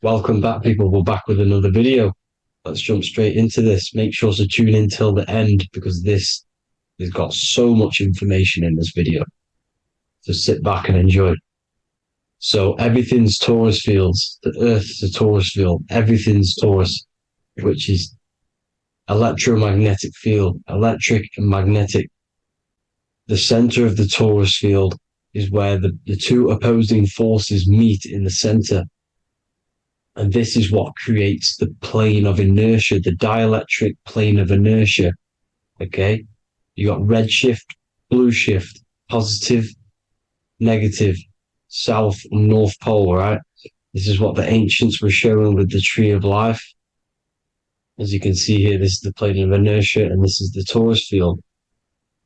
Welcome back, people. We're back with another video. Let's jump straight into this. Make sure to tune in till the end because this has got so much information in this video. So sit back and enjoy. So everything's torus fields. The Earth's a torus field. Everything's torus, which is electromagnetic field, electric and magnetic. The center of the torus field is where the two opposing forces meet in the center. And this is what creates the plane of inertia, the dielectric plane of inertia. Okay? You got red shift, blue shift, positive, negative, south and north pole, right? This is what the ancients were showing with the tree of life. As you can see here, this is the plane of inertia and this is the torus field.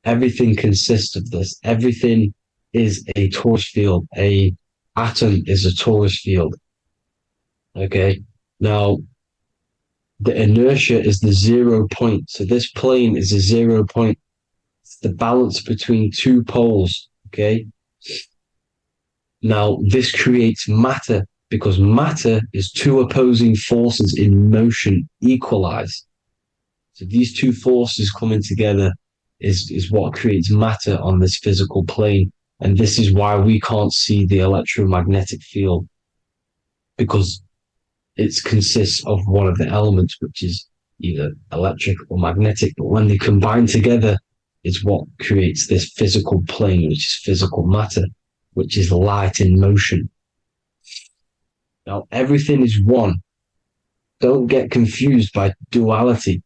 Everything consists of this. Everything is a torus field. A atom is a torus field. Okay, now the inertia is the 0 point. So this plane is a 0 point. It's the balance between two poles. Okay, now this creates matter because matter is two opposing forces in motion equalized. So these two forces coming together is what creates matter on this physical plane. And this is why we can't see the electromagnetic field, because it consists of one of the elements, which is either electric or magnetic. But when they combine together, it's what creates this physical plane, which is physical matter, which is light in motion. Now, everything is one. Don't get confused by duality.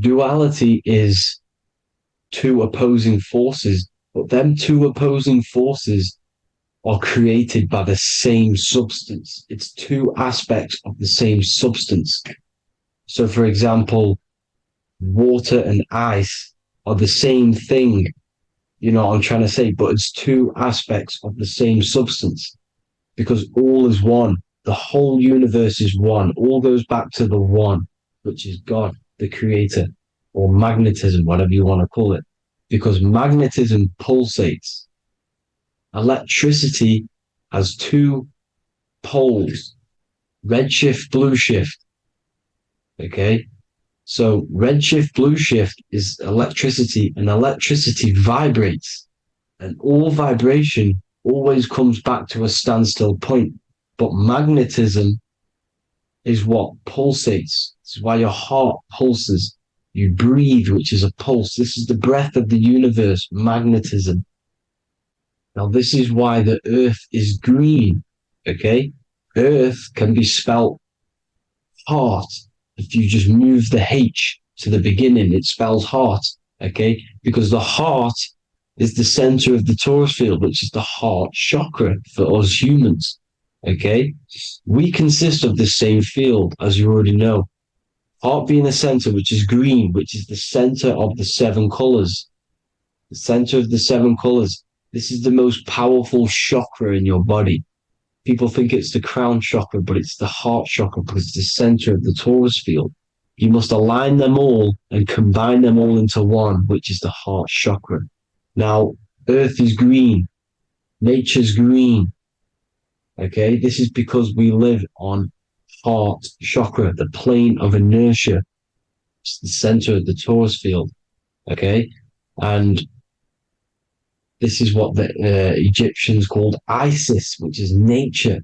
Duality is two opposing forces, but them two opposing forces are created by the same substance. It's two aspects of the same substance. So, for example, water and ice are the same thing, you know what I'm trying to say, but it's two aspects of the same substance because all is one. The whole universe is one. All goes back to the one, which is God, the creator, or magnetism, whatever you want to call it, because magnetism pulsates. Electricity has two poles, red shift, blue shift. Okay, so red shift, blue shift is electricity, and electricity vibrates, and all vibration always comes back to a standstill point. But magnetism is what pulsates. This is why your heart pulses. You breathe, which is a pulse. This is the breath of the universe, magnetism. Now, this is why the earth is green, okay? Earth can be spelled heart. If you just move the H to the beginning, it spells heart, okay? Because the heart is the center of the torus field, which is the heart chakra for us humans, okay? We consist of the same field, as you already know. Heart being the center, which is green, which is the center of the seven colors. The center of the seven colors. This is the most powerful chakra in your body. People think it's the crown chakra, but it's the heart chakra because it's the center of the torus field. You must align them all and combine them all into one, which is the heart chakra. Now, Earth is green. Nature's green. Okay, this is because we live on heart chakra, the plane of inertia. It's the center of the torus field. Okay, and this is what the Egyptians called Isis, which is nature.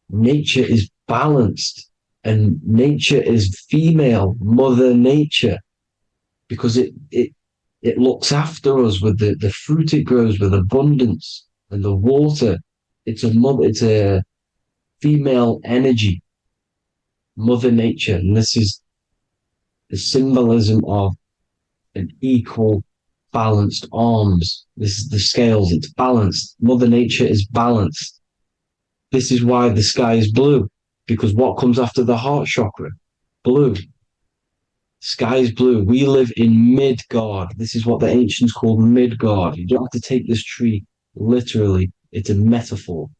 Nature is balanced, and nature is female, Mother Nature, because it looks after us with the fruit it grows with abundance, and the water. It's a female energy, Mother Nature, and this is the symbolism of an equal, balanced arms. This is the scales, it's balanced. Mother Nature is balanced. This is why the sky is blue, because what comes after the heart chakra? Blue. Sky is blue. We live in Midgard. This is what the ancients called Midgard. You don't have to take this tree literally. It's a metaphor.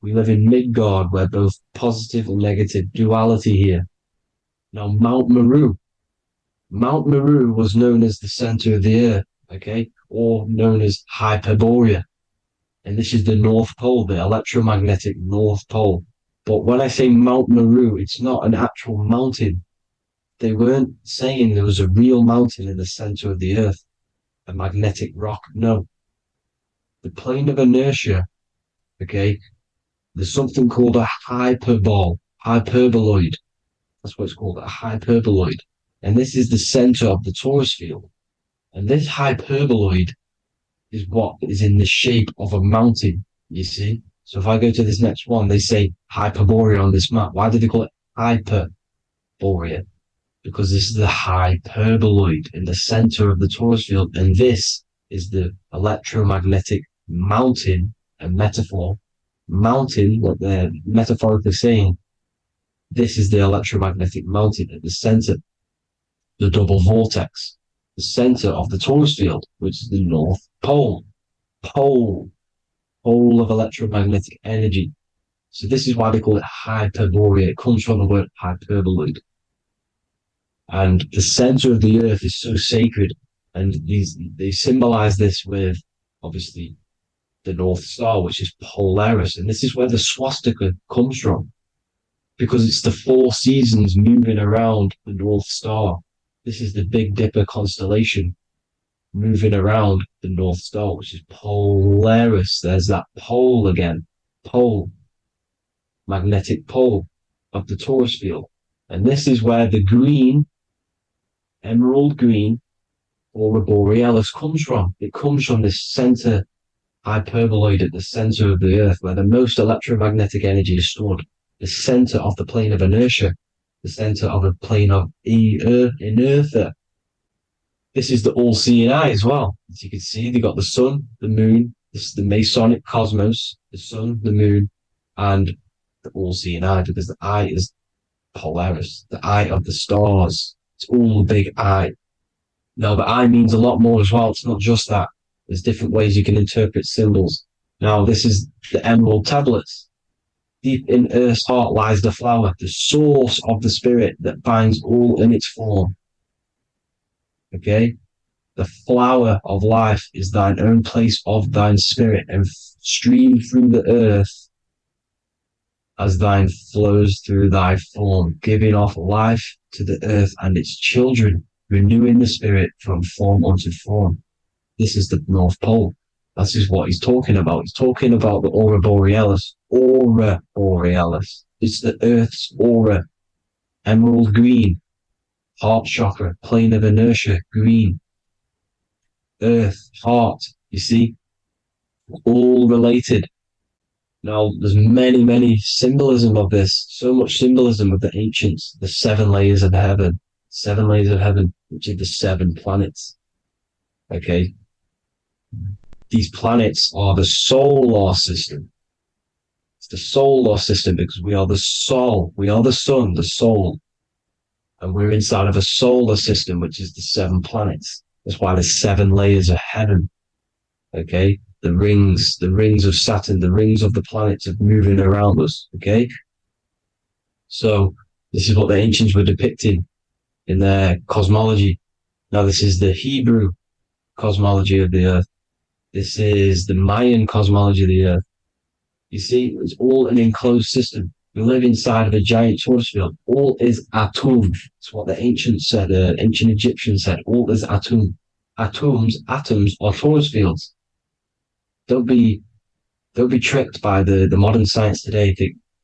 We live in Midgard, where both positive and negative duality here. Now, Mount Meru. Mount Meru was known as the center of the earth, okay, or known as Hyperborea. And this is the North Pole, the electromagnetic North Pole. But when I say Mount Meru, it's not an actual mountain. They weren't saying there was a real mountain in the center of the earth, a magnetic rock. No, the plane of inertia, okay, there's something called a hyperboloid. That's what it's called, a hyperboloid. And this is the center of the torus field. And this hyperboloid is what is in the shape of a mountain, you see? So if I go to this next one, they say Hyperborea on this map. Why do they call it Hyperborea? Because this is the hyperboloid in the center of the torus field. And this is the electromagnetic mountain, a metaphor. Mountain, what they're metaphorically saying, this is the electromagnetic mountain at the center, the double vortex, the center of the torus field, which is the North Pole. Pole of electromagnetic energy. So this is why they call it Hyperborea. It comes from the word hyperboloid. And the center of the earth is so sacred. And they symbolize this with, obviously, the North Star, which is Polaris. And this is where the swastika comes from, because it's the 4 seasons moving around the North Star. This is the Big Dipper constellation moving around the North Star, which is Polaris. There's that pole again. Pole. Magnetic pole of the torus field. And this is where the green, emerald green, aurora borealis comes from. It comes from this center hyperboloid at the center of the earth, where the most electromagnetic energy is stored. The center of the plane of inertia, the center of the plane of inertia. This is the all-seeing eye as well. As you can see, they got the sun, the moon, this is the Masonic cosmos, the sun, the moon, and the all-seeing eye, because the eye is Polaris, the eye of the stars. It's all the big eye. Now, the eye means a lot more as well. It's not just that. There's different ways you can interpret symbols. Now, this is the emerald tablets. Deep in Earth's heart lies the flower, the source of the spirit that binds all in its form. Okay? The flower of life is thine own place of thine spirit, and stream through the earth as thine flows through thy form, giving off life to the earth and its children, renewing the spirit from form unto form. This is the North Pole. That is what he's talking about. He's talking about the aurora borealis. Aurora borealis. It's the Earth's aura. Emerald green. Heart chakra. Plane of inertia. Green. Earth. Heart. You see? All related. Now, there's many symbolism of this. So much symbolism of the ancients. The 7 layers of heaven. 7 layers of heaven, which are the 7 planets. Okay? These planets are the solar system. It's the solar system because we are the soul. We are the sun, the soul. And we're inside of a solar system, which is the 7 planets. That's why there's 7 layers of heaven. Okay? The rings of Saturn, the rings of the planets are moving around us. Okay? So this is what the ancients were depicting in their cosmology. Now this is the Hebrew cosmology of the earth. This is the Mayan cosmology of the earth. You see, it's all an enclosed system. We live inside of a giant torus field. All is atum. It's what the ancients said, ancient Egyptians said. All is atum. Atoms are torus fields. Don't be tricked by the modern science today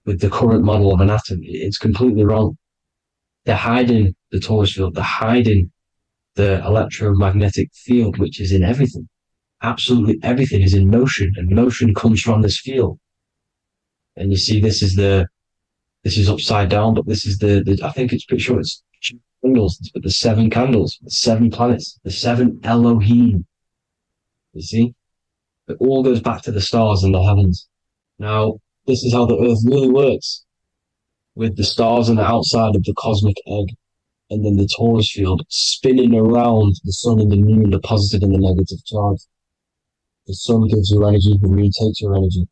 with the current model of an atom. It's completely wrong. They're hiding the torus field. They're hiding the electromagnetic field, which is in everything. Absolutely everything is in motion, and motion comes from this field. And you see, this is upside down, but this is I think it's pretty sure it's candles, but the 7 candles, the 7 planets, the 7 Elohim. You see, it all goes back to the stars and the heavens. Now, this is how the earth really works, with the stars on the outside of the cosmic egg, and then the torus field spinning around the sun and the moon, the positive and the negative charge. The sun gives you energy, the moon takes your energy.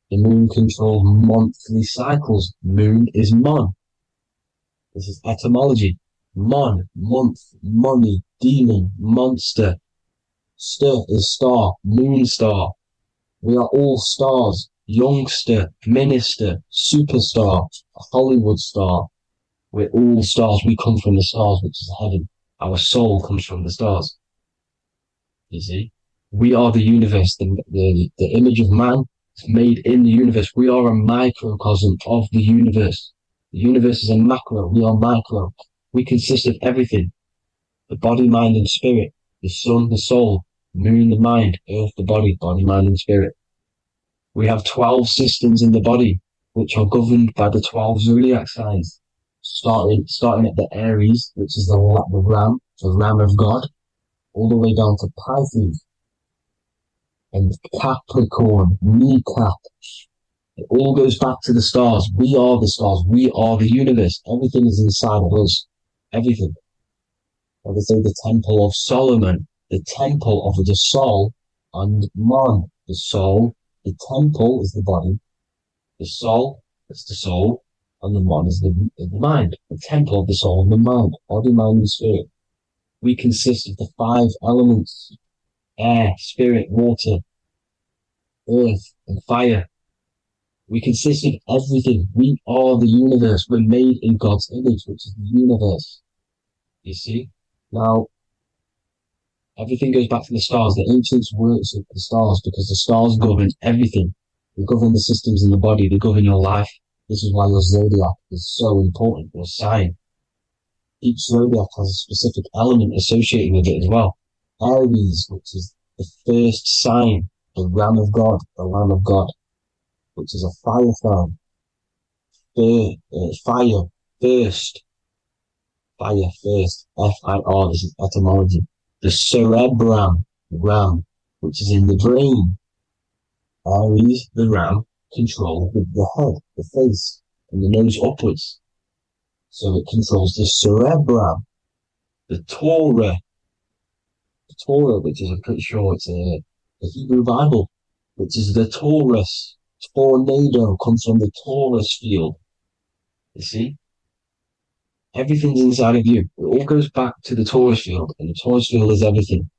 The moon controls monthly cycles. Moon is mon. This is etymology. Mon, month, money, demon, monster. Stir is star, moon star. We are all stars. youngster, minister, superstar, a Hollywood star. We're all stars. We come from the stars, which is heaven. Our soul comes from the stars. You see, we are the universe. The image of man is made in the universe. We are a microcosm of the universe. The universe is a macro. We are micro. We consist of everything: the body, mind, and spirit. The sun, the soul; moon, the mind; earth, the body, mind, and spirit. We have 12 systems in the body, which are governed by the 12 zodiac signs, starting at the Aries, which is the ram of God, all the way down to Pisces and Capricorn, kneecap. It all goes back to the stars. We are the stars. We are the universe. Everything is inside of us. Everything. Like they say, the Temple of Solomon, the temple of the soul and mind. The soul, the temple is the body. The soul is the soul, and the mind is the mind. The temple of the soul and the mind, body, mind, and spirit. We consist of the 5 elements: air, spirit, water, earth, and fire. We consist of everything. We are the universe. We're made in God's image, which is the universe. You see? Now, everything goes back to the stars. The ancients worship the stars because the stars govern everything. They govern the systems in the body. They govern your life. This is why your zodiac is so important, your sign. Each zodiac has a specific element associated with it as well. Aries, which is the first sign, the Ram of God, the Lamb of God, which is a fire sign. Fire, first. Fire, first. F-I-R, this is etymology. The cerebrum, ram, which is in the brain. Aries, the ram, controls the head, the face, and the nose upwards. So it controls the cerebrum. The Torah, which is, I'm pretty sure it's a Hebrew Bible, which is the Taurus. Tornado comes from the Taurus field. You see? Everything's inside of you. It all goes back to the Taurus field, and the Taurus field is everything.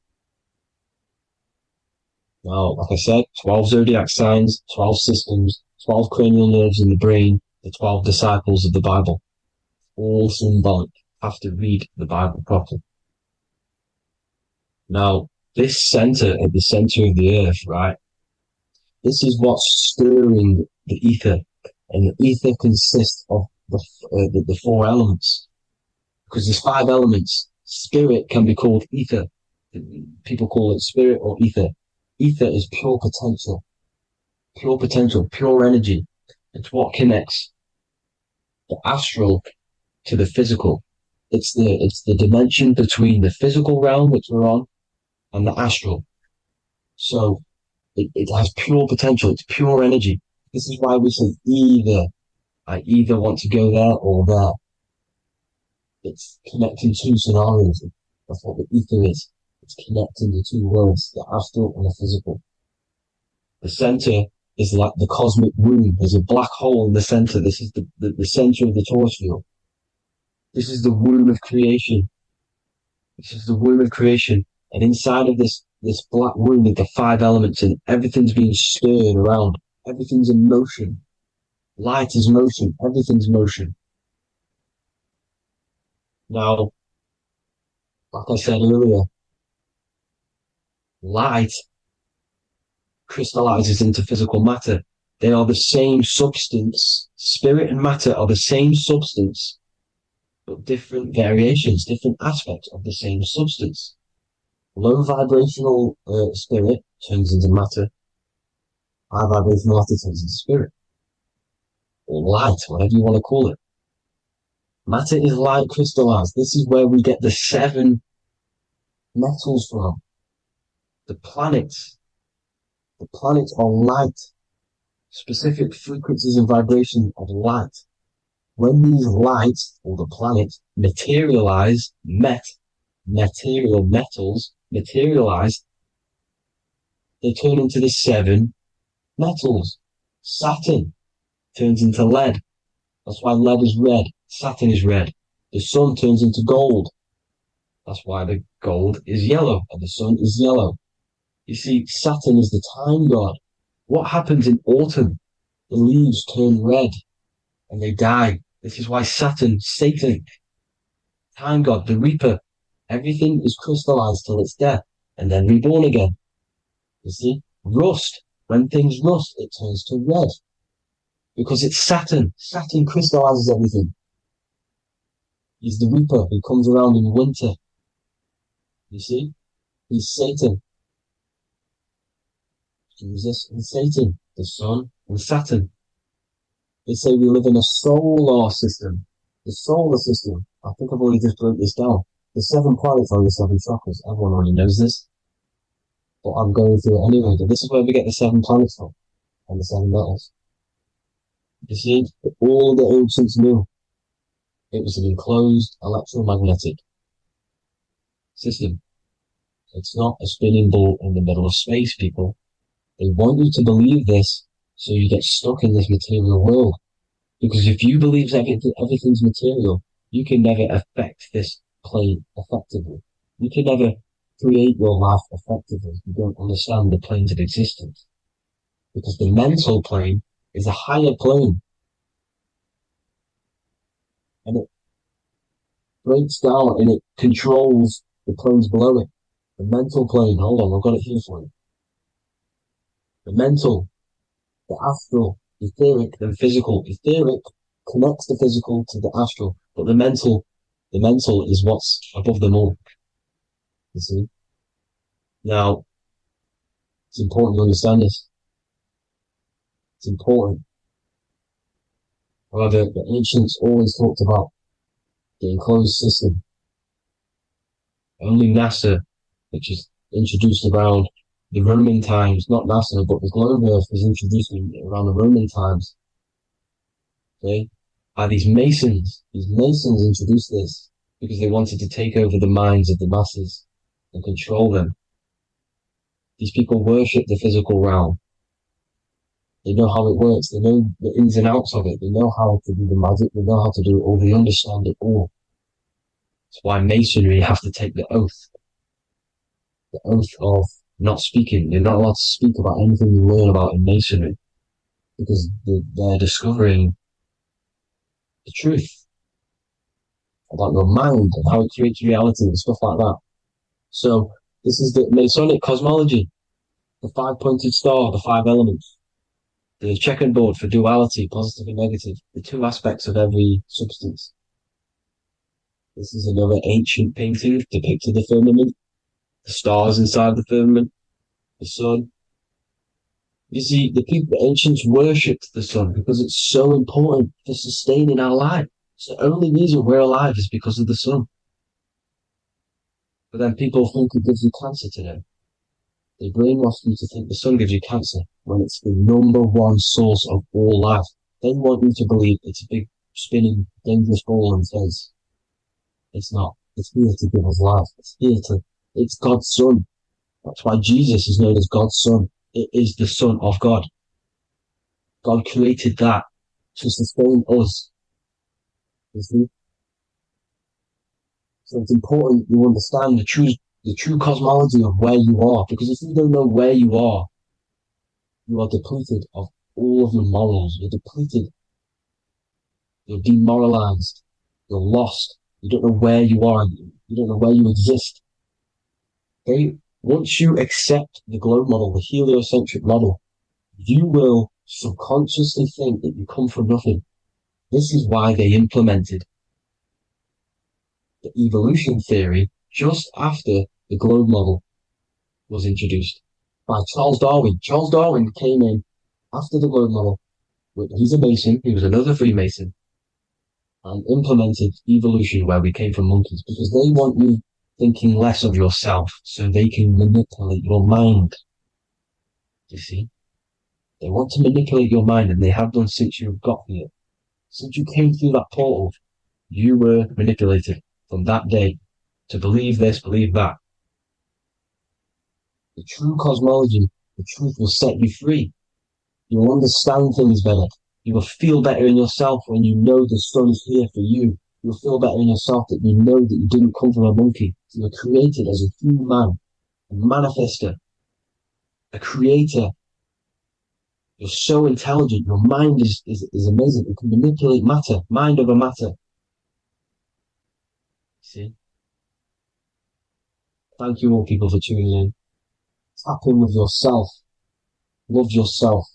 Now, like I said, 12 zodiac signs, 12 systems, 12 cranial nerves in the brain, the 12 disciples of the Bible. All symbolic. Have to read the Bible properly. Now, this center, at the center of the earth, right? This is what's stirring the ether. And the ether consists of the 4 elements. Because there's 5 elements. Spirit can be called ether. People call it spirit or ether. Ether is pure potential, pure energy. It's what connects the astral to the physical. It's the dimension between the physical realm, which we're on, and the astral. So it has pure potential. It's pure energy. This is why we say either. I either want to go there or there. It's connecting 2 scenarios. That's what the ether is. It's connecting the 2 worlds, the astral and the physical. The center is like the cosmic womb. There's a black hole in the center. This is the center of the Taurus field. This is the womb of creation. This is the womb of creation. And inside of this black womb with the 5 elements, and everything's being stirred around. Everything's in motion. Light is motion. Everything's motion. Now, like I said earlier, light crystallizes into physical matter. They are the same substance. Spirit and matter are the same substance, but different variations, different aspects of the same substance. Low vibrational spirit turns into matter. High vibrational matter turns into spirit. Or light, whatever you want to call it. Matter is light crystallized. This is where we get the 7 metals from. The planets. The planets are light. Specific frequencies and vibrations of light. When these lights, or the planets, materialize, material metals materialize, they turn into the 7 metals. Saturn turns into lead. That's why lead is red. Saturn is red. The sun turns into gold. That's why the gold is yellow and the sun is yellow. You see, Saturn is the time god. What happens in autumn? The leaves turn red and they die. This is why Satan, time god, the reaper, everything is crystallized till it's dead and then reborn again. You see? Rust. When things rust, it turns to red because it's Saturn. Saturn crystallizes everything. He's the reaper who comes around in winter. You see? He's Satan. Jesus and Satan, the sun and Saturn. They say we live in a solar system. The solar system. I think I've already just broke this down. The 7 planets are the 7 chakras. Everyone already knows this. But I'm going through it anyway. But this is where we get the 7 planets from and the 7 metals. You see, all the ancients knew it was an enclosed electromagnetic system. It's not a spinning ball in the middle of space, people. They want you to believe this so you get stuck in this material world. Because if you believe everything's material, you can never affect this plane effectively. You can never create your life effectively if you don't understand the planes of existence. Because the mental plane is a higher plane. And it breaks down and it controls the planes below it. The mental plane, hold on, I've got it here for you. The mental, the astral, etheric, then physical. Etheric connects the physical to the astral, but the mental is what's above them all. You see? Now, it's important to understand this. It's important. However, the ancients always talked about the enclosed system. Only NASA, which is introduced around the Roman times, not NASA, but the globe Earth was introduced around the Roman times. Okay? By these Masons. These Masons introduced this because they wanted to take over the minds of the masses and control them. These people worship the physical realm. They know how it works. They know the ins and outs of it. They know how to do the magic. They know how to do it all. They understand it all. That's why Masonry have to take the oath. The oath of not speaking. You're not allowed to speak about anything you learn about in Masonry. Because they're discovering the truth about your mind and how it creates reality and stuff like that. So this is the Masonic cosmology. The 5-pointed star, the 5 elements. The checkerboard for duality, positive and negative, the 2 aspects of every substance. This is another ancient painting depicting the firmament, the stars inside the firmament, the sun. You see, the ancients worshipped the sun because it's so important for sustaining our life. It's the only reason we're alive is because of the sun. But then people think it gives you cancer today. They brainwash you to think the sun gives you cancer when it's the #1 source of all life. They want you to believe it's a big, spinning, dangerous ball in space. It's not. It's here to give us life. It's God's son. That's why Jesus is known as God's son. It is the son of God. God created that to sustain us. You see? So it's important you understand the true cosmology of where you are, because if you don't know where you are depleted of all of your morals. You're depleted. You're demoralized. You're lost. You don't know where you are. You don't know where you exist. Okay? Once you accept the globe model, the heliocentric model, you will subconsciously think that you come from nothing. This is why they implemented the evolution theory just after the globe model was introduced by Charles Darwin. Charles Darwin came in after the globe model. He's a Mason. He was another Freemason, and implemented evolution where we came from monkeys because they want you thinking less of yourself so they can manipulate your mind. You see? They want to manipulate your mind, and they have done since you got here. Since you came through that portal, you were manipulated from that day to believe this, believe that. The true cosmology, the truth will set you free. You'll understand things better. You will feel better in yourself when you know the sun is here for you. You'll feel better in yourself that you know that you didn't come from a monkey. You were created as a human, a manifester, a creator. You're so intelligent. Your mind is amazing. It can manipulate matter, mind over matter. See? Thank you all people for tuning in. Tap in with yourself. Love yourself.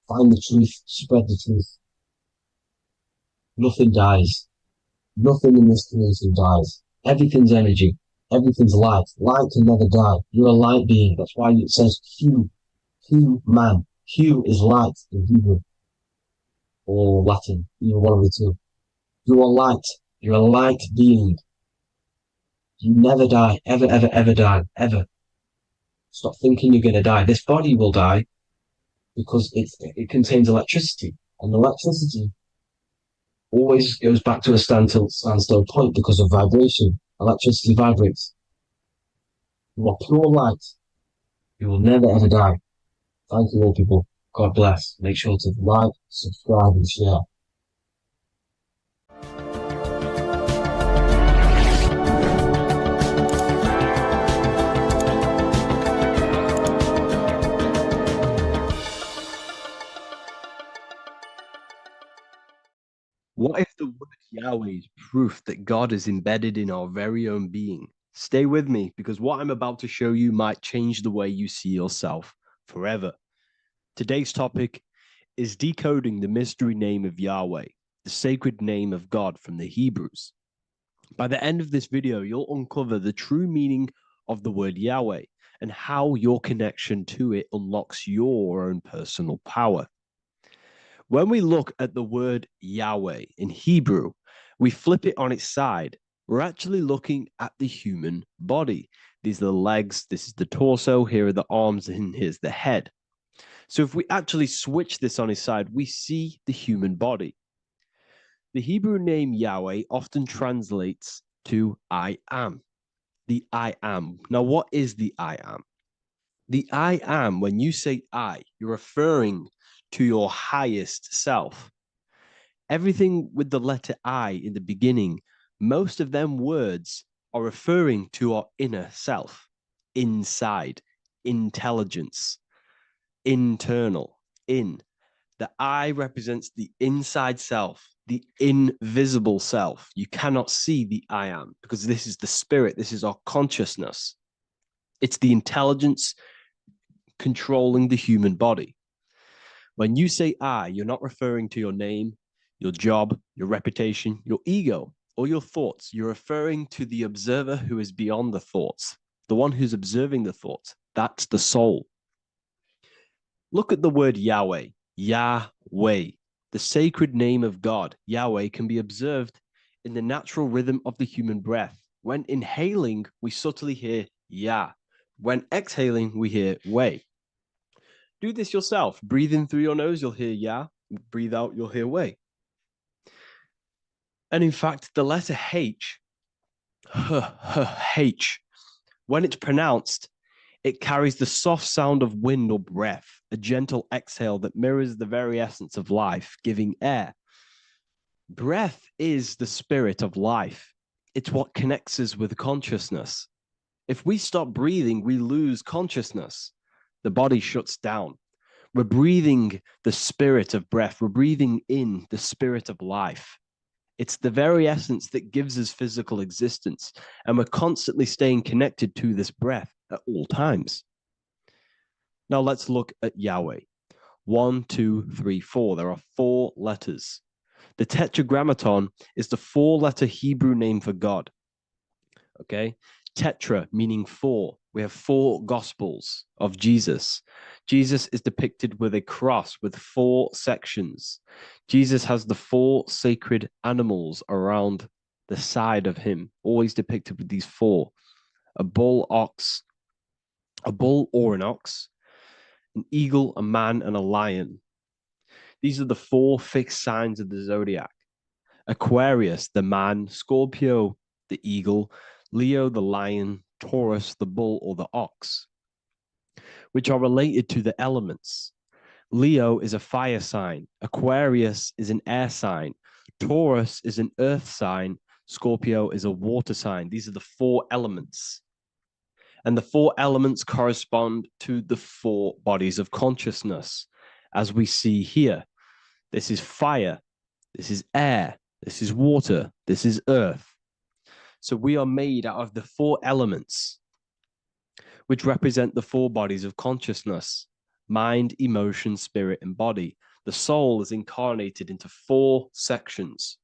Find the truth. Spread the truth. Nothing dies. Nothing in this creation dies. Everything's energy. Everything's light. Light can never die. You're a light being. That's why it says Q. Q man. Q is light in Hebrew or Latin. You're one of the two. You are light. You're a light being. You never die. Ever, ever, ever die. Ever. Stop thinking you're going to die. This body will die because it contains electricity. And electricity always goes back to a standstill point because of vibration. Electricity vibrates. You are pure light. You will never ever die. Thank you all people. God bless. Make sure to like, subscribe, and share. What if the word Yahweh is proof that God is embedded in our very own being? Stay with me because what I'm about to show you might change the way you see yourself forever. Today's topic is decoding the mystery name of Yahweh, the sacred name of God from the Hebrews. By the end of this video, you'll uncover the true meaning of the word Yahweh and how your connection to it unlocks your own personal power. When we look at the word Yahweh in Hebrew, we flip it on its side. We're actually looking at the human body. These are the legs, this is the torso, here are the arms, and here's the head. So if we actually switch this on its side, we see the human body. The Hebrew name Yahweh often translates to I am. The I am. Now, what is the I am? The I am, when you say I, you're referring to your highest self. Everything with the letter I in the beginning, most of them words are referring to our inner self, inside, intelligence, internal, in. The I represents the inside self, the invisible self. You cannot see the I am because this is the spirit, this is our consciousness. It's the intelligence controlling the human body. When you say I, you're not referring to your name, your job, your reputation, your ego, or your thoughts. You're referring to the observer who is beyond the thoughts, the one who's observing the thoughts. That's the soul. Look at the word Yahweh, Yahweh, the sacred name of God. Yahweh can be observed in the natural rhythm of the human breath. When inhaling, we subtly hear Yah. When exhaling, we hear Way. Do this yourself. Breathe in through your nose, you'll hear Yah. Breathe out, you'll hear Way. And in fact, the letter H, H, when it's pronounced, it carries the soft sound of wind or breath, a gentle exhale that mirrors the very essence of life, giving air. Breath is the spirit of life. It's what connects us with consciousness. If we stop breathing, we lose consciousness. The body shuts down. We're breathing the spirit of breath. We're breathing in the spirit of life. It's the very essence that gives us physical existence, and we're constantly staying connected to this breath at all times. Now let's look at Yahweh. 1, 2, 3, 4. There are 4 letters. The tetragrammaton is the 4-letter Hebrew name for God. Okay? Tetra meaning 4. We have 4 gospels of Jesus. Jesus is depicted with a cross with 4 sections. Jesus has the 4 sacred animals around the side of him, always depicted with these 4. A bull or an ox, an eagle, a man, and a lion. These are the 4 fixed signs of the zodiac. Aquarius, the man, Scorpio, the eagle, Leo, the lion, Taurus, the bull or the ox, which are related to the elements. Leo is a fire sign. Aquarius is an air sign. Taurus is an earth sign. Scorpio is a water sign. These are the 4 elements. And the 4 elements correspond to the 4 bodies of consciousness. as we see here. This is fire, this is air, this is water, this is earth. So we are made out of the four elements, which represent the four bodies of consciousness: mind, emotion, spirit, and body. The soul is incarnated into four sections,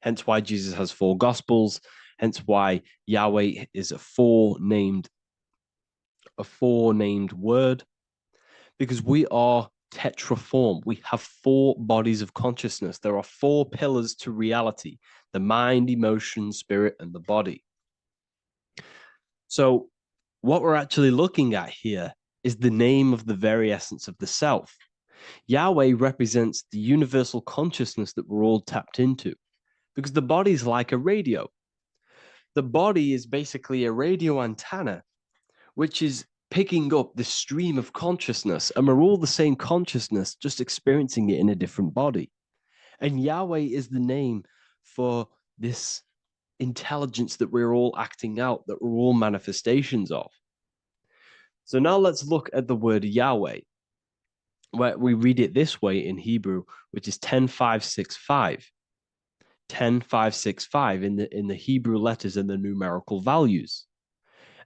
hence why Jesus has four gospels, hence why Yahweh is a four-named word, because we are tetraform. We have four bodies of consciousness. There are four pillars to reality: the mind, emotion, spirit, and the body. So what we're actually looking at here is the name of the very essence of the self. Yahweh represents the universal consciousness that we're all tapped into, because the body is like a radio. The body is basically a radio antenna, which is picking up the stream of consciousness, and we're all the same consciousness, just experiencing it in a different body. And Yahweh is the name for this intelligence that we're all acting out, that we're all manifestations of. So now let's look at the word Yahweh, where we read it this way in Hebrew, which is 10,565. 10,565 in the Hebrew letters and the numerical values.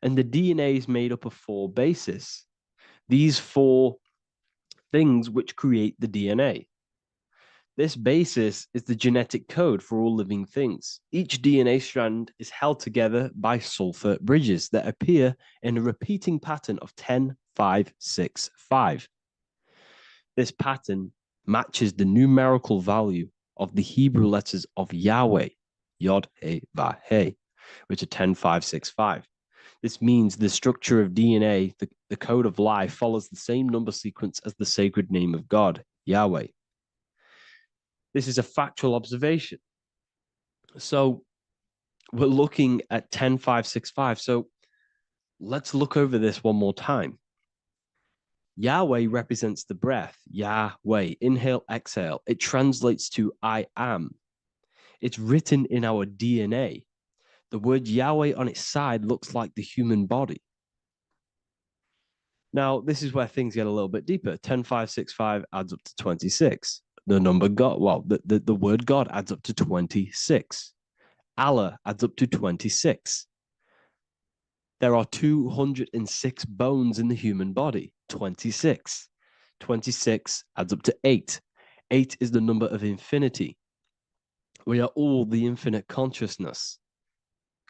And the DNA is made up of four bases. These four things which create the DNA. This basis is the genetic code for all living things. Each DNA strand is held together by sulfur bridges that appear in a repeating pattern of 10,565. This pattern matches the numerical value of the Hebrew letters of Yahweh, Yod, He, Vah, He, which are 10,565. This means the structure of DNA, the code of life, follows the same number sequence as the sacred name of God, Yahweh. This is a factual observation. So we're looking at 10,565. So let's look over this one more time. Yahweh represents the breath, Yahweh, inhale, exhale. It translates to I am. It's written in our DNA. The word Yahweh on its side looks like the human body. Now, this is where things get a little bit deeper. 10,565 adds up to 26. The number God, well, the word God adds up to 26. Allah adds up to 26. There are 206 bones in the human body, 26. 26 adds up to 8. 8 is the number of infinity. We are all the infinite consciousness.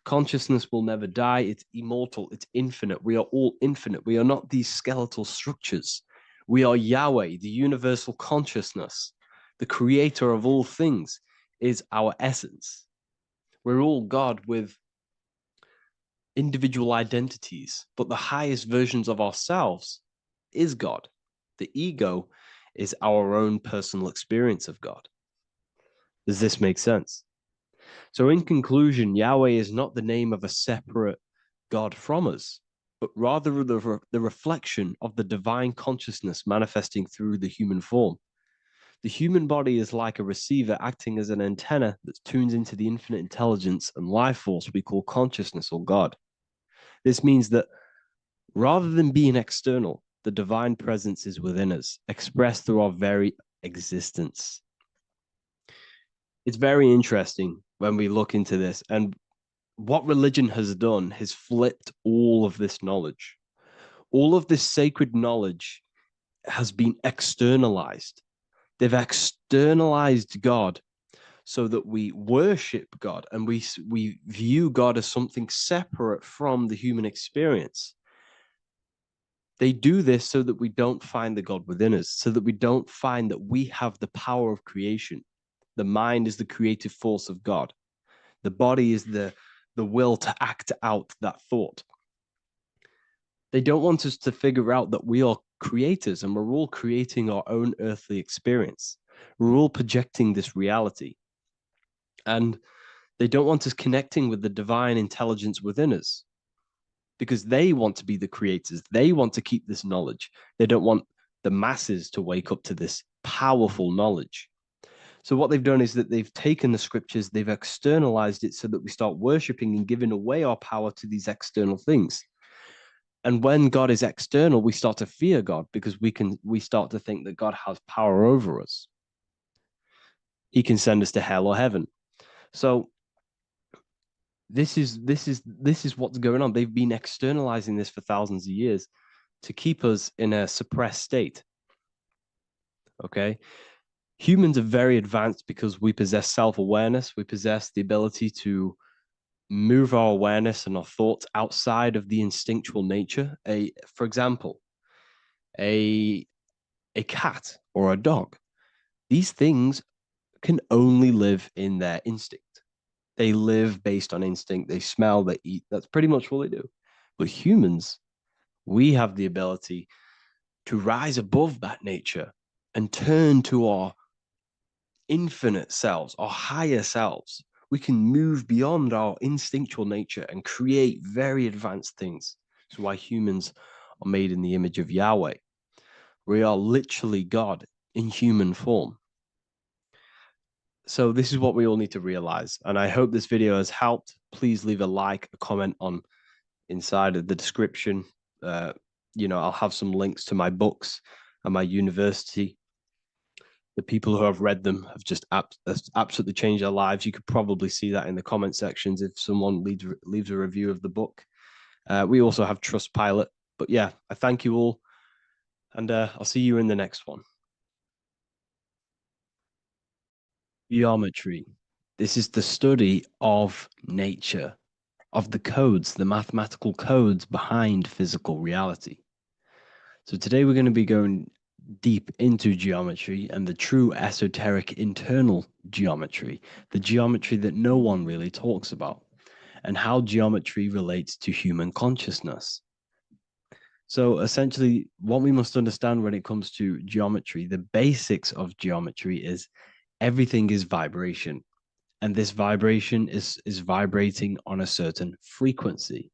Consciousness will never die. It's immortal. It's infinite. We are all infinite. We are not these skeletal structures. We are Yahweh, the universal consciousness. The creator of all things is our essence. We're all God with individual identities, but the highest versions of ourselves is God. The ego is our own personal experience of God. Does this make sense? So in conclusion, Yahweh is not the name of a separate God from us, but rather the reflection of the divine consciousness manifesting through the human form. The human body is like a receiver acting as an antenna that tunes into the infinite intelligence and life force we call consciousness or God. This means that rather than being external, the divine presence is within us, expressed through our very existence. It's very interesting when we look into this, and what religion has done is flipped all of this knowledge. All of this sacred knowledge has been externalized. They've externalized God so that we worship God and we view God as something separate from the human experience. They do this so that we don't find the God within us, so that we don't find that we have the power of creation. The mind is the creative force of God. The body is the will to act out that thought. They don't want us to figure out that we are creators and we're all creating our own earthly experience. We're all projecting this reality. And they don't want us connecting with the divine intelligence within us because they want to be the creators. They want to keep this knowledge. They don't want the masses to wake up to this powerful knowledge. So what they've done is that they've taken the scriptures, they've externalized it so that we start worshiping and giving away our power to these external things. And when God is external, we start to fear God because we start to think that God has power over us. He can send us to hell or heaven. So this is what's going on. They've been externalizing this for thousands of years to keep us in a suppressed state. Okay. Humans are very advanced because we possess self-awareness. We possess the ability to move our awareness and our thoughts outside of the instinctual nature. For example, a cat or a dog. These things can only live in their instinct. They live based on instinct. They smell, they eat. That's pretty much what they do. But humans, we have the ability to rise above that nature and turn to our infinite selves, our higher selves. We can move beyond our instinctual nature and create very advanced things. That's why humans are made in the image of Yahweh. We are literally God in human form. So this is what we all need to realize. And I hope this video has helped. Please leave a like, a comment on inside of the description. I'll have some links to my books and my university. The people who have read them have just absolutely changed their lives. You could probably see that in the comment sections if someone leaves a review of the book. We also have Trustpilot. But yeah, I thank you all. And I'll see you in the next one. Geometry. This is the study of nature, of the codes, the mathematical codes behind physical reality. So today we're going to be going deep into geometry and the true esoteric internal geometry, the geometry that no one really talks about, and how geometry relates to human consciousness. So essentially, what we must understand when it comes to geometry, the basics of geometry is everything is vibration. And this vibration is vibrating on a certain frequency.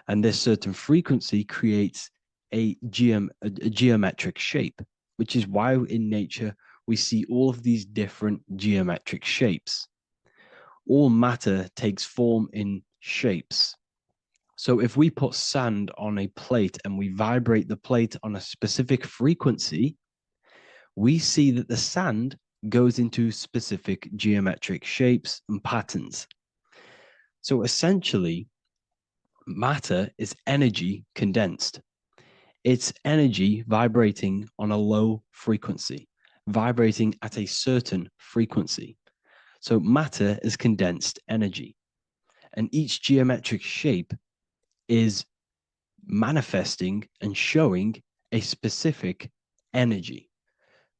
And this certain frequency creates a geometric shape, which is why in nature we see all of these different geometric shapes. All matter takes form in shapes. So if we put sand on a plate and we vibrate the plate on a specific frequency, we see that the sand goes into specific geometric shapes and patterns. So essentially, matter is energy condensed. It's energy vibrating on a low frequency, vibrating at a certain frequency. So matter is condensed energy. And each geometric shape is manifesting and showing a specific energy.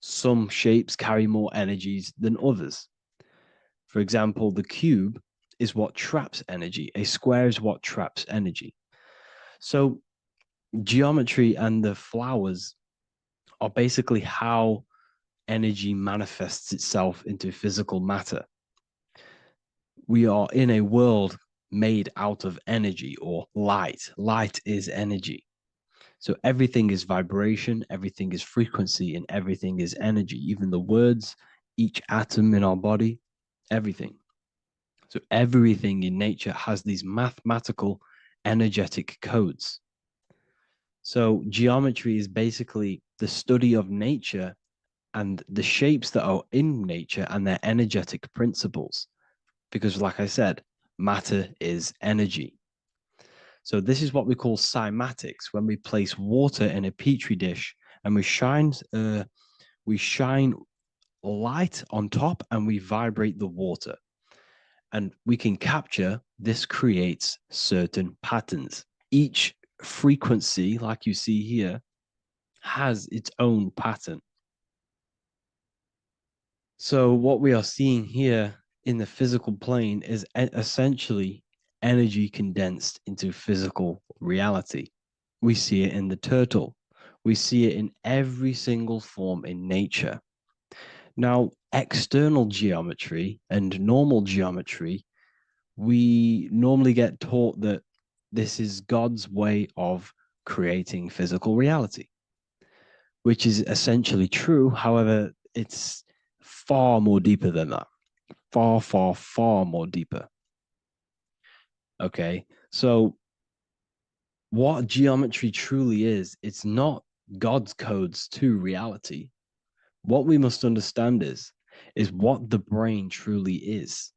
Some shapes carry more energies than others. For example, the cube is what traps energy. A square is what traps energy. So geometry and the flowers are basically how energy manifests itself into physical matter. We are in a world made out of energy or light. Light is energy. So everything is vibration, everything is frequency, and everything is energy. Even the words, each atom in our body, everything. So everything in nature has these mathematical energetic codes. So geometry is basically the study of nature and the shapes that are in nature and their energetic principles. Because, like I said, matter is energy. So this is what we call cymatics. When we place water in a petri dish and we shine light on top and we vibrate the water, and we can capture. This creates certain patterns. Each frequency, like you see here, has its own pattern. So what we are seeing here in the physical plane is essentially energy condensed into physical reality. We see it in the turtle. We see it in every single form in nature. Now, external geometry and normal geometry, we normally get taught that this is God's way of creating physical reality, which is essentially true. However, it's far more deeper than that. Far, far, far more deeper. Okay. So what geometry truly is, it's not God's codes to reality. What we must understand is what the brain truly is.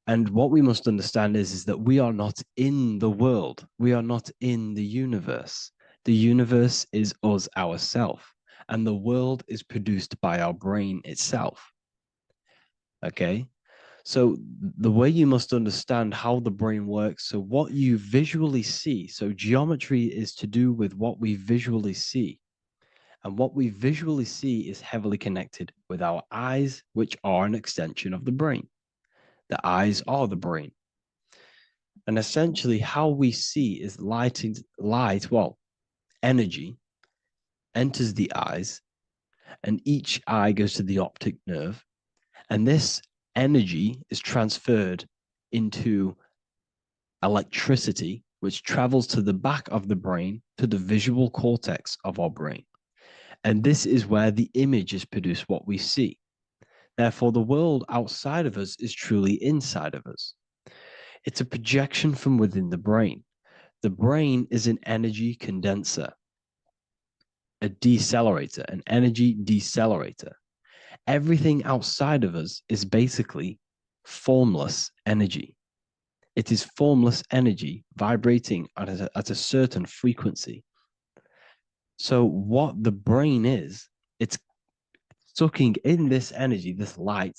And what we must understand is that we are not in the world. We are not in the universe. The universe is us ourselves, and the world is produced by our brain itself. Okay? So the way you must understand how the brain works, so what you visually see, so geometry is to do with what we visually see. And what we visually see is heavily connected with our eyes, which are an extension of the brain. The eyes are the brain. And essentially, how we see is energy enters the eyes, and each eye goes to the optic nerve. And this energy is transferred into electricity, which travels to the back of the brain, to the visual cortex of our brain. And this is where the image is produced, what we see. Therefore, the world outside of us is truly inside of us. It's a projection from within the brain. The brain is an energy condenser, a decelerator, an energy decelerator. Everything outside of us is basically formless energy. It is formless energy vibrating at a certain frequency. So, what the brain is, it's sucking in this energy, this light,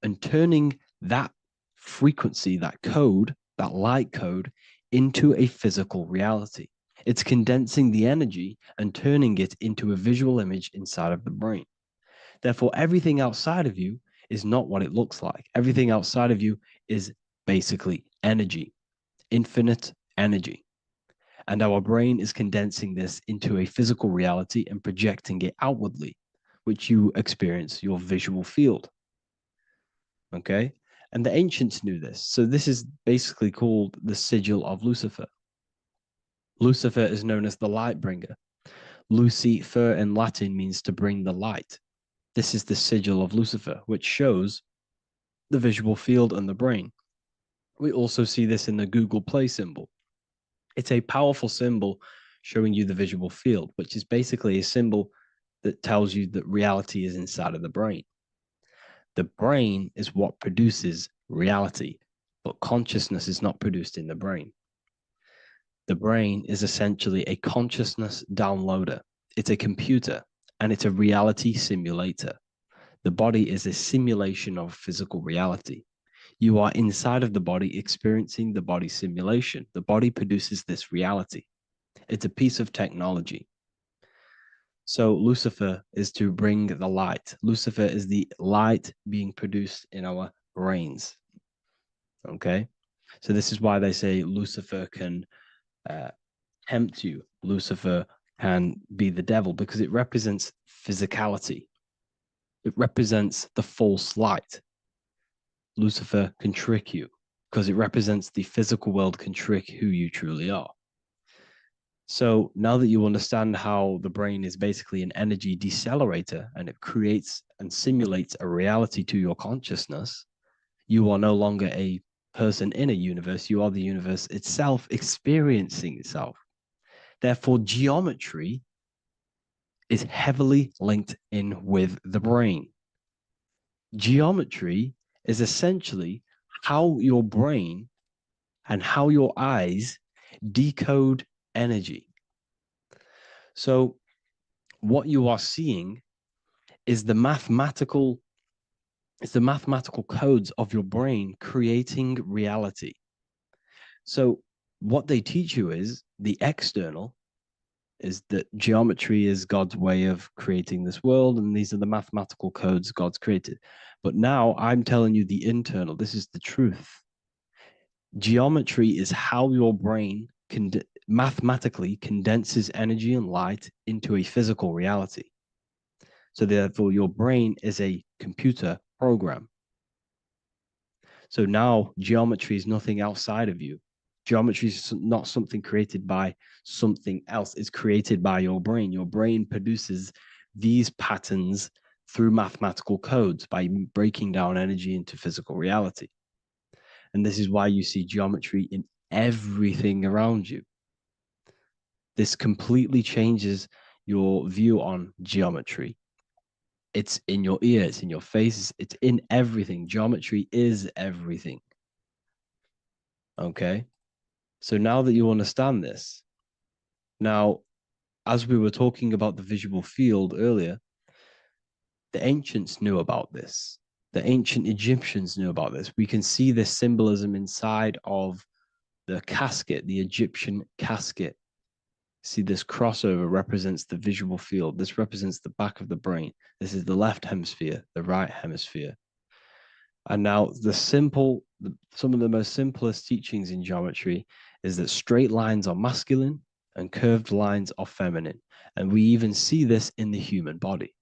and turning that frequency, that code, that light code, into a physical reality. It's condensing the energy and turning it into a visual image inside of the brain. Therefore, everything outside of you is not what it looks like. Everything outside of you is basically energy, infinite energy. And our brain is condensing this into a physical reality and projecting it outwardly, which you experience your visual field. Okay. And the ancients knew this. So this is basically called the sigil of Lucifer. Lucifer is known as the light bringer. Lucifer in Latin means to bring the light. This is the sigil of Lucifer, which shows the visual field and the brain. We also see this in the Google Play symbol. It's a powerful symbol showing you the visual field, which is basically a symbol that tells you that reality is inside of the brain. The brain is what produces reality, but consciousness is not produced in the brain. The brain is essentially a consciousness downloader. It's a computer and it's a reality simulator. The body is a simulation of physical reality. You are inside of the body experiencing the body simulation. The body produces this reality. It's a piece of technology. So Lucifer is to bring the light. Lucifer is the light being produced in our brains. Okay. So this is why they say Lucifer can tempt you. Lucifer can be the devil because it represents physicality. It represents the false light. Lucifer can trick you because it represents the physical world can trick who you truly are. So now that you understand how the brain is basically an energy decelerator and it creates and simulates a reality to your consciousness, you are no longer a person in a universe. You are the universe itself experiencing itself. Therefore, geometry is heavily linked in with the brain. Geometry is essentially how your brain and how your eyes decode energy. So what you are seeing is the mathematical codes of your brain creating reality. So what they teach you is the external is that geometry is God's way of creating this world, and these are the mathematical codes God's created. But now I'm telling you the internal. This is the truth. Geometry is how your brain mathematically condenses energy and light into a physical reality. So therefore, your brain is a computer program. So now geometry is nothing outside of you. Geometry is not something created by something else. It's created by your brain. Your brain produces these patterns through mathematical codes by breaking down energy into physical reality. And this is why you see geometry in everything around you. This completely changes your view on geometry. It's in your ear, it's in your face, it's in everything. Geometry is everything. Okay. So now that you understand this, now, as we were talking about the visual field earlier, the ancients knew about this. The ancient Egyptians knew about this. We can see this symbolism inside of the casket, the Egyptian casket. See, this crossover represents the visual field. This represents the back of the brain. This is the left hemisphere, the right hemisphere. And now some of the most simplest teachings in geometry is that straight lines are masculine and curved lines are feminine. And we even see this in the human body.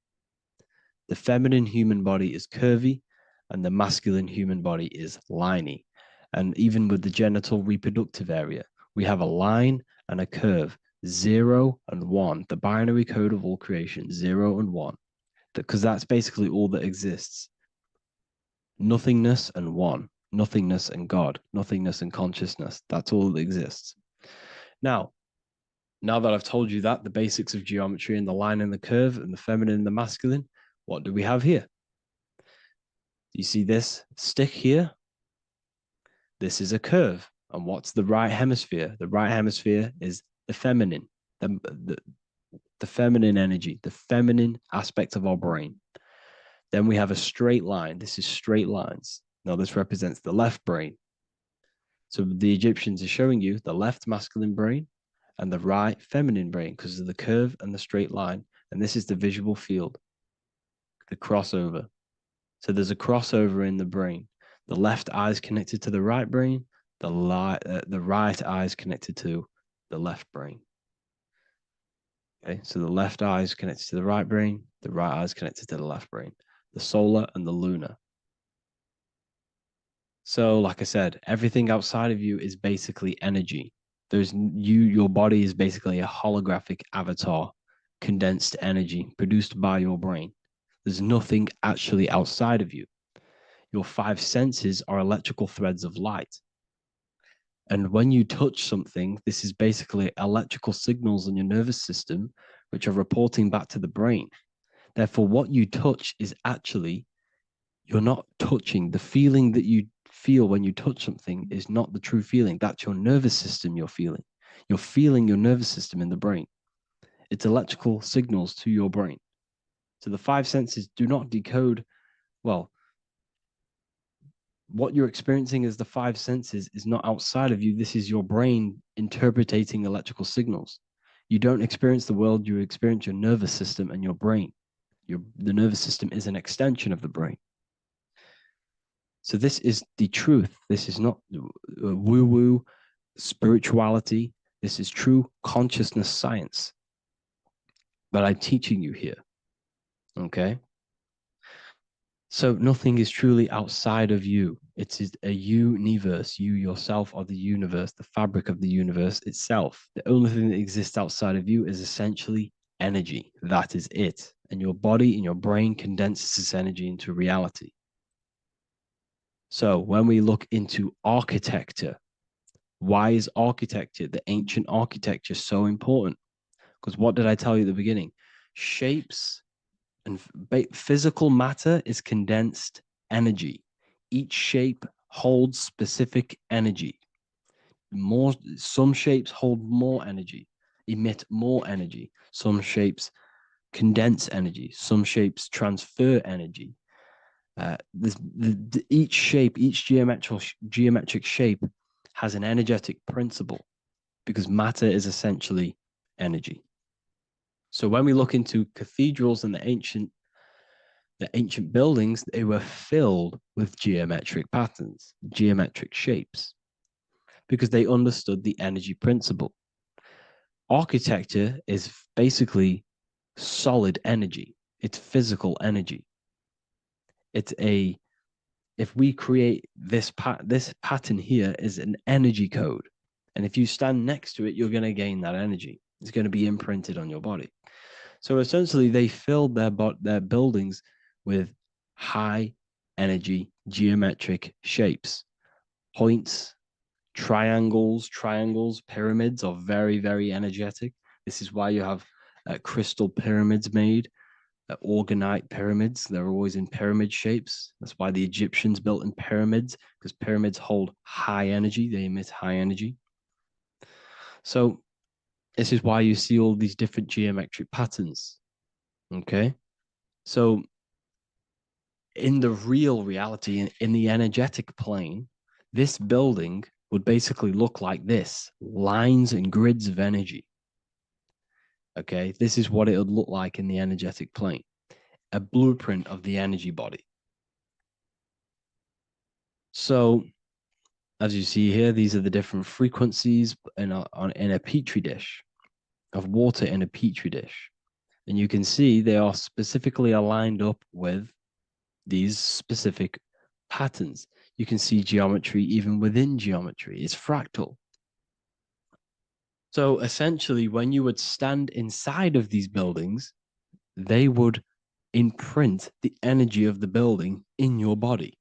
The feminine human body is curvy and the masculine human body is liney. And even with the genital reproductive area, we have a line and a curve, 0 and 1, the binary code of all creation, 0 and 1, because that's basically all that exists. Nothingness and one, nothingness and God, nothingness and consciousness. That's all that exists. Now that I've told you that, the basics of geometry and the line and the curve and the feminine and the masculine, what do we have here? You see this stick here? This is a curve. And what's the right hemisphere? The right hemisphere is the feminine, the feminine energy, the feminine aspect of our brain. Then we have a straight line. This is straight lines. Now this represents the left brain. So the Egyptians are showing you the left masculine brain and the right feminine brain because of the curve and the straight line. And this is the visual field, the crossover. So there's a crossover in the brain. The left eye is connected to the right brain. The right eye is connected to the left brain. Okay, so the left eye is connected to the right brain. The right eye is connected to the left brain. The solar and the lunar. So, like I said, everything outside of you is basically energy. Your body is basically a holographic avatar, condensed energy produced by your brain. There's nothing actually outside of you. Your 5 senses are electrical threads of light. And when you touch something, this is basically electrical signals in your nervous system, which are reporting back to the brain. Therefore, what you touch is actually, you're not touching. The feeling that you feel when you touch something is not the true feeling. That's your nervous system you're feeling. You're feeling your nervous system in the brain. It's electrical signals to your brain. So the 5 senses do not decode, well, what you're experiencing as the 5 senses is not outside of you. This is your brain interpreting electrical signals. You don't experience the world, you experience your nervous system and your brain. The nervous system is an extension of the brain. So this is the truth. This is not woo-woo spirituality. This is true consciousness science that I'm teaching you here. Okay? So nothing is truly outside of you. It is a universe. You yourself are the universe, the fabric of the universe itself. The only thing that exists outside of you is essentially energy. That is it. And your body and your brain condenses this energy into reality. So when we look into architecture, why is architecture, the ancient architecture, so important? Because what did I tell you at the beginning? Shapes and physical matter is condensed energy. Each shape holds specific energy. Some shapes hold more energy, emit more energy. Some shapes condense energy. Some shapes transfer energy. Each shape, each geometric shape has an energetic principle because matter is essentially energy. So when we look into cathedrals and the ancient buildings, they were filled with geometric patterns, geometric shapes, because they understood the energy principle. Architecture is basically solid energy. It's physical energy. If we create this pattern here is an energy code. And if you stand next to it, you're going to gain that energy. It's going to be imprinted on your body. So essentially, they filled their buildings with high energy geometric shapes. Points, triangles, pyramids are very, very energetic. This is why you have crystal pyramids made, organite pyramids. They're always in pyramid shapes. That's why the Egyptians built in pyramids, because pyramids hold high energy. They emit high energy. So this is why you see all these different geometric patterns. Okay. So in the real reality, in the energetic plane, this building would basically look like this: lines and grids of energy. Okay. This is what it would look like in the energetic plane, a blueprint of the energy body. So as you see here, these are the different frequencies in a petri dish, of water in a petri dish. And you can see they are specifically aligned up with these specific patterns. You can see geometry even within geometry. It's fractal. So essentially, when you would stand inside of these buildings, they would imprint the energy of the building in your body,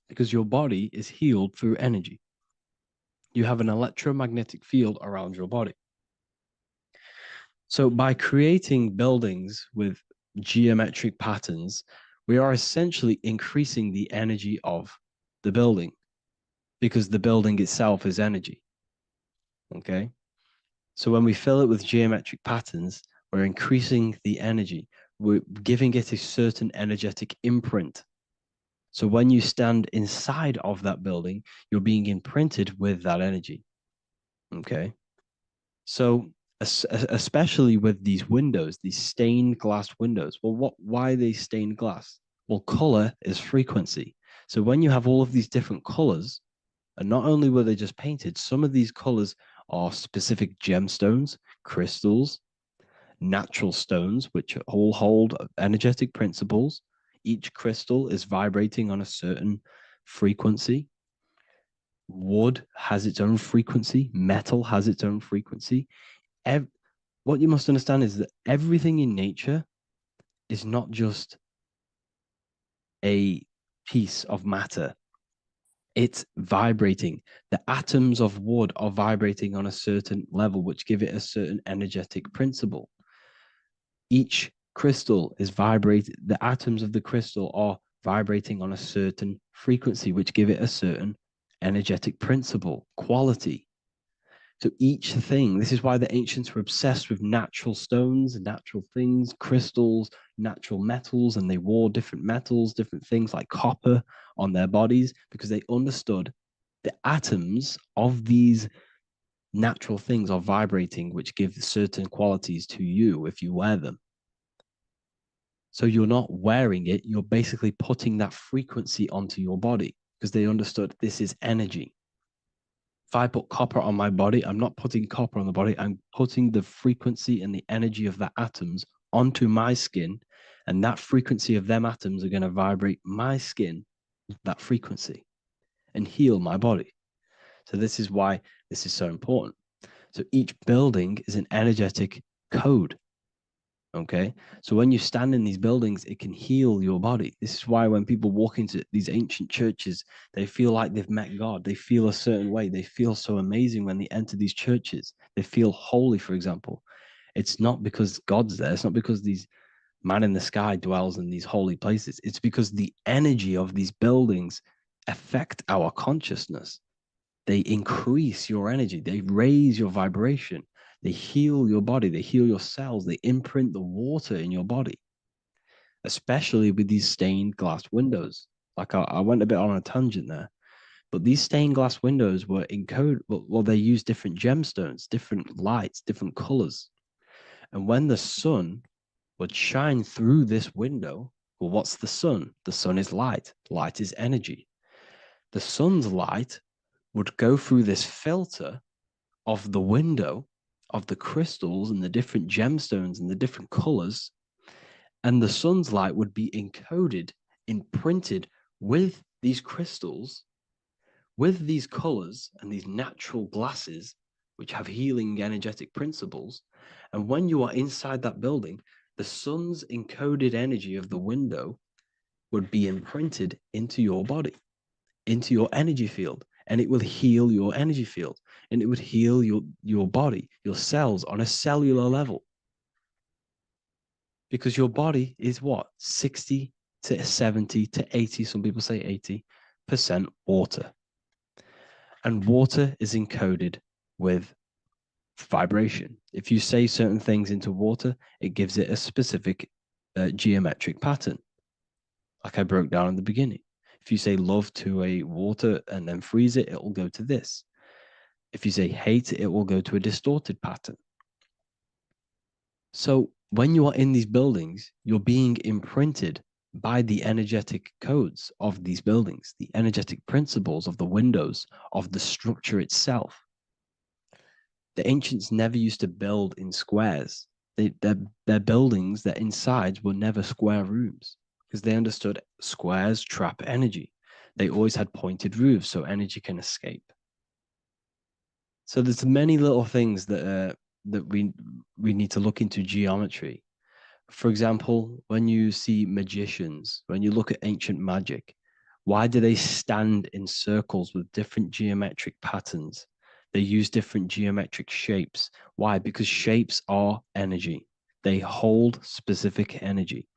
because your body is healed through energy. You have an electromagnetic field around your body. So by creating buildings with geometric patterns, we are essentially increasing the energy of the building, because the building itself is energy. Okay. So when we fill it with geometric patterns, we're increasing the energy. We're giving it a certain energetic imprint. So when you stand inside of that building, you're being imprinted with that energy. Okay. So especially with these windows, these stained glass windows. Well, why are they stained glass? Well, color is frequency. So when you have all of these different colors, and not only were they just painted, some of these colors are specific gemstones, crystals, natural stones, which all hold energetic principles. Each crystal is vibrating on a certain frequency. Wood has its own frequency, metal has its own frequency. What you must understand is that everything in nature is not just a piece of matter. It's vibrating. The atoms of wood are vibrating on a certain level, which give it a certain energetic principle. Each crystal is vibrating. The atoms of the crystal are vibrating on a certain frequency, which give it a certain energetic principle, quality. So each thing, this is why the ancients were obsessed with natural stones, natural things, crystals, natural metals, and they wore different metals, different things like copper on their bodies, because they understood the atoms of these natural things are vibrating, which give certain qualities to you if you wear them. So you're not wearing it, you're basically putting that frequency onto your body, because they understood this is energy. If I put copper on my body, I'm not putting copper on the body. I'm putting the frequency and the energy of the atoms onto my skin. And that frequency of them atoms are going to vibrate my skin, that frequency, and heal my body. So this is why this is so important. So each building is an energetic code. Okay. So when you stand in these buildings, it can heal your body. This is why when people walk into these ancient churches, they feel like they've met God. They feel a certain way. They feel so amazing when they enter these churches. They feel holy, for example. It's not because God's there. It's not because these man in the sky dwells in these holy places. It's because the energy of these buildings affect our consciousness. They increase your energy. They raise your vibration. They heal your body. They heal your cells. They imprint the water in your body, especially with these stained glass windows. Like I went a bit on a tangent there, but these stained glass windows were encoded. Well, they use different gemstones, different lights, different colors. And when the sun would shine through this window, well, what's the sun? The sun is light. Light is energy. The sun's light would go through this filter of the window of the crystals and the different gemstones and the different colors, and the sun's light would be encoded, imprinted with these crystals, with these colors and these natural glasses, which have healing energetic principles. And when you are inside that building, the sun's encoded energy of the window would be imprinted into your body, into your energy field. and it will heal your energy field, and it would heal your body, your cells on a cellular level. Because your body is what? 60 to 70 to 80, some people say 80% water. And water is encoded with vibration. If you say certain things into water, it gives it a specific geometric pattern, like I broke down in the beginning. If you say love to a water and then freeze it, it will go to this. If you say hate, it will go to a distorted pattern. So when you are in these buildings, you're being imprinted by the energetic codes of these buildings, the energetic principles of the windows, of the structure itself. The ancients never used to build in squares. Their buildings, their insides were never square rooms because they understood squares trap energy. They always had pointed roofs so energy can escape. So there's many little things that we need to look into geometry. For example, when you see magicians, when you look at ancient magic, why do they stand in circles with different geometric patterns? They use different geometric shapes. Why? Because shapes are energy. They hold specific energy.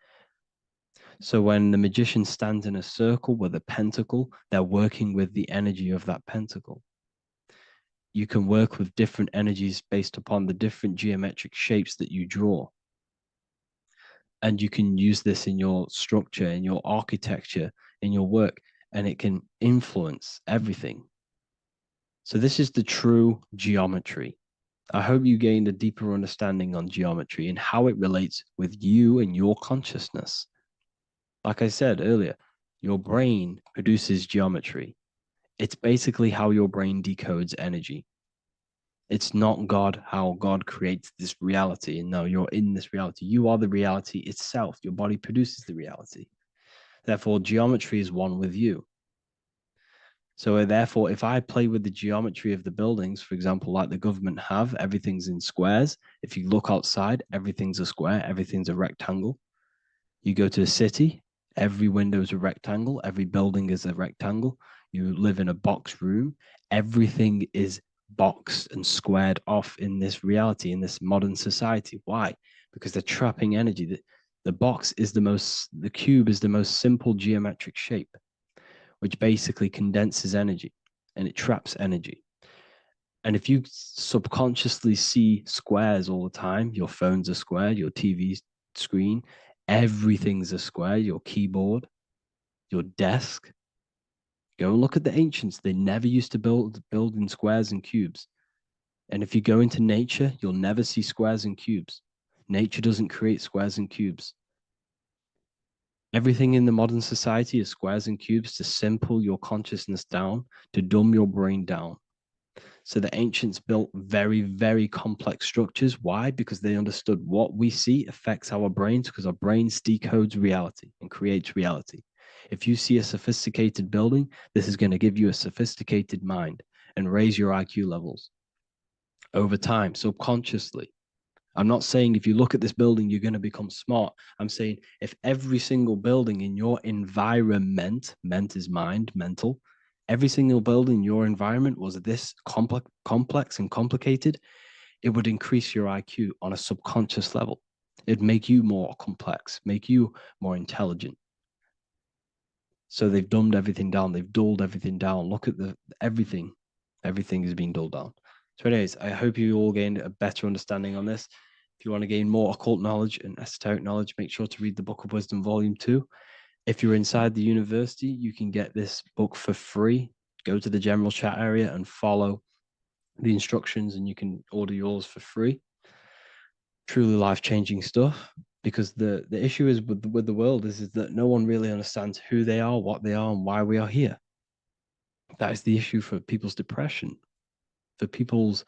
So when the magician stands in a circle with a pentacle, they're working with the energy of that pentacle. You can work with different energies based upon the different geometric shapes that you draw. And you can use this in your structure, in your architecture, in your work, and it can influence everything. So this is the true geometry. I hope you gained a deeper understanding on geometry and how it relates with you and your consciousness. Like I said earlier, your brain produces geometry. It's basically how your brain decodes energy. It's not God, how God creates this reality. And no, you're in this reality. You are the reality itself. Your body produces the reality. Therefore, geometry is one with you. So therefore, if I play with the geometry of the buildings, for example, like the government have, everything's in squares. If you look outside, everything's a square, everything's a rectangle. You go to a city, every window is a rectangle, every building is a rectangle. You live in a box room, everything is boxed and squared off in this reality, in this modern society. Why? Because they're trapping energy. The box is the cube is the most simple geometric shape, which basically condenses energy and it traps energy. And if you subconsciously see squares all the time, your phone's a square, your TV screen, everything's a square, your keyboard, your desk. Go and look at the ancients. They never used to build in squares and cubes. And if you go into nature, you'll never see squares and cubes. Nature doesn't create squares and cubes. Everything in the modern society is squares and cubes to simple your consciousness down, to dumb your brain down. So the ancients built very, very complex structures. Why? Because they understood what we see affects our brains, because our brains decodes reality and creates reality. If you see a sophisticated building, this is going to give you a sophisticated mind and raise your IQ levels over time, subconsciously. I'm not saying if you look at this building, you're going to become smart. I'm saying if every single building in your environment, ment is mind, mental, every single building in your environment was this complex and complicated, it would increase your IQ on a subconscious level. It'd make you more complex, make you more intelligent. So they've dumbed everything down. They've dulled everything down. Look at everything. Everything is being dulled down. So anyways, I hope you all gained a better understanding on this. If you want to gain more occult knowledge and esoteric knowledge, make sure to read the Book of Wisdom, Volume 2. If you're inside the university, you can get this book for free. Go to the general chat area and follow the instructions, and you can order yours for free. Truly life-changing stuff. Because the issue is with the world is that no one really understands who they are, what they are, and why we are here. That is the issue for people's depression, for people's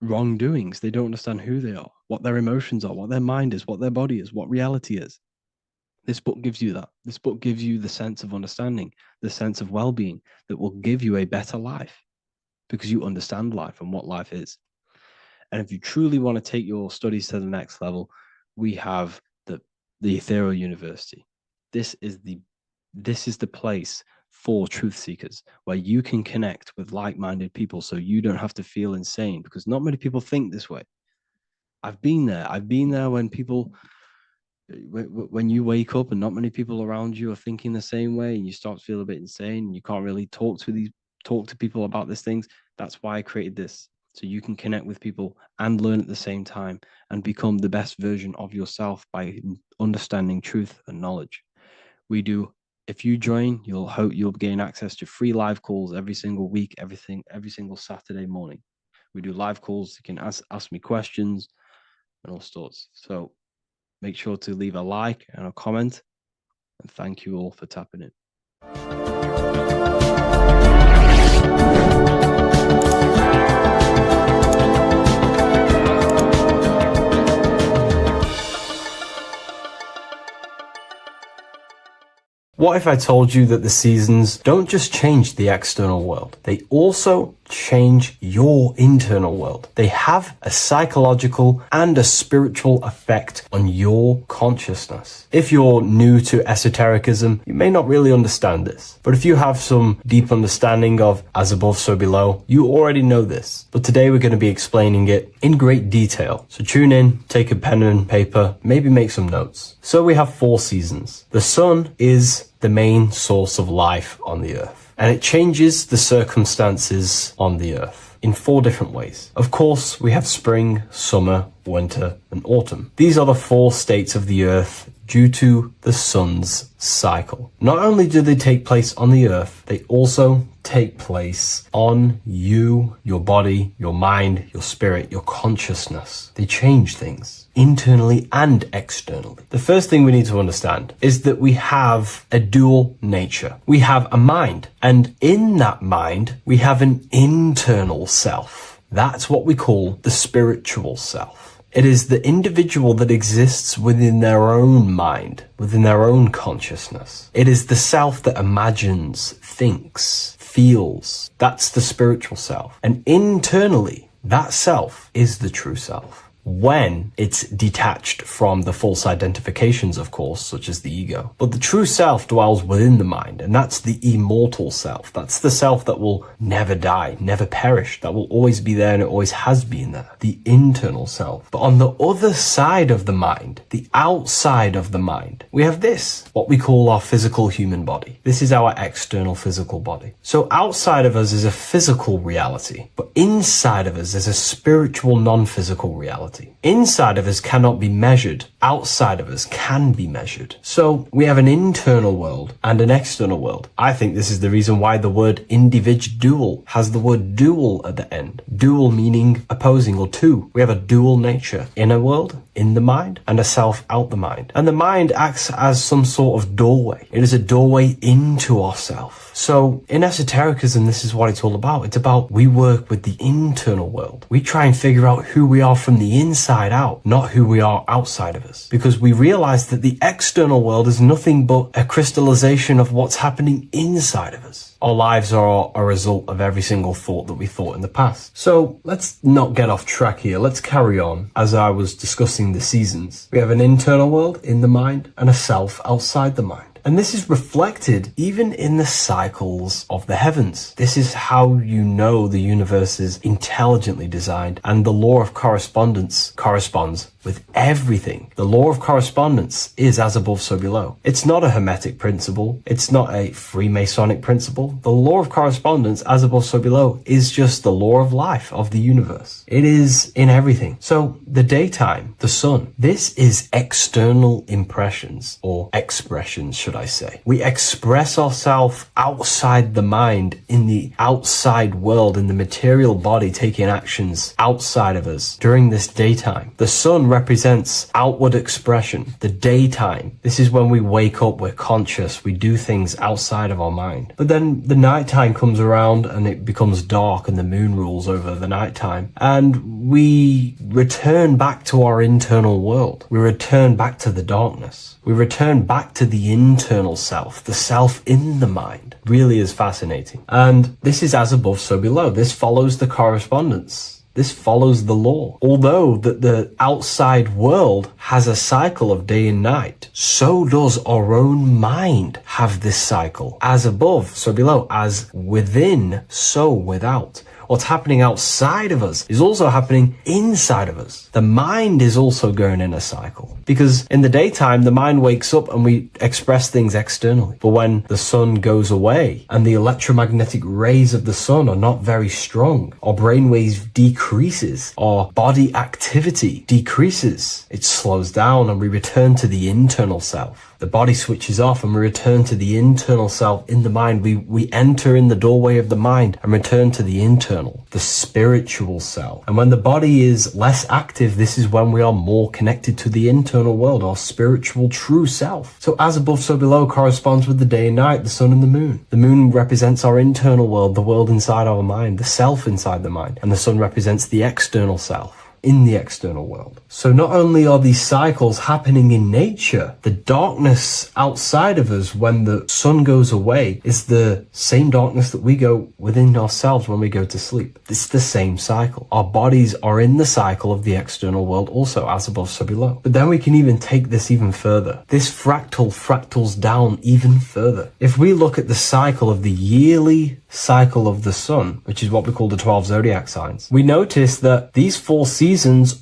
wrongdoings. They don't understand who they are, what their emotions are, what their mind is, what their body is, what reality is. This book gives you that. This book gives you the sense of understanding, the sense of well-being that will give you a better life because you understand life and what life is. And if you truly want to take your studies to the next level, we have the Ethereal University. This is the place for truth seekers, where you can connect with like-minded people so you don't have to feel insane, because not many people think this way. I've been there. I've been there when people, when you wake up and not many people around you are thinking the same way, and you start to feel a bit insane, and you can't really talk to people about these things. That's why I created this, so you can connect with people and learn at the same time and become the best version of yourself by understanding truth and knowledge. If you join, you'll gain access to free live calls every single week, every single Saturday morning. We do live calls. You can ask me questions and all sorts. So make sure to leave a like and a comment. And thank you all for tapping in. What if I told you that the seasons don't just change the external world, they also change your internal world? They have a psychological and a spiritual effect on your consciousness. If you're new to esotericism, you may not really understand this. But if you have some deep understanding of as above, so below, you already know this. But today we're going to be explaining it in great detail. So tune in, take a pen and paper, maybe make some notes. So we have 4 seasons. The sun is the main source of life on the earth, and it changes the circumstances on the earth in 4 different ways. Of course, we have spring, summer, winter, and autumn. These are the 4 states of the earth due to the sun's cycle. Not only do they take place on the earth, they also take place on you, your body, your mind, your spirit, your consciousness. They change things internally and externally. The first thing we need to understand is that we have a dual nature. We have a mind, and in that mind, we have an internal self. That's what we call the spiritual self. It is the individual that exists within their own mind, within their own consciousness. It is the self that imagines, thinks, feels. That's the spiritual self. And internally, that self is the true self. When it's detached from the false identifications, of course, such as the ego. But the true self dwells within the mind, and that's the immortal self. That's the self that will never die, never perish, that will always be there, and it always has been there. The internal self. But on the other side of the mind, the outside of the mind, we have this, what we call our physical human body. This is our external physical body. So outside of us is a physical reality, but inside of us is a spiritual non-physical reality. Inside of us cannot be measured. Outside of us can be measured. So we have an internal world and an external world. I think this is the reason why the word individual has the word dual at the end. Dual meaning opposing or two. We have a dual nature. Inner world, in the mind, and a self out the mind. And the mind acts as some sort of doorway. It is a doorway into ourself. So in esotericism, this is what it's all about. It's about we work with the internal world. We try and figure out who we are from the inside out, not who we are outside of us. Because we realize that the external world is nothing but a crystallization of what's happening inside of us. Our lives are a result of every single thought that we thought in the past. So let's not get off track here. Let's carry on. As I was discussing the seasons, we have an internal world in the mind and a self outside the mind. And this is reflected even in the cycles of the heavens. This is how you know the universe is intelligently designed, and the law of correspondence corresponds with everything. The law of correspondence is as above, so below. It's not a hermetic principle. It's not a Freemasonic principle. The law of correspondence, as above, so below, is just the law of life of the universe. It is in everything. So the daytime, the sun, this is external impressions or expressions, should I say. We express ourselves outside the mind, in the outside world, in the material body, taking actions outside of us during this daytime. The sun represents outward expression, the daytime. This is when we wake up, we're conscious, we do things outside of our mind. But then the nighttime comes around and it becomes dark and the moon rules over the nighttime. And we return back to our internal world. We return back to the darkness. We return back to the internal self, the self in the mind. Really is fascinating. And this is as above, so below. This follows the correspondence. This follows the law. Although that the outside world has a cycle of day and night, so does our own mind have this cycle. As above, so below. As within, so without. What's happening outside of us is also happening inside of us. The mind is also going in a cycle. Because in the daytime, the mind wakes up and we express things externally. But when the sun goes away and the electromagnetic rays of the sun are not very strong, our brainwaves decreases, our body activity decreases. It slows down and we return to the internal self. The body switches off and we return to the internal self in the mind. We enter in the doorway of the mind and return to the internal, the spiritual self. And when the body is less active, this is when we are more connected to the internal world, our spiritual true self. So as above, so below corresponds with the day and night, the sun and the moon. The moon represents our internal world, the world inside our mind, the self inside the mind. And the sun represents the external self in the external world. So not only are these cycles happening in nature, the darkness outside of us when the sun goes away is the same darkness that we go within ourselves when we go to sleep. It's the same cycle. Our bodies are in the cycle of the external world also, as above, so below. But then we can even take this even further. This fractals down even further. If we look at the cycle of the yearly cycle of the sun, which is what we call the 12 zodiac signs, we notice that these 4 seasons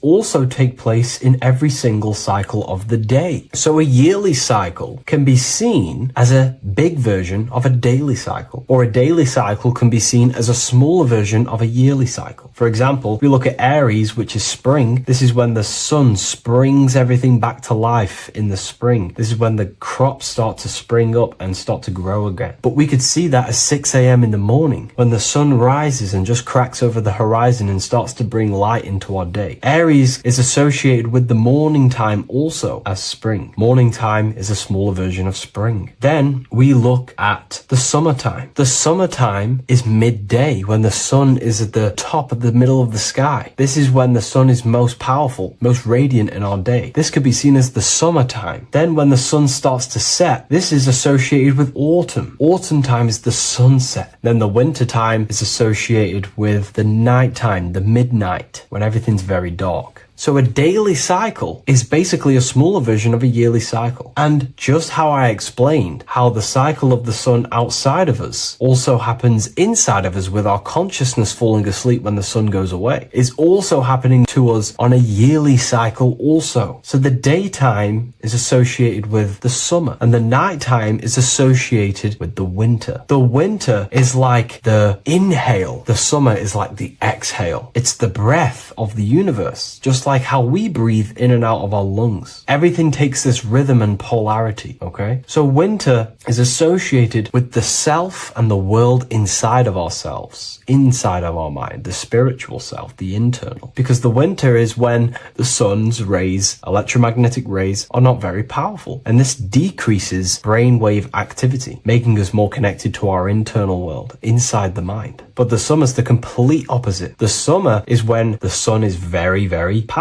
also take place in every single cycle of the day. So a yearly cycle can be seen as a big version of a daily cycle, or a daily cycle can be seen as a smaller version of a yearly cycle. For example, we look at Aries, which is spring. This is when the sun springs everything back to life in the spring. This is when the crops start to spring up and start to grow again. But we could see that at 6 a.m. in the morning when the sun rises and just cracks over the horizon and starts to bring light into our day. Aries is associated with the morning time also as spring. Morning time is a smaller version of spring. Then we look at the summertime. The summertime is midday when the sun is at the top of the middle of the sky. This is when the sun is most powerful, most radiant in our day. This could be seen as the summertime. Then when the sun starts to set, this is associated with autumn. Autumn time is the sunset. Then the winter time is associated with the nighttime, the midnight, when everything's very dark. So a daily cycle is basically a smaller version of a yearly cycle. And just how I explained how the cycle of the sun outside of us also happens inside of us with our consciousness falling asleep when the sun goes away, is also happening to us on a yearly cycle also. So the daytime is associated with the summer and the nighttime is associated with the winter. The winter is like the inhale. The summer is like the exhale. It's the breath of the universe, just like how we breathe in and out of our lungs. Everything takes this rhythm and polarity, okay? So winter is associated with the self and the world inside of ourselves, inside of our mind, the spiritual self, the internal. Because the winter is when the sun's rays, electromagnetic rays, are not very powerful. And this decreases brainwave activity, making us more connected to our internal world, inside the mind. But the summer's the complete opposite. The summer is when the sun is very, very powerful.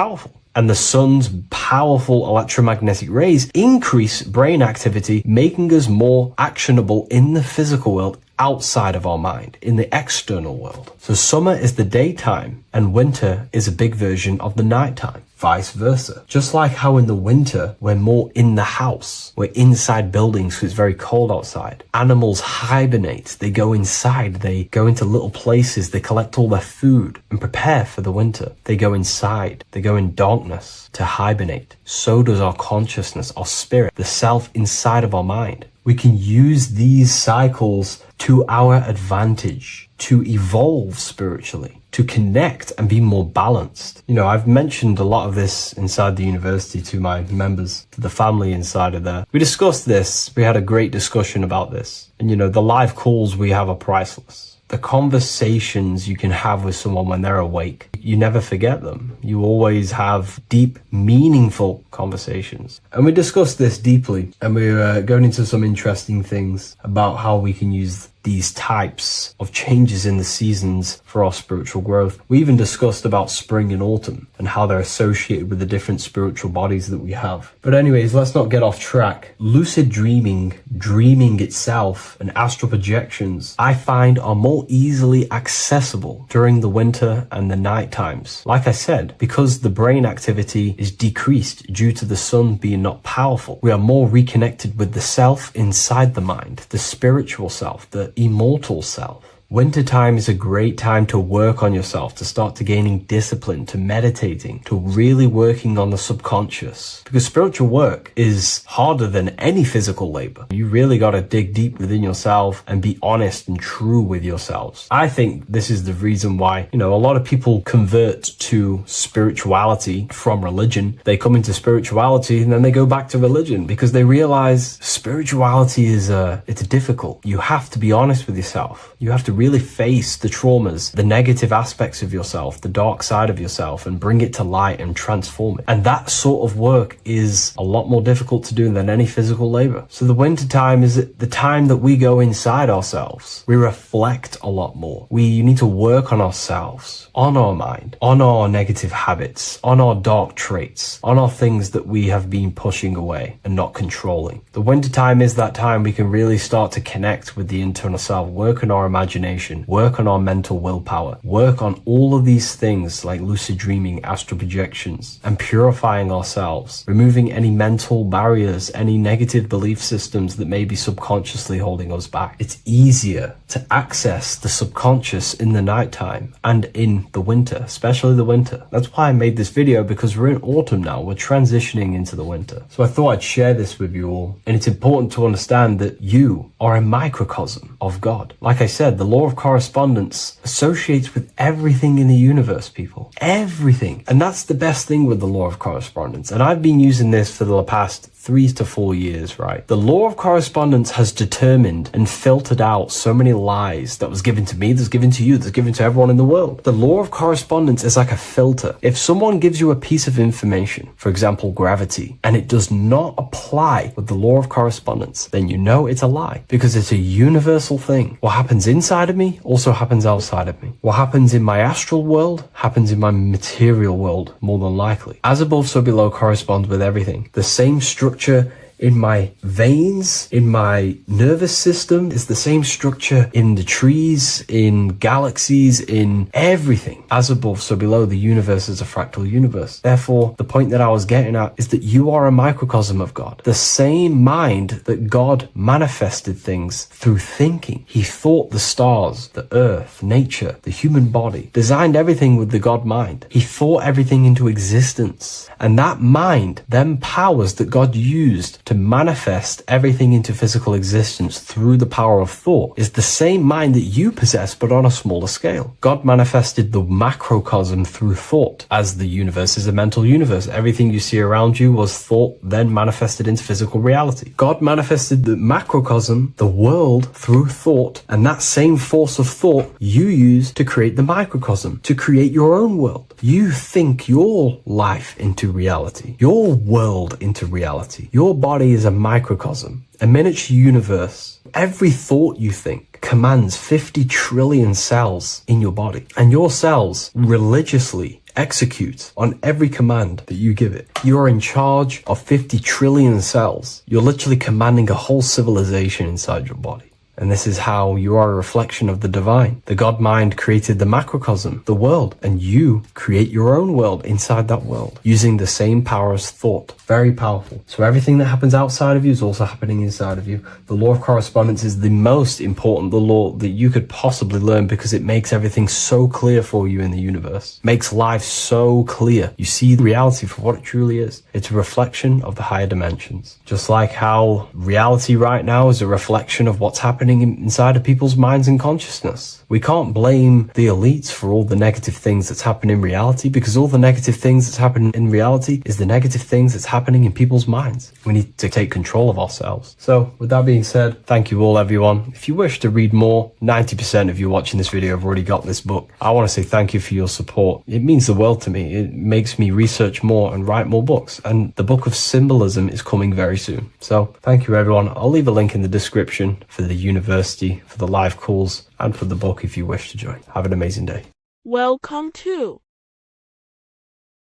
And the sun's powerful electromagnetic rays increase brain activity, making us more actionable in the physical world outside of our mind, in the external world. So summer is the daytime and winter is a big version of the nighttime. Vice versa. Just like how in the winter, we're more in the house. We're inside buildings because it's very cold outside. Animals hibernate. They go inside. They go into little places. They collect all their food and prepare for the winter. They go inside. They go in darkness to hibernate. So does our consciousness, our spirit, the self inside of our mind. We can use these cycles to our advantage, to evolve spiritually, to connect and be more balanced. You know, I've mentioned a lot of this inside the university to my members, to the family inside of there. We discussed this. We had a great discussion about this. And, you know, the live calls we have are priceless. The conversations you can have with someone when they're awake, you never forget them. You always have deep, meaningful conversations. And we discussed this deeply, and we're going into some interesting things about how we can use these types of changes in the seasons for our spiritual growth. We even discussed about spring and autumn and how they're associated with the different spiritual bodies that we have. But anyways, let's not get off track. Lucid dreaming dreaming itself and astral projections, I find are more easily accessible during the winter and the night times. Like I said, because the brain activity is decreased due to the sun being not powerful, we are more reconnected with the self inside the mind, the spiritual self, the immortal self. Wintertime is a great time to work on yourself, to start to gaining discipline, to meditating, to really working on the subconscious. Because spiritual work is harder than any physical labor. You really got to dig deep within yourself and be honest and true with yourselves. I think this is the reason why, a lot of people convert to spirituality from religion. They come into spirituality and then they go back to religion because they realize spirituality is it's difficult. You have to be honest with yourself. You have to really face the traumas, the negative aspects of yourself, the dark side of yourself, and bring it to light and transform it. And that sort of work is a lot more difficult to do than any physical labor. So the winter time is the time that we go inside ourselves. We reflect a lot more. We need to work on ourselves, on our mind, on our negative habits, on our dark traits, on our things that we have been pushing away and not controlling. The winter time is that time we can really start to connect with the internal self, work on our imagination, work on our mental willpower, work on all of these things like lucid dreaming, astral projections, and purifying ourselves, removing any mental barriers, any negative belief systems that may be subconsciously holding us back. It's easier to access the subconscious in the nighttime and in the winter, especially the winter. That's why I made this video, because we're in autumn now. We're transitioning into the winter. So I thought I'd share this with you all. And it's important to understand that you are a microcosm of God. Like I said, the law of correspondence associates with everything in the universe, people. Everything. And that's the best thing with the law of correspondence. And I've been using this for the past 3 to 4 years, right? The law of correspondence has determined and filtered out so many lies that was given to me, that's given to you, that's given to everyone in the world. The law of correspondence is like a filter. If someone gives you a piece of information, for example, gravity, and it does not apply with the law of correspondence, then you know it's a lie, because it's a universal thing. What happens inside of me also happens outside of me. What happens in my astral world happens in my material world, more than likely. As above, so below corresponds with everything. The same structure in my veins, in my nervous system, is the same structure in the trees, in galaxies, in everything. As above, so below, the universe is a fractal universe. Therefore, the point that I was getting at is that you are a microcosm of God. The same mind that God manifested things through thinking. He thought the stars, the earth, nature, the human body, designed everything with the God mind. He thought everything into existence. And that mind, them powers that God used to manifest everything into physical existence through the power of thought, is the same mind that you possess, but on a smaller scale. God manifested the macrocosm through thought, as the universe is a mental universe. Everything you see around you was thought, then manifested into physical reality. God manifested the macrocosm, the world, through thought, and that same force of thought you use to create the microcosm, to create your own world. You think your life into reality, your world into reality. Your body is a microcosm, a miniature universe. Every thought you think commands 50 trillion cells in your body, and your cells religiously execute on every command that you give it. You are in charge of 50 trillion cells. You're literally commanding a whole civilization inside your body. And this is how you are a reflection of the divine. The God mind created the macrocosm, the world, and you create your own world inside that world using the same power as thought. Very powerful. So everything that happens outside of you is also happening inside of you. The law of correspondence is the most important, the law that you could possibly learn, because it makes everything so clear for you in the universe. Makes life so clear. You see the reality for what it truly is. It's a reflection of the higher dimensions. Just like how reality right now is a reflection of what's happening inside of people's minds and consciousness. We can't blame the elites for all the negative things that's happening in reality, because all the negative things that's happening in reality is the negative things that's happening in people's minds. We need to take control of ourselves. So with that being said, thank you all, everyone. If you wish to read more, 90% of you watching this video have already got this book. I want to say thank you for your support. It means the world to me. It makes me research more and write more books. And the book of symbolism is coming very soon. So thank you, everyone. I'll leave a link in the description for the university, for the live calls, and for the book if you wish to join. Have an amazing day. Welcome to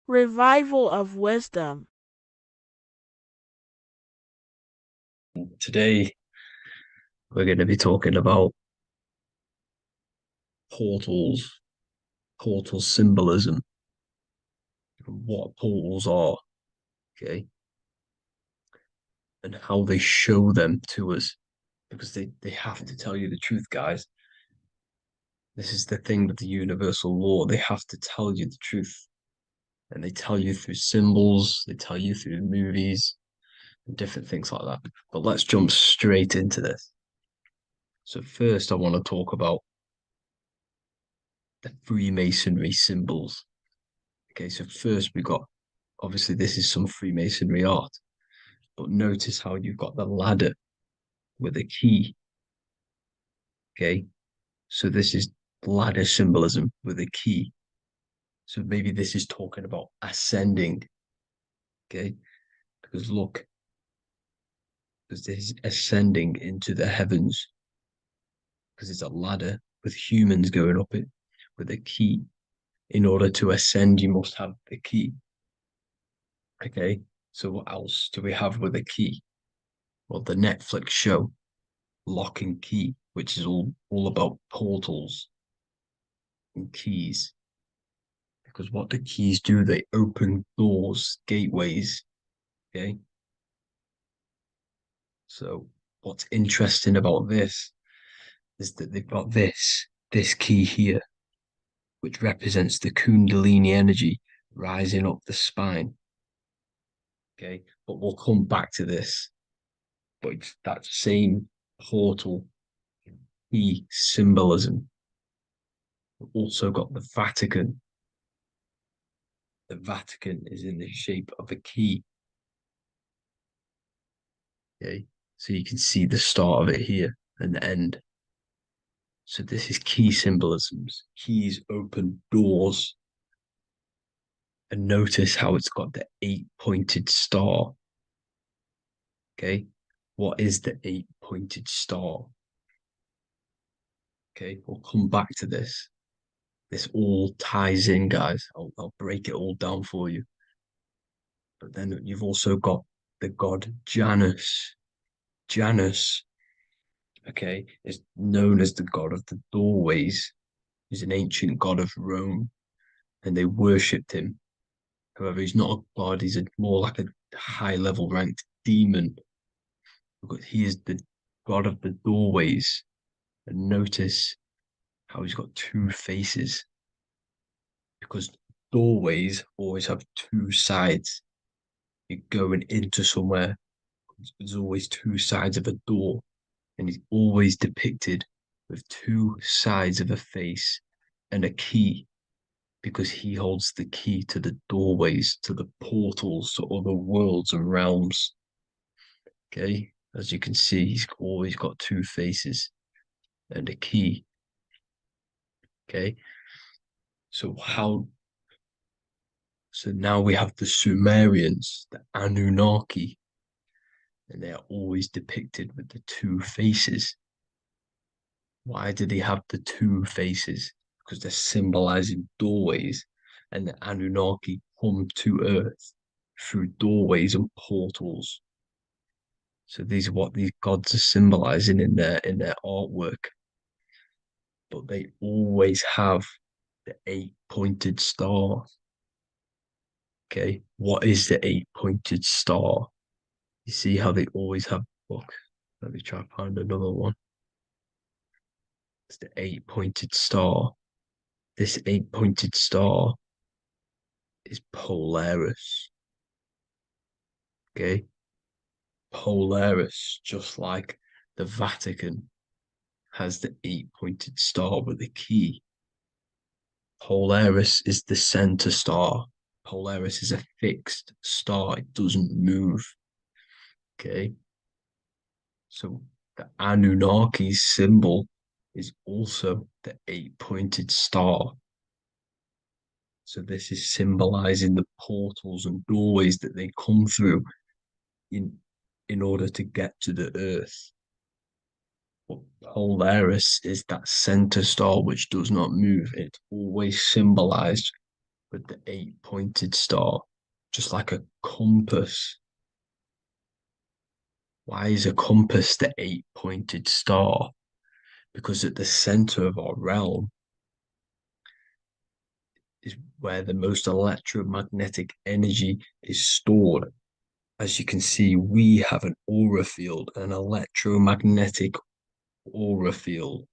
Revival of Wisdom. Today, we're going to be talking about portals, portal symbolism, and what portals are, okay, and how they show them to us, because they have to tell you the truth, guys. This is the thing with the universal law. They have to tell you the truth. And they tell you through symbols, they tell you through movies, and different things like that. But let's jump straight into this. So first I want to talk about the Freemasonry symbols. Okay, so first we got, obviously this is some Freemasonry art, but notice how you've got the ladder with a key. Okay, so this is ladder symbolism with a key. So maybe this is talking about ascending. Okay, because look, because this is ascending into the heavens, because it's a ladder with humans going up it with a key. In order to ascend, you must have the key. Okay, so what else do we have with a key? Well, the Netflix show Lock and Key, which is all about portals and keys. Because what the keys do, they open doors, gateways. Okay. So what's interesting about this is that they've got this key here, which represents the Kundalini energy rising up the spine. Okay, but we'll come back to this. But it's that same portal key symbolism. We've also got the Vatican. The Vatican is in the shape of a key. Okay, so you can see the start of it here and the end. So this is key symbolisms. Keys open doors. And notice how it's got the 8-pointed star. Okay, what is the 8-pointed star? Okay, we'll come back to this. This all ties in, guys. I'll break it all down for you. But then you've also got the god Janus. Janus, okay, is known as the god of the doorways. He's an ancient god of Rome, and they worshipped him. However, he's not a god, he's more like a high level ranked demon. Because he is the god of the doorways. And notice how he's got two faces. Because doorways always have two sides. You're going into somewhere, there's always two sides of a door. And he's always depicted with two sides of a face and a key, because he holds the key to the doorways, to the portals, to other worlds and realms. Okay, as you can see, he's always got two faces and a key. Okay, so now we have the Sumerians, the Anunnaki, and they are always depicted with the two faces. Why do they have the two faces? Because they're symbolizing doorways, and the Anunnaki come to Earth through doorways and portals. So these are what these gods are symbolizing in their artwork. But they always have the 8-pointed star. Okay, what is the 8-pointed star? You see how they always have. Look, let me try and find another one. It's the 8-pointed star. This 8-pointed star is Polaris. Okay, Polaris, just like the Vatican has the 8-pointed star with a key. Polaris is the center star. Polaris is a fixed star, it doesn't move. Okay, so the Anunnaki symbol is also the 8-pointed star. So this is symbolizing the portals and doorways that they come through in order to get to the earth. But Polaris is that center star which does not move. It's always symbolized with the 8-pointed star, just like a compass. Why is a compass the 8-pointed star? Because at the center of our realm is where the most electromagnetic energy is stored. As you can see, we have an aura field, an electromagnetic aura field.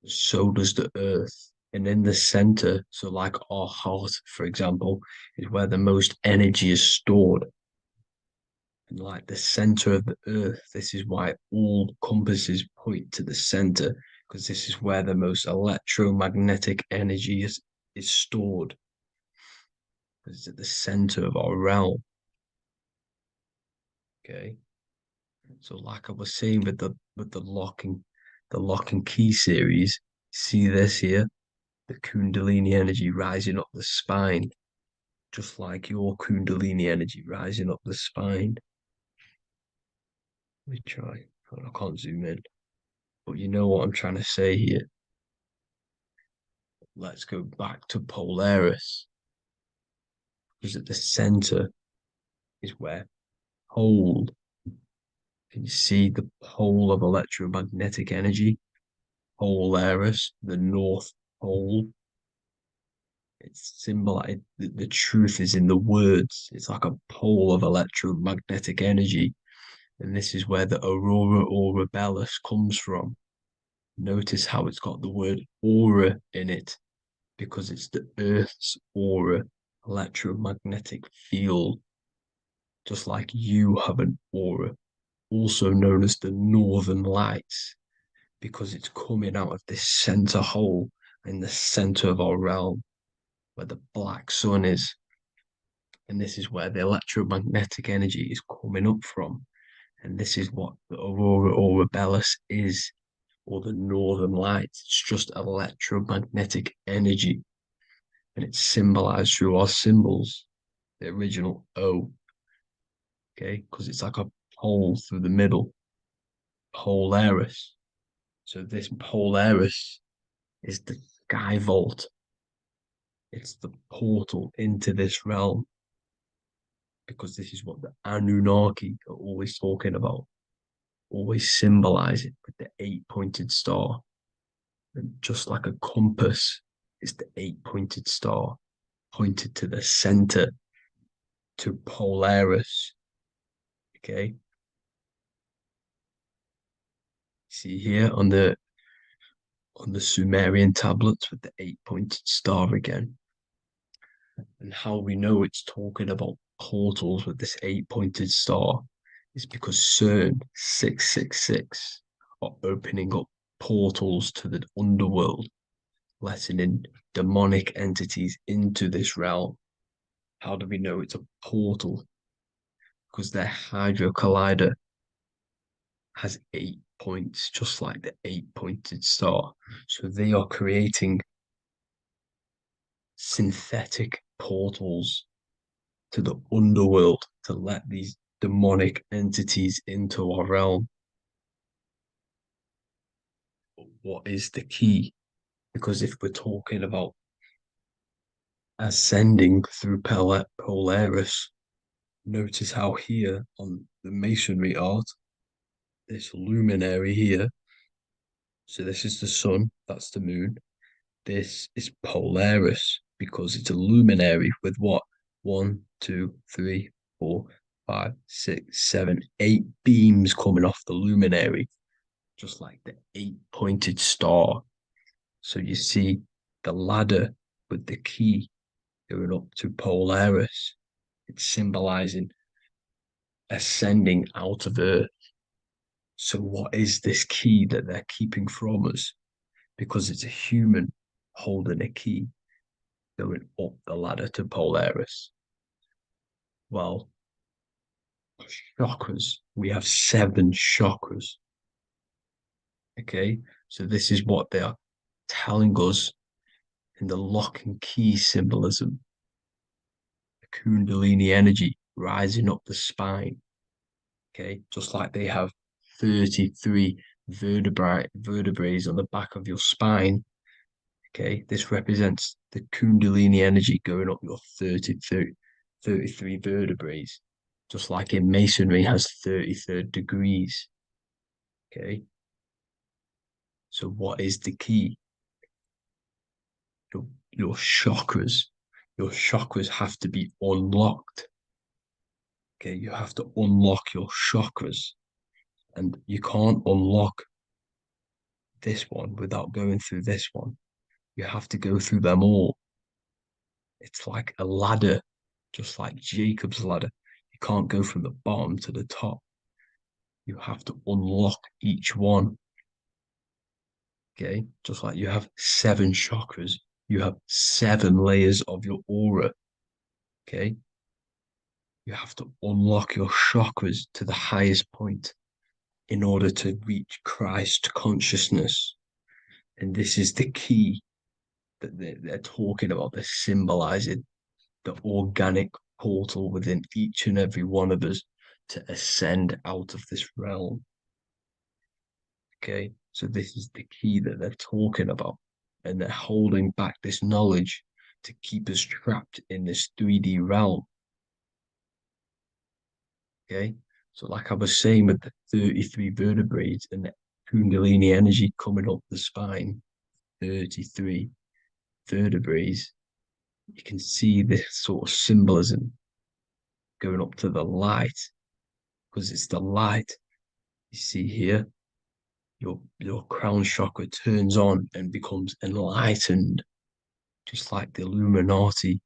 So does the Earth. And in the center, so like our heart, for example, is where the most energy is stored. And like the center of the Earth, this is why all compasses point to the center, because this is where the most electromagnetic energy is stored. It's at the center of our realm. Okay. So like I was saying with the lock and key series, see this here? The Kundalini energy rising up the spine, just like your Kundalini energy rising up the spine. Let me try. I can't zoom in. But you know what I'm trying to say here. Let's go back to Polaris. Because at the center is where pole. Can you see the pole of electromagnetic energy? Polaris, the North Pole. It's symbolized. The truth is in the words. It's like a pole of electromagnetic energy. And this is where the aurora aurebelis comes from. Notice how it's got the word aura in it, because it's the Earth's aura, electromagnetic field. Just like you have an aura, also known as the northern lights, because it's coming out of this center hole in the center of our realm, where the black sun is. And this is where the electromagnetic energy is coming up from. And this is what the aurora aurebelis is, or the northern lights. It's just electromagnetic energy. And it's symbolized through our symbols, the original O. Okay, because it's like a hole through the middle. Polaris. So this Polaris is the sky vault. It's the portal into this realm. Because this is what the Anunnaki are always talking about. Always symbolize it with the 8-pointed star. And just like a compass is the 8-pointed star pointed to the center, to Polaris. Okay. See here on the Sumerian tablets with the 8-pointed star again. And how we know it's talking about portals with this 8-pointed star is because CERN 666 are opening up portals to the underworld, letting in demonic entities into this realm. How do we know it's a portal? Because their Hydro Collider has 8 points, just like the 8-pointed star. So they are creating synthetic portals to the underworld to let these demonic entities into our realm. What is the key? Because if we're talking about ascending through Polaris, notice how here on the masonry art, this luminary here, so this is the sun, that's the moon. This is Polaris because it's a luminary with what? 1, 2, 3, 4, 5, 6, 7, 8 beams coming off the luminary, just like the 8-pointed star. So you see the ladder with the key going up to Polaris. It's symbolizing ascending out of Earth. So what is this key that they're keeping from us? Because it's a human holding a key going up the ladder to Polaris. Well, chakras. We have 7 chakras. Okay, so this is what they are telling us in the lock and key symbolism. The Kundalini energy rising up the spine. Okay, just like they have 33 vertebrae on the back of your spine. Okay, this represents the Kundalini energy going up your 33 vertebrae. just like in masonry has 33rd degrees. Okay. So what is the key? Your chakras. Your chakras have to be unlocked. Okay, you have to unlock your chakras. And you can't unlock this one without going through this one. You have to go through them all. It's like a ladder, just like Jacob's ladder. You can't go from the bottom to the top. You have to unlock each one. Okay, just like you have 7 chakras, you have 7 layers of your aura. Okay, you have to unlock your chakras to the highest point in order to reach Christ consciousness. And this is the key that they're talking about. They're symbolizing the organic portal within each and every one of us to ascend out of this realm. Okay, so this is the key that they're talking about, and they're holding back this knowledge to keep us trapped in this 3D realm. Okay, so like I was saying with the 33 vertebrae and the Kundalini energy coming up the spine, 33 vertebrae, you can see this sort of symbolism going up to the light, because it's the light you see here. Your crown chakra turns on and becomes enlightened, just like the Illuminati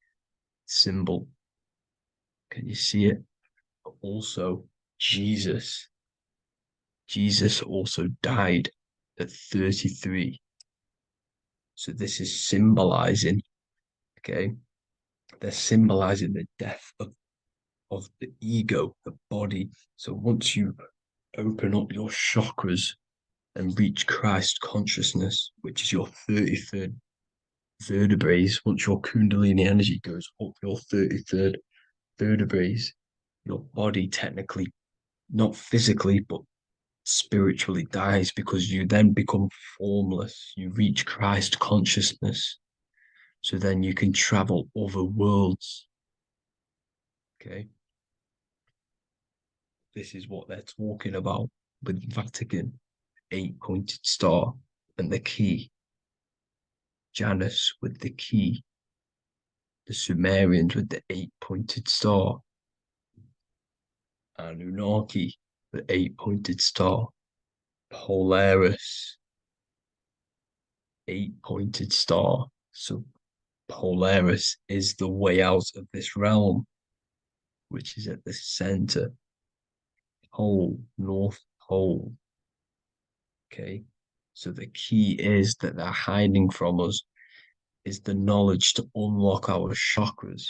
symbol. Can you see it? But also, Jesus also died at 33. So this is symbolizing, okay? They're symbolizing the death of the ego, the body. So once you open up your chakras and reach Christ consciousness, which is your 33rd vertebrae, once your Kundalini energy goes up your 33rd vertebrae, your body technically, not physically, but spiritually dies, because you then become formless. You reach Christ consciousness. So then you can travel other worlds. Okay. This is what they're talking about with Vatican, 8-pointed star, and the key. Janus with the key. The Sumerians with the 8-pointed star. Anunnaki, the 8-pointed star. Polaris, 8-pointed star. So Polaris is the way out of this realm, which is at the center. Pole, North Pole. Okay, so the key is that they're hiding from us is the knowledge to unlock our chakras.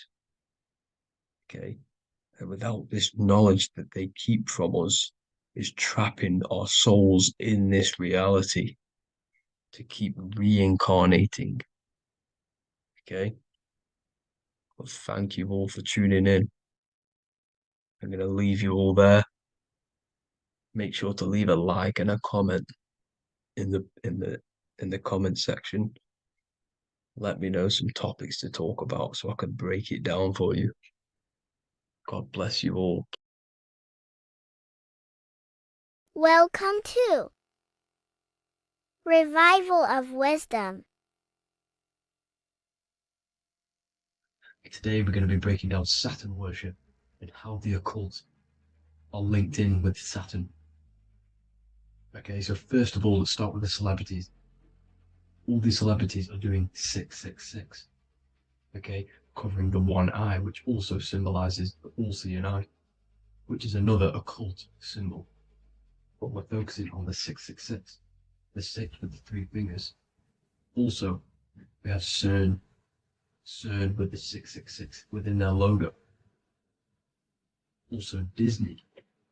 Okay, and without this knowledge that they keep from us, is trapping our souls in this reality to keep reincarnating. Okay, well, thank you all for tuning in. I'm going to leave you all there. Make sure to leave a like and a comment in the comment section. Let me know some topics to talk about so I can break it down for you. God bless you all. Welcome to Revival of Wisdom. Today we're going to be breaking down Saturn worship and how the occult are linked in with Saturn. Okay, so first of all, let's start with the celebrities. All these celebrities are doing 666. Okay, covering the one eye, which also symbolizes the all-seeing eye, which is another occult symbol. But we're focusing on the 666, the 6 with the 3 fingers. Also, we have CERN with the 666 within their logo. Also Disney,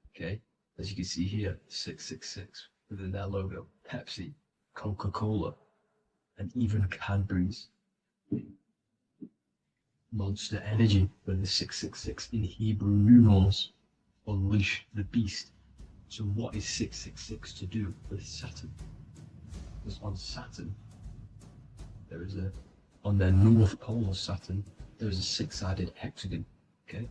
okay, as you can see here, 666 within their logo. Pepsi, Coca-Cola, and even Cadbury's. Monster Energy with the 666 in Hebrew numerals. Unleash the beast. So what is 666 to do with Saturn? Because on Saturn, on their north pole of Saturn, there is a 6-sided hexagon. Okay,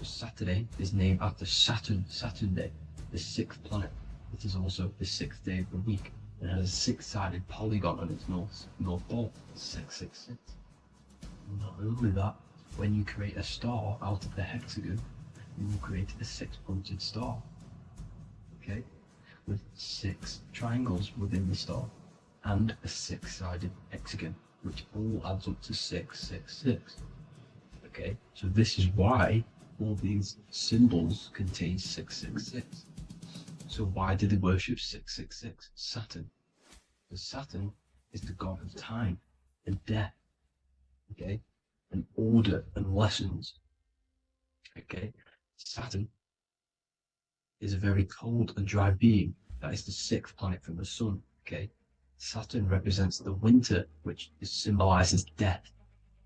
So Saturday is named after Saturn Day, the sixth planet. It is also the sixth day of the week and has a six-sided polygon on its north pole, 666. Not only that, when you create a star out of the hexagon, you will create a six-pointed star, okay, with 6 triangles within the star and a six-sided hexagon, which all adds up to 666. Okay, so this is why all these symbols contain 666. So why do they worship 666? Saturn. Because Saturn is the god of time and death, okay, and order and lessons. Okay, Saturn is a very cold and dry being. That is the 6th planet from the sun. Okay, Saturn represents the winter, which symbolizes death.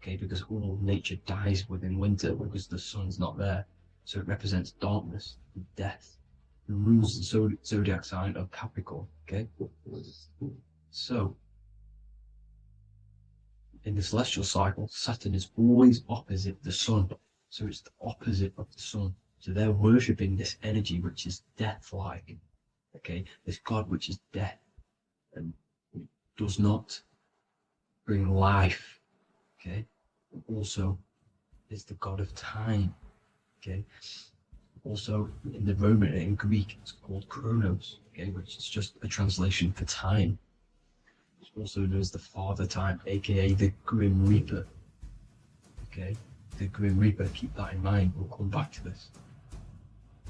Okay, because all nature dies within winter because the sun's not there. So it represents darkness and death. It rules the zodiac sign of Capricorn. Okay, so in the celestial cycle, Saturn is always opposite the sun. So it's the opposite of the sun. So they're worshipping this energy which is death-like. Okay, this god which is death and does not bring life. Okay, also is the god of time. Okay, also in the Roman and in Greek it's called Chronos. Okay, which is just a translation for time. It's also known as the Father Time, aka the Grim Reaper. Okay, the Grim Reaper. Keep that in mind. We'll come back to this.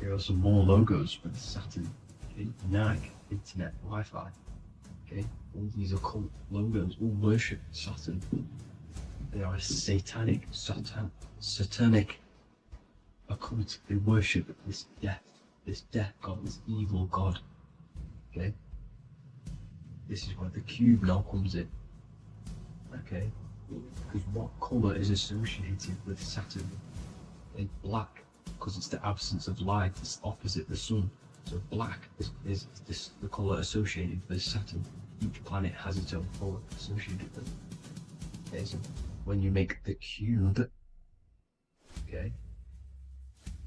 Here are some more logos with Saturn. Okay, NAG, Internet, Wi-Fi. Okay, all these occult logos all worship Saturn. They are a satanic occult. They worship this death god, this evil god. Okay, this is where the cube now comes in. Okay, because what color is associated with Saturn? It's black, because it's the absence of light. It's opposite the sun. So black is the color associated with Saturn. Each planet has its own color associated with it. Okay, so when you make the cube, okay,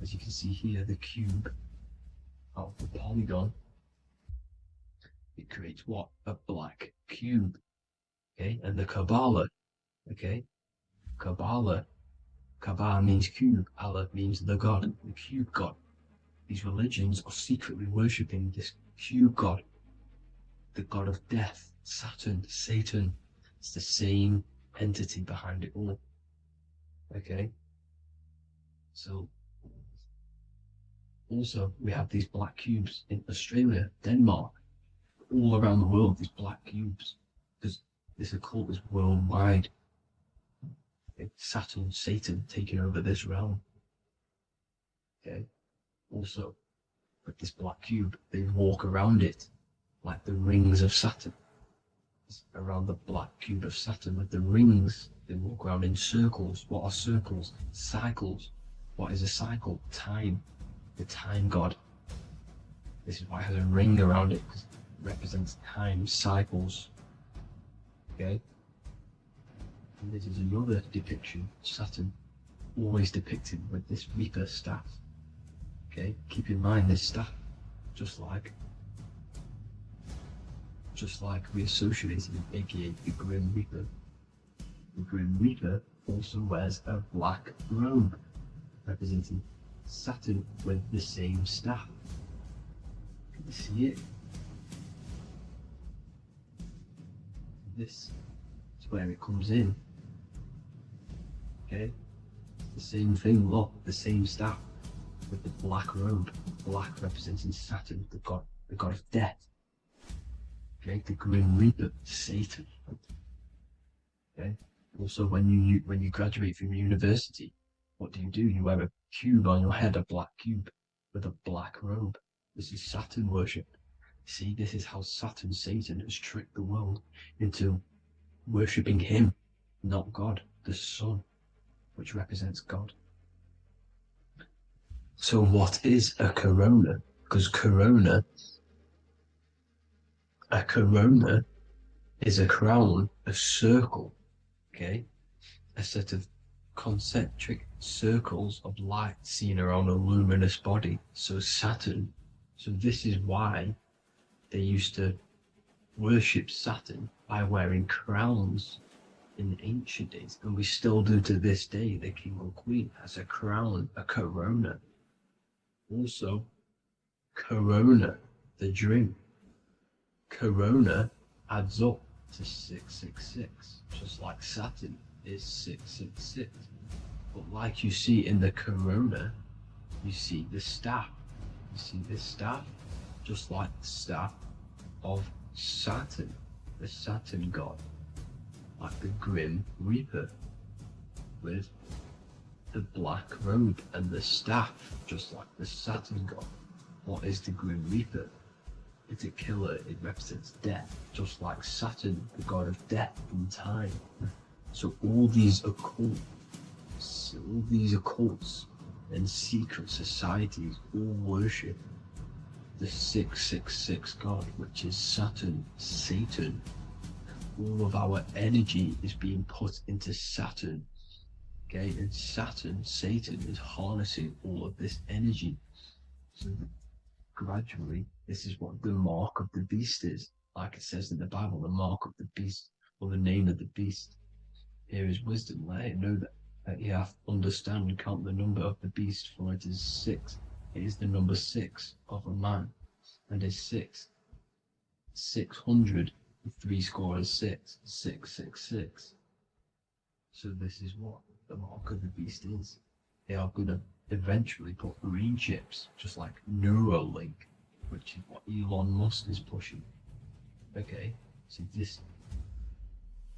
as you can see here, the cube out of the polygon, it creates what? A black cube. Okay, and the Kabbalah, okay, Kabbalah means cube, Allah means the god, the cube god. These religions are secretly worshipping this cube god, the god of death, Saturn, Satan. It's the same entity behind it all. Okay, so also we have these black cubes in Australia, Denmark, all around the world, these black cubes, because this occult is worldwide. It's Saturn, Satan taking over this realm. Okay, also with this black cube, they walk around it like the rings of Saturn. It's around the black cube of Saturn with the rings, they walk around in circles. What are circles? Cycles. What is a cycle? Time. The time god. This is why it has a ring around it, because it represents time, cycles. Okay, and this is another depiction of Saturn, always depicted with this Reaper staff. Okay, keep in mind this staff, just like we associated it, aka the Grim Reaper. The Grim Reaper also wears a black robe, representing Saturn with the same staff. Can you see it? This is where it comes in. Okay, the same thing. Look, the same staff with the black robe. Black representing Saturn, the god of death. Okay, the Grim Reaper, Satan. Okay. Also, when you graduate from university, what do? You wear a cube on your head, a black cube with a black robe. This is Saturn worship. See, this is how Saturn, Satan, has tricked the world into worshipping him, not God, the sun, which represents God. So what is a corona? Because a corona is a crown, a circle, okay? A set of concentric circles of light seen around a luminous body. So Saturn. So this is why they used to worship Saturn by wearing crowns in ancient days, and we still do to this day. The king or queen has a crown, a corona. Also, corona, the drink. Corona adds up to 666, just like Saturn is 666. But like you see in the corona, you see the staff. You see this staff, just like the staff of Saturn, the Saturn god, like the Grim Reaper, with the black robe and the staff, just like the Saturn god. What is the Grim Reaper? It's a killer. It represents death, just like Saturn, the god of death and time. So all these occults and secret societies all worship the 666 god, which is Saturn, Satan. All of our energy is being put into Saturn. Okay, and Saturn, Satan, is harnessing all of this energy. So gradually, this is what the mark of the beast is. Like it says in the Bible, the mark of the beast, or the name of the beast. Here is wisdom. Let him know that you have to understand and count the number of the beast, for it is 6. It is the number 6 of a man, and is 6. 600, 3 score is 6, 666. So this is what the mark of the beast is. They are going to eventually put green chips, just like Neuralink, which is what Elon Musk is pushing. Okay, so this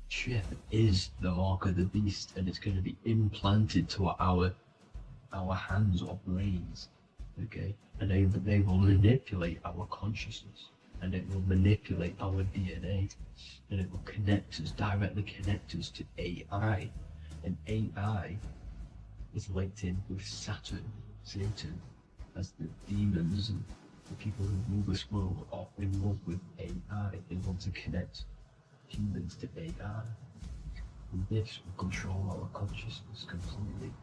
chip is the mark of the beast, and it's going to be implanted to our hands or brains. Okay, and they will manipulate our consciousness, and it will manipulate our DNA, and it will directly connect us to AI, and AI is linked in with Saturn, Satan, as the demons and the people who rule this world are in love with AI. They want to connect humans to AI, and this will control our consciousness completely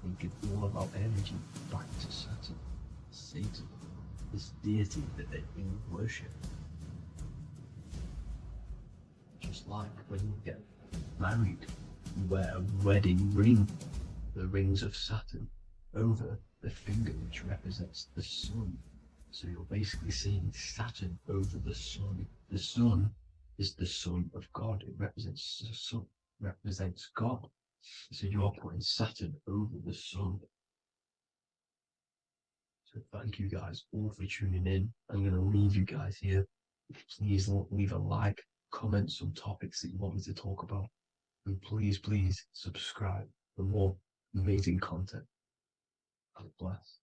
and give all of our energy back to Saturn, Satan, this deity that they all worship. Just like when you get married, you wear a wedding ring, the rings of Saturn, over the finger, which represents the sun. So you're basically seeing Saturn over the sun. The sun is the son of God. It represents the sun, represents God. So you're putting Saturn over the sun. So thank you guys all for tuning in. I'm going to leave you guys here. Please leave a like, comment some topics that you want me to talk about, and please subscribe for more amazing content. God bless.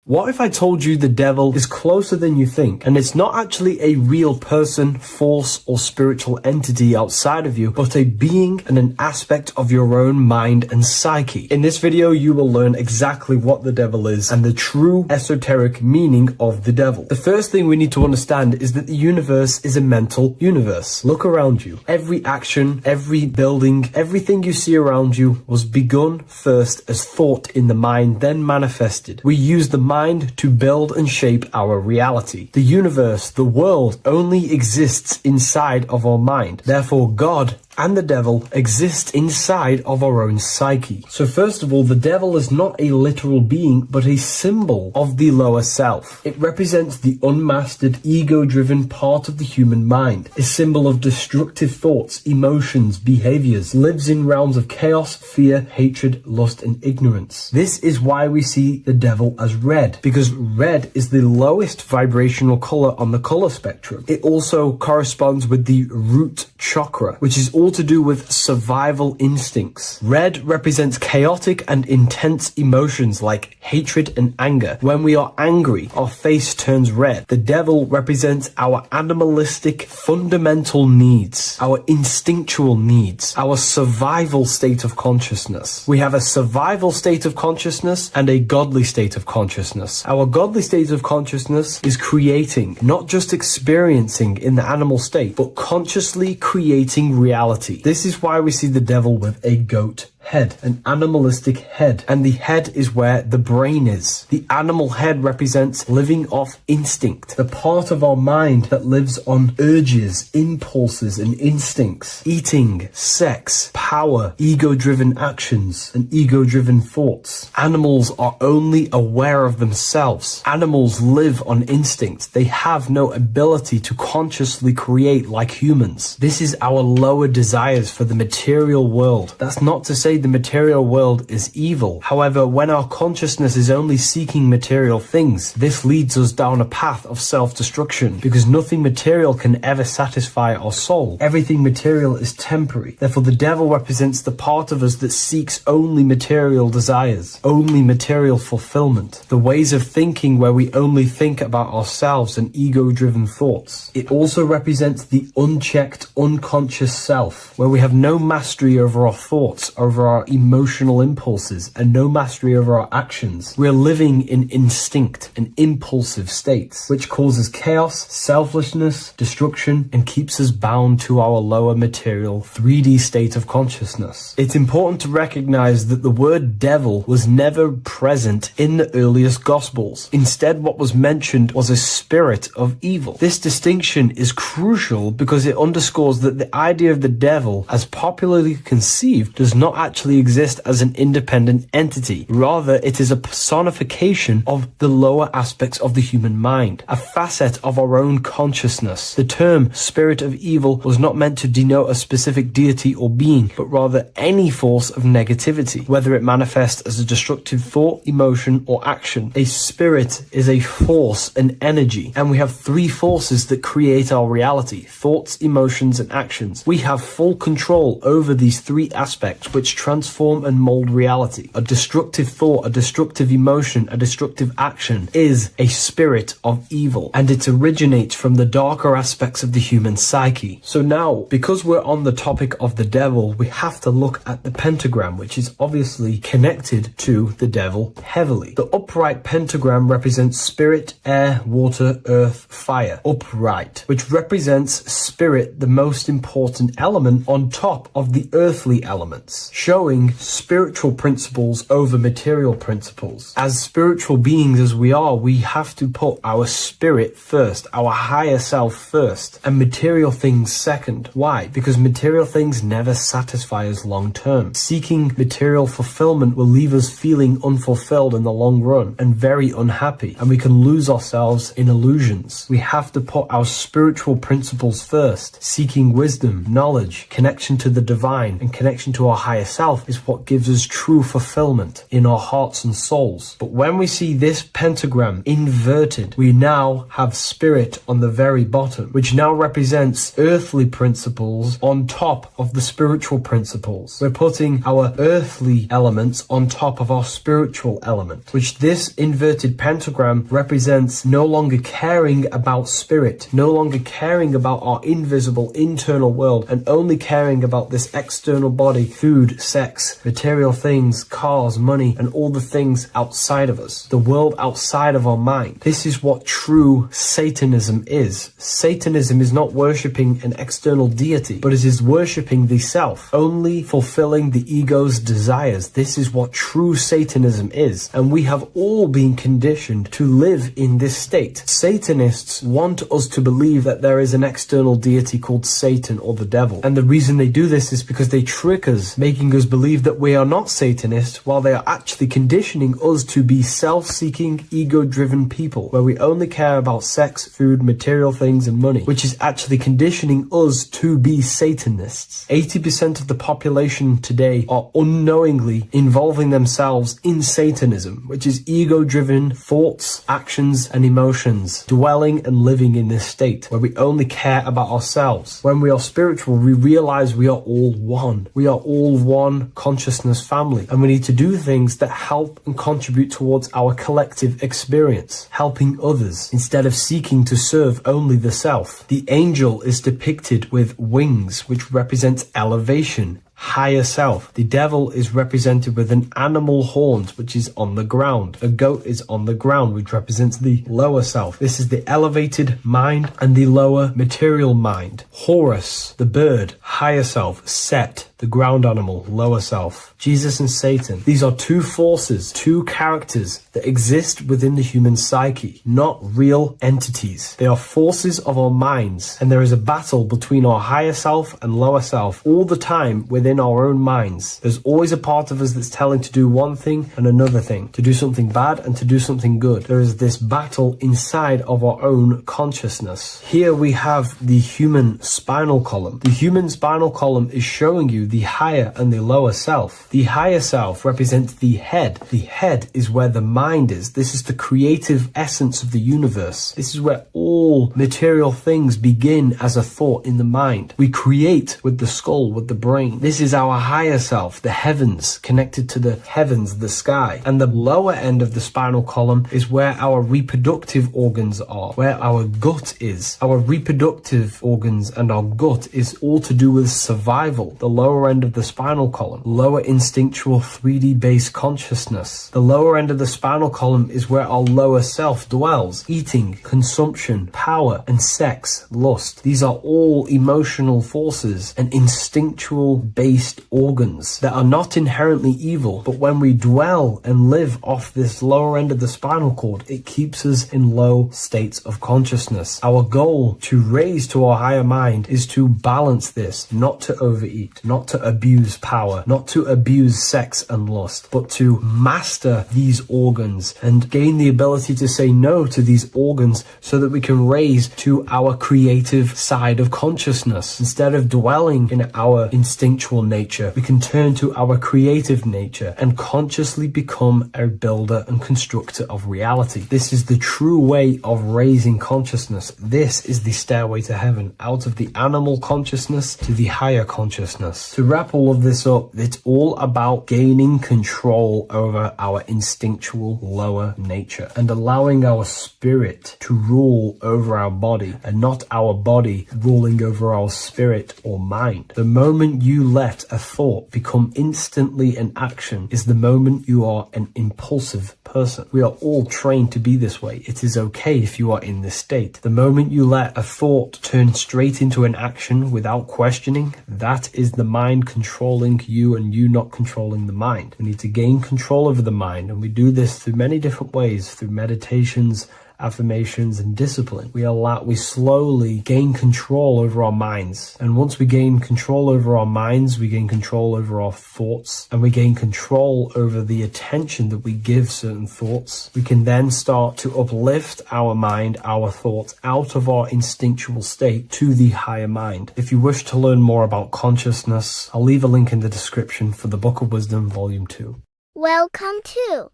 What if I told you the devil is closer than you think, and it's not actually a real person, force, or spiritual entity outside of you, but a being and an aspect of your own mind and psyche? In this video, you will learn exactly what the devil is and the true esoteric meaning of the devil. The first thing we need to understand is that the universe is a mental universe. Look around you. Every action, every building, everything you see around you was begun first as thought in the mind, then manifested. We use the mind to build and shape our reality. The universe, the world, only exists inside of our mind. Therefore, God and the devil exist inside of our own psyche. So first of all, the devil is not a literal being, but a symbol of the lower self. It represents the unmastered, ego-driven part of the human mind, a symbol of destructive thoughts, emotions, behaviors, lives in realms of chaos, fear, hatred, lust, and ignorance. This is why we see the devil as red, because red is the lowest vibrational color on the color spectrum. It also corresponds with the root chakra, which is also all to do with survival instincts. Red represents chaotic and intense emotions like hatred and anger. When we are angry, our face turns red. The devil represents our animalistic fundamental needs, our instinctual needs, our survival state of consciousness. We have a survival state of consciousness and a godly state of consciousness. Our godly state of consciousness is creating, not just experiencing in the animal state, but consciously creating reality. This is why we see the devil with a goat head, an animalistic head, and the head is where the brain is. The animal head represents living off instinct, the part of our mind that lives on urges, impulses, and instincts, eating, sex, power, ego-driven actions, and ego-driven thoughts. Animals are only aware of themselves. Animals live on instinct. They have no ability to consciously create like humans. This is our lower desires for the material world. That's not to say the material world is evil. However, when our consciousness is only seeking material things, this leads us down a path of self-destruction, because nothing material can ever satisfy our soul. Everything material is temporary. Therefore, the devil represents the part of us that seeks only material desires, only material fulfillment, the ways of thinking where we only think about ourselves and ego-driven thoughts. It also represents the unchecked, unconscious self, where we have no mastery over our thoughts, over our emotional impulses, and no mastery over our actions. We're living in instinct and impulsive states, which causes chaos, selflessness, destruction, and keeps us bound to our lower material 3D state of consciousness. It's important to recognize that the word devil was never present in the earliest Gospels. Instead, what was mentioned was a spirit of evil. This distinction is crucial because it underscores that the idea of the devil, as popularly conceived, does not actually exist as an independent entity. Rather, it is a personification of the lower aspects of the human mind, a facet of our own consciousness. The term spirit of evil was not meant to denote a specific deity or being, but rather any force of negativity, whether it manifests as a destructive thought, emotion, or action. A spirit is a force, an energy, and we have three forces that create our reality: thoughts, emotions, and actions. We have full control over these three aspects, which transform and mold reality. A destructive thought, a destructive emotion, a destructive action is a spirit of evil, and it originates from the darker aspects of the human psyche. So now, because we're on the topic of the devil, we have to look at the pentagram, which is obviously connected to the devil heavily. The upright pentagram represents spirit, air, water, earth, fire. Upright, which represents spirit, the most important element on top of the earthly elements, showing spiritual principles over material principles. As spiritual beings as we are, we have to put our spirit first, our higher self first, and material things second. Why? Because material things never satisfy us long term. Seeking material fulfillment will leave us feeling unfulfilled in the long run and very unhappy, and we can lose ourselves in illusions. We have to put our spiritual principles first. Seeking wisdom, knowledge, connection to the divine, and connection to our higher self is what gives us true fulfillment in our hearts and souls. But when we see this pentagram inverted, we now have spirit on the very bottom, which now represents earthly principles on top of the spiritual principles. We're putting our earthly elements on top of our spiritual element, which this inverted pentagram represents no longer caring about spirit, no longer caring about our invisible internal world, and only caring about this external body, food, sex, material things, cars, money, and all the things outside of us, the world outside of our mind. This is what true Satanism is. Satanism is not worshipping an external deity, but it is worshipping the self, only fulfilling the ego's desires. This is what true Satanism is, and we have all been conditioned to live in this state. Satanists want us to believe that there is an external deity called Satan or the devil, and the reason they do this is because they trick us, making figures believe that we are not Satanists, while they are actually conditioning us to be self-seeking, ego-driven people, where we only care about sex, food, material things, and money, which is actually conditioning us to be Satanists. 80% of the population today are unknowingly involving themselves in Satanism, which is ego-driven thoughts, actions, and emotions, dwelling and living in this state where we only care about ourselves. When we are spiritual, we realize we are all one. We are all one consciousness family, and we need to do things that help and contribute towards our collective experience, helping others, instead of seeking to serve only the self. The angel is depicted with wings, which represents elevation, higher self. The devil is represented with an animal horns, which is on the ground. A goat is on the ground, which represents the lower self. This is the elevated mind and the lower material mind. Horus, the bird, higher self. Set, the ground animal, lower self. Jesus and Satan. These are two forces, two characters that exist within the human psyche, not real entities. They are forces of our minds, and there is a battle between our higher self and lower self all the time within our own minds. There's always a part of us that's telling to do one thing and another thing, to do something bad and to do something good. There is this battle inside of our own consciousness. Here we have the human spinal column. The human spinal column is showing you the higher and the lower self. The higher self represents the head. The head is where the mind is. This is the creative essence of the universe. This is where all material things begin as a thought in the mind. We create with the skull, with the brain. This is our higher self, the heavens, connected to the heavens, the sky. And the lower end of the spinal column is where our reproductive organs are, where our gut is. Our reproductive organs and our gut is all to do with survival. The lower end of the spinal column, lower instinctual 3D based consciousness. The lower end of the spinal column is where our lower self dwells. Eating, consumption, power, and sex, lust. These are all emotional forces and instinctual based organs that are not inherently evil, but when we dwell and live off this lower end of the spinal cord, it keeps us in low states of consciousness. Our goal to raise to our higher mind is to balance this, not to overeat, not to abuse power, not to abuse sex and lust, but to master these organs and gain the ability to say no to these organs so that we can raise to our creative side of consciousness. Instead of dwelling in our instinctual nature, we can turn to our creative nature and consciously become a builder and constructor of reality. This is the true way of raising consciousness. This is the stairway to heaven, out of the animal consciousness to the higher consciousness. To wrap all of this up, it's all about gaining control over our instinctual lower nature and allowing our spirit to rule over our body and not our body ruling over our spirit or mind. The moment you let a thought become instantly an action is the moment you are an impulsive person. We are all trained to be this way. It is okay if you are in this state. The moment you let a thought turn straight into an action without questioning, that is the mind controlling you and you not controlling the mind. We need to gain control over the mind, and we do this through many different ways, through meditations, affirmations, and discipline. We slowly gain control over our minds. And once we gain control over our minds, we gain control over our thoughts, and we gain control over the attention that we give certain thoughts. We can then start to uplift our mind, our thoughts, out of our instinctual state to the higher mind. If you wish to learn more about consciousness, I'll leave a link in the description for the Book of Wisdom, Volume 2. Welcome to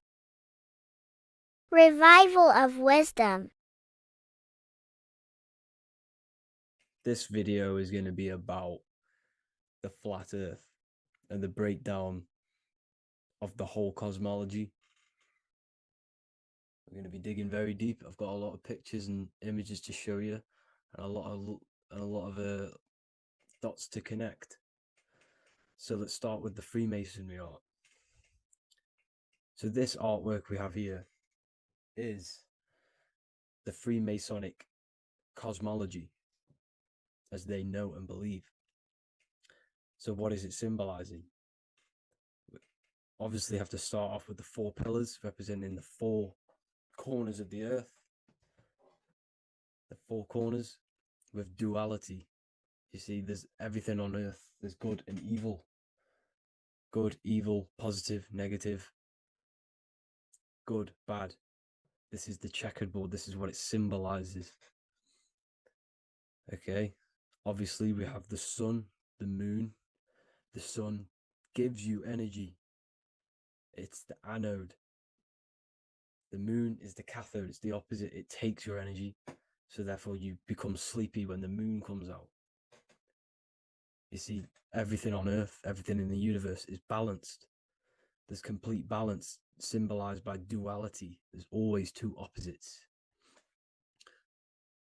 Revival of Wisdom. This video is going to be about the flat earth and the breakdown of the whole cosmology. We're going to be digging very deep. I've got a lot of pictures and images to show you, and a lot of dots to connect. So let's start with the Freemasonry art. So this artwork we have here is the Freemasonic cosmology as they know and believe. So what is it symbolizing? We obviously have to start off with the 4 pillars representing the 4 corners of the earth. The 4 corners with duality. You see, there's everything on earth. There's good and evil. Good, evil, positive, negative. Good, bad. This is the checkered board. This is what it symbolizes. Okay. Obviously, we have the sun, the moon. The sun gives you energy. It's the anode. The moon is the cathode. It's the opposite. It takes your energy. So therefore you become sleepy when the moon comes out. You see, everything on Earth, everything in the universe is balanced. There's complete balance symbolized by duality. There's always two opposites.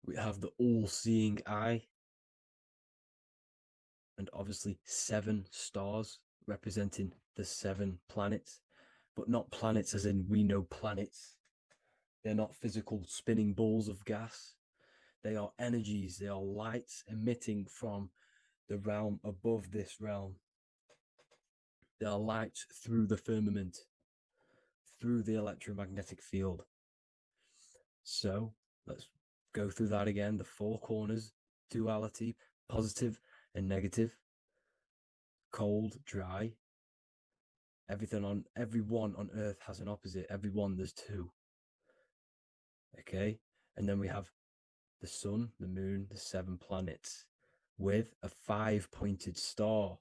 We have the all-seeing eye, and obviously 7 stars representing the 7 planets, but not planets as in we know planets. They're not physical spinning balls of gas. They are energies. They are lights emitting from the realm above this realm. They are lights through the firmament, through the electromagnetic field. So let's go through that again. The 4 corners, duality, positive and negative, cold, dry. Everyone on Earth has an opposite. Everyone, there's 2. Okay, and then we have the sun, the moon, the 7 planets with a 5-pointed star.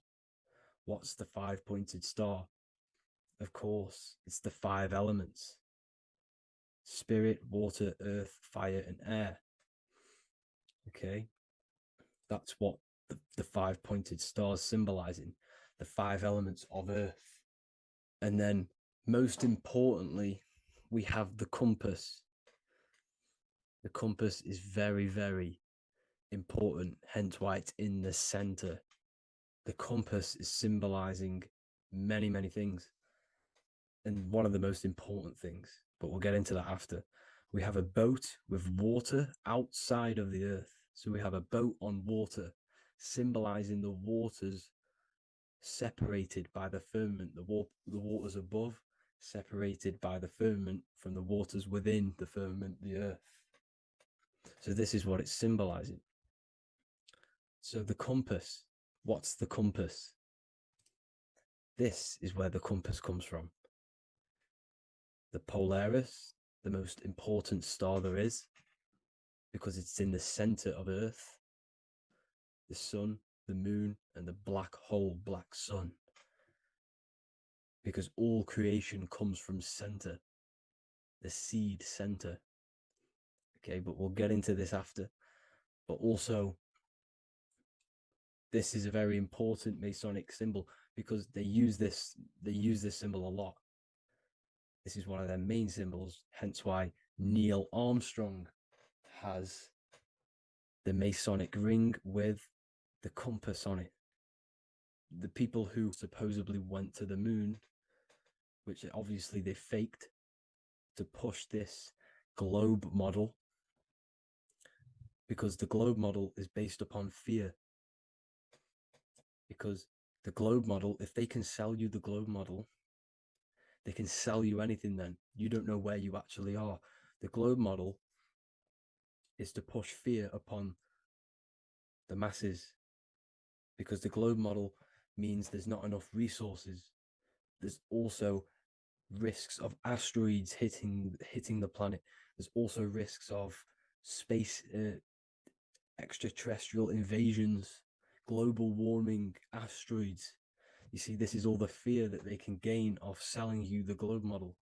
What's the 5-pointed star? Of course, it's the 5 elements: spirit, water, earth, fire, and air. Okay, that's what the 5-pointed stars symbolizing, the 5 elements of Earth. And then, most importantly, we have the compass. The compass is very, very important, hence why it's in the center. The compass is symbolizing many, many things. And one of the most important things, but we'll get into that after. We have a boat with water outside of the Earth. So we have a boat on water, symbolizing the waters separated by the firmament, the waters above, separated by the firmament from the waters within the firmament, the Earth. So this is what it's symbolizing. So the compass, what's the compass? This is where the compass comes from. The Polaris, the most important star there is, because it's in the center of Earth, the sun, the moon, and the black hole, black sun. Because all creation comes from center, the seed center. Okay, but we'll get into this after. But also, this is a very important Masonic symbol because they use this symbol a lot. This is one of their main symbols, hence why Neil Armstrong has the Masonic ring with the compass on it. The people who supposedly went to the moon, which obviously they faked to push this globe model, because the globe model is based upon fear. Because the globe model, if they can sell you the globe model, they can sell you anything then. You don't know where you actually are. The globe model is to push fear upon the masses, because the globe model means there's not enough resources. There's also risks of asteroids hitting the planet. There's also risks of space extraterrestrial invasions, global warming, asteroids. You see, this is all the fear that they can gain off selling you the globe model.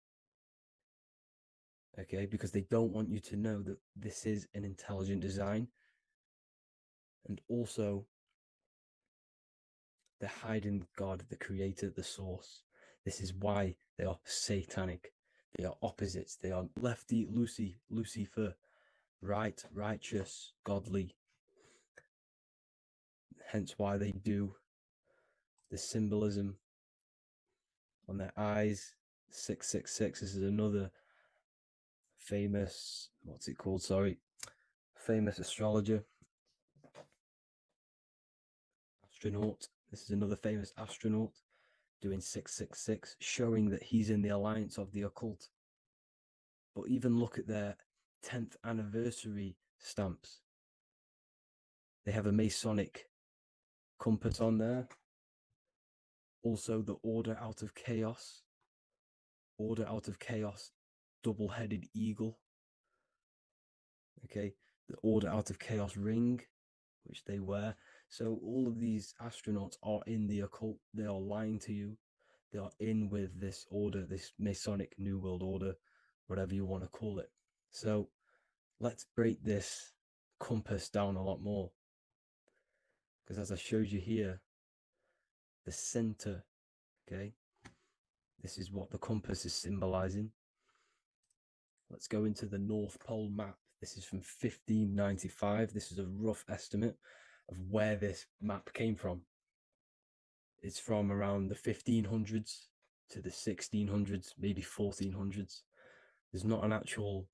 Okay, because they don't want you to know that this is an intelligent design. And also, they're hiding God, the creator, the source. This is why they are satanic. They are opposites. They are lefty, Lucifer, right, righteous, godly. Hence why they do the symbolism on their eyes. 666. This is another famous, famous astrologer, astronaut. This is another famous astronaut doing 666, showing that he's in the alliance of the occult. But even look at their 10th anniversary stamps. They have a Masonic compass on there. Also, the order out of chaos. Order out of chaos, double-headed eagle. Okay, the order out of chaos ring, which they wear. So all of these astronauts are in the occult. They are lying to you. They are in with this order, this Masonic New World Order, whatever you want to call it. So let's break this compass down a lot more. Because as I showed you here, the center, okay, this is what the compass is symbolizing. Let's go into the North Pole map. This is from 1595. This is a rough estimate of where this map came from. It's from around the 1500s to the 1600s, maybe 1400s. There's not an actual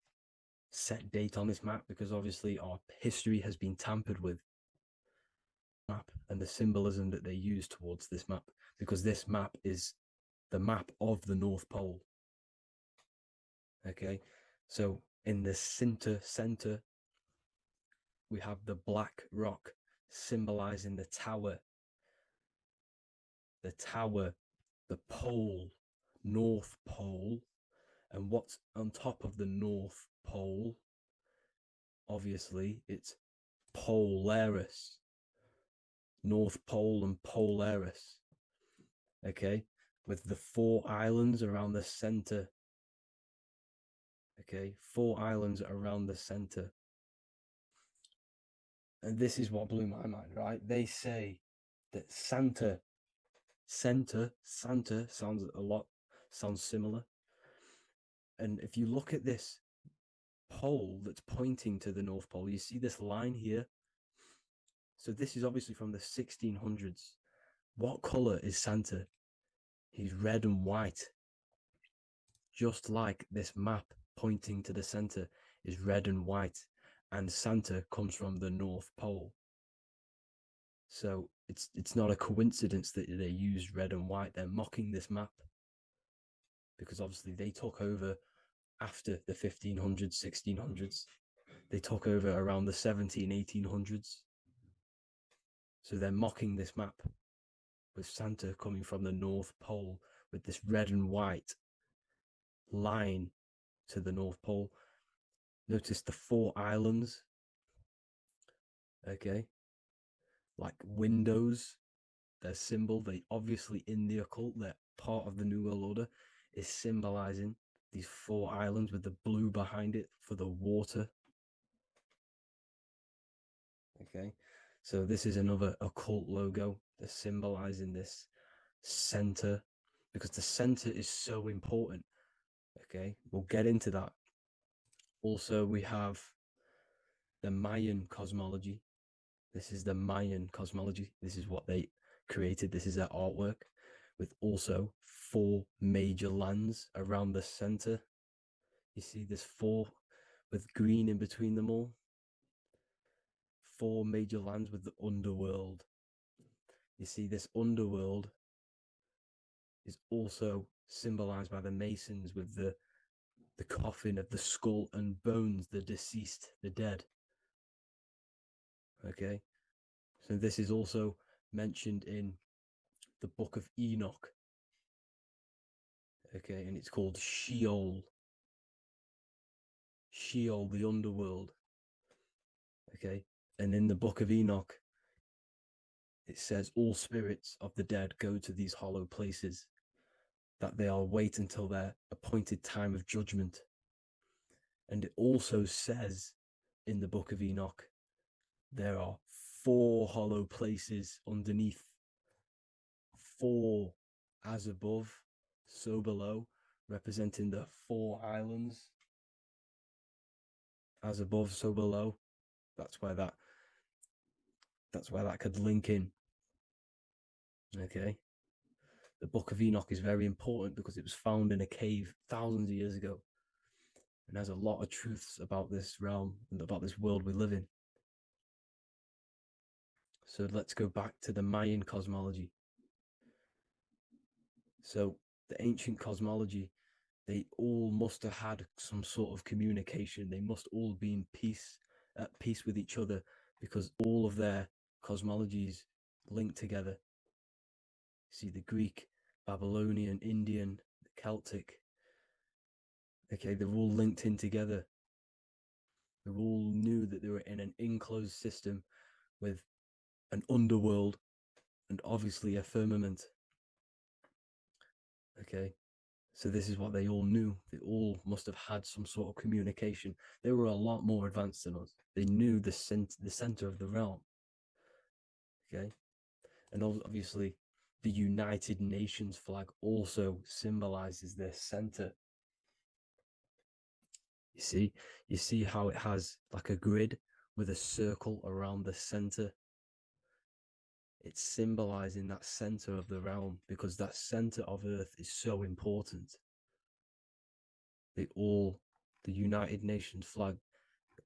set date on this map because obviously our history has been tampered with. Map and the symbolism that they use towards this map, because this map is the map of the North Pole. Okay, so in the center, we have the black rock symbolizing the tower, the pole, North Pole. And what's on top of the North Pole? Obviously, it's Polaris. North Pole and Polaris. Okay, with the 4 islands around the center. Okay, 4 islands around the center. And this is what blew my mind, right? They say that Santa sounds similar. And if you look at this pole that's pointing to the North Pole, you see this line here. So this is obviously from the 1600s. What color is Santa? He's red and white. Just like this map pointing to the center is red and white, and Santa comes from the North Pole. So it's not a coincidence that they use red and white. They're mocking this map because obviously they took over after the 1500s, 1600s. They took over around the 1800s. So they're mocking this map with Santa coming from the North Pole with this red and white line to the North Pole. Notice the 4 islands. Okay. Like windows, their symbol, they obviously in the occult, they're part of the New World Order, is symbolizing these 4 islands with the blue behind it for the water. Okay, so this is another occult logo that's symbolizing this center, because the center is so important. Okay, we'll get into that. Also, we have the Mayan cosmology. This is the Mayan cosmology. This is what they created. This is their artwork, with also 4 major lands around the center. You see this 4 with green in between them all. 4 major lands with the underworld. You see this underworld is also symbolized by the Masons with the coffin of the skull and bones, the deceased, the dead. Okay, so this is also mentioned in the book of Enoch. Okay, and it's called Sheol. Sheol, the underworld. Okay, and in the book of Enoch, it says all spirits of the dead go to these hollow places, that they are wait until their appointed time of judgment. And it also says in the book of Enoch, there are 4 hollow places underneath. 4 as above, so below, representing the 4 islands. As above, so below. That's where that could link in. Okay. The Book of Enoch is very important because it was found in a cave thousands of years ago, and has a lot of truths about this realm and about this world we live in. So let's go back to the Mayan cosmology. So the ancient cosmology, they all must have had some sort of communication. They must all be at peace with each other, because all of their cosmologies link together. See, the Greek, Babylonian, Indian, the Celtic. Okay, they're all linked in together. They all knew that they were in an enclosed system with an underworld and obviously a firmament. Okay, so this is what they all knew. They all must have had some sort of communication. They were a lot more advanced than us. They knew the center of the realm. Okay, and obviously the United Nations flag also symbolizes their center. You see how it has like a grid with a circle around the center. It's symbolizing that center of the realm, because that center of Earth is so important. The United Nations flag,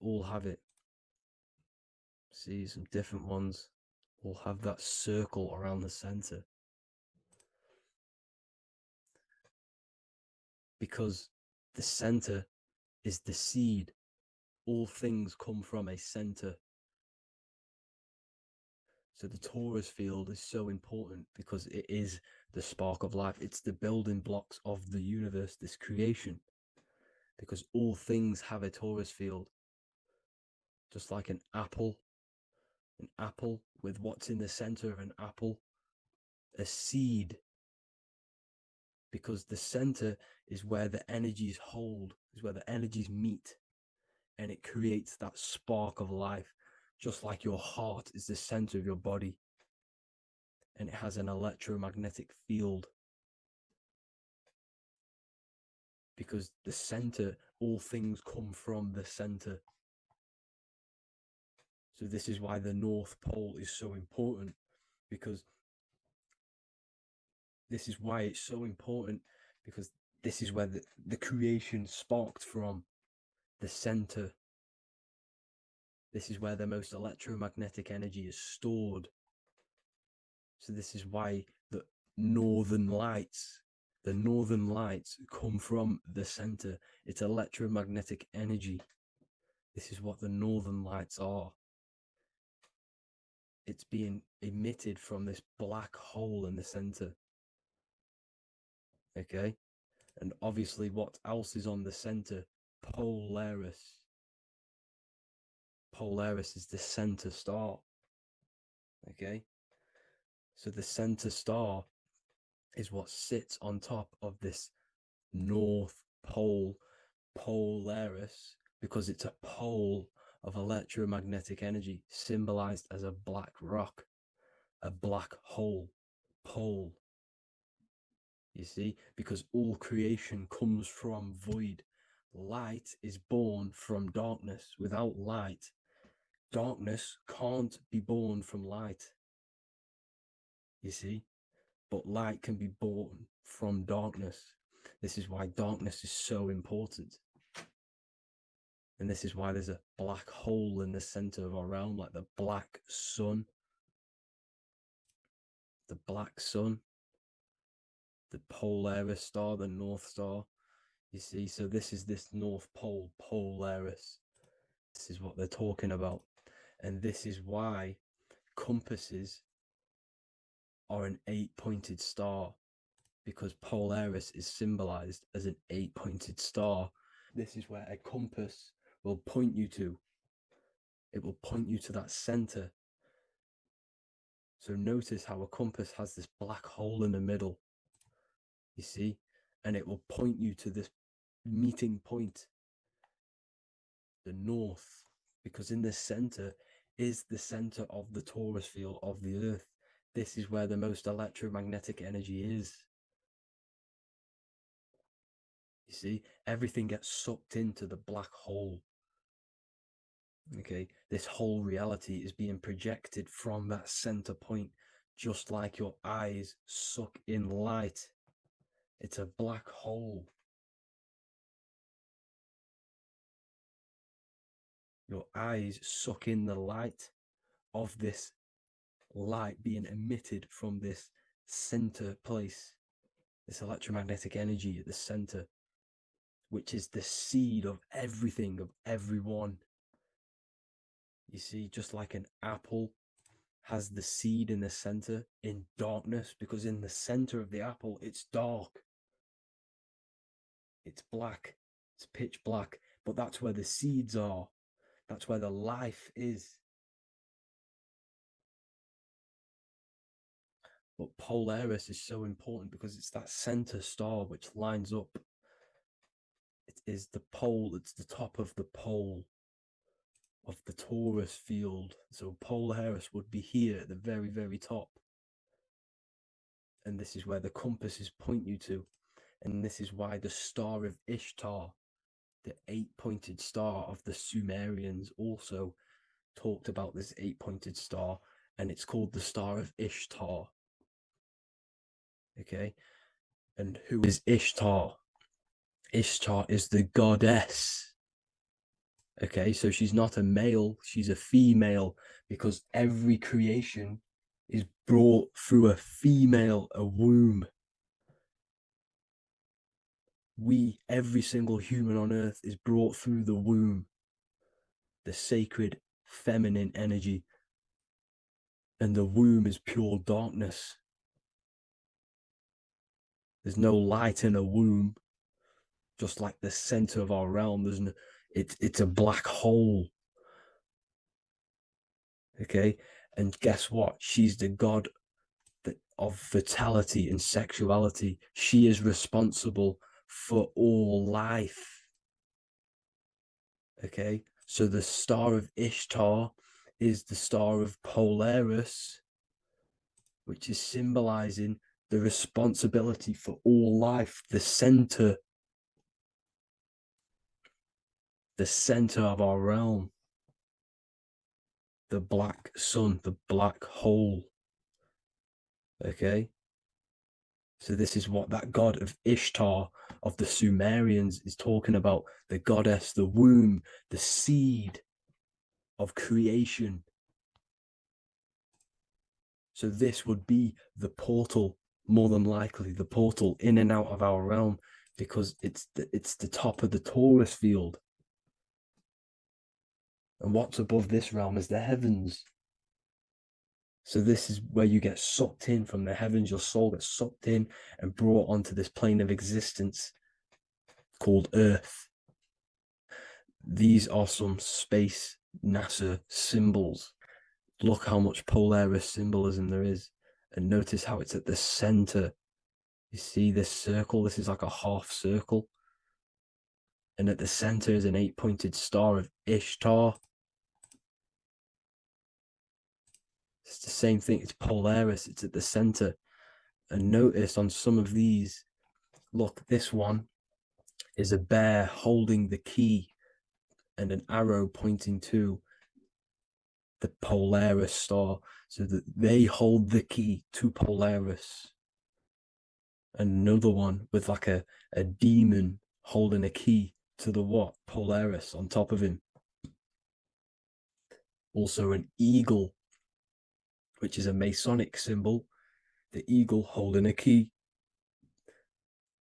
all have it. See, some different ones all have that circle around the center. Because the center is the seed. All things come from a center. So the torus field is so important because it is the spark of life. It's the building blocks of the universe, this creation. Because all things have a torus field. Just like an apple with what's in the center of an apple, a seed. Because the center is where the energies hold, is where the energies meet, and it creates that spark of life. Just like your heart is the center of your body, and it has an electromagnetic field. Because the center, all things come from the center. So this is why the North Pole is so important, because this is why it's so important, because this is where the creation sparked from, the center. This is where the most electromagnetic energy is stored. So this is why the northern lights come from the center. It's electromagnetic energy. This is what the northern lights are. It's being emitted from this black hole in the center. Okay? And obviously, what else is on the center? Polaris. Polaris is the center star. Okay? So the center star is what sits on top of this North Pole, Polaris, because it's a pole of electromagnetic energy, symbolized as a black rock, a black hole, pole. You see, because all creation comes from void. Light is born from darkness. Without light, darkness can't be born from light. You see, but light can be born from darkness. This is why darkness is so important. And this is why there's a black hole in the center of our realm, like the black sun. The black sun, the Polaris star, the North Star. You see, so this is this North Pole, Polaris. This is what they're talking about. And this is why compasses are an 8-pointed star, because Polaris is symbolized as an 8-pointed star. This is where a compass will point you to. It will point you to that center. So notice how a compass has this black hole in the middle. You see? And it will point you to this meeting point, the north, because in the center is the center of the torus field of the earth. This is where the most electromagnetic energy is. You see, everything gets sucked into the black hole. Okay, this whole reality is being projected from that center point, just like your eyes suck in light. It's a black hole. Your eyes suck in the light of this light being emitted from this center place, this electromagnetic energy at the center, which is the seed of everything, of everyone. You see, just like an apple has the seed in the center in darkness, because in the center of the apple, it's dark. It's black. It's pitch black. But that's where the seeds are. That's where the life is. But Polaris is so important because it's that center star which lines up. It is the pole, it's the top of the pole of the torus field. So Polaris would be here at the very, very top. And this is where the compasses point you to. And this is why the star of Ishtar, the 8-pointed star of the Sumerians, also talked about this 8-pointed star, and it's called the Star of Ishtar. Okay, and who is Ishtar? Ishtar is the goddess. Okay, so she's not a male, she's a female, because every creation is brought through a female, a womb. Every single human on earth is brought through the womb, the sacred feminine energy. And the womb is pure darkness. There's no light in a womb, just like the center of our realm. It's a black hole. Okay, and guess what? She's the god of fertility and sexuality. She is responsible for all life. Okay, so the star of Ishtar is the star of Polaris, which is symbolizing the responsibility for all life, the center of our realm, the black sun, the black hole. Okay, so this is what that god of Ishtar of the Sumerians is talking about, the goddess, the womb, the seed of creation. So this would be the portal, more than likely the portal in and out of our realm, because it's the top of the torus field. And what's above this realm is the heavens. So this is where you get sucked in from the heavens. Your soul gets sucked in and brought onto this plane of existence called Earth. These are some space NASA symbols. Look how much Polaris symbolism there is. And notice how it's at the center. You see this circle? This is like a half circle. And at the center is an 8-pointed star of Ishtar. It's the same thing. It's Polaris. It's at the center. And notice on some of these, look, this one is a bear holding the key and an arrow pointing to the Polaris star, so that they hold the key to Polaris. And another one with like a demon holding a key to the what? Polaris on top of him. Also an eagle, which is a Masonic symbol. The eagle holding a key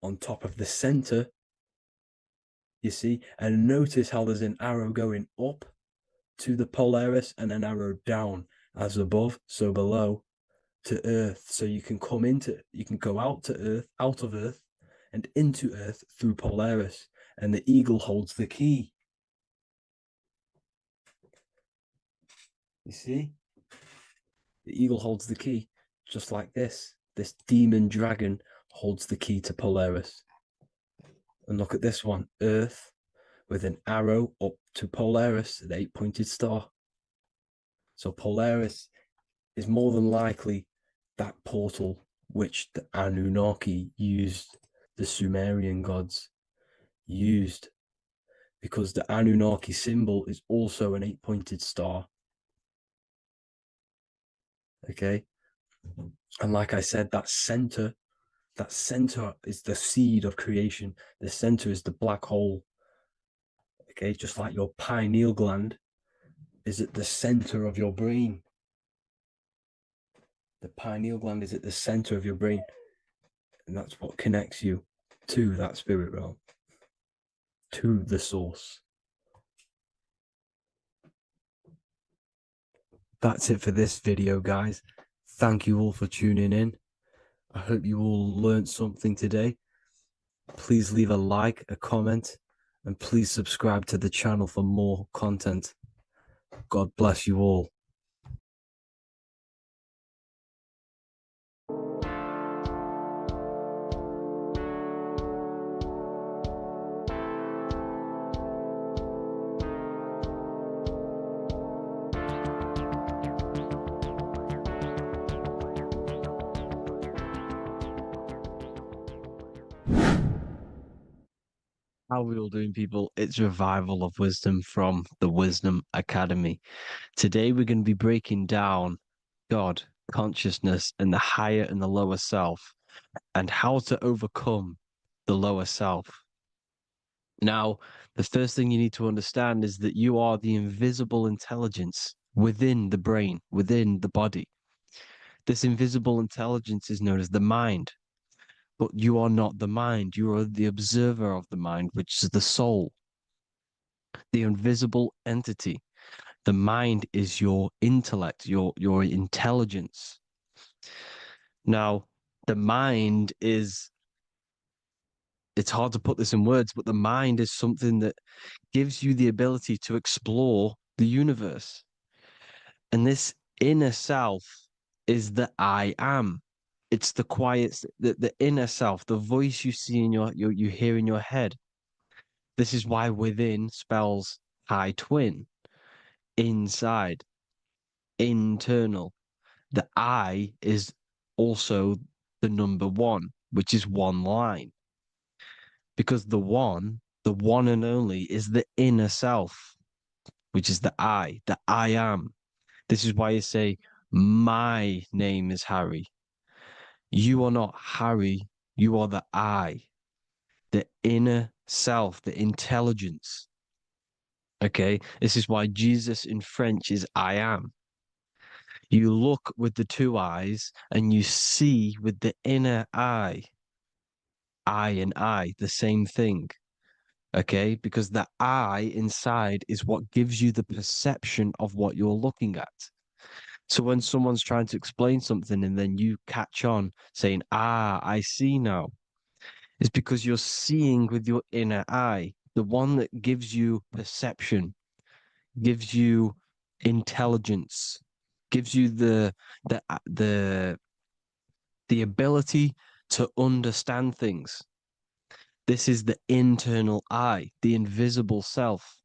on top of the center. You see, and notice how there's an arrow going up to the Polaris and an arrow down, as above, so below, to Earth. So you can go out of Earth and into Earth through Polaris, and the eagle holds the key. You see? The eagle holds the key, just like this. This demon dragon holds the key to Polaris. And look at this one, Earth, with an arrow up to Polaris, the 8-pointed star. So Polaris is more than likely that portal which the Anunnaki used, the Sumerian gods used, because the Anunnaki symbol is also an 8-pointed star. Okay, and like I said, that center is the seed of creation. The center is the black hole. Okay, just like your pineal gland is at the center of your brain. The pineal gland is at the center of your brain, and that's what connects you to that spirit realm, to the source. that's it for this video, guys. Thank you all for tuning in. I hope you all learned something today. Please leave a like, a comment, and please subscribe to the channel for more content. God bless you all. How are we all doing, people? It's Revival of Wisdom from the Wisdom Academy. Today, we're going to be breaking down God, consciousness, and the higher and the lower self, and how to overcome the lower self. Now, the first thing you need to understand is that you are the invisible intelligence within the brain, within the body. This invisible intelligence is known as the mind. But you are not the mind. You are the observer of the mind, which is the soul, the invisible entity. The mind is your intellect, your intelligence. Now, the mind is, it's hard to put this in words, but the mind is something that gives you the ability to explore the universe. And this inner self is the I am. It's the quiet, the inner self, the voice you see in you hear in your head. This is why within spells high twin, inside, internal. The I is also the number one, which is one line. Because the one and only, is the inner self, which is the I am. This is why you say, my name is Harry. You are not Harry, you are the I, the inner self, the intelligence. Okay, this is why Jesus in French is I am. You look with the two eyes and you see with the inner eye. I and I, the same thing. Okay, because the I inside is what gives you the perception of what you're looking at. So when someone's trying to explain something and then you catch on saying, I see now, it's because you're seeing with your inner eye, the one that gives you perception, gives you intelligence, gives you the the ability to understand things. This is the internal eye, the invisible self,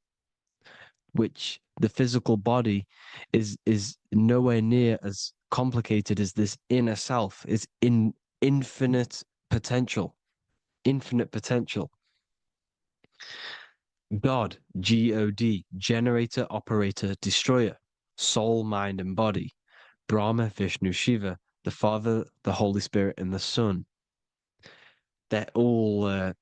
which the physical body is nowhere near as complicated as this inner self. Is in infinite potential, infinite potential. God, God, generator, operator, destroyer, soul, mind, and body. Brahma, Vishnu, Shiva, the Father, the Holy Spirit, and the Son. They're all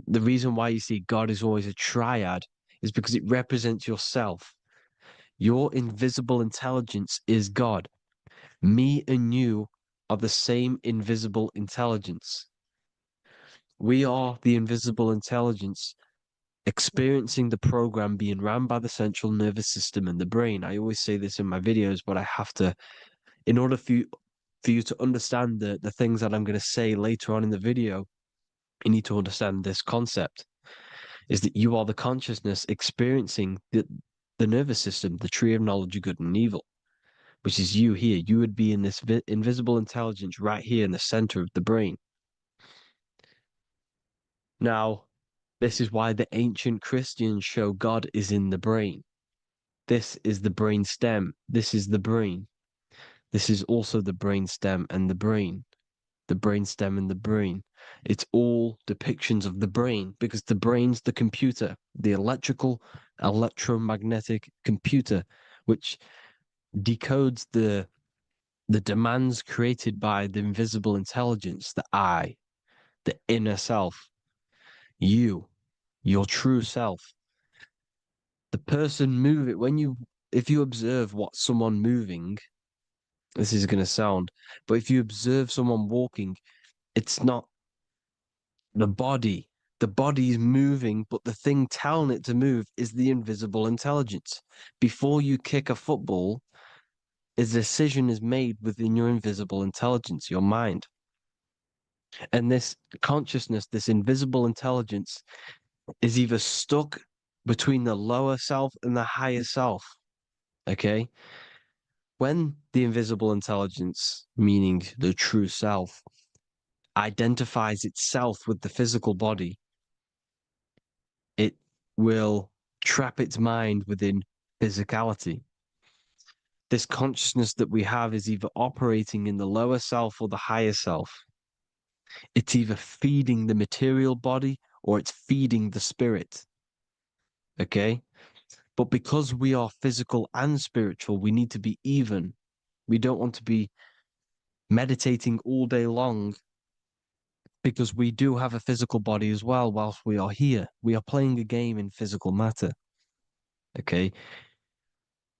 the reason why you see God is always a triad is because it represents yourself. Your invisible intelligence is God. Me and you are the same invisible intelligence. We are the invisible intelligence experiencing the program being ran by the central nervous system and the brain. I always say this in my videos, but I have to, in order for you to understand the things that I'm going to say later on in the video, you need to understand this concept, is that you are the consciousness experiencing the nervous system, the tree of knowledge of good and evil, which is you here. You would be in this invisible intelligence right here in the center of the brain. Now, this is why the ancient Christians show God is in the brain. This is the brain stem. This is the brain. This is also the brain stem and the brain. The brain stem and the brain. It's all depictions of the brain because the brain's the computer, the electromagnetic computer, which decodes the demands created by the invisible intelligence, the I, the inner self, you, your true self. The person moving, if you observe what someone moving, this is going to sound, but if you observe someone walking, it's not the body. The body is moving, but the thing telling it to move is the invisible intelligence. Before you kick a football, a decision is made within your invisible intelligence, your mind. And this consciousness, this invisible intelligence, is either stuck between the lower self and the higher self. Okay? When the invisible intelligence, meaning the true self, identifies itself with the physical body, it will trap its mind within physicality. This consciousness that we have is either operating in the lower self or the higher self. It's either feeding the material body or it's feeding the spirit. Okay? But because we are physical and spiritual, we need to be even. We don't want to be meditating all day long because we do have a physical body as well whilst we are here. We are playing a game in physical matter. Okay?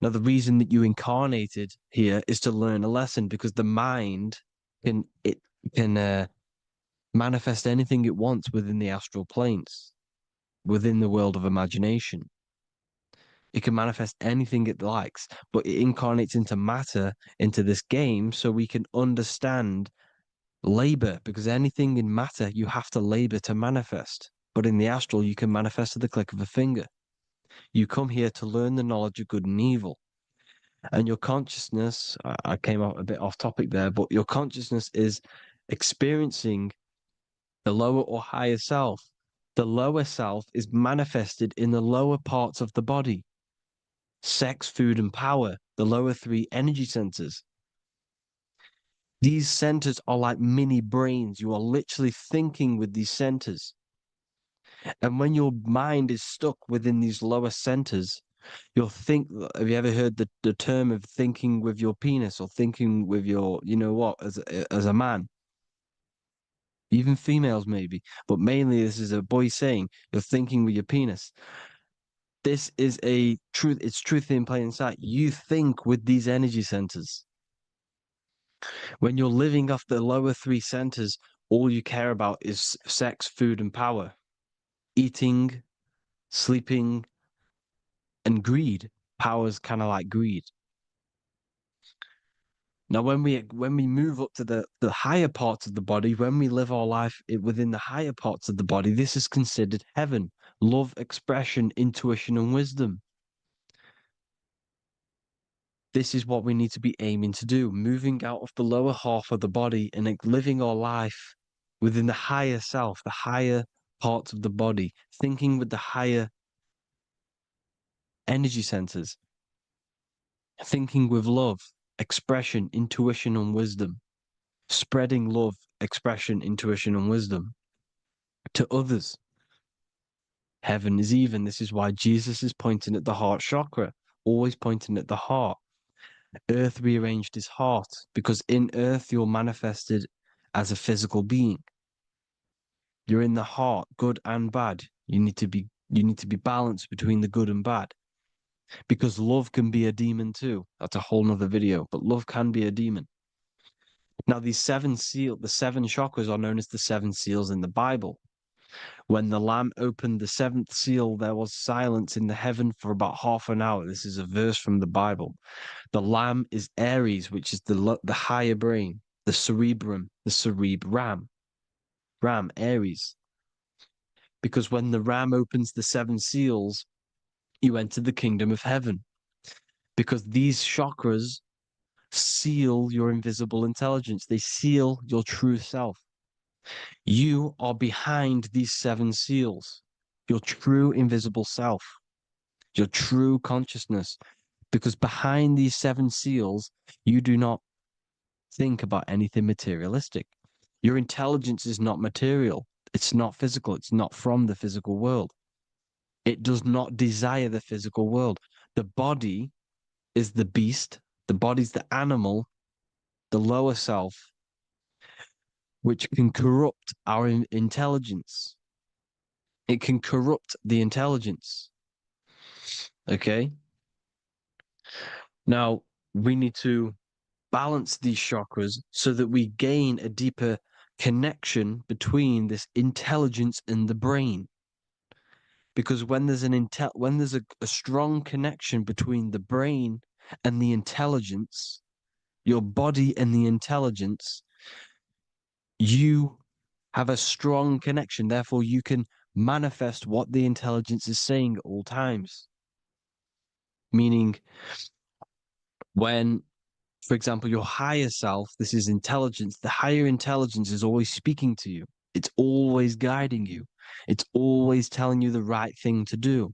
Now, the reason that you incarnated here is to learn a lesson because the mind can manifest anything it wants within the astral planes, within the world of imagination. It can manifest anything it likes, but it incarnates into matter, into this game, so we can understand labor, because anything in matter you have to labor to manifest. But in the astral, you can manifest at the click of a finger. You come here to learn the knowledge of good and evil. And your consciousness, I came out a bit off topic there, but your consciousness is experiencing the lower or higher self. The lower self is manifested in the lower parts of the body. Sex, food, and power, the lower three energy centers. These centers are like mini brains. You are literally thinking with these centers. And when your mind is stuck within these lower centers, you'll think, have you ever heard the term of thinking with your penis or thinking with your, you know what, as a man? Even females maybe, but mainly this is a boy saying, you're thinking with your penis. This is a truth, it's truth in plain sight. You think with these energy centers. When you're living off the lower three centers, all you care about is sex, food, and power. Eating, sleeping, and greed. Power's kind of like greed. Now, when we move up to the higher parts of the body, when we live our life within the higher parts of the body, this is considered heaven, love, expression, intuition, and wisdom. This is what we need to be aiming to do, moving out of the lower half of the body and living our life within the higher self, the higher parts of the body, thinking with the higher energy centers, thinking with love, expression, intuition, and wisdom, spreading love, expression, intuition, and wisdom to others. Heaven is even. This is why Jesus is pointing at the heart chakra, always pointing at the heart. Earth rearranged his heart because in earth you're manifested as a physical being. You're in the heart, good and bad. You need to be balanced between the good and bad. Because love can be a demon too. That's a whole nother video, but love can be a demon. Now, the seven chakras are known as the seven seals in the Bible. When the Lamb opened the seventh seal, there was silence in the heaven for about half an hour. This is a verse from the Bible. The Lamb is Aries, which is the higher brain, the cerebrum, the cerebram. Ram, Aries. Because when the Ram opens the seven seals, you enter the kingdom of heaven. Because these chakras seal your invisible intelligence. They seal your true self. You are behind these seven seals, your true invisible self, your true consciousness. Because behind these seven seals, you do not think about anything materialistic. Your intelligence is not material. It's not physical. It's not from the physical world. It does not desire the physical world. The body is the beast. The body's the animal, the lower self, which can corrupt our intelligence. It can corrupt the intelligence. Okay? Now, we need to balance these chakras so that we gain a deeper connection between this intelligence and the brain. Because when there's a strong connection between the brain and the intelligence, your body and the intelligence, you have a strong connection. Therefore, you can manifest what the intelligence is saying at all times. Meaning, when, for example, your higher self, this is intelligence, the higher intelligence is always speaking to you. It's always guiding you. It's always telling you the right thing to do.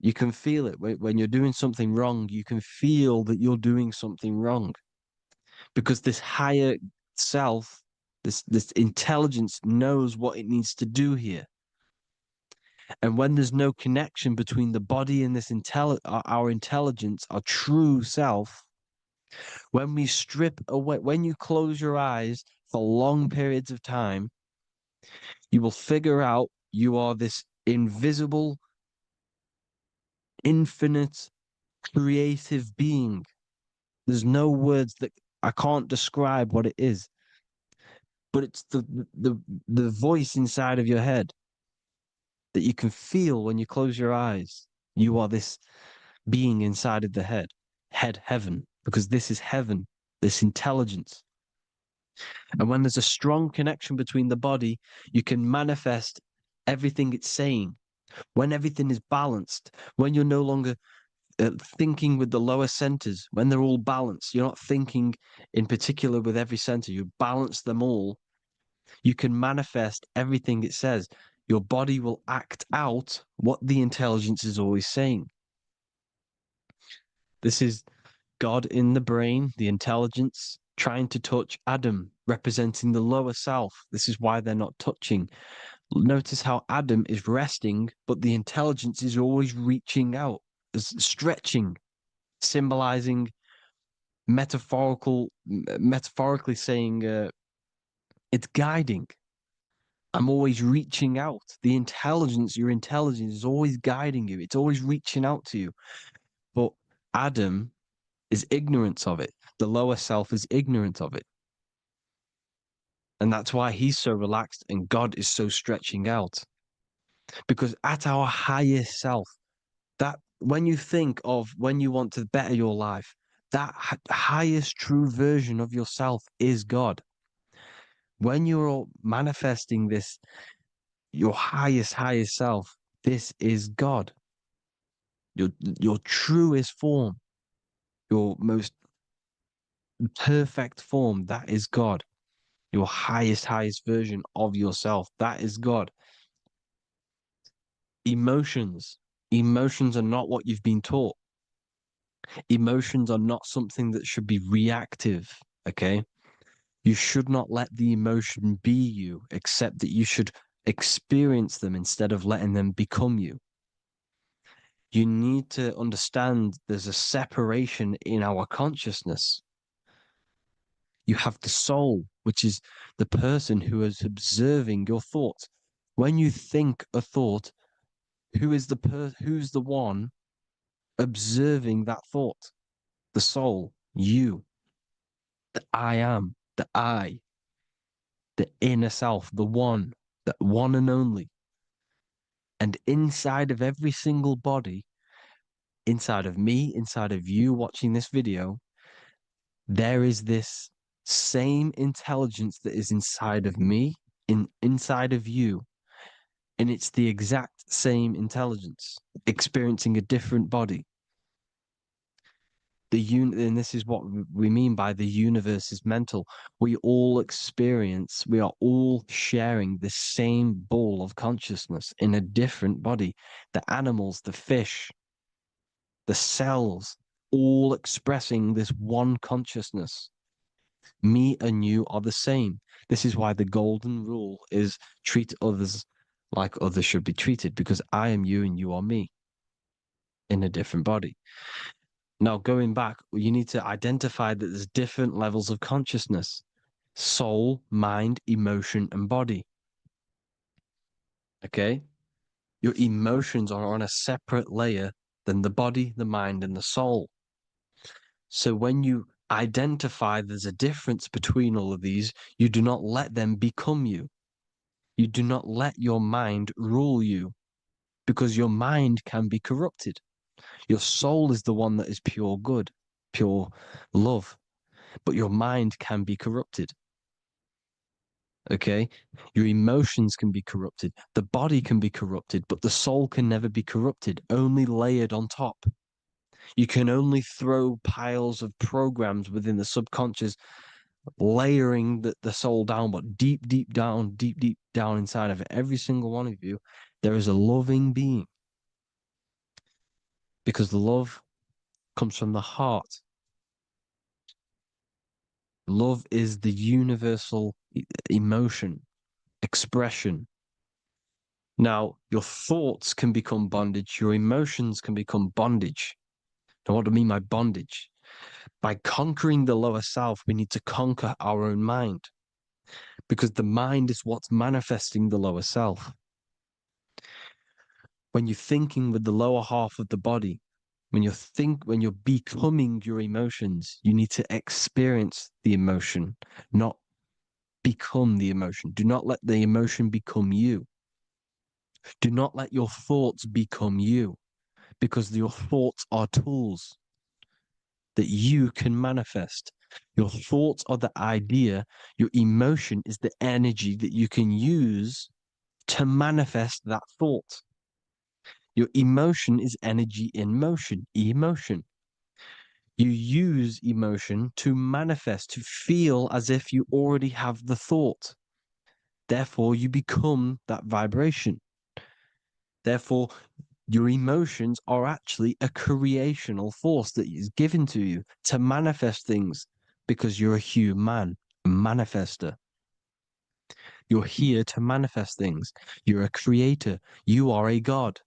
You can feel it when you're doing something wrong. You can feel that you're doing something wrong because this higher self, this intelligence knows what it needs to do here. And when there's no connection between the body and this our intelligence, our true self, when we strip away, when you close your eyes for long periods of time, you will figure out you are this invisible, infinite, creative being. There's no words that I can't describe what it is, but it's the voice inside of your head that you can feel when you close your eyes. You are this being inside of the heaven, because this is heaven, this intelligence. And when there's a strong connection between the body, you can manifest everything it's saying. When everything is balanced, when you're no longer thinking with the lower centers, when they're all balanced, you're not thinking in particular with every center, you balance them all, you can manifest everything it says. Your body will act out what the intelligence is always saying. This is God in the brain, the intelligence, trying to touch Adam, representing the lower self. This is why they're not touching. Notice how Adam is resting, but the intelligence is always reaching out, stretching, symbolizing metaphorically saying it's guiding. I'm always reaching out. The intelligence, your intelligence is always guiding you. It's always reaching out to you. But Adam is ignorant of it. The lower self is ignorant of it. And that's why he's so relaxed and God is so stretching out. Because at our highest self, that when you think of when you want to better your life, that highest true version of yourself is God. When you're manifesting this, your highest self, this is God. Your truest form, your most perfect form, that is God. Your highest version of yourself, that is God. Emotions are not what you've been taught. Emotions are not something that should be reactive, okay? You should not let the emotion be you, except that you should experience them instead of letting them become you. You need to understand there's a separation in our consciousness. You have the soul, which is the person who is observing your thoughts. When you think a thought, who's the one observing that thought? The soul, you, the I am, the I, the inner self, the one and only. And inside of every single body, inside of me, inside of you watching this video, there is this same intelligence that is inside of me, inside of you. And it's the exact same experiencing a different body. And this is what we mean by the universe is mental. We are all sharing the same ball of consciousness in a different body. The animals, the fish, the cells, all expressing this one consciousness. Me and you are the same. This is why the golden rule is treat others like others should be treated, because I am you and you are me in a different body. Now, going back, you need to identify that there's different levels of consciousness: soul, mind, emotion, and body. Okay? Your emotions are on a separate layer than the body, the mind, and the soul. So when you identify there's a difference between all of these, you do not let them become you. You do not let your mind rule you, because your mind can be corrupted. Your soul is the one that is pure good. pure love. But your mind can be corrupted. Okay? Your emotions can be corrupted. The body can be corrupted, but the soul can never be corrupted, only layered on top. You can only throw piles of programs within the subconscious, layering the soul down, but deep, deep down inside of it, every single one of you, there is a loving being. Because the love comes from the heart. Love is the universal emotion, expression. Now, your thoughts can become bondage, your emotions can become bondage. Now, what do I mean by bondage? By conquering the lower self, we need to conquer our own mind, because the mind is what's manifesting the lower self. When you're thinking with the lower half of the body, when you're becoming your emotions, you need to experience the emotion, not become the emotion. Do not let the emotion become you. Do not let your thoughts become you, because your thoughts are tools that you can manifest. Your thoughts are the idea. Your emotion is the energy that you can use to manifest that thought. Your emotion is energy in motion, emotion. You use emotion to manifest, to feel as if you already have the thought. Therefore, you become that vibration. Therefore, your emotions are actually a creational force that is given to you to manifest things, because you're a human, a manifester. You're here to manifest things. You're a creator. You are a god.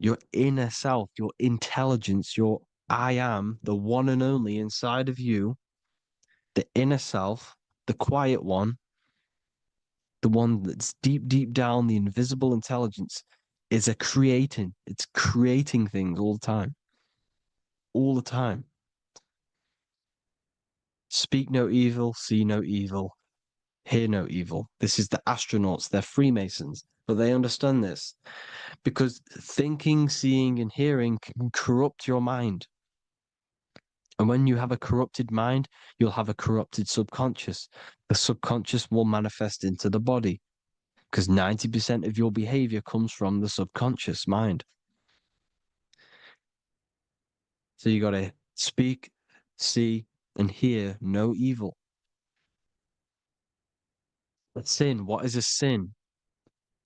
Your inner self, your intelligence, your I am, the one and only inside of you, the inner self, the quiet one, the one that's deep, deep down, the invisible intelligence, is it's creating things all the time. All the time. Speak no evil, see no evil, hear no evil. This is the astronauts, they're Freemasons, but they understand this, because thinking, seeing, and hearing can corrupt your mind. And when you have a corrupted mind, you'll have a corrupted subconscious. The subconscious will manifest into the body, because 90% of your behavior comes from the subconscious mind. So you got to speak, see, and hear no evil. A sin, what is a sin?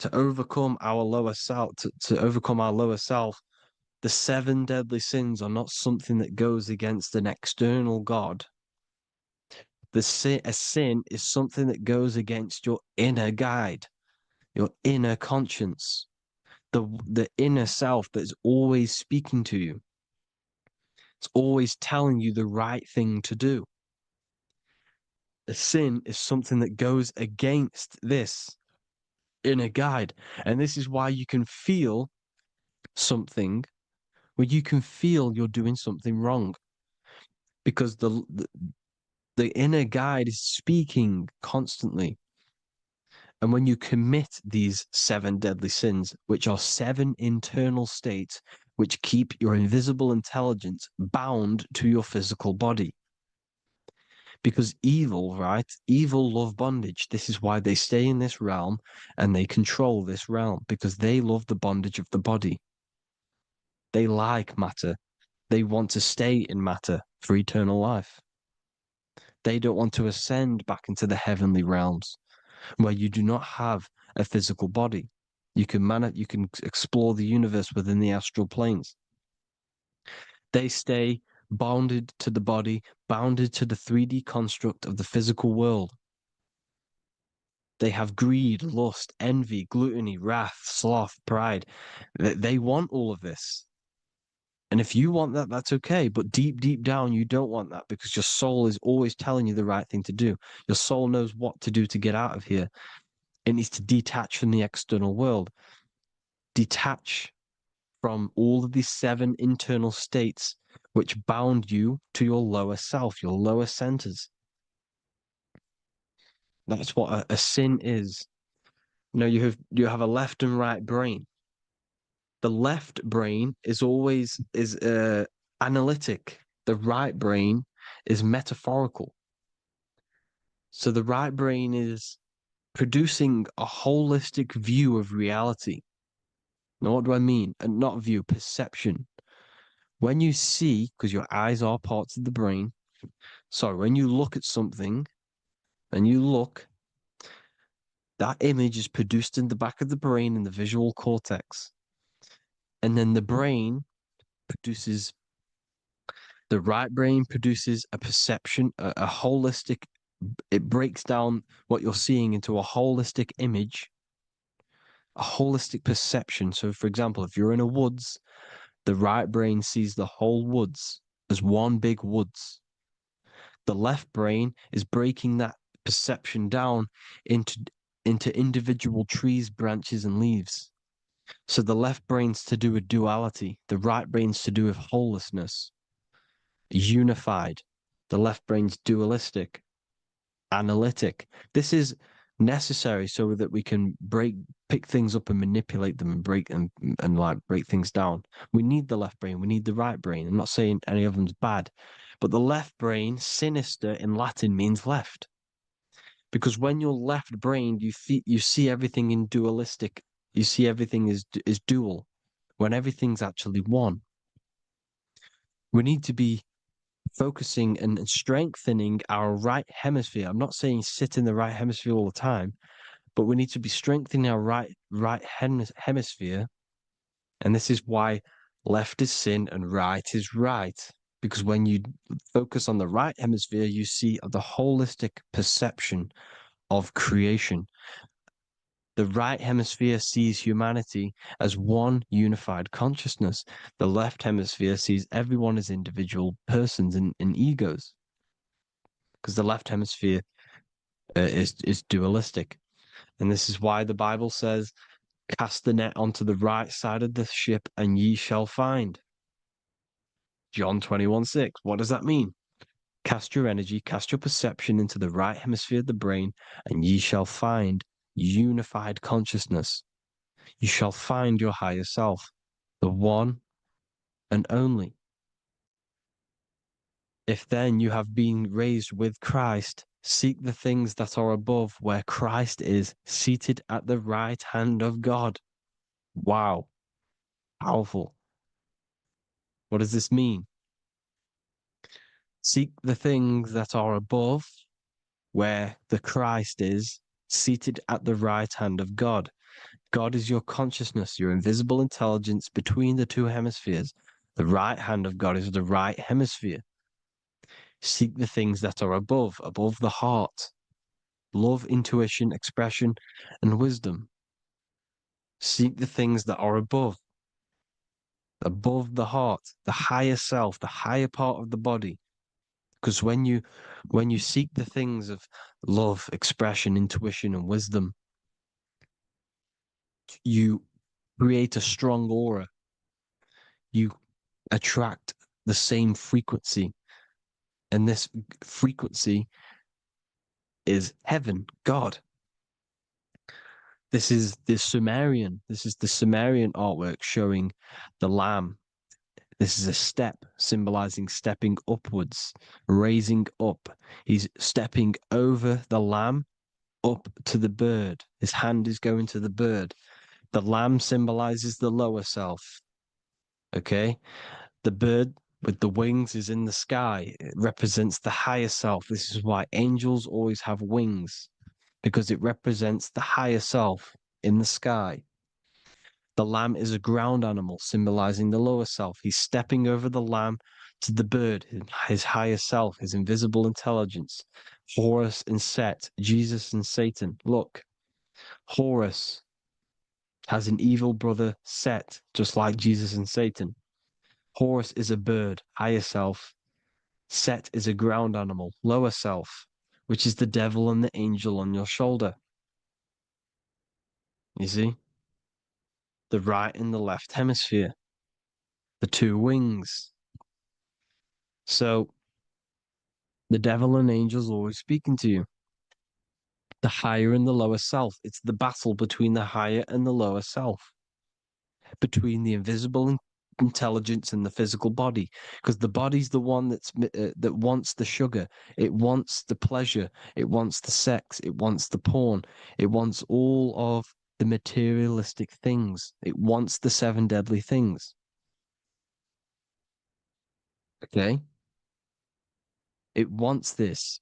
To overcome our lower self, to overcome our lower self, the 7 deadly sins are not something that goes against an external God. A sin is something that goes against your inner guide, your inner conscience, the inner self that's always speaking to you. It's always telling you the right thing to do. A sin is something that goes against this inner guide. And this is why you can feel something where you can feel you're doing something wrong, because the inner guide is speaking constantly. And when you commit these 7 deadly sins, which are 7 internal states which keep your invisible intelligence bound to your physical body. Because evil, right? Evil love bondage. This is why they stay in this realm and they control this realm, because they love the bondage of the body. They like matter. They want to stay in matter for eternal life. They don't want to ascend back into the heavenly realms where you do not have a physical body. You can explore the universe within the astral planes. They stay bounded to the body, bounded to the 3D construct of the physical world. They have greed, lust, envy, gluttony, wrath, sloth, pride. They want all of this. And if you want that, that's okay. But deep, deep down, you don't want that, because your soul is always telling you the right thing to do. Your soul knows what to do to get out of here. It needs to detach from the external world. Detach from all of these 7 internal states which bound you to your lower self, your lower centers. That's what a sin is. You have a left and right brain. The left brain is always analytic. The right brain is metaphorical. So the right brain is producing a holistic view of reality. Now, what do I mean? And not view, perception. When you see, because your eyes are parts of the brain, sorry, when you look at something and you look, that image is produced in the back of the brain in the visual cortex. And then the right brain produces a perception, a holistic, it breaks down what you're seeing into a holistic image, a holistic perception. So, for example, if you're in a woods, the right brain sees the whole woods as one big woods. The left brain is breaking that perception down into individual trees, branches, and leaves. So the left brain's to do with duality, the right brain's to do with wholeness, unified. The left brain's dualistic, analytic. This is necessary so that we can pick things up and manipulate them and break things down. We need the left brain, we need the right brain. I'm not saying any of them's bad, but the left brain, sinister in Latin, means left. Because when you're left brained, you see everything in dualistic. You see everything is dual, when everything's actually one. We need to be focusing and strengthening our right hemisphere. I'm not saying sit in the right hemisphere all the time, but we need to be strengthening our right hemisphere. And this is why left is sin and right is right. Because when you focus on the right hemisphere, you see the holistic perception of creation. The right hemisphere sees humanity as one unified consciousness. The left hemisphere sees everyone as individual persons and egos. Because the left hemisphere is dualistic. And this is why the Bible says, cast the net onto the right side of the ship and ye shall find. John 21:6. What does that mean? Cast your energy, cast your perception into the right hemisphere of the brain, and ye shall find unified consciousness. You shall find your higher self, the one and only. If then you have been raised with Christ, seek the things that are above, where Christ is seated at the right hand of God. Wow. Powerful. What does this mean? Seek the things that are above, where the Christ is seated at the right hand of God. God is your consciousness, your invisible intelligence between the two hemispheres. The right hand of God is the right hemisphere. Seek the things that are above the heart. Love, intuition, expression, and wisdom. Seek the things that are above the heart, the higher self, the higher part of the body. Because when you seek the things of love, expression, intuition, and wisdom, you create a strong aura. You attract the same frequency. And this frequency is heaven, God. This is the Sumerian artwork showing the lamb. This is a step symbolizing stepping upwards, raising up. He's stepping over the lamb up to the bird. His hand is going to the bird. The lamb symbolizes the lower self. Okay? The bird with the wings is in the sky. It represents the higher self. This is why angels always have wings, because it represents the higher self in the sky. The lamb is a ground animal, symbolizing the lower self. He's stepping over the lamb to the bird, his higher self, his invisible intelligence. Horus and Set, Jesus and Satan. Look, Horus has an evil brother, Set, just like Jesus and Satan. Horus is a bird, higher self. Set is a ground animal, lower self, which is the devil and the angel on your shoulder. You see? The right and the left hemisphere, the two wings. So the devil and angels always speaking to you. The higher and the lower self. It's the battle between the higher and the lower self, between the invisible intelligence in the physical body, because the body's the one that wants the sugar, it wants the pleasure, it wants the sex, it wants the porn, it wants all of the materialistic things, it wants the 7 deadly things. Okay, it wants this.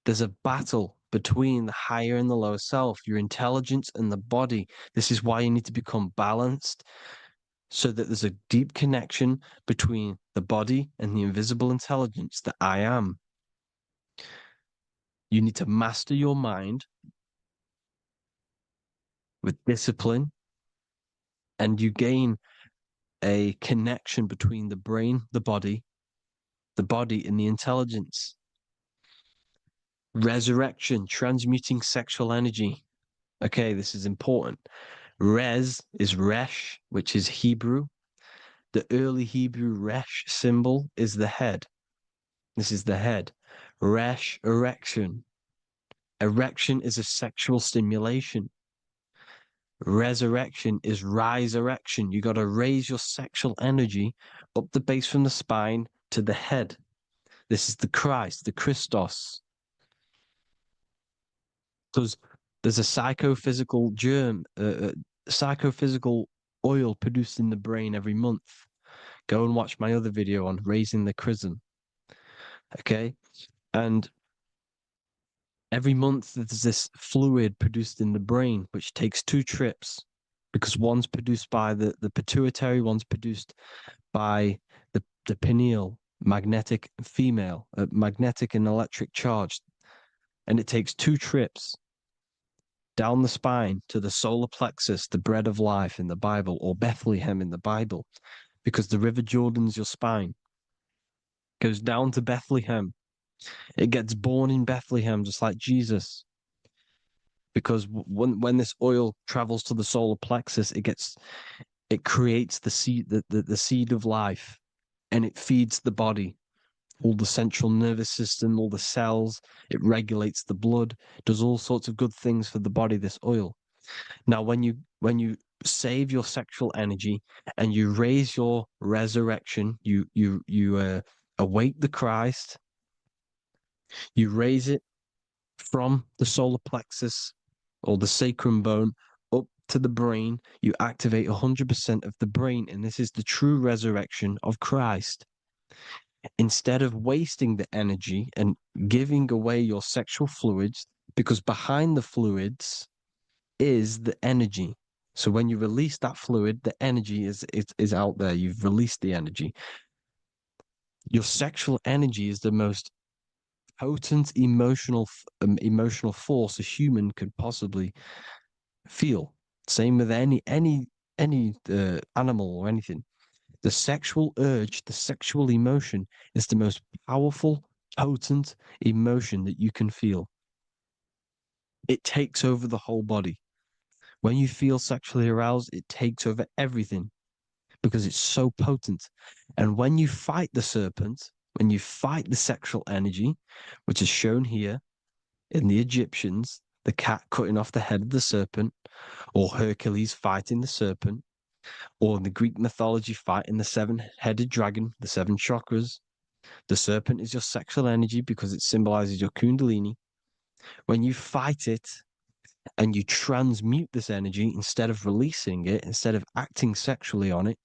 There's a battle between the higher and the lower self, your intelligence and the body. This is why you need to become balanced, so that there's a deep connection between the body and the invisible intelligence that I am. You need to master your mind with discipline, and you gain a connection between the brain, the body and the intelligence. Resurrection, transmuting sexual energy. Okay, this is important. Res is resh, which is Hebrew. The early Hebrew resh symbol is the head. This is the head. Resh, erection. Erection is a sexual stimulation. Resurrection is rise-erection. You got to raise your sexual energy up the base from the spine to the head. This is the Christ, the Christos. Because there's a psychophysical psychophysical oil produced in the brain every month. Go and watch my other video on raising the chrism. Okay? And every month there's this fluid produced in the brain, which takes 2 trips, because one's produced by the pituitary, one's produced by the pineal, magnetic female, magnetic and electric charge. And it takes 2 trips down the spine to the solar plexus, the bread of life in the Bible, or Bethlehem in the Bible, because the River Jordan's your spine. Goes down to Bethlehem. It gets born in Bethlehem, just like Jesus. Because when this oil travels to the solar plexus, it creates the seed, the seed of life, and it feeds the body, all the central nervous system, all the cells. It regulates the blood, does all sorts of good things for the body, this oil. Now, when you save your sexual energy and you raise your resurrection, you awake the Christ, you raise it from the solar plexus or the sacrum bone up to the brain, you activate 100% of the brain, and this is the true resurrection of Christ. Instead of wasting the energy and giving away your sexual fluids, because behind the fluids is the energy. So when you release that fluid, the energy is out there. You've released the energy. Your sexual energy is the most potent emotional force a human could possibly feel. Same with any animal or anything. The sexual urge, the sexual emotion is the most powerful, potent emotion that you can feel. It takes over the whole body. When you feel sexually aroused, it takes over everything because it's so potent. And when you fight the serpent, when you fight the sexual energy, which is shown here in the Egyptians, the cat cutting off the head of the serpent, or Hercules fighting the serpent, or in the Greek mythology fighting the 7-headed dragon, the 7 chakras. The serpent is your sexual energy because it symbolizes your kundalini. When you fight it and you transmute this energy, instead of releasing it, instead of acting sexually on it,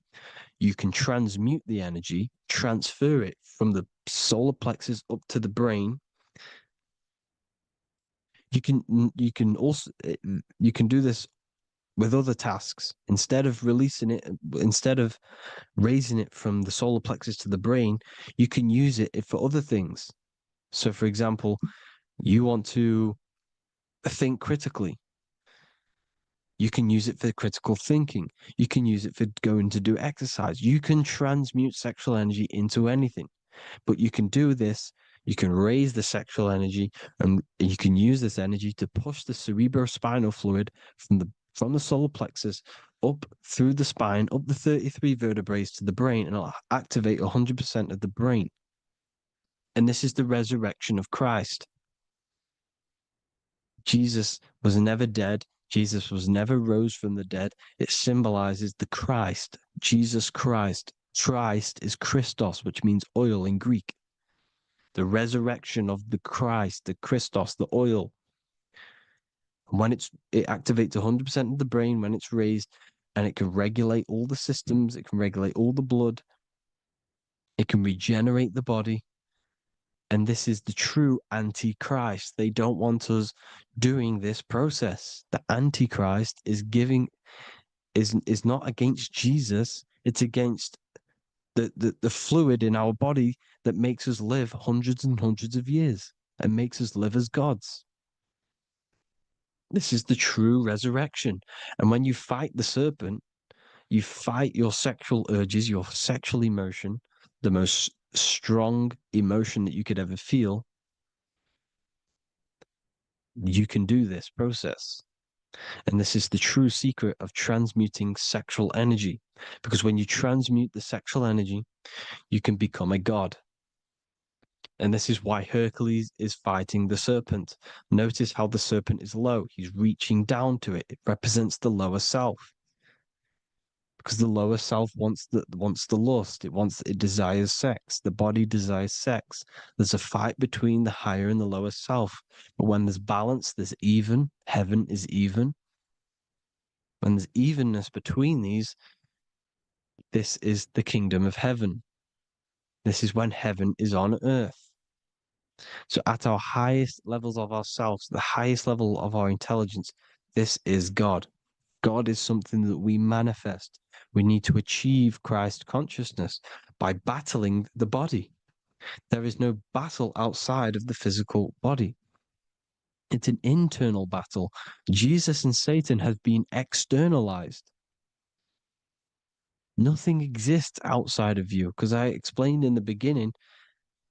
you can transmute the energy, transfer it from the solar plexus up to the brain. You can also do this with other tasks. Instead of releasing it, instead of raising it from the solar plexus to the brain, you can use it for other things. So, for example, you want to think critically. You can use it for critical thinking. You can use it for going to do exercise. You can transmute sexual energy into anything. But you can do this, you can raise the sexual energy, and you can use this energy to push the cerebrospinal fluid from the solar plexus up through the spine, up the 33 vertebrae to the brain, and it'll activate 100% of the brain. And this is the resurrection of Christ. Jesus was never dead. Jesus was never rose from the dead. It symbolizes the Christ, Jesus Christ, Christ is Christos, which means oil in Greek. The resurrection of the Christ, the Christos, the oil. And when it activates 100% of the brain when it's raised, and it can regulate all the systems, it can regulate all the blood, it can regenerate the body. And this is the true Antichrist. They don't want us doing this process. The Antichrist is not against Jesus, it's against the fluid in our body that makes us live hundreds and hundreds of years and makes us live as gods. This is the true resurrection. And when you fight the serpent, you fight your sexual urges, your sexual emotion, the most strong emotion that you could ever feel. You can do this process. And this is the true secret of transmuting sexual energy. Because when you transmute the sexual energy, you can become a god. And this is why Hercules is fighting the serpent. Notice how the serpent is low. He's reaching down to it. It represents the lower self. Because the lower self wants the lust. It desires sex. The body desires sex. There's a fight between the higher and the lower self. But when there's balance, there's even. Heaven is even. When there's evenness between these, this is the kingdom of heaven. This is when heaven is on earth. So at our highest levels of ourselves, the highest level of our intelligence, this is God. God is something that we manifest. We need to achieve Christ consciousness by battling the body. There is no battle outside of the physical body. It's an internal battle. Jesus and Satan have been externalized. Nothing exists outside of you, because I explained in the beginning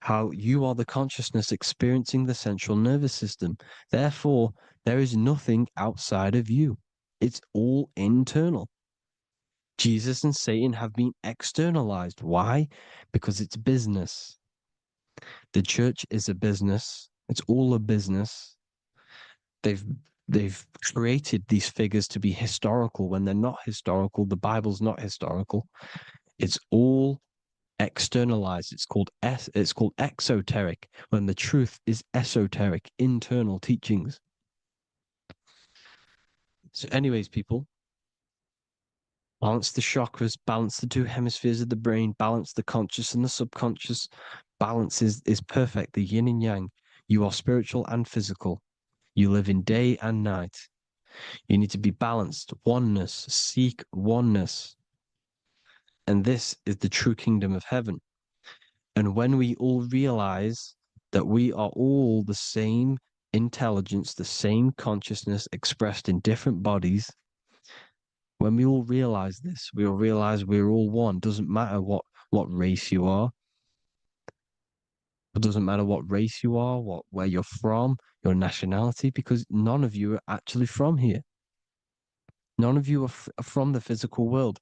how you are the consciousness experiencing the central nervous system. Therefore, there is nothing outside of you. It's all internal. Jesus and Satan have been externalized. Why? Because it's business. The church is a business. It's all a business. They've created these figures to be historical when they're not historical. The Bible's not historical. It's all externalized. It's called exoteric, when the truth is esoteric, internal teachings. So, anyways, people, balance the chakras, balance the two hemispheres of the brain, balance the conscious and the subconscious. Balance is perfect, the yin and yang. You are spiritual and physical. You live in day and night. You need to be balanced. Oneness. Seek oneness. And this is the true kingdom of heaven. And when we all realize that we are all the same intelligence, the same consciousness expressed in different bodies, when we all realize this, we all realize we're all one. Doesn't matter what race you are. It doesn't matter what race you are, where you're from, your nationality, because none of you are actually from here. None of you are from the physical world.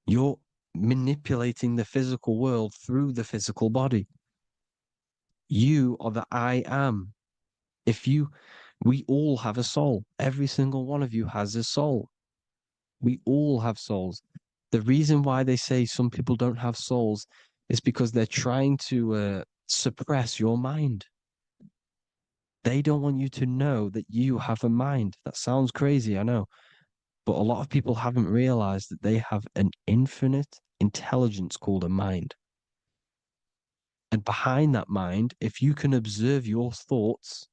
You're manipulating the physical world through the physical body. You are the I am. We all have a soul. Every single one of you has a soul. We all have souls. The reason why they say some people don't have souls is because they're trying to suppress your mind. They don't want you to know that you have a mind. That sounds crazy, I know. But a lot of people haven't realized that they have an infinite intelligence called a mind. And behind that mind, if you can observe your thoughts,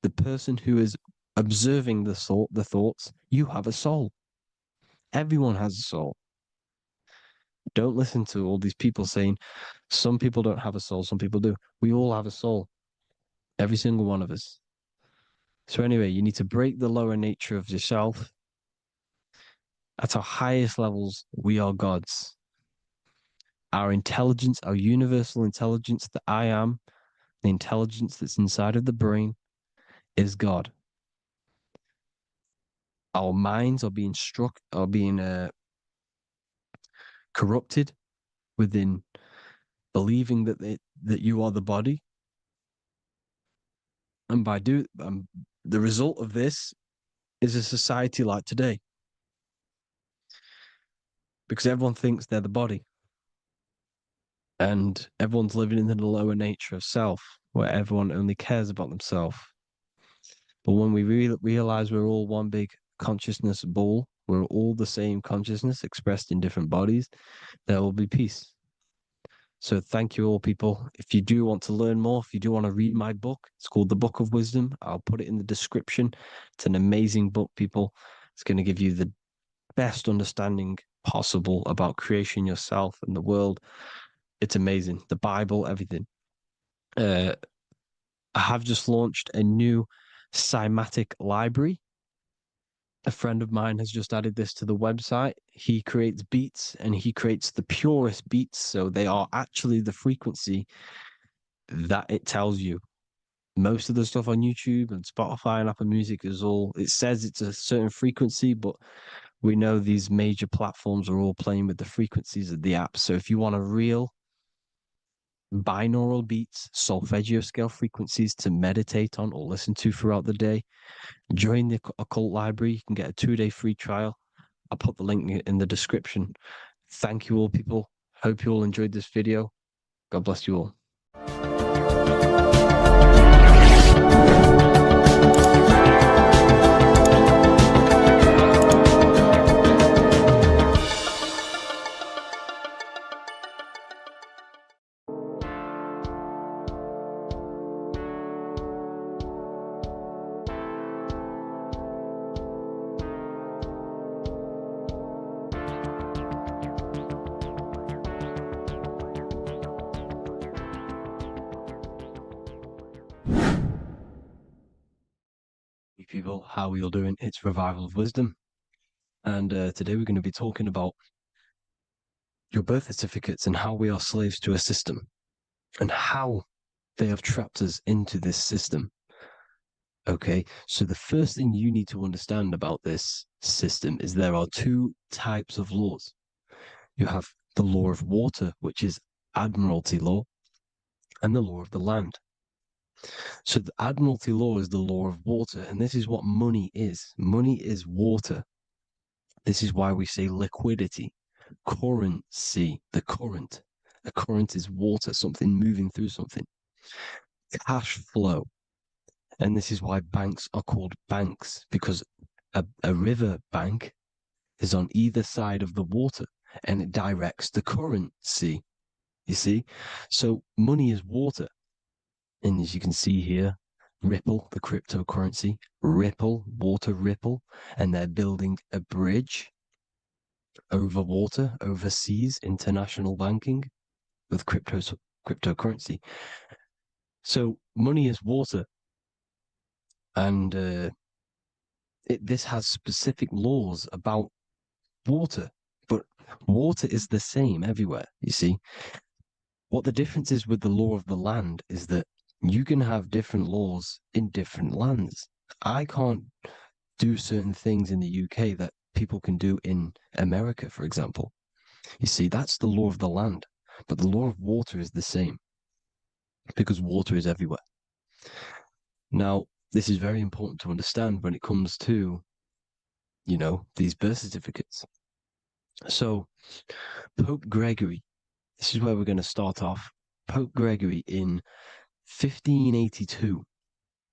the person who is observing the thoughts, you have a soul. Everyone has a soul. Don't listen to all these people saying some people don't have a soul, some people do. We all have a soul. Every single one of us. So anyway, you need to break the lower nature of yourself. At our highest levels, we are gods. Our intelligence, our universal intelligence, the I am, the intelligence that's inside of the brain, is God. Our minds are being corrupted within believing that you are the body, and the result of this is a society like today, because everyone thinks they're the body. And everyone's living in the lower nature of self, where everyone only cares about themselves. But when we realize we're all one big consciousness ball, we're all the same consciousness expressed in different bodies, there will be peace. So thank you all, people. If you do want to learn more, if you do want to read my book, it's called The Book of Wisdom. I'll put it in the description. It's an amazing book, people. It's going to give you the best understanding possible about creation, yourself, and the world. It's amazing. The Bible, everything. I have just launched a new cymatic library. A friend of mine has just added this to the website. He creates beats and he creates the purest beats. So they are actually the frequency that it tells you. Most of the stuff on YouTube and Spotify and Apple Music is all, it says it's a certain frequency, but we know these major platforms are all playing with the frequencies of the app. So if you want a real binaural beats, solfeggio scale frequencies to meditate on or listen to throughout the day, join the Occult Library. You can get a 2-day free trial. I'll put the link in the description. Thank you all, people. Hope you all enjoyed this video. God bless you all. Hey people, how are you all doing? It's Revival of Wisdom, and today we're going to be talking about your birth certificates and how we are slaves to a system and how they have trapped us into this system. Okay, so the first thing you need to understand about this system is there are two types of laws. You have the law of water, which is admiralty law, and the law of the land. So the admiralty law is the law of water, and this is what money is. Money is water. This is why we say liquidity, currency, the current. A current is water, something moving through something. Cash flow. And this is why banks are called banks, because a river bank is on either side of the water and it directs the currency. You see? So money is water. And as you can see here, Ripple, the cryptocurrency, Ripple, water Ripple, and they're building a bridge over water, overseas, international banking with cryptocurrency. So money is water, and this has specific laws about water, but water is the same everywhere. You see, what the difference is with the law of the land is that you can have different laws in different lands. I can't do certain things in the UK that people can do in America, for example. You see, that's the law of the land, but the law of water is the same because water is everywhere. Now, this is very important to understand when it comes to, these birth certificates. So, Pope Gregory, this is where we're going to start off. Pope Gregory in 1582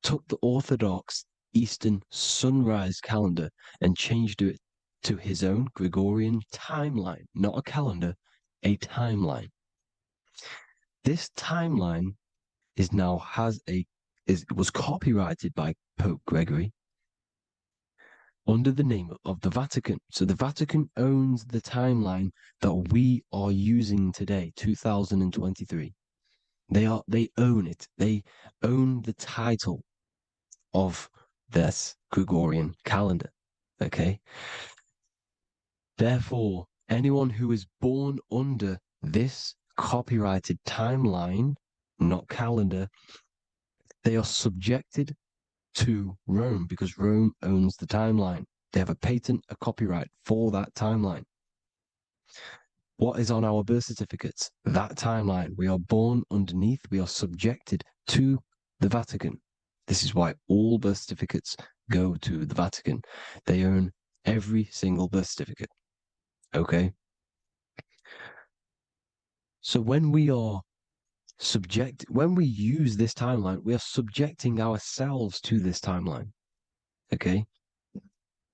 took the Orthodox Eastern sunrise calendar and changed it to his own Gregorian timeline, not a calendar, a timeline. This timeline was copyrighted by Pope Gregory under the name of the Vatican. So the Vatican owns the timeline that we are using today, 2023. They own it. They own the title of this Gregorian calendar. Okay. Therefore, anyone who is born under this copyrighted timeline, not calendar, they are subjected to Rome because Rome owns the timeline. They have a patent, a copyright for that timeline. What is on our birth certificates? That timeline. We are born underneath, we are subjected to the Vatican. This is why all birth certificates go to the Vatican. They own every single birth certificate. Okay? So when we use this timeline, we are subjecting ourselves to this timeline, okay?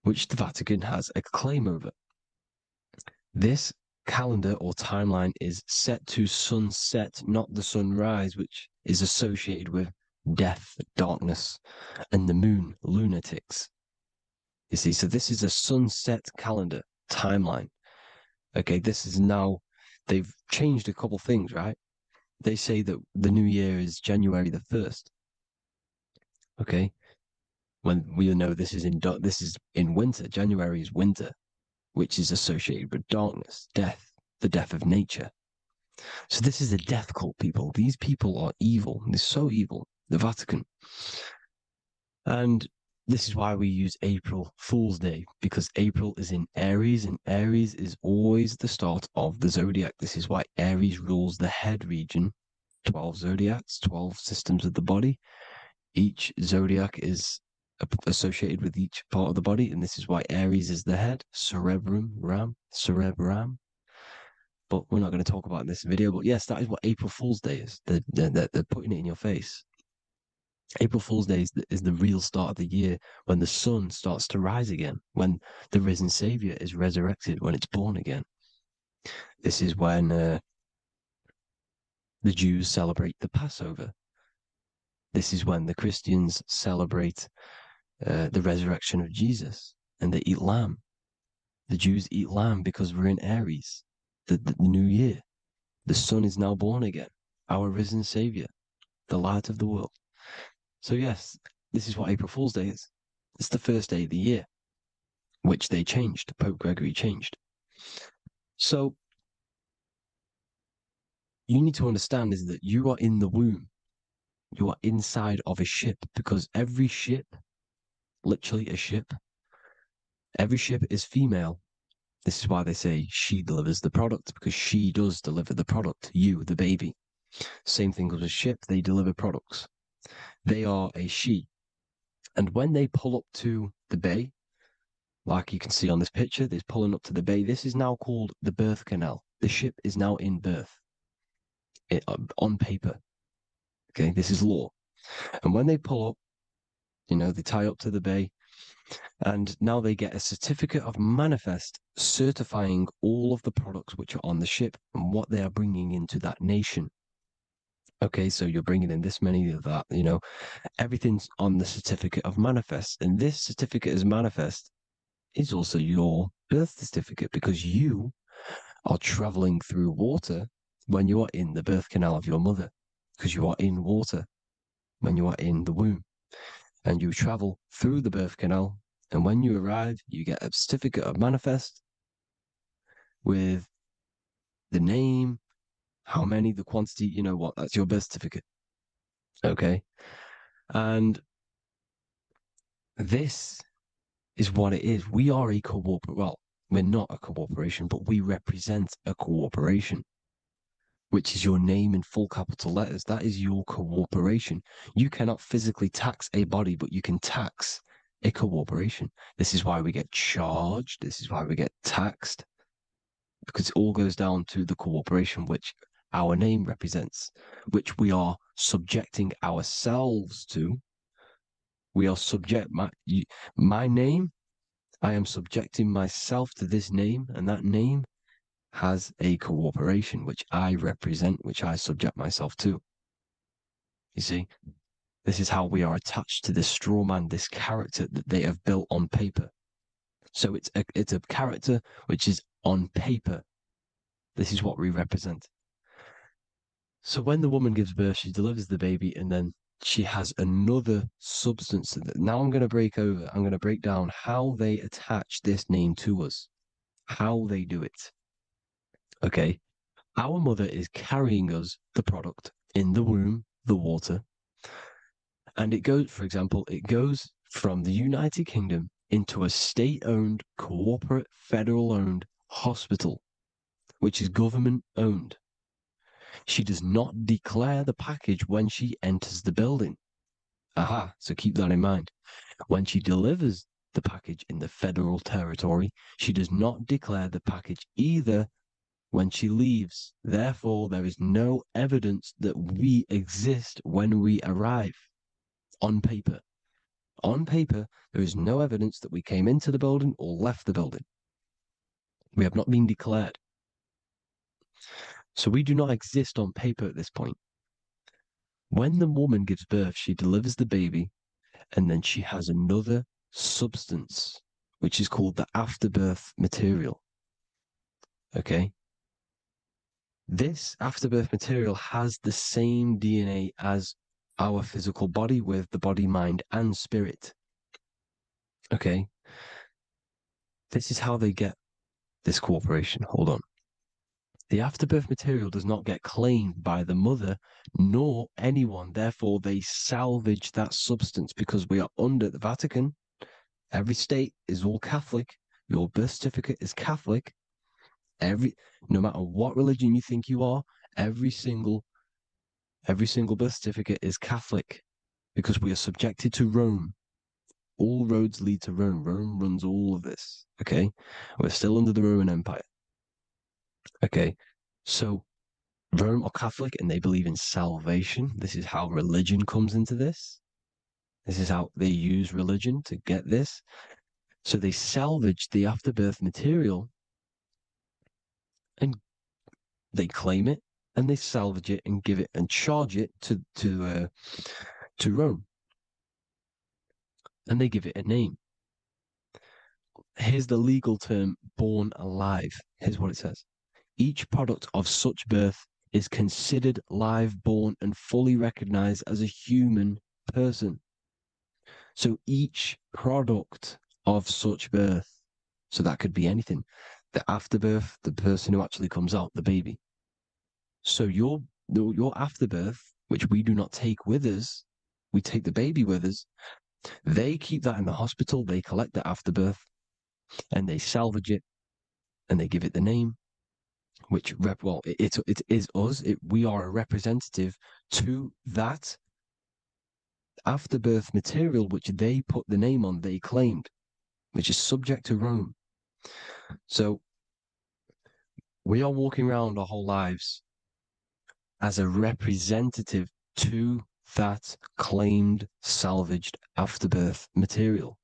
Which the Vatican has a claim over. This calendar or timeline is set to sunset, not the sunrise, which is associated with death, darkness, and the moon, lunatics. You see, so this is a sunset calendar timeline. Okay, this is now, they've changed a couple things, right? They say that the new year is January the 1st. Okay, when we know this is in winter. January is winter, which is associated with darkness, death, the death of nature. So this is a death cult, people. These people are evil. They're so evil. The Vatican. And this is why we use April Fool's Day, because April is in Aries, and Aries is always the start of the zodiac. This is why Aries rules the head region. 12 zodiacs, 12 systems of the body. Each zodiac is associated with each part of the body, and this is why Aries is the head, cerebrum. But we're not going to talk about in this video. But yes, that is what April Fool's Day is. They're putting it in your face. April Fool's Day is the real start of the year, when the sun starts to rise again, when the risen Savior is resurrected, when it's born again. This is when the Jews celebrate the Passover. This is when the Christians celebrate the resurrection of Jesus, and they eat lamb. The Jews eat lamb because we're in Aries, the new year. The sun is now born again, our risen Savior, the light of the world. So yes, this is what April Fool's Day is. It's the first day of the year, which they changed. Pope Gregory changed. So you need to understand is that you are in the womb. You are inside of a ship, because every ship, literally a ship, every ship is female. This is why they say she delivers the product, because she does deliver the product, you, the baby. Same thing with a ship, they deliver products. They are a she. And when they pull up to the bay, like you can see on this picture, they're pulling up to the bay. This is now called the birth canal. The ship is now in birth on paper. Okay, this is law. And when they pull up, they tie up to the bay, and now they get a certificate of manifest certifying all of the products which are on the ship and what they are bringing into that nation. Okay, so you're bringing in this many of that, everything's on the certificate of manifest. And this certificate of manifest is also your birth certificate, because you are traveling through water when you are in the birth canal of your mother, because you are in water when you are in the womb, and you travel through the birth canal. And when you arrive, you get a certificate of manifest with the name, how many, the quantity, that's your birth certificate. Okay. And this is what it is. We are a we're not a corporation, but we represent a corporation, which is your name in full capital letters. That is your corporation. You cannot physically tax a body, but you can tax a corporation. This is why we get charged. This is why we get taxed, because it all goes down to the corporation which our name represents, which we are subjecting ourselves to. We are my name, I am subjecting myself to this name, and that name has a corporation which I represent, which I subject myself to. You see, this is how we are attached to this straw man, this character that they have built on paper. So it's a character which is on paper. This is what we represent. So when the woman gives birth, she delivers the baby, and then she has another substance. Now I'm going to break down how they attach this name to us, how they do it. Okay. Our mother is carrying us the product in the womb, the water. And it goes from the United Kingdom into a state-owned, corporate, federal-owned hospital, which is government-owned. She does not declare the package when she enters the building. Aha, so keep that in mind. When she delivers the package in the federal territory, she does not declare the package either when she leaves. Therefore, there is no evidence that we exist when we arrive on paper. On paper, there is no evidence that we came into the building or left the building. We have not been declared. So we do not exist on paper at this point. When the woman gives birth, she delivers the baby, and then she has another substance, which is called the afterbirth material. Okay? This afterbirth material has the same DNA as our physical body with the body, mind, and spirit. Okay? This is how they get this cooperation. Hold on. The afterbirth material does not get claimed by the mother nor anyone. Therefore, they salvage that substance because we are under the Vatican. Every state is all Catholic. Your birth certificate is Catholic. No matter what religion you think you are, every single birth certificate is Catholic because we are subjected to Rome. All roads lead to Rome. Rome runs all of this. Okay? We're still under the Roman Empire. Okay, so Rome are Catholic and they believe in salvation. This is how religion comes into this. This is how they use religion to get this. So they salvage the afterbirth material and they claim it and they salvage it and give it and charge it to Rome. And they give it a name. Here's the legal term, born alive. Here's what it says. Each product of such birth is considered live, born, and fully recognized as a human person. So each product of such birth, so that could be anything, the afterbirth, the person who actually comes out, the baby. So your afterbirth, which we do not take with us, we take the baby with us, they keep that in the hospital, they collect the afterbirth, and they salvage it, and they give it the name, which it is us. We are a representative to that afterbirth material, which they put the name on, they claimed, which is subject to Rome. So we are walking around our whole lives as a representative to that claimed salvaged afterbirth material,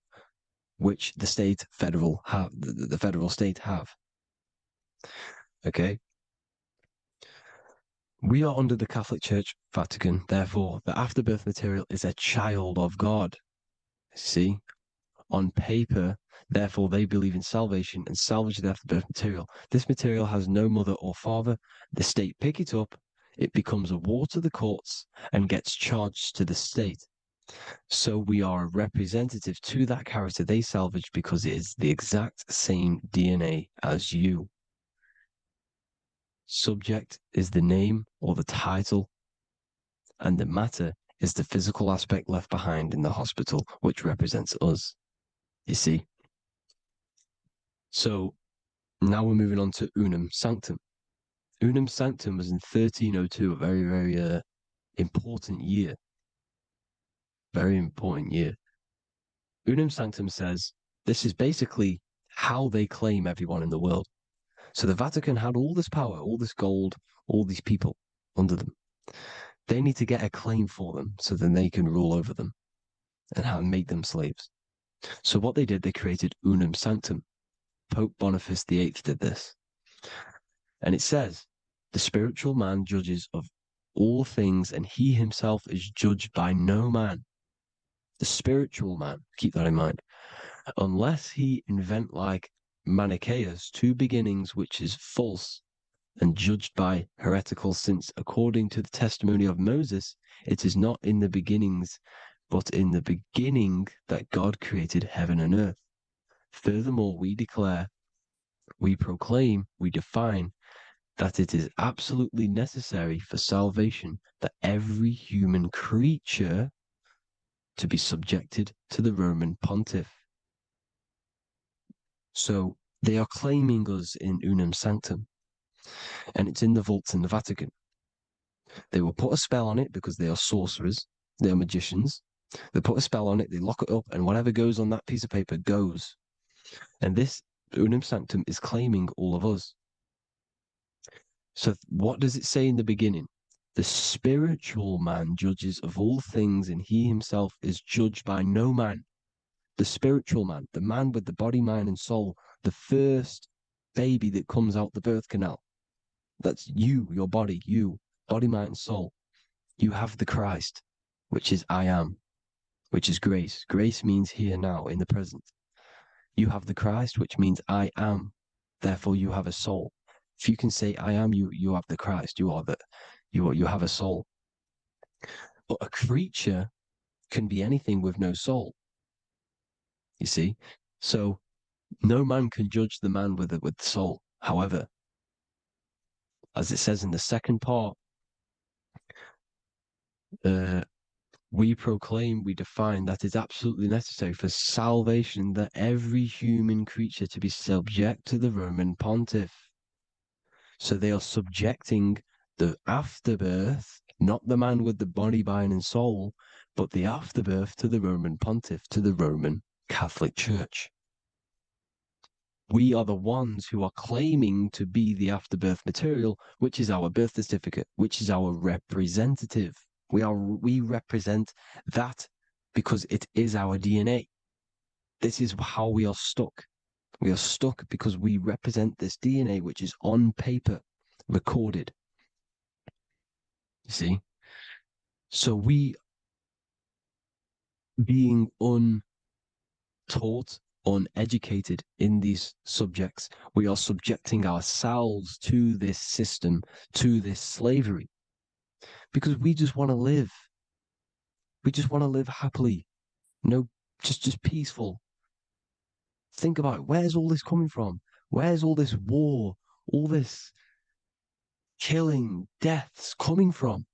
which the federal state have. Okay. We are under the Catholic Church, Vatican. Therefore, the afterbirth material is a child of God. See, on paper, therefore, they believe in salvation and salvage the afterbirth material. This material has no mother or father. The state pick it up. It becomes a war to the courts and gets charged to the state. So we are a representative to that character they salvaged because it is the exact same DNA as you. Subject is the name or the title, and the matter is the physical aspect left behind in the hospital, which represents us. You see? So now we're moving on to Unum Sanctum. Unum Sanctum was in 1302, a very, very important year. Very important year. Unum Sanctum says this is basically how they claim everyone in the world. So the Vatican had all this power, all this gold, all these people under them. They need to get a claim for them so then they can rule over them and make them slaves. So what they did, they created Unum Sanctum. Pope Boniface VIII did this. And it says, the spiritual man judges of all things, and he himself is judged by no man. The spiritual man, keep that in mind, unless he invent like Manichaeus, two beginnings, which is false and judged by heretical, since according to the testimony of Moses, it is not in the beginnings, but in the beginning that God created heaven and earth. Furthermore, we declare, we proclaim, we define that it is absolutely necessary for salvation that every human creature to be subjected to the Roman pontiff. So they are claiming us in Unum Sanctum, and it's in the vaults in the Vatican. They will put a spell on it because they are sorcerers, they are magicians. They put a spell on it, they lock it up, and whatever goes on that piece of paper goes. And this Unum Sanctum is claiming all of us. So what does it say in the beginning? The spiritual man judges of all things, and he himself is judged by no man. The spiritual man, the man with the body, mind, and soul, the first baby that comes out the birth canal. That's you, your body, you, body, mind, and soul. You have the Christ, which is I am, which is grace. Grace means here now, in the present. You have the Christ, which means I am. Therefore, you have a soul. If you can say I am, you have the Christ. You have a soul. But a creature can be anything with no soul. You see, so no man can judge the man with the soul. However, as it says in the second part, we proclaim, we define that it's absolutely necessary for salvation that every human creature to be subject to the Roman pontiff. So they are subjecting the afterbirth, not the man with the body, mind, and soul, but the afterbirth to the Roman pontiff, to the Roman Catholic Church. We are the ones who are claiming to be the afterbirth material, which is our birth certificate, which is our representative. We represent that because it is our DNA. This is how we are stuck. We are stuck because we represent this DNA, which is on paper, recorded. You see? So we, being untaught, uneducated in these subjects, we are subjecting ourselves to this system, to this slavery, because we just want to live. We just want to live happily, just peaceful. Think about it. Where's all this coming from? Where's all this war, all this killing, deaths coming from?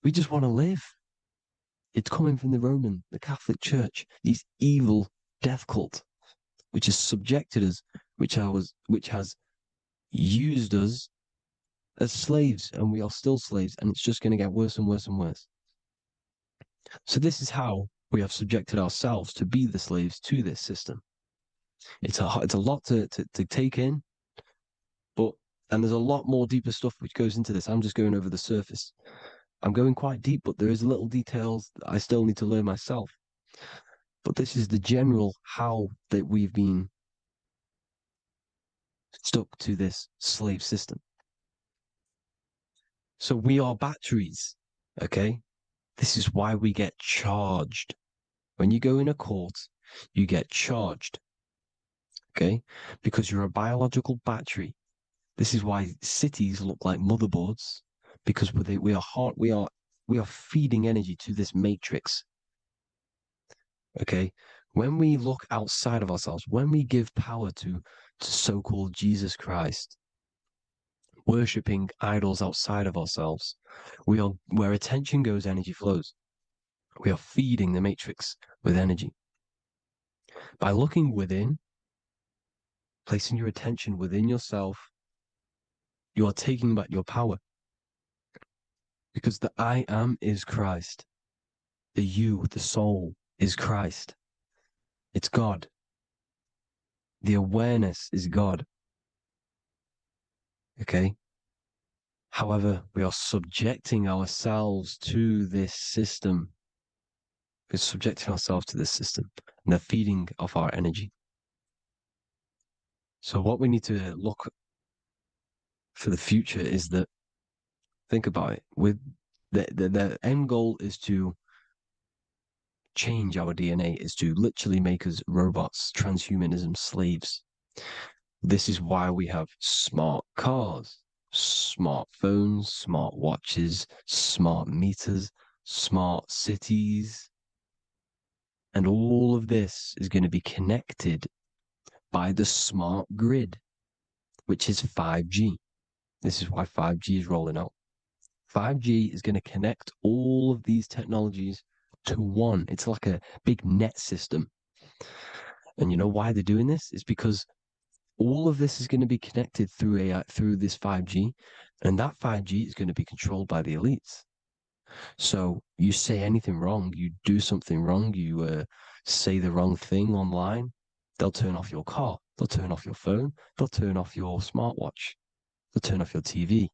We just want to live. It's coming from the Catholic Church, these evil death cult, which has subjected us, which has used us as slaves, and we are still slaves, and it's just going to get worse and worse and worse. So this is how we have subjected ourselves to be the slaves to this system. It's a lot to take in, and there's a lot more deeper stuff which goes into this. I'm just going over the surface. I'm going quite deep, but there is little details that I still need to learn myself. But this is the general how that we've been stuck to this slave system. So we are batteries, okay? This is why we get charged. When you go in a court, you get charged, okay? Because you're a biological battery. This is why cities look like motherboards, because we are feeding energy to this matrix. Okay, when we look outside of ourselves, when we give power to so-called Jesus Christ, worshipping idols outside of ourselves, where attention goes, energy flows. We are feeding the matrix with energy. By looking within, placing your attention within yourself, you are taking back your power. Because the I am is Christ. The you, the soul, is Christ. It's God. The awareness is God. Okay? However, we are subjecting ourselves to this system. We're subjecting ourselves to this system and the feeding of our energy. So what we need to look for the future is that, think about it, with the end goal is to change our DNA, is to literally make us robots, transhumanism, slaves. This is why we have smart cars, smartphones, smart watches, smart meters, smart cities. And all of this is going to be connected by the smart grid, which is 5G. This is why 5G is rolling out. 5G is going to connect all of these technologies to one. It's like a big net system. And you know why they're doing this? It's because all of this is going to be connected through AI, through this 5G, and that 5G is going to be controlled by the elites. So you say anything wrong, you do something wrong, you say the wrong thing online, they'll turn off your car, they'll turn off your phone, they'll turn off your smartwatch. to turn off your TV,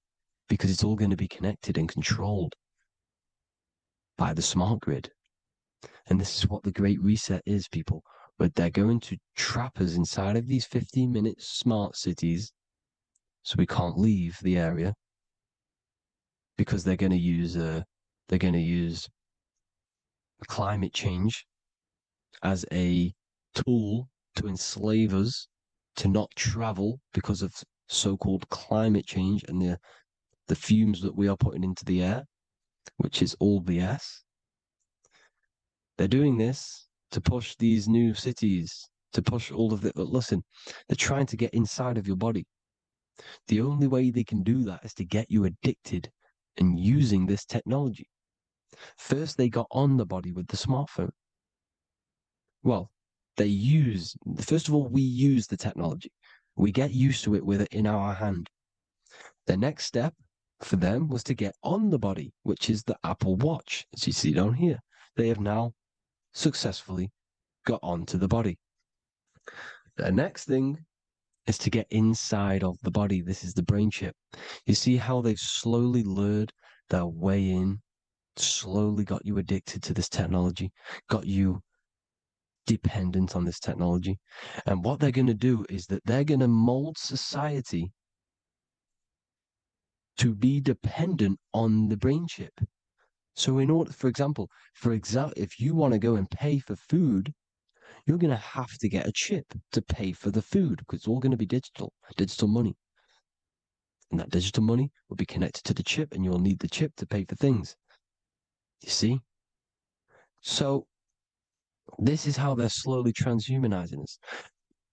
because it's all going to be connected and controlled by the smart grid. And this is what the Great Reset is, people. But they're going to trap us inside of these 15-minute smart cities so we can't leave the area, because they're going to use climate change as a tool to enslave us to not travel because of so-called climate change and the fumes that we are putting into the air, which is all BS. They're doing this to push these new cities, to push all of it. But listen, they're trying to get inside of your body. The only way they can do that is to get you addicted and using this technology. First, they got on the body with the smartphone. Well, first of all, we use the technology. We get used to it with it in our hand. The next step for them was to get on the body, which is the Apple Watch, as you see down here. They have now successfully got onto the body. The next thing is to get inside of the body. This is the brain chip. You see how they've slowly lured their way in, slowly got you addicted to this technology, got you dependent on this technology. And what they're going to do is that they're going to mold society to be dependent on the brain chip. So in order, for example, if you want to go and pay for food, you're going to have to get a chip to pay for the food, because it's all going to be digital money. And that digital money will be connected to the chip, and you'll need the chip to pay for things. You see? So this is how they're slowly transhumanizing us.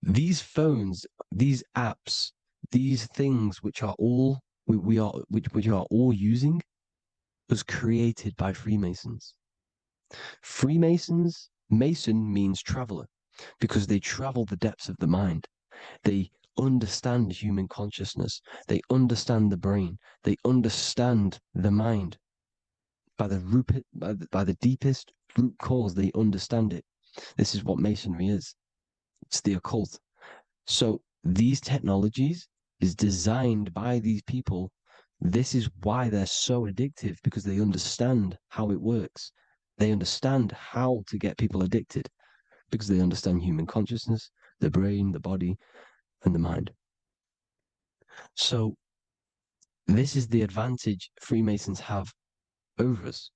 These phones, these apps, these things which are all we are all using was created by Freemasons. Mason means traveler, because they travel the depths of the mind. They understand human consciousness. They understand the brain. They understand the mind. By the deepest root cause, they understand it. This is what Masonry is. It's the occult. So these technologies is designed by these people. This is why they're so addictive, because they understand how it works. They understand how to get people addicted, because they understand human consciousness, the brain, the body, and the mind. So this is the advantage Freemasons have over us.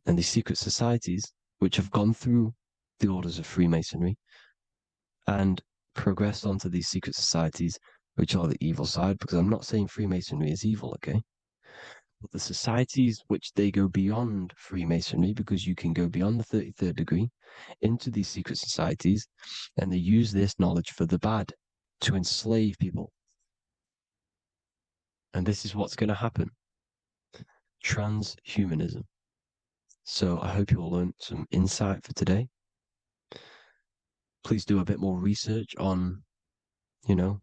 And these secret societies, which have gone through the orders of Freemasonry and progressed onto these secret societies, which are the evil side, because I'm not saying Freemasonry is evil, okay? But the societies which they go beyond Freemasonry, because you can go beyond the 33rd degree into these secret societies, and they use this knowledge for the bad, to enslave people. And this is what's going to happen. Transhumanism. So I hope you all learned some insight for today. Please do a bit more research on, the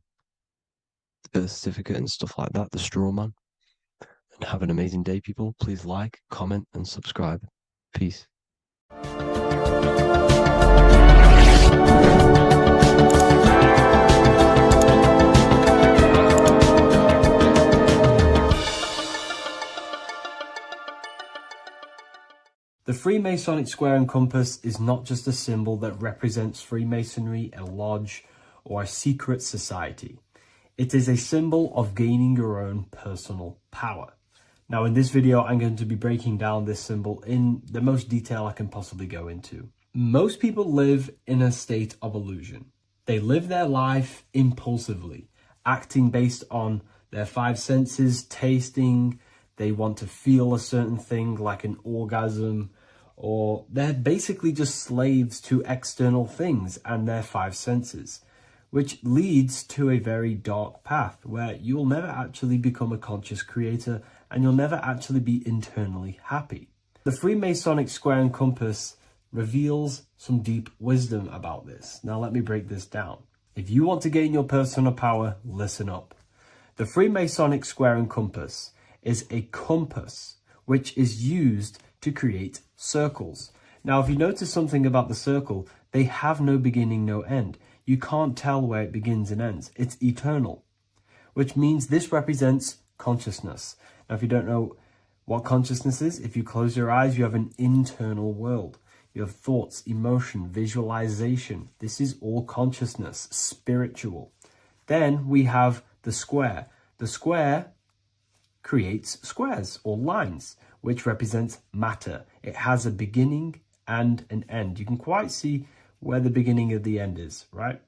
birth certificate and stuff like that, the straw man. And have an amazing day, people. Please like, comment, and subscribe. Peace. The Freemasonic square and compass is not just a symbol that represents Freemasonry, a lodge, or a secret society. It is a symbol of gaining your own personal power. Now, in this video, I'm going to be breaking down this symbol in the most detail I can possibly go into. Most people live in a state of illusion. They live their life impulsively, acting based on their five senses, tasting. They want to feel a certain thing like an orgasm, or they're basically just slaves to external things and their five senses, which leads to a very dark path where you'll never actually become a conscious creator and you'll never actually be internally happy. The Freemasonic square and compass reveals some deep wisdom about this. Now let me break this down. If you want to gain your personal power, listen up. The Freemasonic square and compass is a compass which is used to create circles. Now, if you notice something about the circle, they have no beginning, no end. You can't tell where it begins and ends. It's eternal. which means this represents consciousness. Now, if you don't know what consciousness is, if you close your eyes, you have an internal world. You have thoughts, emotion, visualization. This is all consciousness, spiritual. Then we have the square. The square creates squares or lines, which represents matter. It has a beginning and an end. You can quite see where the beginning of the end is, right?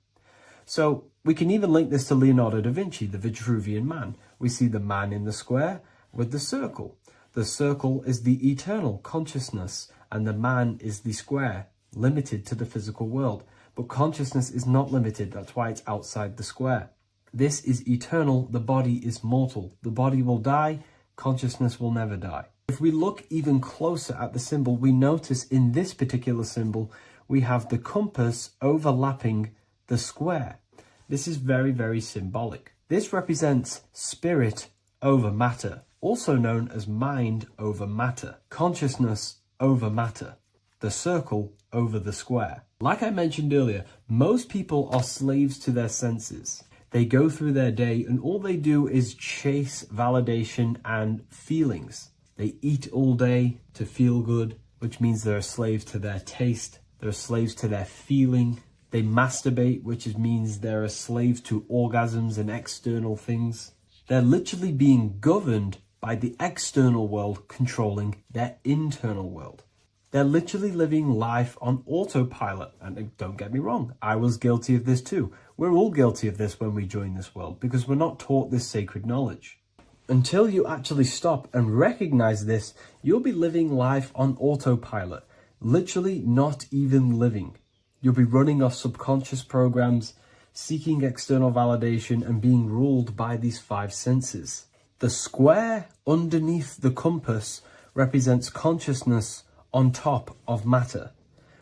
So we can even link this to Leonardo da Vinci, the Vitruvian Man. We see the man in the square with the circle. The circle is the eternal consciousness, and the man is the square, limited to the physical world. But consciousness is not limited, that's why it's outside the square. This is eternal, the body is mortal. The body will die, consciousness will never die. If we look even closer at the symbol, we notice in this particular symbol, we have the compass overlapping the square. This is very, very symbolic. This represents spirit over matter, also known as mind over matter, consciousness over matter, the circle over the square. Like I mentioned earlier, most people are slaves to their senses. They go through their day and all they do is chase validation and feelings. They eat all day to feel good, which means they're a slave to their taste. They're slaves to their feeling. They masturbate, which means they're a slave to orgasms and external things. They're literally being governed by the external world controlling their internal world. They're literally living life on autopilot. And don't get me wrong, I was guilty of this too. We're all guilty of this when we join this world because we're not taught this sacred knowledge. Until you actually stop and recognize this, you'll be living life on autopilot, literally not even living. You'll be running off subconscious programs, seeking external validation and being ruled by these five senses. The square underneath the compass represents consciousness on top of matter,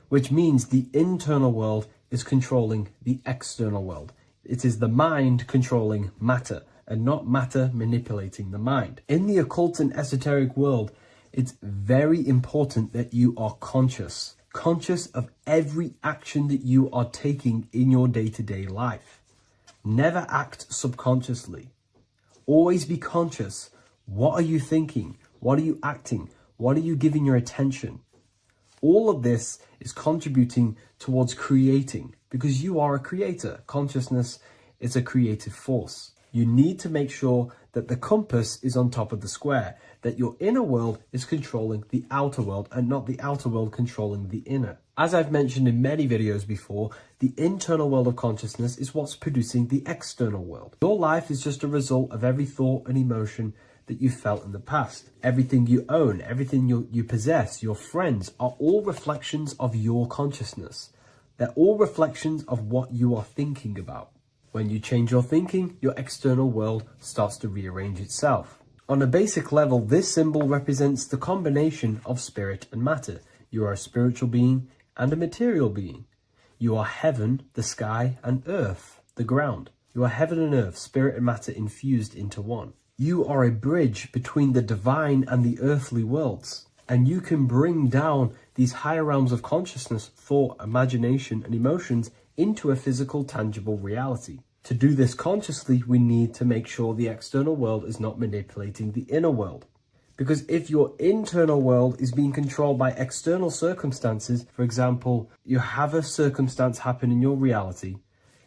which means the internal world is controlling the external world. It is the mind controlling matter and not matter manipulating the mind. In the occult and esoteric world, it's very important that you are conscious of every action that you are taking in your day-to-day life. Never act subconsciously. Always be conscious. What are you thinking? What are you acting? What are you giving your attention? All of this is contributing towards creating because you are a creator. Consciousness is a creative force. You need to make sure that the compass is on top of the square, that your inner world is controlling the outer world and not the outer world controlling the inner. As I've mentioned in many videos before, the internal world of consciousness is what's producing the external world. Your life is just a result of every thought and emotion that you felt in the past. Everything you own, everything you possess, your friends are all reflections of your consciousness. They're all reflections of what you are thinking about. When you change your thinking, your external world starts to rearrange itself. On a basic level, this symbol represents the combination of spirit and matter. You are a spiritual being and a material being. You are heaven, the sky, and earth, the ground. You are heaven and earth, spirit and matter infused into one. You are a bridge between the divine and the earthly worlds. And you can bring down these higher realms of consciousness, thought, imagination, and emotions into a physical, tangible reality. To do this consciously, we need to make sure the external world is not manipulating the inner world. Because if your internal world is being controlled by external circumstances, for example, you have a circumstance happen in your reality,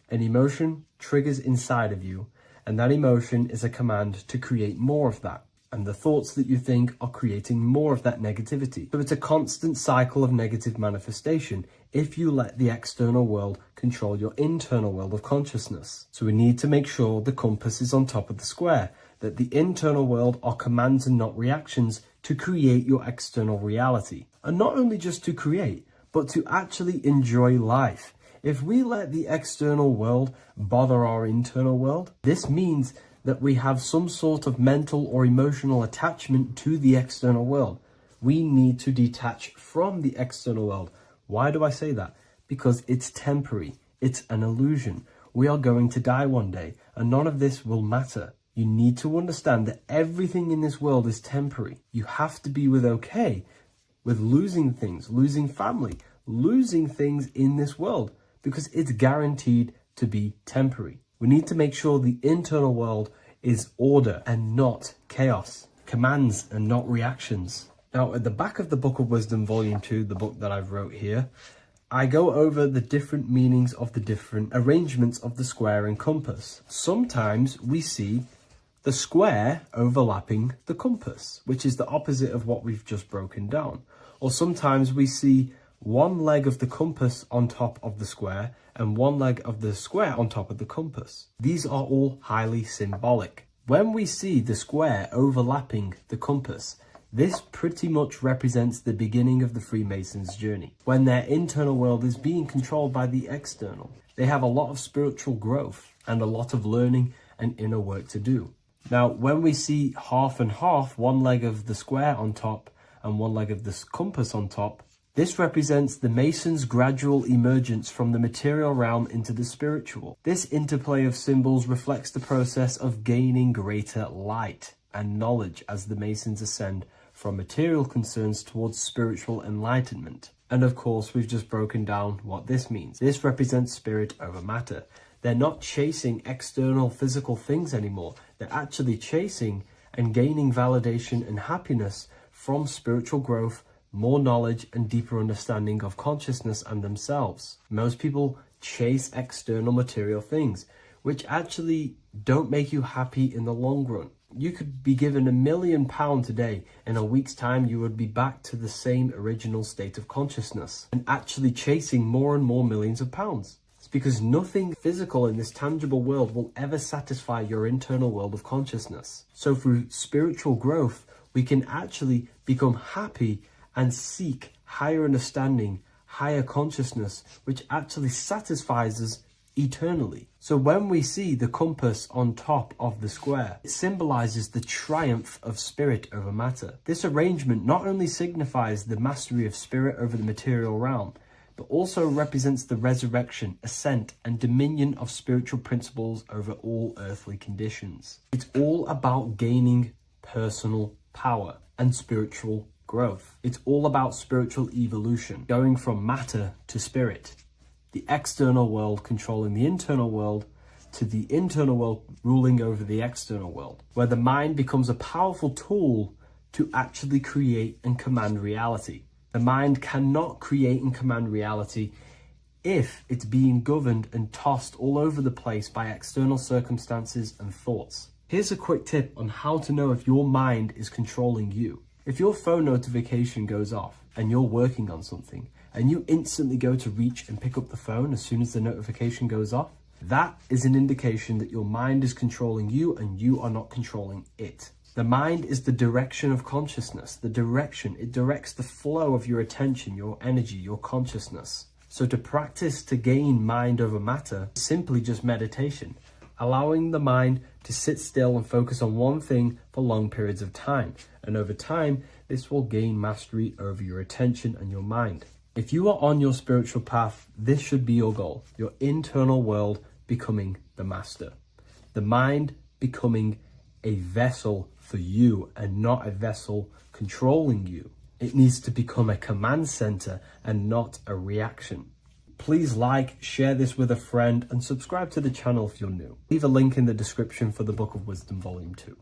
an emotion triggers inside of you, and that emotion is a command to create more of that. And the thoughts that you think are creating more of that negativity. So it's a constant cycle of negative manifestation if you let the external world control your internal world of consciousness. So we need to make sure the compass is on top of the square, that the internal world are commands and not reactions to create your external reality. And not only just to create, but to actually enjoy life. If we let the external world bother our internal world, this means that we have some sort of mental or emotional attachment to the external world. We need to detach from the external world. Why do I say that? Because it's temporary. It's an illusion. We are going to die one day, and none of this will matter. You need to understand that everything in this world is temporary. You have to be okay with losing things, losing family, losing things in this world, because it's guaranteed to be temporary. We need to make sure the internal world is order and not chaos, commands and not reactions. Now, at the back of the Book of Wisdom, Volume 2, the book that I've wrote here, I go over the different meanings of the different arrangements of the square and compass. Sometimes we see the square overlapping the compass, which is the opposite of what we've just broken down. Or sometimes we see one leg of the compass on top of the square and one leg of the square on top of the compass. These are all highly symbolic. When we see the square overlapping the compass, this pretty much represents the beginning of the Freemasons' journey, when their internal world is being controlled by the external. They have a lot of spiritual growth and a lot of learning and inner work to do. Now, when we see half and half, one leg of the square on top and one leg of the compass on top, this represents the Masons' gradual emergence from the material realm into the spiritual. This interplay of symbols reflects the process of gaining greater light and knowledge as the Masons ascend from material concerns towards spiritual enlightenment. And of course, we've just broken down what this means. This represents spirit over matter. They're not chasing external physical things anymore. They're actually chasing and gaining validation and happiness from spiritual growth, more knowledge and deeper understanding of consciousness and themselves. Most people chase external material things, which actually don't make you happy in the long run. You could be given £1 million today. In a week's time, you would be back to the same original state of consciousness and actually chasing more and more millions of pounds. It's because nothing physical in this tangible world will ever satisfy your internal world of consciousness. So through spiritual growth, we can actually become happy and seek higher understanding, higher consciousness, which actually satisfies us eternally. So when we see the compass on top of the square, it symbolizes the triumph of spirit over matter. This arrangement not only signifies the mastery of spirit over the material realm, but also represents the resurrection, ascent, and dominion of spiritual principles over all earthly conditions. It's all about gaining personal power and spiritual growth. It's all about spiritual evolution, going from matter to spirit. The external world controlling the internal world, to the internal world ruling over the external world, where the mind becomes a powerful tool to actually create and command reality. The mind cannot create and command reality if it's being governed and tossed all over the place by external circumstances and thoughts. Here's a quick tip on how to know if your mind is controlling you. If your phone notification goes off and you're working on something, and you instantly go to reach and pick up the phone as soon as the notification goes off, that is an indication that your mind is controlling you and you are not controlling it. The mind is the direction of consciousness. The direction, it directs the flow of your attention, your energy, your consciousness. So to practice to gain mind over matter is simply just meditation, allowing the mind to sit still and focus on one thing for long periods of time. And over time, this will gain mastery over your attention and your mind. If you are on your spiritual path, this should be your goal. Your internal world becoming the master. The mind becoming a vessel for you and not a vessel controlling you. It needs to become a command center and not a reaction. Please like, share this with a friend, and subscribe to the channel if you're new. Leave a link in the description for the Book of Wisdom Volume 2.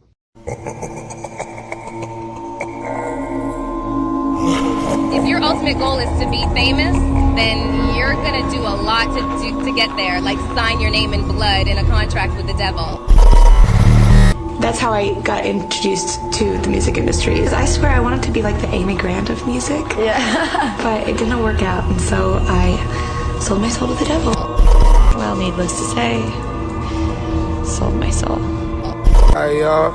If your ultimate goal is to be famous, then you're gonna do a lot to get there, like sign your name in blood in a contract with the devil. That's how I got introduced to the music industry. I swear I wanted to be like the Amy Grant of music. Yeah. But it didn't work out, and so I sold my soul to the devil. Well, needless to say, sold my soul. Alright, y'all.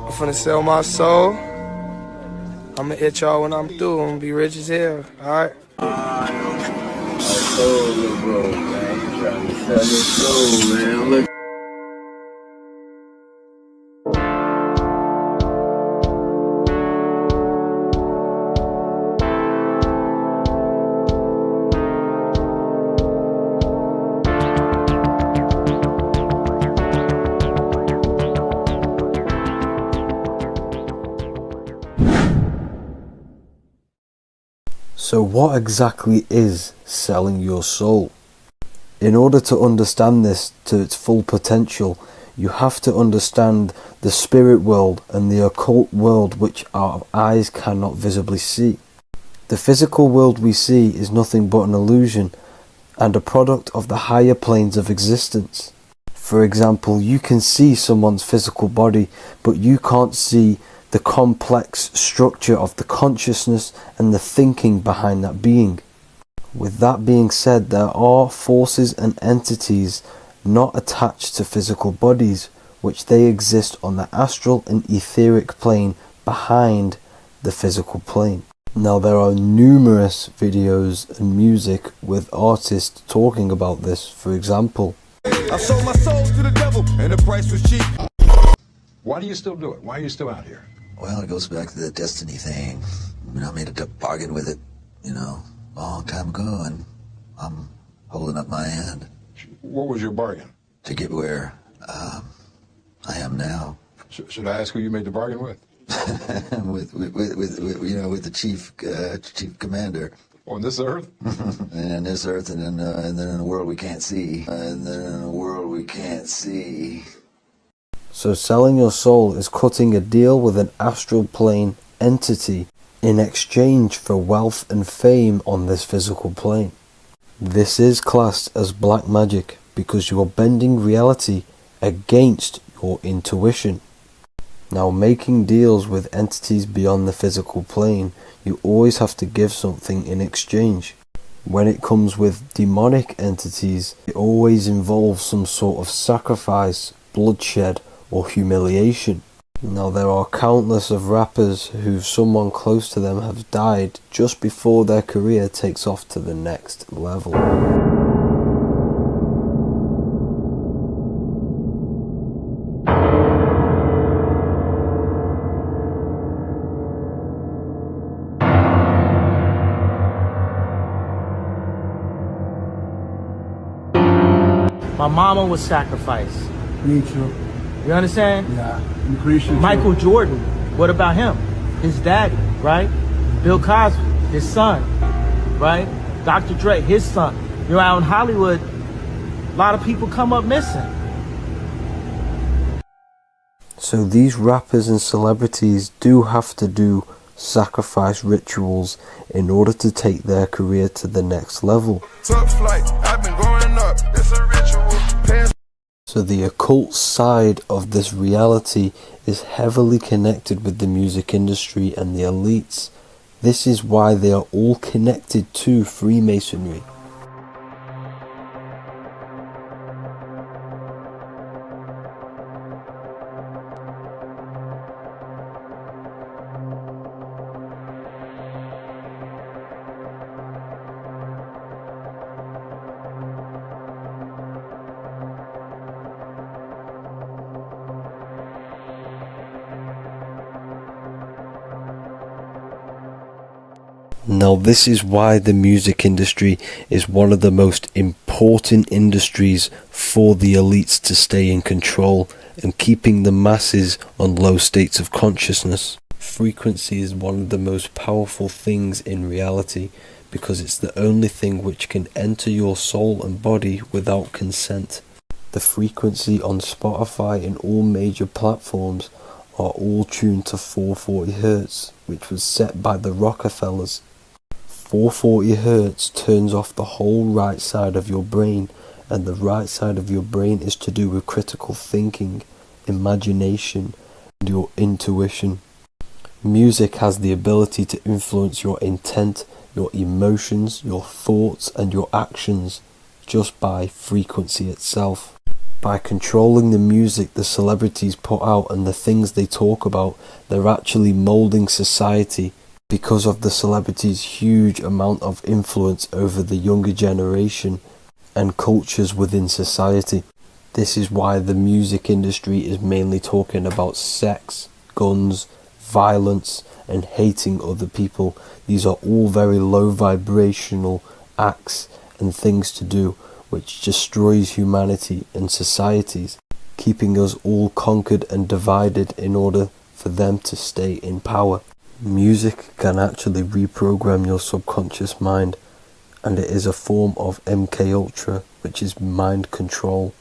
I'm finna sell my soul. I'ma hit y'all when I'm through. I'm gonna be rich as hell, alright? Bro, man. Trying to sell your soul, man. Look. So what exactly is selling your soul? In order to understand this to its full potential, You have to understand the spirit world and the occult world which our eyes cannot visibly see. The physical world we see is nothing but an illusion and a product of the higher planes of existence. For example, you can see someone's physical body, but you can't see the complex structure of the consciousness and the thinking behind that being. With that being said, there are forces and entities not attached to physical bodies, which they exist on the astral and etheric plane behind the physical plane. Now, there are numerous videos and music with artists talking about this. For example, I sold my soul to the devil and the price was cheap. Why do you still do it? Why are you still out here? Well, it goes back to the destiny thing. I mean, I made a bargain with it, a long time ago, and I'm holding up my hand. What was your bargain? To get where I am now. Should I ask who you made the bargain with? with the chief commander. On this earth? And on this earth, and then in a world we can't see. So selling your soul is cutting a deal with an astral plane entity in exchange for wealth and fame on this physical plane. This is classed as black magic because you are bending reality against your intuition. Now, making deals with entities beyond the physical plane, you always have to give something in exchange. When it comes with demonic entities, it always involves some sort of sacrifice, bloodshed, or humiliation. Now, there are countless of rappers who someone close to them have died just before their career takes off to the next level. My mama was sacrificed. Me too. You understand? Yeah. I'm Christian. Michael Jordan, what about him? His daddy, right? Bill Cosby, his son, right? Dr. Dre, his son. Out in Hollywood, a lot of people come up missing. So these rappers and celebrities do have to do sacrifice rituals in order to take their career to the next level. Tough flight, I've been growing up, it's a ritual. So the occult side of this reality is heavily connected with the music industry and the elites. This is why they are all connected to Freemasonry. Now, this is why the music industry is one of the most important industries for the elites to stay in control and keeping the masses on low states of consciousness. Frequency is one of the most powerful things in reality because it's the only thing which can enter your soul and body without consent. The frequency on Spotify and all major platforms are all tuned to 440 Hz, which was set by the Rockefellers. 440 Hz turns off the whole right side of your brain, and the right side of your brain is to do with critical thinking, imagination, and your intuition. Music has the ability to influence your intent, your emotions, your thoughts, and your actions just by frequency itself. By controlling the music the celebrities put out and the things they talk about, they're actually molding society because of the celebrities' huge amount of influence over the younger generation and cultures within society. This is why the music industry is mainly talking about sex, guns, violence, and hating other people. These are all very low vibrational acts and things to do which destroys humanity and societies, keeping us all conquered and divided in order for them to stay in power. Music can actually reprogram your subconscious mind, and it is a form of MK Ultra, which is mind control.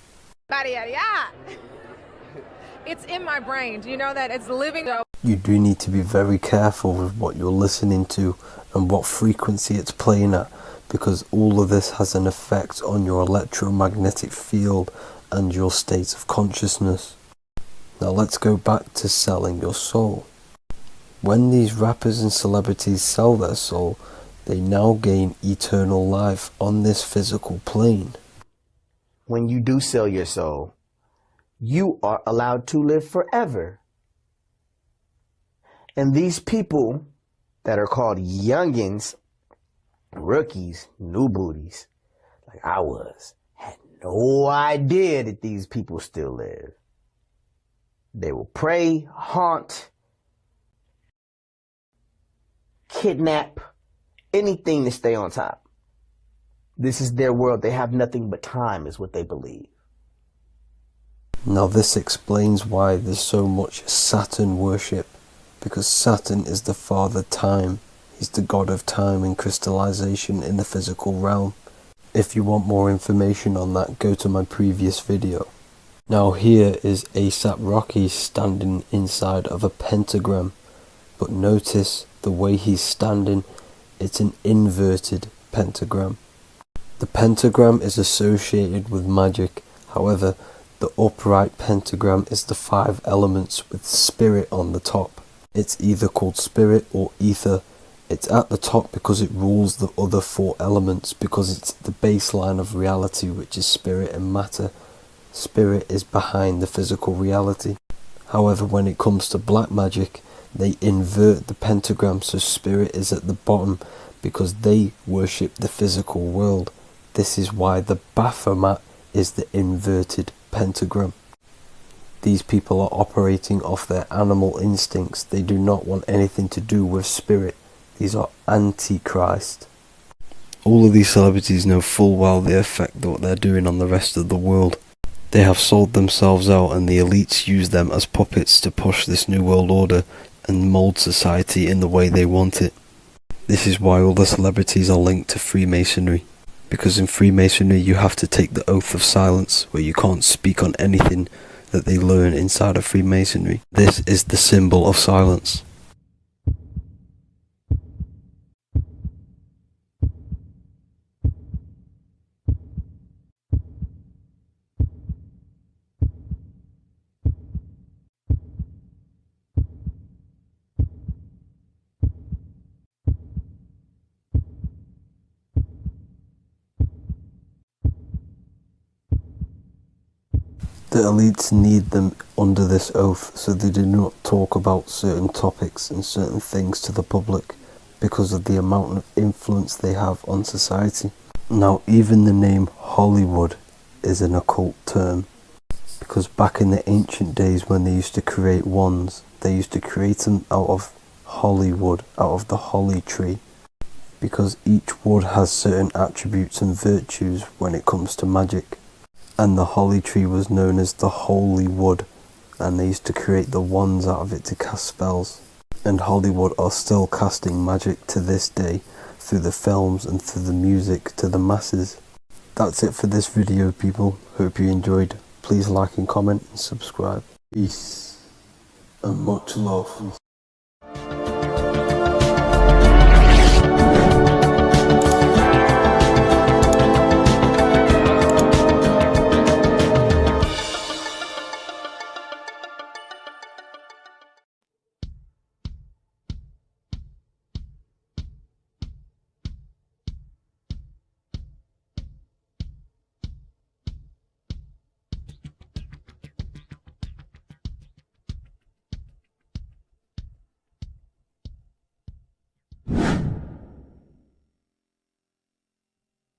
It's in my brain. Do you know that? It's living. You do need to be very careful with what you're listening to and what frequency it's playing at, because all of this has an effect on your electromagnetic field and your state of consciousness. Now let's go back to selling your soul. When these rappers and celebrities sell their soul, they now gain eternal life on this physical plane. When you do sell your soul, you are allowed to live forever. And these people that are called youngins, rookies, new booties, like I was, had no idea that these people still live. They will prey, haunt, kidnap, anything to stay on top. This is their world. They have nothing but time, is what they believe. Now this explains why there's so much Saturn worship, because Saturn is the father time. He's the god of time and crystallization in the physical realm. If you want more information on that, go to my previous video. Now here is ASAP Rocky standing inside of a pentagram, but notice the way he's standing, it's an inverted pentagram. The pentagram is associated with magic, however, the upright pentagram is the 5 elements with spirit on the top. It's either called spirit or ether. It's at the top because it rules the other 4 elements, because it's the baseline of reality, which is spirit and matter. Spirit is behind the physical reality. However, when it comes to black magic, they invert the pentagram, so spirit is at the bottom because they worship the physical world. This is why the Baphomet is the inverted pentagram. These people are operating off their animal instincts. They do not want anything to do with spirit. These are antichrist. All of these celebrities know full well the effect that what they're doing on the rest of the world. They have sold themselves out, and the elites use them as puppets to push this new world order and mold society in the way they want it. This is why all the celebrities are linked to Freemasonry, because in Freemasonry you have to take the oath of silence, where you can't speak on anything that they learn inside of Freemasonry. This is the symbol of silence. The elites need them under this oath, so they do not talk about certain topics and certain things to the public because of the amount of influence they have on society. Now, even the name Hollywood is an occult term, because back in the ancient days when they used to create wands, they used to create them out of Hollywood, out of the holly tree, because each wood has certain attributes and virtues when it comes to magic. And the holly tree was known as the holy wood, and they used to create the wands out of it to cast spells. And Hollywood are still casting magic to this day through the films and through the music to the masses. That's it for this video, people. Hope you enjoyed. Please like and comment and subscribe. Peace and much love.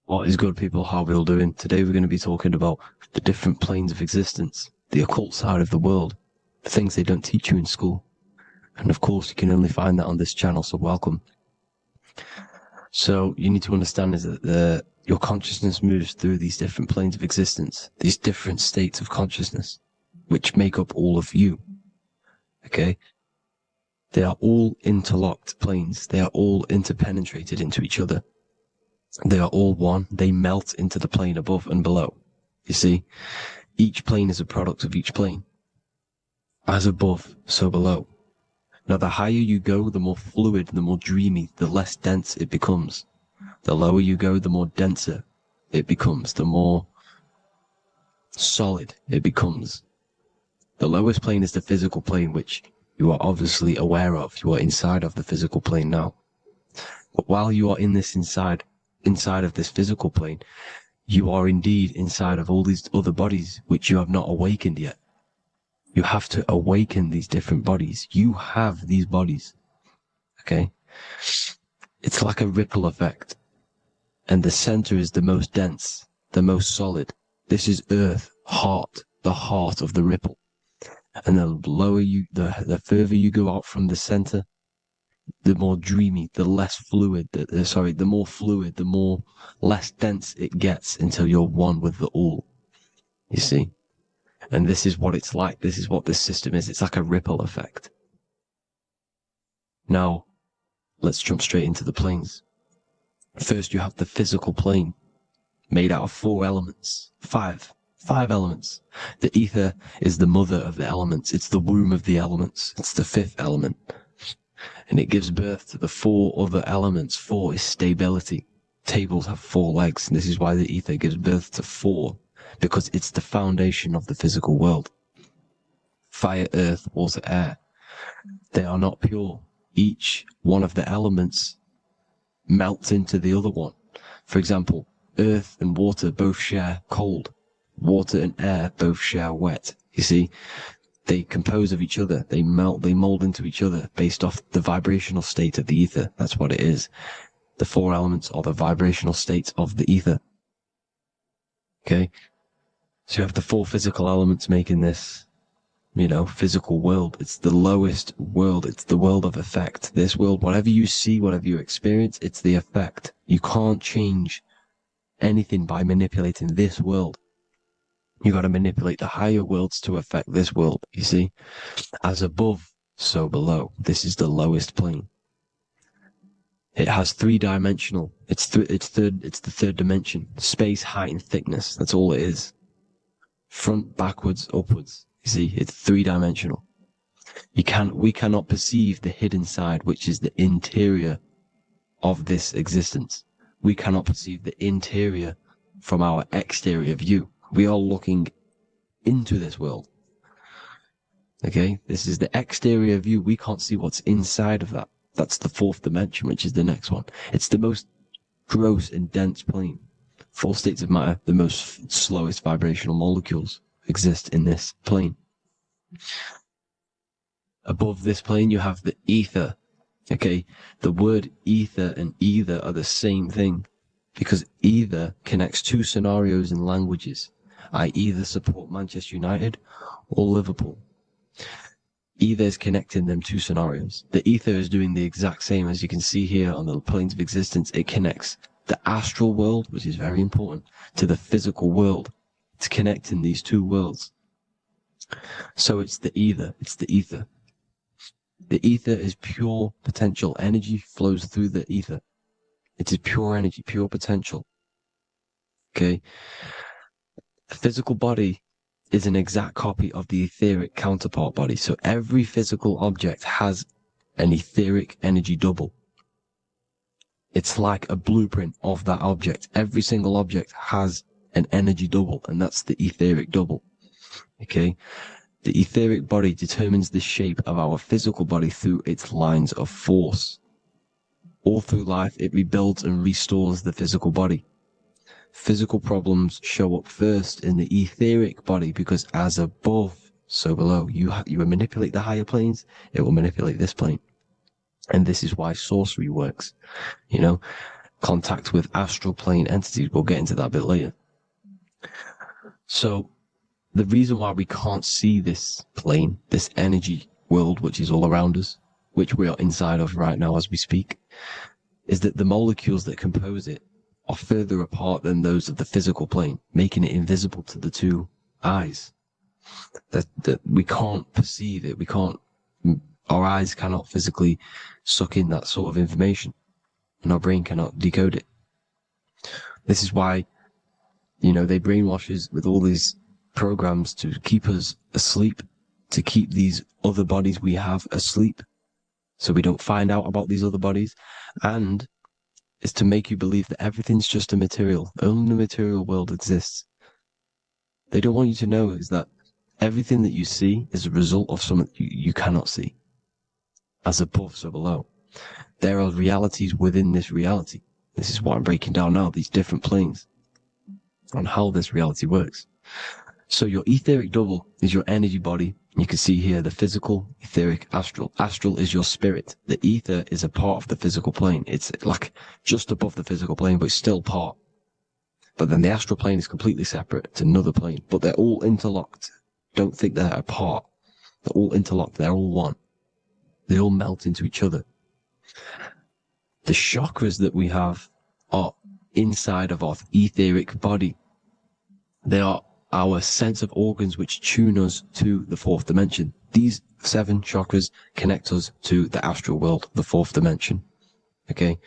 What is good, people? How are we all doing? Today we're going to be talking about the different planes of existence, the occult side of the world, the things they don't teach you in school. And of course, you can only find that on this channel, so welcome. So you need to understand is that your consciousness moves through these different planes of existence, these different states of consciousness, which make up all of you. Okay? They are all interlocked planes. They are all interpenetrated into each other. They are all one. They melt into the plane above and below. You see, each plane is a product of each plane. As above, so below. Now, the higher you go, the more fluid, the more dreamy, the less dense it becomes. The lower you go, the more denser it becomes, the more solid it becomes. The lowest plane is the physical plane, which you are obviously aware of. You are inside of the physical plane now. But while you are in this inside of this physical plane, you are indeed inside of all these other bodies which you have not awakened yet. You have to awaken these different bodies. You have these bodies. Okay? It's like a ripple effect. And the center is the most dense, the most solid. This is Earth, heart, the heart of the ripple. And the lower you, the further you go out from the center, the more dreamy, the less fluid, the more fluid, the more less dense it gets until you're one with the all. You see? And this is what it's like. This is what this system is. It's like a ripple effect. Now, let's jump straight into the planes. First, you have the physical plane, made out of 4 elements. 5 elements. The ether is the mother of the elements. It's the womb of the elements. It's the 5th element. And it gives birth to the 4 other elements. 4 is stability. Tables have 4 legs, and this is why the ether gives birth to 4, because it's the foundation of the physical world. Fire, earth, water, air. They are not pure. Each one of the elements melts into the other one. For example, earth and water both share cold. Water and air both share wet. You see, they compose of each other. They melt, they mold into each other based off the vibrational state of the ether. That's what it is. The 4 elements are the vibrational states of the ether. Okay? So you have the 4 physical elements making this, physical world. It's the lowest world. It's the world of effect. This world, whatever you see, whatever you experience, it's the effect. You can't change anything by manipulating this world. You got to manipulate the higher worlds to affect this world, you see? As above, so below. This is the lowest plane. It has 3-dimensional. It's the 3rd dimension. Space, height, and thickness. That's all it is. Front, backwards, upwards. You see, it's 3-dimensional. We cannot perceive the hidden side, which is the interior of this existence. We cannot perceive the interior from our exterior view. We are looking into this world. Okay? This is the exterior view. We can't see what's inside of that. That's the 4th dimension, which is the next one. It's the most gross and dense plane. 4 states of matter, the most slowest vibrational molecules, exist in this plane. Above this plane, you have the ether. Okay? The word ether and either are the same thing, because either connects 2 scenarios in languages. I either support Manchester United or Liverpool. Either is connecting them 2 scenarios. The ether is doing the exact same, as you can see here on the planes of existence. It connects the astral world, which is very important, to the physical world. It's connecting these 2 worlds. So it's the ether. It's the ether. The ether is pure potential. Energy flows through the ether. It is pure energy, pure potential. Okay? The physical body is an exact copy of the etheric counterpart body. So every physical object has an etheric energy double. It's like a blueprint of that object. Every single object has an energy double, and that's the etheric double. Okay? The etheric body determines the shape of our physical body through its lines of force. All through life, it rebuilds and restores the physical body. Physical problems show up first in the etheric body, because as above, so below. You manipulate the higher planes, it will manipulate this plane. And this is why sorcery works. Contact with astral plane entities. We'll get into that a bit later. So, the reason why we can't see this plane, this energy world, which is all around us, which we are inside of right now as we speak, is that the molecules that compose it are further apart than those of the physical plane, making it invisible to the 2 eyes. That we can't perceive it. Our eyes cannot physically suck in that sort of information, and our brain cannot decode it. This is why, they brainwash us with all these programs to keep us asleep, to keep these other bodies we have asleep, so we don't find out about these other bodies, and is to make you believe that everything's just a material. Only the material world exists. They don't want you to know is that everything that you see is a result of something you cannot see. As above, so below. There are realities within this reality. This is what I'm breaking down now, these different planes, on how this reality works. So your etheric double is your energy body. You can see here the physical, etheric, astral. Astral is your spirit. The ether is a part of the physical plane. It's like just above the physical plane, but it's still part. But then the astral plane is completely separate. It's another plane, but they're all interlocked. Don't think they're apart. They're all interlocked. They're all one. They all melt into each other. The chakras that we have are inside of our etheric body. They are our sense of organs which tune us to the fourth dimension. These 7 chakras connect us to the astral world, the fourth dimension. Okay?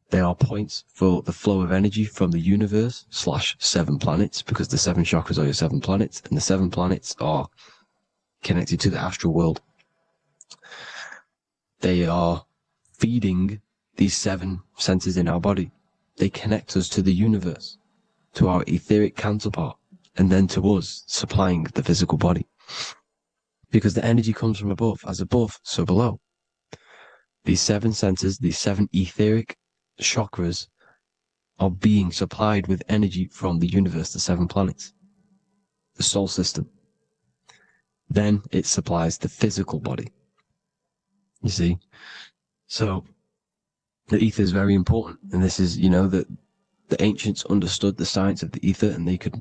They are points for the flow of energy from the universe / 7 planets, because the 7 chakras are your 7 planets, and the 7 planets are connected to the astral world. They are feeding these 7 senses in our body. They connect us to the universe, to our etheric counterpart, and then to us, supplying the physical body. Because the energy comes from above. As above, so below. These 7 senses, these 7 etheric chakras, are being supplied with energy from the universe, the 7 planets, the solar system. Then it supplies the physical body. You see? So, the ether is very important. And this is, that the ancients understood the science of the ether, and they could,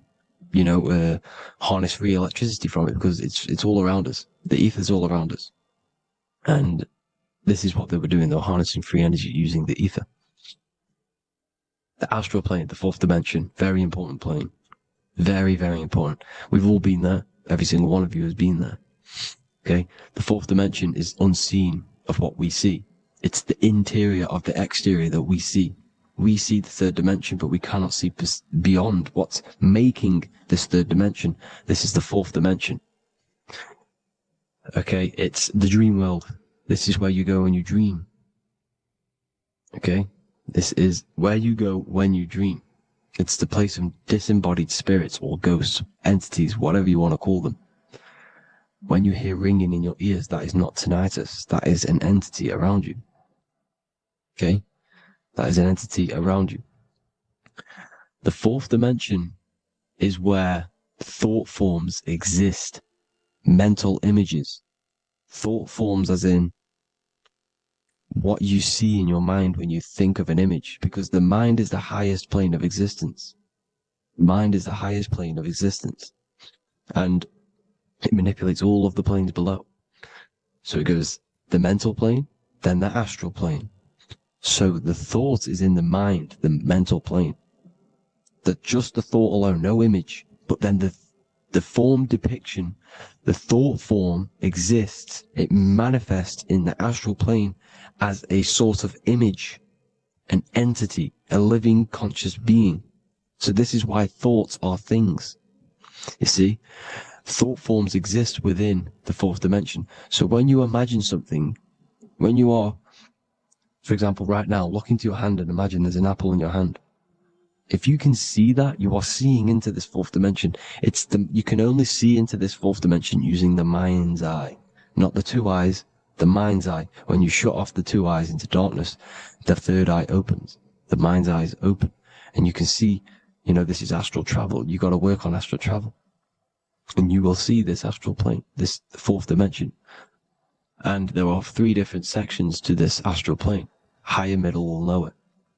harness free electricity from it, because it's all around us. The ether is all around us. And this is what they were doing. They were harnessing free energy using the ether. The astral plane, the fourth dimension, very important plane. Very, very important. We've all been there. Every single one of you has been there. Okay? The fourth dimension is unseen of what we see. It's the interior of the exterior that we see. We see the third dimension, but we cannot see beyond what's making this third dimension. This is the fourth dimension. Okay? It's the dream world. This is where you go when you dream. Okay? This is where you go when you dream. It's the place of disembodied spirits or ghosts, entities, whatever you want to call them. When you hear ringing in your ears, that is not tinnitus. That is an entity around you. Okay? That is an entity around you. The fourth dimension is where thought forms exist. Mental images. Thought forms as in what you see in your mind when you think of an image, because the mind is the highest plane of existence. Mind is the highest plane of existence. And it manipulates all of the planes below. So it goes the mental plane, then the astral plane. So the thought is in the mind, the mental plane. That just the thought alone, no image, but then the form depiction, the thought form exists. It manifests in the astral plane as a sort of image, an entity, a living conscious being. So this is why thoughts are things. You see, thought forms exist within the fourth dimension. So when you imagine something, when you are, for example, right now, look into your hand and imagine there's an apple in your hand. If you can see that, you are seeing into this fourth dimension. You can only see into this fourth dimension using the mind's eye, not the 2 eyes, the mind's eye. When you shut off the 2 eyes into darkness, the third eye opens. The mind's eye is open. And you can see, this is astral travel. You got to work on astral travel. And you will see this astral plane, this fourth dimension. And there are 3 different sections to this astral plane. Higher, middle, or lower.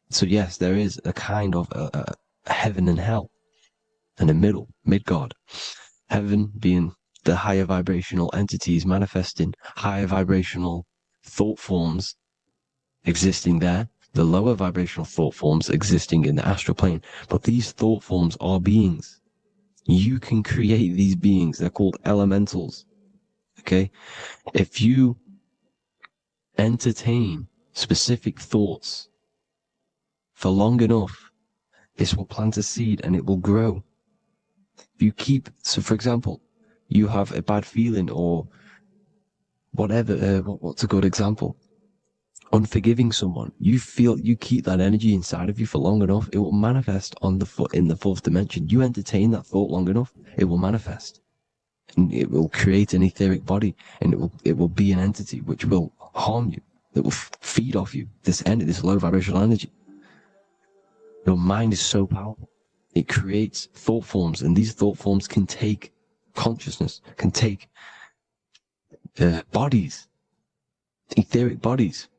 So yes, there is a kind of a heaven and hell. And a middle, Midgard. Heaven being the higher vibrational entities manifesting higher vibrational thought forms existing there. The lower vibrational thought forms existing in the astral plane. But these thought forms are beings. You can create these beings. They're called elementals. Okay? If you entertain specific thoughts for long enough, this will plant a seed and it will grow. If you keep, so for example, you have a bad feeling or whatever, what's a good example? Unforgiving someone, you keep that energy inside of you for long enough, it will manifest in the fourth dimension. You entertain that thought long enough, it will manifest. And it will create an etheric body, and it will be an entity which will harm you, that will feed off you, this low vibrational energy. Your mind is so powerful. It creates thought forms, and these thought forms can take consciousness, can take bodies, etheric bodies.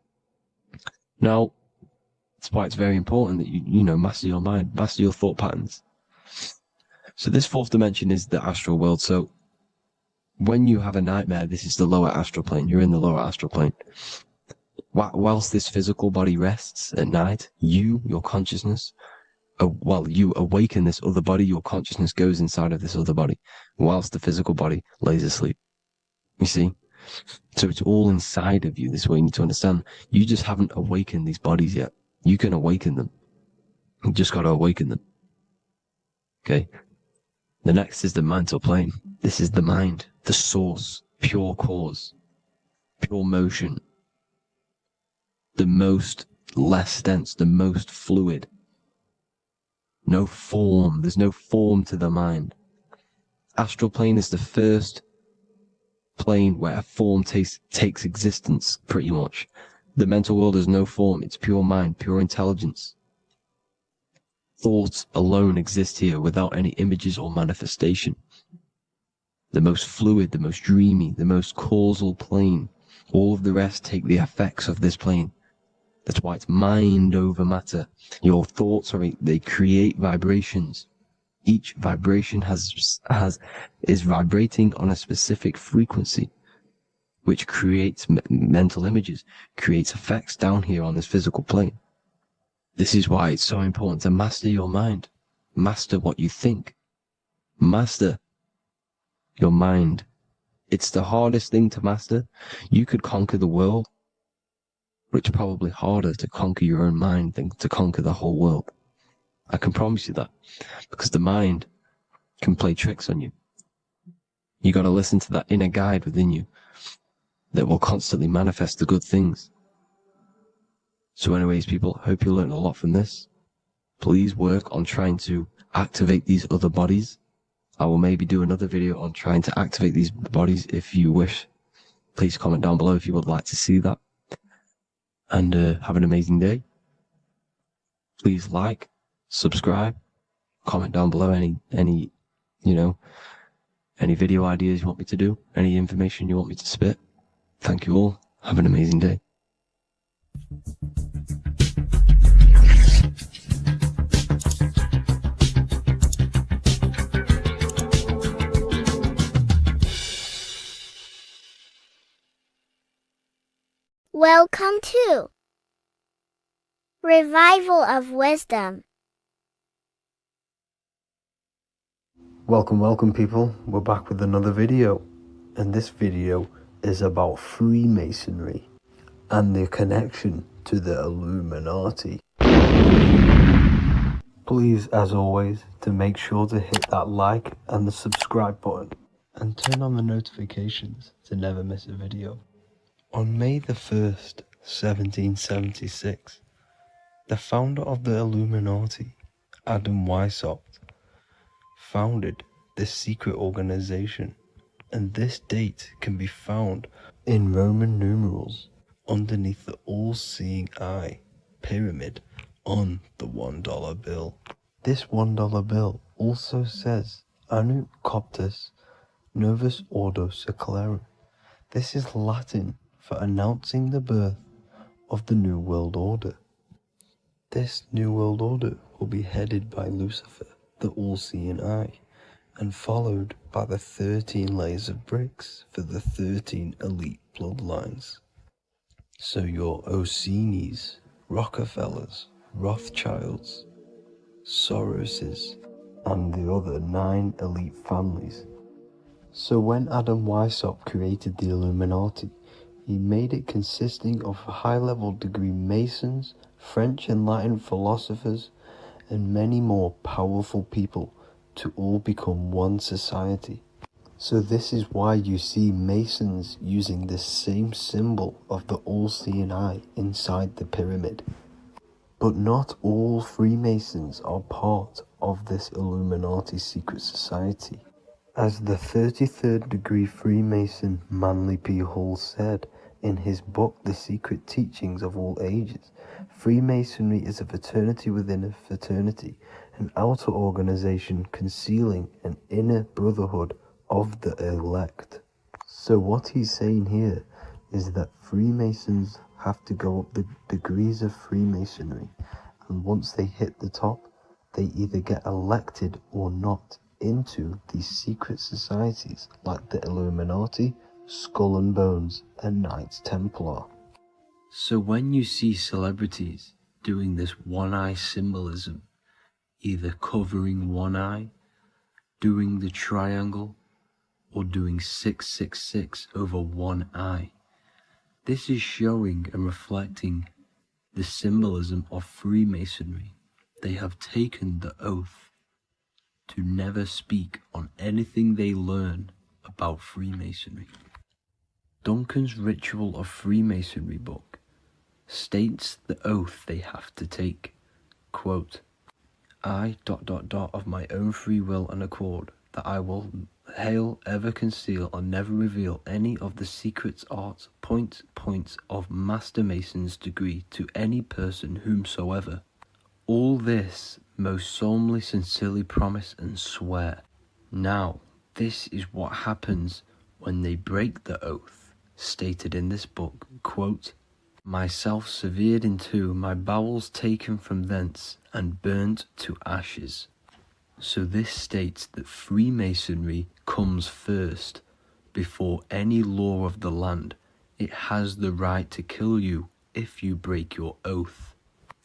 Now, that's why it's very important that you master your mind, master your thought patterns. So this fourth dimension is the astral world. So when you have a nightmare, this is the lower astral plane. You're in the lower astral plane. Whilst this physical body rests at night, your consciousness, while you awaken this other body, your consciousness goes inside of this other body, whilst the physical body lays asleep. You see? So it's all inside of you. This is what you need to understand. You just haven't awakened these bodies yet. You can awaken them. You just got to awaken them. Okay? The next is the mental plane. This is the mind, the source, pure cause, pure motion, the most less dense, the most fluid. No form. There's no form to the mind. Astral plane is the first plane where a form takes existence, pretty much. The mental world has no form. It's pure mind, pure intelligence. Thoughts alone exist here without any images or manifestation. The most fluid, the most dreamy, the most causal plane. All of the rest take the effects of this plane. That's why it's mind over matter. Your thoughts they create vibrations. Each vibration is vibrating on a specific frequency, which creates mental images, creates effects down here on this physical plane. This is why it's so important to master your mind. Master what you think. Master your mind. It's the hardest thing to master. You could conquer the world, but it's probably harder to conquer your own mind than to conquer the whole world. I can promise you that, because the mind can play tricks on you. You got to listen to that inner guide within you that will constantly manifest the good things. So anyways, people, hope you learned a lot from this. Please work on trying to activate these other bodies. I will maybe do another video on trying to activate these bodies if you wish. Please comment down below if you would like to see that. And have an amazing day. Please like, subscribe, comment down below any video ideas you want me to do, any information you want me to spit. Thank you all. Have an amazing day. Welcome to Revival of Wisdom. Welcome people, we're back with another video, and this video is about Freemasonry and their connection to the Illuminati. Please, as always, to make sure to hit that like and the subscribe button and turn on the notifications to never miss a video. On May the 1st, 1776, the founder of the Illuminati, Adam Weishaupt, founded this secret organization, and this date can be found in Roman numerals underneath the all-seeing eye pyramid on the $1 bill. This $1 bill also says Anu Coptus Novus Ordo Secularum. This is Latin for announcing the birth of the New World Order. This New World Order will be headed by Lucifer, the all-seeing eye, and followed by the 13 layers of bricks for the 13 elite bloodlines. So your Orsini's, Rockefellers, Rothschilds, Soroses, and the other 9 elite families. So when Adam Weishaupt created the Illuminati, he made it consisting of high-level degree Masons, French and Latin philosophers, and many more powerful people to all become one society. So this is why you see Masons using this same symbol of the all-seeing eye inside the pyramid. But not all Freemasons are part of this Illuminati secret society. As the 33rd degree Freemason Manly P. Hall said in his book The Secret Teachings of All Ages, Freemasonry is a fraternity within a fraternity, an outer organization concealing an inner brotherhood of the elect. So what he's saying here is that Freemasons have to go up the degrees of Freemasonry, and once they hit the top, they either get elected or not into these secret societies like the Illuminati, Skull and Bones, and Knights Templar. So when you see celebrities doing this one-eye symbolism, either covering one eye, doing the triangle, or doing 666 over one eye, this is showing and reflecting the symbolism of Freemasonry. They have taken the oath to never speak on anything they learn about Freemasonry. Duncan's Ritual of Freemasonry book states the oath they have to take. Quote, I ... of my own free will and accord, that I will hail, ever conceal, and never reveal any of the secrets, arts, points of Master Mason's degree to any person whomsoever. All this most solemnly, sincerely promise and swear. Now, this is what happens when they break the oath, stated in this book, quote, myself severed in two, my bowels taken from thence, and burnt to ashes. So this states that Freemasonry comes first, before any law of the land. It has the right to kill you if you break your oath.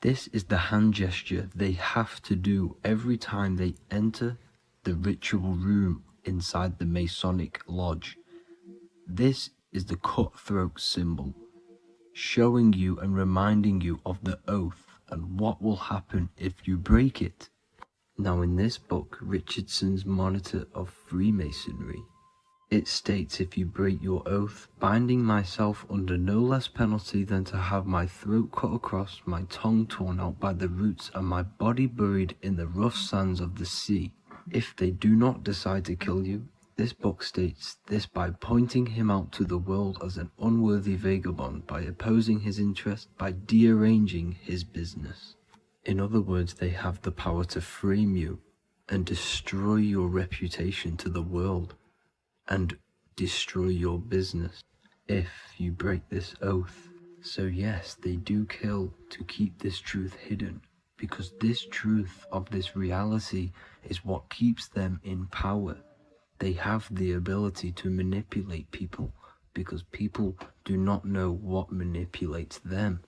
This is the hand gesture they have to do every time they enter the ritual room inside the Masonic lodge. This is the cutthroat symbol, showing you and reminding you of the oath and what will happen if you break it. Now in this book, Richardson's Monitor of Freemasonry, it states, if you break your oath, binding myself under no less penalty than to have my throat cut across, my tongue torn out by the roots, and my body buried in the rough sands of the sea. If they do not decide to kill you, this book states this by pointing him out to the world as an unworthy vagabond, by opposing his interest, by dearranging his business. In other words, they have the power to frame you and destroy your reputation to the world and destroy your business if you break this oath. So yes, they do kill to keep this truth hidden, because this truth of this reality is what keeps them in power. They have the ability to manipulate people because people do not know what manipulates them.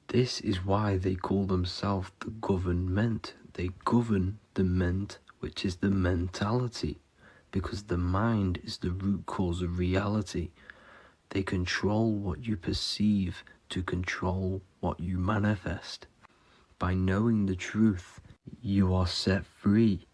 This is why they call themselves the government. They govern the ment, which is the mentality, because the mind is the root cause of reality. They control what you perceive to control what you manifest. By knowing the truth, you are set free,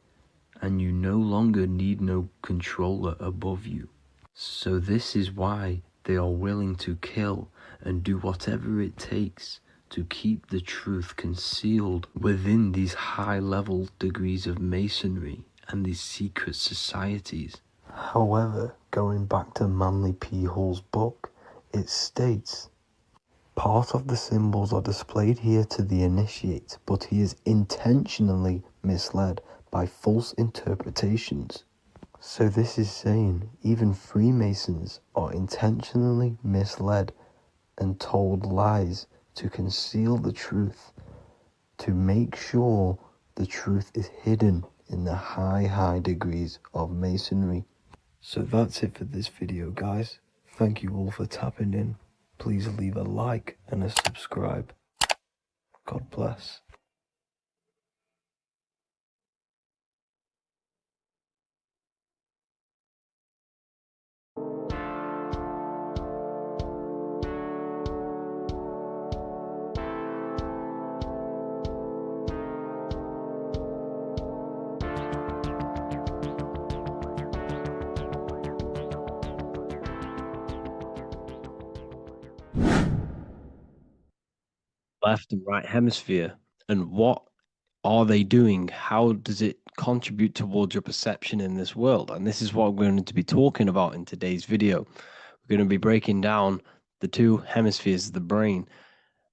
and you no longer need no controller above you. So this is why they are willing to kill and do whatever it takes to keep the truth concealed within these high-level degrees of masonry and these secret societies. However, going back to Manly P. Hall's book, it states, part of the symbols are displayed here to the initiate, but he is intentionally misled by false interpretations. So this is saying even Freemasons are intentionally misled and told lies to conceal the truth, to make sure the truth is hidden in the high degrees of Masonry. So that's it for this video, guys. Thank you all for tapping in. Please leave a like and a subscribe. God bless. left and right hemisphere, and what are they doing? How does it contribute towards your perception in this world? And this is what we're going to be talking about in today's video. We're going to be breaking down the two hemispheres of the brain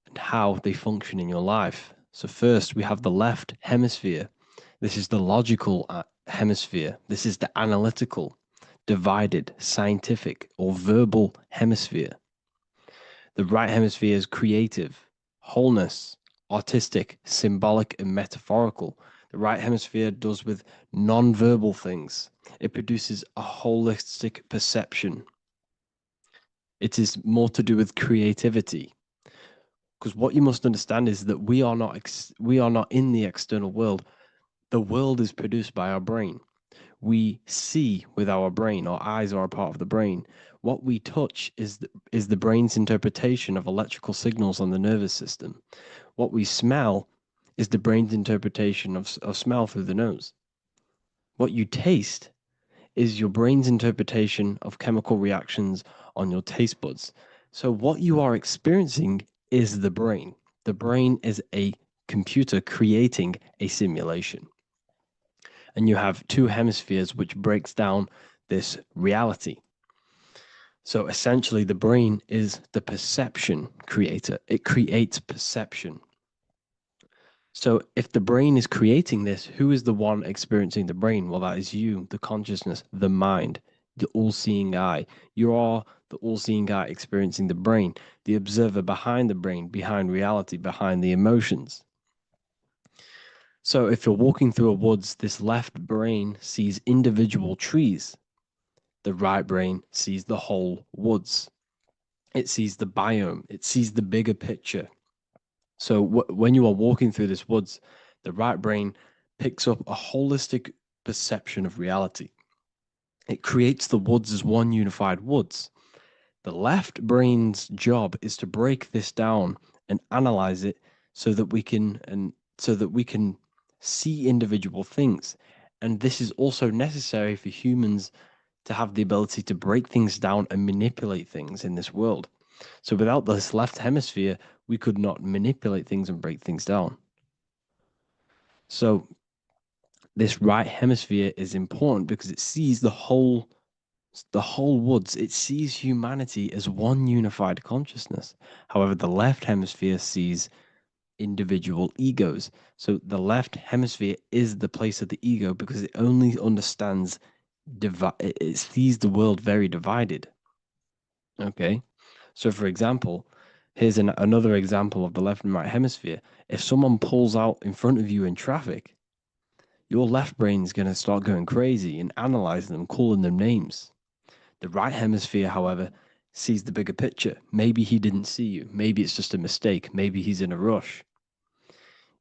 and how they function in your life. So first, we have the left hemisphere. This is the logical hemisphere. This is the analytical, divided, scientific, or verbal hemisphere. The right hemisphere is creative, wholeness, artistic, symbolic, and metaphorical. The right hemisphere does with non-verbal things. It produces a holistic perception. It is more to do with creativity. Because what you must understand is that we are not in the external world. The world is produced by our brain. We see with our brain. Our eyes are a part of the brain. What we touch is the brain's interpretation of electrical signals on the nervous system. What we smell is the brain's interpretation of smell through the nose. What you taste is your brain's interpretation of chemical reactions on your taste buds. So what you are experiencing is the brain. The brain is a computer creating a simulation. And you have two hemispheres which breaks down this reality. So essentially the brain is the perception creator. It creates perception. So if the brain is creating this, who is the one experiencing the brain? Well, that is you, the consciousness, the mind, the all-seeing eye. You are the all-seeing eye experiencing the brain, the observer behind the brain, behind reality, behind the emotions. So if you're walking through a woods, this left brain sees individual trees. The right brain sees the whole woods. It sees the biome. It sees the bigger picture. So when you are walking through this woods, the right brain picks up a holistic perception of reality. It creates the woods as one unified woods. The left brain's job is to break this down and analyze it so that we can see individual things. And this is also necessary for humans to have the ability to break things down and manipulate things in this world. So without this left hemisphere, we could not manipulate things and break things down. So this right hemisphere is important because it sees the whole woods. It sees humanity as one unified consciousness. However, the left hemisphere sees individual egos. So the left hemisphere is the place of the ego because it only understands it sees the world very divided. Okay, so for example, here's another example of the left and right hemisphere. If someone pulls out in front of you in traffic, your left brain is going to start going crazy and analyzing them, calling them names. The right hemisphere, however, sees the bigger picture. Maybe he didn't see you. Maybe it's just a mistake. Maybe he's in a rush.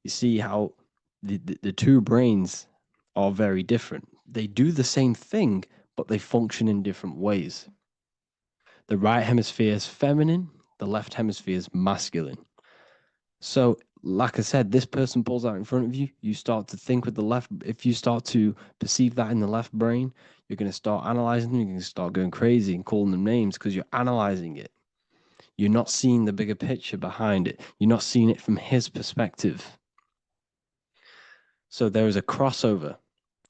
You see how the two brains are very different. They do the same thing, but they function in different ways. The right hemisphere is feminine, the left hemisphere is masculine. So, like I said, this person pulls out in front of you, you start to think with the left. If you start to perceive that in the left brain, you're going to start analyzing them, you're going to start going crazy and calling them names because you're analyzing it. You're not seeing the bigger picture behind it. You're not seeing it from his perspective. So there is a crossover.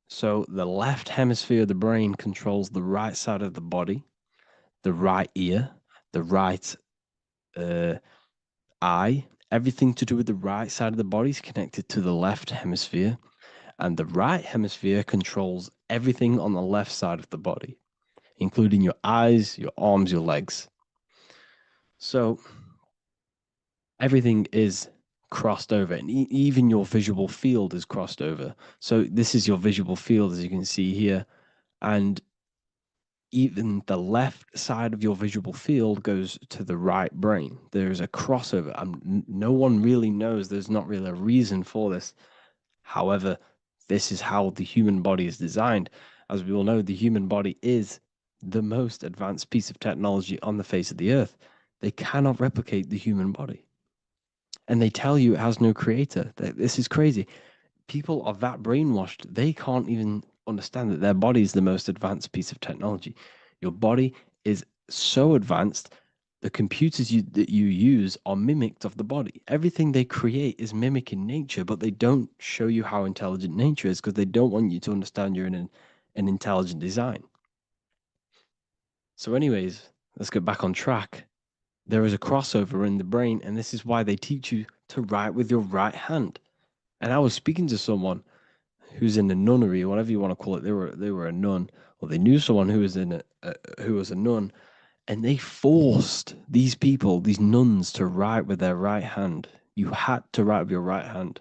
So the left hemisphere of the brain controls the right side of the body, the right ear, the right eye. Everything to do with the right side of the body is connected to the left hemisphere. And the right hemisphere controls everything on the left side of the body, including your eyes, your arms, your legs. So everything is crossed over, and even your visual field is crossed over. So this is your visual field, as you can see here, and even the left side of your visual field goes to the right brain. There is a crossover. No one really knows. There's not really a reason for this. However, this is how the human body is designed. As we all know, the human body is the most advanced piece of technology on the face of the earth. They cannot replicate the human body. And they tell you it has no creator. This is crazy. People are that brainwashed, they can't even understand that their body is the most advanced piece of technology. Your body is so advanced the computers that you use are mimicked of the body. Everything they create is mimicking nature, but they don't show you how intelligent nature is because they don't want you to understand you're in an intelligent design. So, anyways, let's get back on track. There is a crossover in the brain, and this is why they teach you to write with your right hand. And I was speaking to someone who's in a nunnery, or whatever you want to call it. They were a nun, or they knew someone who was who was a nun, and they forced these people, these nuns, to write with their right hand. You had to write with your right hand.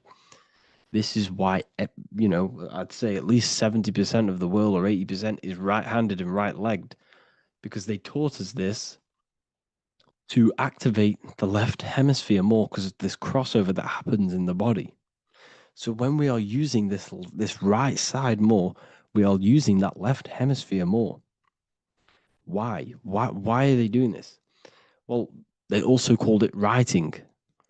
This is why, I'd say at least 70% of the world or 80% is right-handed and right-legged, because they taught us this to activate the left hemisphere more because of this crossover that happens in the body. So when we are using this right side more, we are using that left hemisphere more. Why? Why are they doing this? Well, they also called it writing.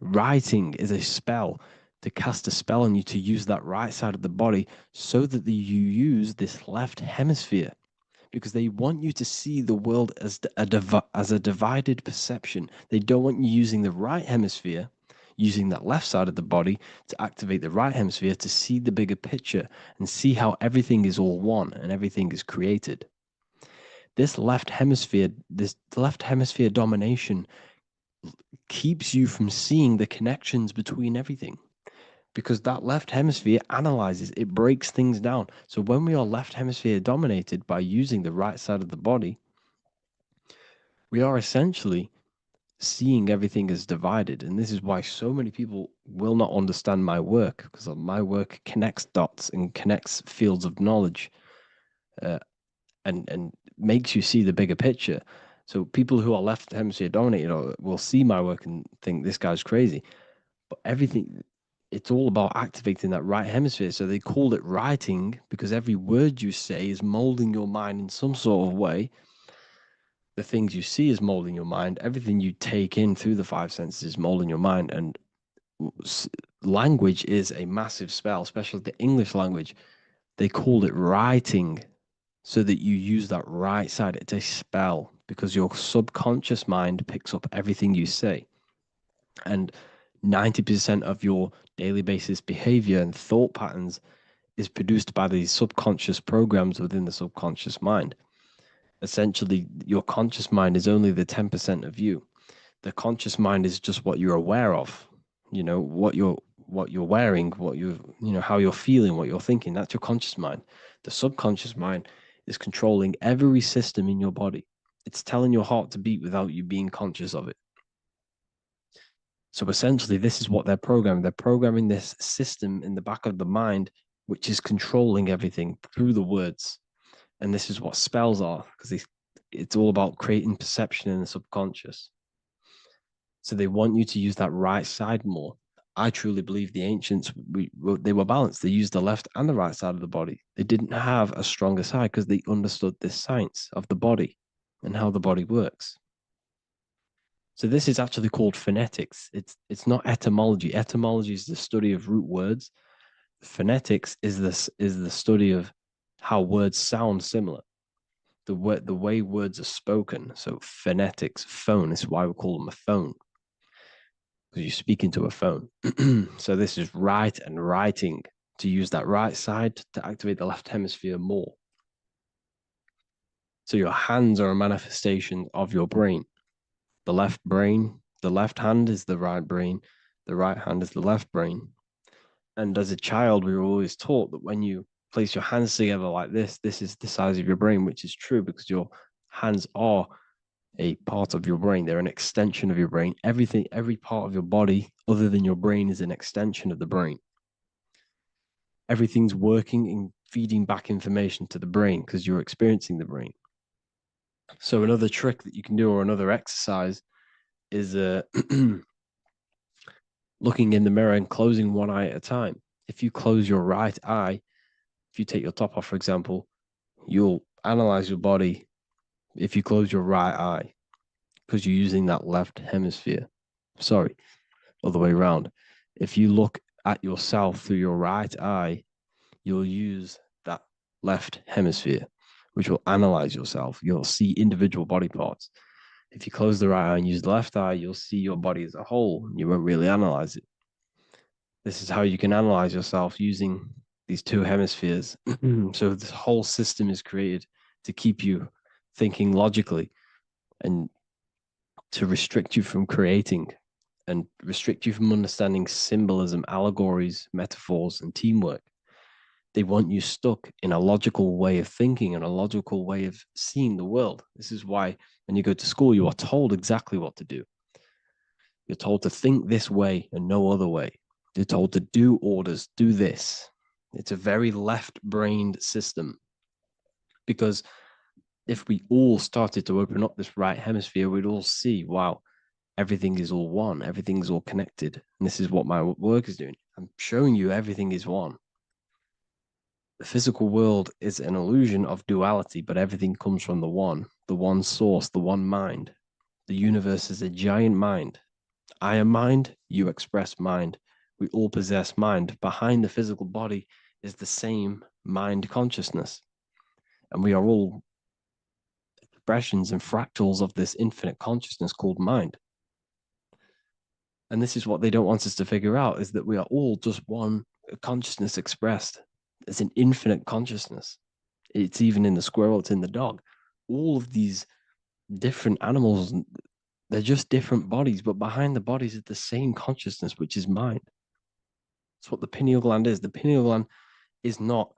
Writing is a spell, to cast a spell on you to use that right side of the body so that you use this left hemisphere, because they want you to see the world as a divided perception. They don't want you using the right hemisphere, using that left side of the body to activate the right hemisphere to see the bigger picture and see how everything is all one and everything is created. This left hemisphere domination keeps you from seeing the connections between everything, because that left hemisphere analyzes, it breaks things down. So when we are left hemisphere dominated by using the right side of the body, we are essentially seeing everything as divided. And this is why so many people will not understand my work, because my work connects dots and connects fields of knowledge, and makes you see the bigger picture. So people who are left hemisphere dominated will see my work and think this guy's crazy. But it's all about activating that right hemisphere. So they called it writing because every word you say is molding your mind in some sort of way. The things you see is molding your mind. Everything you take in through the five senses is molding your mind. And language is a massive spell, especially the English language. They called it writing so that you use that right side. It's a spell because your subconscious mind picks up everything you say. And 90% of your daily basis behavior and thought patterns is produced by these subconscious programs within the subconscious mind. Essentially, your conscious mind is only the 10% of you. The conscious mind is just what you're aware of, what you're wearing, how you're feeling, what you're thinking. That's your conscious mind. The subconscious mind is controlling every system in your body. It's telling your heart to beat without you being conscious of it. So essentially, this is what they're programming. They're programming this system in the back of the mind, which is controlling everything through the words. And this is what spells are, because it's all about creating perception in the subconscious. So they want you to use that right side more. I truly believe the ancients, they were balanced. They used the left and the right side of the body. They didn't have a stronger side because they understood this science of the body and how the body works. So this is actually called phonetics. It's not etymology. Etymology is the study of root words. Phonetics is the study of how words sound similar. The way words are spoken. So phonetics, phone, is why we call them a phone, because you speak into a phone. So this is write and writing, to use that right side to activate the left hemisphere more. So your hands are a manifestation of your brain. The left hand is the right brain, the right hand is the left brain. And as a child, we were always taught that when you place your hands together like this is the size of your brain, which is true because your hands are a part of your brain. They're an extension of your brain. Every part of your body other than your brain is an extension of the brain. Everything's working and feeding back information to the brain because you're experiencing the brain. So another trick that you can do, or another exercise, is looking in the mirror and closing one eye at a time. If you close your right eye, if you take your top off, for example, you'll analyze your body if you close your right eye, because you're using that left hemisphere. Sorry, other way around. If you look at yourself through your right eye, you'll use that left hemisphere, which will analyze yourself. You'll see individual body parts. If you close the right eye and use the left eye, you'll see your body as a whole. You won't really analyze it. This is how you can analyze yourself using these two hemispheres. So this whole system is created to keep you thinking logically and to restrict you from creating and restrict you from understanding symbolism, allegories, metaphors, and teamwork. They want you stuck in a logical way of thinking and a logical way of seeing the world. This is why when you go to school, you are told exactly what to do. You're told to think this way and no other way. You're told to do orders, do this. It's a very left-brained system, because if we all started to open up this right hemisphere, we'd all see, wow, everything is all one, everything's all connected. And this is what my work is doing. I'm showing you everything is one. The physical world is an illusion of duality, but everything comes from the one source, the one mind. The universe is a giant mind. I am mind, you express mind. We all possess mind. Behind the physical body is the same mind consciousness. And we are all expressions and fractals of this infinite consciousness called mind. And this is what they don't want us to figure out, is that we are all just one consciousness expressed. It's an infinite consciousness. It's even in the squirrel, it's in the dog. All of these different animals, they're just different bodies, but behind the bodies is the same consciousness, which is mind. That's what the pineal gland is. The pineal gland is not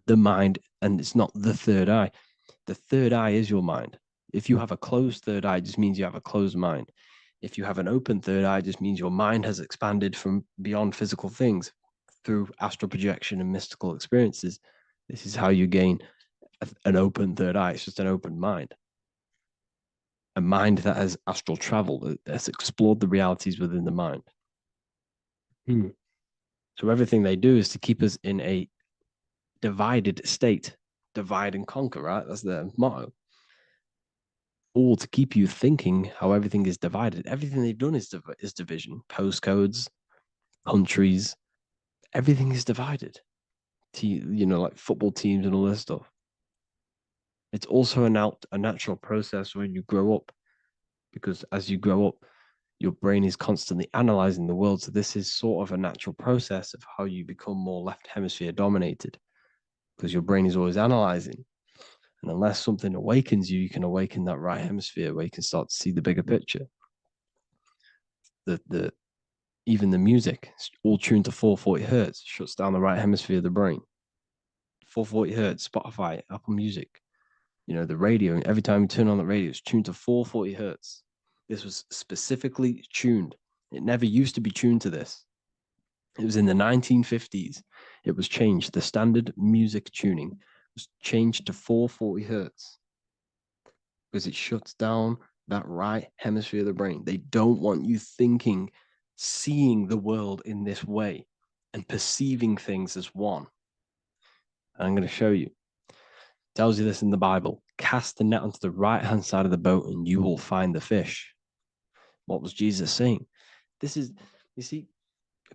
the mind, and it's not the third eye. The third eye is your mind. If you have a closed third eye, it just means you have a closed mind. If you have an open third eye, it just means your mind has expanded from beyond physical things through astral projection and mystical experiences. This is how you gain an open third eye. It's just an open mind. A mind that has astral travel, that has explored the realities within the mind. So everything they do is to keep us in a divided state. Divide and conquer, right? That's their motto. All to keep you thinking how everything is divided. Everything they've done is division. Postcodes, countries, everything is divided. Like football teams and all this stuff. It's also a natural process when you grow up, because as you grow up, your brain is constantly analyzing the world. So this is sort of a natural process of how you become more left hemisphere dominated, because your brain is always analyzing. And unless something awakens you, you can awaken that right hemisphere where you can start to see the bigger picture. Even the music, it's all tuned to 440 hertz, shuts down the right hemisphere of the brain. 440 hertz, Spotify, Apple Music, the radio, every time you turn on the radio, it's tuned to 440 hertz. This was specifically tuned. It never used to be tuned to this. It was in the 1950s. It was changed. The standard music tuning was changed to 440 hertz because it shuts down that right hemisphere of the brain. They don't want you thinking, seeing the world in this way and perceiving things as one. And I'm going to show you. It tells you this in the Bible. Cast the net onto the right-hand side of the boat and you will find the fish. What was Jesus saying? This is, you see,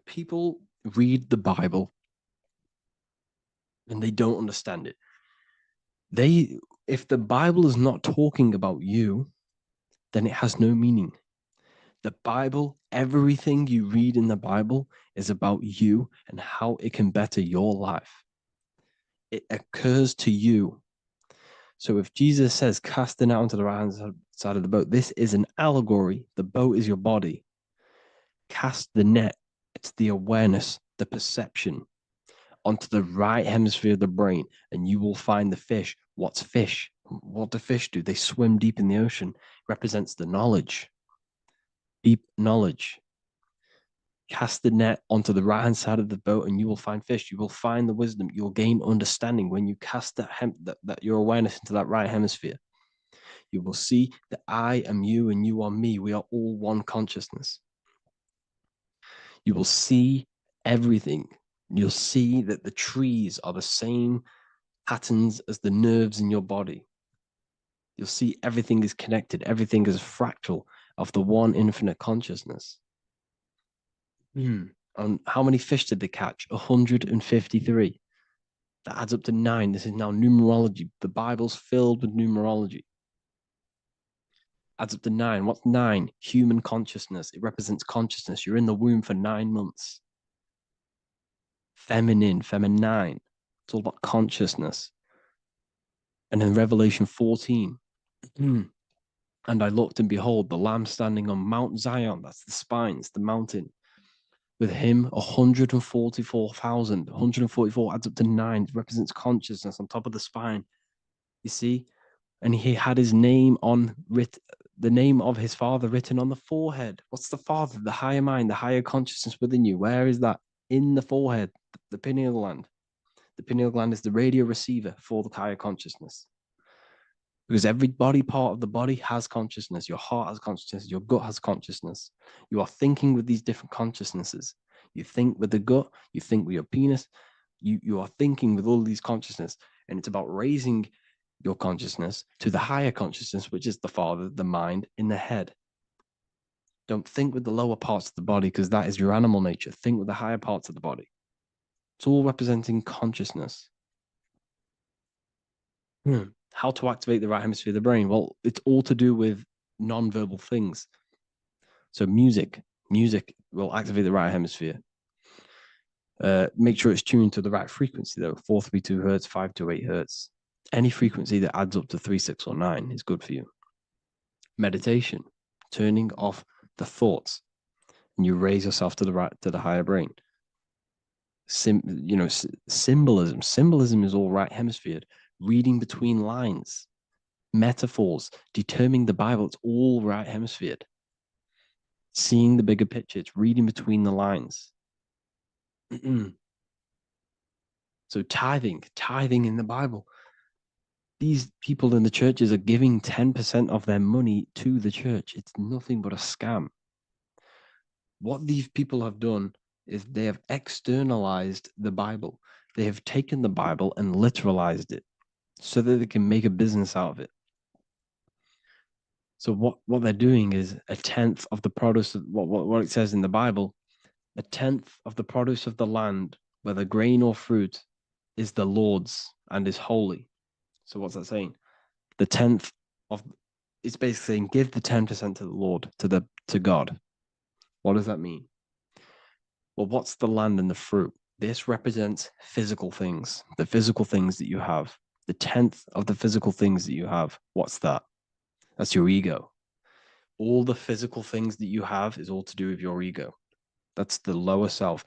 people read the Bible and they don't understand it. If the Bible is not talking about you, then it has no meaning. The Bible, everything you read in the Bible is about you and how it can better your life. It occurs to you. So if Jesus says, cast the net onto the right-hand side of the boat, this is an allegory. The boat is your body. Cast the net, it's the awareness, the perception, onto the right hemisphere of the brain, and you will find the fish. What's fish? What do fish do? They swim deep in the ocean. It represents the knowledge, deep knowledge. Cast the net onto the right-hand side of the boat and you will find fish. You will find the wisdom. You will gain understanding when you cast that your awareness into that right hemisphere. You will see that I am you and you are me. We are all one consciousness. You will see everything. You'll see that the trees are the same patterns as the nerves in your body. You'll see everything is connected. Everything is a fractal of the one infinite consciousness. And how many fish did they catch? 153. That adds up to 9. This is now numerology. The Bible's filled with numerology. adds up to 9. What's 9? Human consciousness. It represents consciousness. You're in the womb for 9 months. Feminine, feminine. It's all about consciousness. And in Revelation 14, and I looked, and behold, the Lamb standing on Mount Zion, that's the spines, the mountain, with him 144,000. 144 adds up to 9. It represents consciousness on top of the spine. You see? And he had his name the name of his Father written on the forehead. What's the Father? The higher mind, the higher consciousness within you. Where is that? In the forehead, the pineal gland. The pineal gland is the radio receiver for the higher consciousness. Because every body part of the body has consciousness. Your heart has consciousness. Your gut has consciousness. You are thinking with these different consciousnesses. You think with the gut. You think with your penis. You are thinking with all these consciousness. And it's about raising your consciousness to the higher consciousness, which is the Father, the mind in the head. Don't think with the lower parts of the body, because that is your animal nature. Think with the higher parts of the body. It's all representing consciousness. How to activate the right hemisphere of the brain? Well, it's all to do with non-verbal things. So music will activate the right hemisphere. Make sure it's tuned to the right frequency though. 432 hertz, 528 hertz. Any frequency that adds up to 3, 6, or 9 is good for you. Meditation, turning off the thoughts, and you raise yourself to the higher brain. Symbolism. Symbolism is all right hemisphere. Reading between lines, metaphors, determining the Bible, it's all right hemisphere. Seeing the bigger picture, it's reading between the lines. So tithing in the Bible. These people in the churches are giving 10% of their money to the church. It's nothing but a scam. What these people have done is they have externalized the Bible. They have taken the Bible and literalized it, so that they can make a business out of it. So what they're doing is 1/10 of the produce of what it says in the Bible, 1/10 of the produce of the land, whether grain or fruit, is the Lord's and is holy. So what's that saying? The 10th of, it's basically saying give the 10% to the Lord, to God. What does that mean? Well, what's the land and the fruit? This represents physical things, the physical things that you have. The 10th of the physical things that you have, what's that? That's your ego. All the physical things that you have is all to do with your ego. That's the lower self.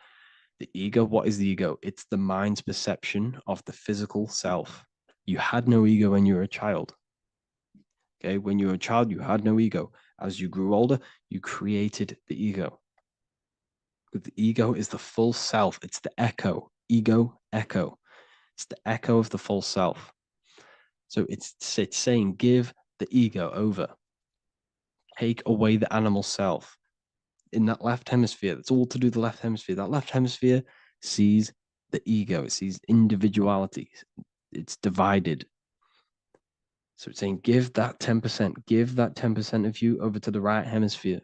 The ego, what is the ego? It's the mind's perception of the physical self. You had no ego when you were a child. Okay, when you were a child, you had no ego. As you grew older, you created the ego. But the ego is the full self. It's the echo. Ego, echo. It's the echo of the full self. So it's saying, give the ego over. Take away the animal self. In that left hemisphere, that's all to do with the left hemisphere. That left hemisphere sees the ego. It sees individuality. It's divided. So it's saying, give that 10%. Give that 10% of you over to the right hemisphere.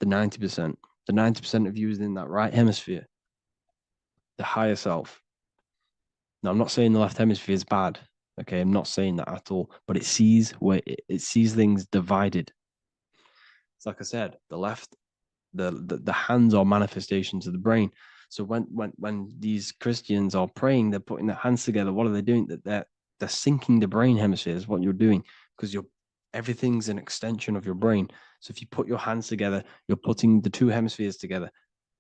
The 90%. The 90% of you is in that right hemisphere. The higher self. Now, I'm not saying the left hemisphere is bad. Okay, I'm not saying that at all. But it sees it sees things divided. It's like I said, the left, the hands are manifestations of the brain. So when these Christians are praying, they're putting their hands together. What are they doing? They're syncing the brain hemisphere is what you're doing, because everything's an extension of your brain. So if you put your hands together, you're putting the two hemispheres together.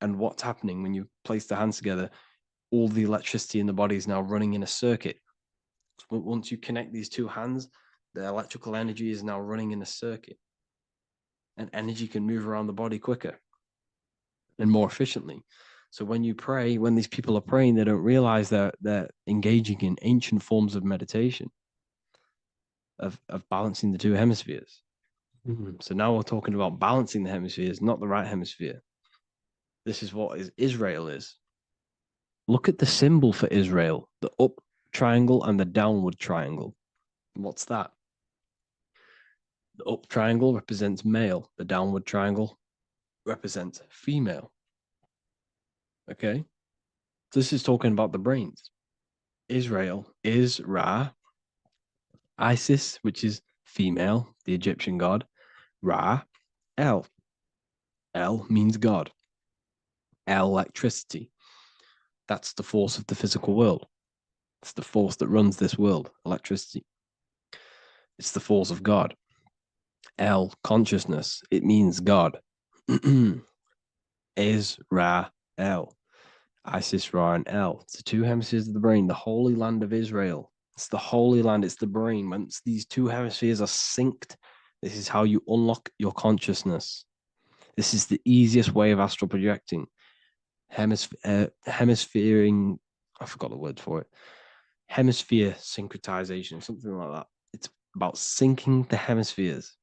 And what's happening when you place the hands together? All the electricity in the body is now running in a circuit. So once you connect these two hands, the electrical energy is now running in a circuit. And energy can move around the body quicker and more efficiently. So when you pray, when these people are praying, they don't realize that they're engaging in ancient forms of meditation, of balancing the two hemispheres. So now we're talking about balancing the hemispheres, not the right hemisphere. This is what Israel is. Look at the symbol for Israel, the up triangle and the downward triangle. What's that? The up triangle represents male. The downward triangle represents female. Okay? This is talking about the brains. Israel is Ra. Isis, which is female, the Egyptian god. Ra, El. El means God. Electricity. That's the force of the physical world. It's the force that runs this world, electricity. It's the force of God. El, consciousness. It means God. Is Ra, El. Isis, Ra, and El. It's the two hemispheres of the brain, the holy land of Israel. It's the holy land, it's the brain. Once these two hemispheres are synced, this is how you unlock your consciousness. This is the easiest way of astral projecting. Hemisphering, I forgot the word for it. Hemisphere syncretization, something like that. It's about syncing the hemispheres.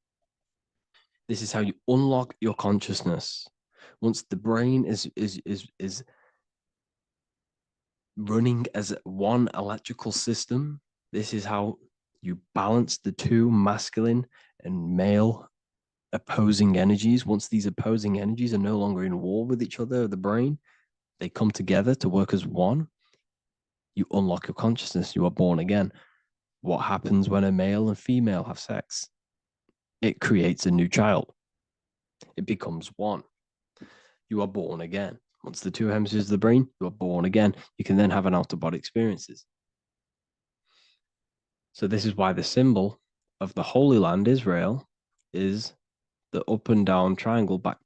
This is how you unlock your consciousness. Once the brain is running as one electrical system, this is how you balance the two masculine and male opposing energies. Once these opposing energies are no longer in war with each other, the brain, they come together to work as one. You unlock your consciousness. You are born again. What happens when a male and female have sex? It creates a new child. It becomes one. You are born again. Once the two hemispheres of the brain, you are born again. You can then have an out-of-body experiences. So this is why the symbol of the Holy Land, Israel, is the up and down triangle back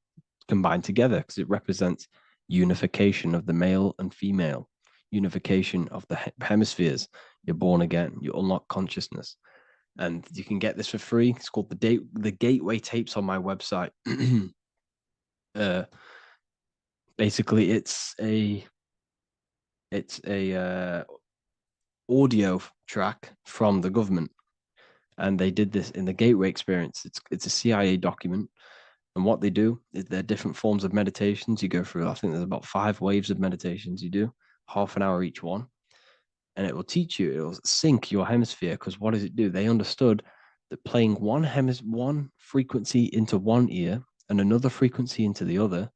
combined together, because it represents unification of the male and female, unification of the hemispheres. You're born again. You unlock consciousness. And you can get this for free. It's called the Gateway Tapes on my website. Basically, it's a audio track from the government, and they did this in the Gateway Experience. It's a CIA document, and what they do is there are different forms of meditations you go through. I think there's about 5 waves of meditations you do, half an hour each one, and it will teach you. It will sync your hemisphere, because what does it do? They understood that playing one frequency into one ear and another frequency into the other,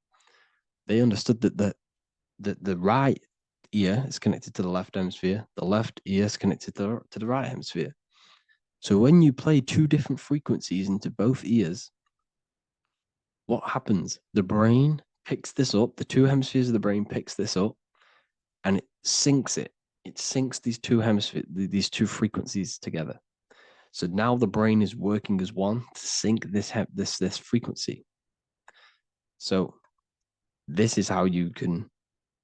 they understood that the right ear is connected to the left hemisphere, the left ear is connected to the right hemisphere. So when you play 2 different frequencies into both ears, what happens? The brain picks this up, the 2 hemispheres of the brain picks this up, and it syncs it. It syncs these 2 hemispheres, these 2 frequencies together. So now the brain is working as one to sync this frequency. So this is how you can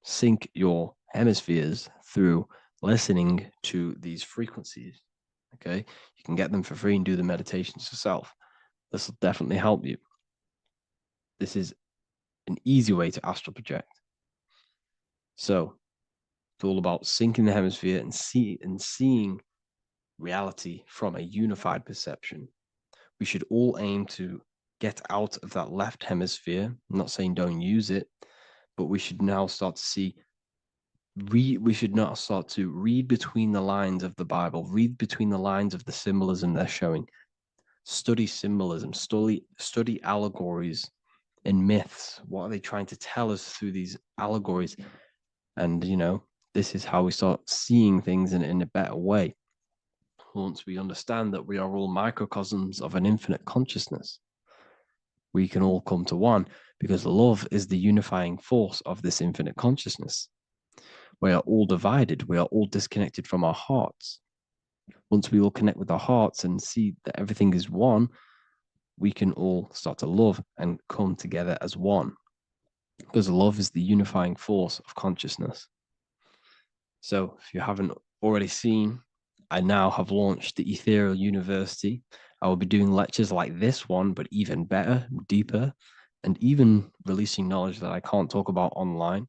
sync your hemispheres, through listening to these frequencies. Okay, you can get them for free and do the meditations yourself. This will definitely help you. This is an easy way to astral project. So it's all about syncing the hemisphere and seeing reality from a unified perception. We should all aim to get out of that left hemisphere. I'm not saying don't use it, but we should now start to see. We should not start to read between the lines of the Bible, read between the lines of the symbolism they're showing. Study symbolism, study allegories and myths. What are they trying to tell us through these allegories? And, this is how we start seeing things in a better way. Once we understand that we are all microcosms of an infinite consciousness, we can all come to one, because love is the unifying force of this infinite consciousness. We are all divided. We are all disconnected from our hearts. Once we all connect with our hearts and see that everything is one, we can all start to love and come together as one, because love is the unifying force of consciousness. So if you haven't already seen, I now have launched the Ethereal University. I will be doing lectures like this one, but even better, deeper, and even releasing knowledge that I can't talk about online,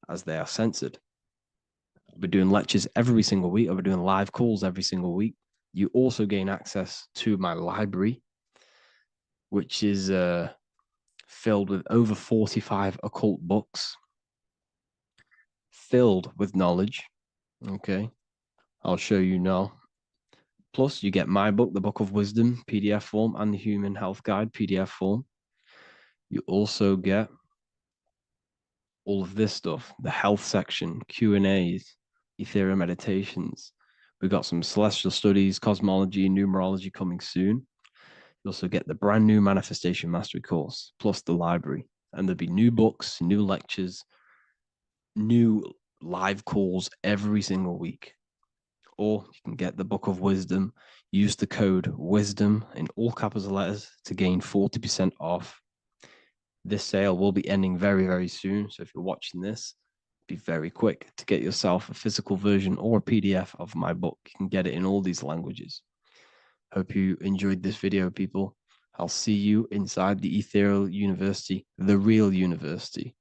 as they are censored. I'll be doing lectures every single week. I'll be doing live calls every single week. You also gain access to my library, which is filled with over 45 occult books, filled with knowledge. Okay, I'll show you now. Plus, you get my book, The Book of Wisdom, PDF form, and the Human Health Guide, PDF form. You also get all of this stuff, the health section, Q&As, Ethereal meditations. We've got some celestial studies, cosmology, and numerology coming soon. You also get the brand new Manifestation Mastery course, plus the library. And there'll be new books, new lectures, new live calls every single week. Or you can get the Book of Wisdom, use the code WISDOM in all capital letters to gain 40% off. This sale will be ending very, very soon. So if you're watching this, be very quick to get yourself a physical version or a PDF of my book. You can get it in all these languages. Hope you enjoyed this video, people. I'll see you inside the Ethereal University, the real university.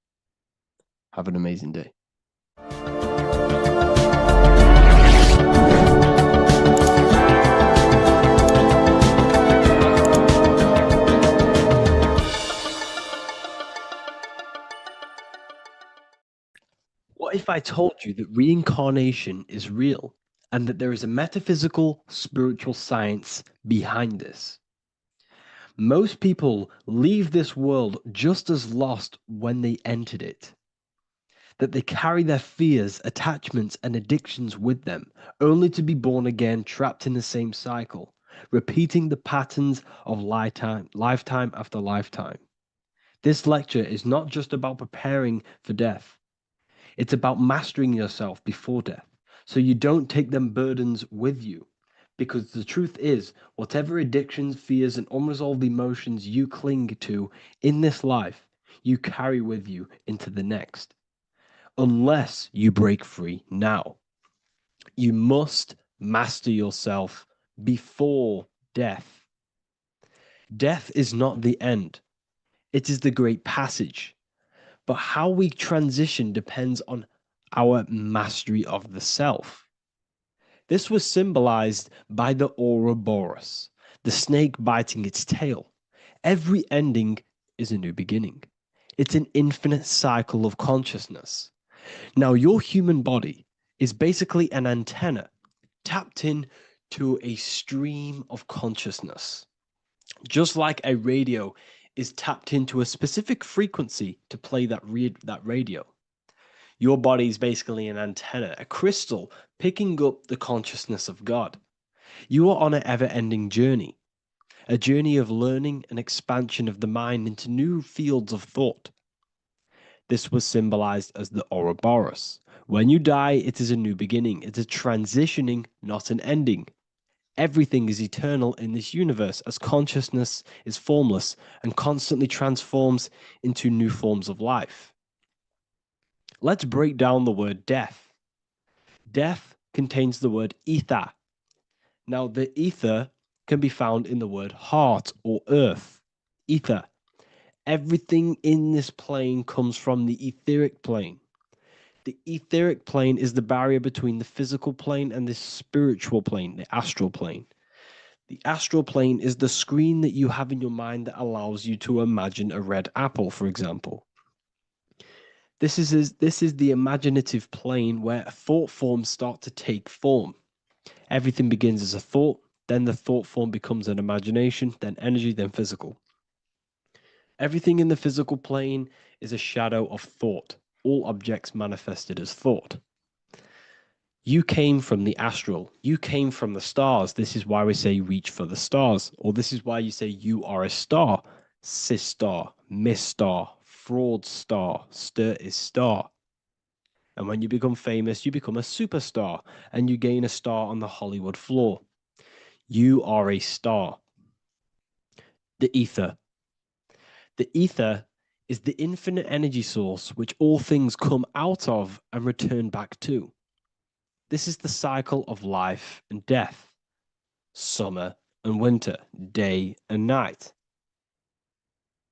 Have an amazing day. What if I told you that reincarnation is real and that there is a metaphysical, spiritual science behind this? Most people leave this world just as lost when they entered it. That they carry their fears, attachments, and addictions with them, only to be born again, trapped in the same cycle, repeating the patterns of lifetime after lifetime. This lecture is not just about preparing for death. It's about mastering yourself before death, so you don't take them burdens with you. Because the truth is, whatever addictions, fears, and unresolved emotions you cling to in this life, you carry with you into the next. Unless you break free now. You must master yourself before death. Death is not the end. It is the great passage. But how we transition depends on our mastery of the self. This was symbolized by the Ouroboros, the snake biting its tail. Every ending is a new beginning. It's an infinite cycle of consciousness. Now, your human body is basically an antenna tapped in to a stream of consciousness. Just like a radio is tapped into a specific frequency to play that radio. Your body is basically an antenna, a crystal picking up the consciousness of God. You are on an ever-ending journey, a journey of learning and expansion of the mind into new fields of thought. This was symbolized as the Ouroboros. When you die, it is a new beginning. It's a transitioning, not an ending. Everything is eternal in this universe as consciousness is formless and constantly transforms into new forms of life. Let's break down the word death. Death contains the word ether. Now, the ether can be found in the word heart or earth. Ether. Everything in this plane comes from the etheric plane. The etheric plane is the barrier between the physical plane and the spiritual plane, the astral plane. The astral plane is the screen that you have in your mind that allows you to imagine a red apple, for example. This is the imaginative plane where thought forms start to take form. Everything begins as a thought, then the thought form becomes an imagination, then energy, then physical. Everything in the physical plane is a shadow of thought. All objects manifested as thought. You came from the astral. You came from the stars. This is why we say reach for the stars. Or this is why you say you are a star. Cis star, miss star, fraud star, stir is star. And when you become famous, you become a superstar and you gain a star on the Hollywood floor. You are a star. The ether. The ether is the infinite energy source which all things come out of and return back to. This is the cycle of life and death, summer and winter, day and night,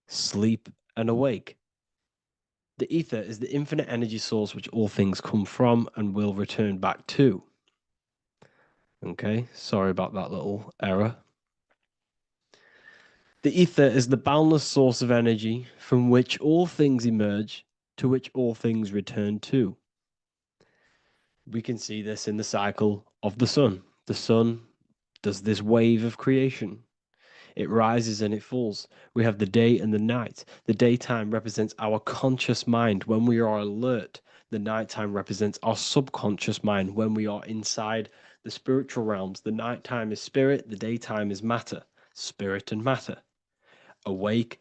sleep and awake. The ether is the infinite energy source which all things come from and will return back to. Okay, sorry about that little error. The ether is the boundless source of energy from which all things emerge, to which all things return to. We can see this in the cycle of the sun. The sun does this wave of creation. It rises and it falls. We have the day and the night. The daytime represents our conscious mind when we are alert. The nighttime represents our subconscious mind when we are inside the spiritual realms. The nighttime is spirit, the daytime is matter. spirit and matter, awake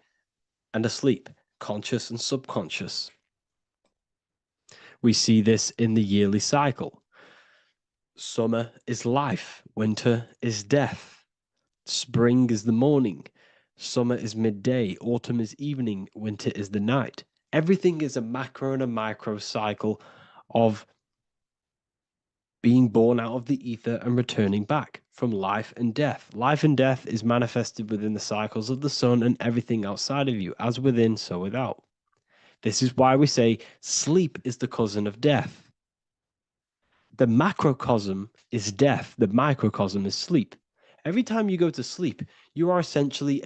and asleep, conscious and subconscious. We see this in the yearly cycle. Summer is life, winter is death. Spring is the morning, summer is midday, autumn is evening, winter is the night. Everything is a macro and a micro cycle of being born out of the ether and returning back from life and death. Life and death is manifested within the cycles of the sun and everything outside of you, as within, so without. This is why we say sleep is the cousin of death. The macrocosm is death, the microcosm is sleep. Every time you go to sleep, you are essentially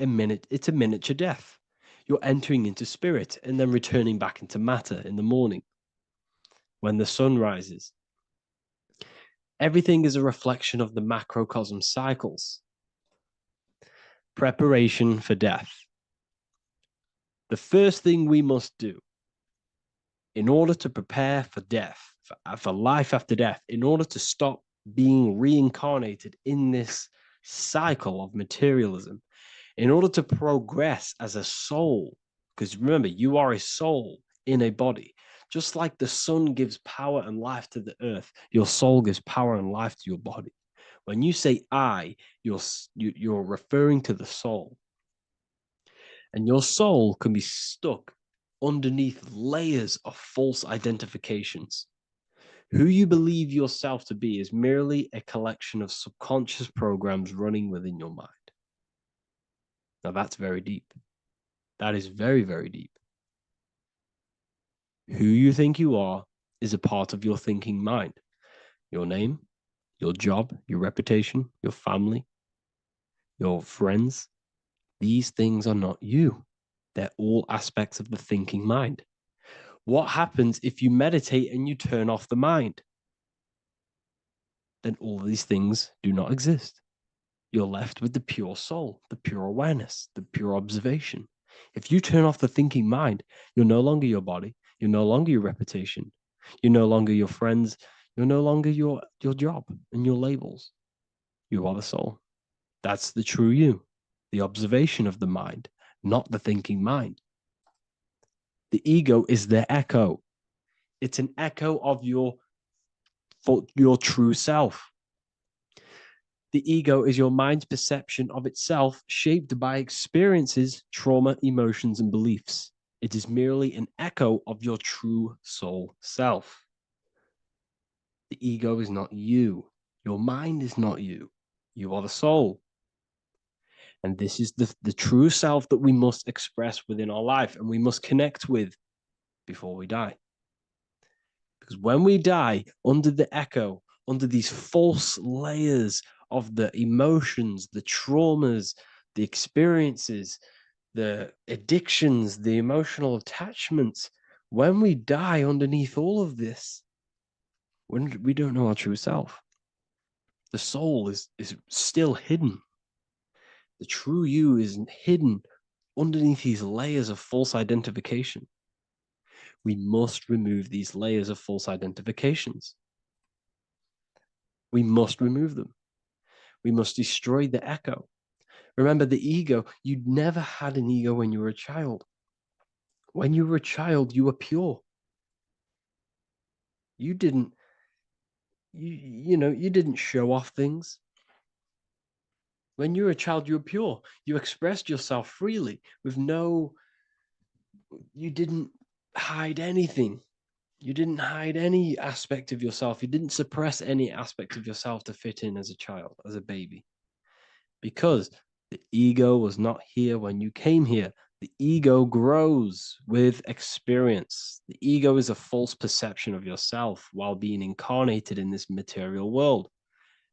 it's a miniature death. You're entering into spirit and then returning back into matter in the morning when the sun rises. Everything is a reflection of the macrocosm cycles. Preparation for death. The first thing we must do in order to prepare for death, for life after death, in order to stop being reincarnated in this cycle of materialism, in order to progress as a soul, because remember, you are a soul in a body. Just like the sun gives power and life to the earth, your soul gives power and life to your body. When you say I, you're referring to the soul. And your soul can be stuck underneath layers of false identifications. Who you believe yourself to be is merely a collection of subconscious programs running within your mind. Now that's very deep. That is very, very deep. Who you think you are is a part of your thinking mind. Your name, your job, your reputation, your family, your friends. These things are not you. They're all aspects of the thinking mind. What happens if you meditate and you turn off the mind? Then all these things do not exist. You're left with the pure soul, the pure awareness, the pure observation. If you turn off the thinking mind, you're no longer your body, you're no longer your reputation, you're no longer your friends, you're no longer your job and your labels. You are the soul. That's the true you, the observation of the mind, not the thinking mind. The ego is the echo. It's an echo of your true self. The ego is your mind's perception of itself shaped by experiences, trauma, emotions, and beliefs. It is merely an echo of your true soul self. The ego is not you. Your mind is not you. You are the soul. And this is the true self that we must express within our life and we must connect with before we die. Because when we die under the echo, under these false layers of the emotions, the traumas, the experiences, the addictions, the emotional attachments, when we die underneath all of this, when we don't know our true self, the soul is still hidden. The true you is hidden underneath these layers of false identification. We must remove these layers of false identifications. We must remove them. We must destroy the echo. Remember, the ego, you never had an ego when you were a child. When you were a child, you were pure. You didn't, you didn't show off things. When you were a child, you were pure. You expressed yourself freely with you didn't hide anything. You didn't hide any aspect of yourself. You didn't suppress any aspect of yourself to fit in as a child, as a baby. Because the ego was not here when you came here. The ego grows with experience. The ego is a false perception of yourself while being incarnated in this material world.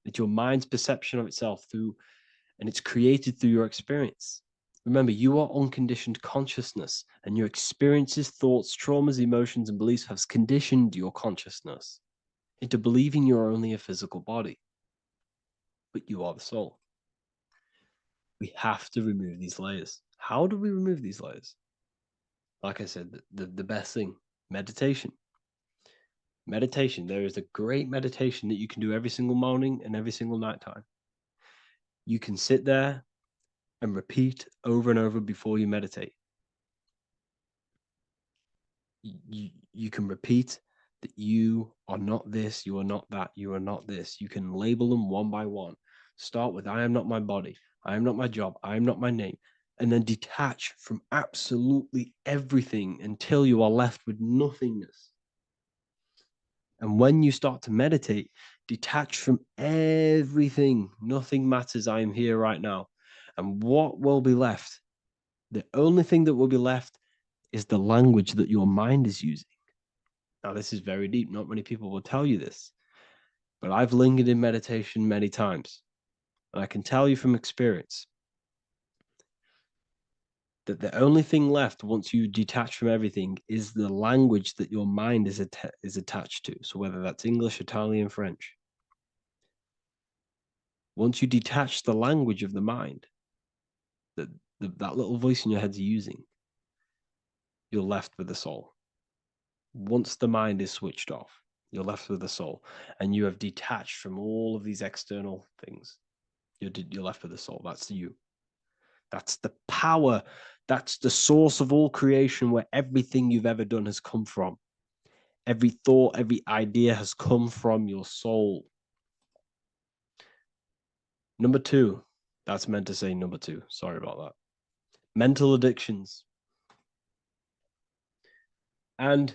It's your mind's perception of itself and it's created through your experience. Remember, you are unconditioned consciousness, and your experiences, thoughts, traumas, emotions, and beliefs have conditioned your consciousness into believing you're only a physical body, but you are the soul. We have to remove these layers. How do we remove these layers? Like I said, the best thing, meditation. Meditation. There is a great meditation that you can do every single morning and every single night time. You can sit there and repeat over and over before you meditate. You can repeat that you are not this, you are not that, you are not this. You can label them one by one. Start with, I am not my body, I am not my job, I am not my name, and then detach from absolutely everything until you are left with nothingness. And when you start to meditate, detach from everything. Nothing matters. I am here right now. And what will be left? The only thing that will be left is the language that your mind is using. Now, this is very deep. Not many people will tell you this, but I've lingered in meditation many times. And I can tell you from experience that the only thing left once you detach from everything is the language that your mind is attached to. So whether that's English, Italian, French. Once you detach the language of the mind that that little voice in your head's using, you're left with the soul. Once the mind is switched off, you're left with the soul, and you have detached from all of these external things. You're left with the soul. That's you. That's the power. That's the source of all creation, where everything you've ever done has come from. Every thought, every idea has come from your soul. Number two, that's meant to say number two. Sorry about that. Mental addictions and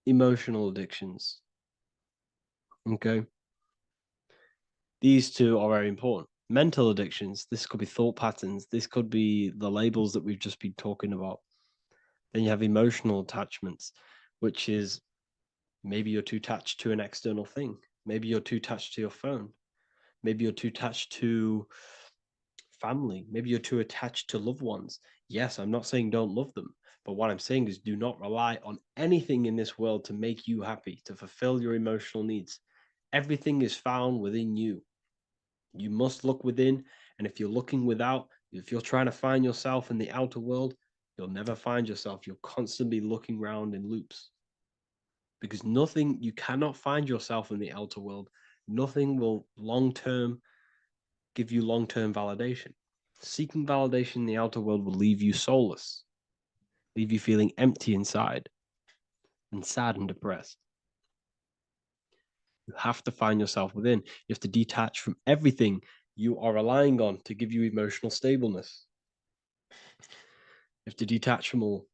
emotional addictions. Okay. These two are very important. Mental addictions, this could be thought patterns. This could be the labels that we've just been talking about. Then you have emotional attachments, which is maybe you're too attached to an external thing. Maybe you're too attached to your phone. Maybe you're too attached to family. Maybe you're too attached to loved ones. Yes, I'm not saying don't love them, but what I'm saying is do not rely on anything in this world to make you happy, to fulfill your emotional needs. Everything is found within you. You must look within, and if you're looking without, if you're trying to find yourself in the outer world, you'll never find yourself. You'll constantly be looking around in loops. Because nothing, you cannot find yourself in the outer world. Nothing will give you long-term validation. Seeking validation in the outer world will leave you soulless, leave you feeling empty inside and sad and depressed. You have to find yourself within. You have to detach from everything you are relying on to give you emotional stableness. You have to detach from all.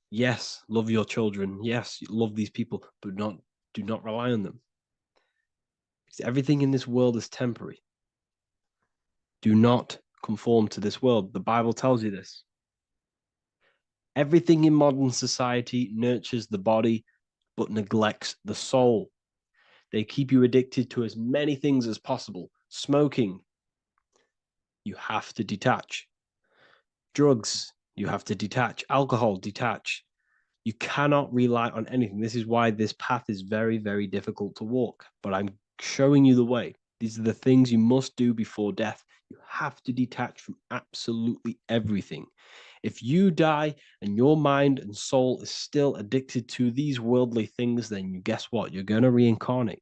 Yes, love your children. Yes, love these people, but do not rely on them. Because everything in this world is temporary. Do not conform to this world. The Bible tells you this. Everything in modern society nurtures the body, but neglects the soul. They keep you addicted to as many things as possible. Smoking, you have to detach. Drugs, you have to detach. Alcohol, detach. You cannot rely on anything. This is why this path is very, very difficult to walk. But I'm showing you the way. These are the things you must do before death. You have to detach from absolutely everything. If you die and your mind and soul is still addicted to these worldly things, then guess what? You're going to reincarnate.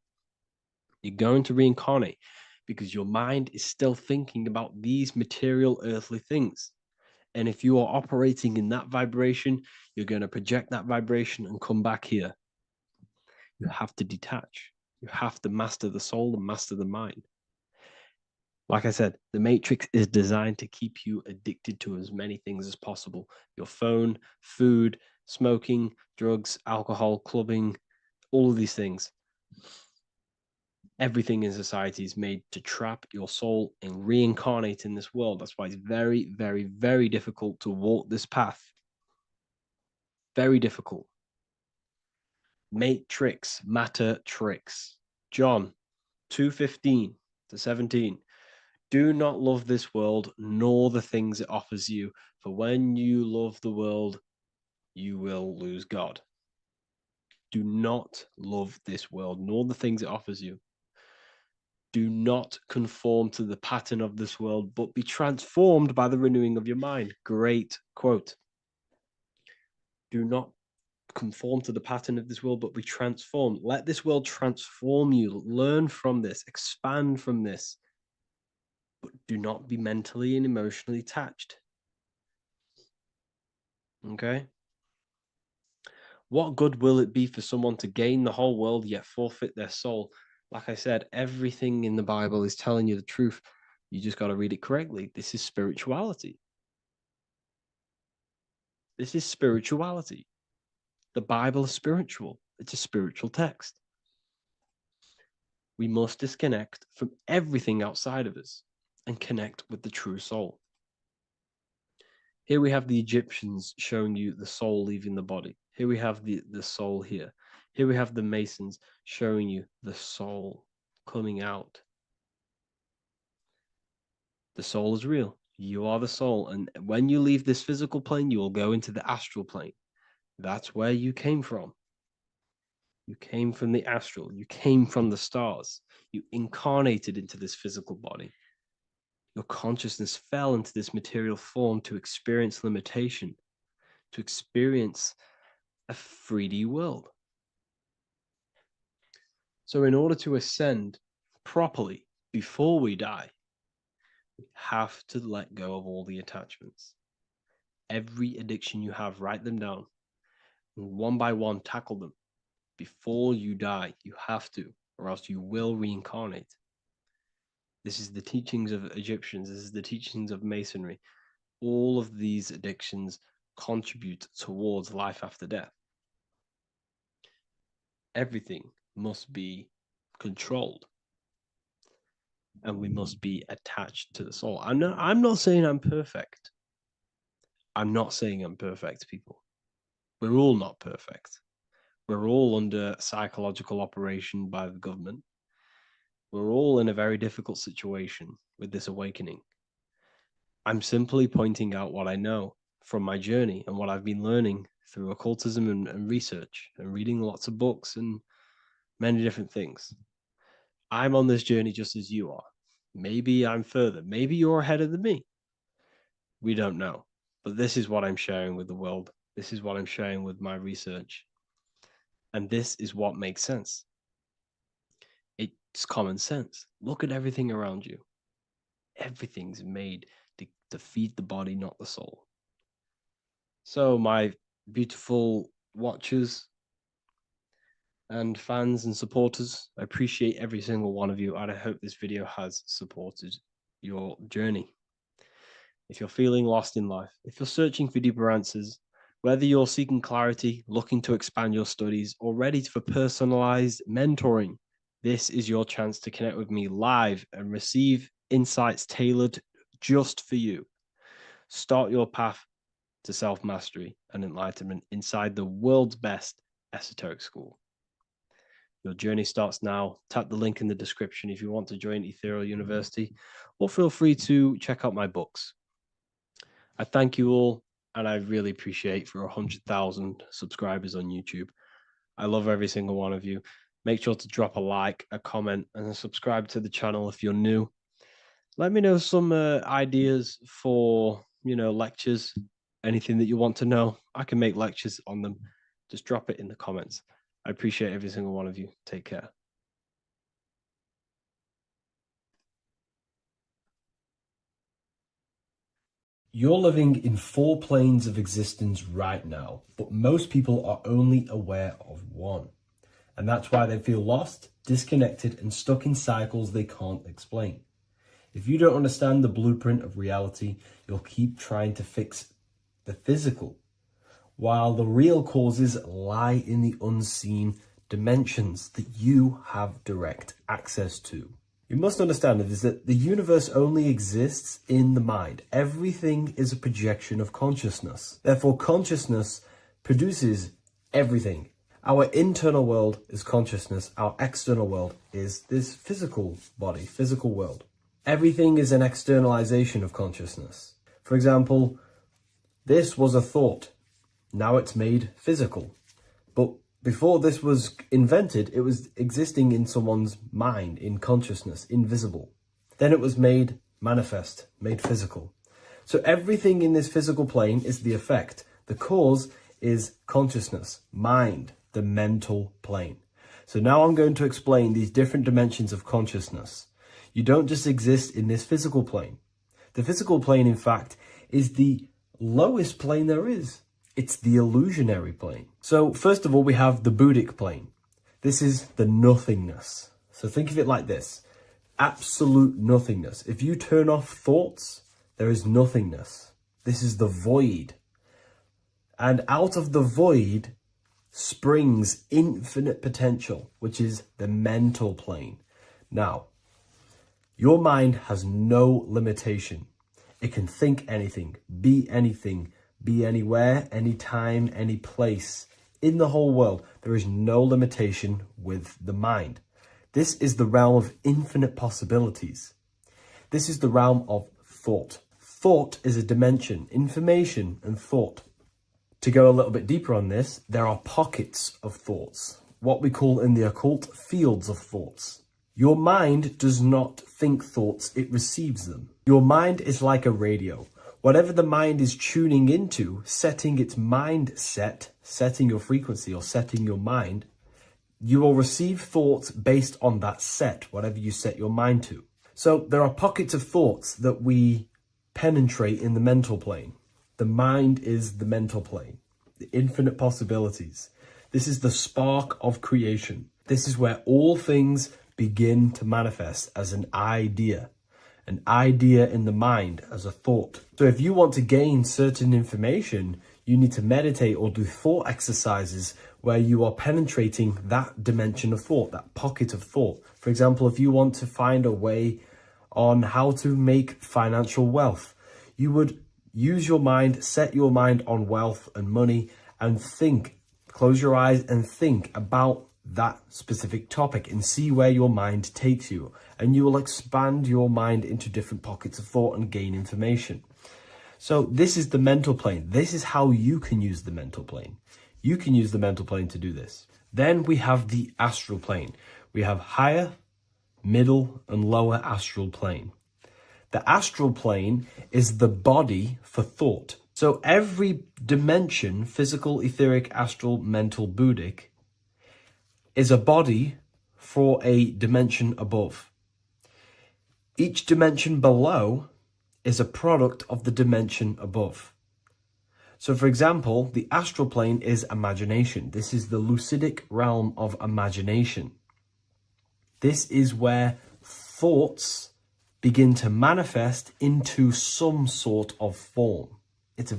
You're going to reincarnate because your mind is still thinking about these material earthly things. And if you are operating in that vibration, you're going to project that vibration and come back here. You have to detach. You have to master the soul and master the mind. Like I said, the matrix is designed to keep you addicted to as many things as possible. Your phone, food, smoking, drugs, alcohol, clubbing, all of these things. Everything in society is made to trap your soul and reincarnate in this world. That's why it's very, very, very difficult to walk this path. Very difficult. Matrix, matter tricks. John 2:15-17. Do not love this world, nor the things it offers you. For when you love the world, you will lose God. Do not love this world, nor the things it offers you. Do not conform to the pattern of this world, but be transformed by the renewing of your mind. Great quote. Do not conform to the pattern of this world, but be transformed. Let this world transform you. Learn from this, expand from this. but do not be mentally and emotionally attached. Okay? What good will it be for someone to gain the whole world yet forfeit their soul? Like I said, everything in the Bible is telling you the truth. You just got to read it correctly. This is spirituality. This is spirituality. The Bible is spiritual. It's a spiritual text. We must disconnect from everything outside of us and connect with the true soul. Here we have the Egyptians showing you the soul leaving the body. Here we have the soul here. Here we have the Masons showing you the soul coming out. The soul is real. You are the soul. And when you leave this physical plane, you will go into the astral plane. That's where you came from. You came from the astral. You came from the stars. You incarnated into this physical body. Your consciousness fell into this material form to experience limitation, to experience a 3D world. So in order to ascend properly before we die, we have to let go of all the attachments. Every addiction you have, write them down. And one by one, tackle them. Before you die, you have to, or else you will reincarnate. This is the teachings of Egyptians. This is the teachings of Masonry. All of these addictions contribute towards life after death. Everything must be controlled. And we must be attached to the soul. I'm not saying I'm perfect. I'm not saying I'm perfect, people. We're all not perfect. We're all under psychological operation by the government. We're all in a very difficult situation with this awakening. I'm simply pointing out what I know from my journey and what I've been learning through occultism and research and reading lots of books and many different things. I'm on this journey just as you are. Maybe I'm further. Maybe you're ahead of me. We don't know. But this is what I'm sharing with the world. This is what I'm sharing with my research. And this is what makes sense. It's common sense. Look at everything around you. Everything's made to feed the body, not the soul. So my beautiful watchers and fans and supporters, I appreciate every single one of you, and I hope this video has supported your journey. If you're feeling lost in life, if you're searching for deeper answers, whether you're seeking clarity, looking to expand your studies, or ready for personalized mentoring, this is your chance to connect with me live and receive insights tailored just for you. Start your path to self-mastery and enlightenment inside the world's best esoteric school. Your journey starts now. Tap the link in the description if you want to join Ethereal University, or feel free to check out my books. I thank you all, and I really appreciate for 100,000 subscribers on YouTube. I love every single one of you. Make sure to drop a like, a comment, and subscribe to the channel if you're new. Let me know some ideas for, lectures, anything that you want to know. I can make lectures on them. Just drop it in the comments. I appreciate every single one of you. Take care. You're living in 4 planes of existence right now, but most people are only aware of one. And that's why they feel lost, disconnected, and stuck in cycles they can't explain. If you don't understand the blueprint of reality, you'll keep trying to fix the physical, while the real causes lie in the unseen dimensions that you have direct access to. You must understand is that the universe only exists in the mind. Everything is a projection of consciousness. Therefore, consciousness produces everything. Our internal world is consciousness. Our external world is this physical body, physical world. Everything is an externalization of consciousness. For example, this was a thought. Now it's made physical. But before this was invented, it was existing in someone's mind, in consciousness, invisible. Then it was made manifest, made physical. So everything in this physical plane is the effect. The cause is consciousness, mind, the mental plane. So now I'm going to explain these different dimensions of consciousness. You don't just exist in this physical plane. The physical plane, in fact, is the lowest plane there is. It's the illusionary plane. So first of all, we have the Buddhic plane. This is the nothingness. So think of it like this. Absolute nothingness. If you turn off thoughts, there is nothingness. This is the void. And out of the void springs infinite potential, which is the mental plane. Now, your mind has no limitation. It can think anything, be anywhere, anytime, any place. In the whole world, there is no limitation with the mind. This is the realm of infinite possibilities. This is the realm of thought. Thought is a dimension, information and thought. To go a little bit deeper on this, there are pockets of thoughts, what we call in the occult fields of thoughts. Your mind does not think thoughts, it receives them. Your mind is like a radio. Whatever the mind is tuning into, setting its mindset, setting your frequency or setting your mind, you will receive thoughts based on that set, whatever you set your mind to. So there are pockets of thoughts that we penetrate in the mental plane. The mind is the mental plane, the infinite possibilities. This is the spark of creation. This is where all things begin to manifest as an idea in the mind as a thought. So if you want to gain certain information, you need to meditate or do thought exercises where you are penetrating that dimension of thought, that pocket of thought. For example, if you want to find a way on how to make financial wealth, you would use your mind, set your mind on wealth and money and think, close your eyes and think about that specific topic and see where your mind takes you. And you will expand your mind into different pockets of thought and gain information. So this is the mental plane. This is how you can use the mental plane. You can use the mental plane to do this. Then we have the astral plane. We have higher, middle, and lower astral plane. The astral plane is the body for thought. So every dimension, physical, etheric, astral, mental, Buddhic, is a body for a dimension above. Each dimension below is a product of the dimension above. So for example, the astral plane is imagination. This is the lucidic realm of imagination. This is where thoughts begin to manifest into some sort of form. It's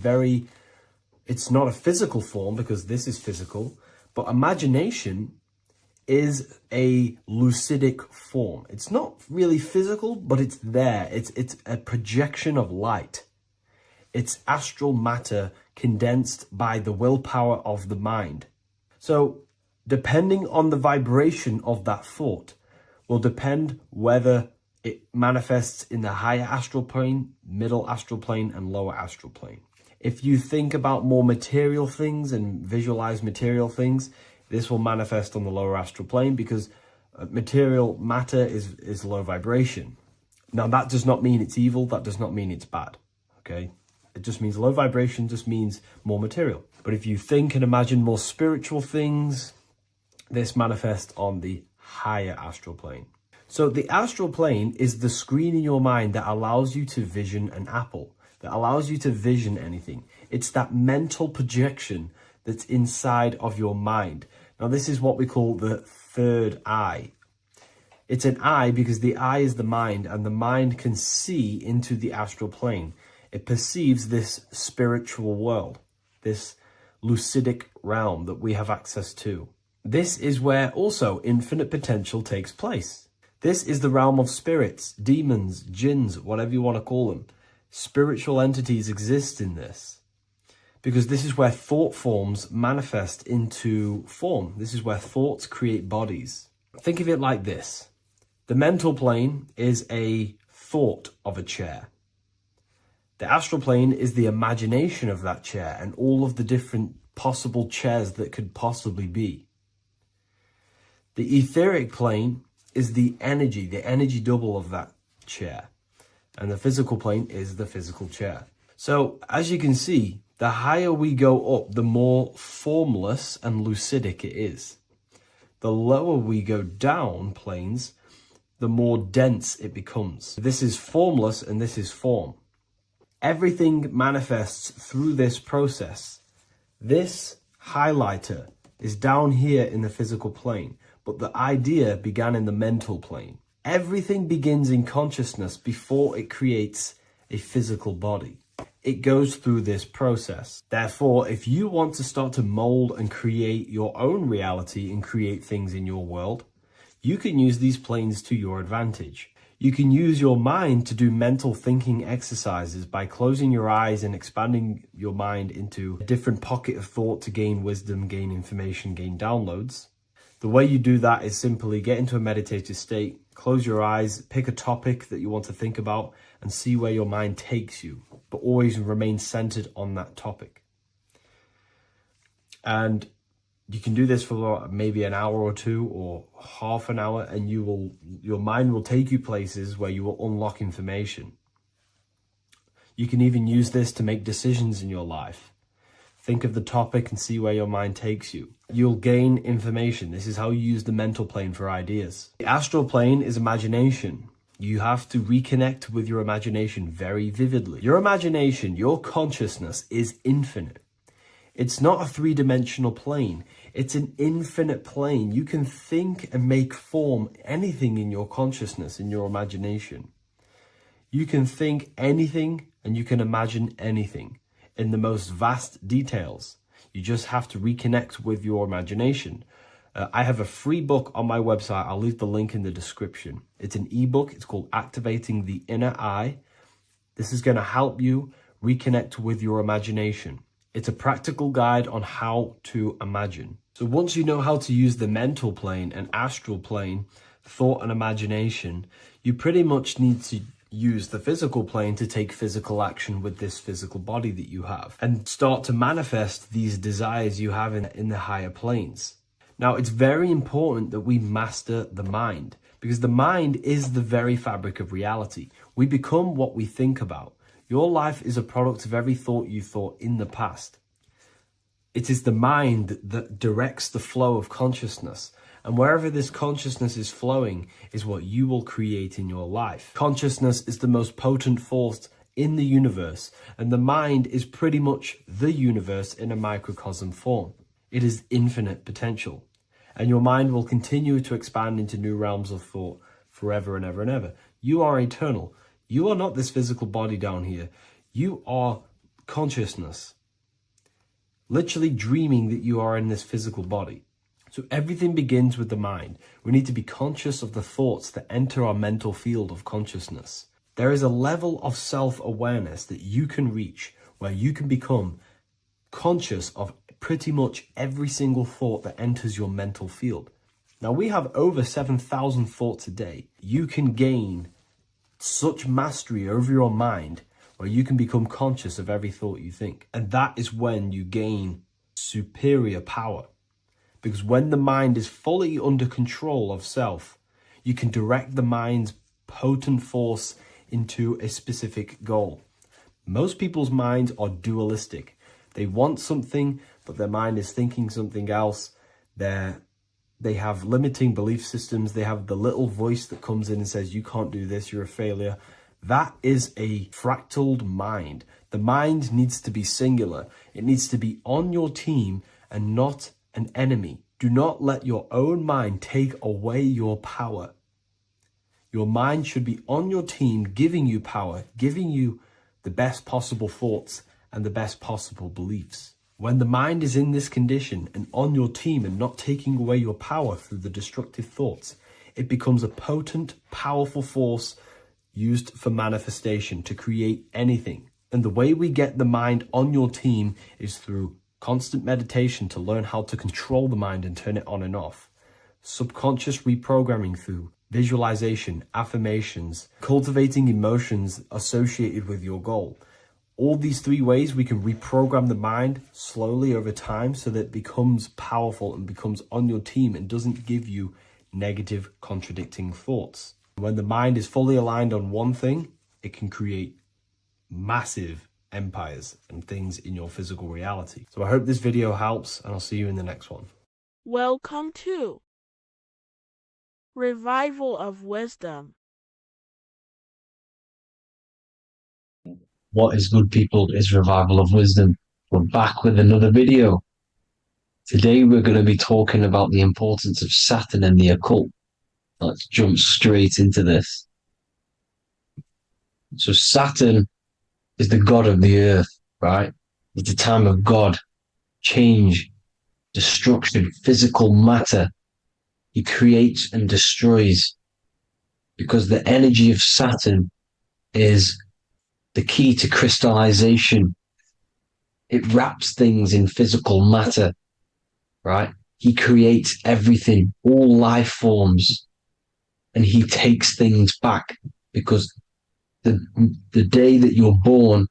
not a physical form because this is physical, but imagination is a lucidic form. It's not really physical, but it's there. It's a projection of light. It's astral matter condensed by the willpower of the mind. So depending on the vibration of that thought will depend whether it manifests in the higher astral plane, middle astral plane, and lower astral plane. If you think about more material things and visualize material things, this will manifest on the lower astral plane because material matter is low vibration. Now, that does not mean it's evil. That does not mean it's bad. Okay? It just means low vibration just means more material. But if you think and imagine more spiritual things, this manifests on the higher astral plane. So the astral plane is the screen in your mind that allows you to vision an apple, that allows you to vision anything. It's that mental projection that's inside of your mind. Now, this is what we call the third eye. It's an eye because the eye is the mind, and the mind can see into the astral plane. It perceives this spiritual world, this lucidic realm that we have access to. This is where also infinite potential takes place. This is the realm of spirits, demons, jinns, whatever you want to call them. Spiritual entities exist in this because this is where thought forms manifest into form. This is where thoughts create bodies. Think of it like this. The mental plane is a thought of a chair. The astral plane is the imagination of that chair and all of the different possible chairs that could possibly be. The etheric plane is the energy double of that chair. And the physical plane is the physical chair. So as you can see, the higher we go up, the more formless and lucidic it is. The lower we go down planes, the more dense it becomes. This is formless and this is form. Everything manifests through this process. This highlighter is down here in the physical plane, but the idea began in the mental plane. Everything begins in consciousness before it creates a physical body. It goes through this process. Therefore, if you want to start to mold and create your own reality and create things in your world, you can use these planes to your advantage. You can use your mind to do mental thinking exercises by closing your eyes and expanding your mind into a different pocket of thought to gain wisdom, gain information, gain downloads. The way you do that is simply get into a meditative state, close your eyes, pick a topic that you want to think about, and see where your mind takes you, but always remain centered on that topic. And you can do this for maybe an hour or two or half an hour, and your mind will take you places where you will unlock information. You can even use this to make decisions in your life. Think of the topic and see where your mind takes you. You'll gain information. This is how you use the mental plane for ideas. The astral plane is imagination. You have to reconnect with your imagination very vividly. Your imagination, your consciousness is infinite. It's not a three-dimensional plane. It's an infinite plane. You can think and make form anything in your consciousness, in your imagination. You can think anything and you can imagine anything in the most vast details. You just have to reconnect with your imagination. I have a free book on my website. I'll leave the link in the description. It's an ebook. It's called Activating the Inner Eye. This is going to help you reconnect with your imagination. It's a practical guide on how to imagine. So once you know how to use the mental plane and astral plane, thought and imagination, you pretty much need to use the physical plane to take physical action with this physical body that you have and start to manifest these desires you have in the higher planes. Now, it's very important that we master the mind, because the mind is the very fabric of reality. We become what we think about. Your life is a product of every thought you thought in the past. It is the mind that directs the flow of consciousness. And wherever this consciousness is flowing is what you will create in your life. Consciousness is the most potent force in the universe, and the mind is pretty much the universe in a microcosm form. It is infinite potential, and your mind will continue to expand into new realms of thought forever and ever and ever. You are eternal. You are not this physical body down here. You are consciousness, literally dreaming that you are in this physical body. So everything begins with the mind. We need to be conscious of the thoughts that enter our mental field of consciousness. There is a level of self-awareness that you can reach where you can become conscious of pretty much every single thought that enters your mental field. Now, we have over 7,000 thoughts a day. You can gain such mastery over your mind where you can become conscious of every thought you think. And that is when you gain superior power. Because when the mind is fully under control of self, you can direct the mind's potent force into a specific goal. Most people's minds are dualistic. They want something, but their mind is thinking something else. They have limiting belief systems. They have the little voice that comes in and says, you can't do this, you're a failure. That is a fractaled mind. The mind needs to be singular. It needs to be on your team and not an enemy. Do not let your own mind take away your power. Your mind should be on your team, giving you power, giving you the best possible thoughts and the best possible beliefs. When the mind is in this condition and on your team and not taking away your power through the destructive thoughts, it becomes a potent, powerful force used for manifestation to create anything. And the way we get the mind on your team is through constant meditation to learn how to control the mind and turn it on and off. Subconscious reprogramming through visualization, affirmations, cultivating emotions associated with your goal. All these three ways we can reprogram the mind slowly over time so that it becomes powerful and becomes on your team and doesn't give you negative contradicting thoughts. When the mind is fully aligned on one thing, it can create massive empires and things in your physical reality. So I hope this video helps, and I'll see you in the next one. Welcome to Revival of wisdom. What is good, people, is revival of wisdom. We're back with another video. Today we're going to be talking about the importance of Saturn and the occult. Let's jump straight into this. So Saturn is the god of the earth, right? It's the time of God, change, destruction, physical matter. He creates and destroys because the energy of Saturn is the key to crystallization. It wraps things in physical matter, right? He creates everything, all life forms, and he takes things back because the day that you're born,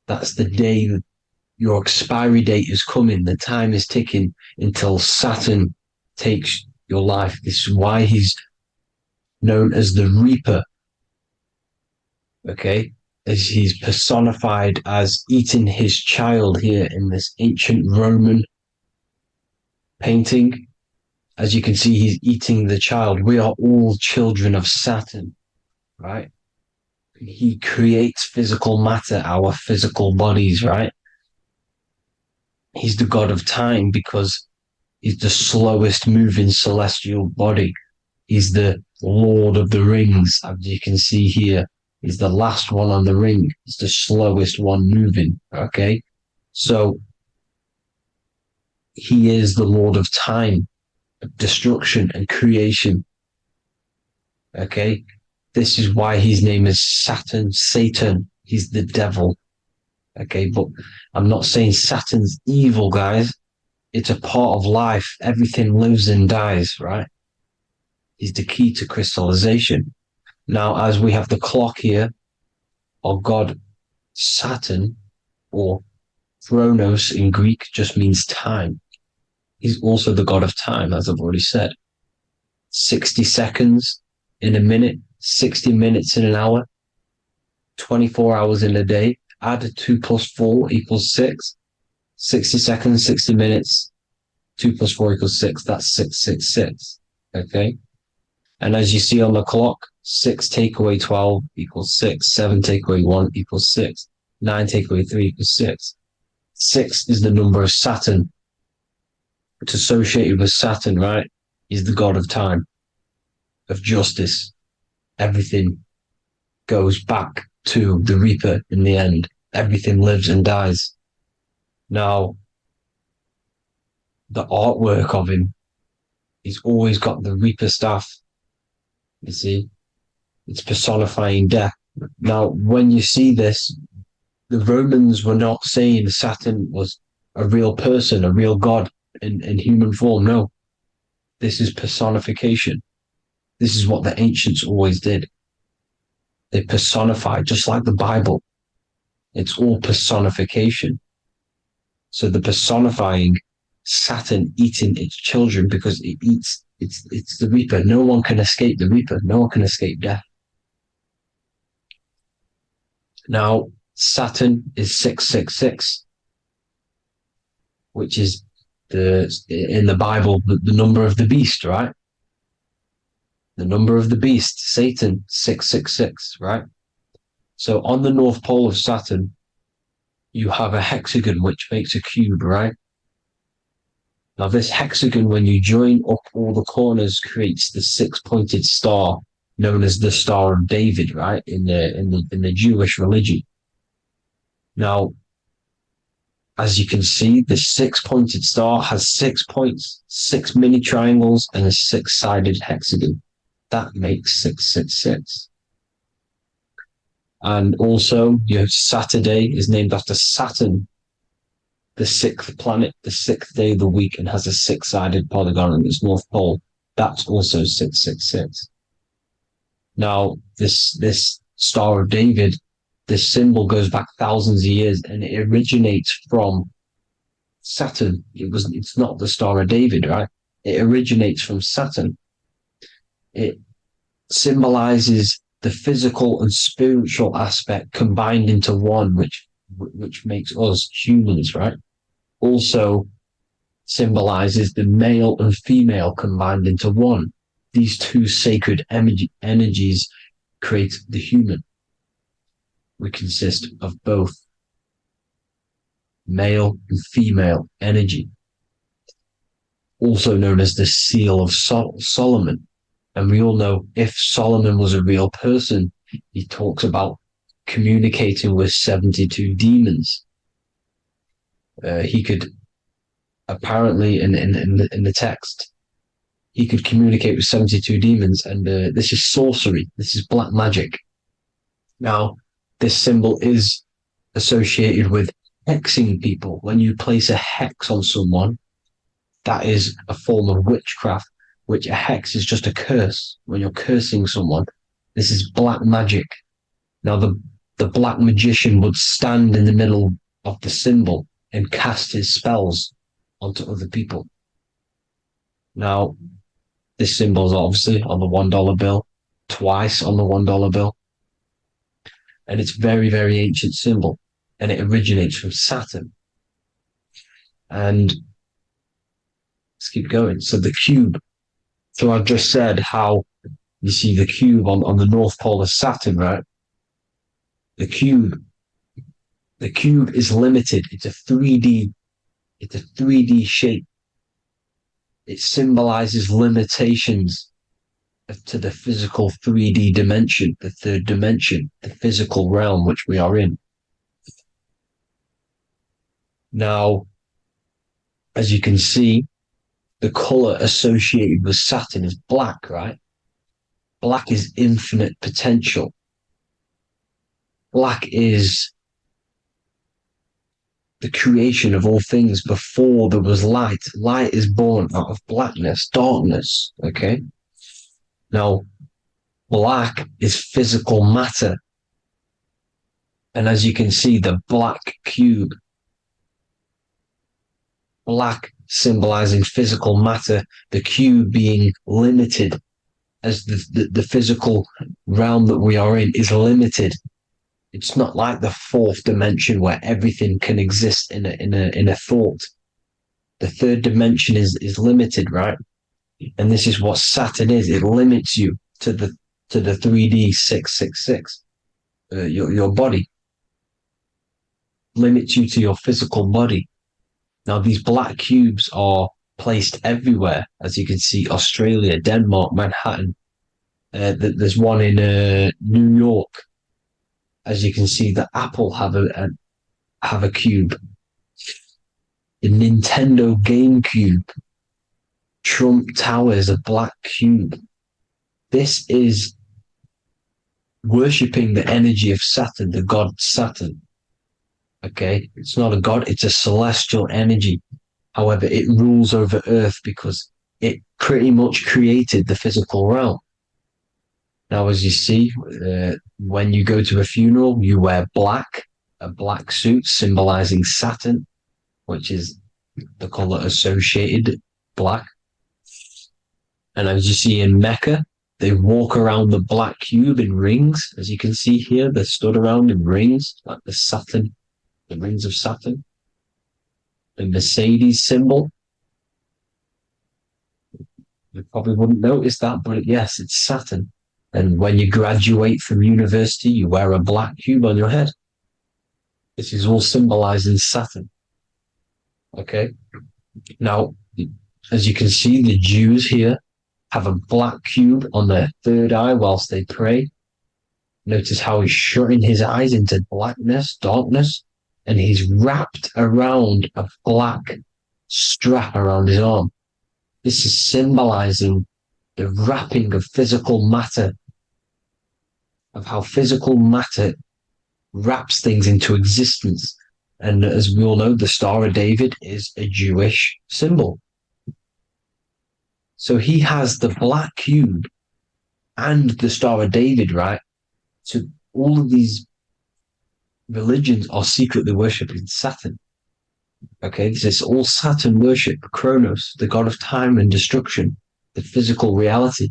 that's the day that your expiry date is coming. The time is ticking until Saturn takes your life. This is why he's known as the Reaper. Okay? As he's personified as eating his child here in this ancient Roman painting. As you can see, he's eating the child. We are all children of Saturn, right? He creates physical matter, our physical bodies, right? He's the god of time because he's the slowest moving celestial body. He's the Lord of the Rings, as you can see here. He's the last one on the ring. He's the slowest one moving, okay? So he is the Lord of time, destruction and creation, okay? This is why his name is Satan. He's the devil, okay? But I'm not saying Saturn's evil, guys. It's a part of life. Everything lives and dies, right? He's the key to crystallization. Now, as we have the clock here, our god Saturn, or Chronos in Greek, just means time. He's also the god of time, as I've already said. 60 seconds in a minute, 60 minutes in an hour, 24 hours in a day. Add 2 plus 4 equals 6. 60 seconds, 60 minutes, 2 plus 4 equals 6. That's 666. Okay? And as you see on the clock, 6 take away 12 equals 6. 7 take away 1 equals 6. 9 take away 3 equals 6. 6 is the number of Saturn. It's associated with Saturn, right? He's the god of time, of justice. Everything goes back to the Reaper in the end. Everything lives and dies. Now, the artwork of him, he's always got the Reaper staff. You see, it's personifying death. Now, when you see this, the Romans were not saying Saturn was a real person, a real god in human form. No, this is personification. This is what the ancients always did. They personified, just like the Bible. It's all personification. So the personifying Saturn eating its children because it eats, it's the Reaper. No one can escape the Reaper. No one can escape death. Now, Saturn is 666, which is in the Bible, the number of the beast, right? The number of the beast, Satan, 666, right? So on the North Pole of Saturn, you have a hexagon, which makes a cube, right? Now this hexagon, when you join up all the corners, creates the 6-pointed star, known as the Star of David, right? In the Jewish religion. Now, as you can see, the 6-pointed star has 6 points, 6 mini triangles, and a 6-sided hexagon. That makes 666. And also, you have Saturday is named after Saturn, the 6th planet, the 6th day of the week, and has a 6-sided polygon on its north pole. That's also 666. Now, this Star of David, this symbol goes back thousands of years, and it originates from Saturn. It's not the Star of David, right? It originates from Saturn. It symbolizes the physical and spiritual aspect combined into one, which makes us humans, right? Also symbolizes the male and female combined into one, these two sacred energies create the human. We consist of both male and female energy, also known as the seal of Solomon. And we all know if Solomon was a real person, he talks about communicating with 72 demons. He could apparently, in the text, he could communicate with 72 demons, and this is sorcery. This is black magic. Now, this symbol is associated with hexing people. When you place a hex on someone, that is a form of witchcraft, which a hex is just a curse. When you're cursing someone, this is black magic. Now, the black magician would stand in the middle of the symbol and cast his spells onto other people. Now, this symbol is obviously on the $1 bill, twice on the $1 bill. And it's very, very ancient symbol. And it originates from Saturn. And let's keep going. So the cube. So I've just said how you see the cube on the North Pole of Saturn, right? The cube is limited. It's a 3D shape. It symbolizes limitations to the physical 3D dimension, the third dimension, the physical realm which we are in. Now, as you can see, the color associated with Saturn is black, right? Black is infinite potential. Black is the creation of all things. Before there was light. Light is born out of blackness, darkness, okay? Now, black is physical matter. And as you can see, the black cube, black symbolizing physical matter, the cube being limited, as the physical realm that we are in is limited. It's not like the fourth dimension where everything can exist in a thought. The third dimension is limited, right? And this is what Saturn is. It limits you to the 3D 666. Your body limits you to your physical body. Now, these black cubes are placed everywhere. As you can see, Australia, Denmark, Manhattan. There's one in New York. As you can see, the Apple have a cube. The Nintendo GameCube. Trump Tower is a black cube. This is worshipping the energy of Saturn, the god Saturn. Okay, it's not a god, it's a celestial energy. However, it rules over Earth because it pretty much created the physical realm. Now, as you see, when you go to a funeral, you wear black, a black suit symbolizing Saturn, which is the color associated, black. And as you see in Mecca, they walk around the black cube in rings. As you can see here, they're stood around in rings, like the Saturn, the rings of Saturn. The Mercedes symbol. You probably wouldn't notice that, but yes, it's Saturn. And when you graduate from university, you wear a black cube on your head. This is all symbolizing Saturn. Okay. Now, as you can see, the Jews here have a black cube on their third eye whilst they pray. Notice how he's shutting his eyes into blackness, darkness, and he's wrapped around a black strap around his arm. This is symbolizing the wrapping of physical matter, of how physical matter wraps things into existence. And as we all know, the Star of David is a Jewish symbol. So he has the black cube and the Star of David, right? So all of these religions are secretly worshipping Saturn. Okay, this is all Saturn worship, Kronos, the god of time and destruction, the physical reality.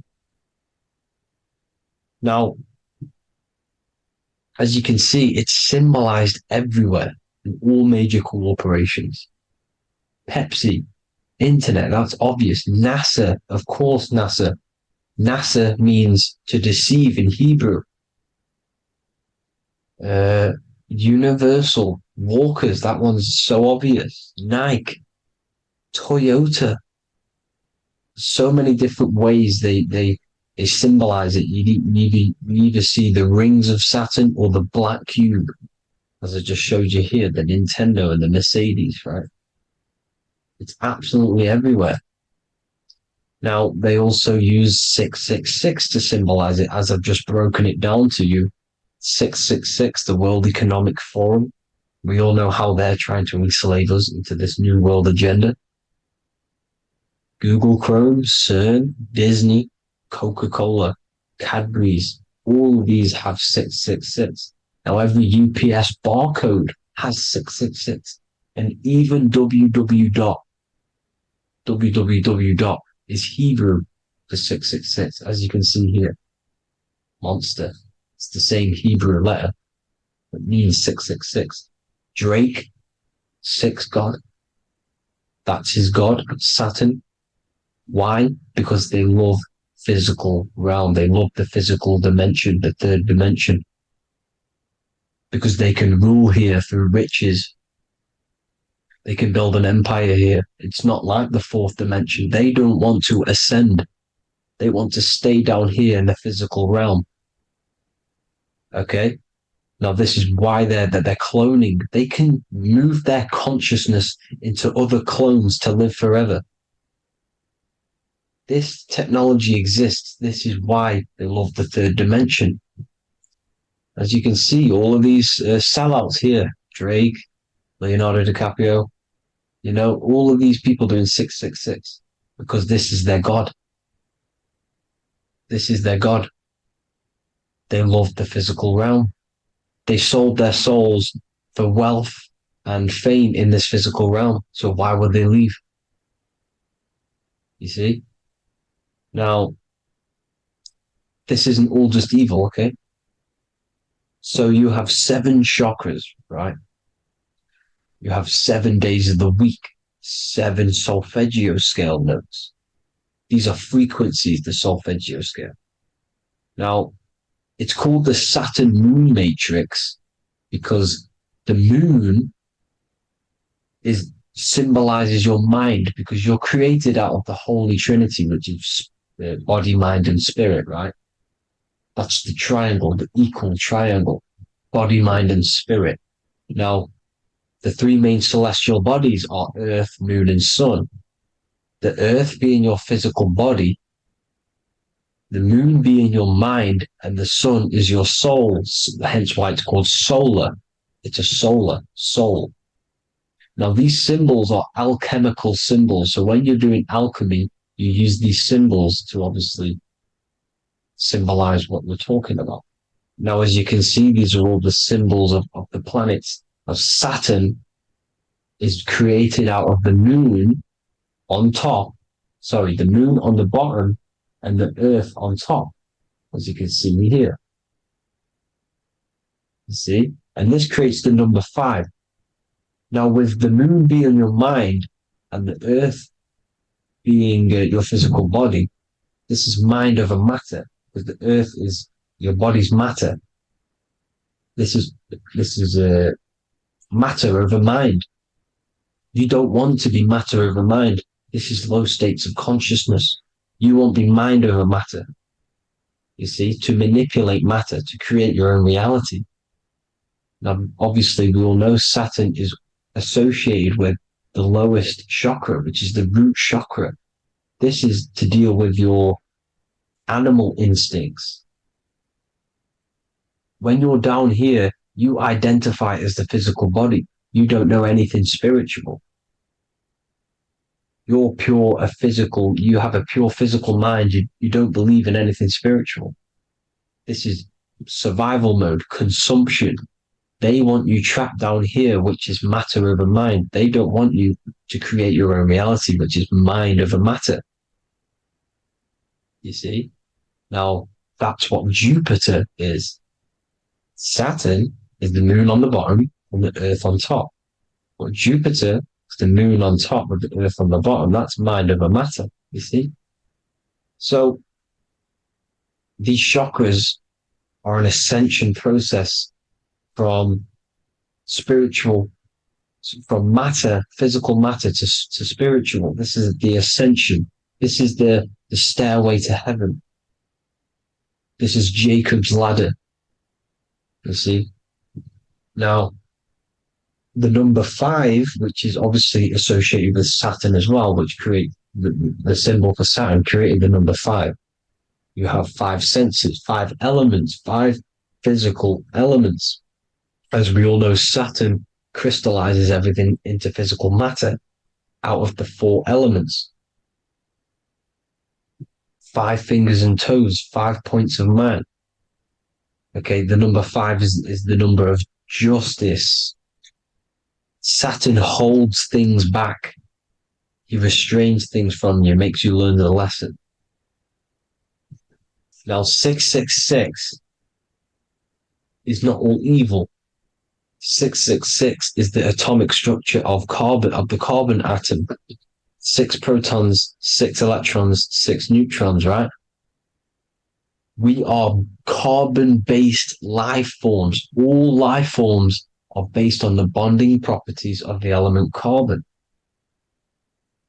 Now, as you can see, it's symbolized everywhere in all major corporations. Pepsi, internet, that's obvious. NASA, of course, NASA. NASA means to deceive in Hebrew. Universal, Walkers, that one's so obvious. Nike, Toyota. So many different ways they symbolize it. You either see the rings of Saturn or the black cube, as I just showed you here, the Nintendo and the Mercedes, right? It's absolutely everywhere. Now, they also use 666 to symbolize it, as I've just broken it down to you. 666, the World Economic Forum. We all know how they're trying to enslave us into this new world agenda. Google Chrome, CERN, Disney, Coca-Cola, Cadbury's, all of these have 666. Now, every UPS barcode has 666. And even www. Is Hebrew for 666, as you can see here. Monster. It's the same Hebrew letter that means 666. Drake, 6 God. That's his God, Saturn. Why? Because they love physical realm. They love the physical dimension, the third dimension. Because they can rule here through riches. They can build an empire here. It's not like the fourth dimension. They don't want to ascend. They want to stay down here in the physical realm. Okay? Now, this is why they're cloning. They can move their consciousness into other clones to live forever. This technology exists. This is why they love the third dimension. As you can see, all of these sellouts here, Drake, Leonardo DiCaprio, all of these people doing 666 because this is their God. This is their God. They love the physical realm. They sold their souls for wealth and fame in this physical realm. So why would they leave? You see? Now, this isn't all just evil, okay? So you have 7 chakras, right? You have 7 days of the week, 7 solfeggio scale notes. These are frequencies, the solfeggio scale. Now, it's called the Saturn moon matrix because the moon symbolizes your mind, because you're created out of the Holy Trinity, which is body, mind, and spirit, right? That's the triangle, the equal triangle, body, mind, and spirit. Now, the 3 main celestial bodies are Earth, Moon, and Sun. The Earth being your physical body, the Moon being your mind, and the Sun is your soul, hence why it's called solar. It's a solar, soul. Now, these symbols are alchemical symbols, so when you're doing alchemy, you use these symbols to obviously symbolize what we're talking about. Now, as you can see, these are all the symbols of the planets. Of Saturn is created out of the moon on top, the moon on the bottom and the earth on top, as you can see here. You see? And this creates the number 5. Now, with the moon being your mind and the earth being your physical body, this is mind over matter, because the earth is your body's matter. This is matter over mind. You don't want to be matter over mind. This is low states of consciousness. You won't be mind over matter. You see, to manipulate matter, to create your own reality. Now, obviously, we all know Saturn is associated with the lowest chakra, which is the root chakra. This is to deal with your animal instincts. When you're down here, you identify as the physical body. You don't know anything spiritual. You're pure a physical, you have a pure physical mind. You don't believe in anything spiritual. This is survival mode, consumption. They want you trapped down here, which is matter over mind. They don't want you to create your own reality, which is mind over matter. You see? Now, that's what Jupiter is. Saturn is the moon on the bottom and the earth on top. But Jupiter is the moon on top with the earth on the bottom. That's mind over matter, you see? So these chakras are an ascension process from spiritual, from matter, physical matter to spiritual. This is the ascension. This is the stairway to heaven. This is Jacob's ladder. You see? Now, the number 5, which is obviously associated with Saturn as well, which create the symbol for Saturn, created the number 5. You have 5 senses, 5 elements, 5 physical elements. As we all know, Saturn crystallizes everything into physical matter out of the 4 elements. 5 fingers and toes, 5 points of man. Okay, the number 5 is the number of justice. Saturn holds things back. He restrains things from you, makes you learn the lesson. Now, 666 is not all evil. 666 is the atomic structure of the carbon atom. 6 protons, 6 electrons, 6 neutrons, right? We are carbon-based life forms. All life forms are based on the bonding properties of the element carbon.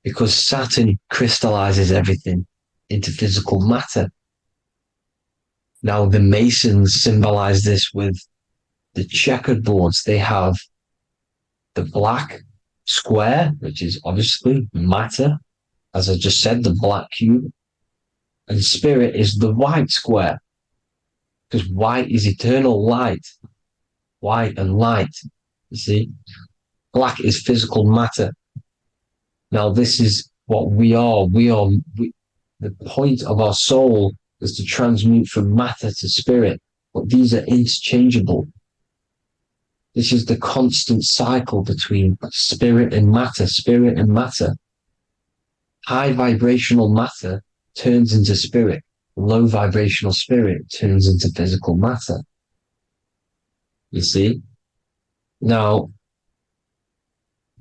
Because Saturn crystallizes everything into physical matter. Now, the Masons symbolize this with the checkered boards. They have the black square, which is obviously matter, as I just said, the black cube, and spirit is the white square, because white is eternal light. White and light, you see. Black is physical matter. Now, this is what we are. The point of our soul is to transmute from matter to spirit, but these are interchangeable. This is the constant cycle between spirit and matter, spirit and matter. High vibrational matter turns into spirit. Low vibrational spirit turns into physical matter. You see? Now,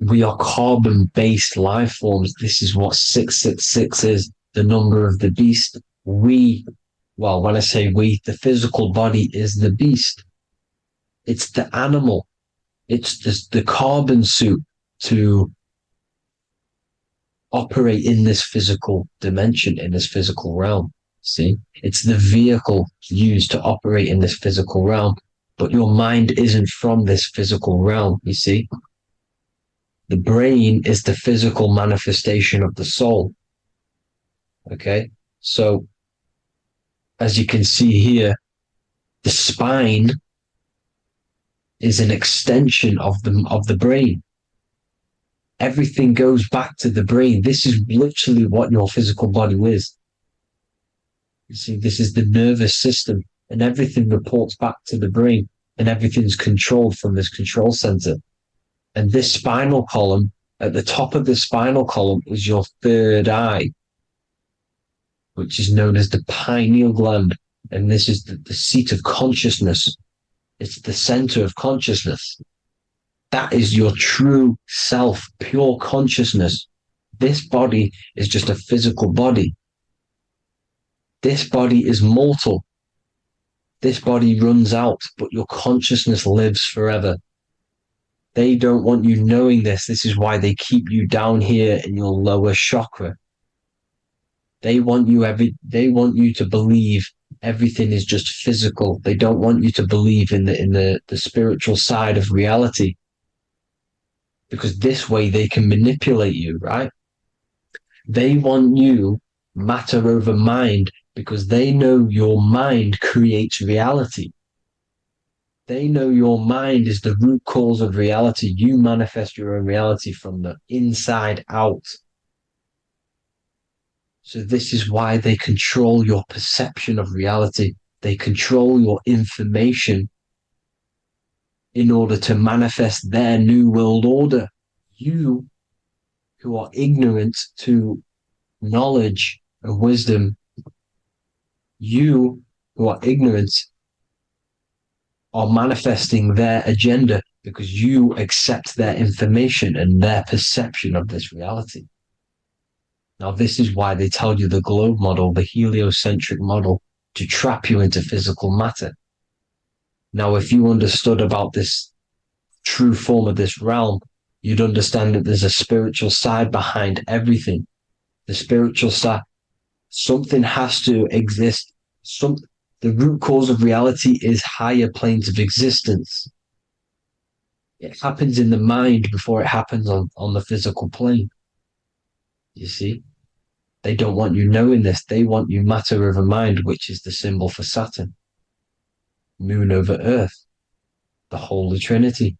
we are carbon-based life forms. This is what 666 is, the number of the beast. When I say we, the physical body is the beast. It's the animal. It's the carbon suit to operate in this physical dimension, in this physical realm. See? It's the vehicle used to operate in this physical realm. But your mind isn't from this physical realm, you see? The brain is the physical manifestation of the soul. Okay? So, as you can see here, the spine is an extension of the brain. Everything goes back to the brain. This is literally what your physical body is. You see, this is the nervous system, and everything reports back to the brain, and everything's controlled from this control center. And this spinal column, at the top of the spinal column, is your third eye, which is known as the pineal gland. And this is the seat of consciousness. It's the center of consciousness. That is your true self, pure consciousness. This body is just a physical body. This body is mortal. This body runs out, but your consciousness lives forever. They don't want you knowing this. This is why they keep you down here in your lower chakra. They want you to believe everything is just physical. They don't want you to believe in the spiritual side of reality. Because this way they can manipulate you, right? They want you matter over mind because they know your mind creates reality. They know your mind is the root cause of reality. You manifest your own reality from the inside out. So this is why they control your perception of reality. They control your information in order to manifest their new world order. You, who are ignorant to knowledge and wisdom, you who are ignorant are manifesting their agenda because you accept their information and their perception of this reality. Now, this is why they tell you the globe model, the heliocentric model, to trap you into physical matter. Now, if you understood about this true form of this realm, you'd understand that there's a spiritual side behind everything. The spiritual side, something has to exist. The root cause of reality is higher planes of existence. It happens in the mind before it happens on the physical plane. You see? They don't want you knowing this. They want you matter over mind, which is the symbol for Saturn. Moon over Earth. The Holy Trinity.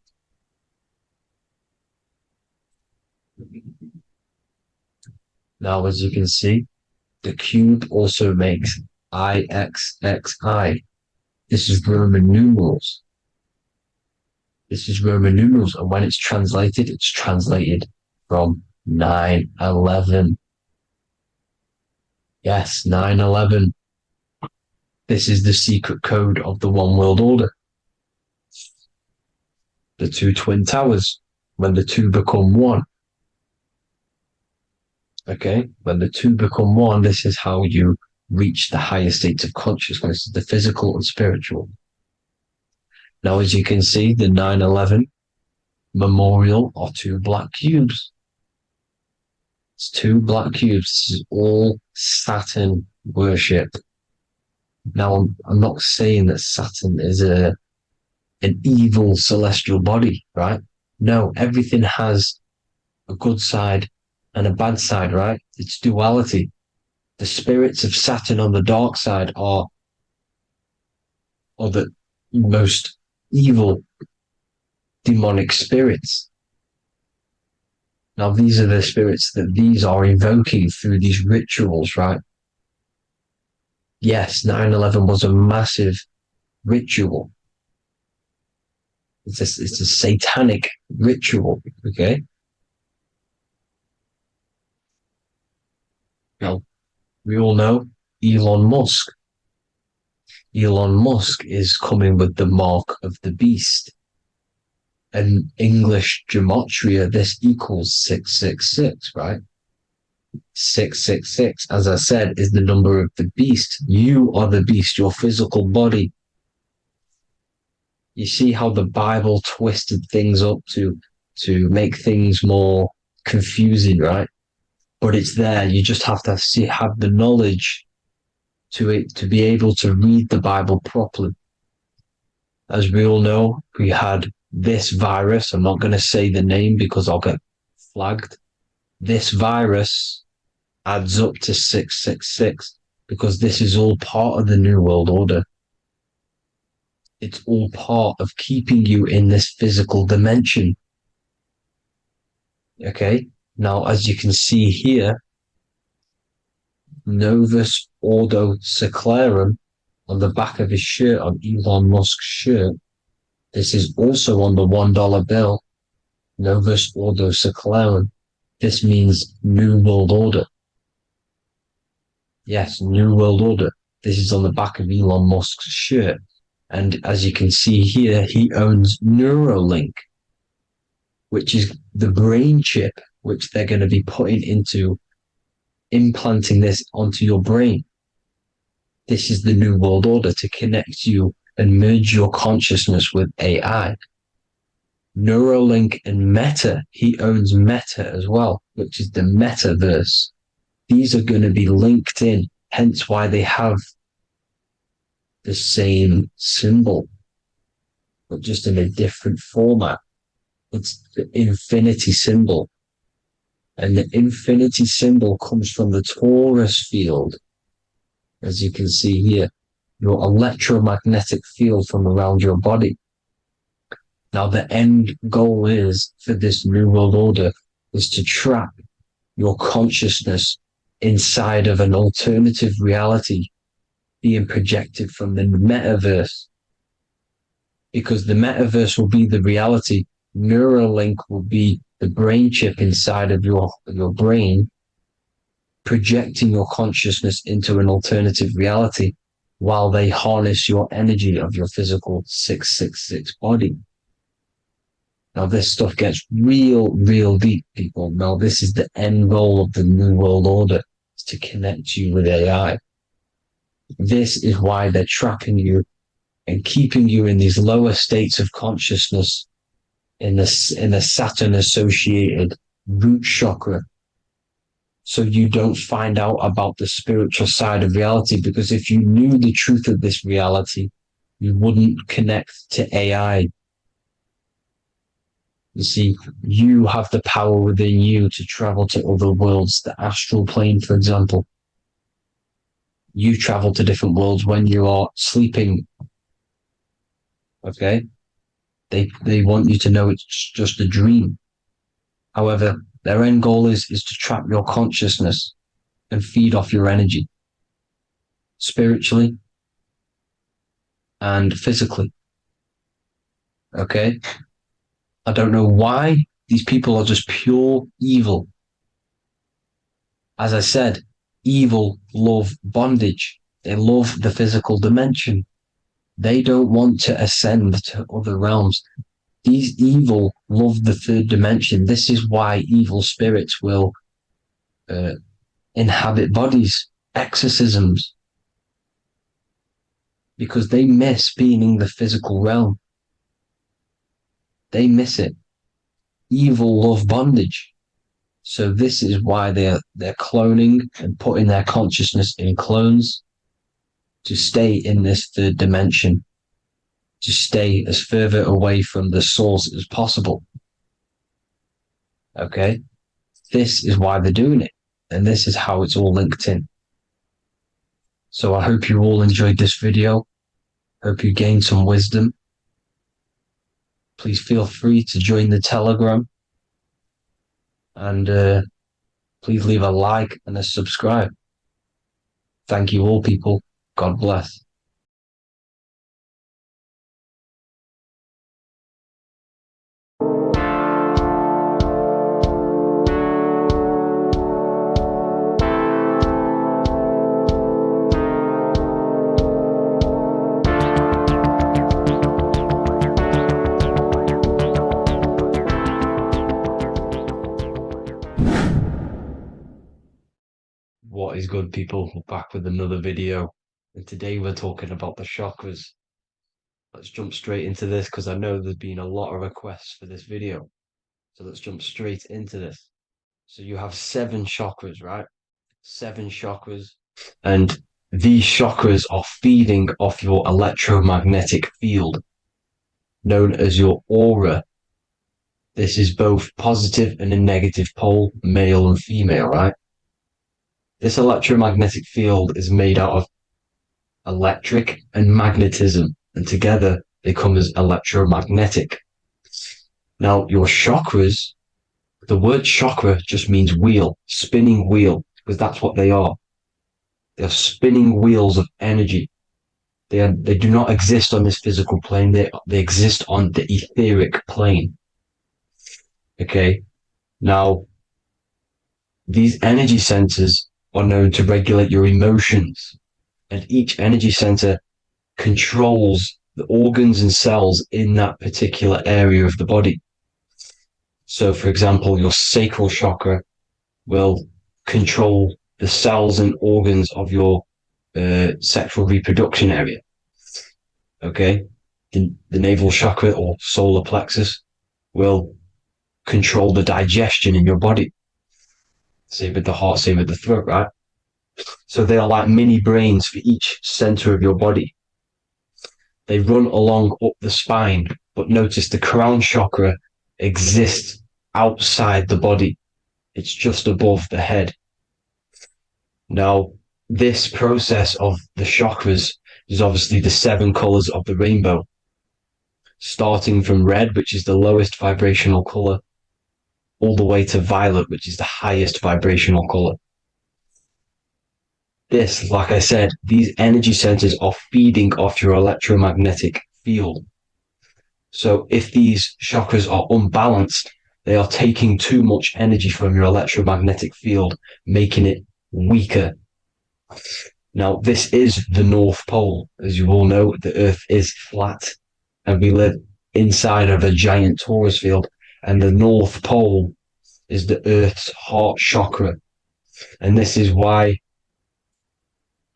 Now, as you can see, the cube also makes IXXI. This is Roman numerals. This is Roman numerals, and when it's translated from 9/11. Yes, 9/11. This is the secret code of the One World Order. The two twin towers, when the two become one. Okay, when the two become one, this is how you reach the higher states of consciousness, the physical and spiritual. Now, as you can see, the 9/11 memorial are two black cubes. It's two black cubes. This is all Saturn worship. Now, I'm not saying that Saturn is an evil celestial body, right? No, everything has a good side and a bad side, right? It's duality. The spirits of Saturn on the dark side are the most evil demonic spirits. Now, these are the spirits that these are invoking through these rituals, right? Yes, 9/11 was a massive ritual. It's a satanic ritual, okay? Now, we all know Elon Musk. Elon Musk is coming with the mark of the beast. And English gematria, this equals 666, right? 666, as I said, is the number of the beast. You are the beast, your physical body. You see how the Bible twisted things up to make things more confusing, right? But it's there. You just have to have the knowledge to be able to read the Bible properly. As we all know, we had this virus. I'm not going to say the name because I'll get flagged. This virus adds up to 666 because this is all part of the New World Order. It's all part of keeping you in this physical dimension. Okay? Now, as you can see here, Novus Ordo Seclorum on the back of his shirt, on Elon Musk's shirt, this is also on the $1 bill, Novus Ordo Seclorum. This means New World Order. Yes, New World Order. This is on the back of Elon Musk's shirt. And as you can see here, he owns Neuralink, which is the brain chip, which they're going to be putting into implanting this onto your brain. This is the New World Order to connect you and merge your consciousness with AI. Neuralink and Meta, he owns Meta as well, which is the metaverse. These are going to be linked in, hence why they have the same symbol, but just in a different format. It's the infinity symbol. And the infinity symbol comes from the torus field, as you can see here, your electromagnetic field from around your body. Now, the end goal is for this New World Order is to trap your consciousness inside of an alternative reality being projected from the metaverse. Because the metaverse will be the reality. Neuralink will be the brain chip inside of your brain, projecting your consciousness into an alternative reality while they harness your energy of your physical 666 body. Now, this stuff gets real deep, people. Now, this is the end goal of the New World Order, is to connect you with AI. This is why they're trapping you and keeping you in these lower states of consciousness in the Saturn associated root chakra. So you don't find out about the spiritual side of reality, because if you knew the truth of this reality, you wouldn't connect to AI. You see, you have the power within you to travel to other worlds, the astral plane, for example. You travel to different worlds when you are sleeping. Okay? They want you to know it's just a dream. However, their end goal is to trap your consciousness and feed off your energy, spiritually and physically. Okay? I don't know why these people are just pure evil. As I said, evil love bondage. They love the physical dimension. They don't want to ascend to other realms. These evil love the third dimension. This is why evil spirits will inhabit bodies, exorcisms, because they miss being in the physical realm. They miss it. Evil love bondage. So this is why they're cloning and putting their consciousness in clones to stay in this third dimension, to stay as further away from the source as possible. Okay? This is why they're doing it. And this is how it's all linked in. So I hope you all enjoyed this video. Hope you gained some wisdom. Please feel free to join the Telegram. And please leave a like and a subscribe. Thank you all, people. God bless. What is good, people? We're back with another video, and today we're talking about the chakras. Let's jump straight into this because I know there's been a lot of requests for this video. So let's jump straight into this. So you have 7 chakras, right? 7 chakras, and these chakras are feeding off your electromagnetic field, known as your aura. This is both positive and a negative pole, male and female, right? This electromagnetic field is made out of electric and magnetism, and together they come as electromagnetic. Now, your chakras, the word chakra just means wheel, spinning wheel, because that's what they are. They are spinning wheels of energy. They do not exist on this physical plane. They exist on the etheric plane. Okay. Now, these energy centers are known to regulate your emotions, and each energy center controls the organs and cells in that particular area of the body. So, for example, your sacral chakra will control the cells and organs of your sexual reproduction area. Okay? The navel chakra or solar plexus will control the digestion in your body. Same with the heart, same with the throat, right? So they are like mini brains for each center of your body. They run along up the spine, but notice the crown chakra exists outside the body. It's just above the head. Now, this process of the chakras is obviously the 7 colors of the rainbow, starting from red, which is the lowest vibrational color, all the way to violet, which is the highest vibrational color. This, like I said, these energy centers are feeding off your electromagnetic field. So if these chakras are unbalanced, they are taking too much energy from your electromagnetic field, making it weaker. Now, this is the North Pole. As you all know, the Earth is flat, and we live inside of a giant torus field, and the North Pole is the Earth's heart chakra. And this is why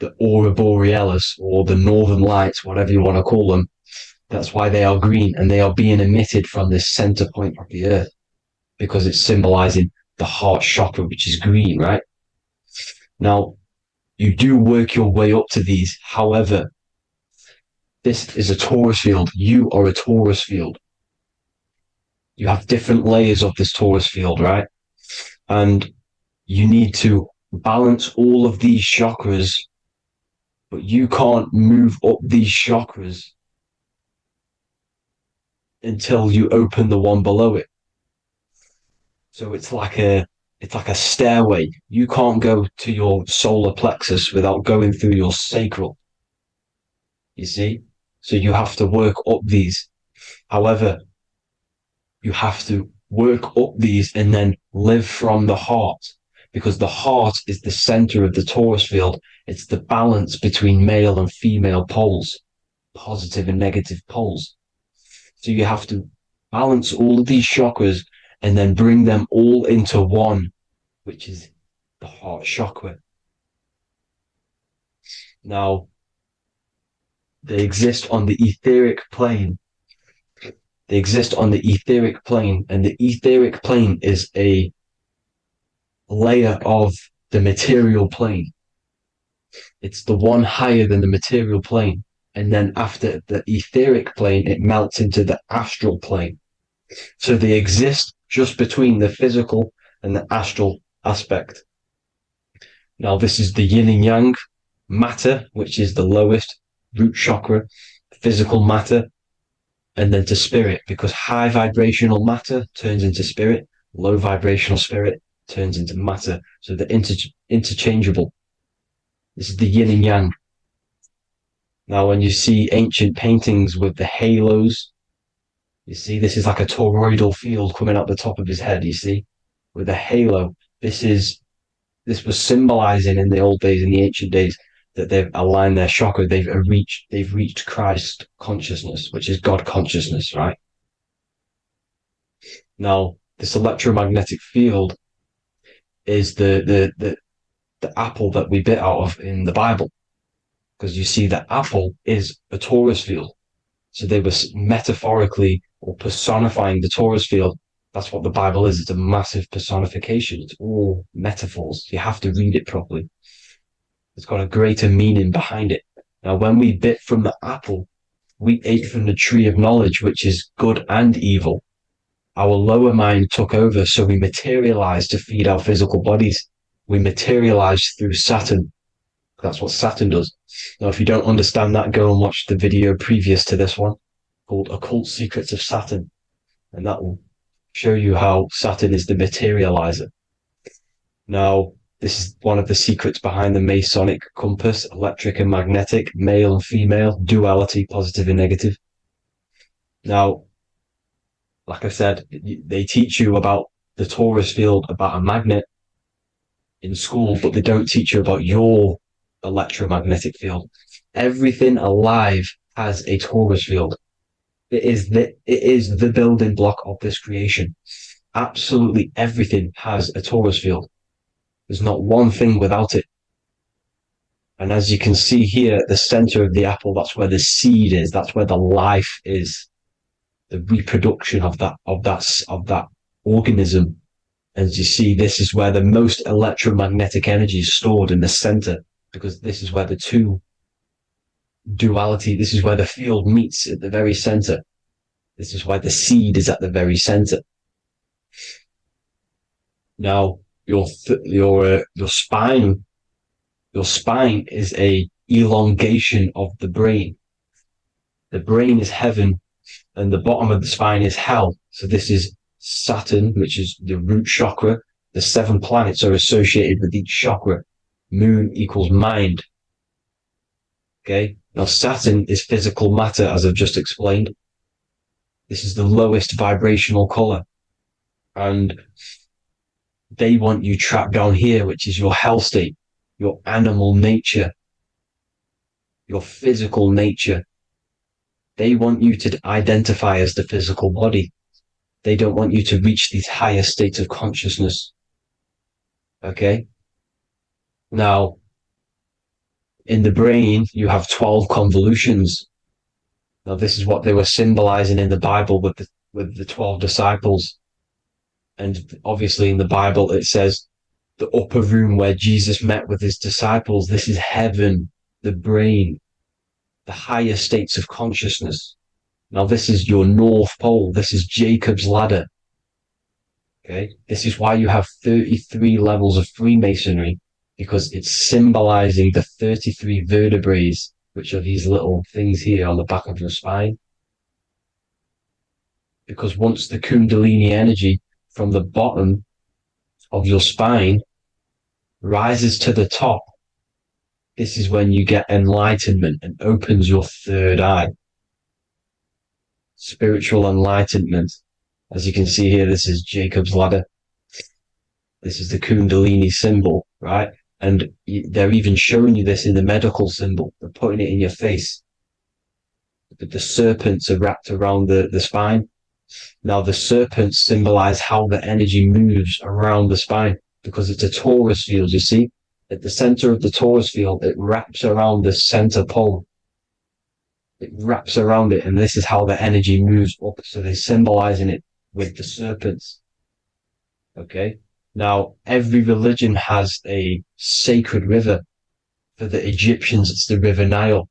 the aurora borealis or the northern lights, whatever you want to call them. That's why they are green, and they are being emitted from the center point of the earth because it's symbolizing the heart chakra, which is green, right? Now, you do work your way up to these. However, this is a torus field. You are a torus field. You have different layers of this torus field, right? And you need to balance all of these chakras, but you can't move up these chakras until you open the one below it. So it's like a stairway. You can't go to your solar plexus without going through your sacral. You see? So you have to work up these. However, you have to work up these and then live from the heart, because the heart is the center of the torus field. It's the balance between male and female poles, positive and negative poles. So you have to balance all of these chakras and then bring them all into one, which is the heart chakra. Now, they exist on the etheric plane. They exist on the etheric plane, and the etheric plane is a layer of the material plane. It's the one higher than the material plane. And then after the etheric plane, it melts into the astral plane. So they exist just between the physical and the astral aspect. Now, this is the yin and yang matter, which is the lowest root chakra, physical matter, and then to spirit, because high vibrational matter turns into spirit, low vibrational spirit turns into matter. So they're interchangeable. This is the yin and yang. Now, when you see ancient paintings with the halos, you see this is like a toroidal field coming out the top of his head, you see, with a halo. This was symbolizing in the old days, in the ancient days, that they've aligned their chakra, they've reached Christ consciousness, which is God consciousness, right? Now, this electromagnetic field is the apple that we bit out of in the Bible, because you see that apple is a torus field. So they were metaphorically or personifying the torus field. That's what the Bible is. It's a massive personification. It's all metaphors. You have to read it properly. It's got a greater meaning behind it. Now, when we bit from the apple, we ate from the tree of knowledge, which is good and evil. Our lower mind took over, so we materialized to feed our physical bodies. We materialized through Saturn. That's what Saturn does. Now, if you don't understand that, go and watch the video previous to this one called Occult Secrets of Saturn. And that will show you how Saturn is the materializer. Now, this is one of the secrets behind the Masonic compass, electric and magnetic, male and female, duality, positive and negative. Now, like I said, they teach you about the torus field, about a magnet in school, but they don't teach you about your electromagnetic field. Everything alive has a torus field. It is the building block of this creation. Absolutely everything has a torus field. There's not one thing without it. And as you can see here at the center of the apple, that's where the seed is. That's where the life is. The reproduction of that organism. As you see, this is where the most electromagnetic energy is stored, in the center, because this is where the two duality, this is where the field meets at the very center. This is why the seed is at the very center. Now, your spine is a elongation of the brain. The brain is heaven, and the bottom of the spine is hell. So this is Saturn, which is the root chakra. The 7 planets are associated with each chakra. Moon equals mind. Okay. Now Saturn is physical matter, as I've just explained. This is the lowest vibrational color. And they want you trapped down here, which is your hell state, your animal nature, your physical nature. They want you to identify as the physical body. They don't want you to reach these higher states of consciousness. Okay? Now, in the brain, you have 12 convolutions. Now, this is what they were symbolizing in the Bible with the 12 disciples. And obviously in the Bible, it says the upper room where Jesus met with his disciples. This is heaven, the brain, the higher states of consciousness. Now, this is your North Pole. This is Jacob's ladder. Okay. This is why you have 33 levels of Freemasonry, because it's symbolizing the 33 vertebrae, which are these little things here on the back of your spine. Because once the Kundalini energy from the bottom of your spine rises to the top, this is when you get enlightenment and opens your third eye. Spiritual enlightenment. As you can see here, this is Jacob's ladder. This is the Kundalini symbol, right? And they're even showing you this in the medical symbol. They're putting it in your face. The serpents are wrapped around the spine. Now, the serpents symbolize how the energy moves around the spine, because it's a torus field, you see? At the center of the torus field, it wraps around the center pole. It wraps around it, and this is how the energy moves up. So they're symbolizing it with the serpents. Okay? Now, every religion has a sacred river. For the Egyptians, it's the River Nile.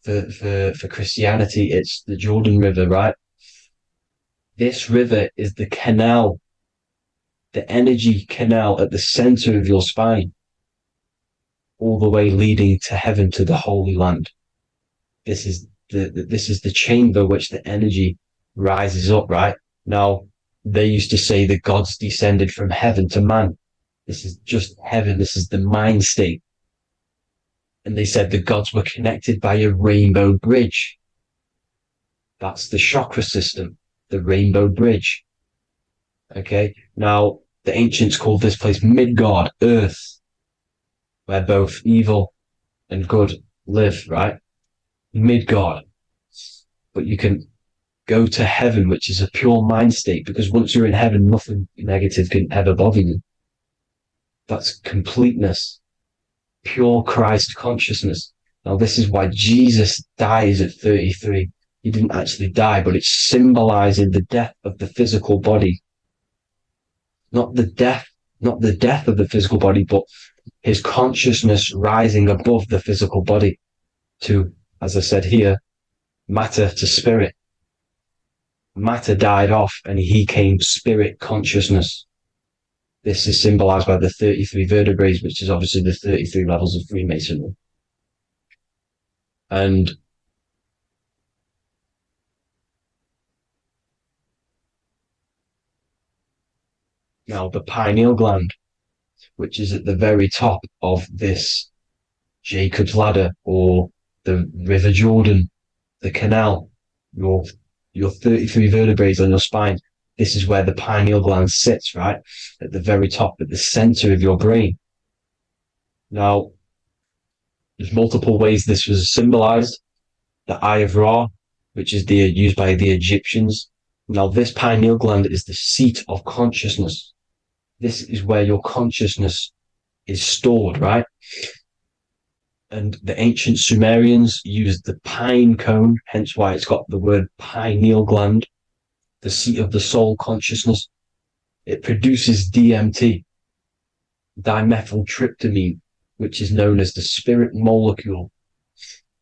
For Christianity, it's the Jordan River, right? This river is the canal, the energy canal at the center of your spine, all the way leading to heaven, to the Holy Land. This is the chamber which the energy rises up, right? Now, they used to say the gods descended from heaven to man. This is just heaven. This is the mind state. And they said the gods were connected by a rainbow bridge. That's the chakra system, the rainbow bridge. Okay. Now, the ancients called this place Midgard, Earth, where both evil and good live, right? Midgard. But you can go to heaven, which is a pure mind state, because once you're in heaven, nothing negative can ever bother you. That's completeness, pure Christ consciousness. Now, this is why Jesus dies at 33. He didn't actually die, but it's symbolizing the death of the physical body. Not the death of the physical body, but his consciousness rising above the physical body to, as I said here, matter to spirit. Matter died off and he came spirit consciousness. This is symbolized by the 33 vertebrae, which is obviously the 33 levels of Freemasonry. And now the pineal gland, which is at the very top of this Jacob's ladder, or the River Jordan, the canal, your 33 vertebrae on your spine. This is where the pineal gland sits, right? At the very top, at the center of your brain. Now, there's multiple ways this was symbolized. The Eye of Ra, which is used by the Egyptians. Now, this pineal gland is the seat of consciousness. This is where your consciousness is stored, right? And the ancient Sumerians used the pine cone, hence why it's got the word pineal gland, the seat of the soul consciousness. It produces DMT, dimethyltryptamine, which is known as the spirit molecule.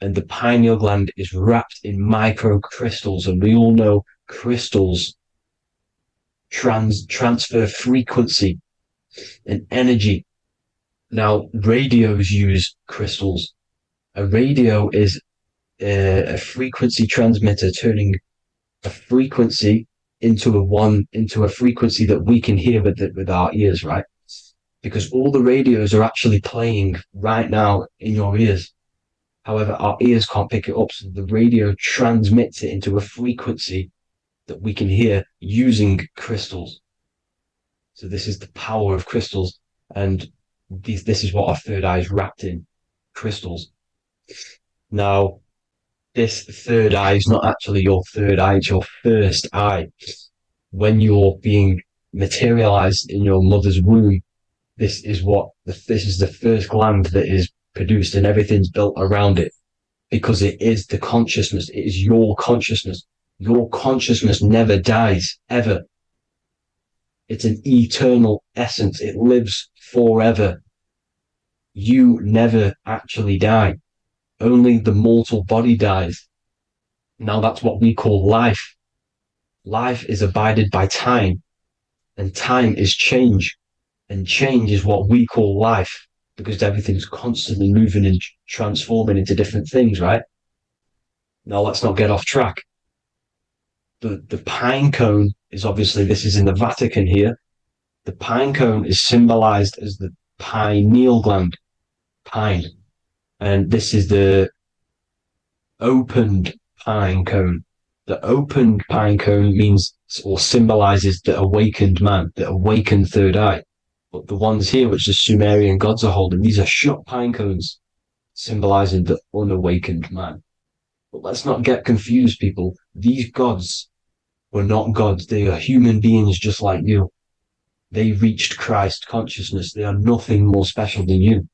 And the pineal gland is wrapped in microcrystals, and we all know crystals transfer frequency and energy. Now, radios use crystals. A radio is a frequency transmitter, turning a frequency into a frequency that we can hear with our ears, right? Because all the radios are actually playing right now in your ears. However, our ears can't pick it up, so the radio transmits it into a frequency that we can hear using crystals. So this is the power of crystals, and this is what our third eye is wrapped in, crystals. Now, this third eye is not actually your third eye, it's your first eye. When you're being materialized in your mother's womb, this is the first gland that is produced and everything's built around it, because it is the consciousness. It is your consciousness. Your consciousness never dies, ever. It's an eternal essence. It lives forever. You never actually die. Only the mortal body dies. Now that's what we call life. Life is abided by time, and time is change. And change is what we call life, because everything's constantly moving and transforming into different things, right? Now let's not get off track. The pine cone is obviously, this is in the Vatican here. The pine cone is symbolized as the pineal gland, pine. And this is the opened pine cone. The opened pine cone means or symbolizes the awakened man, the awakened third eye. But the ones here, which the Sumerian gods are holding, these are shut pine cones, symbolizing the unawakened man. But let's not get confused, people. These gods were not gods. They are human beings just like you. They reached Christ consciousness. They are nothing more special than you.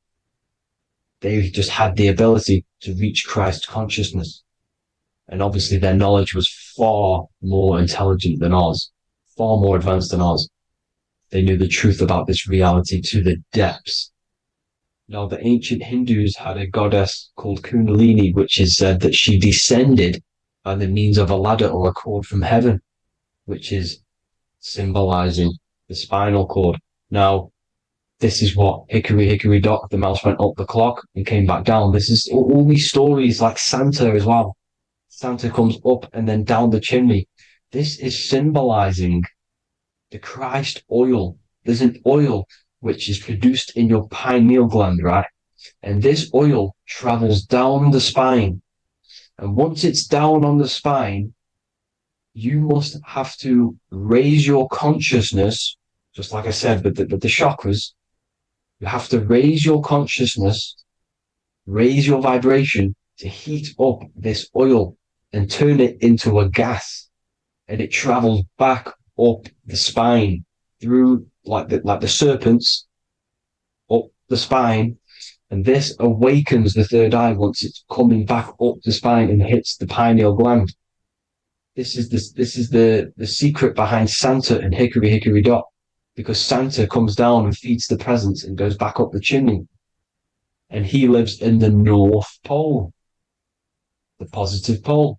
They just had the ability to reach Christ consciousness. And obviously their knowledge was far more intelligent than ours, far more advanced than ours. They knew the truth about this reality to the depths. Now, the ancient Hindus had a goddess called Kundalini, which is said that she descended by the means of a ladder or a cord from heaven, which is symbolizing the spinal cord. Now, this is what hickory hickory dock, the mouse went up the clock and came back down. This is all these stories, like Santa as well. Santa comes up and then down the chimney. This is symbolizing the Christ oil. There's an oil which is produced in your pineal gland, right? And this oil travels down the spine. And once it's down on the spine, you must have to raise your consciousness, just like I said, but the chakras, you have to raise your consciousness, raise your vibration to heat up this oil and turn it into a gas. And it travels back up the spine through like the serpents up the spine, and this awakens the third eye once it's coming back up the spine and hits the pineal gland. This is the secret behind Santa and hickory hickory dock, because Santa comes down and feeds the presents and goes back up the chimney, and he lives in the North Pole, the positive pole.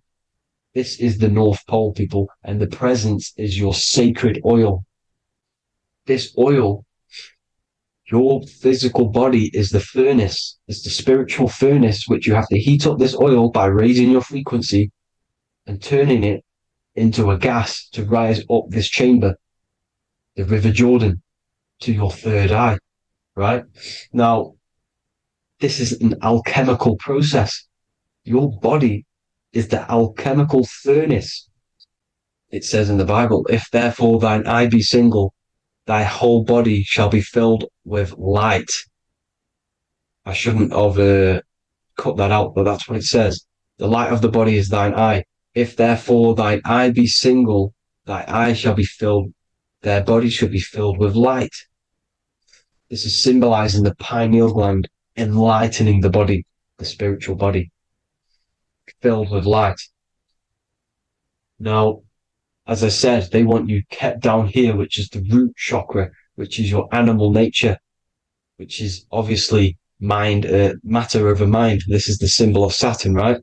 This is the North Pole, people, and the presence is your sacred oil. This oil, your physical body is the furnace. It's the spiritual furnace, which you have to heat up this oil by raising your frequency and turning it into a gas to rise up this chamber, the River Jordan, to your third eye, right? Now, this is an alchemical process. Your body is the alchemical furnace. It says in the Bible, if therefore thine eye be single, thy whole body shall be filled with light. I shouldn't have cut that out, but that's what it says. The light of the body is thine eye. If therefore thine eye be single, thy eye shall be filled, their body shall be filled with light. This is symbolizing the pineal gland, enlightening the body, the spiritual body, filled with light. Now, as I said, they want you kept down here, which is the root chakra, which is your animal nature, which is obviously mind, matter over mind. This is the symbol of Saturn, right?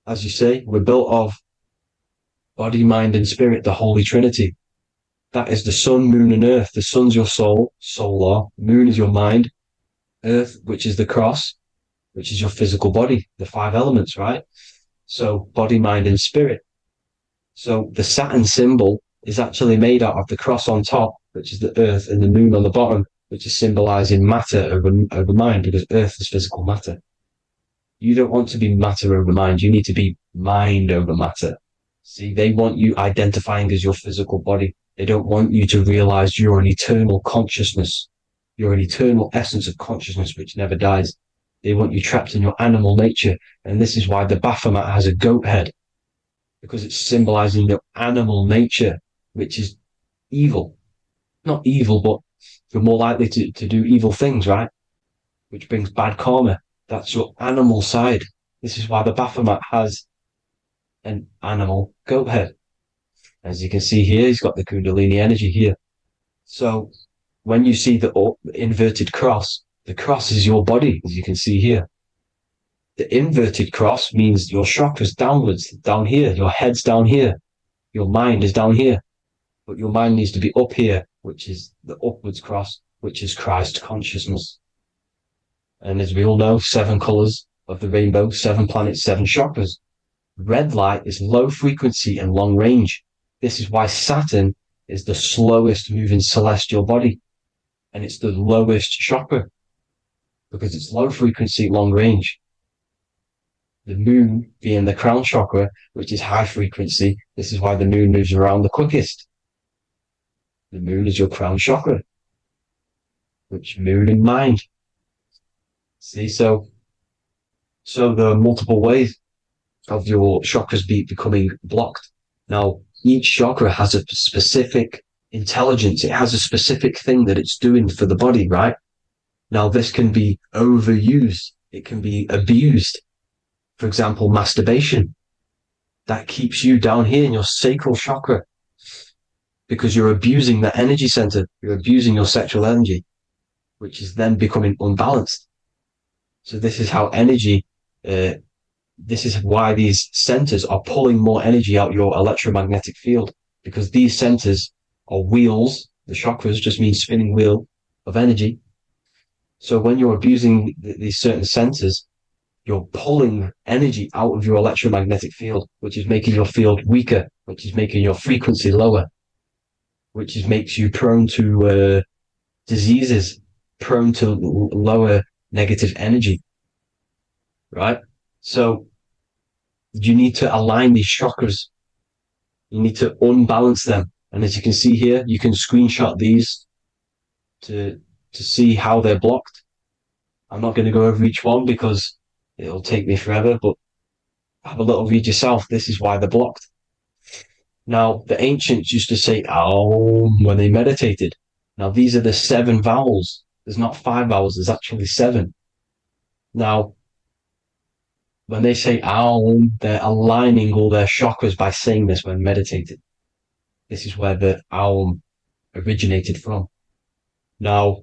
As you say, we're built of body, mind, and spirit, the Holy Trinity. That is the sun, moon, and earth. The sun's your soul, solar. Moon is your mind. Earth, which is the cross, which is your physical body, the 5 elements, right? So body, mind, and spirit. So the Saturn symbol is actually made out of the cross on top, which is the earth, and the moon on the bottom, which is symbolizing matter over mind, because earth is physical matter. You don't want to be matter over mind. You need to be mind over matter. See, they want you identifying as your physical body. They don't want you to realize you're an eternal consciousness. You're an eternal essence of consciousness which never dies. They want you trapped in your animal nature. And this is why the Baphomet has a goat head, because it's symbolizing your animal nature, which is evil. Not evil, but you're more likely to do evil things, right? which brings bad karma. That's your animal side. This is why the Baphomet has an animal goat head. As you can see here, he's got the Kundalini energy here. So when you see the inverted cross, the cross is your body, as you can see here. The inverted cross means your chakras downwards, down here. Your head's down here. Your mind is down here. But your mind needs to be up here, which is the upwards cross, which is Christ consciousness. And as we all know, 7 colors of the rainbow, 7 planets, 7 chakras. Red light is low frequency and long range. This is why Saturn is the slowest moving celestial body. And it's the lowest chakra, because it's low frequency, long range. The moon being the crown chakra, which is high frequency. This is why the moon moves around the quickest. The moon is your crown chakra, which moon in mind. See, so there are multiple ways of your chakras becoming blocked. Now, each chakra has a specific intelligence. It has a specific thing that it's doing for the body, right? Now, this can be overused. It can be abused. For example, masturbation. That keeps you down here in your sacral chakra because you're abusing that energy center. You're abusing your sexual energy, which is then becoming unbalanced. So this is how energy, this is why these centers are pulling more energy out your electromagnetic field, because these centers are wheels. The chakras just mean spinning wheel of energy. So when you're abusing these certain centers, you're pulling energy out of your electromagnetic field, which is making your field weaker, which is making your frequency lower, which makes you prone to diseases, prone to lower negative energy, right? So you need to align these chakras. You need to unbalance them. And as you can see here, you can screenshot these to see how they're blocked. I'm not going to go over each one because it'll take me forever, but have a little read yourself. This is why they're blocked. Now, the ancients used to say Aum when they meditated. Now, these are the 7 vowels. There's not 5 vowels, there's actually 7. Now, when they say Aum, they're aligning all their chakras by saying this when meditated. This is where the Aum originated from. Now,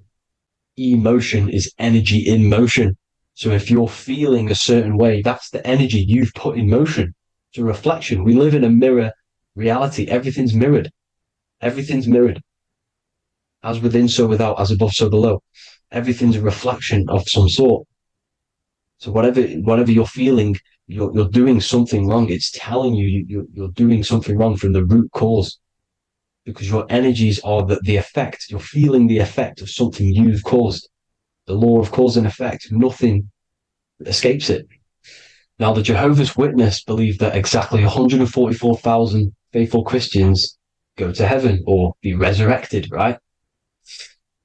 emotion is energy in motion. So if you're feeling a certain way, that's the energy you've put in motion. It's a reflection. We live in a mirror reality. Everything's mirrored. Everything's mirrored. As within, so without, as above, so below. Everything's a reflection of some sort. So whatever you're feeling, you're doing something wrong. It's telling you you're doing something wrong from the root cause. Because your energies are the effect. You're feeling the effect of something you've caused. The law of cause and effect, nothing escapes it. Now, the Jehovah's Witness believe that exactly 144,000 faithful Christians go to heaven or be resurrected, right?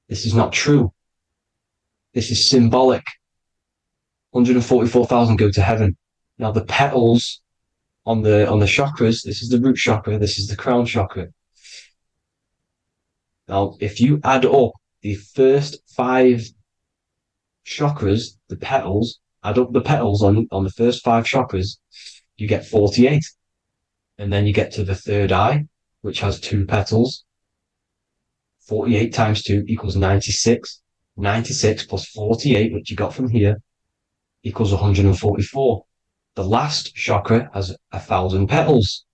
This is not true. This is symbolic. 144,000 go to heaven. Now, the petals on the chakras, this is the root chakra, this is the crown chakra. Now, if you add up the first 5 chakras, the petals, add up the petals on the first 5 chakras, you get 48. And then you get to the third eye, which has 2 petals. 48 times 2 equals 96. 96 plus 48, which you got from here, equals 144. The last chakra has 1,000 petals.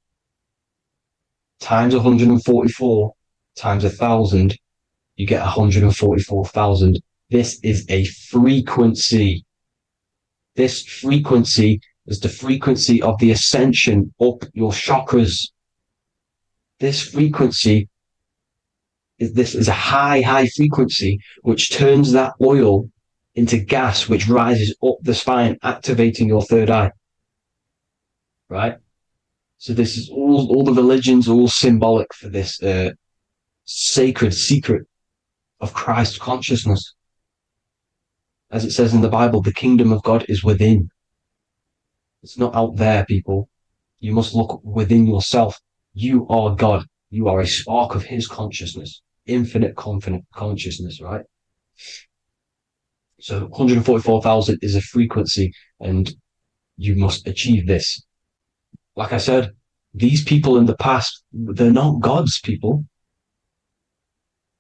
Times 144 times 1,000, you get 144,000. This is a frequency. This frequency is the frequency of the ascension up your chakras. This frequency is a high frequency, which turns that oil into gas, which rises up the spine, activating your third eye. Right? So this is all the religions are all symbolic for this sacred secret of Christ consciousness. As it says in the Bible, the kingdom of God is within. It's not out there, people. You must look within yourself. You are God. You are a spark of his consciousness, infinite consciousness, right? So 144,000 is a frequency, and you must achieve this. Like I said, these people in the past, they're not gods, people.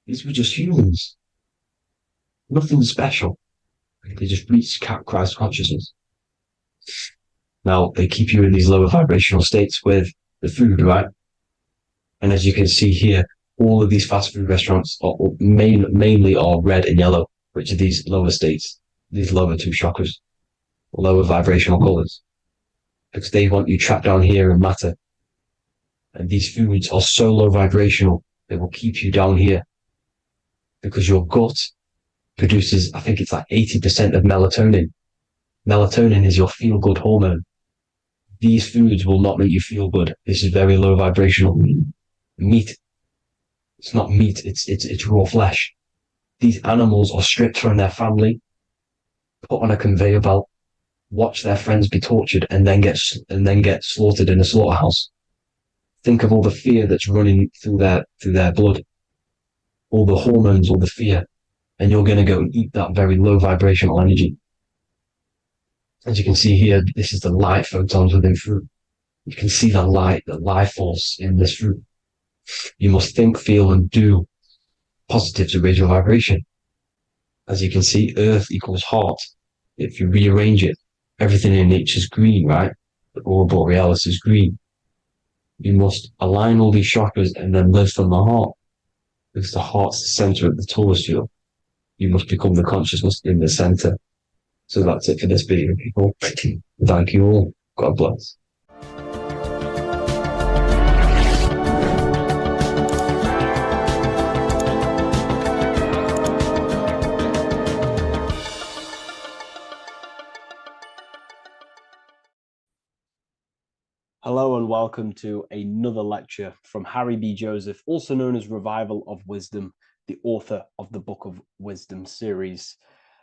These were just humans. Nothing special. They just reached Christ consciousness. Now, they keep you in these lower vibrational states with the food, right? And as you can see here, all of these fast food restaurants are mainly are red and yellow, which are these lower states, these lower two chakras, lower vibrational colors, because they want you trapped down here in matter. And these foods are so low vibrational, they will keep you down here because your gut produces, I think it's like 80% of melatonin. Melatonin is your feel-good hormone. These foods will not make you feel good. This is very low vibrational. Meat, it's not meat, it's raw flesh. These animals are stripped from their family, put on a conveyor belt, watch their friends be tortured, and then get slaughtered in a slaughterhouse. Think of all the fear that's running through their blood, all the hormones, all the fear, and you're going to go and eat that very low vibrational energy. As you can see here, this is the light photons within fruit. You can see the life force in this fruit. You must think, feel, and do positive to raise your vibration. As you can see, earth equals heart. If you rearrange it, everything in nature is green, right? The aurora borealis is green. You must align all these chakras and then live from the heart, because the heart's the center of the Taurus field. You must become the consciousness in the center. So that's it for this video, people. Thank you all. God bless. Hello and welcome to another lecture from Harry B. Joseph, also known as Revival of Wisdom, the author of the Book of Wisdom series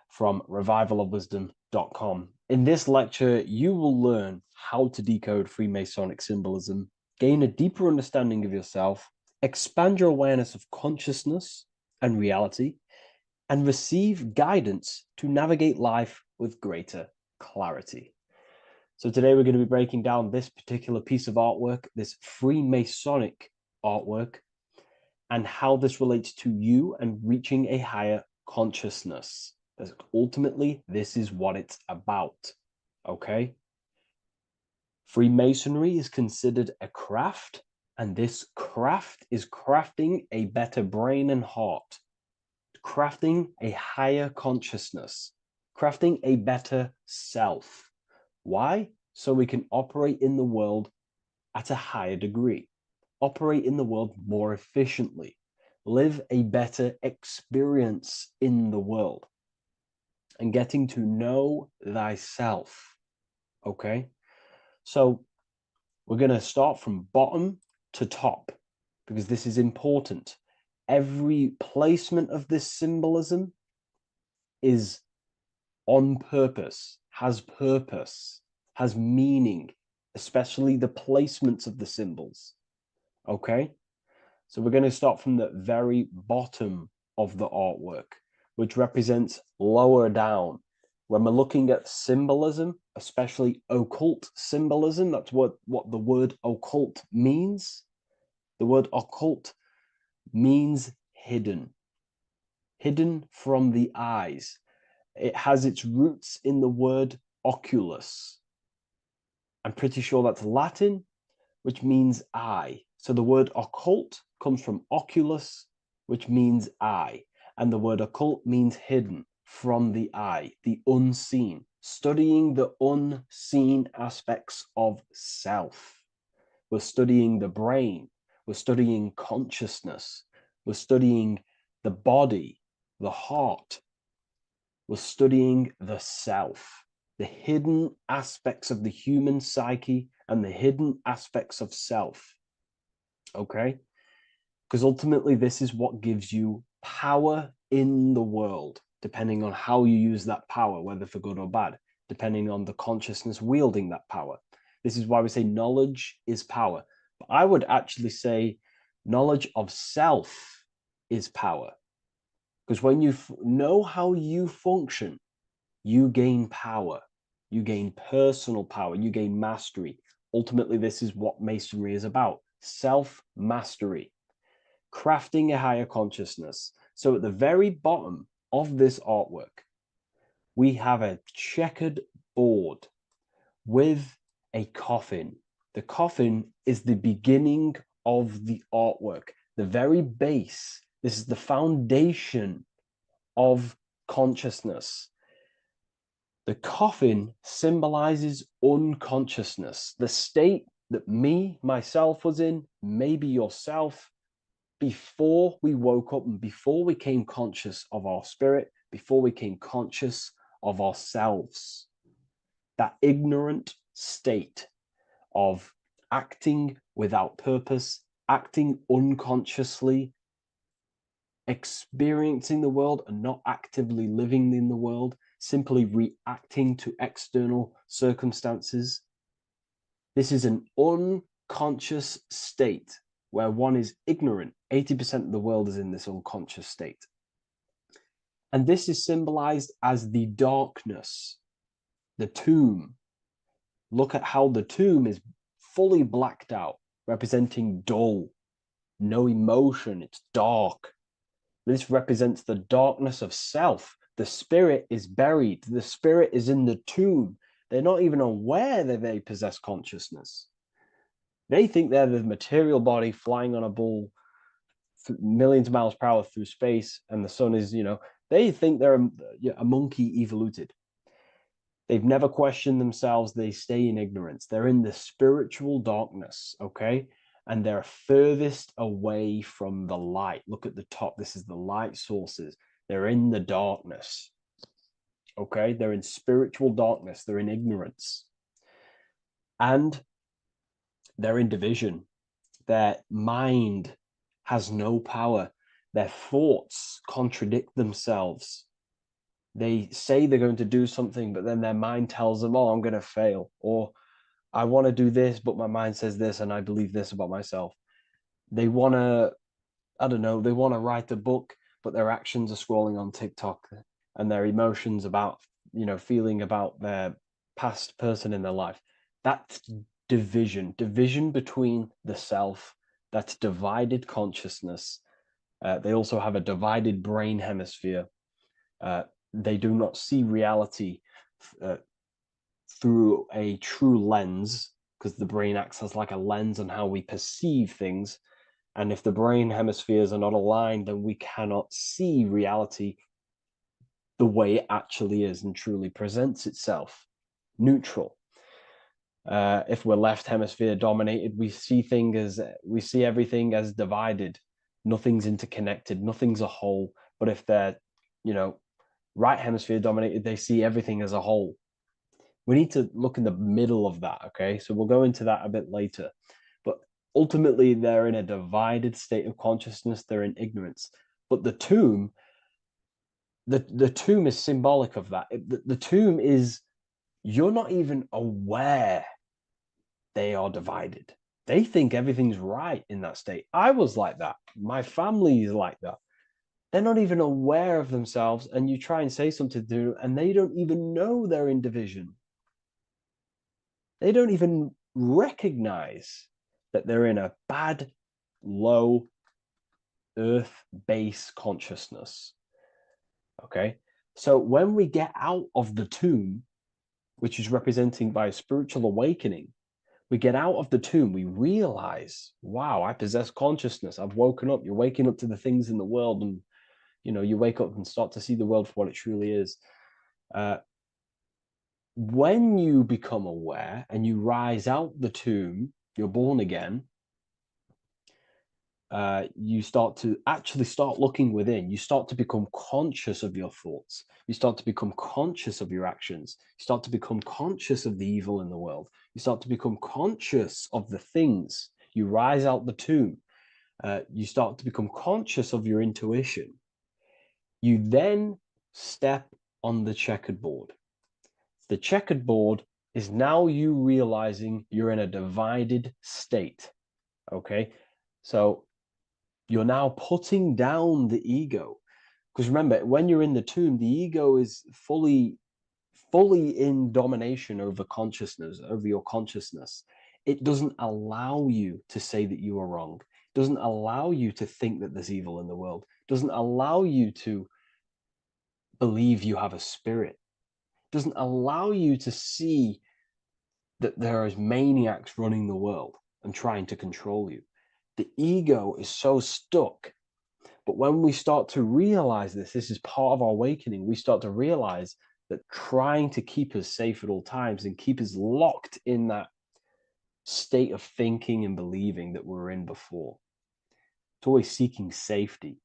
from revivalofwisdom.com. In this lecture, you will learn how to decode Freemasonic symbolism, gain a deeper understanding of yourself, expand your awareness of consciousness and reality, and receive guidance to navigate life with greater clarity. So today we're going to be breaking down this particular piece of artwork, this Freemasonic artwork, and how this relates to you and reaching a higher consciousness. Because ultimately, this is what it's about, okay? Freemasonry is considered a craft, and this craft is crafting a better brain and heart, crafting a higher consciousness, crafting a better self. Why? So we can operate in the world at a higher degree, operate in the world more efficiently, live a better experience in the world, and getting to know thyself. Okay? So we're going to start from bottom to top because this is important. Every placement of this symbolism is on purpose, has meaning, especially the placements of the symbols. Okay? So we're going to start from the very bottom of the artwork, which represents lower down. When we're looking at symbolism, especially occult symbolism, that's what the word occult means. The word occult means hidden, hidden from the eyes. It has its roots in the word oculus. I'm pretty sure that's Latin, which means eye. So the word occult comes from oculus, which means eye. And the word occult means hidden from the eye, the unseen, studying the unseen aspects of self. We're studying the brain. We're studying consciousness. We're studying the body, the heart. We're studying the self, the hidden aspects of the human psyche and the hidden aspects of self. Okay? Because ultimately, this is what gives you power in the world, depending on how you use that power, whether for good or bad, depending on the consciousness wielding that power. This is why we say knowledge is power. But I would actually say knowledge of self is power. Because when you know how you function, you gain power. You gain personal power. You gain mastery. Ultimately, this is what Masonry is about. Self-mastery. Crafting a higher consciousness. So at the very bottom of this artwork, we have a checkered board with a coffin. The coffin is the beginning of the artwork, the very base. This is the foundation of consciousness. The coffin symbolizes unconsciousness, the state that myself was in, maybe yourself, before we woke up and before we came conscious of our spirit, before we came conscious of ourselves. That ignorant state of acting without purpose, acting unconsciously, experiencing the world and not actively living in the world, simply reacting to external circumstances. This is an unconscious state where one is ignorant. 80% of the world is in this unconscious state. And this is symbolized as the darkness, the tomb. Look at how the tomb is fully blacked out, representing dull, no emotion, it's dark. This represents the darkness of self. The spirit is buried. The spirit is in the tomb. They're not even aware that they possess consciousness. They think they're the material body flying on a ball millions of miles per hour through space, and the sun is, they think they're a monkey evoluted. They've never questioned themselves. They stay in ignorance. They're in the spiritual darkness, okay? And they're furthest away from the light. Look at the top. This is the light sources. They're in the darkness, okay? They're in spiritual darkness. They're in ignorance. And they're in division. Their mind has no power. Their thoughts contradict themselves. They say they're going to do something, but then their mind tells them, oh, I'm going to fail. Or I want to do this, but my mind says this, and I believe this about myself. They want to, I don't know, they want to write a book, but their actions are scrolling on TikTok, and their emotions about, feeling about their past person in their life. That's division between the self. That's divided consciousness. They also have a divided brain hemisphere. They do not see reality through a true lens, because the brain acts as like a lens on how we perceive things. And if the brain hemispheres are not aligned, then we cannot see reality the way it actually is and truly presents itself, neutral. If we're left hemisphere dominated, we see everything as divided. Nothing's interconnected, nothing's a whole. But if they're, right hemisphere dominated, they see everything as a whole. We need to look in the middle of that, okay? So we'll go into that a bit later. But ultimately, they're in a divided state of consciousness. They're in ignorance. But the tomb, the tomb is symbolic of that. The tomb is, you're not even aware they are divided. They think everything's right in that state. I was like that. My family is like that. They're not even aware of themselves, and you try and say something to them, and they don't even know they're in division. They don't even recognize that they're in a bad, low, earth base consciousness. Okay? So when we get out of the tomb, which is representing by a spiritual awakening, we get out of the tomb, we realize, wow, I possess consciousness. I've woken up. You're waking up to the things in the world, and you wake up and start to see the world for what it truly is. When you become aware and you rise out the tomb, you're born again, you start to actually start looking within. You start to become conscious of your thoughts. You start to become conscious of your actions. You start to become conscious of the evil in the world. You start to become conscious of the things. You rise out the tomb. You start to become conscious of your intuition. You then step on the checkered board. The checkered board is now you realizing you're in a divided state, okay? So you're now putting down the ego. Because remember, when you're in the tomb, the ego is fully fully in domination over consciousness, over your consciousness, it doesn't allow you to say that you are wrong. It doesn't allow you to think that there's evil in the world. It doesn't allow you to believe you have a spirit. It doesn't allow you to see that there is maniacs running the world and trying to control you. The ego is so stuck. But when we start to realize this is part of our awakening, we start to realize that trying to keep us safe at all times and keep us locked in that state of thinking and believing that we were in before. It's always seeking safety.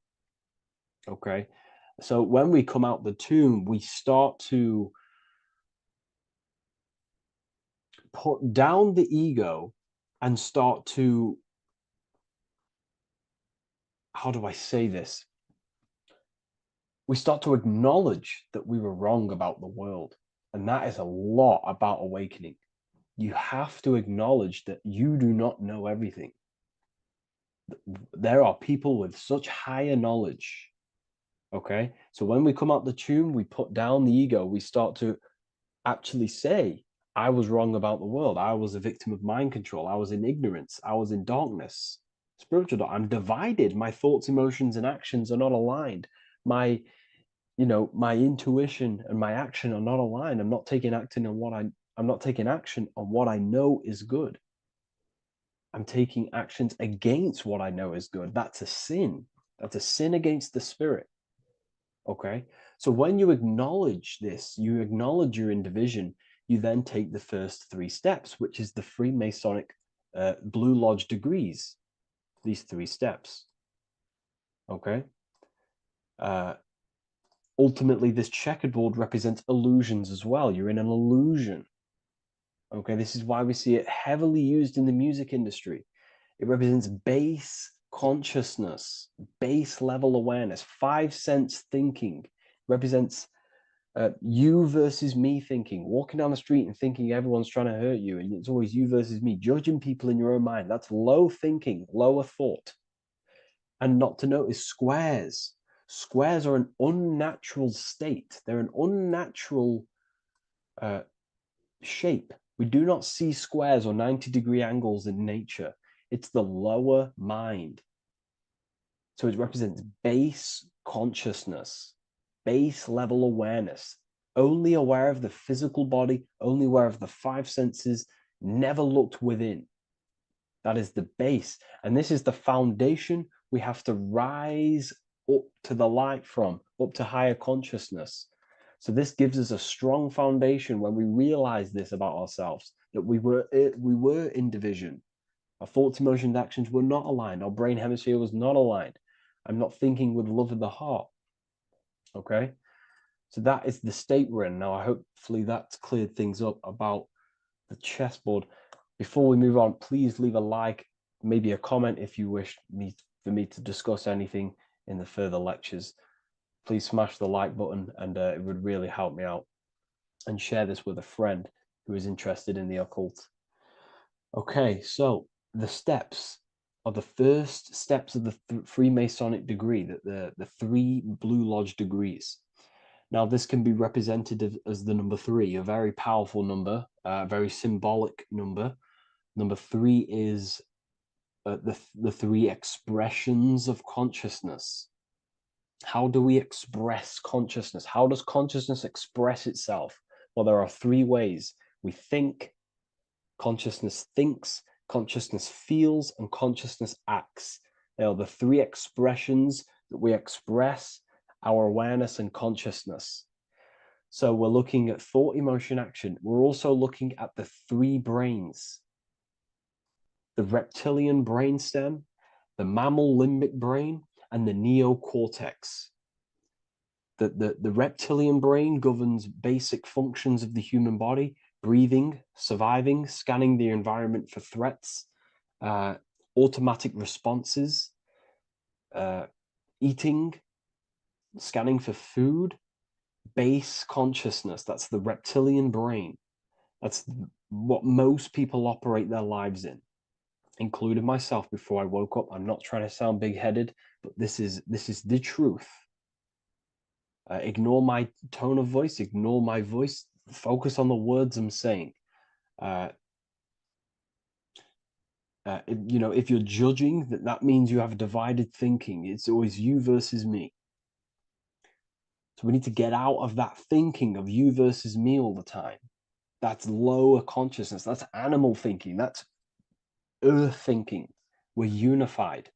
Okay? So when we come out the tomb, we start to put down the ego and start to, how do I say this? We start to acknowledge that we were wrong about the world. And that is a lot about awakening. You have to acknowledge that you do not know everything. There are people with such higher knowledge. Okay? So when we come out the tomb, we put down the ego. We start to actually say, I was wrong about the world. I was a victim of mind control. I was in ignorance. I was in darkness. Spiritual, I'm divided. My thoughts, emotions, and actions are not aligned. My intuition and my action are not aligned. I'm not taking action on what I know is good. I'm taking actions against what I know is good. That's a sin. That's a sin against the spirit. Okay? So when you acknowledge this, you acknowledge you're in division, you then take the first 3 steps, which is the Freemasonic Blue Lodge degrees. These 3 steps. Okay? Ultimately, this checkerboard represents illusions as well. You're in an illusion. Okay, this is why we see it heavily used in the music industry. It represents base consciousness, base level awareness, 5 sense thinking. It represents you versus me thinking, walking down the street and thinking everyone's trying to hurt you, and it's always you versus me, judging people in your own mind. That's low thinking, lower thought. And not to notice squares. Squares are an unnatural state. They're an unnatural shape. We do not see squares or 90-degree angles in nature. It's the lower mind. So it represents base consciousness, base level awareness, only aware of the physical body, only aware of the 5 senses, never looked within. That is the base. And this is the foundation we have to rise up to the light from, up to higher consciousness. So this gives us a strong foundation when we realize this about ourselves, that we were in division. Our thoughts, emotions, actions were not aligned. Our brain hemisphere was not aligned. I'm not thinking with love of the heart. Okay? So that is the state we're in. Now, hopefully that's cleared things up about the chessboard. Before we move on, please leave a like, maybe a comment if you wish for me to discuss anything in the further lectures. Please smash the like button, and it would really help me out. And share this with a friend who is interested in the occult. Okay, so the steps are the first steps of the Freemasonic degree, the 3 Blue Lodge degrees. Now, this can be represented as the number 3, a very powerful number, a very symbolic number. Number 3 is the 3 expressions of consciousness. How do we express consciousness? How does consciousness express itself? Well, there are 3 ways. We think, consciousness thinks, consciousness feels, and consciousness acts. They are the 3 expressions that we express our awareness and consciousness. So we're looking at thought, emotion, action. We're also looking at the 3 brains. The reptilian brainstem, the mammal limbic brain, and the neocortex. The reptilian brain governs basic functions of the human body: breathing, surviving, scanning the environment for threats, automatic responses, eating, scanning for food. Base consciousness, that's the reptilian brain. That's what most people operate their lives in, including myself before I woke up. I'm not trying to sound big-headed, but this is the truth. Ignore my tone of voice, ignore my voice. focus on the words I'm saying. You know, if you're judging, that means you have divided thinking. It's always you versus me. So we need to get out of that thinking of you versus me all the time. That's lower consciousness. That's animal thinking. That's earth thinking. We're unified.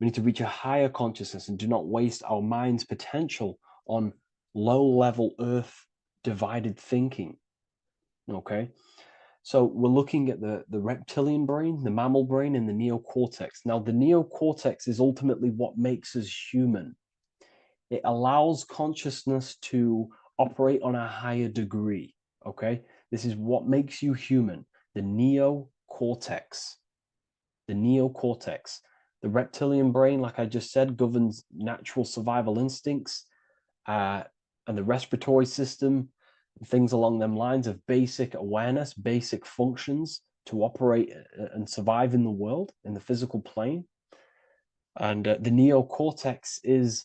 We need to reach a higher consciousness and do not waste our mind's potential on low-level earth divided thinking. Okay? So we're looking at the reptilian brain, the mammal brain, and the neocortex. Now, the neocortex is ultimately what makes us human. It allows consciousness to operate on a higher degree, okay? This is what makes you human, the neocortex. The neocortex. The reptilian brain, like I just said, governs natural survival instincts and the respiratory system, things along them lines of basic awareness, basic functions to operate and survive in the world, in the physical plane. And the neocortex is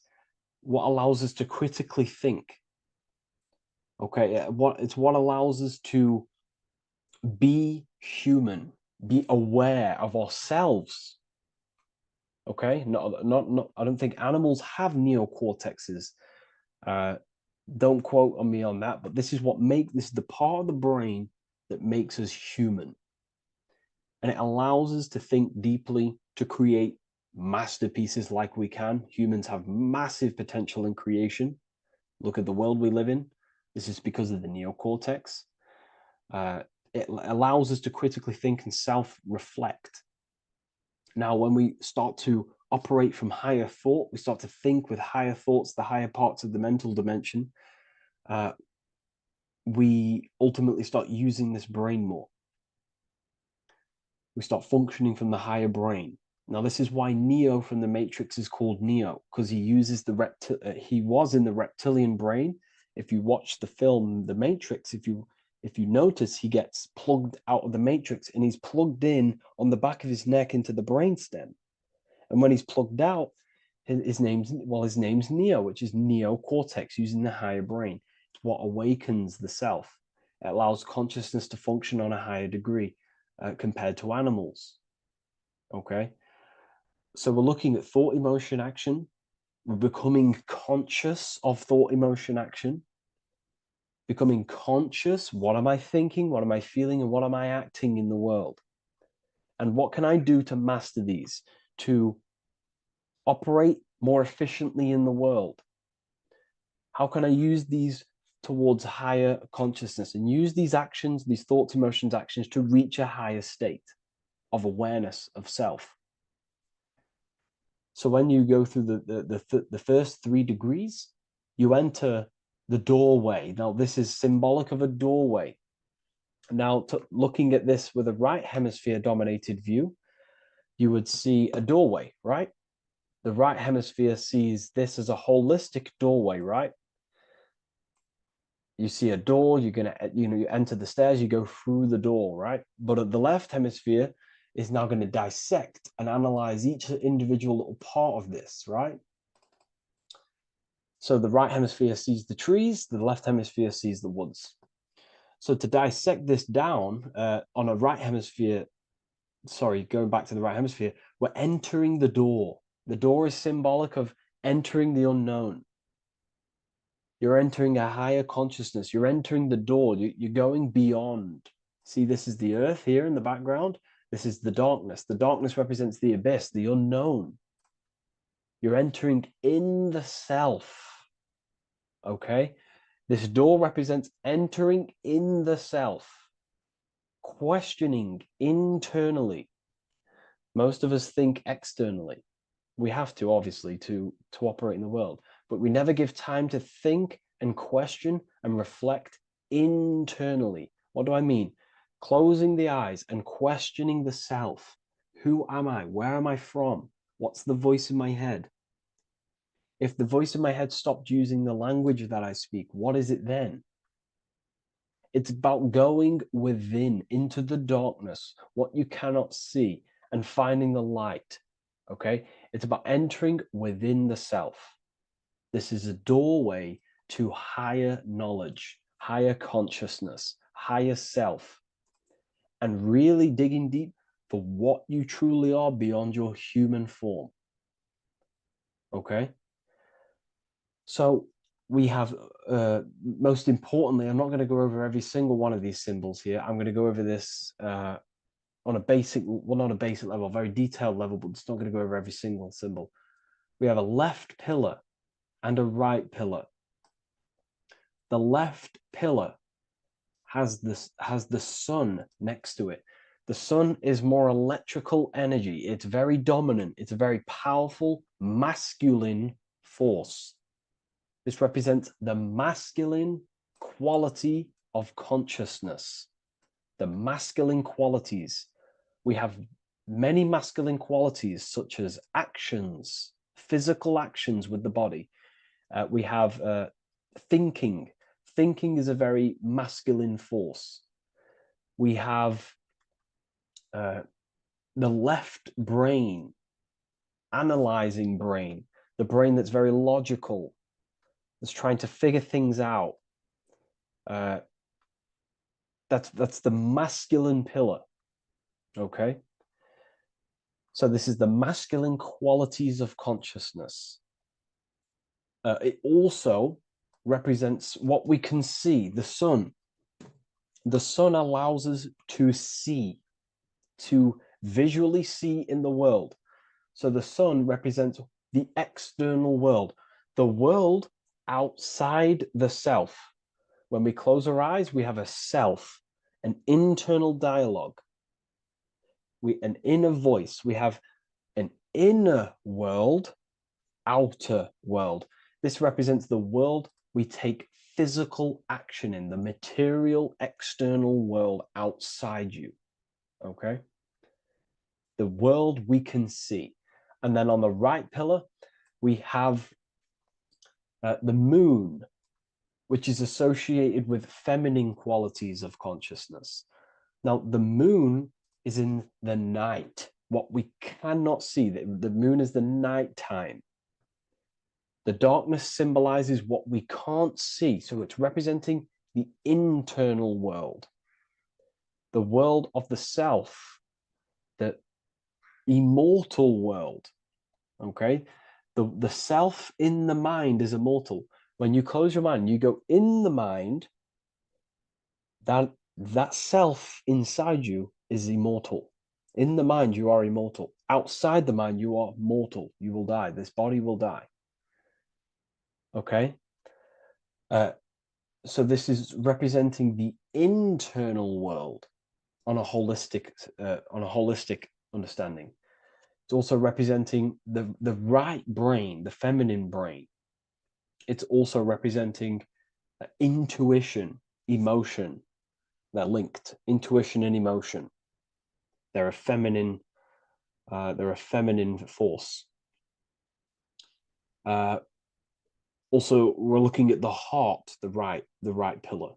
what allows us to critically think. Okay, it's what allows us to be human, be aware of ourselves. Okay, not. I don't think animals have neocortexes. Don't quote on me on that, but this is the part of the brain that makes us human, and it allows us to think deeply, to create masterpieces like we can. Humans have massive potential in creation. Look at the world we live in. This is because of the neocortex. It allows us to critically think and self-reflect. Now, when we start to operate from higher thought, we start to think with higher thoughts, the higher parts of the mental dimension, we ultimately start using this brain more. We start functioning from the higher brain. Now, this is why Neo from the Matrix is called Neo, because he uses he was in the reptilian brain. If you watch the film The Matrix, if you notice, he gets plugged out of the Matrix and he's plugged in on the back of his neck into the brainstem. And when he's plugged out, his name's Neo, which is neocortex, using the higher brain. It's what awakens the self. It allows consciousness to function on a higher degree compared to animals. Okay? So we're looking at thought, emotion, action. We're becoming conscious of thought, emotion, action. Becoming conscious, what am I thinking, what am I feeling, and what am I acting in the world? And what can I do to master these, to operate more efficiently in the world? How can I use these towards higher consciousness and use these actions, these thoughts, emotions, actions to reach a higher state of awareness of self? So when you go through the first 3 degrees, you enter the doorway. Now, this is symbolic of a doorway. Now, looking at this with a right hemisphere dominated view, you would see a doorway, right? The right hemisphere sees this as a holistic doorway, right? You see a door, you're gonna, you enter the stairs, you go through the door, right? But the left hemisphere is now going to dissect and analyze each individual little part of this, right? So the right hemisphere sees the trees, the left hemisphere sees the woods. So to dissect this down on a right hemisphere, going back to the right hemisphere, we're entering the door. The door is symbolic of entering the unknown. You're entering a higher consciousness. You're entering the door. You're going beyond. See, this is the earth here in the background. This is the darkness. The darkness represents the abyss, the unknown. You're entering in the self. Okay? This door represents entering in the self, questioning internally. Most of us think externally. We have to, obviously, to operate in the world, but we never give time to think and question and reflect internally. What do I mean? Closing the eyes and questioning the self. Who am I? Where am I from? What's the voice in my head? If the voice in my head stopped using the language that I speak, what is it then? It's about going within, into the darkness, what you cannot see, and finding the light. Okay? It's about entering within the self. This is a doorway to higher knowledge, higher consciousness, higher self, and really digging deep for what you truly are beyond your human form. Okay? So we have, most importantly, I'm not going to go over every single one of these symbols here. I'm going to go over this on a basic, well, not a basic level, a very detailed level, but it's not going to go over every single symbol. We have a left pillar and a right pillar. The left pillar has the sun next to it. The sun is more electrical energy. It's very dominant. It's a very powerful masculine force. This represents the masculine quality of consciousness. The masculine qualities. We have many masculine qualities such as actions, physical actions with the body. We have thinking. Thinking is a very masculine force. We have the left brain, analyzing brain, the brain that's very logical, that's trying to figure things out. That's the masculine pillar. Okay. So this is the masculine qualities of consciousness. It also represents what we can see, the sun. The sun allows us to see, to visually see in the world. So the sun represents the external world, the world outside the self. When we close our eyes, we have a self, an internal dialogue, an inner voice. We have an inner world, outer world. This represents the world we take physical action in, the material external world outside you. Okay? The world we can see. And then on the right pillar, we have the moon, which is associated with feminine qualities of consciousness. Now, the moon is in the night, what we cannot see. The moon is the nighttime. The darkness symbolizes what we can't see. So it's representing the internal world, the world of the self, the immortal world. Okay? The self in the mind is immortal. When you close your mind, you go in the mind, that self inside you is immortal. In the mind, you are immortal. Outside the mind, you are mortal. You will die. This body will die. Okay? So this is representing the internal world on a holistic understanding. It's also representing the right brain, the feminine brain. It's also representing intuition, emotion. They're linked. Intuition and emotion. They're a feminine force. Also, we're looking at the heart, the right pillar.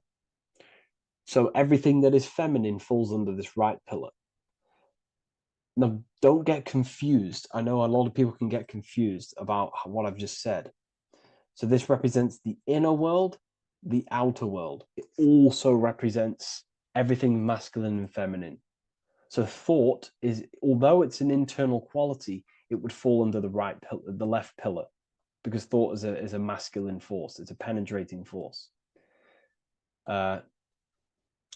So everything that is feminine falls under this right pillar. Now, don't get confused. I know a lot of people can get confused about what I've just said. So this represents the inner world, the outer world. It also represents everything masculine and feminine. So thought is, although it's an internal quality, it would fall under the left pillar, because thought is a masculine force. It's a penetrating force.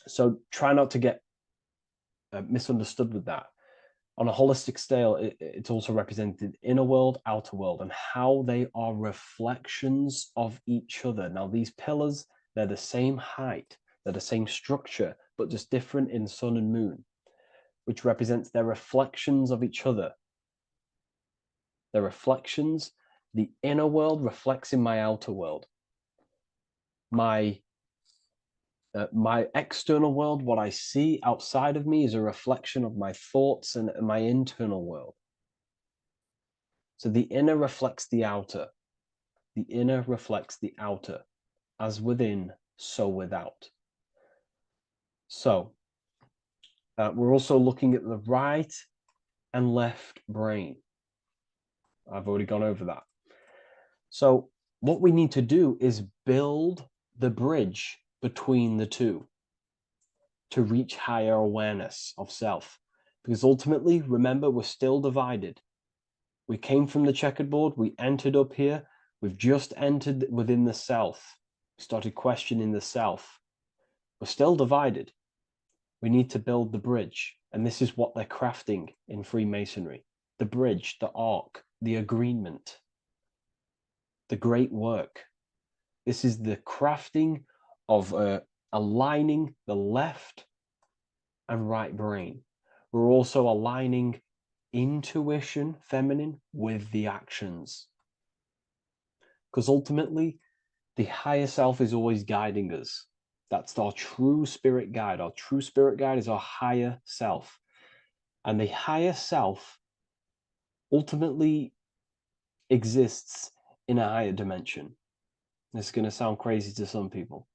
So try not to get misunderstood with that. On a holistic scale, it's also represented inner world, outer world, and how they are reflections of each other. Now, these pillars, they're the same height, they're the same structure, but just different in sun and moon, which represents their reflections of each other. Their reflections, the inner world reflects in my outer world. My external world, what I see outside of me, is a reflection of my thoughts and my internal world. So the inner reflects the outer. The inner reflects the outer. As within, so without. So we're also looking at the right and left brain. I've already gone over that. So what we need to do is build the bridge between the two to reach higher awareness of self. Because ultimately, remember, we're still divided. We came from the checkerboard, we entered up here, we've just entered within the self, started questioning the self. We're still divided. We need to build the bridge. And this is what they're crafting in Freemasonry. The bridge, the arc, the agreement, the great work. This is the crafting of aligning the left and right brain. We're also aligning intuition, feminine, with the actions. Because ultimately, the higher self is always guiding us. That's our true spirit guide. Our true spirit guide is our higher self. And the higher self ultimately exists in a higher dimension. This is going to sound crazy to some people,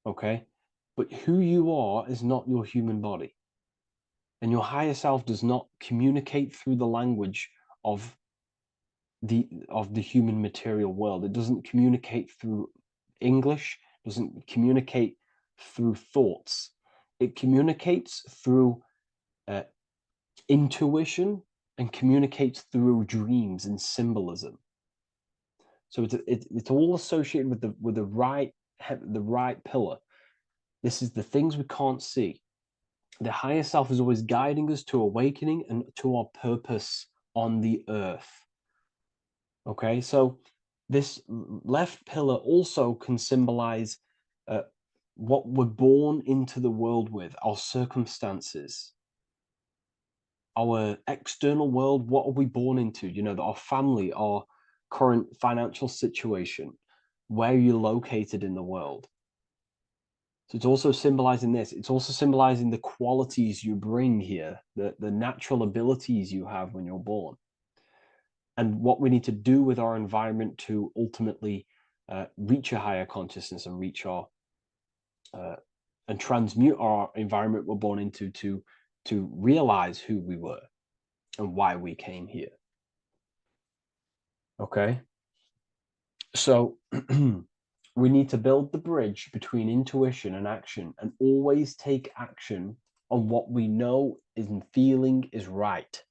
okay? But who you are is not your human body. And your higher self does not communicate through the language of the human material world. It doesn't communicate through English, doesn't communicate through thoughts. It communicates through intuition and communicates through dreams and symbolism. So it's all associated with the right pillar. This is the things we can't see. The higher self is always guiding us to awakening and to our purpose on the earth. Okay, so this left pillar also can symbolize what we're born into the world with, our circumstances, our external world. What are we born into? You know, our family, our current financial situation, where you're located in the world. So it's also symbolizing this. It's also symbolizing the qualities you bring here, the natural abilities you have when you're born, and what we need to do with our environment to ultimately reach a higher consciousness and reach our and transmute our environment we're born into to realize who we were and why we came here. Okay, so we need to build the bridge between intuition and action, and always take action on what we know and feeling is right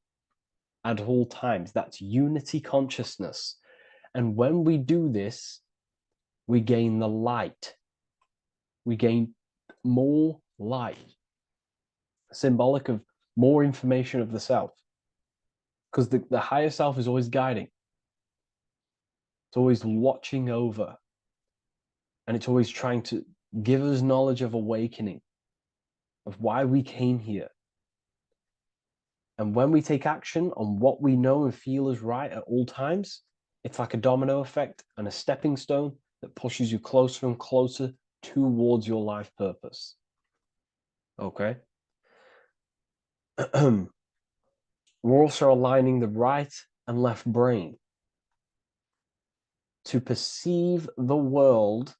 at all times. That's unity consciousness. And when we do this, we gain the light. We gain more light, symbolic of more information of the self. Because the higher self is always guiding. It's always watching over. And it's always trying to give us knowledge of awakening, of why we came here. And when we take action on what we know and feel is right at all times, it's like a domino effect and a stepping stone that pushes you closer and closer towards your life purpose. Okay? We're also aligning the right and left brain to perceive the world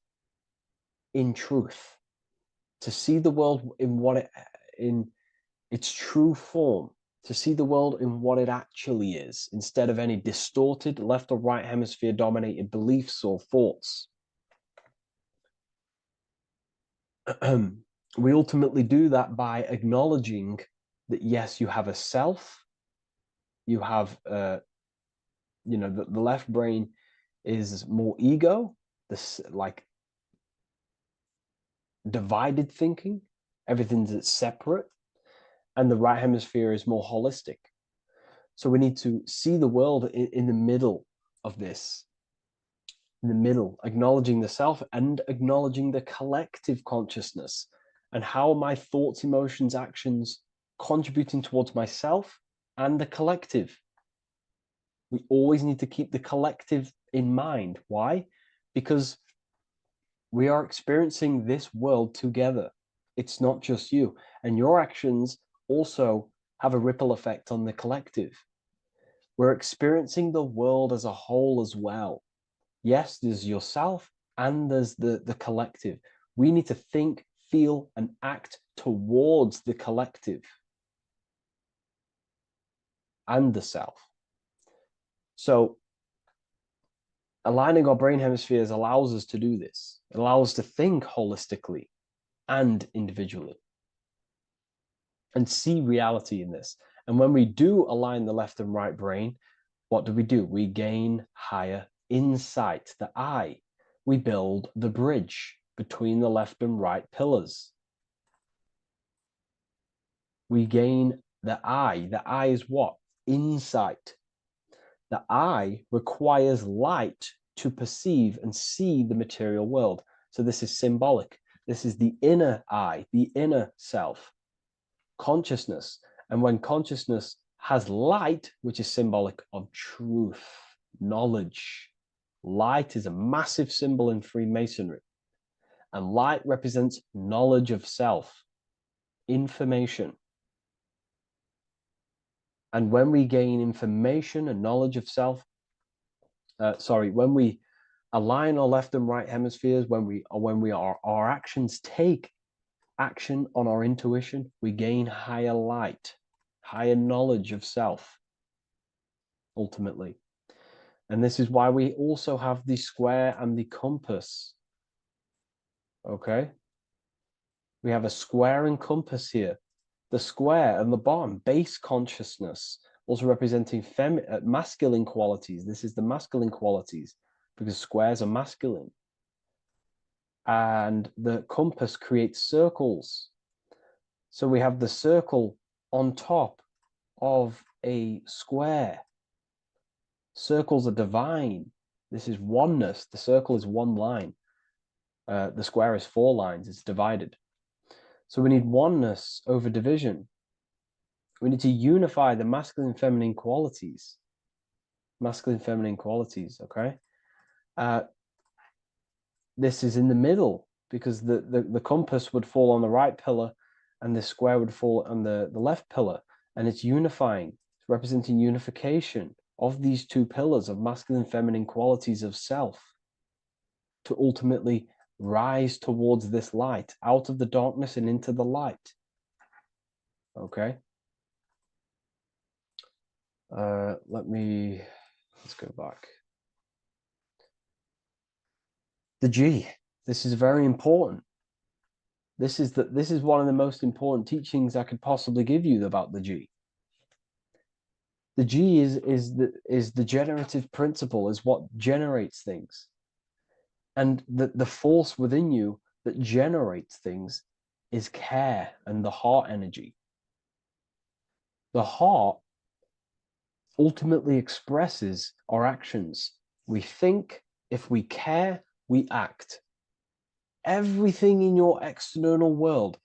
in truth, to see the world in its true form, to see the world in what it actually is, instead of any distorted left or right hemisphere dominated beliefs or thoughts. We ultimately do that by acknowledging that, yes, you have a self, you have, the left brain is more ego, this like divided thinking, everything's separate, and the right hemisphere is more holistic. So we need to see the world in the middle of this, in the middle, acknowledging the self and acknowledging the collective consciousness, and how my thoughts, emotions, actions contributing towards myself and the collective. We always need to keep the collective in mind. Why? Because we are experiencing this world together. It's not just you. And your actions also have a ripple effect on the collective. We're experiencing the world as a whole as well. Yes, there's yourself and there's the collective. We need to think, feel, and act towards the collective and the self. So aligning our brain hemispheres allows us to do this. It allows us to think holistically and individually and see reality in this. And when we do align the left and right brain, what do? We gain higher insight, the eye. We build the bridge between the left and right pillars. We gain the eye. The eye is what? Insight. The eye requires light to perceive and see the material world. So this is symbolic. This is the inner eye, the inner self, consciousness. And when consciousness has light, which is symbolic of truth, knowledge, light is a massive symbol in Freemasonry. And light represents knowledge of self, information. And when we gain information and knowledge of self, when we align our left and right hemispheres, our actions take action on our intuition, we gain higher light, higher knowledge of self, ultimately. And this is why we also have the square and the compass. Okay? We have a square and compass here. The square and the bottom, base consciousness, also representing masculine qualities. This is the masculine qualities because squares are masculine. And the compass creates circles. So we have the circle on top of a square. Circles are divine. This is oneness. The circle is one line. The square is 4 lines. It's divided. So we need oneness over division. We need to unify the masculine and feminine qualities. Masculine and feminine qualities, okay? This is in the middle because the compass would fall on the right pillar and the square would fall on the left pillar. And it's unifying. It's representing unification of these 2 pillars of masculine and feminine qualities of self to ultimately rise towards this light, out of the darkness and into the light. Okay. Let's go back. The G. This is very important. This is one of the most important teachings I could possibly give you about the G. The G is the generative principle, is what generates things. And the force within you that generates things is care and the heart energy. The heart ultimately expresses our actions. We think, if we care, we act. Everything in your external world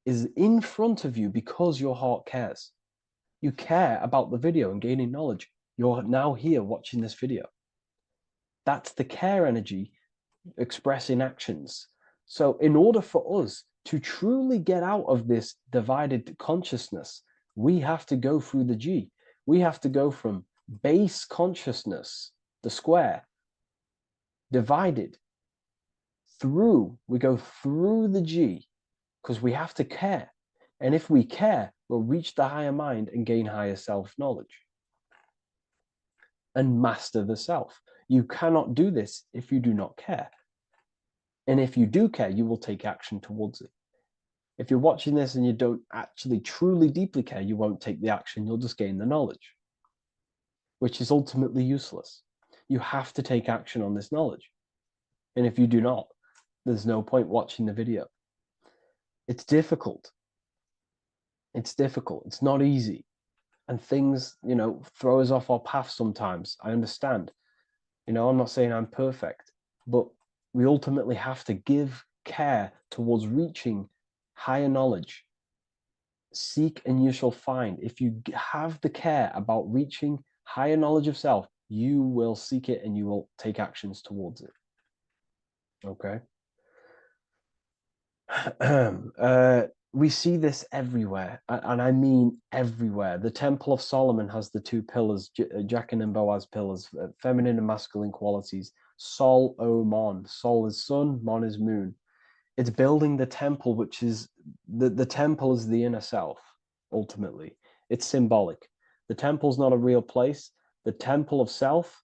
is in front of you because your heart cares. You care about the video and gaining knowledge. You're now here watching this video. That's the care energy expressing actions. So in order for us to truly get out of this divided consciousness, we have to go through the G. We have to go from base consciousness, the square, divided, we go through the G, because we have to care. And if we care, we'll reach the higher mind and gain higher self-knowledge and master the self. You cannot do this if you do not care. And if you do care, you will take action towards it. If you're watching this and you don't actually truly deeply care, you won't take the action. You'll just gain the knowledge, which is ultimately useless. You have to take action on this knowledge. And if you do not, there's no point watching the video. It's difficult. It's difficult. It's not easy. And things, throw us off our path sometimes. I understand. I'm not saying I'm perfect, but we ultimately have to give care towards reaching higher knowledge. Seek and you shall find. If you have the care about reaching higher knowledge of self, you will seek it and you will take actions towards it. Okay. We see this everywhere, and I mean everywhere. The Temple of Solomon has the 2 pillars, Jachin and Boaz pillars, feminine and masculine qualities. Sol, O, Mon. Sol is sun, Mon is moon. It's building the temple, which is, the temple is the inner self, ultimately. It's symbolic. The temple's not a real place. The temple of self,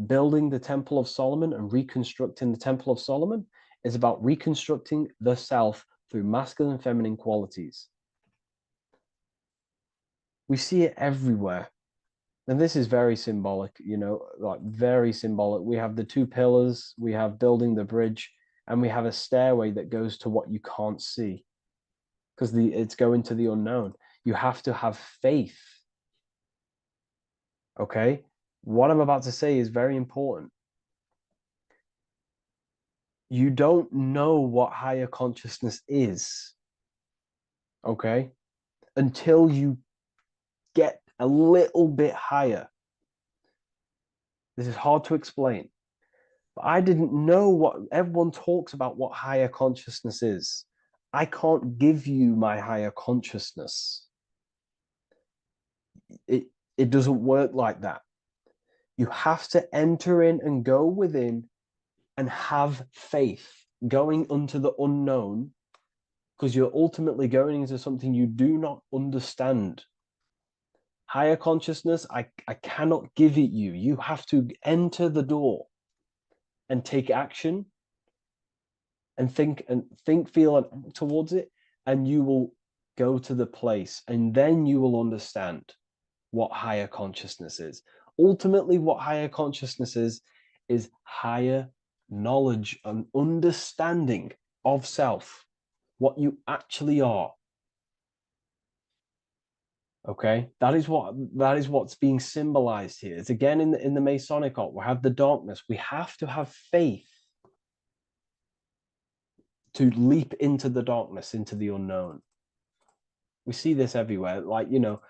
building the Temple of Solomon and reconstructing the Temple of Solomon, is about reconstructing the self through masculine and feminine qualities. We see it everywhere. And this is very symbolic, you know, like very symbolic. We have the two pillars, we have building the bridge, and we have a stairway that goes to what you can't see, because it's going to the unknown. You have to have faith. Okay? What I'm about to say is very important. You don't know what higher consciousness is, okay, until you get a little bit higher. This is hard to explain. But I didn't know what everyone talks about, what higher consciousness is. I can't give you my higher consciousness. It doesn't work like that. You have to enter in and go within and have faith, going into the unknown, because you're ultimately going into something you do not understand. Higher consciousness, I cannot give it you. You have to enter the door and take action and think, feel, and act towards it, and you will go to the place, and then you will understand what higher consciousness is. Ultimately, what higher consciousness is higher knowledge and understanding of self, what you actually are. Okay, that is what's being symbolized here. It's again in the Masonic art. We have the darkness. We have to have faith to leap into the darkness, into the unknown. We see this everywhere. Like, you know,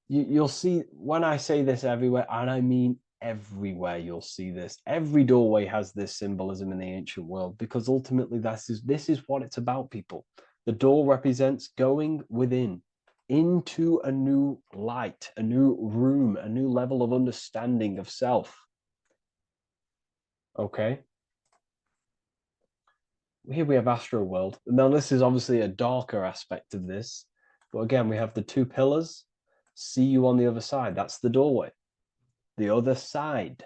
you'll see, when I say this everywhere, and I mean everywhere, you'll see this. Every doorway has this symbolism in the ancient world, because ultimately this is what it's about, people. The door represents going within, into a new light, a new room, a new level of understanding of self. Okay? Here we have Astro World. Now, this is obviously a darker aspect of this. But again, we have the two pillars. See you on the other side. That's the doorway. The other side.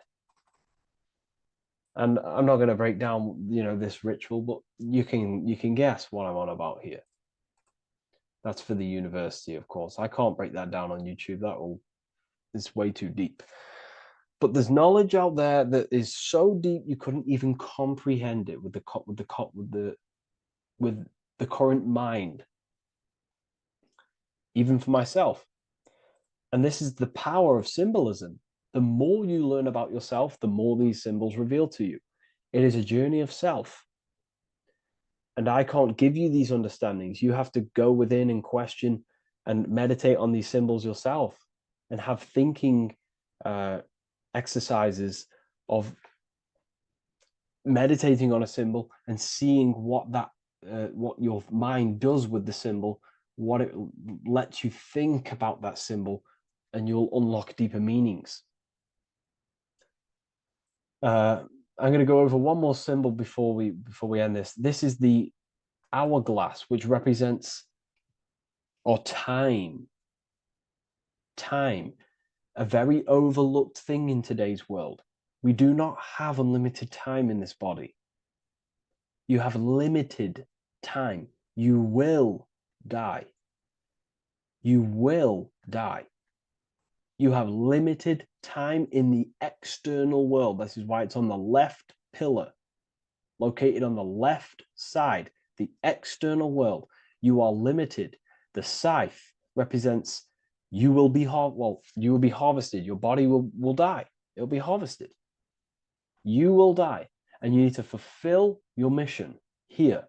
And I'm not going to break down, you know, this ritual, but you can guess what I'm on about here. That's for the university, of course. I can't break that down on YouTube. It's way too deep. But there's knowledge out there that is so deep you couldn't even comprehend it with the current mind, even for myself. And this is the power of symbolism. The more you learn about yourself, the more these symbols reveal to you. It is a journey of self. And I can't give you these understandings. You have to go within and question and meditate on these symbols yourself, and have thinking exercises of meditating on a symbol and seeing what your mind does with the symbol, what it lets you think about that symbol, and you'll unlock deeper meanings. I'm going to go over one more symbol before we end this. This is the hourglass, which represents time, a very overlooked thing in today's world. We do not have unlimited time in this body. You have limited time. You will die. You will die. You have limited time in the external world. This is why it's on the left pillar, located on the left side, the external world. You are limited. The scythe represents you will be harvested. Your body will die. It'll be harvested. You will die, and you need to fulfill your mission here.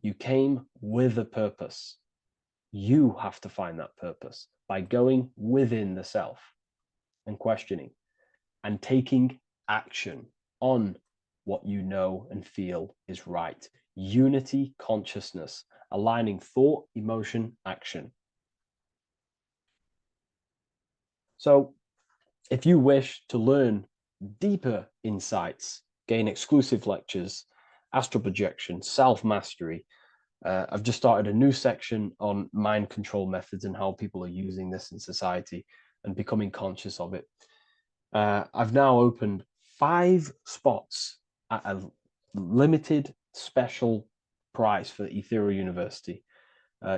You came with a purpose. You have to find that purpose by going within the self and questioning and taking action on what you know and feel is right. Unity consciousness, aligning thought, emotion, action. So if you wish to learn deeper insights, gain exclusive lectures, astral projection, self-mastery, I've just started a new section on mind control methods and how people are using this in society and becoming conscious of it. I've now opened 5 spots at a limited special price for Ethereal University.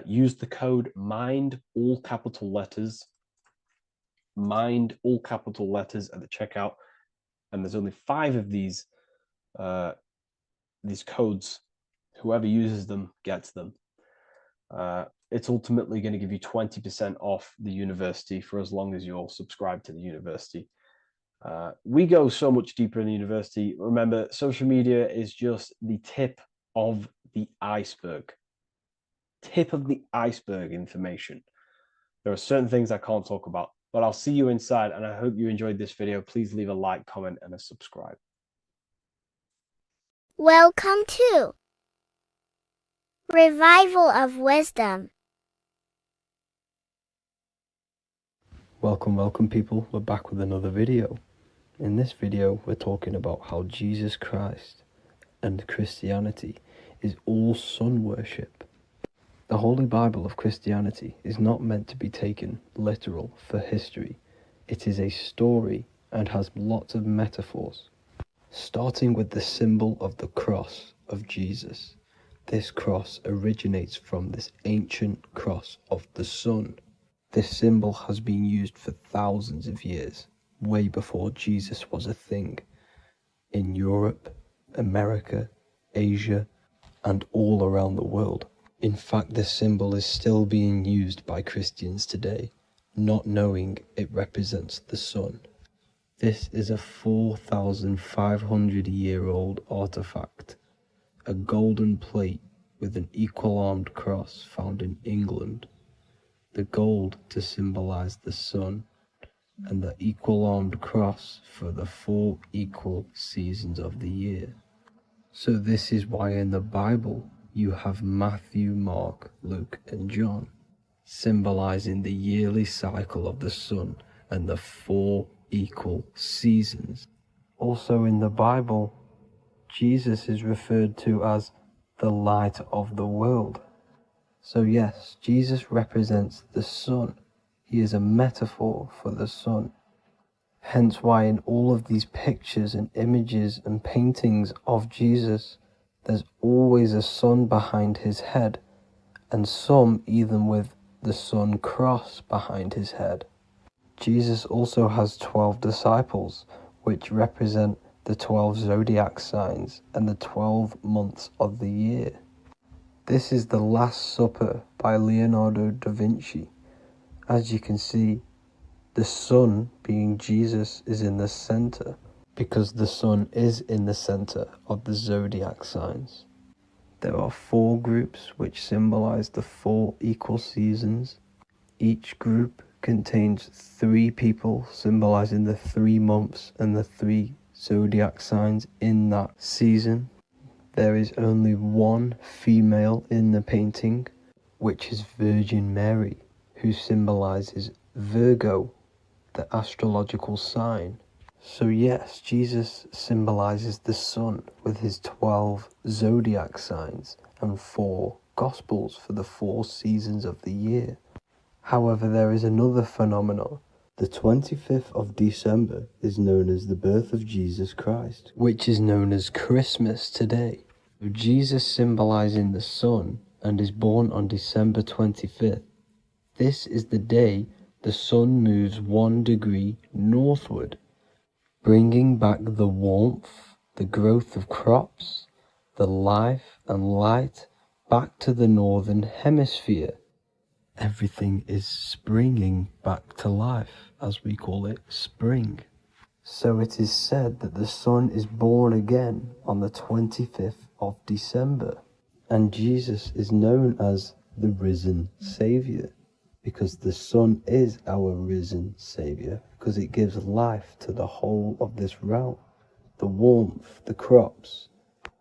Use the code MIND, all capital letters, MIND, all capital letters at the checkout. And there's only 5 of these codes. Whoever uses them gets them. It's ultimately going to give you 20% off the university for as long as you're subscribed to the university. We go so much deeper in the university. Remember, social media is just the tip of the iceberg. Tip of the iceberg information. There are certain things I can't talk about, but I'll see you inside, and I hope you enjoyed this video. Please leave a like, comment, and a subscribe. Welcome to Revival of Wisdom. Welcome people, we're back with another video. In this video we're talking about how Jesus Christ and Christianity is all sun worship. The Holy Bible of Christianity is not meant to be taken literal for history. It is a story and has lots of metaphors. Starting with the symbol of the cross of Jesus. This cross originates from this ancient cross of the sun. This symbol has been used for thousands of years, way before Jesus was a thing, in Europe, America, Asia, and all around the world. In fact, this symbol is still being used by Christians today, not knowing it represents the sun. This is a 4,500-year-old artifact, a golden plate with an equal-armed cross found in England. The gold to symbolize the sun, and the equal-armed cross for the 4 equal seasons of the year. So this is why in the Bible you have Matthew, Mark, Luke, and John, symbolizing the yearly cycle of the sun and the 4 equal seasons. Also in the Bible, Jesus is referred to as the light of the world. So yes, Jesus represents the sun. He is a metaphor for the sun. Hence why in all of these pictures and images and paintings of Jesus, there's always a sun behind his head, and some even with the sun cross behind his head. Jesus also has 12 disciples, which represent the 12 zodiac signs and the 12 months of the year. This is the Last Supper by Leonardo da Vinci. As you can see, the sun, being Jesus, is in the center, because the sun is in the center of the zodiac signs. There are 4 groups which symbolize the 4 equal seasons. Each group contains 3 people symbolizing the 3 months and the 3 zodiac signs in that season. There is only 1 female in the painting, which is Virgin Mary, who symbolizes Virgo, the astrological sign. So yes, Jesus symbolizes the sun with his 12 zodiac signs and 4 gospels for the 4 seasons of the year. However, there is another phenomenon. The 25th of December is known as the birth of Jesus Christ, which is known as Christmas today. So Jesus symbolizing the sun and is born on December 25th. This is the day the sun moves 1 degree northward, bringing back the warmth, the growth of crops, the life and light back to the northern hemisphere. Everything is springing back to life, as we call it, spring. So it is said that the sun is born again on the 25th of December, and Jesus is known as the risen Savior, because the sun is our risen Savior, because it gives life to the whole of this realm, the warmth, the crops,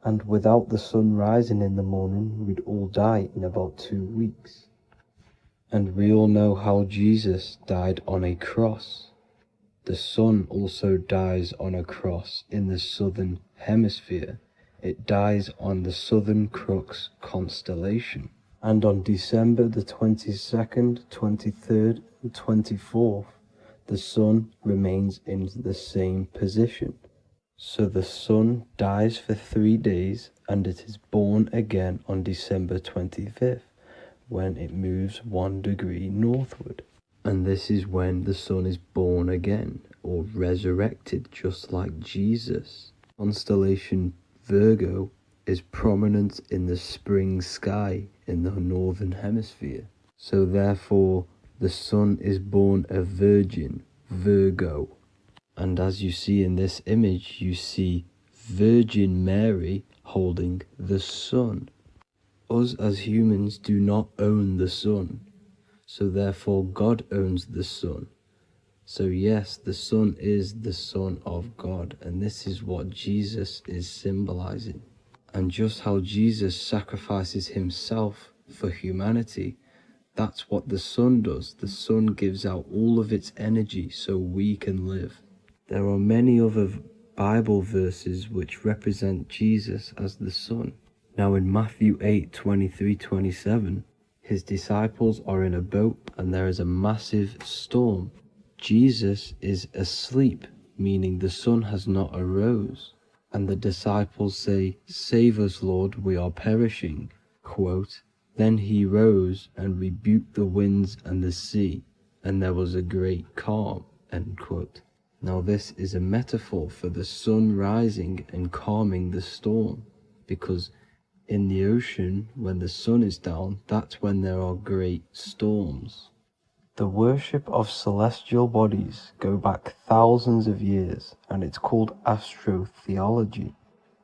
and without the sun rising in the morning, we'd all die in about 2 weeks. And we all know how Jesus died on a cross. The sun also dies on a cross in the southern hemisphere. It dies on the Southern Crux constellation. And on December the 22nd, 23rd, and 24th, the sun remains in the same position. So the sun dies for 3 days and it is born again on December 25th, when it moves 1 degree northward. And this is when the sun is born again, or resurrected, just like Jesus. Constellation Virgo is prominent in the spring sky in the northern hemisphere. So therefore, the sun is born a virgin, Virgo. And as you see in this image, you see Virgin Mary holding the sun. Us as humans do not own the sun, so therefore God owns the sun. So yes, the sun is the Son of God, and this is what Jesus is symbolizing. And just how Jesus sacrifices himself for humanity, that's what the sun does. The sun gives out all of its energy so we can live. There are many other Bible verses which represent Jesus as the sun. Now in Matthew 8:23-27, his disciples are in a boat and there is a massive storm. Jesus is asleep, meaning the sun has not arose. And the disciples say, "Save us, Lord, we are perishing." Quote, "Then he rose and rebuked the winds and the sea, and there was a great calm." End quote. Now this is a metaphor for the sun rising and calming the storm, because in the ocean, when the sun is down, that's when there are great storms. The worship of celestial bodies go back thousands of years, and it's called astrotheology,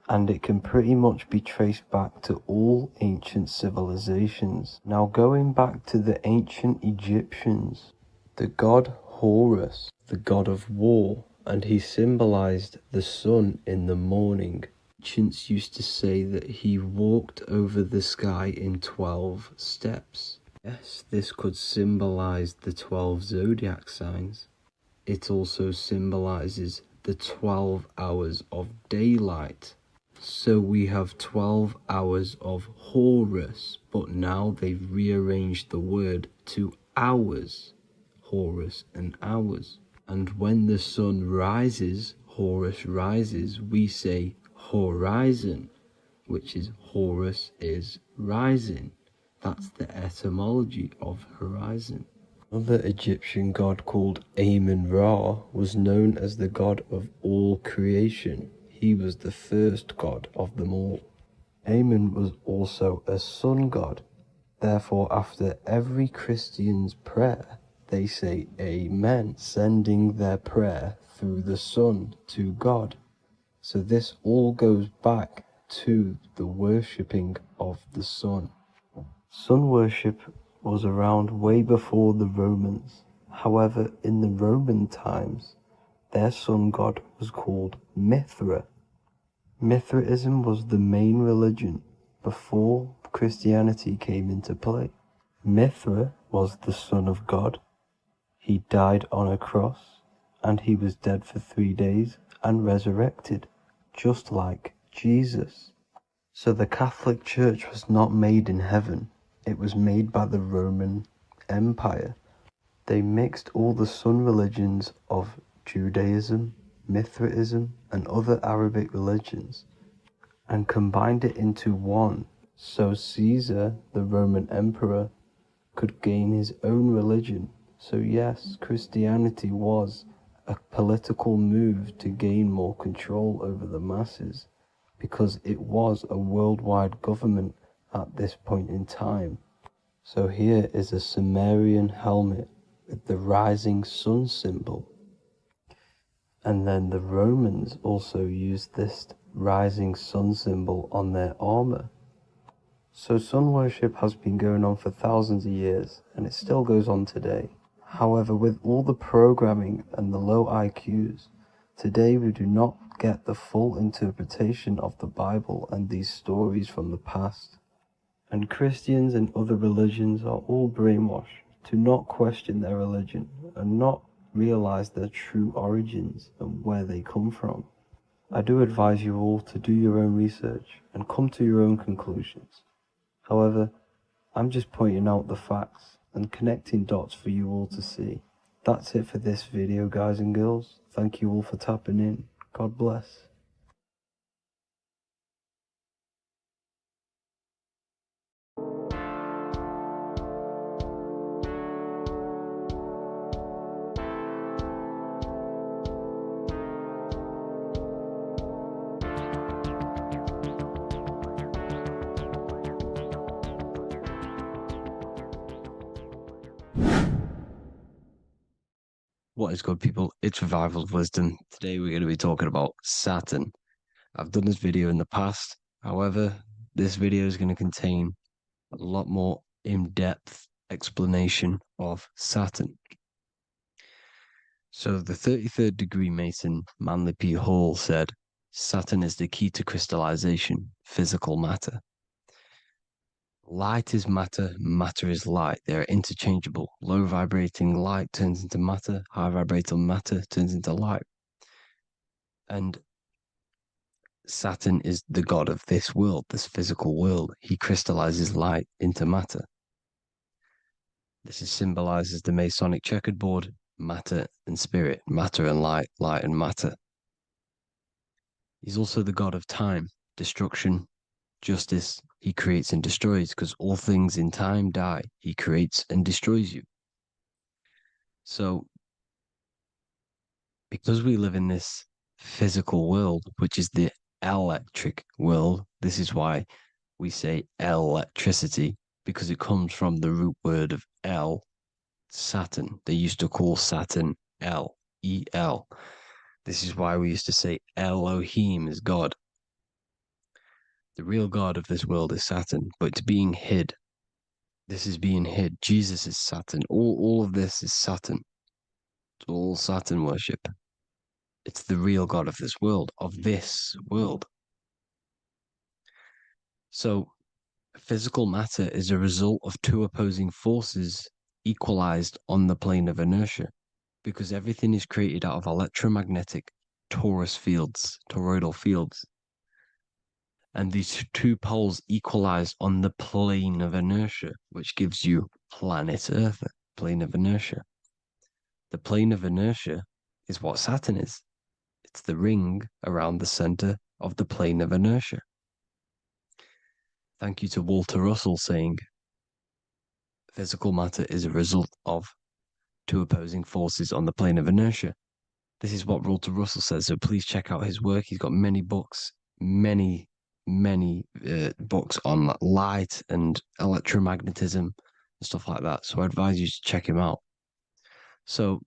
and it can pretty much be traced back to all ancient civilizations. Now going back to the ancient Egyptians, the god Horus, the god of war, and he symbolized the sun in the morning. Ancients used to say that he walked over the sky in 12 steps. Yes, this could symbolize the 12 zodiac signs. It also symbolizes the 12 hours of daylight. So we have 12 hours of Horus, but now they've rearranged the word to hours. Horus and hours. And when the sun rises, Horus rises, we say horizon, which is Horus is rising. That's the etymology of horizon. Another Egyptian god called Amun-Ra was known as the god of all creation. He was the first god of them all. Amun was also a sun god. Therefore, after every Christian's prayer, they say Amen, sending their prayer through the sun to God. So this all goes back to the worshipping of the sun. Sun worship was around way before the Romans. However, in the Roman times, their sun god was called Mithra. Mithraism was the main religion before Christianity came into play. Mithra was the son of God. He died on a cross, and he was dead for 3 days and resurrected, just like Jesus. So the Catholic Church was not made in heaven. It was made by the Roman Empire. They mixed all the sun religions of Judaism, Mithraism, and other Arabic religions, and combined it into one, so Caesar, the Roman emperor, could gain his own religion. So yes, Christianity was a political move to gain more control over the masses, because it was a worldwide government at this point in time. So here is a Sumerian helmet with the rising sun symbol. And then the Romans also used this rising sun symbol on their armor. So sun worship has been going on for thousands of years, and it still goes on today. However, with all the programming and the low IQs, today we do not get the full interpretation of the Bible and these stories from the past. And Christians and other religions are all brainwashed to not question their religion and not realize their true origins and where they come from. I do advise you all to do your own research and come to your own conclusions. However, I'm just pointing out the facts and connecting dots for you all to see. That's it for this video, guys and girls. Thank you all for tapping in. God bless. What is good, people? It's Revival of Wisdom. Today we're going to be talking about Saturn. I've done this video in the past. However, this video is going to contain a lot more in-depth explanation of Saturn. So the 33rd degree Mason, Manly P. Hall, said, Saturn is the key to crystallization, physical matter. Light is matter, matter is light. They are interchangeable. Low vibrating light turns into matter, high vibrating matter turns into light. And Saturn is the god of this world, this physical world. He crystallizes light into matter. This is symbolized as the Masonic checkerboard, matter and spirit, matter and light, light and matter. He's also the god of time, destruction, justice. He creates and destroys, because all things in time die. He creates and destroys you. So, because we live in this physical world, which is the electric world, this is why we say electricity, because it comes from the root word of El, Saturn. They used to call Saturn El, E-L. This is why we used to say Elohim is God. The real God of this world is Saturn, but it's being hid. This is being hid. Jesus is Saturn. All of this is Saturn. It's all Saturn worship. It's the real God of this world, So, physical matter is a result of two opposing forces equalized on the plane of inertia, because everything is created out of electromagnetic toroidal fields. And these two poles equalize on the plane of inertia, which gives you planet Earth, plane of inertia. The plane of inertia is what Saturn is. It's the ring around the center of the plane of inertia. Thank you to Walter Russell saying, physical matter is a result of two opposing forces on the plane of inertia. This is what Walter Russell says, so please check out his work. He's got many books, many books on light and electromagnetism and stuff like that. So I advise you to check him out. So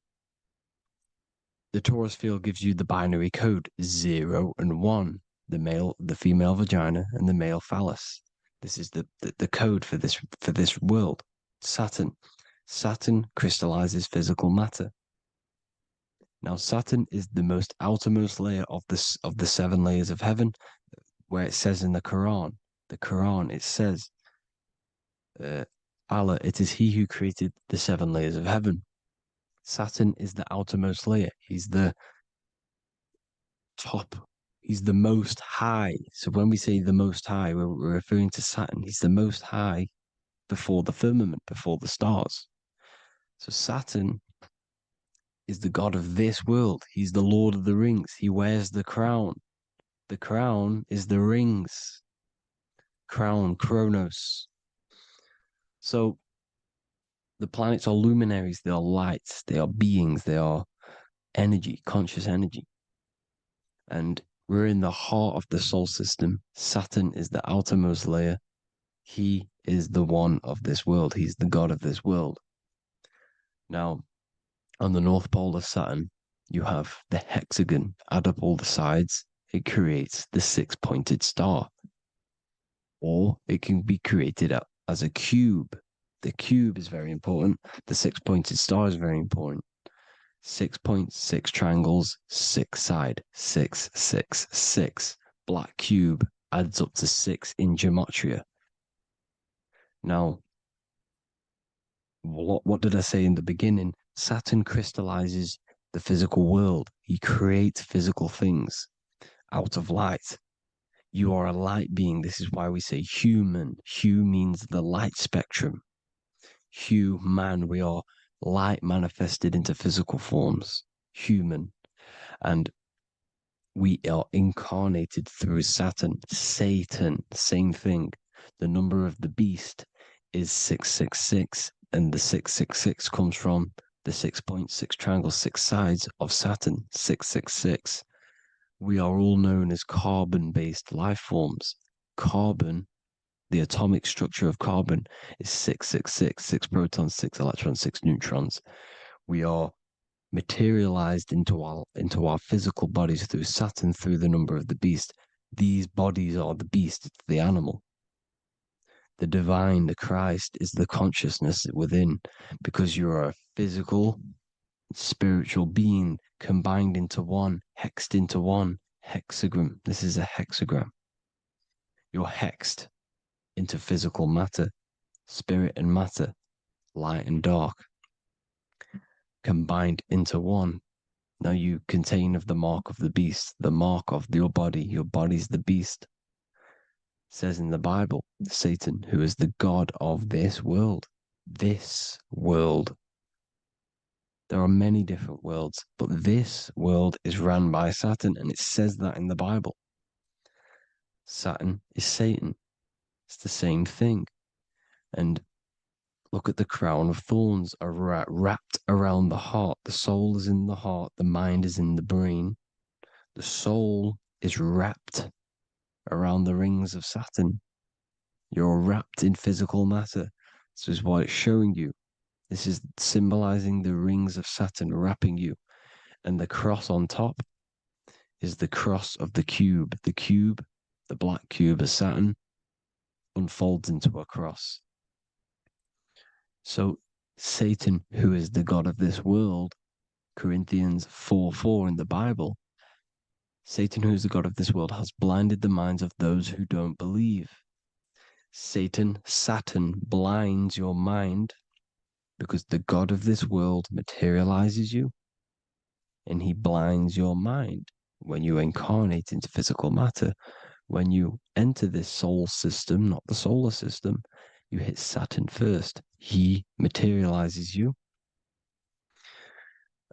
the torus field gives you the binary code 0 and 1, the female vagina and the male phallus. This is the code for this world. Saturn crystallizes physical matter. Now Saturn is the most outermost layer of the 7 layers of heaven, where it says in the Quran, it says, Allah, it is He who created the 7 layers of heaven. Saturn is the outermost layer. He's the top. He's the most high. So when we say the most high, we're referring to Saturn. He's the most high before the firmament, before the stars. So Saturn is the god of this world. He's the Lord of the Rings. He wears the crown. The crown is the rings. Crown, Chronos. So the planets are luminaries. They are lights. They are beings. They are energy, conscious energy. And we're in the heart of the solar system. Saturn is the outermost layer. He is the one of this world. He's the god of this world. Now, on the North Pole of Saturn, you have the hexagon. Add up all the sides. It creates the 6-pointed star. Or it can be created as a cube. The cube is very important. The 6-pointed star is very important. 6 points, 6 triangles, 6 side, 6, 6, 6. Black cube adds up to 6 in gematria. Now, what did I say in the beginning? Saturn crystallizes the physical world. He creates physical things out of light. You are a light being. This is why we say human. Hue means the light spectrum. Hue, man, we are light manifested into physical forms. Human. And we are incarnated through Saturn. Satan, same thing. The number of the beast is 666, and the 666 comes from the 6.6 triangle, 6 sides of Saturn, 666. We are all known as carbon-based life forms. Carbon, the atomic structure of carbon, is 666, 6 protons, 6 electrons, 6 neutrons. We are materialized into our physical bodies through Saturn, through the number of the beast. These bodies are the beast, it's the animal. The divine, the Christ, is the consciousness within, because you're a physical, spiritual being combined into one, hexed into one. Hexagram. This is a hexagram. You're hexed into physical matter, spirit and matter, light and dark, combined into one. Now you contain of the mark of the beast, the mark of your body. Your body's the beast. It says in the Bible, Satan, who is the god of this world. This world. There are many different worlds, but this world is run by Saturn, and it says that in the Bible. Saturn is Satan. It's the same thing. And look at the crown of thorns are wrapped around the heart. The soul is in the heart. The mind is in the brain. The soul is wrapped around the rings of Saturn. You're wrapped in physical matter. This is what it's showing you. This is symbolizing the rings of Saturn wrapping you. And the cross on top is the cross of the cube. The cube, the black cube of Saturn, unfolds into a cross. So Satan, who is the god of this world, Corinthians 4:4 in the Bible, Satan, who is the god of this world, has blinded the minds of those who don't believe. Satan blinds your mind because the god of this world materializes you, and he blinds your mind when you incarnate into physical matter. When you enter this soul system, not the solar system, you hit Saturn first. He materializes you.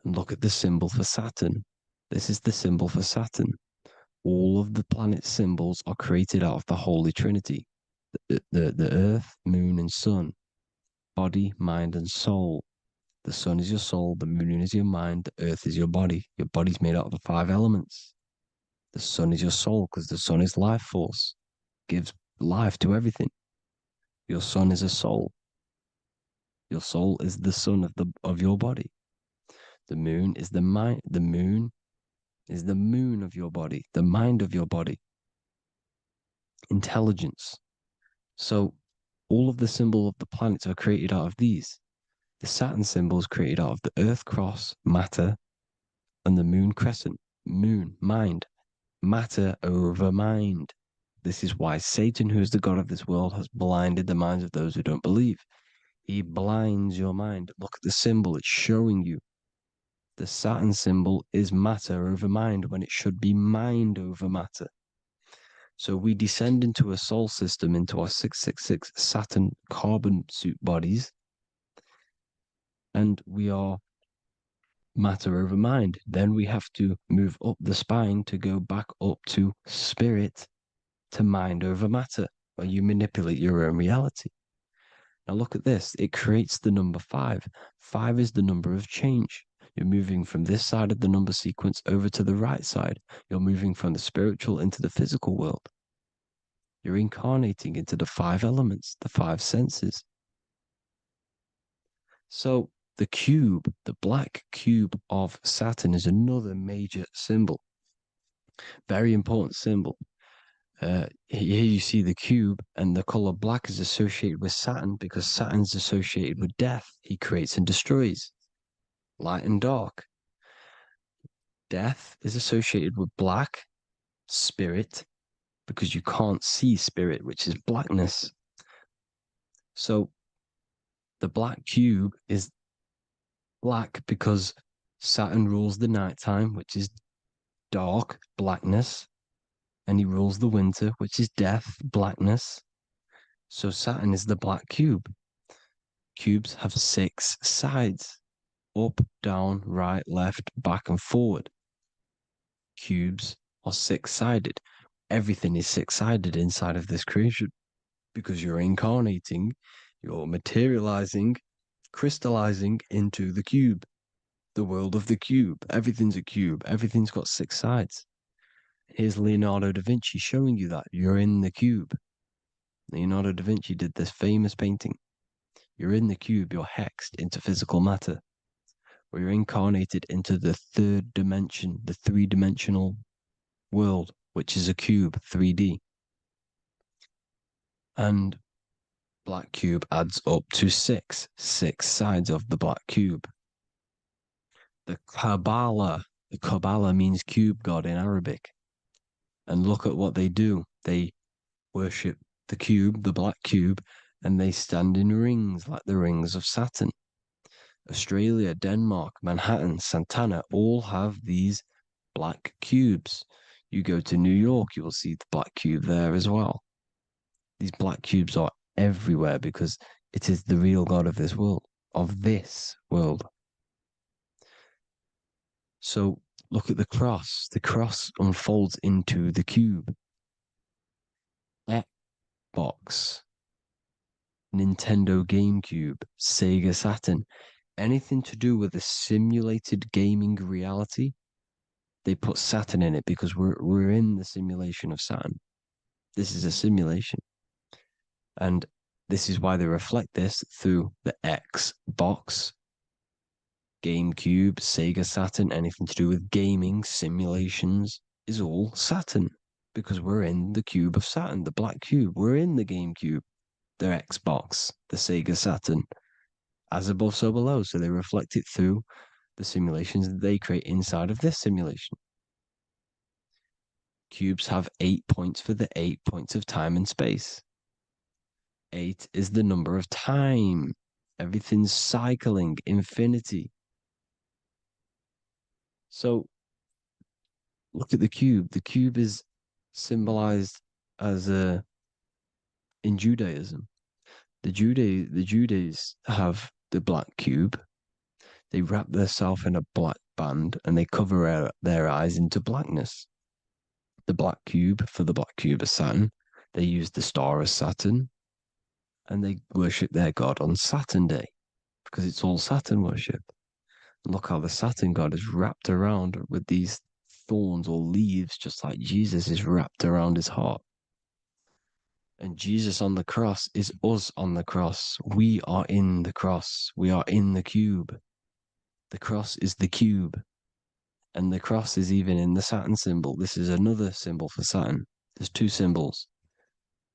And look at the symbol for Saturn. This is the symbol for Saturn. All of the planet symbols are created out of the Holy Trinity. The Earth, Moon, and Sun. Body, mind, and soul. The Sun is your soul, the Moon is your mind, the Earth is your body. Your body's made out of the 5 elements. The Sun is your soul, because the Sun is life force. Gives life to everything. Your Sun is a soul. Your soul is the sun of your body. The moon is the mind. The moon is the moon of your body, the mind of your body. Intelligence. So all of the symbols of the planets are created out of these. The Saturn symbol is created out of the Earth cross, matter, and the moon crescent, moon, mind, matter over mind. This is why Satan, who is the god of this world, has blinded the minds of those who don't believe. He blinds your mind. Look at the symbol. It's showing you. The Saturn symbol is matter over mind when it should be mind over matter. So we descend into a soul system, into our 666 Saturn carbon suit bodies, and we are matter over mind. Then we have to move up the spine to go back up to spirit, to mind over matter, where you manipulate your own reality. Now look at this. It creates the number 5. 5 is the number of change. You're moving from this side of the number sequence over to the right side. You're moving from the spiritual into the physical world. You're incarnating into the 5 elements, the 5 senses. So the cube, the black cube of Saturn, is another major symbol. Very important symbol. Here you see the cube, and the color black is associated with Saturn because Saturn's associated with death. He creates and destroys. Light and dark. Death is associated with black, spirit, because you can't see spirit, which is blackness. So the black cube is black because Saturn rules the nighttime, which is dark, blackness. And he rules the winter, which is death, blackness. So Saturn is the black cube. Cubes have 6 sides. Up, down, right, left, back, and forward. Cubes are 6-sided. Everything is 6-sided inside of this creation because you're incarnating, you're materializing, crystallizing into the cube, the world of the cube. Everything's a cube. Everything's got 6 sides. Here's Leonardo da Vinci showing you that you're in the cube. Leonardo da Vinci did this famous painting. You're in the cube, you're hexed into physical matter. We're incarnated into the third dimension, the three-dimensional world, which is a cube, 3D. And black cube adds up to six sides of the black cube. The Kabbalah means cube god in Arabic. And look at what they do. They worship the cube, the black cube, and they stand in rings like the rings of Saturn. Australia, Denmark, Manhattan, Santana all have these black cubes. You go to New York, you will see the black cube there as well. These black cubes are everywhere because it is the real God of this world, So look at the cross. The cross unfolds into the cube. Xbox, Nintendo GameCube, Sega Saturn, anything to do with a simulated gaming reality, they put Saturn in it because we're in the simulation of Saturn. This is a simulation. And this is why they reflect this through the Xbox, GameCube, Sega Saturn, anything to do with gaming, simulations, is all Saturn. Because we're in the cube of Saturn, the black cube. We're in the GameCube, the Xbox, the Sega Saturn. As above, so below. So they reflect it through the simulations that they create inside of this simulation. Cubes have 8 points for the 8 points of time and space. 8 is the number of time. Everything's cycling, infinity. So look at the cube. The cube is symbolized as in Judaism. The Judays have the black cube. They wrap themselves in a black band and they cover their eyes into blackness. The black cube, for the black cube of Saturn, they use the star of Saturn and they worship their god on Saturn Day because it's all Saturn worship. Look how the Saturn god is wrapped around with these thorns or leaves, just like Jesus is wrapped around his heart. And Jesus on the cross is us on the cross. We are in the cross. We are in the cube. The cross is the cube. And the cross is even in the Saturn symbol. This is another symbol for Saturn. There's two symbols.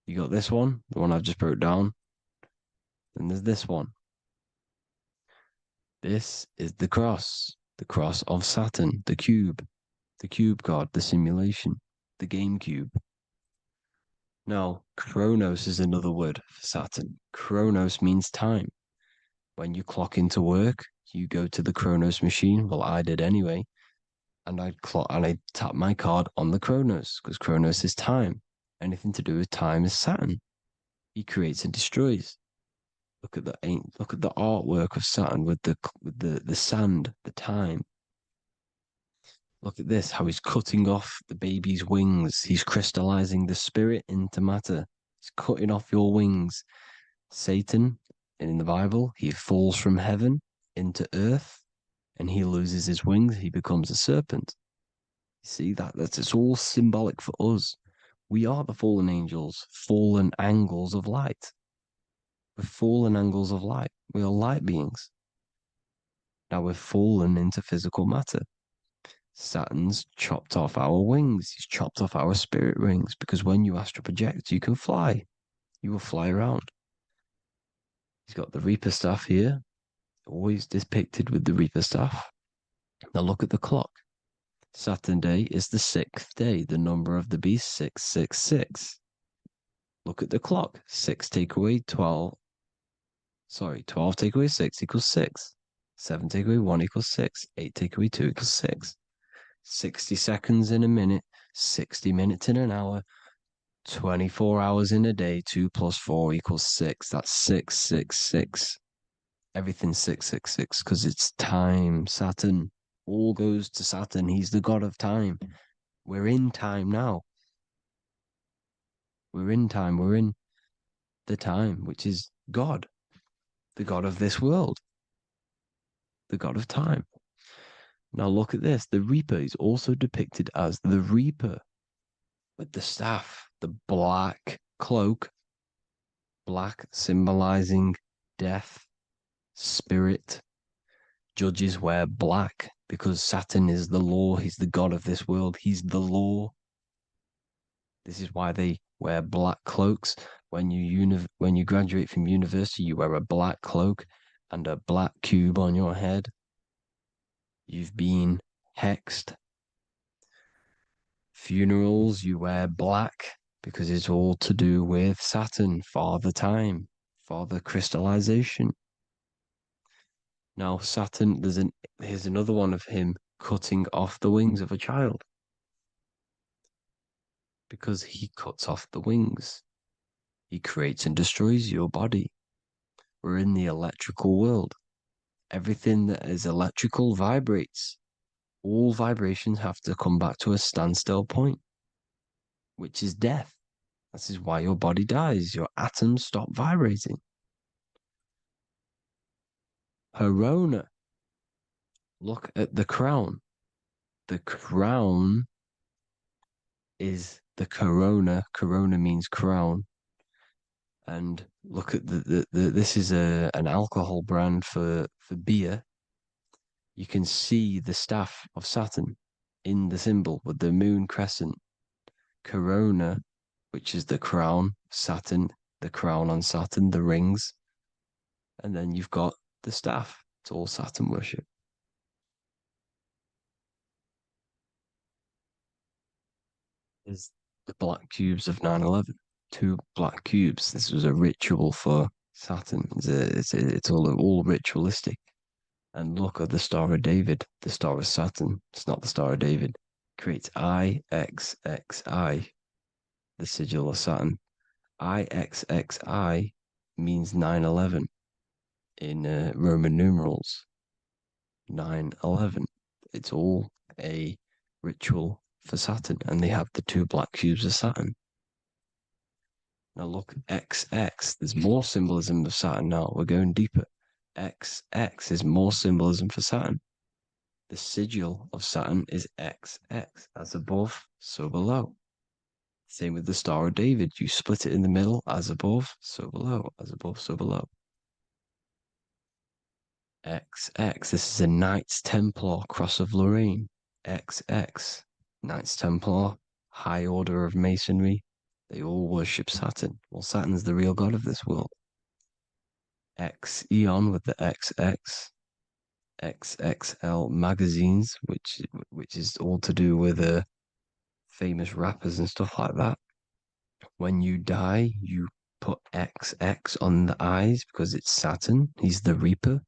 You got this one, the one I've just broke down. And there's this one. This is the cross of Saturn, the cube god, the simulation, the game cube. Now, Chronos is another word for Saturn. Chronos means time. When you clock into work, you go to the Chronos machine. Well, I did anyway. And I tap my card on the Chronos because Chronos is time. Anything to do with time is Saturn. He creates and destroys. Look at the artwork of Saturn with the sand, the time. Look at this, how he's cutting off the baby's wings. He's crystallizing the spirit into matter. He's cutting off your wings. Satan, in the Bible, he falls from heaven into earth and he loses his wings. He becomes a serpent. You see, it's all symbolic for us. We are the fallen angels, fallen angles of light. We're fallen angles of light. We are light beings. Now we're fallen into physical matter. Saturn's chopped off our wings. He's chopped off our spirit wings because when you astral project, you can fly. You will fly around. He's got the Reaper staff here, always depicted with the Reaper staff. Now look at the clock. Saturn Day is the 6th day, the number of the beast, 666. Look at the clock. 6 take away 12. 12 take away 6 equals 6. 7 take away 1 equals 6. 8 take away 2 equals 6. 60 seconds in a minute, 60 minutes in an hour, 24 hours in a day, 2 plus 4 equals 6. That's 666. Everything's 666 because it's time. Saturn. All goes to Saturn. He's the god of time. We're in time now. We're in time. We're in the time, which is God, the god of this world, the god of time. Now look at this. The Reaper is also depicted as the Reaper with the staff, the black cloak, black symbolizing death, spirit, Judges wear black because Saturn is the law. He's the god of this world. He's the law. This is why they wear black cloaks. When you graduate from university, you wear a black cloak and a black cube on your head. You've been hexed. Funerals, you wear black because it's all to do with Saturn, Father Time, Father Crystallization. Now, Saturn, here's another one of him cutting off the wings of a child. Because he cuts off the wings. He creates and destroys your body. We're in the electrical world. Everything that is electrical vibrates. All vibrations have to come back to a standstill point, which is death. This is why your body dies. Your atoms stop vibrating. Corona. Look at the crown. The crown is the corona. Corona means crown. And look at this is an alcohol brand for beer. You can see the staff of Saturn in the symbol with the moon crescent. Corona, which is the crown, Saturn, the crown on Saturn, the rings. And then you've got the staff. It's all Saturn worship. Is the black cubes of 9/11. 2 black cubes. This was a ritual for Saturn. It's all ritualistic. And look at the Star of David, the Star of Saturn. It's not the Star of David. Creates IXXI, the sigil of Saturn. IXXI means 9/11 in Roman numerals. 9/11. It's all a ritual for Saturn, and they have the 2 black cubes of Saturn. Now look, XX. There's more symbolism of Saturn now. We're going deeper. XX is more symbolism for Saturn. The sigil of Saturn is XX, as above, so below. Same with the Star of David. You split it in the middle, as above, so below, as above, so below. XX, this is a Knights Templar Cross of Lorraine. XX, Knights Templar, high order of Masonry. They all worship Saturn. Well, Saturn's the real god of this world. X Eon with the XX, XXL magazines, which is all to do with famous rappers and stuff like that. When you die, you put XX on the eyes because it's Saturn. He's the Reaper.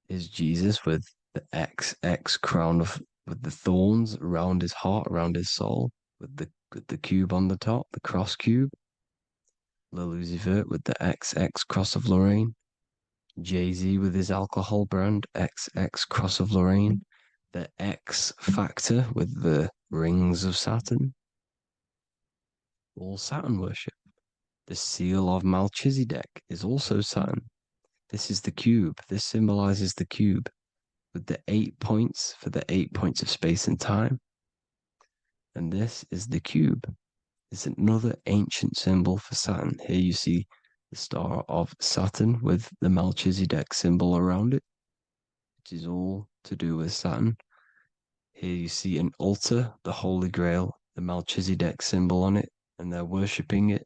Is Jesus with the XX crown with the thorns around his heart, around his soul, with the cube on the top, the cross cube. Lil Uzi Vert with the XX Cross of Lorraine. Jay-Z with his alcohol brand, XX Cross of Lorraine. The X Factor with the rings of Saturn. All Saturn worship. The seal of Melchizedek is also Saturn. This is the cube. This symbolizes the cube with the 8 points for the 8 points of space and time. And this is the cube. It's another ancient symbol for Saturn. Here you see the star of Saturn with the Melchizedek symbol around it, which is all to do with Saturn. Here you see an altar, the Holy Grail, the Melchizedek symbol on it, and they're worshipping it.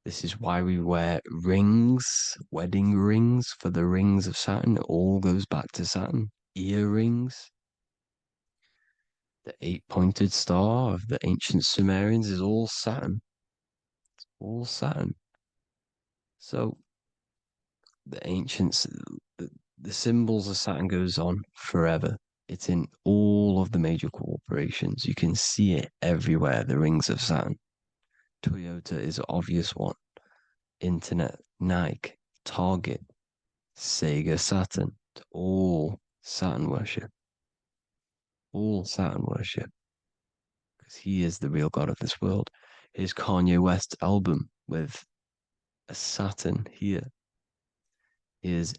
This is why we wear rings, wedding rings for the rings of Saturn. It all goes back to Saturn. Earrings. The 8-pointed star of the ancient Sumerians is all Saturn. It's all Saturn. So the ancients, the symbols of Saturn goes on forever. It's in all of the major corporations. You can see it everywhere, the rings of Saturn. Toyota is an obvious one. Internet, Nike, Target, Sega, Saturn. It's all Saturn worship. All Saturn worship. Because he is the real god of this world. Here's Kanye West's album with a Saturn here. Here's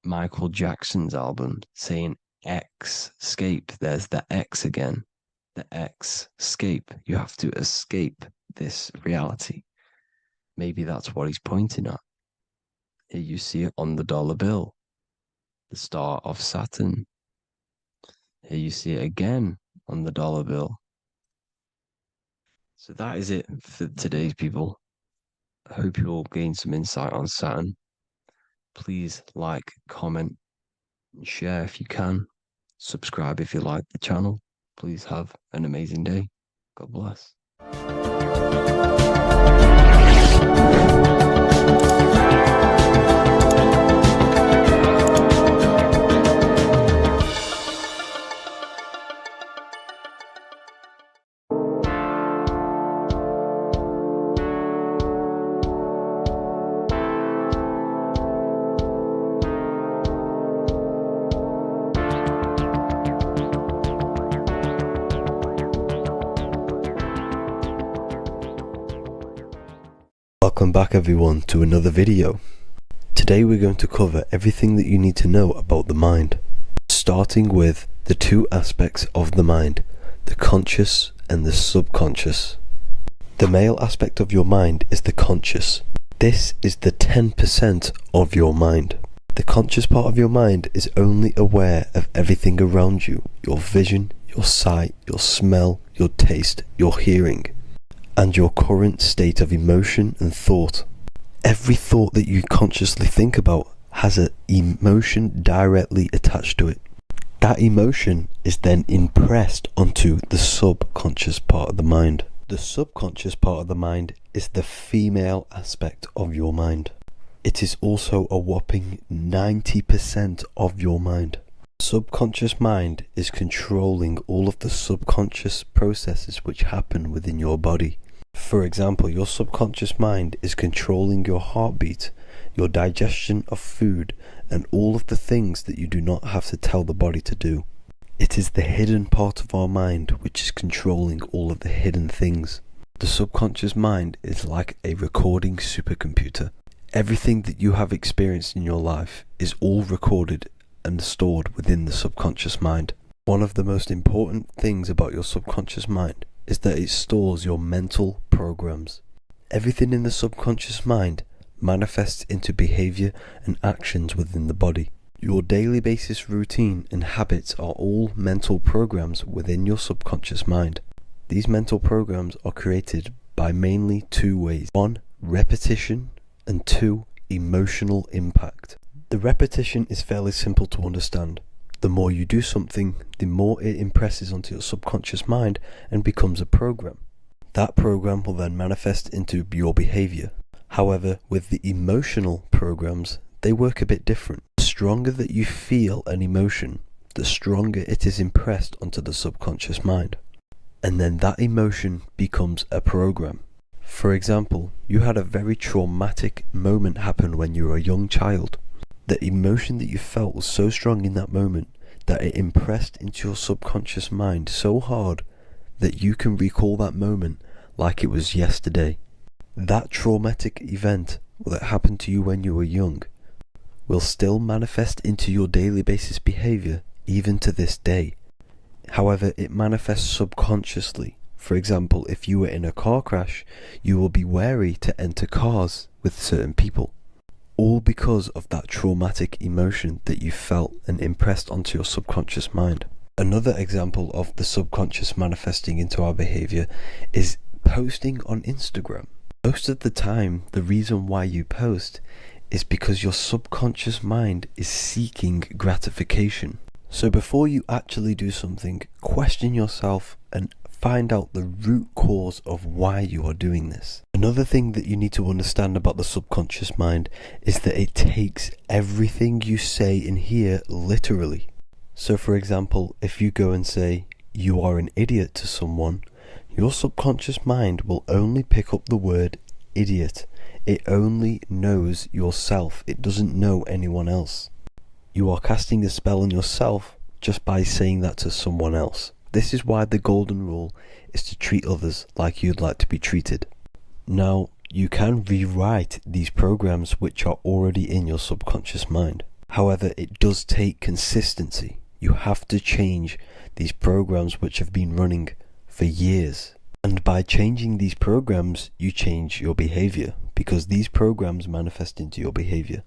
Michael Jackson's album saying escape. There's the X again. The X, escape. You have to escape this reality. Maybe that's what he's pointing at. Here you see it on the dollar bill, the star of Saturn. Here you see it again on the dollar bill. So that is it for today's people. I hope you all gain some insight on Saturn. Please like, comment, and share if you can. Subscribe if you like the channel. Please have an amazing day. God bless. Welcome back everyone to another video. Today we're going to cover everything that you need to know about the mind, starting with the two aspects of the mind, the conscious and the subconscious. The male aspect of your mind is the conscious. This is the 10% of your mind. The conscious part of your mind is only aware of everything around you, your vision, your sight, your smell, your taste, your hearing, and your current state of emotion and thought. Every thought that you consciously think about has an emotion directly attached to it. That emotion is then impressed onto the subconscious part of the mind. The subconscious part of the mind is the female aspect of your mind. It is also a whopping 90% of your mind. Subconscious mind is controlling all of the subconscious processes which happen within your body. For example, your subconscious mind is controlling your heartbeat, your digestion of food, and all of the things that you do not have to tell the body to do. It is the hidden part of our mind which is controlling all of the hidden things. The subconscious mind is like a recording supercomputer. Everything that you have experienced in your life is all recorded and stored within the subconscious mind. One of the most important things about your subconscious mind is that it stores your mental programs. Everything in the subconscious mind manifests into behavior and actions within the body. Your daily basis routine and habits are all mental programs within your subconscious mind. These mental programs are created by mainly two ways. 1, repetition, and 2, emotional impact. The repetition is fairly simple to understand. The more you do something, the more it impresses onto your subconscious mind and becomes a program. That program will then manifest into your behavior. However, with the emotional programs, they work a bit different. The stronger that you feel an emotion, the stronger it is impressed onto the subconscious mind. And then that emotion becomes a program. For example, you had a very traumatic moment happen when you were a young child. The emotion that you felt was so strong in that moment that it impressed into your subconscious mind so hard that you can recall that moment like it was yesterday. That traumatic event that happened to you when you were young will still manifest into your daily basis behavior even to this day. However, it manifests subconsciously. For example, if you were in a car crash, you will be wary to enter cars with certain people. All because of that traumatic emotion that you felt and impressed onto your subconscious mind. Another example of the subconscious manifesting into our behavior is posting on Instagram. Most of the time, the reason why you post is because your subconscious mind is seeking gratification. So before you actually do something, question yourself and find out the root cause of why you are doing this. Another thing that you need to understand about the subconscious mind is that it takes everything you say and hear literally. So for example, if you go and say, "You are an idiot" to someone, your subconscious mind will only pick up the word idiot. It only knows yourself. It doesn't know anyone else. You are casting a spell on yourself just by saying that to someone else. This is why the golden rule is to treat others like you'd like to be treated. Now, you can rewrite these programs which are already in your subconscious mind. However, it does take consistency. You have to change these programs which have been running for years. And by changing these programs, you change your behavior, because these programs manifest into your behavior.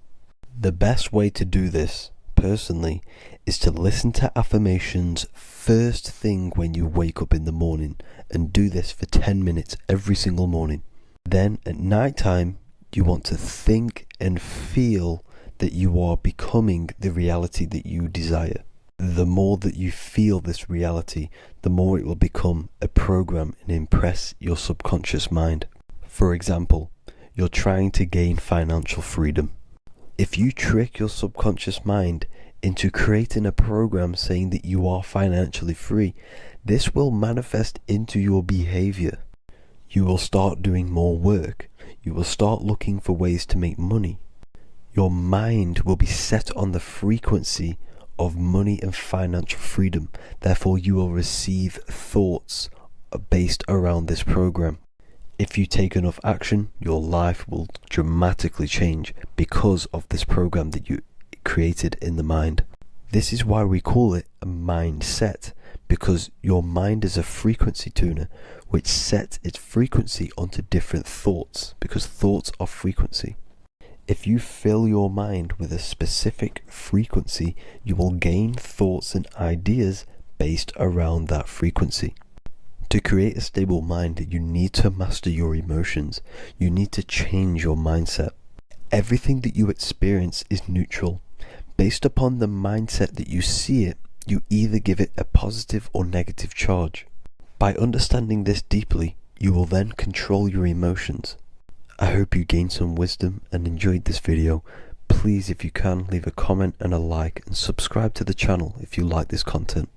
The best way to do this, personally, is to listen to affirmations first thing when you wake up in the morning, and do this for 10 minutes every single morning. Then at night time, you want to think and feel that you are becoming the reality that you desire. The more that you feel this reality, the more it will become a program and impress your subconscious mind. For example, you're trying to gain financial freedom. If you trick your subconscious mind into creating a program saying that you are financially free, this will manifest into your behavior. You will start doing more work. You will start looking for ways to make money. Your mind will be set on the frequency of money and financial freedom. Therefore, you will receive thoughts based around this program. If you take enough action, your life will dramatically change because of this program that you created in the mind. This is why we call it a mindset, because your mind is a frequency tuner which sets its frequency onto different thoughts, because thoughts are frequency. If you fill your mind with a specific frequency, you will gain thoughts and ideas based around that frequency. To create a stable mind, you need to master your emotions. You need to change your mindset. Everything that you experience is neutral. Based upon the mindset that you see it, you either give it a positive or negative charge. By understanding this deeply, you will then control your emotions. I hope you gained some wisdom and enjoyed this video. Please, if you can, leave a comment and a like, and subscribe to the channel if you like this content.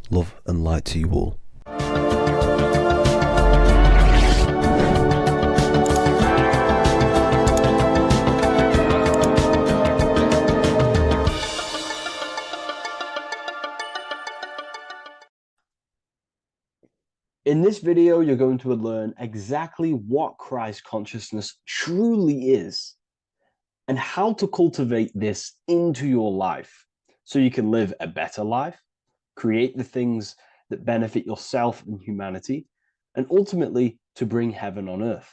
Love and light to you all. In this video, you're going to learn exactly what Christ consciousness truly is and how to cultivate this into your life so you can live a better life, create the things that benefit yourself and humanity, and ultimately to bring heaven on earth.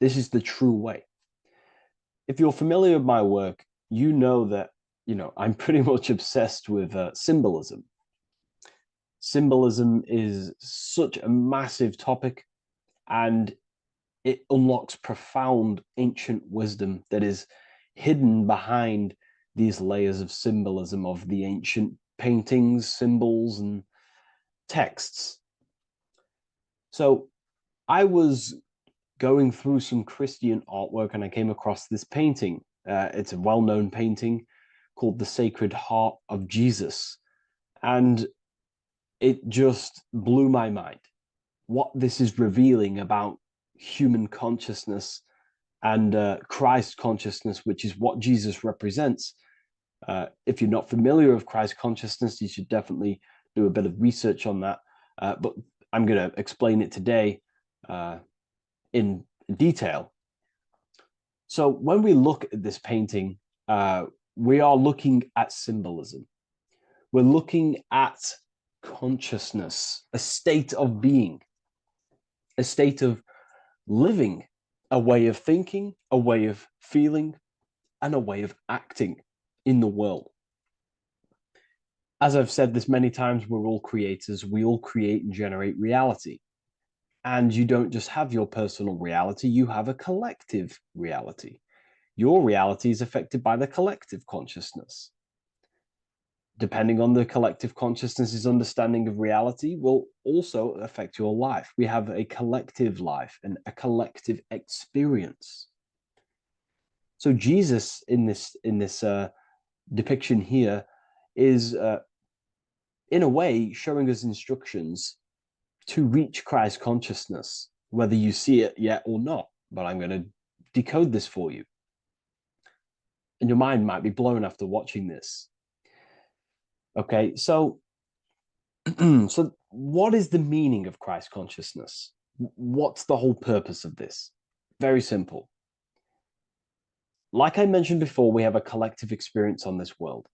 This is the true way. If you're familiar with my work, you know that, I'm pretty much obsessed with symbolism. Symbolism is such a massive topic, and it unlocks profound ancient wisdom that is hidden behind these layers of symbolism of the ancient paintings, symbols, and texts. So I was going through some Christian artwork and I came across this painting. It's a well-known painting called The Sacred Heart of Jesus. And it just blew my mind what this is revealing about human consciousness and Christ consciousness, which is what Jesus represents. If you're not familiar with Christ consciousness, you should definitely do a bit of research on that. But I'm going to explain it today in detail. So when we look at this painting, we are looking at symbolism. We're looking at consciousness, a state of being, a state of living, a way of thinking, a way of feeling, and a way of acting in the world. As I've said this many times, we're all creators. We all create and generate reality. And you don't just have your personal reality, you have a collective reality. Your reality is affected by the collective consciousness. Depending on the collective consciousness's understanding of reality will also affect your life. We have a collective life and a collective experience. So Jesus in this depiction here is in a way showing us instructions to reach Christ consciousness, whether you see it yet or not. But I'm going to decode this for you. And your mind might be blown after watching this. Okay, so what is the meaning of Christ consciousness? What's the whole purpose of this? Very simple. Like I mentioned before, we have a collective experience on this world.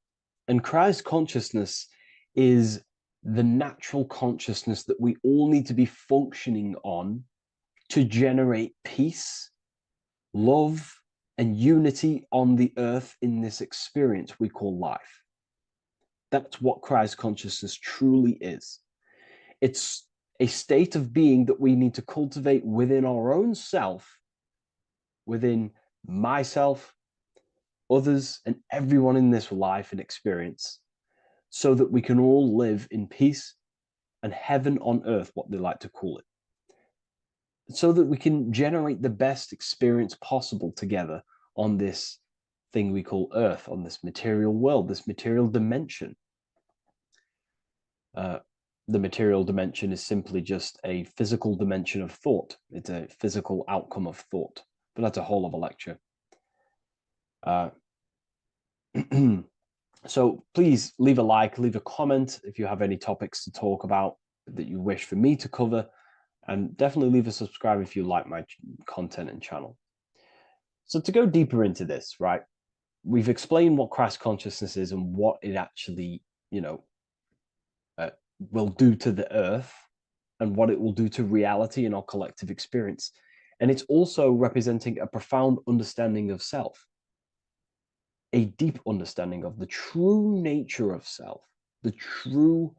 And Christ consciousness is the natural consciousness that we all need to be functioning on to generate peace, love, and unity on the earth in this experience we call life. That's what Christ consciousness truly is. It's a state of being that we need to cultivate within our own self, within myself, others, and everyone in this life and experience, so that we can all live in peace and heaven on earth, what they like to call it, so that we can generate the best experience possible together on this thing we call earth, on this material world, this material dimension. The material dimension is simply just a physical dimension of thought. It's a physical outcome of thought, but that's a whole of a lecture. So please leave a like, leave a comment if you have any topics to talk about that you wish for me to cover, and definitely leave a subscribe if you like my content and channel. So to go deeper into this, right, we've explained what Christ consciousness is and what it actually, will do to the earth and what it will do to reality and our collective experience. And it's also representing a profound understanding of self, a deep understanding of the true nature of self, the true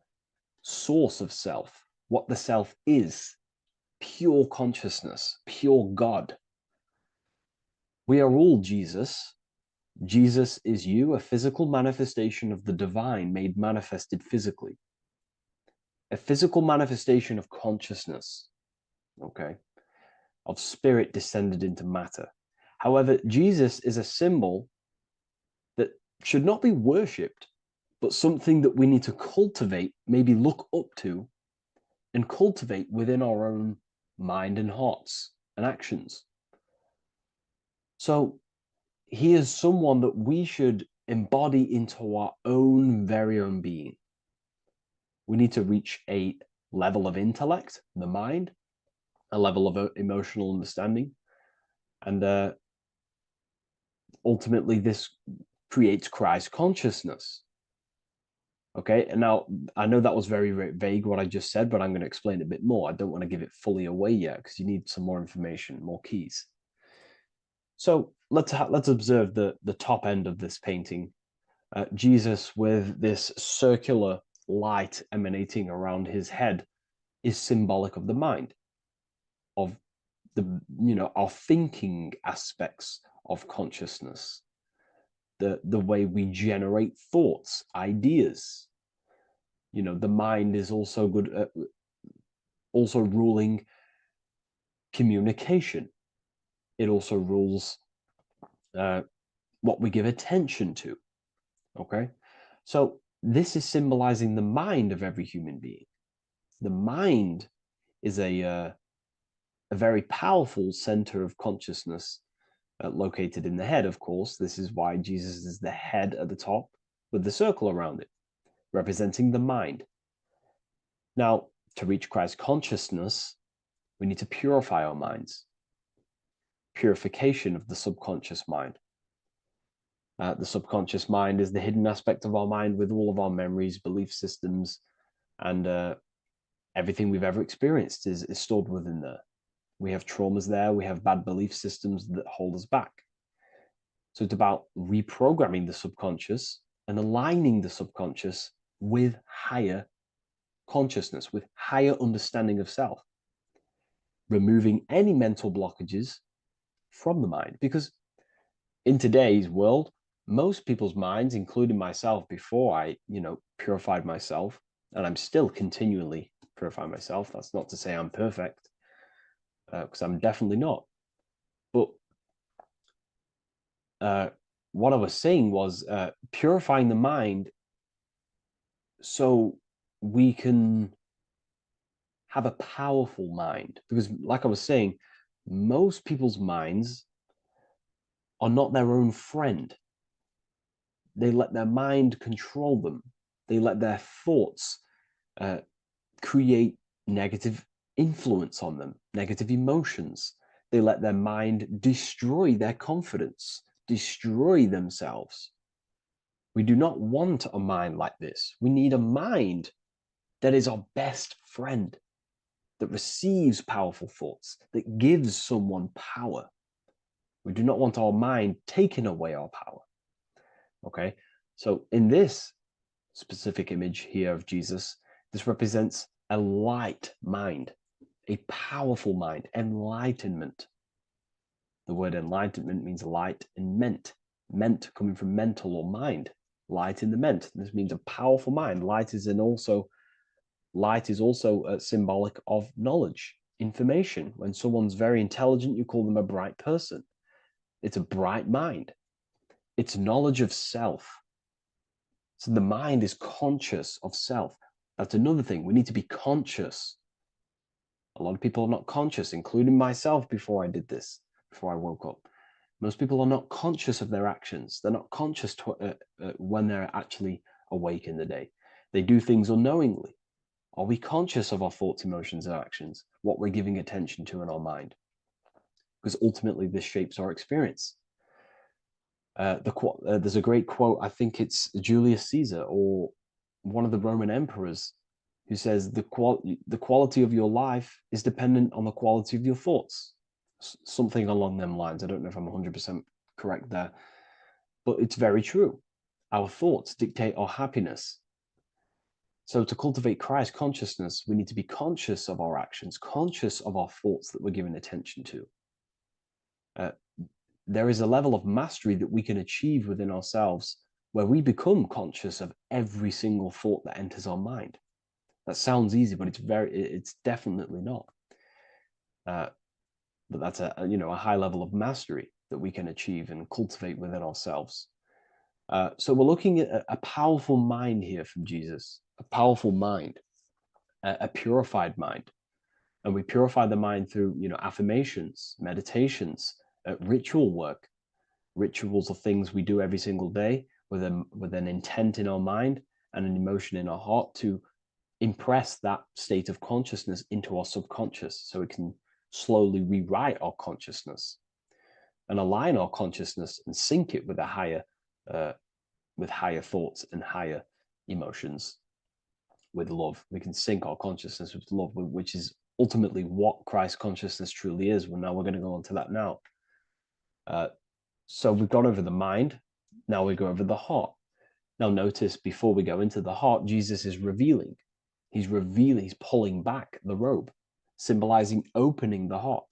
source of self, what the self is, pure consciousness, pure God. We are all Jesus. Jesus is you, a physical manifestation of the divine made manifested physically. A physical manifestation of consciousness, okay, of spirit descended into matter. However, Jesus is a symbol that should not be worshipped, but something that we need to cultivate, maybe look up to, and cultivate within our own mind and hearts and actions. So he is someone that we should embody into our own very own being. We need to reach a level of intellect, the mind, a level of emotional understanding, and ultimately this creates Christ consciousness. Okay, and now I know that was very, very vague what I just said, but I'm going to explain a bit more. I don't want to give it fully away yet because you need some more information, more keys. So let's observe the top end of this painting. Jesus with this circular light emanating around his head is symbolic of the mind, of the our thinking aspects of consciousness, the way we generate thoughts, ideas. The mind is also good at also ruling communication. It also rules what we give attention to. Okay, so this is symbolizing the mind of every human being. The mind is a very powerful center of consciousness located in the head, of course. This is why Jesus is the head at the top with the circle around it, representing the mind. Now, to reach Christ consciousness, we need to purify our minds. Purification of the subconscious mind. The subconscious mind is the hidden aspect of our mind with all of our memories, belief systems, and everything we've ever experienced is stored within there. We have traumas there. We have bad belief systems that hold us back. So it's about reprogramming the subconscious and aligning the subconscious with higher consciousness, with higher understanding of self, removing any mental blockages from the mind. Because in today's world, most people's minds, including myself, before I, purified myself, and I'm still continually purifying myself. That's not to say I'm perfect, because I'm definitely not. But what I was saying was purifying the mind so we can have a powerful mind. Because like I was saying, most people's minds are not their own friend. They let their mind control them. They let their thoughts create negative influence on them, negative emotions. They let their mind destroy their confidence, destroy themselves. We do not want a mind like this. We need a mind that is our best friend, that receives powerful thoughts, that gives someone power. We do not want our mind taking away our power. Okay, so in this specific image here of Jesus, this represents a light mind, a powerful mind, enlightenment. The word enlightenment means light and ment coming from mental or mind, light in the ment. This means a powerful mind. Light is also symbolic of knowledge, information. When someone's very intelligent, you call them a bright person. It's a bright mind. It's knowledge of self. So the mind is conscious of self. That's another thing. We need to be conscious. A lot of people are not conscious, including myself before I did this, before I woke up. Most people are not conscious of their actions. They're not conscious when they're actually awake in the day. They do things unknowingly. Are we conscious of our thoughts, emotions, and actions, what we're giving attention to in our mind? Because ultimately this shapes our experience. There's a great quote, I think it's Julius Caesar or one of the Roman emperors, who says the quality of your life is dependent on the quality of your thoughts. Something along them lines. I don't know if I'm 100% correct there, but it's very true. Our thoughts dictate our happiness. So to cultivate Christ consciousness, we need to be conscious of our actions, conscious of our thoughts that we're giving attention to. There is a level of mastery that we can achieve within ourselves where we become conscious of every single thought that enters our mind. That sounds easy, but it's definitely not. But that's a high level of mastery that we can achieve and cultivate within ourselves. So we're looking at a powerful mind here from Jesus, a powerful mind, a purified mind. And we purify the mind through, affirmations, meditations, ritual work. Rituals are things we do every single day with an intent in our mind and an emotion in our heart to impress that state of consciousness into our subconscious so it can slowly rewrite our consciousness and align our consciousness and sync it with higher thoughts and higher emotions with love. We can sync our consciousness with love, which is ultimately what Christ consciousness truly is. Well, now we're going to go on to that now. So we've gone over the mind. Now we go over the heart. Now notice before we go into the heart, Jesus is revealing. He's pulling back the robe, symbolizing opening the heart,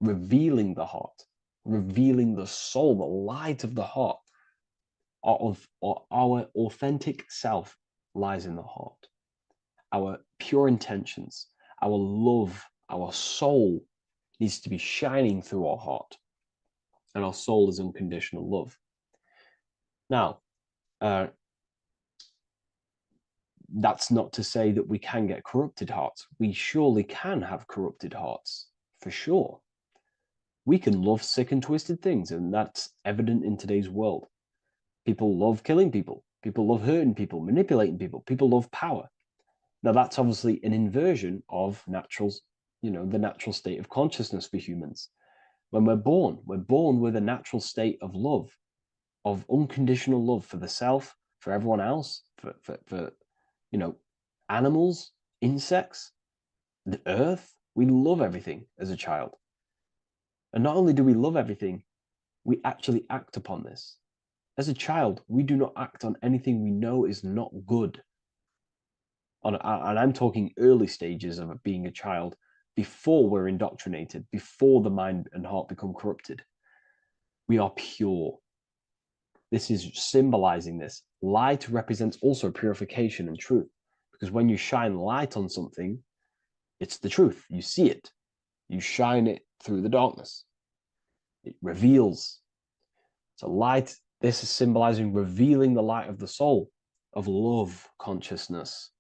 revealing the heart, revealing the soul, the light of the heart. Our authentic self lies in the heart. Our pure intentions, our love, our soul needs to be shining through our heart. And our soul is unconditional love. Now, that's not to say that we can get corrupted hearts. We surely can have corrupted hearts, for sure. We can love sick and twisted things, and that's evident in today's world. People love killing people. People love hurting people, manipulating people. People love power. Now, that's obviously an inversion of the natural state of consciousness for humans. When we're born with a natural state of love, of unconditional love for the self, for everyone else, for animals, insects, the earth. We love everything as a child. And not only do we love everything, we actually act upon this. As a child, we do not act on anything we know is not good. And I'm talking early stages of being a child, before we're indoctrinated, before the mind and heart become corrupted. We are pure. This is symbolizing this. Light represents also purification and truth, because when you shine light on something, it's the truth. You see it. You shine it through the darkness. It reveals. So light, this is symbolizing revealing the light of the soul, of love consciousness,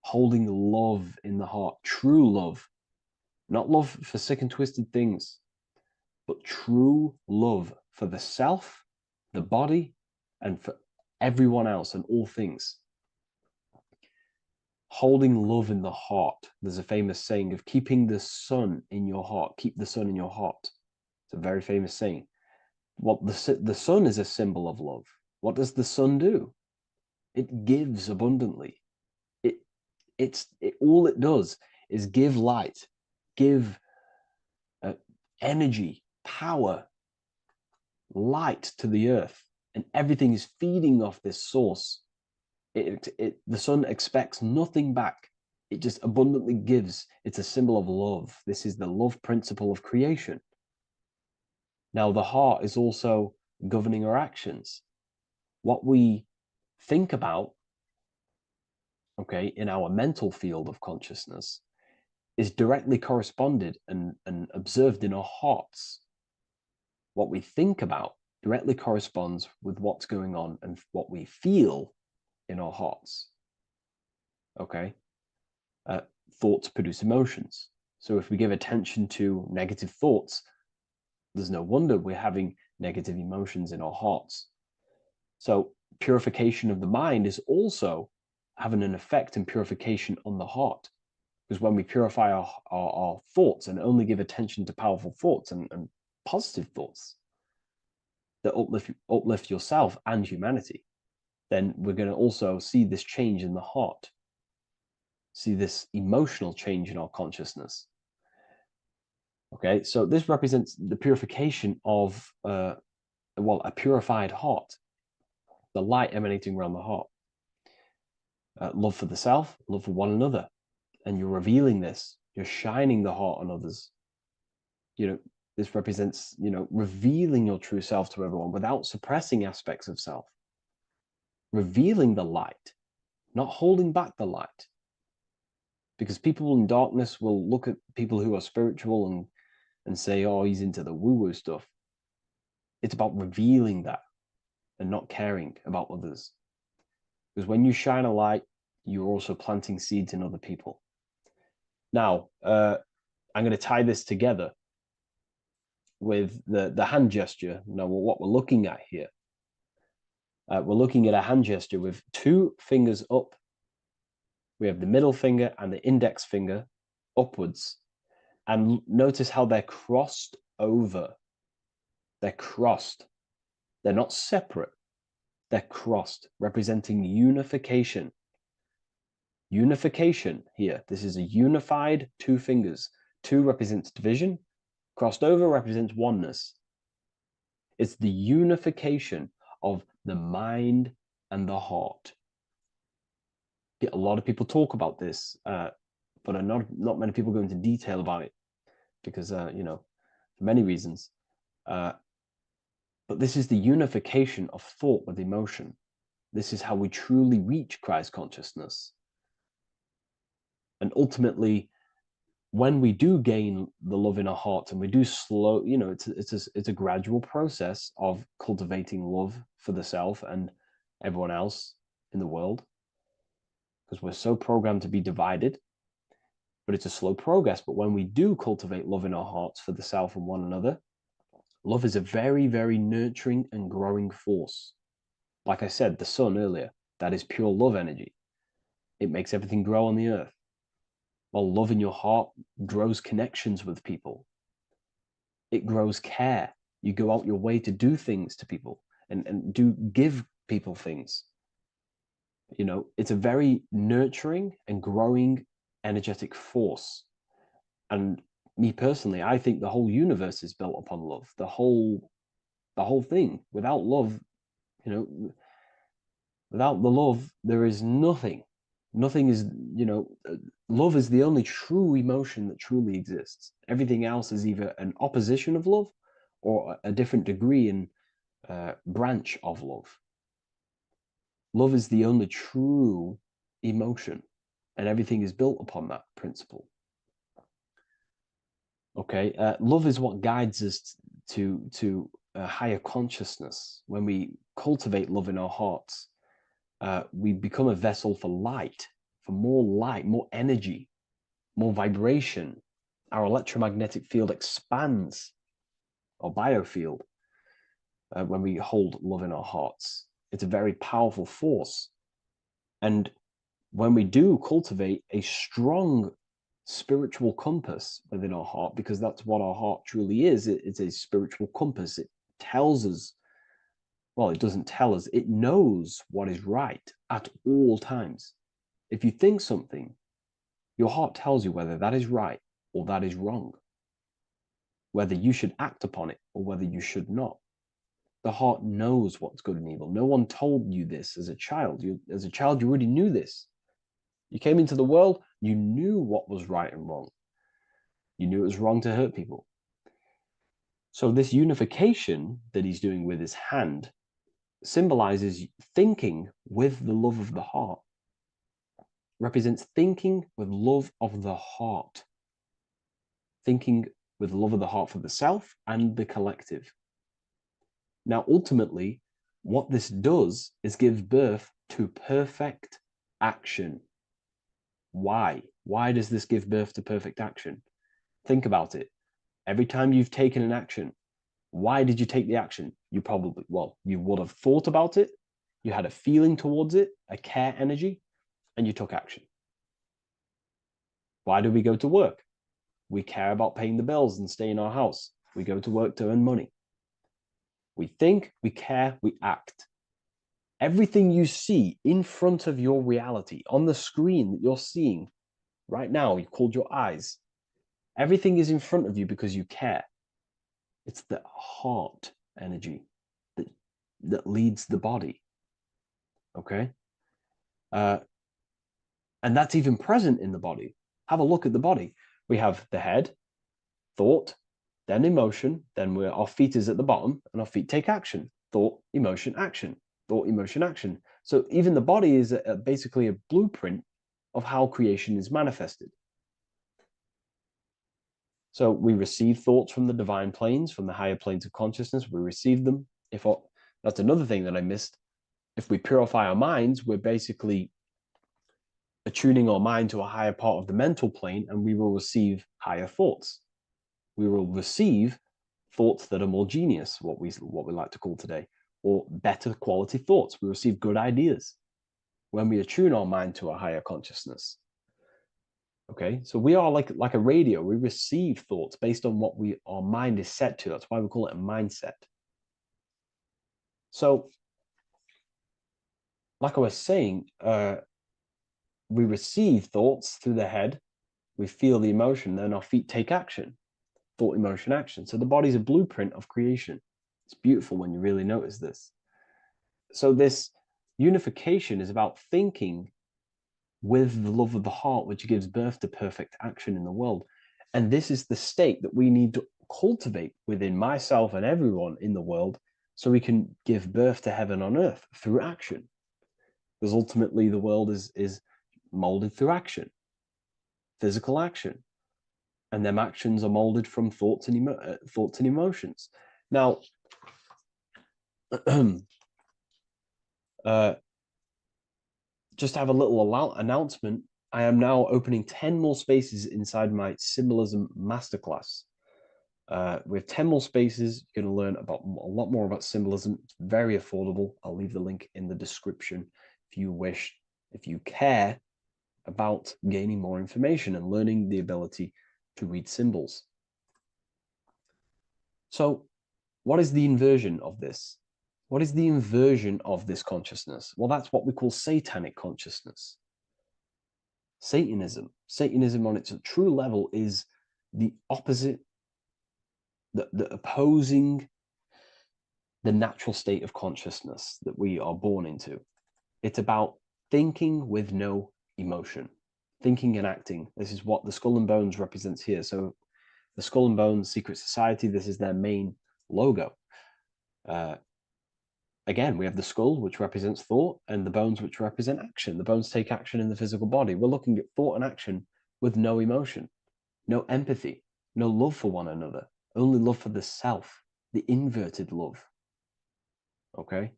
holding love in the heart, true love. Not love for sick and twisted things, but true love for the self, the body, and for everyone else and all things. Holding love in the heart. There's a famous saying of keeping the sun in your heart. Keep the sun in your heart. It's a very famous saying. Well, the sun is a symbol of love. What does the sun do? It gives abundantly. All it does is give light, give energy, power, light to the earth, and everything is feeding off this source. The sun expects nothing back. It just abundantly gives. It's a symbol of love. This is the love principle of creation. Now, the heart is also governing our actions. What we think about, okay, in our mental field of consciousness is directly corresponded and observed in our hearts. What we think about directly corresponds with what's going on and what we feel in our hearts. Okay? Thoughts produce emotions. So if we give attention to negative thoughts, there's no wonder we're having negative emotions in our hearts. So purification of the mind is also having an effect in purification on the heart. Because when we purify our thoughts and only give attention to powerful thoughts and positive thoughts that uplift yourself and humanity, then we're going to also see this change in the heart, see this emotional change in our consciousness. Okay, so this represents the purification of, a purified heart, the light emanating around the heart. Love for the self, love for one another. And you're revealing this, you're shining the heart on others. This represents, revealing your true self to everyone without suppressing aspects of self. Revealing the light, not holding back the light. Because people in darkness will look at people who are spiritual and say, oh, he's into the woo-woo stuff. It's about revealing that and not caring about others. Because when you shine a light, you're also planting seeds in other people. Now, I'm going to tie this together with the hand gesture. Now, what we're looking at here, we're looking at a hand gesture with two fingers up. We have the middle finger and the index finger upwards. And notice how they're crossed over. They're crossed. They're not separate. They're crossed, representing unification. Unification here. This is a unified two fingers. Two represents division. Crossed over represents oneness. It's the unification of the mind and the heart. A lot of people talk about this, but not many people go into detail about it because, for many reasons. But this is the unification of thought with emotion. This is how we truly reach Christ consciousness. And ultimately, when we do gain the love in our hearts and we do slow, it's a gradual process of cultivating love for the self and everyone else in the world, because we're so programmed to be divided. But it's a slow progress. But when we do cultivate love in our hearts for the self and one another, love is a very, very nurturing and growing force. Like I said, the sun earlier, that is pure love energy. It makes everything grow on the earth. While love in your heart grows connections with people. It grows care. You go out your way to do things to people and do give people things. It's a very nurturing and growing energetic force. And me personally, I think the whole universe is built upon love. The whole thing. Without love, without the love, there is nothing. Nothing is, love is the only true emotion that truly exists. Everything else is either an opposition of love or a different degree and branch of love. Love is the only true emotion, and everything is built upon that principle. Okay, love is what guides us to a higher consciousness. When we cultivate love in our hearts, we become a vessel for light, more energy, more vibration. Our electromagnetic field expands, our biofield, when we hold love in our hearts. It's a very powerful force. And when we do cultivate a strong spiritual compass within our heart, because that's what our heart truly is, it's a spiritual compass. It tells us, well, it doesn't tell us, it knows what is right at all times. If you think something, your heart tells you whether that is right or that is wrong, whether you should act upon it or whether you should not. The heart knows what's good and evil. No one told you this as a child. As a child, you already knew this. You came into the world, you knew what was right and wrong. You knew it was wrong to hurt people. So this unification that he's doing with his hand symbolizes thinking with the love of the heart. Represents thinking with love of the heart. Thinking with love of the heart for the self and the collective. Now, ultimately, what this does is gives birth to perfect action. Why? Why does this give birth to perfect action? Think about it. Every time you've taken an action, why did you take the action? You probably, well, you would have thought about it, you had a feeling towards it, a care energy, and you took action. Why do we go to work? We care about paying the bills and staying in our house. We go to work to earn money. We think, we care, we act. Everything you see in front of your reality, on the screen that you're seeing right now, you called your eyes. Everything is in front of you because you care. It's the heart energy that leads the body. Okay? And that's even present in the body. Have a look at the body. We have the head, thought, then emotion, then our feet is at the bottom, and our feet take action. Thought, emotion, action. Thought, emotion, action. So even the body is basically a blueprint of how creation is manifested. So we receive thoughts from the divine planes, from the higher planes of consciousness. We receive them. That's another thing that I missed. If we purify our minds, we're basically attuning our mind to a higher part of the mental plane, and we will receive higher thoughts. We will receive thoughts that are more genius, what we like to call today, or better quality thoughts. We receive good ideas when we attune our mind to a higher consciousness. Okay, so we are like a radio. We receive thoughts based on what our mind is set to. That's why we call it a mindset. So, like I was saying, we receive thoughts through the head. We feel the emotion, then our feet take action. Thought, emotion, action. So the body's a blueprint of creation. It's beautiful when you really notice this. So this unification is about thinking with the love of the heart, which gives birth to perfect action in the world. And this is the state that we need to cultivate within myself and everyone in the world so we can give birth to heaven on earth through action. Because ultimately the world is molded through action, physical action. And them actions are molded from thoughts and emotions. Now, just to have a little announcement, I am now opening 10 more spaces inside my symbolism masterclass. We have 10 more spaces. You're going to learn about a lot more about symbolism. It's very affordable. I'll leave the link in the description if you wish, if you care about gaining more information and learning the ability to read symbols. So what is the inversion of this? What is the inversion of this consciousness? Well, that's what we call satanic consciousness. Satanism. Satanism on its true level is the opposite, the opposing the natural state of consciousness that we are born into. It's about thinking with no emotion, thinking and acting. This is what the Skull and Bones represents here. So the Skull and Bones Secret Society, this is their main logo. Again, we have the skull, which represents thought, and the bones, which represent action. The bones take action in the physical body. We're looking at thought and action with no emotion, no empathy, no love for one another, only love for the self, the inverted love. Okay?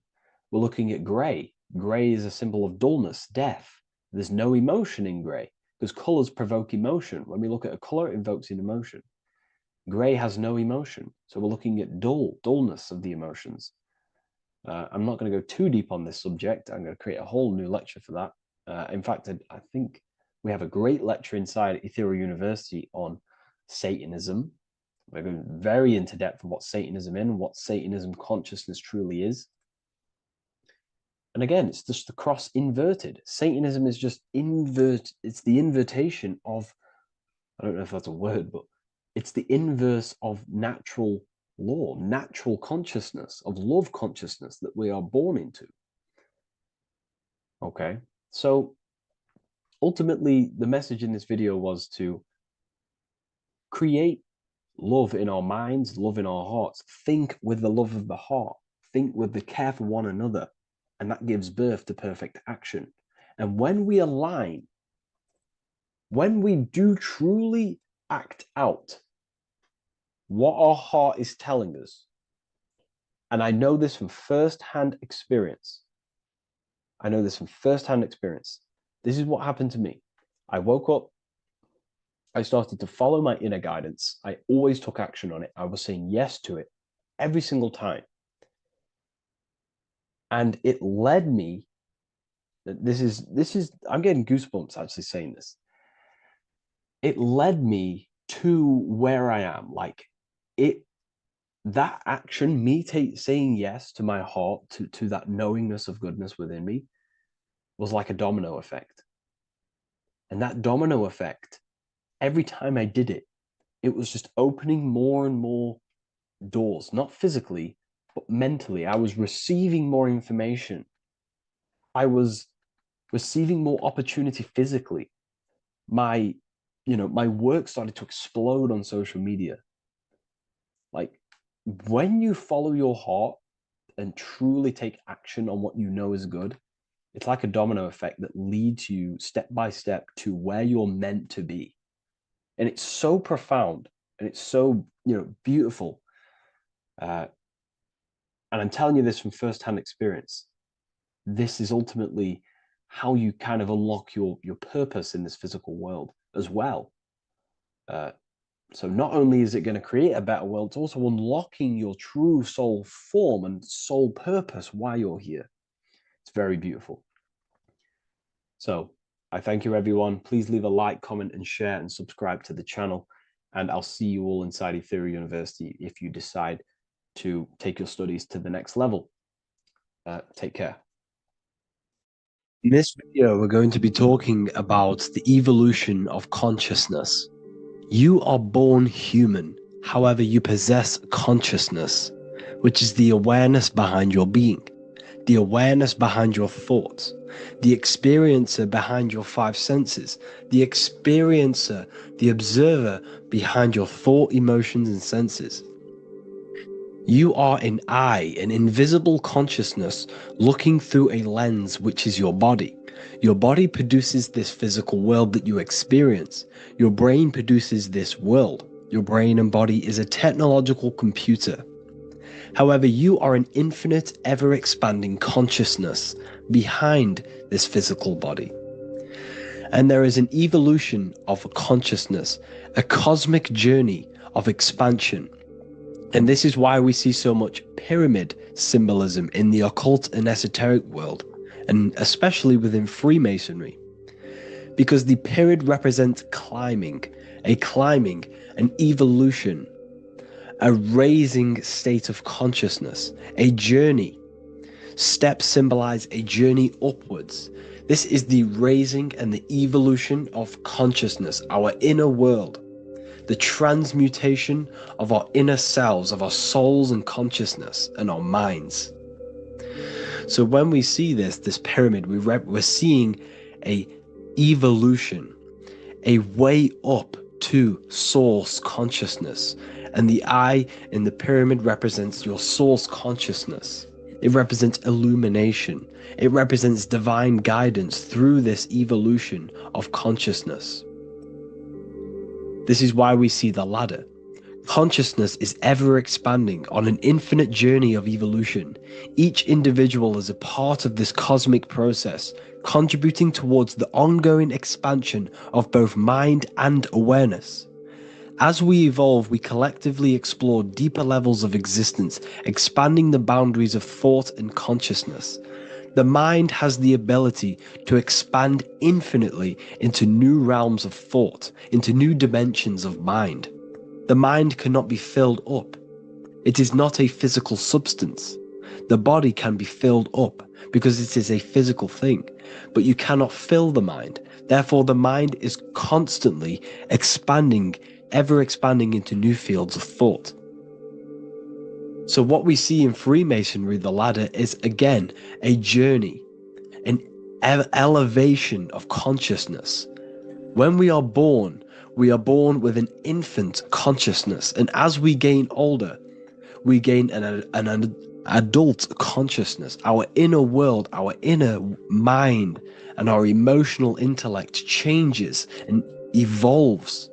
We're looking at gray. Gray is a symbol of dullness, death. There's no emotion in gray because colors provoke emotion. When we look at a color, it invokes an emotion. Gray has no emotion. So we're looking at dullness of the emotions. I'm not going to go too deep on this subject. I'm going to create a whole new lecture for that. In fact, I think we have a great lecture inside Ethereal University on Satanism. We're going very into depth of what Satanism is and what Satanism consciousness truly is. And again, it's just the cross inverted. Satanism is just it's the invertation of, I don't know if that's a word, but it's the inverse of natural law, natural consciousness, of love consciousness that we are born into. Okay, so ultimately, the message in this video was to create love in our minds, love in our hearts. Think with the love of the heart. Think with the care for one another. And that gives birth to perfect action. And when we align, when we do truly act out what our heart is telling us, and I know this from first-hand experience. This is what happened to me. I woke up, I started to follow my inner guidance. I always took action on it. I was saying yes to it every single time. And it led me, I'm getting goosebumps actually saying this. It led me to where I am. Like that action, me saying yes to my heart, to that knowingness of goodness within me, was like a domino effect. And that domino effect, every time I did it, it was just opening more and more doors, not physically, but mentally. I was receiving more information. I was receiving more opportunity physically. My work started to explode on social media. Like, when you follow your heart and truly take action on what you know is good, it's like a domino effect that leads you step by step to where you're meant to be. And it's so profound and it's so, beautiful. And I'm telling you this from firsthand experience. This is ultimately how you kind of unlock your purpose in this physical world as well. So not only is it going to create a better world, it's also unlocking your true soul form and soul purpose while you're here. It's very beautiful. So I thank you, everyone. Please leave a like, comment, and share, and subscribe to the channel. And I'll see you all inside Ethereal University if you decide to take your studies to the next level. Take care. In this video, we're going to be talking about the evolution of consciousness. You are born human, however, you possess consciousness, which is the awareness behind your being, the awareness behind your thoughts, the experiencer behind your five senses, the experiencer, the observer behind your thought, emotions, and senses. You are an eye, an invisible consciousness looking through a lens, which is your body. Your body produces this physical world that you experience. Your brain produces this world. Your brain and body is a technological computer. However, you are an infinite, ever-expanding consciousness behind this physical body. And there is an evolution of consciousness, a cosmic journey of expansion. And this is why we see so much pyramid symbolism in the occult and esoteric world, and especially within Freemasonry. Because the pyramid represents climbing, an evolution, a raising state of consciousness, a journey. Steps symbolize a journey upwards. This is the raising and the evolution of consciousness, our inner world. The transmutation of our inner selves, of our souls and consciousness and our minds. So when we see this pyramid, we're seeing a evolution, a way up to source consciousness. And the eye in the pyramid represents your source consciousness. It represents illumination. It represents divine guidance through this evolution of consciousness. This is why we see the ladder. Consciousness is ever expanding on an infinite journey of evolution. Each individual is a part of this cosmic process, contributing towards the ongoing expansion of both mind and awareness. As we evolve, we collectively explore deeper levels of existence, expanding the boundaries of thought and consciousness. The mind has the ability to expand infinitely into new realms of thought, into new dimensions of mind. The mind cannot be filled up. It is not a physical substance. The body can be filled up because it is a physical thing, but you cannot fill the mind. Therefore, the mind is constantly expanding, ever expanding into new fields of thought. So what we see in Freemasonry, the ladder, is again a journey, an elevation of consciousness. When we are born with an infant consciousness, and as we gain older, we gain an adult consciousness. Our inner world, our inner mind, and our emotional intellect changes and evolves.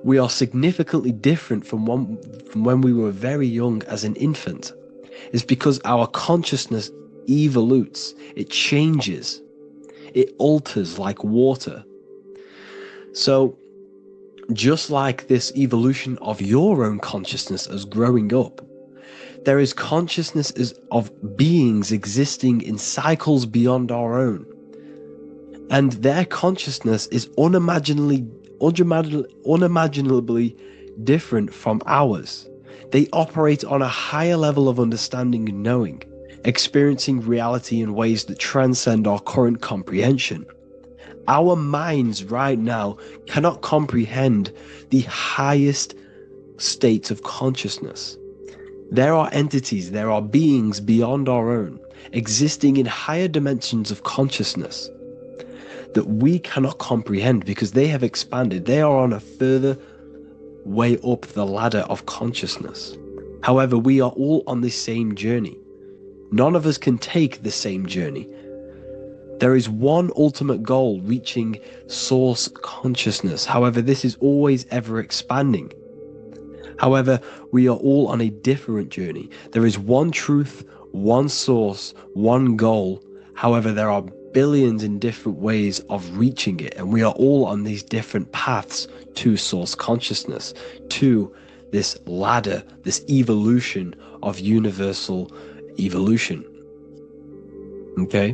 We are significantly different from when we were very young as an infant. It's because our consciousness evolutes, it changes, it alters like water. So, just like this evolution of your own consciousness as growing up, there is consciousness of beings existing in cycles beyond our own. And their consciousness is unimaginably different from ours. They operate on a higher level of understanding and knowing, experiencing reality in ways that transcend our current comprehension. Our minds right now cannot comprehend the highest states of consciousness. There are entities, there are beings beyond our own, existing in higher dimensions of consciousness that we cannot comprehend because they have expanded. They are on a further way up the ladder of consciousness. However, we are all on the same journey. None of us can take the same journey. There is one ultimate goal, reaching source consciousness. However, this is always ever expanding. However, we are all on a different journey. There is one truth, one source, one goal. However, there are billions in different ways of reaching it, and we are all on these different paths to source consciousness, to this ladder, this evolution of universal evolution. Okay?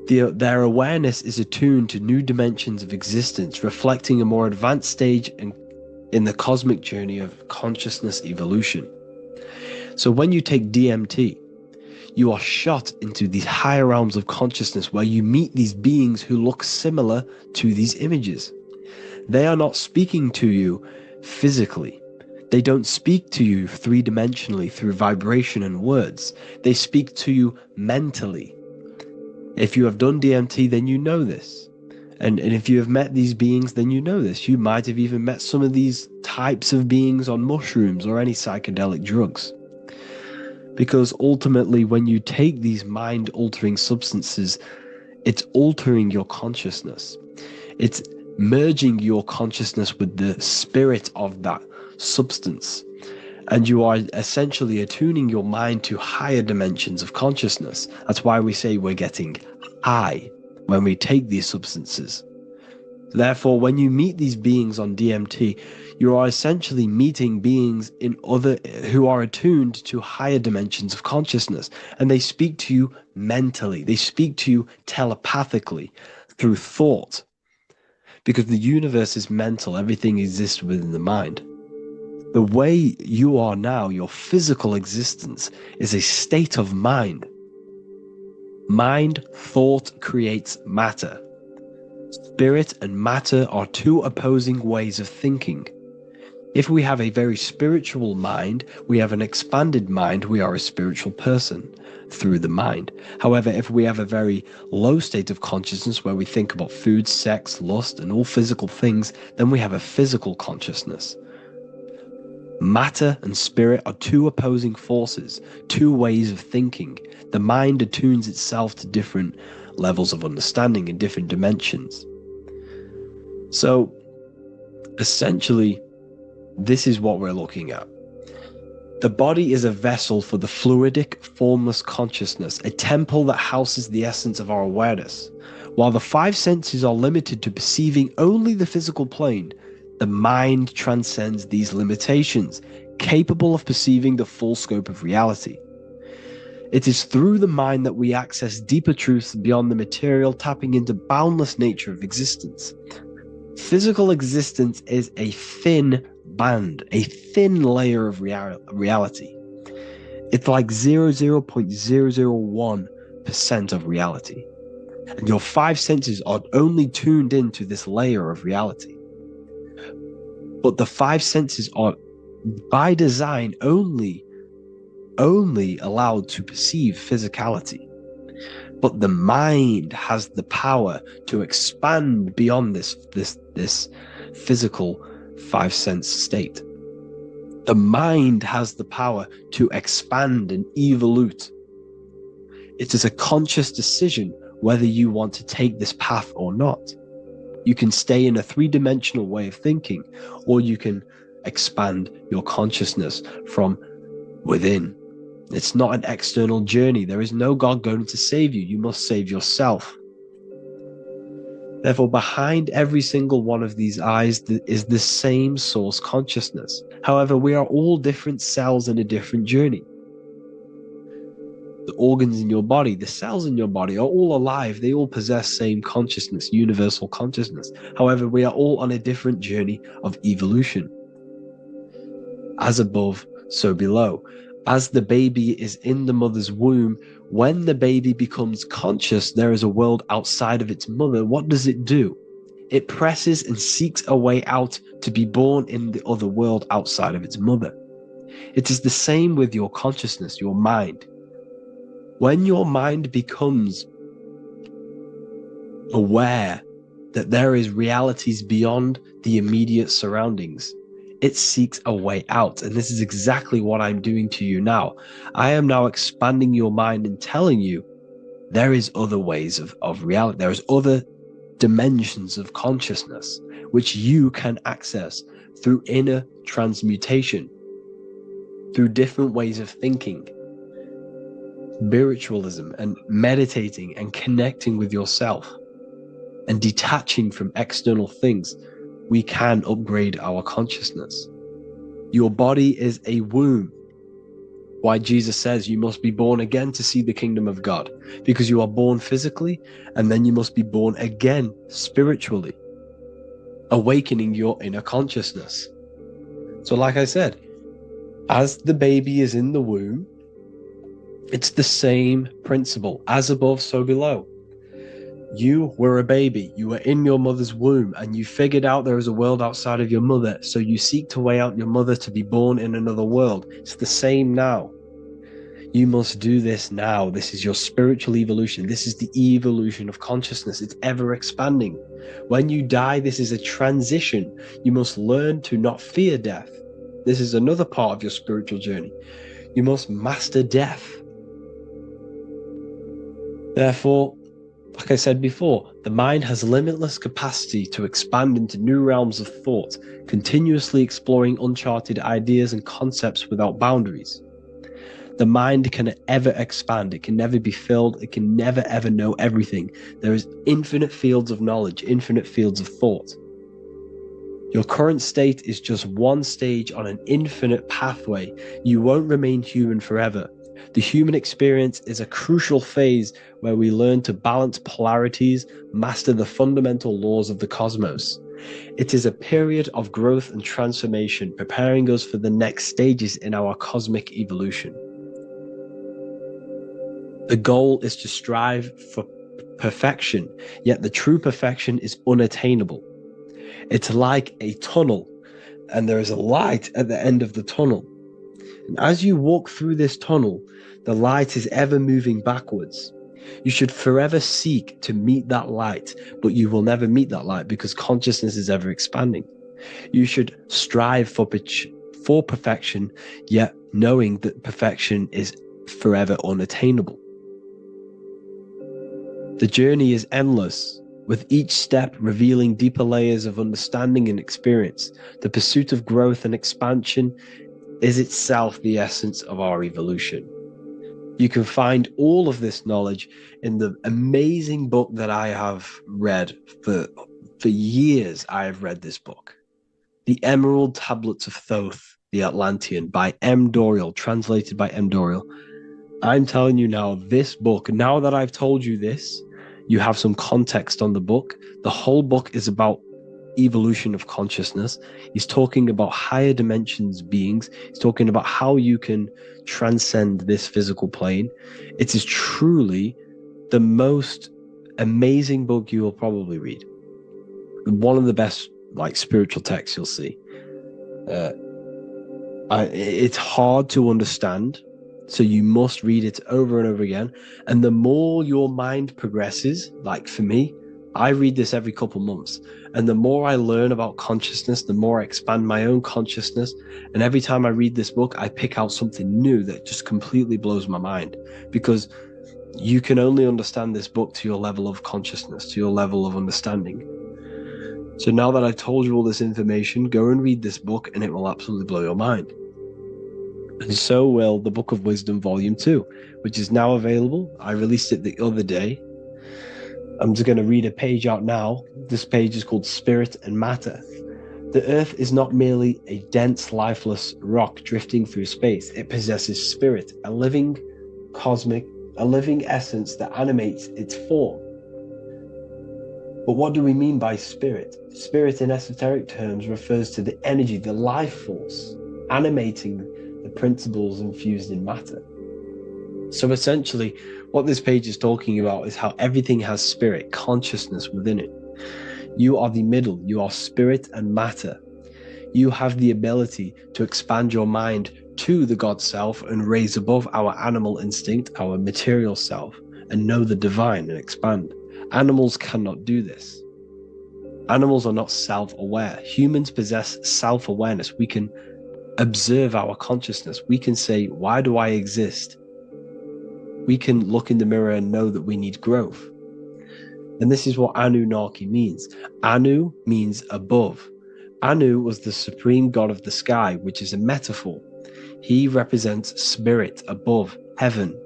Their awareness is attuned to new dimensions of existence, reflecting a more advanced stage in the cosmic journey of consciousness evolution. So when you take DMT, you are shot into these higher realms of consciousness where you meet these beings who look similar to these images. They are not speaking to you physically. They don't speak to you three-dimensionally through vibration and words. They speak to you mentally. If you have done DMT, then you know this. And if you have met these beings, then you know this. You might have even met some of these types of beings on mushrooms or any psychedelic drugs. Because ultimately, when you take these mind-altering substances, it's altering your consciousness. It's merging your consciousness with the spirit of that substance. And you are essentially attuning your mind to higher dimensions of consciousness. That's why we say we're getting high when we take these substances. Therefore, when you meet these beings on DMT, you are essentially meeting beings who are attuned to higher dimensions of consciousness, and they speak to you mentally. They speak to you telepathically through thought, because the universe is mental. Everything exists within the mind. The way you are now, your physical existence, is a state of mind. Mind, thought creates matter. Spirit and matter are two opposing ways of thinking. If we have a very spiritual mind, we have an expanded mind, we are a spiritual person through the mind. However, if we have a very low state of consciousness where we think about food, sex, lust, and all physical things, then we have a physical consciousness. Matter and spirit are two opposing forces, two ways of thinking. The mind attunes itself to different levels of understanding in different dimensions. So, essentially, this is what we're looking at. The body is a vessel for the fluidic, formless consciousness, a temple that houses the essence of our awareness. While the five senses are limited to perceiving only the physical plane, the mind transcends these limitations, capable of perceiving the full scope of reality. It is through the mind that we access deeper truths beyond the material, tapping into boundless nature of existence. Physical existence is a thin band, a thin layer of reality. It's like 0.001% of reality. And your five senses are only tuned into this layer of reality. But the five senses are, by design, only only allowed to perceive physicality. But the mind has the power to expand beyond this physical five sense state. The mind has the power to expand and evolute. It is a conscious decision whether you want to take this path or not. You can stay in a three-dimensional way of thinking, or you can expand your consciousness from within. It's not an external journey. There is no God going to save you. You must save yourself. Therefore, behind every single one of these eyes is the same source consciousness. However, we are all different cells in a different journey. The organs in your body, the cells in your body are all alive. They all possess same consciousness, universal consciousness. However, we are all on a different journey of evolution. As above, so below. As the baby is in the mother's womb, when the baby becomes conscious, there is a world outside of its mother. What does it do? It presses and seeks a way out to be born in the other world outside of its mother. It is the same with your consciousness, your mind. When your mind becomes aware that there is realities beyond the immediate surroundings, it seeks a way out. And this is exactly what I'm doing to you now. I am now expanding your mind and telling you there is other ways of reality. There is other dimensions of consciousness which you can access through inner transmutation, through different ways of thinking, spiritualism and meditating and connecting with yourself and detaching from external things. We can upgrade our consciousness. Your body is a womb. Why Jesus says you must be born again to see the kingdom of God, because you are born physically and then you must be born again spiritually, awakening your inner consciousness. So like I said, as the baby is in the womb, it's the same principle. As above, so below. You were a baby, you were in your mother's womb, and you figured out there is a world outside of your mother, so you seek to way out your mother to be born in another world. It's the same now. You must do this now. This is your spiritual evolution. This is the evolution of consciousness. It's ever expanding. When you die, this is a transition. You must learn to not fear death. This is another part of your spiritual journey. You must master death. Therefore, like I said before, the mind has limitless capacity to expand into new realms of thought, continuously exploring uncharted ideas and concepts without boundaries. The mind can ever expand. It can never be filled. It can never ever know everything. There is infinite fields of knowledge, infinite fields of thought. Your current state is just one stage on an infinite pathway. You won't remain human forever. The human experience is a crucial phase where we learn to balance polarities, master the fundamental laws of the cosmos. It is a period of growth and transformation, preparing us for the next stages in our cosmic evolution. The goal is to strive for perfection, yet the true perfection is unattainable. It's like a tunnel, and there is a light at the end of the tunnel. And as you walk through this tunnel, the light is ever moving backwards. You should forever seek to meet that light, but you will never meet that light because consciousness is ever expanding. You should strive for perfection, yet knowing that perfection is forever unattainable. The journey is endless, with each step revealing deeper layers of understanding and experience. The pursuit of growth and expansion is itself the essence of our evolution. You can find all of this knowledge in the amazing book that I have read for years. I have read this book, The Emerald Tablets of Thoth, the Atlantean, by M. Dorial, translated by M. Dorial. I'm telling you now, this book, now that I've told you this, you have some context on the book. The whole book is about evolution of consciousness. He's talking about higher dimensions beings. He's talking about how you can transcend this physical plane. It is truly the most amazing book you will probably read. One of the best spiritual texts you'll see. It's hard to understand So you must read it over and over again. And the more your mind progresses, like for me, I read this every couple months. And the more I learn about consciousness, the more I expand my own consciousness. And every time I read this book, I pick out something new that just completely blows my mind. Because you can only understand this book to your level of consciousness, to your level of understanding. So now that I've told you all this information, go and read this book and it will absolutely blow your mind. And so will the Book of Wisdom Volume 2, which is now available. I released it the other day. I'm just going to read a page out now. This page is called Spirit and Matter. The Earth is not merely a dense, lifeless rock drifting through space. It possesses spirit, a living essence that animates its form. But what do we mean by spirit? Spirit in esoteric terms refers to the energy, the life force, animating the principles infused in matter. So essentially, what this page is talking about is how everything has spirit, consciousness within it. You are the middle, you are spirit and matter. You have the ability to expand your mind to the God self and raise above our animal instinct, our material self, and know the divine and expand. Animals cannot do this. Animals are not self-aware. Humans possess self-awareness. We can observe our consciousness. We can say, why do I exist? We can look in the mirror and know that we need growth. And this is what Anunnaki means. Anu means above. Anu was the supreme god of the sky, which is a metaphor. He represents spirit above, heaven.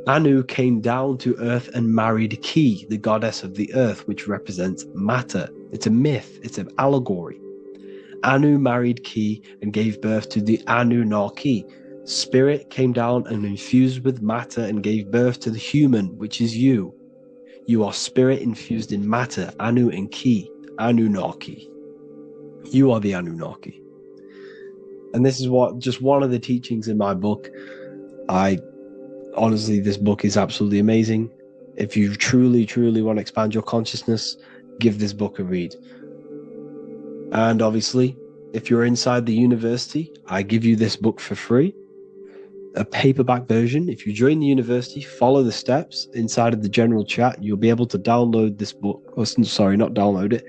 Anu came down to earth and married Ki, the goddess of the earth, which represents matter. It's a myth, it's an allegory. Anu married Ki and gave birth to the Anunnaki. Spirit came down and infused with matter and gave birth to the human, which is you. You are spirit infused in matter, Anu and Ki, Anunnaki. You are the Anunnaki. And this is just one of the teachings in my book. Honestly, this book is absolutely amazing. If you truly, truly want to expand your consciousness, give this book a read. And obviously, if you're inside the university, I give you this book for free. A paperback version. If you join the university, follow the steps inside of the general chat, you'll be able to download this book. Sorry, not download it.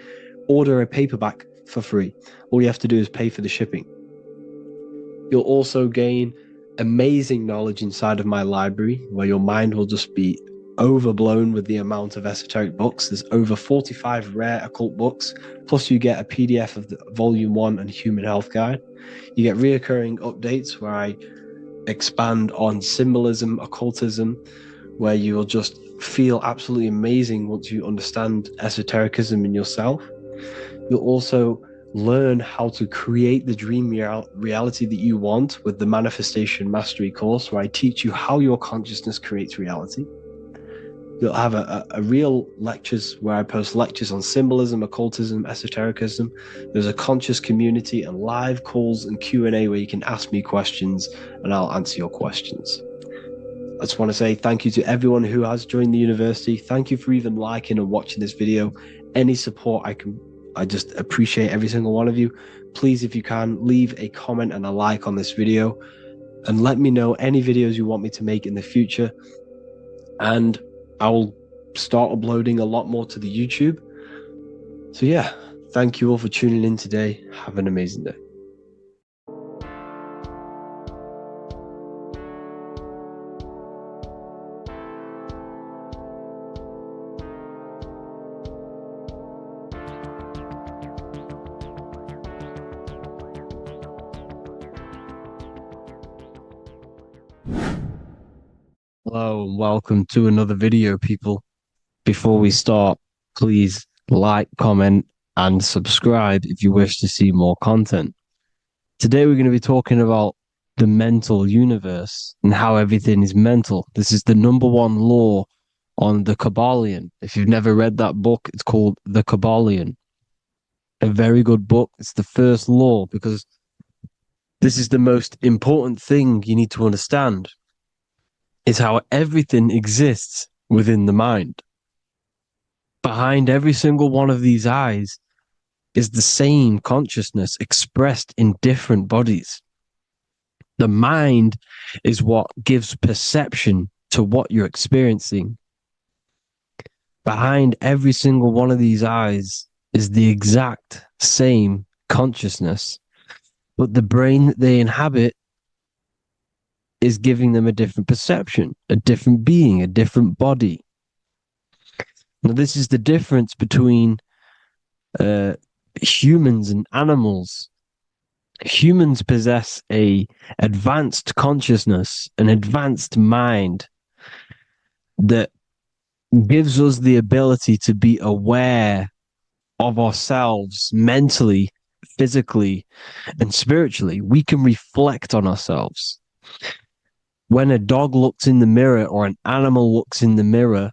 Order a paperback for free. All you have to do is pay for the shipping. You'll also gain amazing knowledge inside of my library, where your mind will just be overblown with the amount of esoteric books. There's over 45 rare occult books, plus you get a PDF of the Volume 1 and Human Health Guide. You get reoccurring updates where I expand on symbolism, occultism, where you will just feel absolutely amazing once you understand esotericism in yourself. You'll also learn how to create the dream reality that you want with the Manifestation Mastery course, where I teach you how your consciousness creates reality. You'll have a real lectures where I post lectures on symbolism, occultism, esotericism. There's a conscious community and live calls and Q&A where you can ask me questions and I'll answer your questions. I just want to say thank you to everyone who has joined the university. Thank you for even liking and watching this video. Any support I just appreciate every single one of you. Please, if you can, leave a comment and a like on this video and let me know any videos you want me to make in the future. And I will start uploading a lot more to the YouTube. So yeah, thank you all for tuning in today. Have an amazing day. Hello and welcome to another video, people. Before we start, please like, comment, and subscribe if you wish to see more content. Today we're going to be talking about the mental universe and how everything is mental. This is the #1 law on the Kabbalion. If you've never read that book, it's called The Kabbalion. A very good book. It's the first law because this is the most important thing you need to understand. Is how everything exists within the mind. Behind every single one of these eyes is the same consciousness expressed in different bodies. The mind is what gives perception to what you're experiencing. Behind every single one of these eyes is the exact same consciousness, but the brain that they inhabit is giving them a different perception, a different being, a different body. Now, this is the difference between humans and animals. Humans possess a advanced consciousness, an advanced mind that gives us the ability to be aware of ourselves mentally, physically, and spiritually. We can reflect on ourselves. When a dog looks in the mirror or an animal looks in the mirror,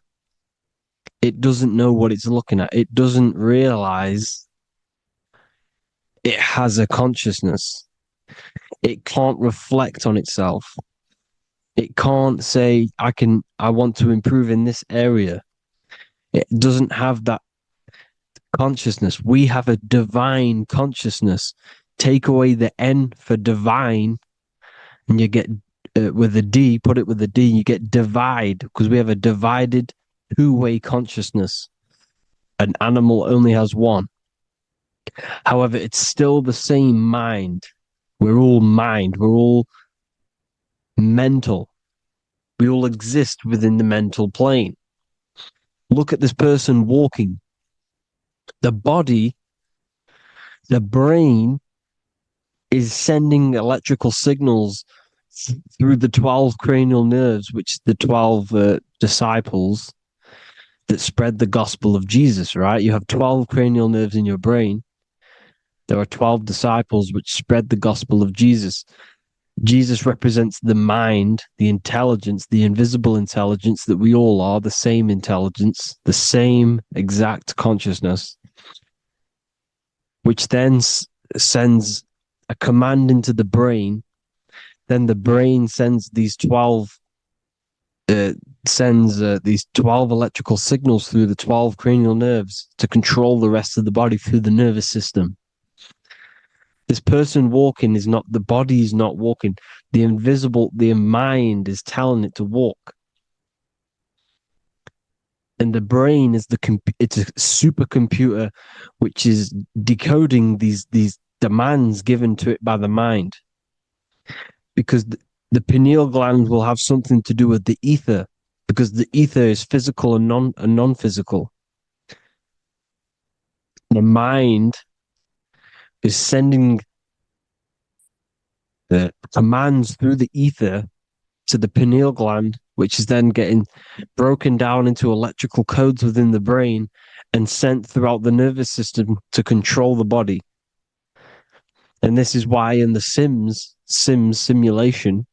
it doesn't know what it's looking at. It doesn't realize it has a consciousness. It can't reflect on itself. It can't say, I want to improve in this area. It doesn't have that consciousness. We have a divine consciousness. Take away the N for divine, and you get with a D, put it with a D, you get divide, because we have a divided two-way consciousness. An animal only has one. However, it's still the same mind. We're all mind. We're all mental. We all exist within the mental plane. Look at this person walking. The body, the brain is sending electrical signals through the 12 cranial nerves, which the 12 disciples that spread the gospel of Jesus, right? You have 12 cranial nerves in your brain. There are 12 disciples which spread the gospel of Jesus. Jesus represents the mind, the intelligence, the invisible intelligence that we all are, the same intelligence, the same exact consciousness, which then sends a command into the brain. Then the brain sends these 12 electrical signals through the 12 cranial nerves to control the rest of the body through the nervous system. This person walking is not, the body is not walking. The mind is telling it to walk. And the brain is it's a supercomputer which is decoding these demands given to it by the mind. Because the pineal gland will have something to do with the ether, because the ether is physical and non-physical. The mind is sending the commands through the ether to the pineal gland, which is then getting broken down into electrical codes within the brain and sent throughout the nervous system to control the body. And this is why in the Sims simulation,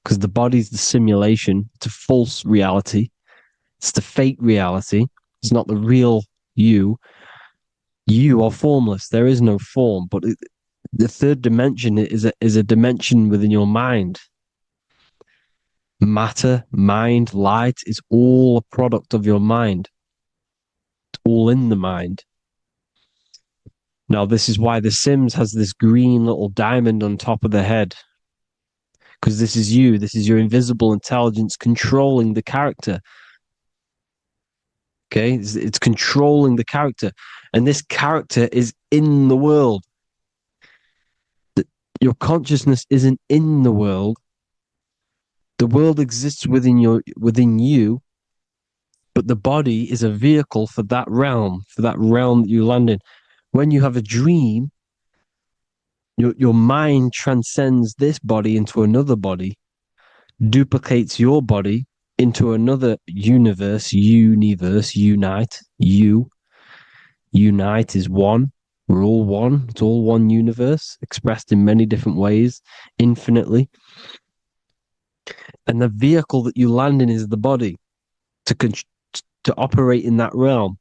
because the body's the simulation, it's a false reality. It's the fake reality. It's not the real you. You are formless. There is no form. But the third dimension is a dimension within your mind. Matter, mind, light is all a product of your mind. It's all in the mind. Now, this is why The Sims has this green little diamond on top of the head. Because this is you. This is your invisible intelligence controlling the character. Okay? It's controlling the character. And this character is in the world. Your consciousness isn't in the world. The world exists within you, but the body is a vehicle for that realm that you land in. When you have a dream, your mind transcends this body into another body, duplicates your body into another universe, unite. Unite is one. We're all one. It's all one universe, expressed in many different ways, infinitely. And the vehicle that you land in is the body to operate in that realm.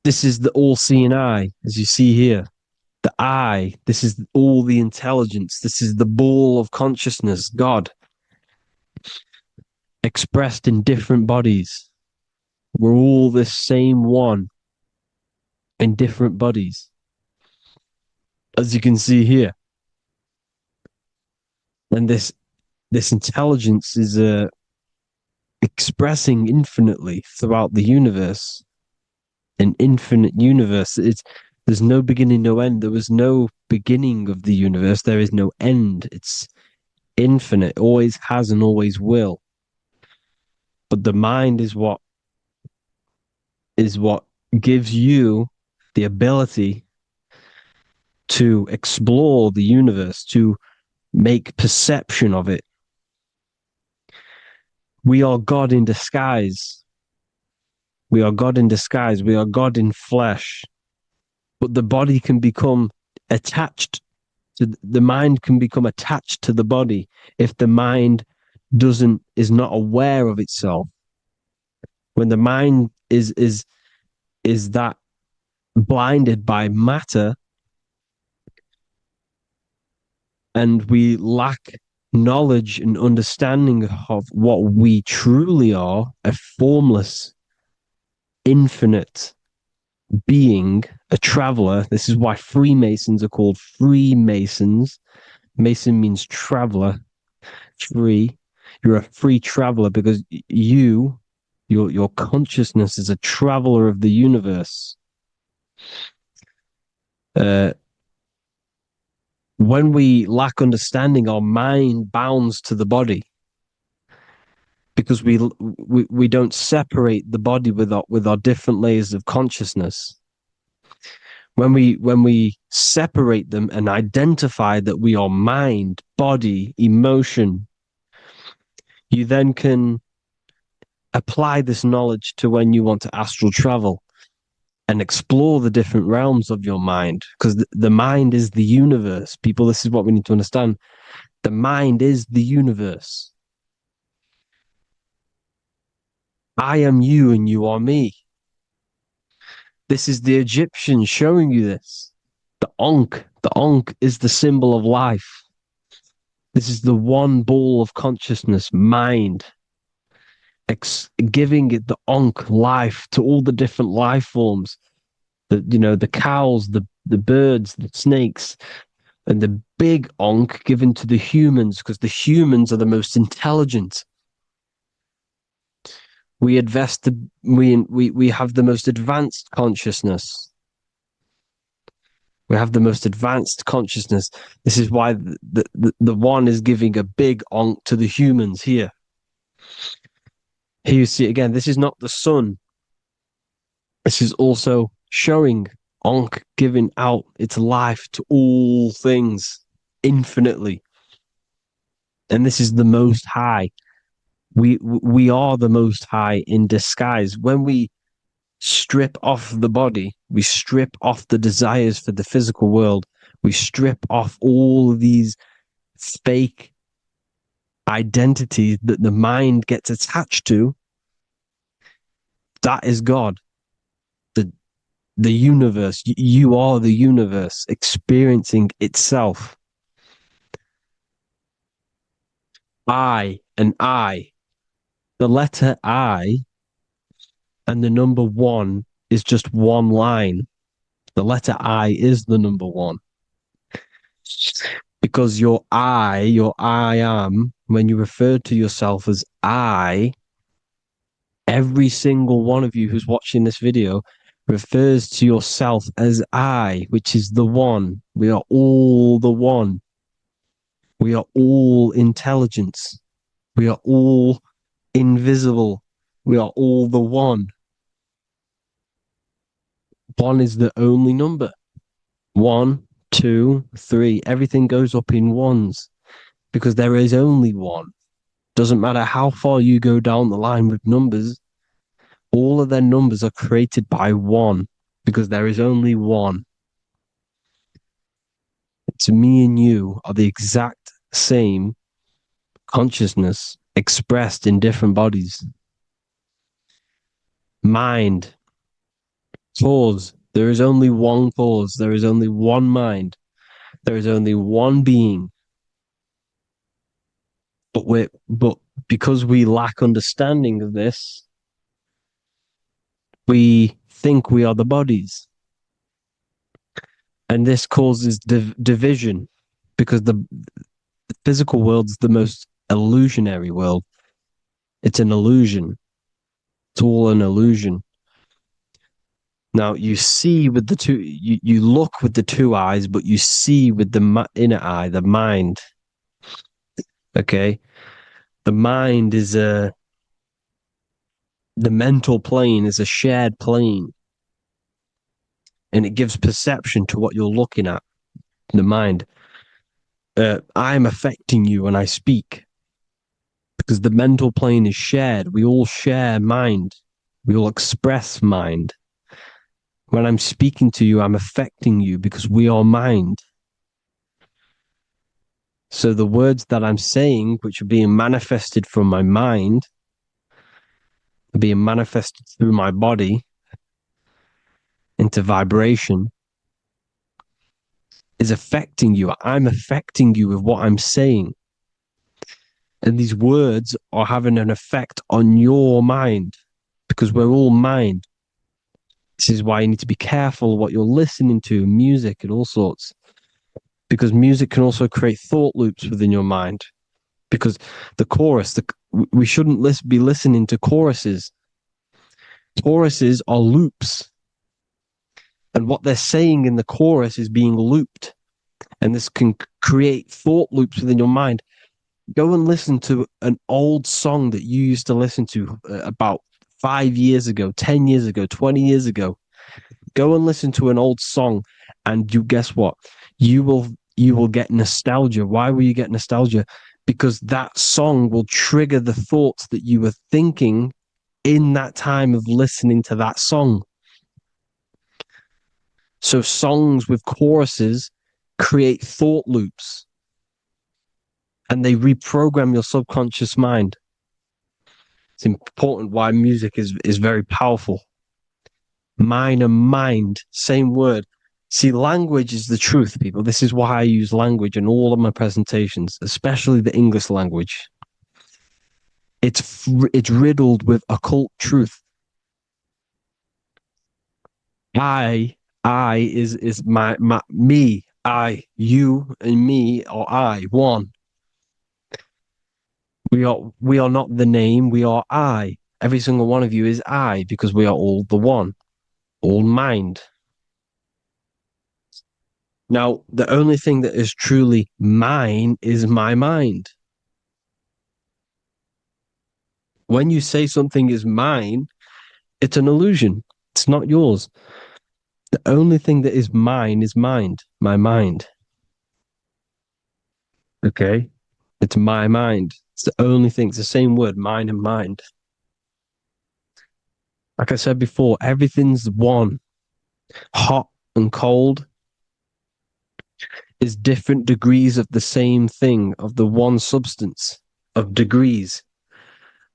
This is the all-seeing eye, as you see here. The eye, this is all the intelligence. This is the ball of consciousness, God, expressed in different bodies. We're all this same one in different bodies, as you can see here. And this intelligence is expressing infinitely throughout the universe. An infinite universe. There's no beginning, no end. There was no beginning of the universe. There is no end. It's infinite, always has and always will. But the mind is what gives you the ability to explore the universe, to make perception of it. We are God in disguise. We are God in disguise. We are God in flesh. But the body can become attached to the mind can become attached to the body if the mind is not aware of itself. When the mind is that blinded by matter, and we lack knowledge and understanding of what we truly are, a formless, infinite being, a traveler. This is why Freemasons are called Freemasons. Mason means traveler. Free. You're a free traveler because your consciousness is a traveler of the universe. When we lack understanding, our mind bounds to the body because we don't separate the body with our different layers of consciousness. When we separate them and identify that we are mind, body, emotion, you then can apply this knowledge to when you want to astral travel and explore the different realms of your mind, because the mind is the universe. People, this is what we need to understand. The mind is the universe. I am you and you are me. This is the Egyptians showing you this. The Ankh is the symbol of life. This is the one ball of consciousness, mind, giving it the Ankh life to all the different life forms. The cows, the birds, the snakes, and the big Ankh given to the humans, because the humans are the most intelligent. We have the most advanced consciousness. We have the most advanced consciousness. This is why the one is giving a big Ankh to the humans here. Here you see again, this is not the sun. This is also showing Ankh giving out its life to all things infinitely. And this is the Most High. We are the Most High in disguise. When we strip off the body, we strip off the desires for the physical world, we strip off all of these fake identities that the mind gets attached to. That is God. The universe. You are the universe experiencing itself. I and I. The letter I and the number one is just one line. The letter I is the number one. Because your I am, when you refer to yourself as I, every single one of you who's watching this video refers to yourself as I, which is the one. We are all the one. We are all intelligence. We are all invisible. We are all the one. One is the only number. 1, 2, 3. Everything goes up in ones because there is only one. Doesn't matter how far you go down the line with numbers, all of their numbers are created by one because there is only one. To me and you are the exact same consciousness expressed in different bodies. Mind, cause. There is only one cause. There is only one mind. There is only one being. But because we lack understanding of this, we think we are the bodies. And this causes division because the physical world's the most illusionary world. It's an illusion. It's all an illusion. Now you see with the two, you look with the two eyes, but you see with the inner eye, the mind. Okay, the mind is the mental plane is a shared plane, and it gives perception to what you're looking at. The mind. I'm affecting you when I speak because the mental plane is shared. We all share mind. We all express mind. When I'm speaking to you, I'm affecting you because we are mind. So the words that I'm saying, which are being manifested from my mind, are being manifested through my body into vibration, is affecting you. I'm affecting you with what I'm saying. And these words are having an effect on your mind because we're all mind. This is why you need to be careful what you're listening to, music and all sorts. Because music can also create thought loops within your mind. Because the chorus, we shouldn't be listening to choruses. Choruses are loops. And what they're saying in the chorus is being looped. And this can create thought loops within your mind. Go and listen to an old song that you used to listen to about 5 years ago, 10 years ago, 20 years ago. Go and listen to an old song, and you guess what? You will get nostalgia. Why will you get nostalgia? Because that song will trigger the thoughts that you were thinking in that time of listening to that song. So songs with choruses create thought loops, and they reprogram your subconscious mind. It's important why music is very powerful. Mind and mind, same word. See, language is the truth, people. This is why I use language in all of my presentations, especially the English language. It's riddled with occult truth. I is my me. I, you, and me are I, one. We are not the name, we are I. Every single one of you is I, because we are all the one, all mind. Now, the only thing that is truly mine is my mind. When you say something is mine, it's an illusion. It's not yours. The only thing that is mine is mind, my mind. Okay? It's my mind. It's the only thing. It's the same word, mind and mind. Like I said before, everything's one. Hot and cold is different degrees of the same thing, of the one substance, of degrees.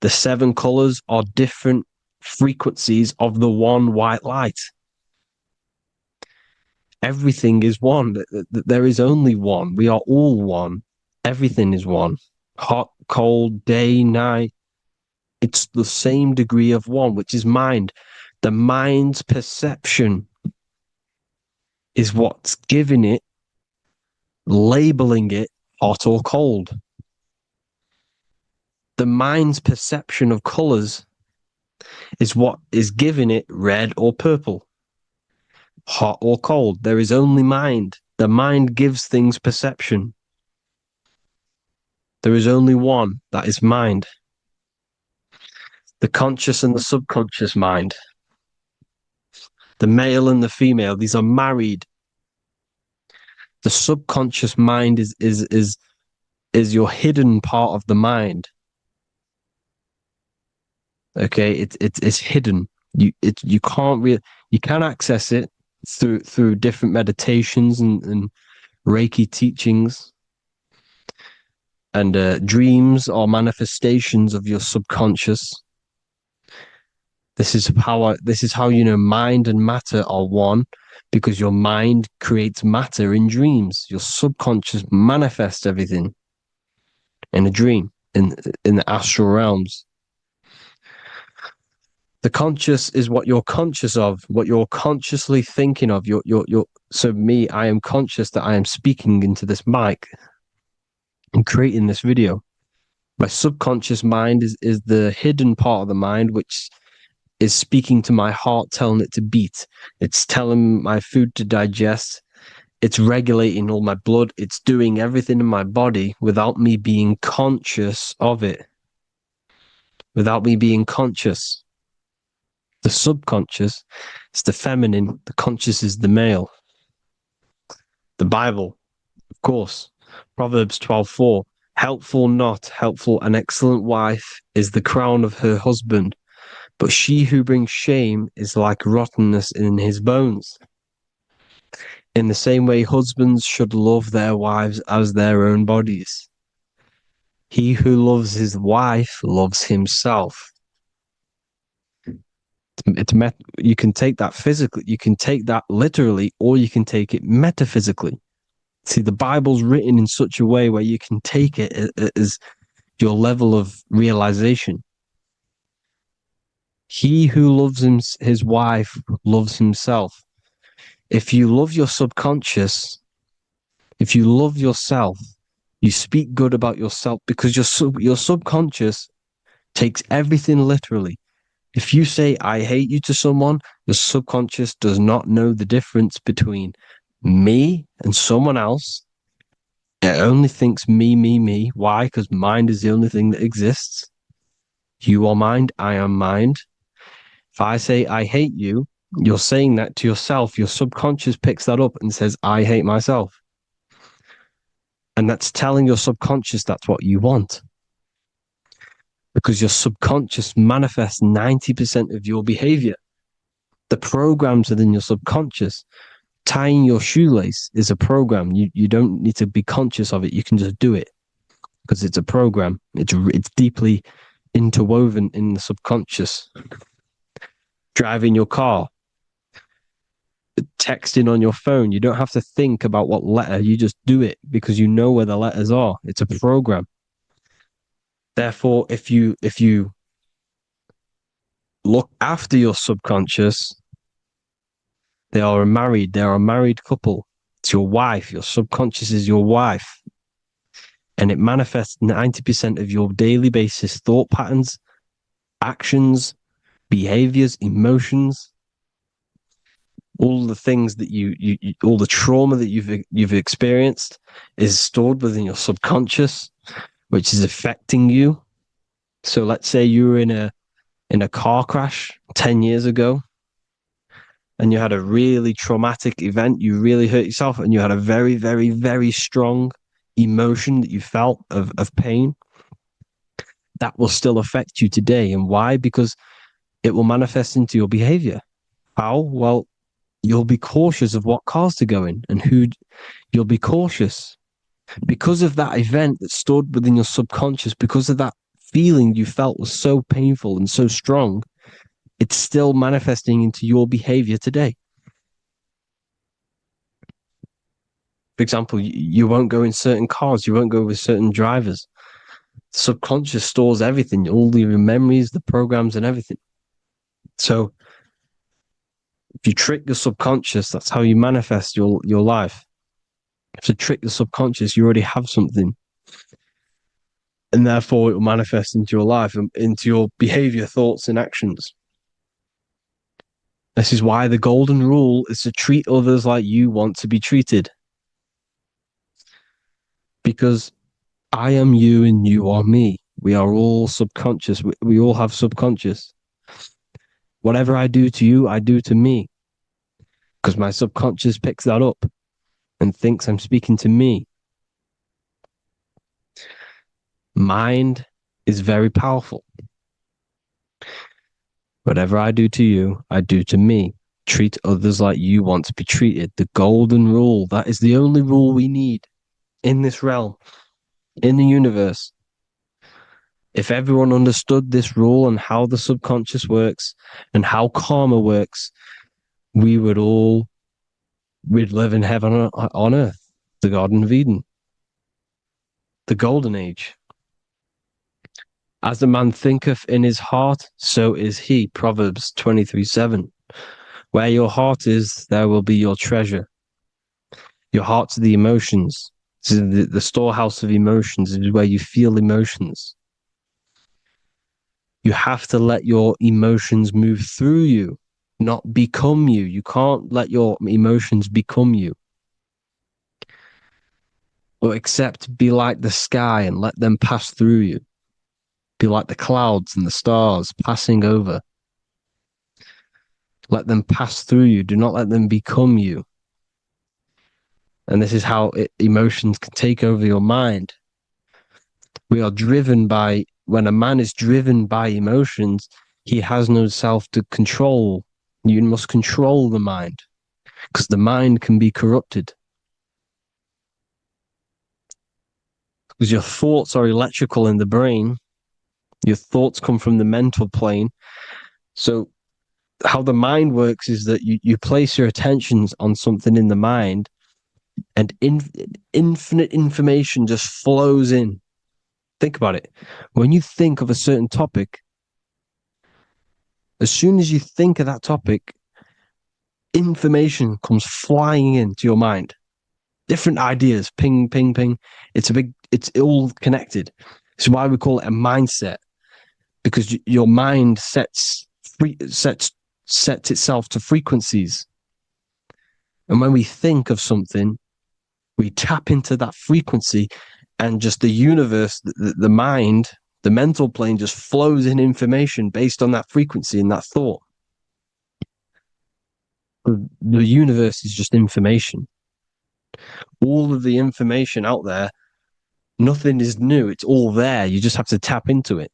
The 7 colors are different frequencies of the one white light. Everything is one. There is only one. We are all one. Everything is one. Hot, cold, day, night. It's the same degree of one, which is mind. The mind's perception is what's giving it, labeling it hot or cold. The mind's perception of colors is what is giving it red or purple, hot or cold. There is only mind. The mind gives things perception. There is only one, that is mind. The conscious and the subconscious mind. The male and the female, these are married. The subconscious mind is your hidden part of the mind. Okay, it's hidden. You can access it through different meditations and Reiki teachings. And dreams are manifestations of your subconscious. This is how you know mind and matter are one, because your mind creates matter in dreams. Your subconscious manifests everything in a dream, in the astral realms. The conscious is what you're conscious of, what you're consciously thinking of. So me, I am conscious that I am speaking into this mic. in creating this video. My subconscious mind is the hidden part of the mind, which is speaking to my heart, telling it to beat. It's telling my food to digest. It's regulating all my blood. It's doing everything in my body without me being conscious of it. Without me being conscious. The subconscious is the feminine. The conscious is the male. The Bible, of course. Proverbs 12:4. Helpful, not helpful, an excellent wife is the crown of her husband, but she who brings shame is like rottenness in his bones. In the same way, husbands should love their wives as their own bodies. He who loves his wife loves himself. You can take that physically, you can take that literally, or you can take it metaphysically. See, the Bible's written in such a way where you can take it as your level of realization. He who loves his wife loves himself. If you love your subconscious, if you love yourself, you speak good about yourself because your subconscious takes everything literally. If you say, I hate you to someone, your subconscious does not know the difference between me and someone else. It only thinks me, me, me. Why? Because mind is the only thing that exists. You are mind, I am mind. If I say I hate you, you're saying that to yourself. Your subconscious picks that up and says, I hate myself. And that's telling your subconscious that's what you want. Because your subconscious manifests 90% of your behavior. The programs within your subconscious. Tying your shoelace is a program. You don't need to be conscious of it. You can just do it because it's a program. It's deeply interwoven in the subconscious. Driving your car, texting on your phone. You don't have to think about what letter. You just do it because you know where the letters are. It's a program. Therefore, if you look after your subconscious, they are a married couple. It's your wife. Your subconscious is your wife. And it manifests 90% of your daily basis thought patterns, actions, behaviors, emotions, all the things that you all the trauma that you've experienced is stored within your subconscious, which is affecting you. So let's say you were in a car crash 10 years ago, and you had a really traumatic event, you really hurt yourself, and you had a very, very, very strong emotion that you felt of pain, that will still affect you today. And why? Because it will manifest into your behavior. How? Well, you'll be cautious of what cars to go in and who. You'll be cautious because of that event that's stored within your subconscious, because of that feeling you felt was so painful and so strong. It's still manifesting into your behavior today. For example, you won't go in certain cars, you won't go with certain drivers. The subconscious stores everything, all your memories, the programs, and everything. So if you trick your subconscious, that's how you manifest your life. If you trick the subconscious, you already have something. And therefore it will manifest into your life, into your behavior, thoughts, and actions. This is why the golden rule is to treat others like you want to be treated. Because I am you and you are me. We are all subconscious. We all have subconscious. Whatever I do to you, I do to me. Because my subconscious picks that up and thinks I'm speaking to me. Mind is very powerful. Whatever I do to you, I do to me. Treat others like you want to be treated. The golden rule. That is the only rule we need in this realm, in the universe. If everyone understood this rule and how the subconscious works and how karma works, we'd live in heaven on earth, the Garden of Eden, the golden age. As a man thinketh in his heart, so is he. Proverbs 23:7. Where your heart is, there will be your treasure. Your heart's the emotions. This is the storehouse of emotions. This is where you feel emotions. You have to let your emotions move through you, not become you. You can't let your emotions become you. Or accept, be like the sky and let them pass through you. Be like the clouds and the stars passing over. Let them pass through you. Do not let them become you. And this is how emotions can take over your mind. We are driven by, when a man is driven by emotions, he has no self to control. You must control the mind, because the mind can be corrupted. Because your thoughts are electrical in the brain. Your thoughts come from the mental plane. So how the mind works is that you place your attentions on something in the mind, and infinite information just flows in. Think about it. When you think of a certain topic, as soon as you think of that topic, information comes flying into your mind. Different ideas, ping, ping, ping. It's all connected. It's why we call it a mindset, because your mind sets itself to frequencies. And when we think of something, we tap into that frequency, and just the universe, the mind, the mental plane just flows in information based on that frequency and that thought. The universe is just information. All of the information out there, nothing is new. It's all there. You just have to tap into it.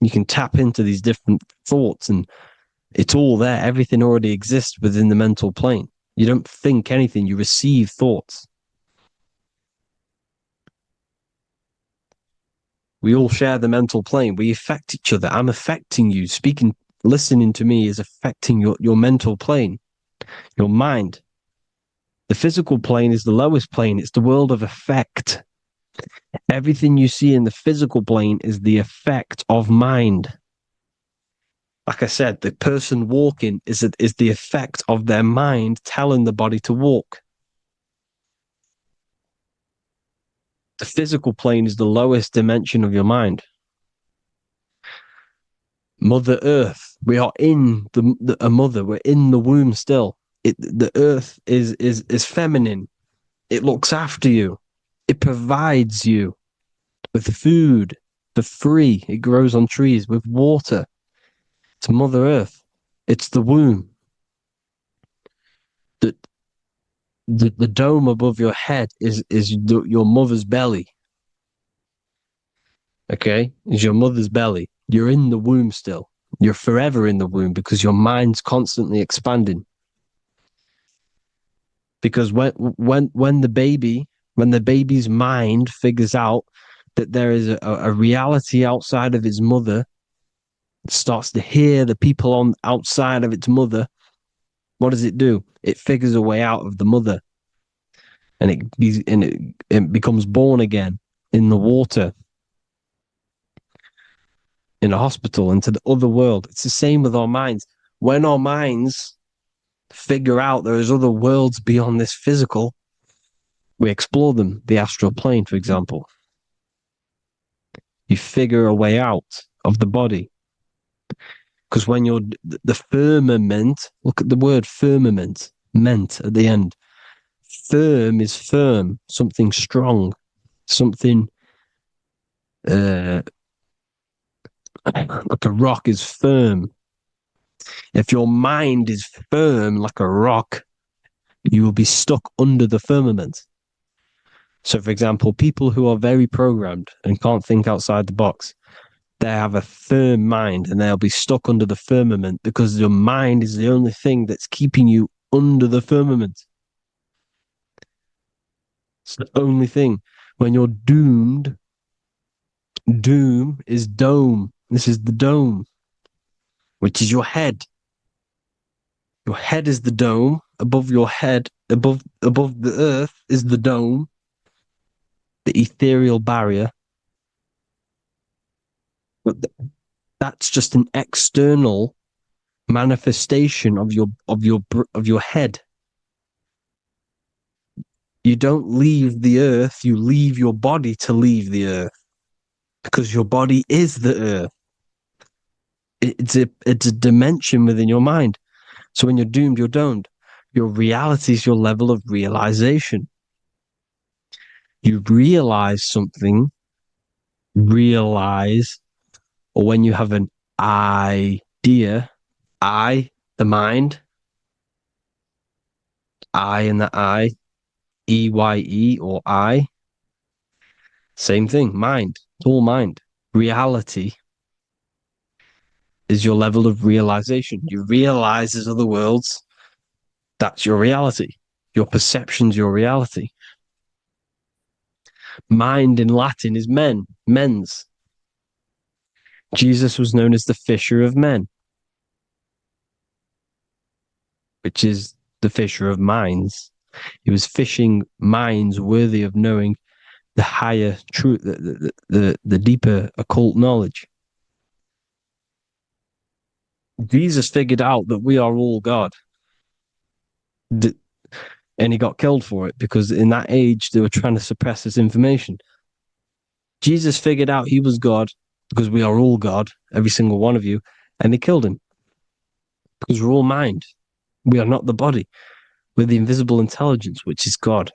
You can tap into these different thoughts, and it's all there. Everything already exists within the mental plane. You don't think anything. You receive thoughts. We all share the mental plane. We affect each other. I'm affecting you. Listening to me is affecting your mental plane, your mind. The physical plane is the lowest plane. It's the world of effect. Everything you see in the physical plane is the effect of mind. Like I said, the person walking is the effect of their mind telling the body to walk. The physical plane is the lowest dimension of your mind. Mother Earth, we are in a mother. We're in the womb still. The Earth is feminine. It looks after you. It provides you with food for free. It grows on trees with water. It's Mother Earth. It's the womb. The dome above your head is your mother's belly. Okay? Is your mother's belly. You're in the womb still. You're forever in the womb because your mind's constantly expanding. Because when the baby's mind figures out that there is a reality outside of its mother, it starts to hear the people on outside of its mother, what does it do? It figures a way out of the mother, and it becomes born again in the water, in a hospital, into the other world. It's the same with our minds. When our minds figure out there is other worlds beyond this physical, we explore them. The astral plane, for example. You figure a way out of the body. Because when you're the firmament, look at the word firmament, meant at the end. Firm is firm, something strong, something like a rock is firm. If your mind is firm like a rock, you will be stuck under the firmament. So, for example, people who are very programmed and can't think outside the box, they have a firm mind and they'll be stuck under the firmament because your mind is the only thing that's keeping you under the firmament. It's the only thing. When you're doomed, doom is dome. This is the dome, which is your head. Your head is the dome. Above your head, above the earth is the dome, the ethereal barrier. But that's just an external manifestation of your head. You don't leave the earth, you leave your body to leave the earth. Because your body is the earth. It's a dimension within your mind. So when you're doomed, you're doomed. Your reality is your level of realization. You realize something, or when you have an idea, the mind, and the EYE or I, same thing, mind, it's all mind. Reality is your level of realization. You realize there's other worlds. That's your reality. Your perception's your reality. Mind in Latin is mens. Jesus was known as the fisher of men, which is the fisher of minds. He was fishing minds worthy of knowing the higher truth, the deeper occult knowledge. Jesus figured out that we are all God. And he got killed for it because in that age they were trying to suppress this information. Jesus figured out he was God because we are all God, every single one of you, and they killed him because we're all mind. We are not the body. We're the invisible intelligence, which is God.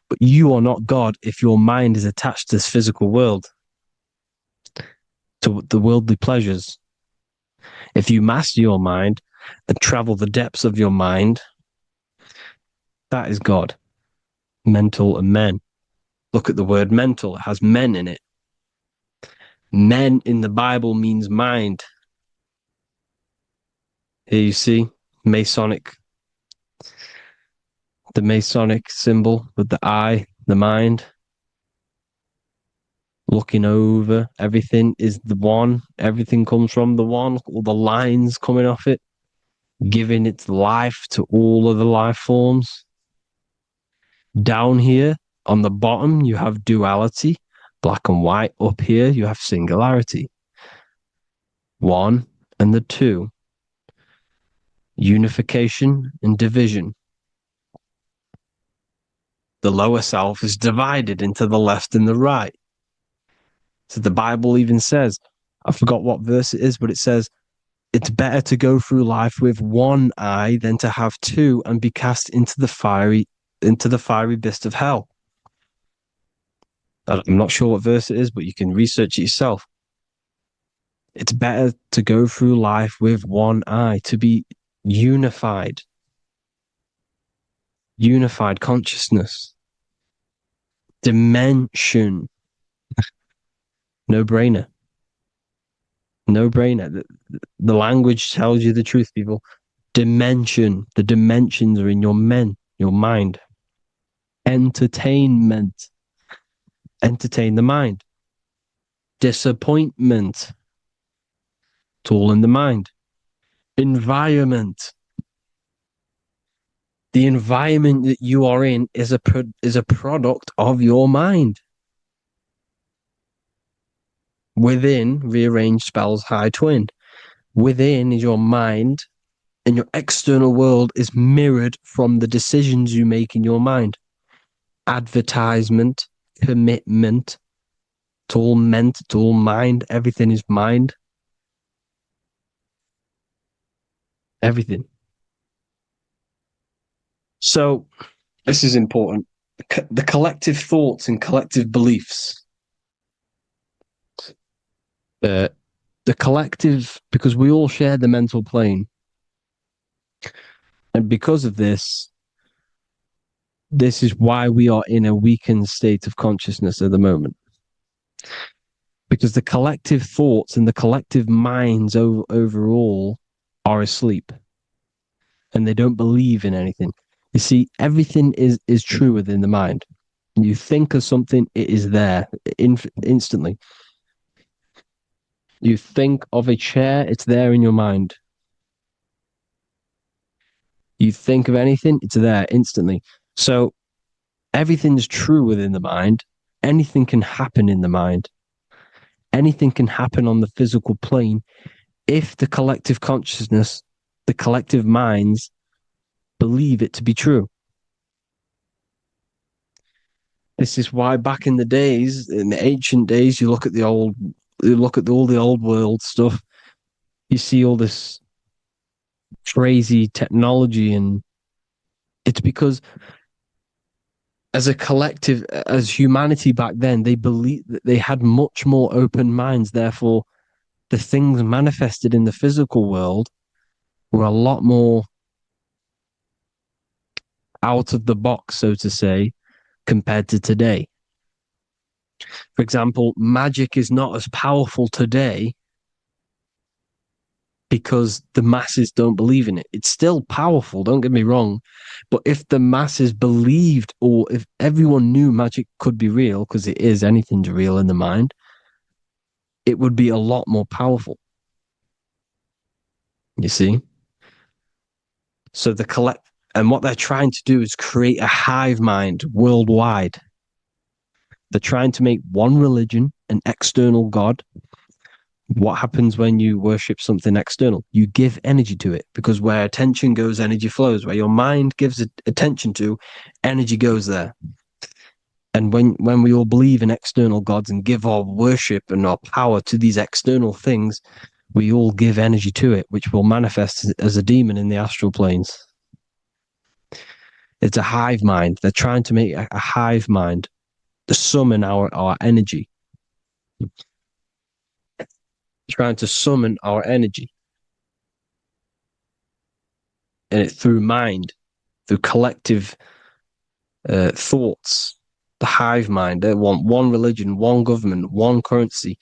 But you are not God if your mind is attached to this physical world, to the worldly pleasures. If you master your mind and travel the depths of your mind, that is God. Mental and men. Look at the word mental. It has men in it. Men in the Bible means mind. Here you see Masonic. The Masonic symbol with the eye, the mind. Looking over everything is the one. Everything comes from the one. All the lines coming off it. Giving its life to all of the life forms. Down here on the bottom, you have duality, black and white. Up here, you have singularity. One and the two. Unification and division. The lower self is divided into the left and the right. So the Bible even says, I forgot what verse it is, but it says, it's better to go through life with one eye than to have two and be cast into the fiery abyss of hell. I'm not sure what verse it is, but you can research it yourself. It's better to go through life with one eye, to be unified. Unified consciousness. Dimension. No brainer. No brainer. The language tells you the truth, people. Dimension. The dimensions are in your mind. Entertainment. Entertain the mind. Disappointment. It's all in the mind. Environment. The environment that you are in is a product of your mind. Within, rearranged spells high twin. Within is your mind, and your external world is mirrored from the decisions you make in your mind. Advertisement, commitment, it's all meant, it's all mind. Everything is mind. Everything. So, this is important. The collective thoughts and collective beliefs. The collective, because we all share the mental plane. And because of this is why we are in a weakened state of consciousness at the moment. Because the collective thoughts and the collective minds overall are asleep. And they don't believe in anything. You see, everything is true within the mind. You think of something, it is there instantly. You think of a chair, it's there in your mind. You think of anything, it's there instantly. So everything's true within the mind. Anything can happen in the mind. Anything can happen on the physical plane if the collective consciousness, the collective minds, believe it to be true. This is why back in the days, in the ancient days, you look at all the old world stuff, you see all this crazy technology, and it's because as a collective, as humanity back then, they believed that they had much more open minds. Therefore, the things manifested in the physical world were a lot more out of the box, so to say, compared to today. For example, magic is not as powerful today because the masses don't believe in it. It's still powerful, don't get me wrong, but if the masses believed, or if everyone knew magic could be real, because it is, anything's real in the mind, it would be a lot more powerful. You see? So and what they're trying to do is create a hive mind worldwide. They're trying to make one religion, an external god. What happens when you worship something external? You give energy to it, because where attention goes, energy flows. Where your mind gives attention to, energy goes there. And when we all believe in external gods and give our worship and our power to these external things, we all give energy to it, which will manifest as a demon in the astral planes. It's a hive mind. They're trying to make a hive mind to summon our energy. Trying to summon our energy. And it through mind, through collective thoughts. The hive mind. They want one religion, one government, one currency,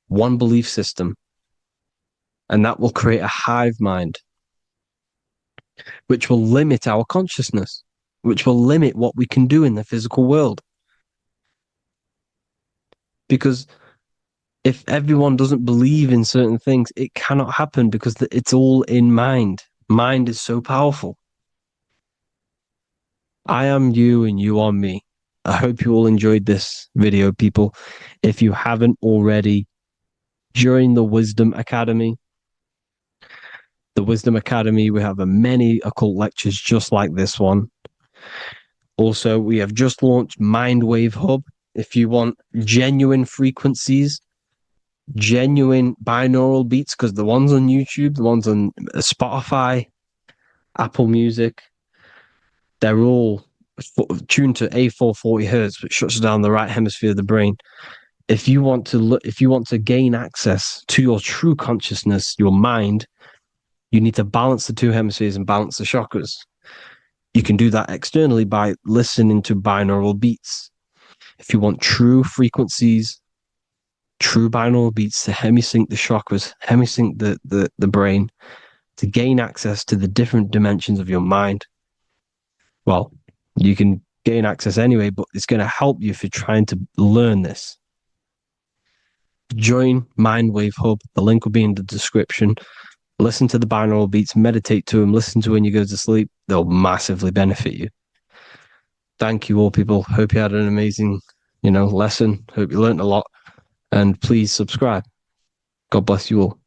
one belief system. And that will create a hive mind, which will limit our consciousness, which will limit what we can do in the physical world. Because if everyone doesn't believe in certain things, it cannot happen, because it's all in mind. Mind is so powerful. I am you and you are me. I hope you all enjoyed this video, people. If you haven't already, join the Wisdom Academy. The Wisdom Academy, we have many occult lectures just like this one. Also, we have just launched Mindwave Hub. If you want genuine frequencies, genuine binaural beats, because the ones on YouTube, the ones on Spotify, Apple Music, they're all tuned to A440 hertz, which shuts down the right hemisphere of the brain. If you want to gain access to your true consciousness, your mind, you need to balance the two hemispheres and balance the chakras. You can do that externally by listening to binaural beats. If you want true frequencies, true binaural beats to hemisync the chakras, hemisync the brain, to gain access to the different dimensions of your mind, well, you can gain access anyway, but it's going to help you if you're trying to learn this. Join Mindwave Hub. The link will be in the description. Listen to the binaural beats, meditate to them, listen to when you go to sleep. They'll massively benefit you. Thank you all, people. Hope you had an amazing, lesson. Hope you learned a lot. And please subscribe. God bless you all.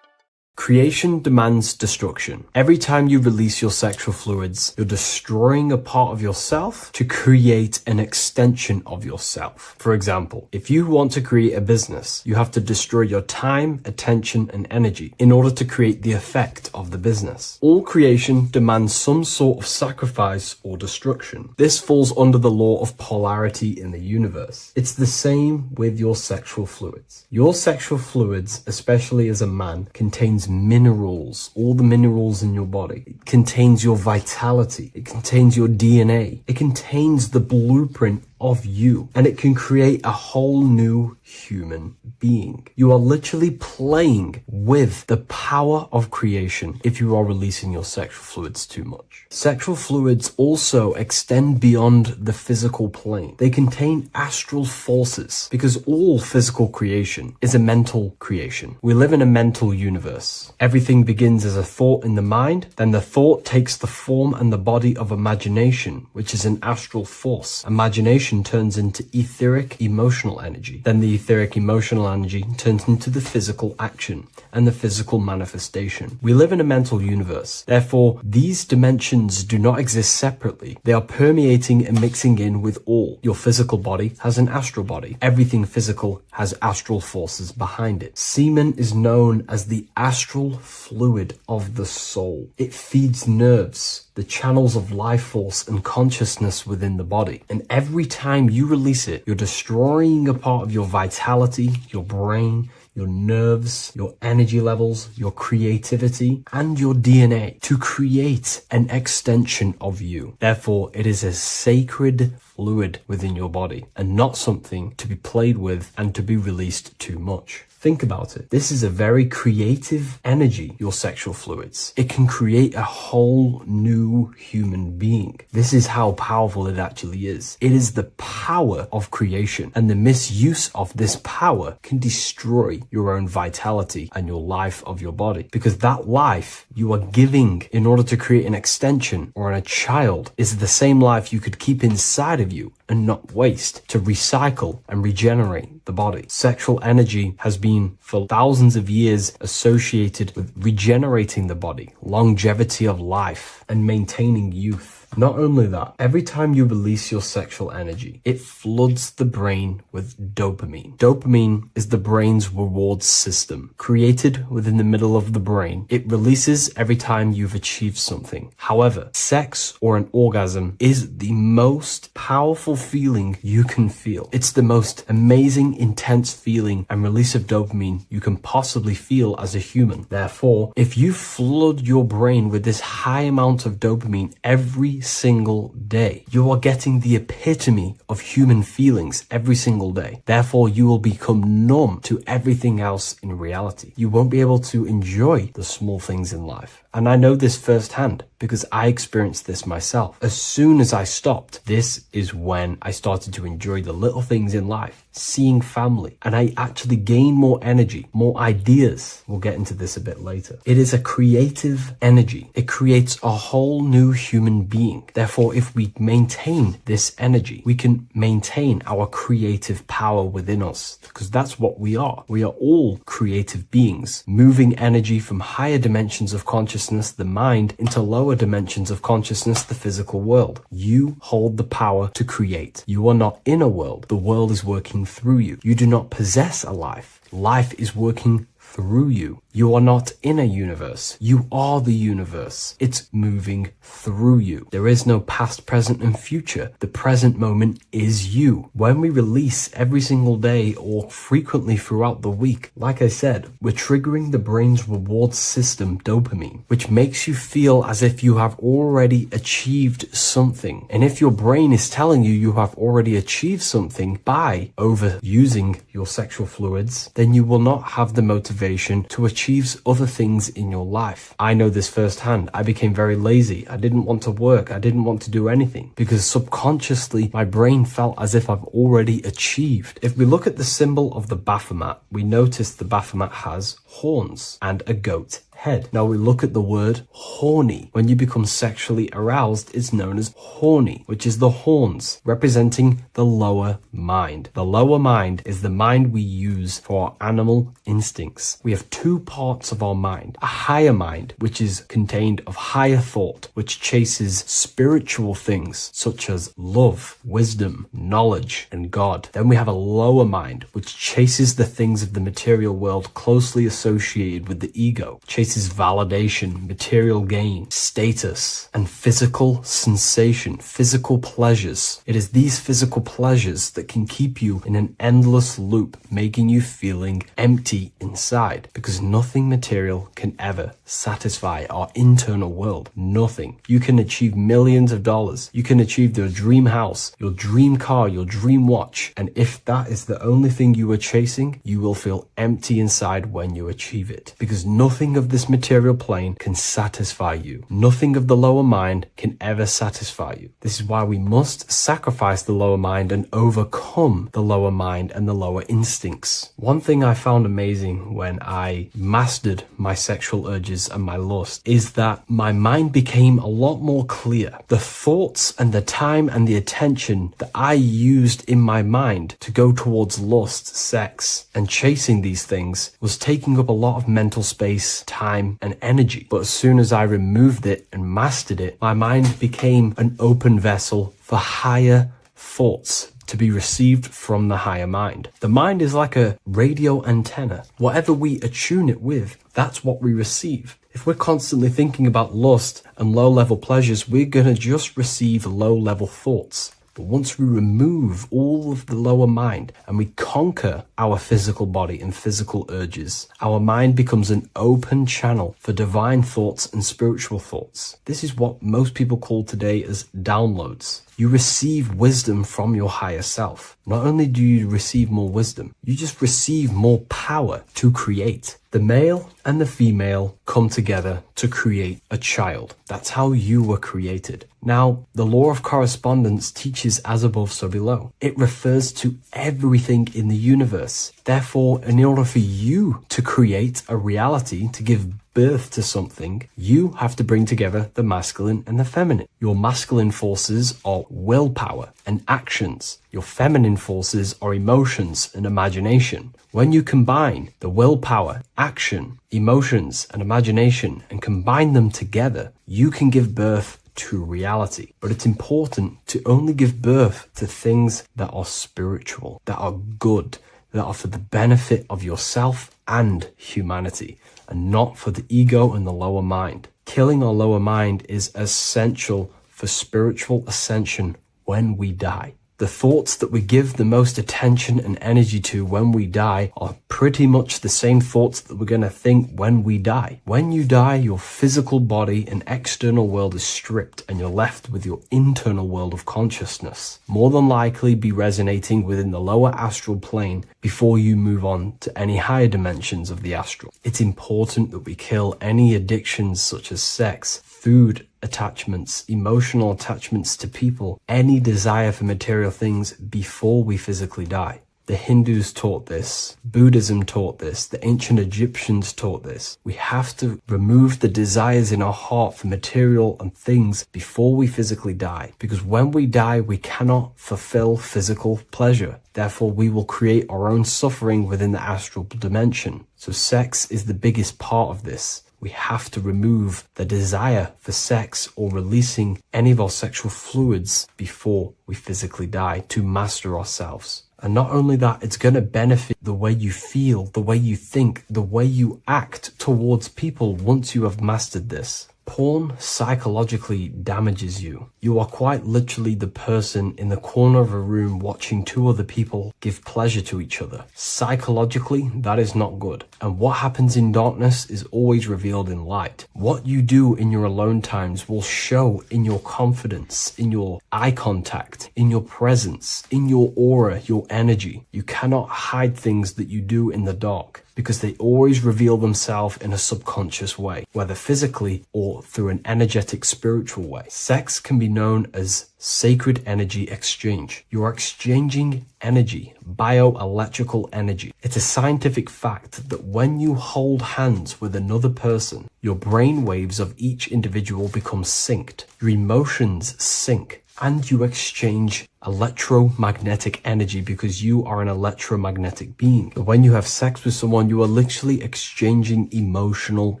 Creation demands destruction. Every time you release your sexual fluids, you're destroying a part of yourself to create an extension of yourself. For example, if you want to create a business, you have to destroy your time, attention, and energy in order to create the effect of the business. All creation demands some sort of sacrifice or destruction. This falls under the law of polarity in the universe. It's the same with your sexual fluids. Your sexual fluids, especially as a man, contains minerals, all the minerals in your body. It contains your vitality. It contains your DNA. It contains the blueprint of you, and it can create a whole new human being. You are literally playing with the power of creation if you are releasing your sexual fluids too much. Sexual fluids also extend beyond the physical plane. They contain astral forces, because all physical creation is a mental creation. We live in a mental universe. Everything begins as a thought in the mind, then the thought takes the form and the body of imagination, which is an astral force. Imagination vibration turns into etheric emotional energy. Then the etheric emotional energy turns into the physical action and the physical manifestation. We live in a mental universe. Therefore, these dimensions do not exist separately. They are permeating and mixing in with all. Your physical body has an astral body. Everything physical has astral forces behind it. Semen is known as the astral fluid of the soul. It feeds nerves, the channels of life force and consciousness within the body. And every time you release it, you're destroying a part of your vitality, your brain, your nerves, your energy levels, your creativity, and your DNA to create an extension of you. Therefore, it is a sacred fluid within your body and not something to be played with and to be released too much. Think about it. This is a very creative energy, your sexual fluids. It can create a whole new human being. This is how powerful it actually is. It is the power of creation, and the misuse of this power can destroy your own vitality and your life of your body, because that life you are giving in order to create an extension or a child is the same life you could keep inside of you and not waste to recycle and regenerate the body. Sexual energy has been for thousands of years associated with regenerating the body, longevity of life, and maintaining youth. Not only that, every time you release your sexual energy, it floods the brain with dopamine. Dopamine is the brain's reward system, created within the middle of the brain. It releases every time you've achieved something. However, sex or an orgasm is the most powerful feeling you can feel. It's the most amazing, intense feeling and release of dopamine you can possibly feel as a human. Therefore, if you flood your brain with this high amount of dopamine every single day, you are getting the epitome of human feelings every single day. Therefore, you will become numb to everything else in reality. You won't be able to enjoy the small things in life. And I know this firsthand because I experienced this myself. As soon as I stopped, this is when I started to enjoy the little things in life, seeing family, and I actually gained more energy, more ideas. We'll get into this a bit later. It is a creative energy. It creates a whole new human being. Therefore, if we maintain this energy, we can maintain our creative power within us, because that's what we are. We are all creative beings, moving energy from higher dimensions of consciousness, the mind, into lower dimensions of consciousness, the physical world. You hold the power to create. You are not in a world. The world is working through you. You do not possess a life. Life is working through you. You are not in a universe. You are the universe. It's moving through you. There is no past, present, and future. The present moment is you. When we release every single day or frequently throughout the week, like I said, we're triggering the brain's reward system, dopamine, which makes you feel as if you have already achieved something. And if your brain is telling you you have already achieved something by overusing your sexual fluids, then you will not have the motivation to achieve other things in your life. I know this firsthand. I became very lazy. I didn't want to work. I didn't want to do anything because subconsciously my brain felt as if I've already achieved. If we look at the symbol of the Baphomet, we notice the Baphomet has horns and a goat head. Now we look at the word horny. When you become sexually aroused, it's known as horny, which is the horns, representing the lower mind. The lower mind is the mind we use for our animal instincts. We have two parts of our mind. A higher mind, which is contained of higher thought, which chases spiritual things such as love, wisdom, knowledge, and God. Then we have a lower mind, which chases the things of the material world closely associated with the ego, chases validation, material gain, status, and physical sensation, physical pleasures. It is these physical pleasures that can keep you in an endless loop, making you feeling empty inside, because nothing material can ever satisfy our internal world. Nothing. You can achieve millions of dollars. You can achieve your dream house, your dream car, your dream watch. And if that is the only thing you are chasing, you will feel empty inside when you achieve it, because nothing of this this material plane can satisfy you. Nothing of the lower mind can ever satisfy you. This is why we must sacrifice the lower mind and overcome the lower mind and the lower instincts. One thing I found amazing when I mastered my sexual urges and my lust is that my mind became a lot more clear. The thoughts and the time and the attention that I used in my mind to go towards lust, sex, and chasing these things was taking up a lot of mental space, time, and energy. But as soon as I removed it and mastered it, my mind became an open vessel for higher thoughts to be received from the higher mind. The mind is like a radio antenna. Whatever we attune it with, that's what we receive. If we're constantly thinking about lust and low-level pleasures, we're going to just receive low-level thoughts. But once we remove all of the lower mind and we conquer our physical body and physical urges, our mind becomes an open channel for divine thoughts and spiritual thoughts. This is what most people call today as downloads. You receive wisdom from your higher self. Not only do you receive more wisdom, you just receive more power to create. The male and the female come together to create a child. That's how you were created. Now, the law of correspondence teaches as above, so below. It refers to everything in the universe. Therefore, in order for you to create a reality, to give birth to something, you have to bring together the masculine and the feminine. Your masculine forces are willpower and actions. Your feminine forces are emotions and imagination. When you combine the willpower, action, emotions, and imagination and combine them together, you can give birth to reality. But it's important to only give birth to things that are spiritual, that are good, that are for the benefit of yourself and humanity, and not for the ego and the lower mind. Killing our lower mind is essential for spiritual ascension when we die. The thoughts that we give the most attention and energy to when we die are pretty much the same thoughts that we're going to think when we die. When you die, your physical body and external world is stripped and you're left with your internal world of consciousness. More than likely be resonating within the lower astral plane before you move on to any higher dimensions of the astral. It's important that we kill any addictions such as sex, food, attachments, emotional attachments to people, any desire for material things before we physically die. The Hindus taught this, Buddhism taught this, the ancient Egyptians taught this. We have to remove the desires in our heart for material and things before we physically die, because when we die, we cannot fulfill physical pleasure. Therefore, we will create our own suffering within the astral dimension. So sex is the biggest part of this. We have to remove the desire for sex or releasing any of our sexual fluids before we physically die to master ourselves. And not only that, it's going to benefit the way you feel, the way you think, the way you act towards people once you have mastered this. Porn psychologically damages you. You are quite literally the person in the corner of a room watching two other people give pleasure to each other. Psychologically, that is not good. And what happens in darkness is always revealed in light. What you do in your alone times will show in your confidence, in your eye contact, in your presence, in your aura, your energy. You cannot hide things that you do in the dark, because they always reveal themselves in a subconscious way, whether physically or through an energetic spiritual way. Sex can be known as sacred energy exchange. You are exchanging energy, bioelectrical energy. It's a scientific fact that when you hold hands with another person, your brain waves of each individual become synced. Your emotions sync. And you exchange electromagnetic energy because you are an electromagnetic being. But when you have sex with someone, you are literally exchanging emotional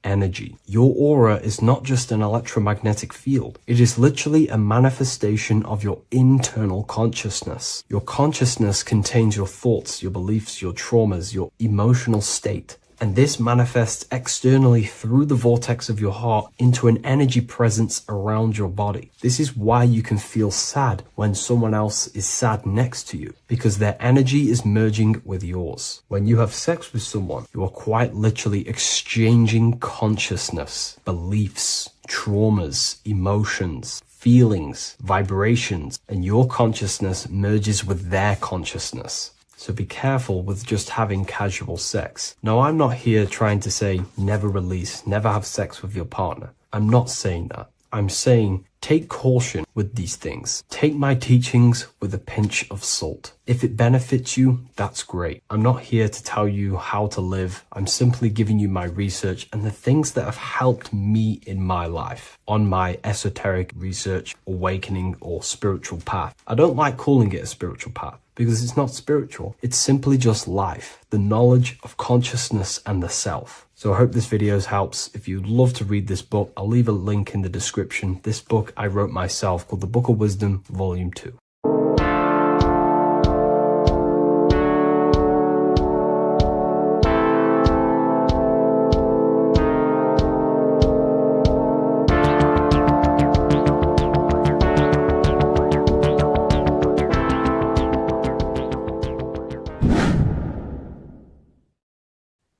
energy. Your aura is not just an electromagnetic field. It is literally a manifestation of your internal consciousness. Your consciousness contains your thoughts, your beliefs, your traumas, your emotional state. And this manifests externally through the vortex of your heart into an energy presence around your body. This is why you can feel sad when someone else is sad next to you, because their energy is merging with yours. When you have sex with someone, you are quite literally exchanging consciousness, beliefs, traumas, emotions, feelings, vibrations, and your consciousness merges with their consciousness. So be careful with just having casual sex. Now, I'm not here trying to say never release, never have sex with your partner. I'm not saying that. I'm saying take caution with these things. Take my teachings with a pinch of salt. If it benefits you, that's great. I'm not here to tell you how to live. I'm simply giving you my research and the things that have helped me in my life on my esoteric research, awakening, or spiritual path. I don't like calling it a spiritual path because it's not spiritual. It's simply just life, the knowledge of consciousness and the self. So I hope this video helps. If you'd love to read this book, I'll leave a link in the description. This book I wrote myself called The Book of Wisdom, Volume 2.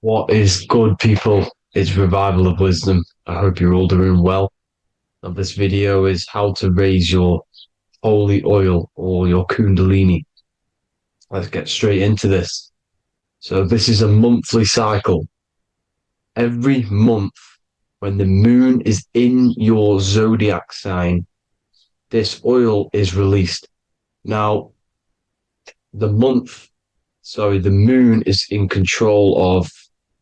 What is good, people? It's Revival of Wisdom. I hope you're all doing well. And this video is how to raise your holy oil or your kundalini. Let's get straight into this. So this is a monthly cycle. Every month, when the moon is in your zodiac sign, this oil is released. Now, the moon is in control of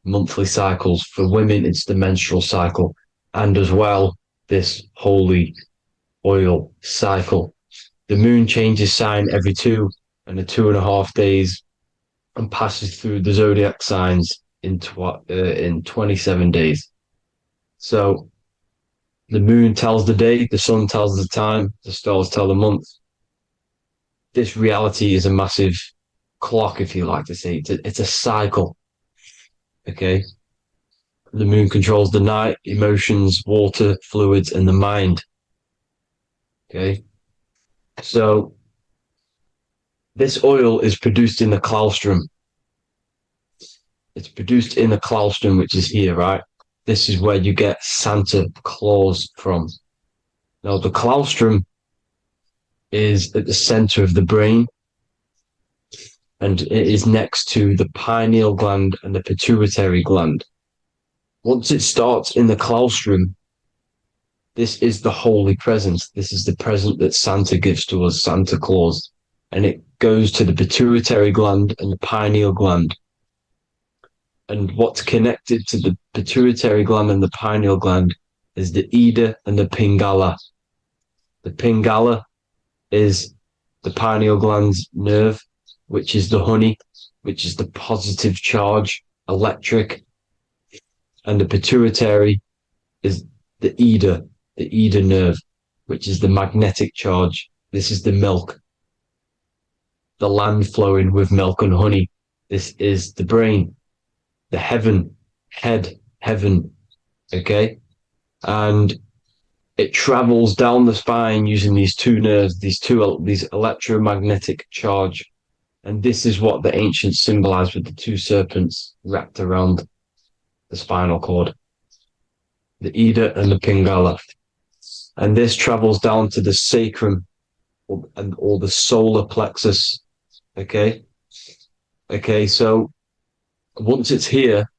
monthly cycles. For women, it's the menstrual cycle, and as well, this holy oil cycle. The moon changes sign every 2.5 days and passes through the zodiac signs in 27 days. So the moon tells the day, the sun tells the time, the stars tell the month. This reality is a massive clock, if you like to say. It's a cycle. Okay. The moon controls the night, emotions, water, fluids, and the mind. Okay. So this oil is produced in the claustrum. It's produced in the claustrum, which is here, right? This is where you get Santa Claus from. Now, the claustrum is at the center of the brain, and it is next to the pineal gland and the pituitary gland. Once it starts in the claustrum, this is the holy present. This is the present that Santa gives to us, Santa Claus. And it goes to the pituitary gland and the pineal gland. And what's connected to the pituitary gland and the pineal gland is the Ida and the Pingala. The Pingala is the pineal gland's nerve, which is the honey, which is the positive charge, electric. And the pituitary is the Ida nerve, which is the magnetic charge. This is the milk, the land flowing with milk and honey. This is the brain, the heaven, okay? And it travels down the spine using these two nerves, these electromagnetic charge. And this is what the ancients symbolized with the two serpents wrapped around the spinal cord, the Ida and the Pingala. And this travels down to the sacrum or the solar plexus. Okay. So once it's here,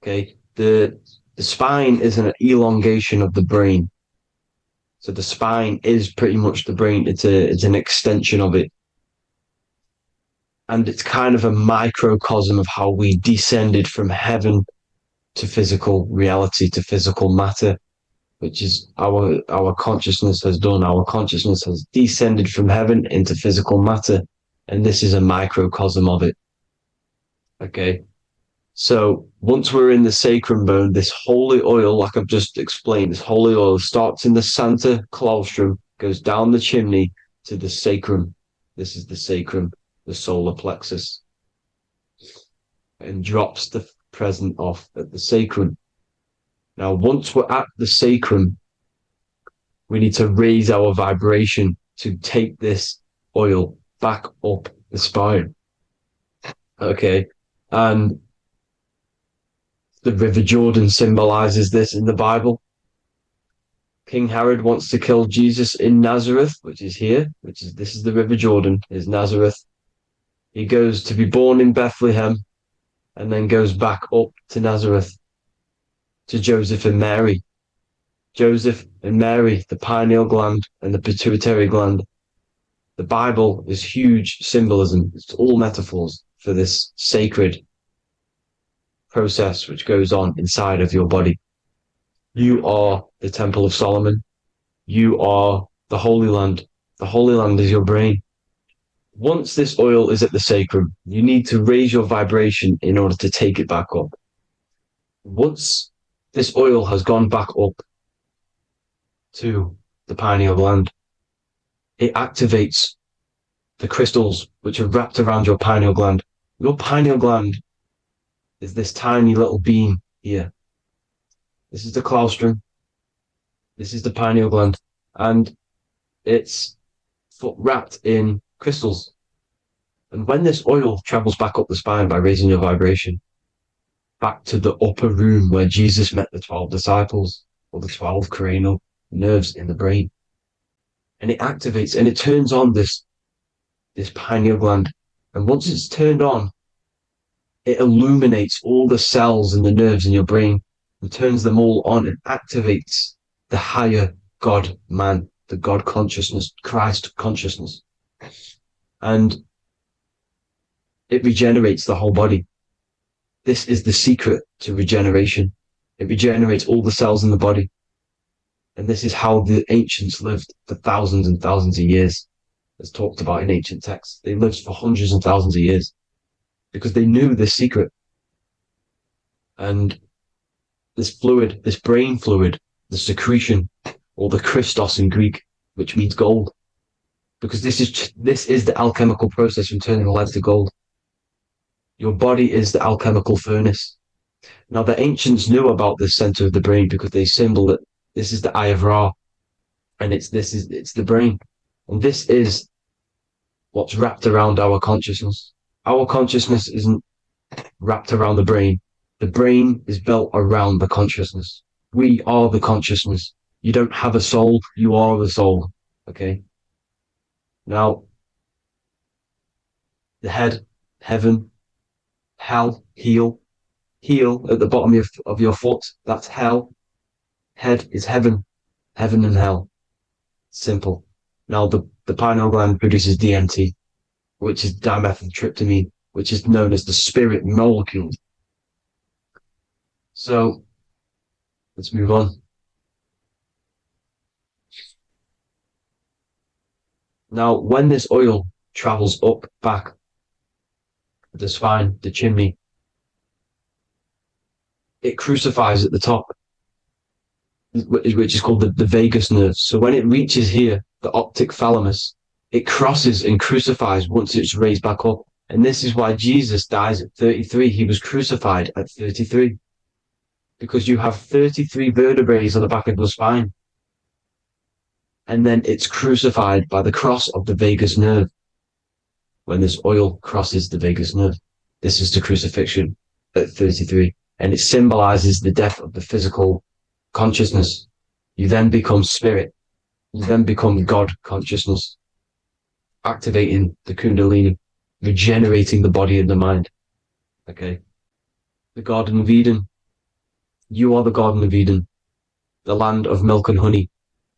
okay, the spine is an elongation of the brain. So the spine is pretty much the brain. It's an extension of it. And it's kind of a microcosm of how we descended from heaven to physical reality, to physical matter, which is our consciousness has done. Our consciousness has descended from heaven into physical matter. And this is a microcosm of it. Okay. So once we're in the sacrum bone, this holy oil, like I've just explained, this holy oil starts in the Santa Claustrum, goes down the chimney to the sacrum. This is the sacrum, the solar plexus, and drops the present off at the sacrum. Now, once we're at the sacrum, we need to raise our vibration to take this oil back up the spine. Okay. And the River Jordan symbolizes this in the Bible. King Herod wants to kill Jesus in Nazareth, which is here, this is the River Jordan, is Nazareth. He goes to be born in Bethlehem and then goes back up to Nazareth to Joseph and Mary. Joseph and Mary, the pineal gland and the pituitary gland. The Bible is huge symbolism. It's all metaphors for this sacred process which goes on inside of your body. You are the Temple of Solomon. You are the Holy Land. The Holy Land is your brain. Once this oil is at the sacrum, you need to raise your vibration in order to take it back up. Once this oil has gone back up to the pineal gland, it activates the crystals which are wrapped around your pineal gland. Your pineal gland is this tiny little beam here. This is the claustrum. This is the pineal gland. And it's wrapped in crystals. And when this oil travels back up the spine by raising your vibration, back to the upper room where Jesus met the 12 disciples, or the 12 cranial nerves in the brain, and it activates and it turns on this pineal gland. And once it's turned on, it illuminates all the cells and the nerves in your brain and turns them all on and activates the higher God man, the God consciousness, Christ consciousness. And it regenerates the whole body. This is the secret to regeneration. It regenerates all the cells in the body. And this is how the ancients lived for thousands and thousands of years, as talked about in ancient texts. They lived for hundreds and thousands of years because they knew this secret. And this fluid, this brain fluid, the secretion, or the Christos in Greek, which means gold, because this is the alchemical process from turning lead to gold. Your body is the alchemical furnace. Now, the ancients knew about this center of the brain because they symboled it. This is the Eye of Ra, and it's the brain. And this is what's wrapped around our consciousness. Our consciousness isn't wrapped around the brain. The brain is built around the consciousness. We are the consciousness. You don't have a soul, you are the soul. Okay? Now, the head, heaven, hell, heel at the bottom of your foot, that's hell. Head is heaven and hell. Simple. Now, the pineal gland produces DMT, which is dimethyltryptamine, which is known as the spirit molecule. So, let's move on. Now, when this oil travels up, back, the spine, the chimney, it crucifies at the top, which is called the vagus nerve. So when it reaches here, the optic thalamus, it crosses and crucifies once it's raised back up. And this is why Jesus dies at 33. He was crucified at 33. Because you have 33 vertebrae on the back of the spine. And then it's crucified by the cross of the vagus nerve. When this oil crosses the vagus nerve, this is the crucifixion at 33. And it symbolizes the death of the physical consciousness. You then become spirit. You then become God consciousness, activating the Kundalini, regenerating the body and the mind. Okay. The Garden of Eden. You are the Garden of Eden. The land of milk and honey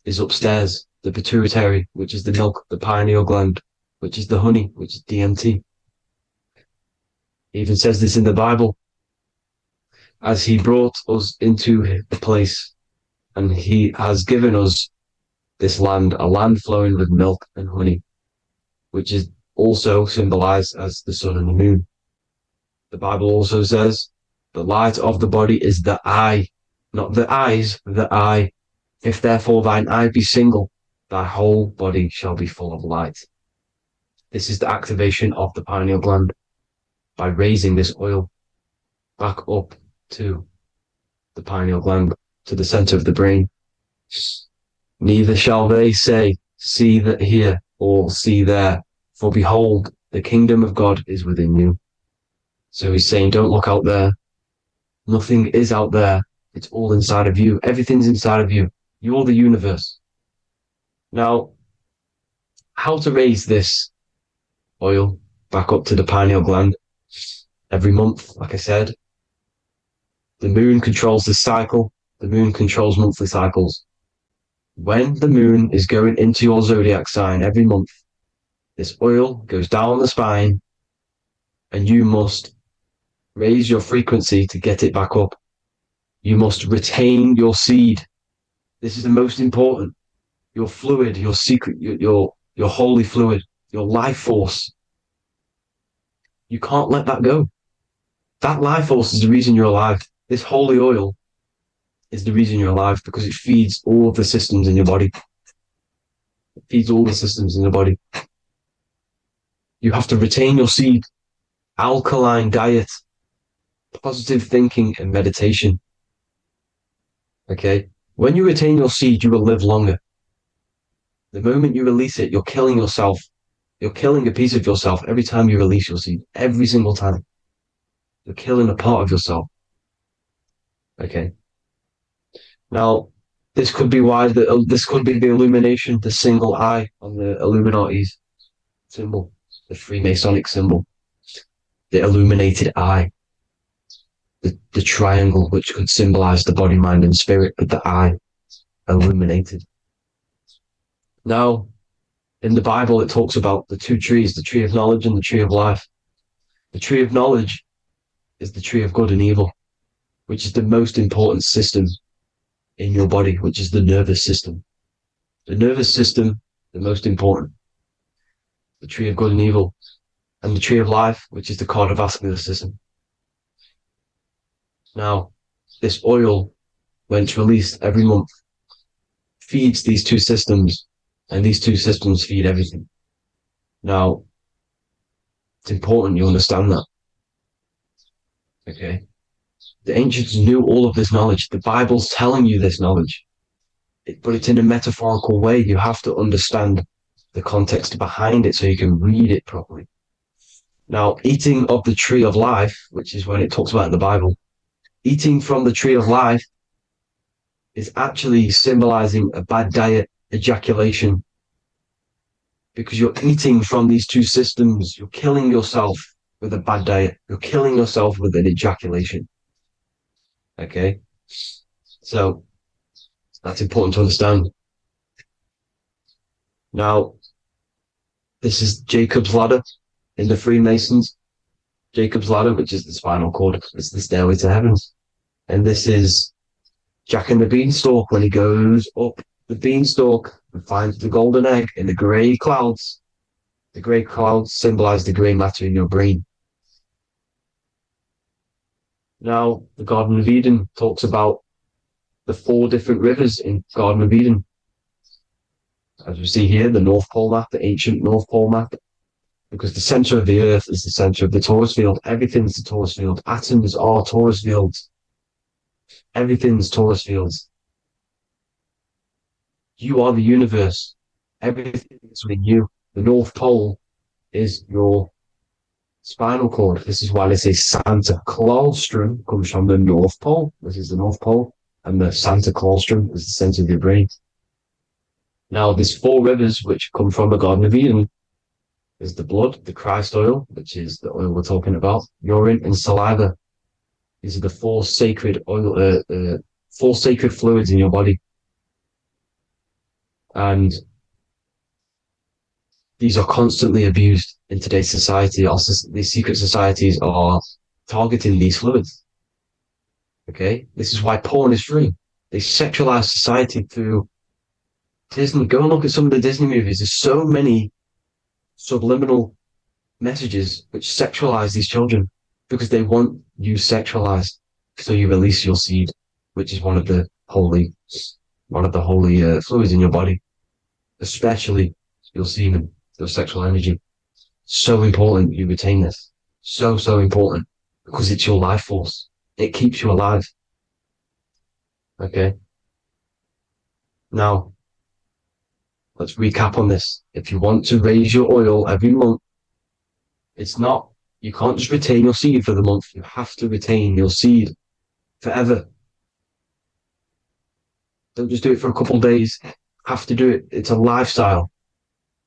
is upstairs. The pituitary, which is the milk, the pineal gland, which is the honey, which is DMT. It even says this in the Bible. As he brought us into the place, and he has given us this land, a land flowing with milk and honey, which is also symbolized as the sun and the moon. The Bible also says, the light of the body is the eye, not the eyes, the eye. If therefore thine eye be single, thy whole body shall be full of light. This is the activation of the pineal gland by raising this oil back up to the pineal gland, to the center of the brain. Neither shall they say, see that here, or see there, for behold, the kingdom of God is within you. So he's saying, don't look out there. Nothing is out there. It's all inside of you. Everything's inside of you. You're the universe. Now, how to raise this oil? back up to the pineal gland every month, like I said. The moon controls the cycle. The moon controls monthly cycles. When the moon is going into your zodiac sign every month, this oil goes down the spine and you must raise your frequency to get it back up. You must retain your seed. This is the most important. Your fluid, your secret, your holy fluid, your life force. You can't let that go. That life force is the reason you're alive. This holy oil is the reason you're alive because it feeds all of the systems in your body. It feeds all the systems in your body. You have to retain your seed, alkaline diet, positive thinking, and meditation. Okay? When you retain your seed, you will live longer. The moment you release it, you're killing yourself. You're killing a piece of yourself every time you release your seed. Every single time. You're killing a part of yourself. Okay? Now, this could be why this could be the illumination, the single eye on the Illuminati's symbol, the Freemasonic symbol, the illuminated eye, the triangle, which could symbolize the body, mind, and spirit, but the eye illuminated. Now, in the Bible, it talks about the two trees, the tree of knowledge and the tree of life. The tree of knowledge is the tree of good and evil, which is the most important system in your body, which is the nervous system. The nervous system, the most important. The tree of good and evil. And the tree of life, which is the cardiovascular system. Now, this oil, when it's released every month, feeds these two systems, and these two systems feed everything. Now, it's important you understand that. Okay? The ancients knew all of this knowledge. The Bible's telling you this knowledge. But it's in a metaphorical way. You have to understand the context behind it so you can read it properly. Now, eating of the tree of life, which is when it talks about in the Bible, eating from the tree of life is actually symbolizing a bad diet, ejaculation, because you're eating from these two systems. You're killing yourself with a bad diet. You're killing yourself with an ejaculation. Okay? So, that's important to understand. Now, this is Jacob's ladder in the Freemasons. Jacob's ladder, which is the spinal cord. It's the stairway to heaven. And this is Jack and the Beanstalk when he goes up the beanstalk and finds the golden egg in the grey clouds. The grey clouds symbolize the grey matter in your brain. Now, the Garden of Eden talks about the 4 different rivers in Garden of Eden. As we see here, the North Pole map, the ancient North Pole map, because the center of the earth is the center of the torus field. Everything's the torus field. Atoms are torus fields. Everything's torus fields. You are the universe. Everything is within you. The North Pole is your spinal cord. This is why they say Santa Claustrum comes from the North Pole. This is the North Pole. And the Santa Claustrum is the center of your brain. Now, there's 4 rivers which come from the Garden of Eden. There's the blood, the Christ oil, which is the oil we're talking about, urine, and saliva. These are the 4 sacred oil, 4 sacred fluids in your body. And these are constantly abused in today's society. Also, these secret societies are targeting these fluids. Okay? This is why porn is free. They sexualize society through Disney. Go and look at some of the Disney movies. There's so many subliminal messages which sexualize these children because they want you sexualized. So you release your seed, which is one of the holy fluids in your body, especially your semen, your sexual energy. So important you retain this. So important because it's your life force. It keeps you alive. Okay. Now, let's recap on this. If you want to raise your oil every month, you can't just retain your seed for the month. You have to retain your seed forever. Don't just do it for a couple of days. You have to do it. It's a lifestyle.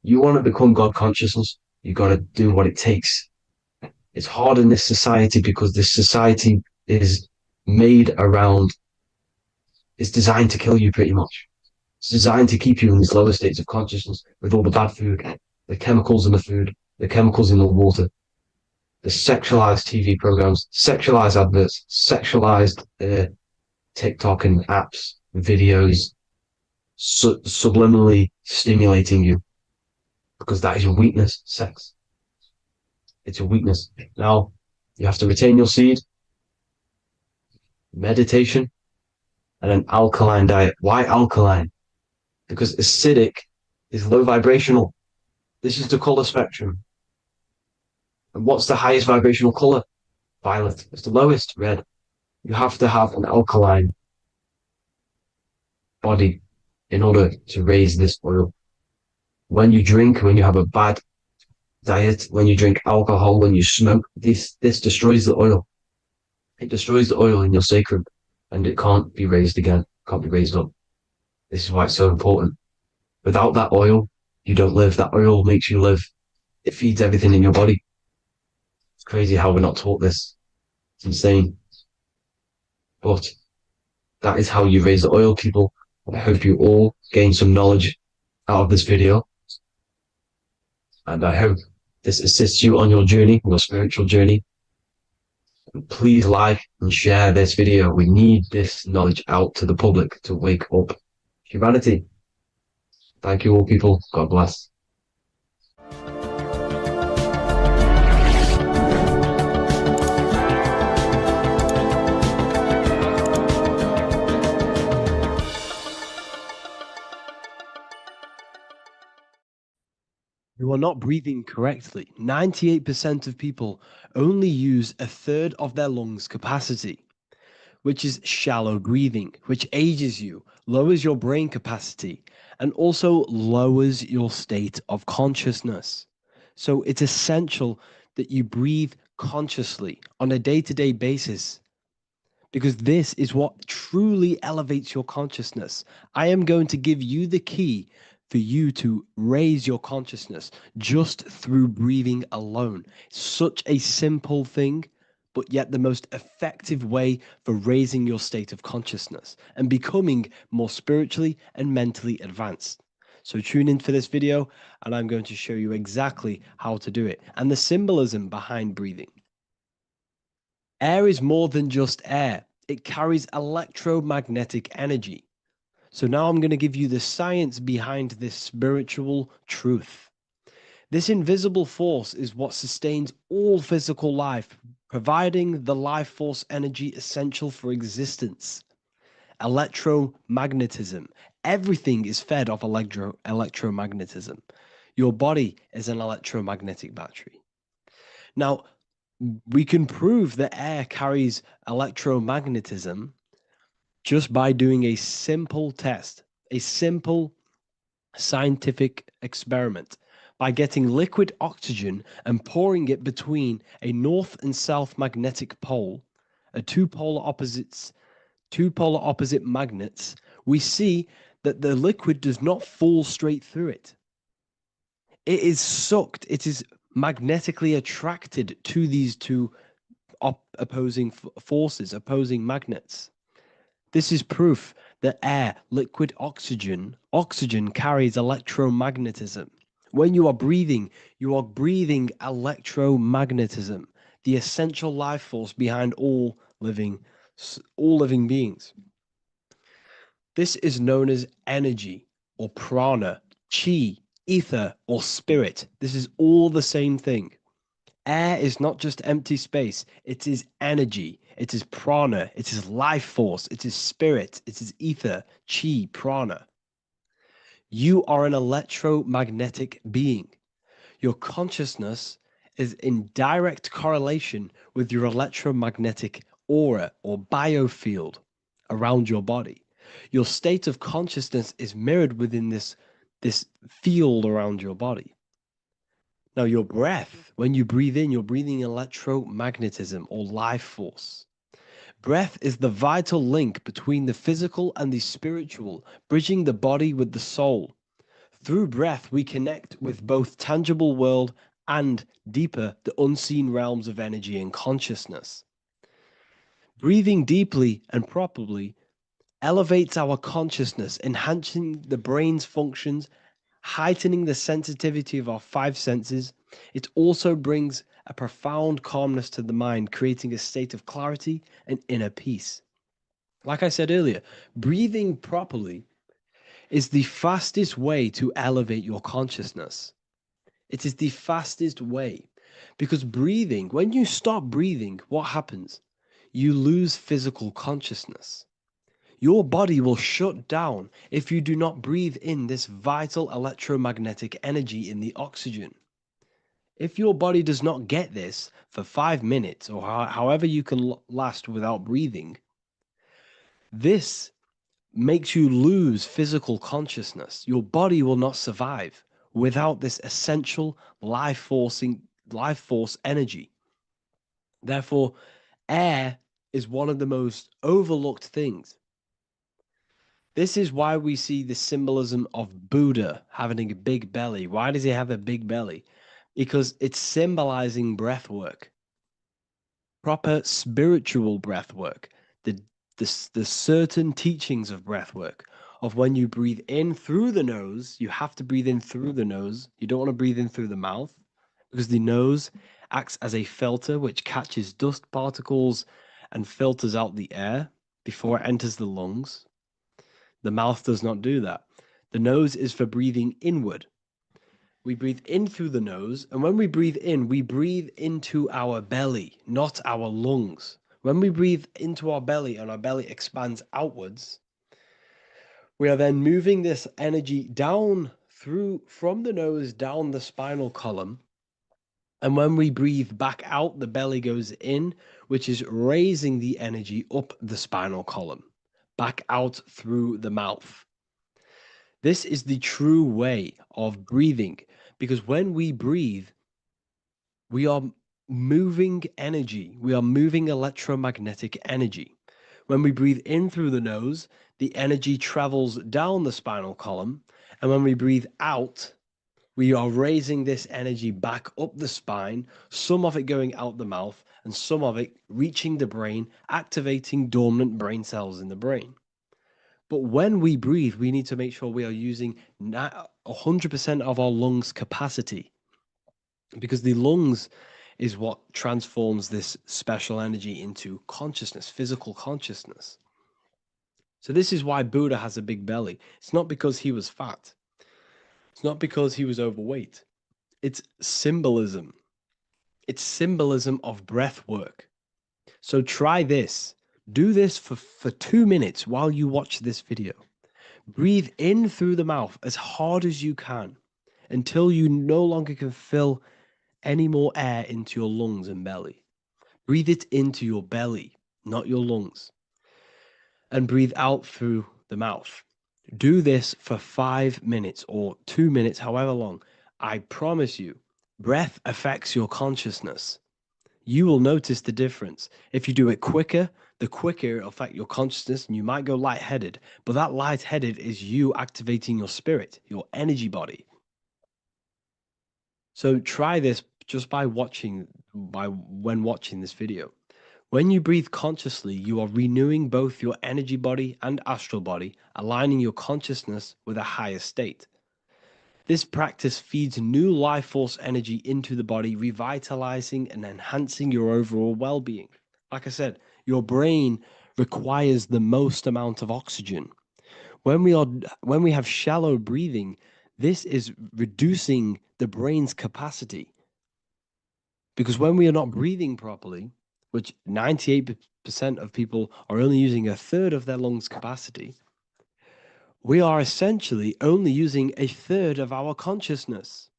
You want to become God consciousness. You got to do what it takes. It's hard in this society because this society is made around, it's designed to kill you pretty much. It's designed to keep you in these lower states of consciousness with all the bad food, the chemicals in the food, the chemicals in the water, the sexualized TV programs, sexualized adverts, sexualized TikTok and apps, videos, subliminally stimulating you because that is your weakness, sex. It's your weakness. Now, you have to retain your seed, meditation, and an alkaline diet. Why alkaline? Because acidic is low vibrational. This is the color spectrum. And what's the highest vibrational color? Violet. It's the lowest, red. You have to have an alkaline body in order to raise this oil. When you drink, when you have a bad diet, when you drink alcohol, when you smoke, this destroys the oil. It destroys the oil in your sacrum and it can't be raised again, can't be raised up. This is why it's so important. Without that oil, you don't live. That oil makes you live. It feeds everything in your body. It's crazy how we're not taught this. It's insane. But that is how you raise the oil, people. I hope you all gain some knowledge out of this video. And I hope this assists you on your journey, your spiritual journey. And please like and share this video. We need this knowledge out to the public to wake up humanity. Thank you all, people. God bless. You are not breathing correctly. 98% of people only use a third of their lungs capacity, which is shallow breathing, which ages you, lowers your brain capacity, and also lowers your state of consciousness. So it's essential that you breathe consciously on a day-to-day basis, because this is what truly elevates your consciousness. I am going to give you the key for you to raise your consciousness just through breathing alone. Such a simple thing, but yet the most effective way for raising your state of consciousness and becoming more spiritually and mentally advanced. So tune in for this video and I'm going to show you exactly how to do it and the symbolism behind breathing. Air is more than just air. It carries electromagnetic energy. So now I'm going to give you the science behind this spiritual truth. This invisible force is what sustains all physical life, providing the life force energy essential for existence. Electromagnetism. Everything is fed off electromagnetism. Your body is an electromagnetic battery. Now, we can prove that air carries electromagnetism just by doing a simple test, a simple scientific experiment, by getting liquid oxygen and pouring it between a north and south magnetic pole, two polar opposite magnets. We see that the liquid does not fall straight through it. It is sucked, it is magnetically attracted to these two opposing forces, opposing magnets. This is proof that air, liquid oxygen carries electromagnetism. When you are breathing electromagnetism, the essential life force behind all living beings. This is known as energy or prana, chi, ether or spirit. This is all the same thing. Air is not just empty space, it is energy, it is prana, it is life force, it is spirit, it is ether, chi, prana. You are an electromagnetic being. Your consciousness is in direct correlation with your electromagnetic aura or biofield around your body. Your state of consciousness is mirrored within this field around your body. Now, your breath, when you breathe in, you're breathing electromagnetism or life force. Breath is the vital link between the physical and the spiritual, bridging the body with the soul. Through breath, we connect with both tangible world and deeper the unseen realms of energy and consciousness. Breathing deeply and properly elevates our consciousness, enhancing the brain's functions, heightening the sensitivity of our five senses. It also brings a profound calmness to the mind, creating a state of clarity and inner peace. Like I said earlier, breathing properly is the fastest way to elevate your consciousness. It is the fastest way because breathing, when you stop breathing, what happens? You lose physical consciousness. Your body will shut down if you do not breathe in this vital electromagnetic energy in the oxygen. If your body does not get this for 5 minutes or however you can last without breathing, this makes you lose physical consciousness. Your body will not survive without this essential life force energy. Therefore, air is one of the most overlooked things. This is why we see the symbolism of Buddha having a big belly. Why does he have a big belly? Because it's symbolizing breath work, proper spiritual breath work, the certain teachings of breath work, of when you breathe in through the nose, you have to breathe in through the nose. You don't want to breathe in through the mouth because the nose acts as a filter which catches dust particles and filters out the air before it enters the lungs. The mouth does not do that. The nose is for breathing inward. We breathe in through the nose, and when we breathe in, we breathe into our belly, not our lungs. When we breathe into our belly and our belly expands outwards, we are then moving this energy down from the nose down the spinal column. And when we breathe back out, the belly goes in, which is raising the energy up the spinal column, back out through the mouth. This is the true way of breathing, because when we breathe, we are moving energy. We are moving electromagnetic energy. When we breathe in through the nose, the energy travels down the spinal column. And when we breathe out, we are raising this energy back up the spine, some of it going out the mouth, and some of it reaching the brain, activating dormant brain cells in the brain. But when we breathe, we need to make sure we are using 100% of our lungs' capacity, because the lungs is what transforms this special energy into consciousness, physical consciousness. So this is why Buddha has a big belly. It's not because he was fat. It's not because he was overweight. It's symbolism. It's symbolism of breath work. So try this. Do this for 2 minutes while you watch this video. Breathe in through the mouth as hard as you can until you no longer can fill any more air into your lungs and belly. Breathe it into your belly, not your lungs. And breathe out through the mouth. Do this for 5 minutes or 2 minutes, however long. I promise you, breath affects your consciousness. You will notice the difference. If you do it quicker, the quicker it'll affect your consciousness, and you might go lightheaded. But that lightheaded is you activating your spirit, your energy body. So try this just when watching this video. When you breathe consciously, you are renewing both your energy body and astral body, aligning your consciousness with a higher state. This practice feeds new life force energy into the body, revitalizing and enhancing your overall well-being. Like I said, your brain requires the most amount of oxygen. When we have shallow breathing, this is reducing the brain's capacity. Because when we are not breathing properly, which 98% of people are only using a third of their lungs capacity, we are essentially only using a third of our consciousness,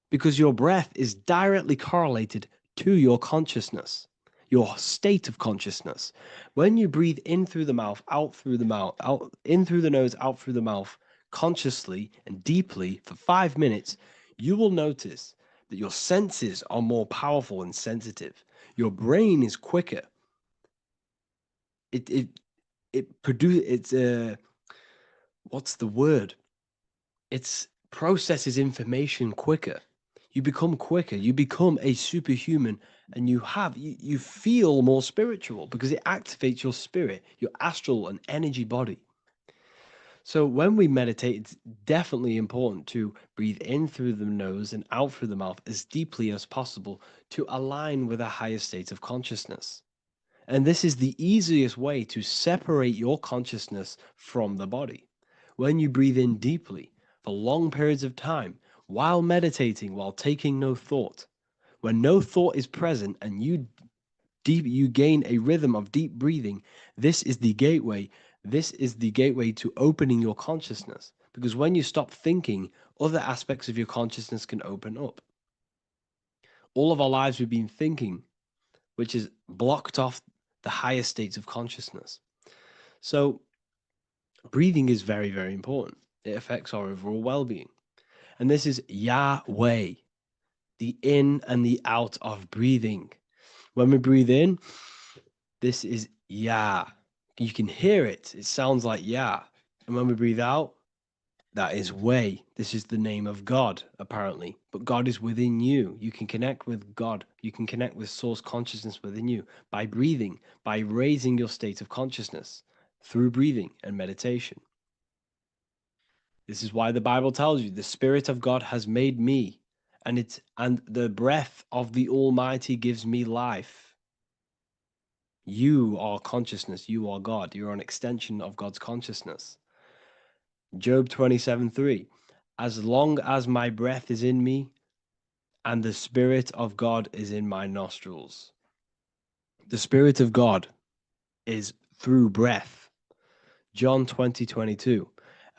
because your breath is directly correlated to your consciousness, your state of consciousness. When you breathe in through the mouth, out through the mouth, out in through the nose, out through the mouth, consciously and deeply for 5 minutes, you will notice that your senses are more powerful and sensitive. Your brain is quicker. What's the word? It processes information quicker. You become quicker, you become a superhuman, and you feel more spiritual because it activates your spirit, your astral and energy body. So when we meditate, it's definitely important to breathe in through the nose and out through the mouth as deeply as possible to align with a higher state of consciousness. And this is the easiest way to separate your consciousness from the body. When you breathe in deeply for long periods of time, while meditating, while taking no thought, when no thought is present and you gain a rhythm of deep breathing, this is the gateway. This is the gateway to opening your consciousness. Because when you stop thinking, other aspects of your consciousness can open up. All of our lives we've been thinking, which has blocked off the higher states of consciousness. So breathing is very, very important. It affects our overall well-being. And this is Yahweh, the in and the out of breathing. When we breathe in, this is Yah. You can hear it. It sounds like Yah. And when we breathe out, that is Way. This is the name of God, apparently. But God is within you. You can connect with God. You can connect with source consciousness within you by breathing, by raising your state of consciousness through breathing and meditation. This is why the Bible tells you the Spirit of God has made me, and the breath of the Almighty gives me life. You are consciousness. You are God. You're an extension of God's consciousness. Job 27:3. As long as my breath is in me and the Spirit of God is in my nostrils. The Spirit of God is through breath. John 20:22.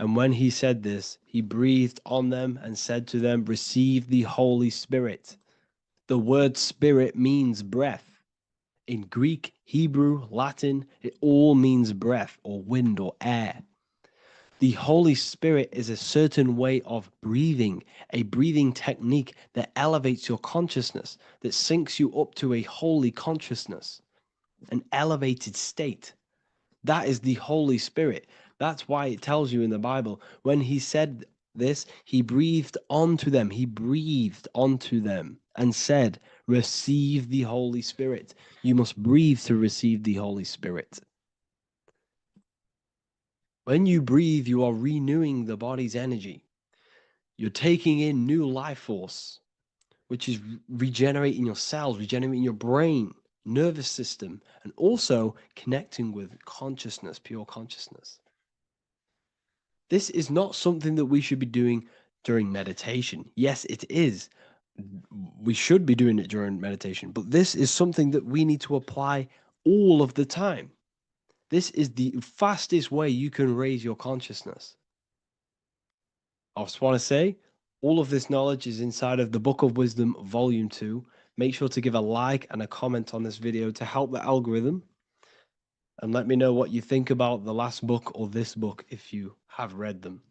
And when he said this, he breathed on them and said to them, receive the Holy Spirit. The word spirit means breath. In Greek, Hebrew, Latin, it all means breath or wind or air. The Holy Spirit is a certain way of breathing, a breathing technique that elevates your consciousness, that syncs you up to a holy consciousness, an elevated state. That is the Holy Spirit. That's why it tells you in the Bible, when he said this, he breathed onto them. He breathed onto them and said, receive the Holy Spirit. You must breathe to receive the Holy Spirit. When you breathe, you are renewing the body's energy. You're taking in new life force, which is regenerating your cells, regenerating your brain, nervous system, and also connecting with consciousness, pure consciousness. This is not something that we should be doing during meditation. Yes, it is. We should be doing it during meditation, but this is something that we need to apply all of the time. This is the fastest way you can raise your consciousness. I just want to say, all of this knowledge is inside of the Book of Wisdom, Volume 2. Make sure to give a like and a comment on this video to help the algorithm. And let me know what you think about the last book or this book if you have read them,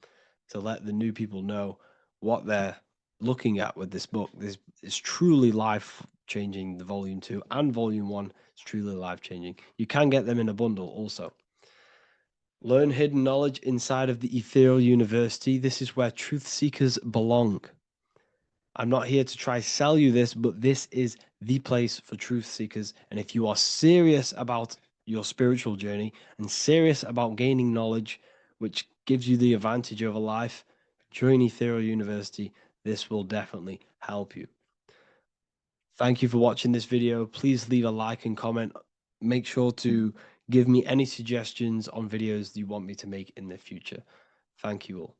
to let the new people know what they're looking at with this book. This is truly life-changing. The Volume 2 and Volume 1 is truly life-changing. You can get them in a bundle also. Learn hidden knowledge inside of the Ethereal University. This is where truth seekers belong. I'm not here to try sell you this, but this is the place for truth seekers. And if you are serious about your spiritual journey and serious about gaining knowledge, which gives you the advantage over life, join Ethereal University. This will definitely help you. Thank you for watching this video. Please leave a like and comment. Make sure to give me any suggestions on videos you want me to make in the future. Thank you all.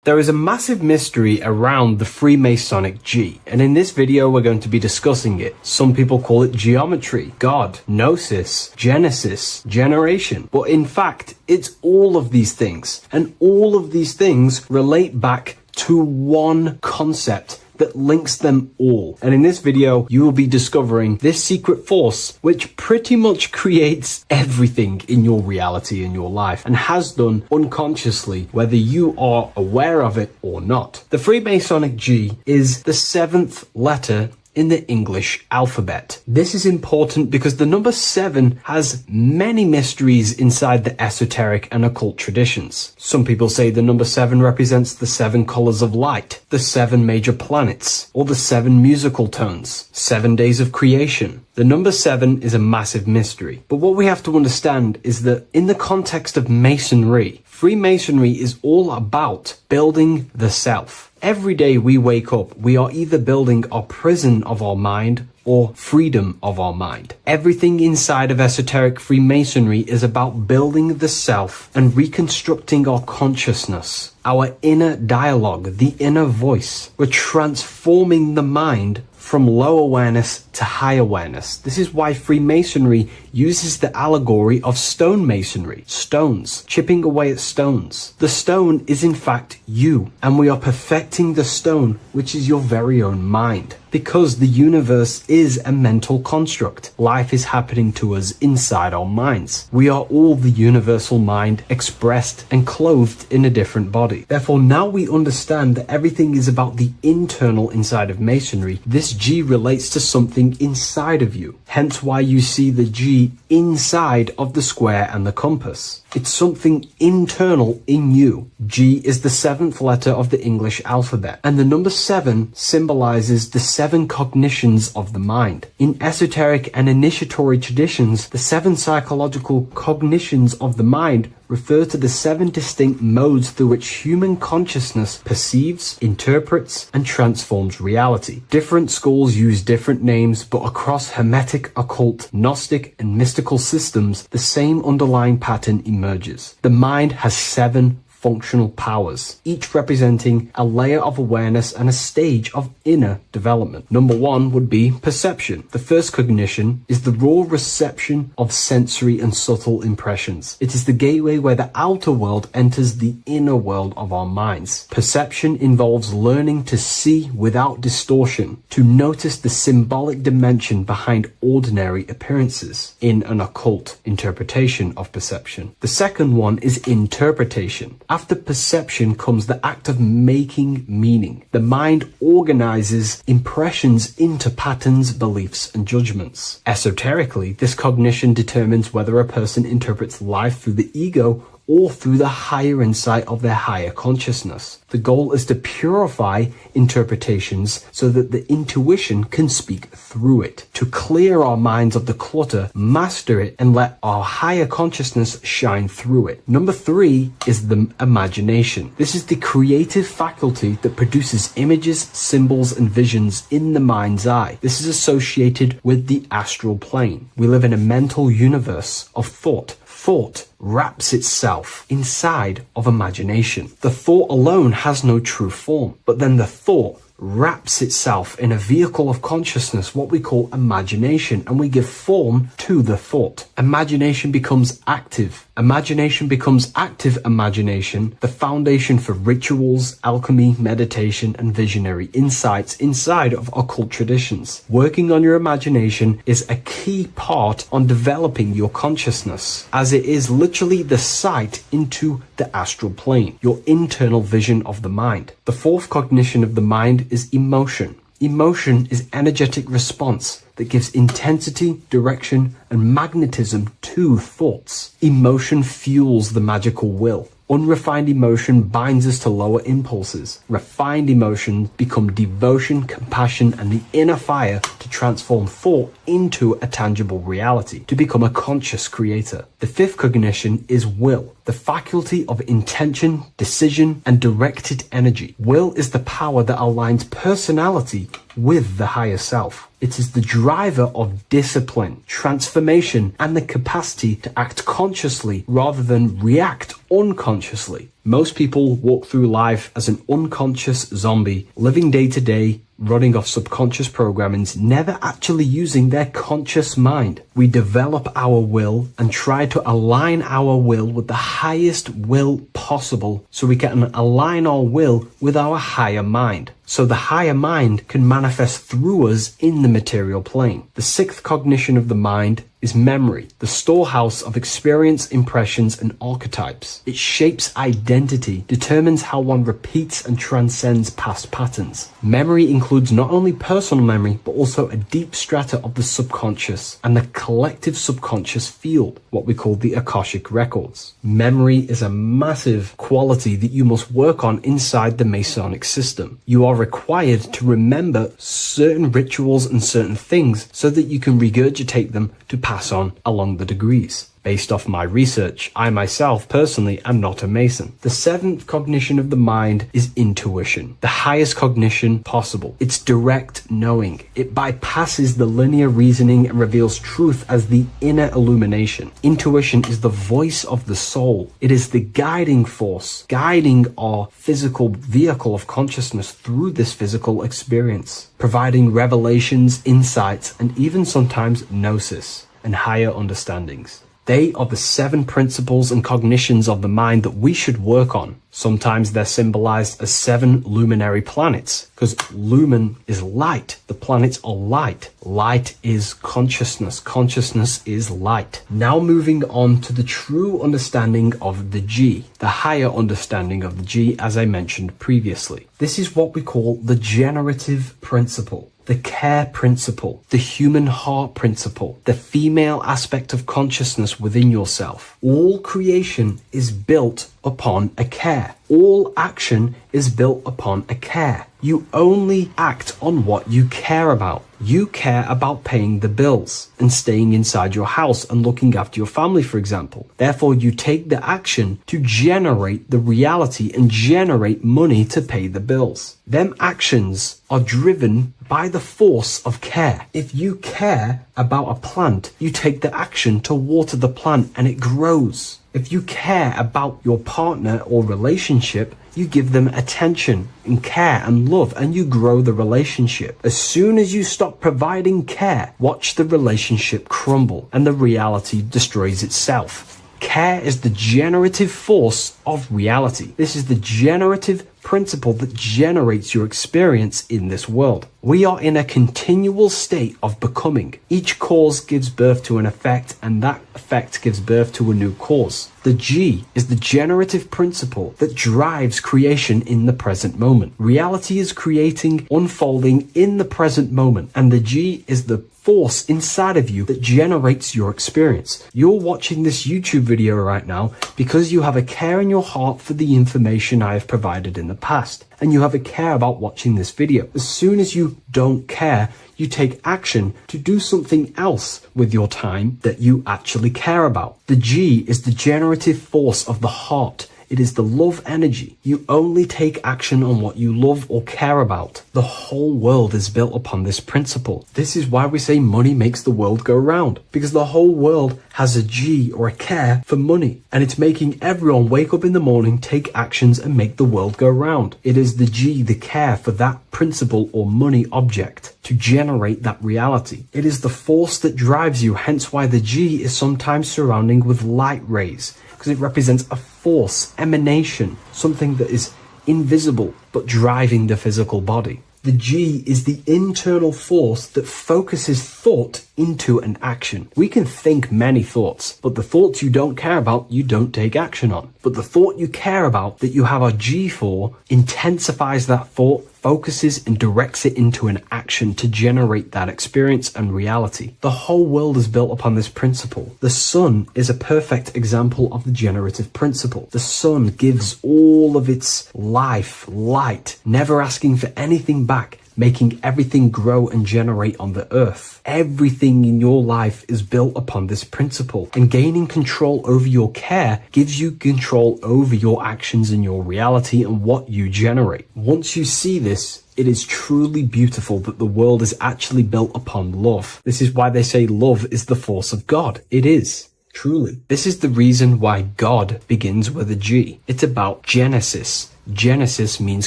There is a massive mystery around the Freemasonic G, and in this video we're going to be discussing it. Some people call it geometry, God, gnosis, genesis, generation, but in fact it's all of these things, and all of these things relate back to one concept that links them all. And in this video, you will be discovering this secret force, which pretty much creates everything in your reality, in your life, and has done unconsciously, whether you are aware of it or not. The Freemasonic G is the 7th letter in the English alphabet. This is important because the number 7 has many mysteries inside the esoteric and occult traditions. Some people say the number 7 represents the 7 colors of light, the 7 major planets, or the 7 musical tones, 7 days of creation. The number 7 is a massive mystery. But what we have to understand is that in the context of Masonry, Freemasonry is all about building the self. Every day we wake up, we are either building our prison of our mind or freedom of our mind. Everything inside of esoteric Freemasonry is about building the self and reconstructing our consciousness, our inner dialogue, the inner voice. We're transforming the mind from low awareness to high awareness. This is why Freemasonry uses the allegory of stonemasonry, stones, chipping away at stones. The stone is in fact you, and we are perfecting the stone, which is your very own mind. Because the universe is a mental construct. Life is happening to us inside our minds. We are all the universal mind expressed and clothed in a different body. Therefore, now we understand that everything is about the internal inside of Masonry. This G relates to something inside of you. Hence why you see the G inside of the square and the compass. It's something internal in you. G is the 7th letter of the English alphabet, and the number 7 symbolizes the 7 cognitions of the mind. In esoteric and initiatory traditions, the 7 psychological cognitions of the mind refer to the 7 distinct modes through which human consciousness perceives, interprets, and transforms reality. Different schools use different names, but across Hermetic, occult, Gnostic, and mystical systems, the same underlying pattern emerges. The mind has 7 functional powers, each representing a layer of awareness and a stage of inner development. Number 1 would be perception. The first cognition is the raw reception of sensory and subtle impressions. It is the gateway where the outer world enters the inner world of our minds. Perception involves learning to see without distortion, to notice the symbolic dimension behind ordinary appearances in an occult interpretation of perception. The second one is interpretation. After perception comes the act of making meaning. The mind organizes impressions into patterns, beliefs, and judgments. Esoterically, this cognition determines whether a person interprets life through the ego or through the higher insight of their higher consciousness. The goal is to purify interpretations so that the intuition can speak through it, to clear our minds of the clutter, master it, and let our higher consciousness shine through it. Number 3 is the imagination. This is the creative faculty that produces images, symbols, and visions in the mind's eye. This is associated with the astral plane. We live in a mental universe of thought. Thought wraps itself inside of imagination. The thought alone has no true form, but then the thought wraps itself in a vehicle of consciousness, what we call imagination, and we give form to the thought. Imagination becomes active. Imagination becomes active imagination, the foundation for rituals, alchemy, meditation, and visionary insights inside of occult traditions. Working on your imagination is a key part on developing your consciousness, as it is literally the sight into the astral plane, your internal vision of the mind. The fourth cognition of the mind is emotion. Emotion is energetic response that gives intensity, direction, and magnetism to thoughts. Emotion fuels the magical will. Unrefined emotion binds us to lower impulses. Refined emotions become devotion, compassion, and the inner fire to transform thought into a tangible reality, to become a conscious creator. The fifth cognition is will, the faculty of intention, decision, and directed energy. Will is the power that aligns personality with the higher self. It is the driver of discipline, transformation, and the capacity to act consciously rather than react unconsciously. Most people walk through life as an unconscious zombie, living day to day, running off subconscious programmings, never actually using their conscious mind. We develop our will and try to align our will with the highest will possible so we can align our will with our higher mind. So the higher mind can manifest through us in the material plane. The sixth cognition of the mind is memory, the storehouse of experience, impressions, and archetypes. It shapes identity identity determines how one repeats and transcends past patterns. Memory includes not only personal memory, but also a deep strata of the subconscious and the collective subconscious field, what we call the Akashic records. Memory is a massive quality that you must work on inside the Masonic system. You are required to remember certain rituals and certain things so that you can regurgitate them to pass on along the degrees. Based off my research, I myself personally am not a Mason. The seventh cognition of the mind is intuition, the highest cognition possible. It's direct knowing. It bypasses the linear reasoning and reveals truth as the inner illumination. Intuition is the voice of the soul. It is the guiding force, guiding our physical vehicle of consciousness through this physical experience, providing revelations, insights, and even sometimes gnosis and higher understandings. They are the 7 principles and cognitions of the mind that we should work on. Sometimes they're symbolized as 7 luminary planets, because lumen is light. The planets are light. Light is consciousness. Consciousness is light. Now moving on to the true understanding of the G, the higher understanding of the G, as I mentioned previously. This is what we call the generative principle, the care principle, the human heart principle, the female aspect of consciousness within yourself. All creation is built upon a care. All action is built upon a care. You only act on what you care about. You care about paying the bills and staying inside your house and looking after your family, for example. Therefore, you take the action to generate the reality and generate money to pay the bills. Them actions are driven by the force of care. If you care about a plant, you take the action to water the plant and it grows. If you care about your partner or relationship, you give them attention and care and love, and you grow the relationship. As soon as you stop providing care, watch the relationship crumble and the reality destroys itself. Care is the generative force of reality. This is the generative principle that generates your experience in this world. We are in a continual state of becoming. Each cause gives birth to an effect, and that effect gives birth to a new cause. The G is the generative principle that drives creation in the present moment. Reality is creating, unfolding in the present moment, and the G is the force inside of you that generates your experience. You're watching this YouTube video right now because you have a care in your heart for the information I have provided in the past, and you have a care about watching this video. As soon as you don't care, you take action to do something else with your time that you actually care about. The G is the generative force of the heart. It is the love energy. You only take action on what you love or care about. The whole world is built upon this principle. This is why we say money makes the world go round, because the whole world has a G or a care for money, and it's making everyone wake up in the morning, take actions, and make the world go round. It is the G, the care for that principle or money object to generate that reality. It is the force that drives you, hence why the G is sometimes surrounding with light rays, because it represents a force, emanation, something that is invisible but driving the physical body. The G is the internal force that focuses thought into an action. We can think many thoughts, but the thoughts you don't care about, you don't take action on. But the thought you care about, that you have a G for, intensifies that thought, focuses and directs it into an action to generate that experience and reality. The whole world is built upon this principle. The sun is a perfect example of the generative principle. The sun gives all of its life, light, never asking for anything back, making everything grow and generate on the earth. Everything in your life is built upon this principle, and gaining control over your care gives you control over your actions and your reality and what you generate. Once you see this, it is truly beautiful that the world is actually built upon love. This is why they say love is the force of God. It is. Truly. This is the reason why God begins with a G. It's about Genesis. Genesis means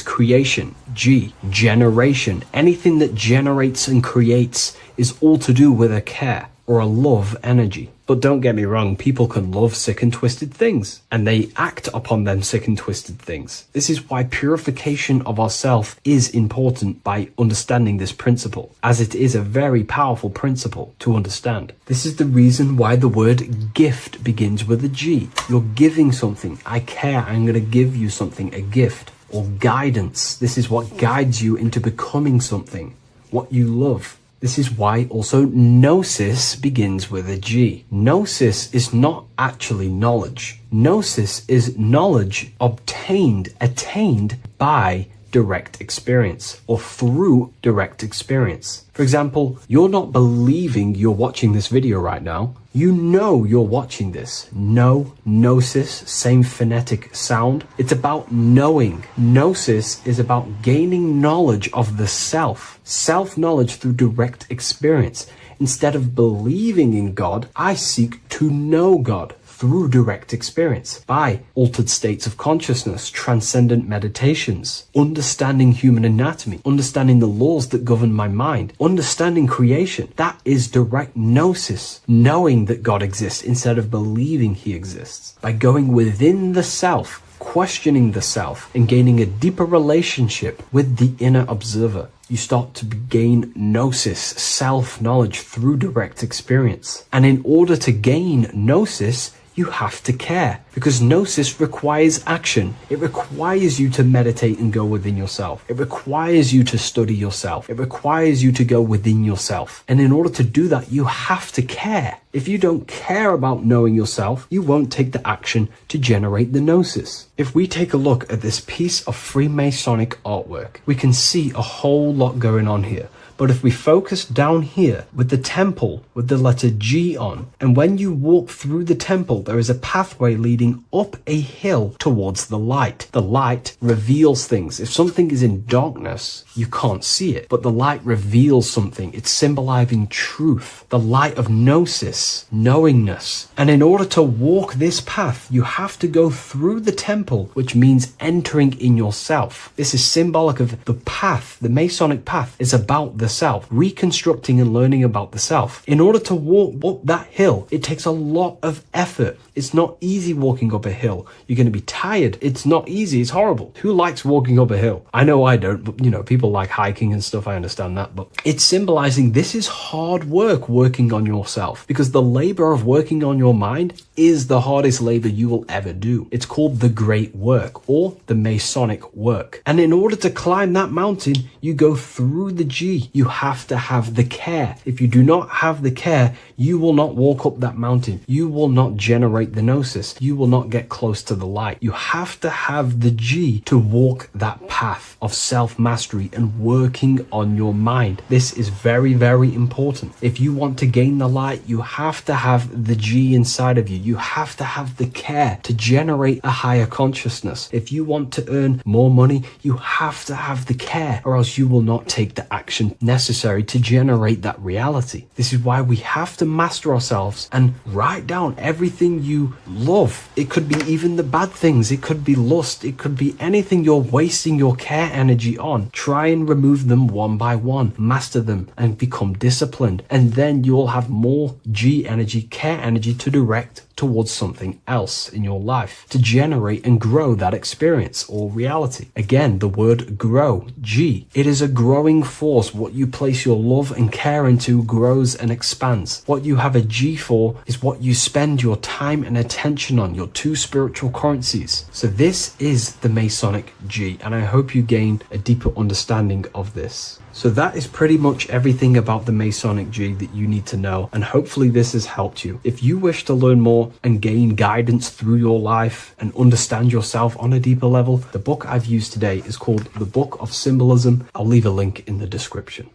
creation. G, generation. Anything that generates and creates is all to do with a care or a love energy. But don't get me wrong, people can love sick and twisted things, and they act upon them sick and twisted things. This is why purification of ourself is important by understanding this principle, as it is a very powerful principle to understand. This is the reason why the word gift begins with a G. You're giving something. I care, I'm going to give you something, a gift. Or guidance. This is what guides you into becoming something, what you love. This is why also gnosis begins with a G. Gnosis is not actually knowledge. Gnosis is knowledge attained by direct experience or through direct experience. For example, you're not believing you're watching this video right now. You know you're watching this. Know, gnosis, same phonetic sound. It's about knowing. Gnosis is about gaining knowledge of the self. Self-knowledge through direct experience. Instead of believing in God, I seek to know God through direct experience, by altered states of consciousness, transcendent meditations, understanding human anatomy, understanding the laws that govern my mind, understanding creation. That is direct gnosis, knowing that God exists instead of believing he exists. By going within the self, questioning the self, and gaining a deeper relationship with the inner observer. You start to gain gnosis, self-knowledge through direct experience. And in order to gain gnosis, you have to care, because gnosis requires action. It requires you to meditate and go within yourself. It requires you to study yourself. It requires you to go within yourself. And in order to do that, you have to care. If you don't care about knowing yourself, you won't take the action to generate the gnosis. If we take a look at this piece of Freemasonic artwork, we can see a whole lot going on here. But if we focus down here with the temple with the letter G on, and when you walk through the temple, there is a pathway leading up a hill towards the light. The light reveals things. If something is in darkness, you can't see it, but the light reveals something. It's symbolizing truth, the light of gnosis, knowingness. And in order to walk this path, you have to go through the temple, which means entering in yourself. This is symbolic of the path. The Masonic path is about the self, reconstructing and learning about the self. In order to walk up that hill, it takes a lot of effort. It's not easy walking up a hill. You're going to be tired. It's not easy. It's horrible. Who likes walking up a hill? I know I don't, but people like hiking and stuff. I understand that, but it's symbolizing this is hard work, working on yourself, because the labor of working on your mind is the hardest labor you will ever do. It's called the great work or the Masonic work. And in order to climb that mountain, you go through the G. You have to have the care. If you do not have the care, you will not walk up that mountain. You will not generate the gnosis. You will not get close to the light. You have to have the G to walk that path of self-mastery and working on your mind. This is very, very important. If you want to gain the light, you have to have the G inside of you. You have to have the care to generate a higher consciousness. If you want to earn more money, you have to have the care, or else you will not take the action necessary to generate that reality. This is why we have to master ourselves and write down everything you love. It could be even the bad things. It could be lust. It could be anything you're wasting your care energy on. Try and remove them one by one. Master them and become disciplined. And then you'll have more G energy, care energy to direct towards something else in your life to generate and grow that experience or reality. Again, the word grow, G. It is a growing force. What you place your love and care into grows and expands. What you have a G for is what you spend your time and attention on, your two spiritual currencies. So this is the Masonic G, and I hope you gain a deeper understanding of this. So that is pretty much everything about the Masonic G that you need to know, and hopefully this has helped you. If you wish to learn more and gain guidance through your life and understand yourself on a deeper level, the book I've used today is called The Book of Symbolism. I'll leave a link in the description.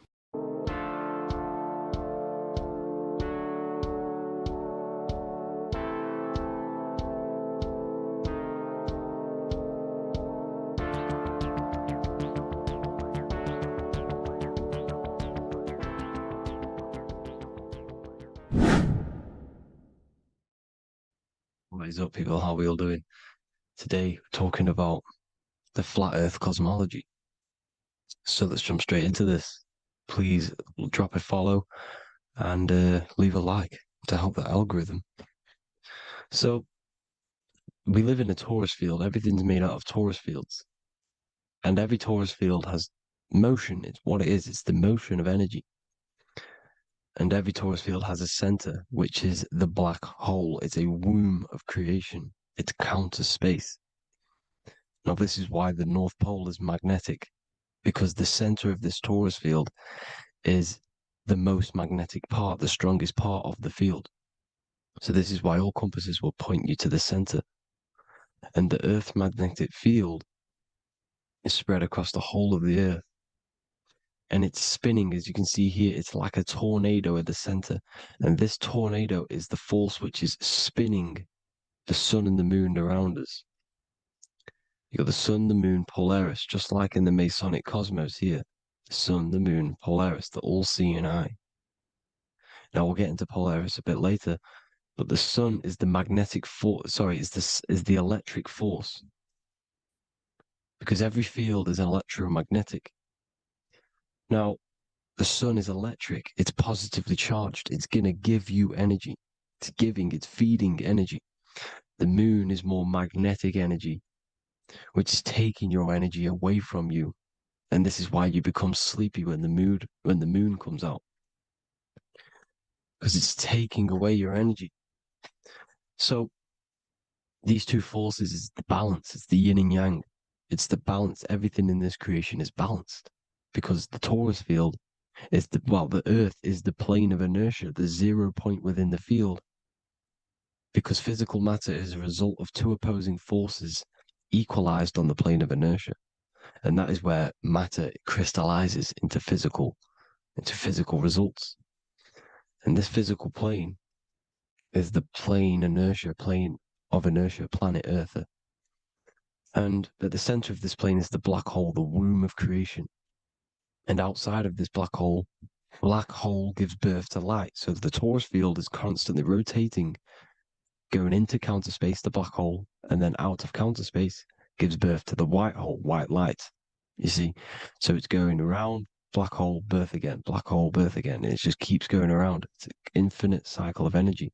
What is up, people? How are we all doing? Today, we're talking about the flat earth cosmology. So let's jump straight into this. Please drop a follow, and leave a like to help the algorithm. So we live in a torus field. Everything's made out of torus fields. And every torus field has motion. It's what it is. It's the motion of energy. And every torus field has a center, which is the black hole. It's a womb of creation. It's counter space. Now, this is why the North Pole is magnetic, because the center of this torus field is the most magnetic part, the strongest part of the field. So this is why all compasses will point you to the center. And the Earth's magnetic field is spread across the whole of the Earth. And it's spinning, as you can see here. It's like a tornado at the center. And this tornado is the force which is spinning the sun and the moon around us. You got the sun, the moon, Polaris, just like in the Masonic cosmos here. The sun, the moon, Polaris, the all-seeing eye. Now we'll get into Polaris a bit later, but the sun is the magnetic force. Sorry, is the electric force, because every field is electromagnetic. Now, the sun is electric. It's positively charged. It's gonna give you energy. It's feeding energy. The moon is more magnetic energy, which is taking your energy away from you. And this is why you become sleepy when the moon comes out, because it's taking away your energy. So these two forces is the balance. It's the yin and yang. It's the balance. Everything in this creation is balanced, because the torus field is the Earth is the plane of inertia, the 0 point within the field, because physical matter is a result of two opposing forces equalized on the plane of inertia. And that is where matter crystallizes into physical results. And this physical plane is the plane of inertia, planet Earth. And at the center of this plane is the black hole, the womb of creation. And outside of this black hole gives birth to light. So the torus field is constantly rotating, going into counter space, the black hole, and then out of counter space gives birth to the white hole, white light. You see? So it's going around, black hole, birth again, black hole, birth again. And it just keeps going around. It's an infinite cycle of energy.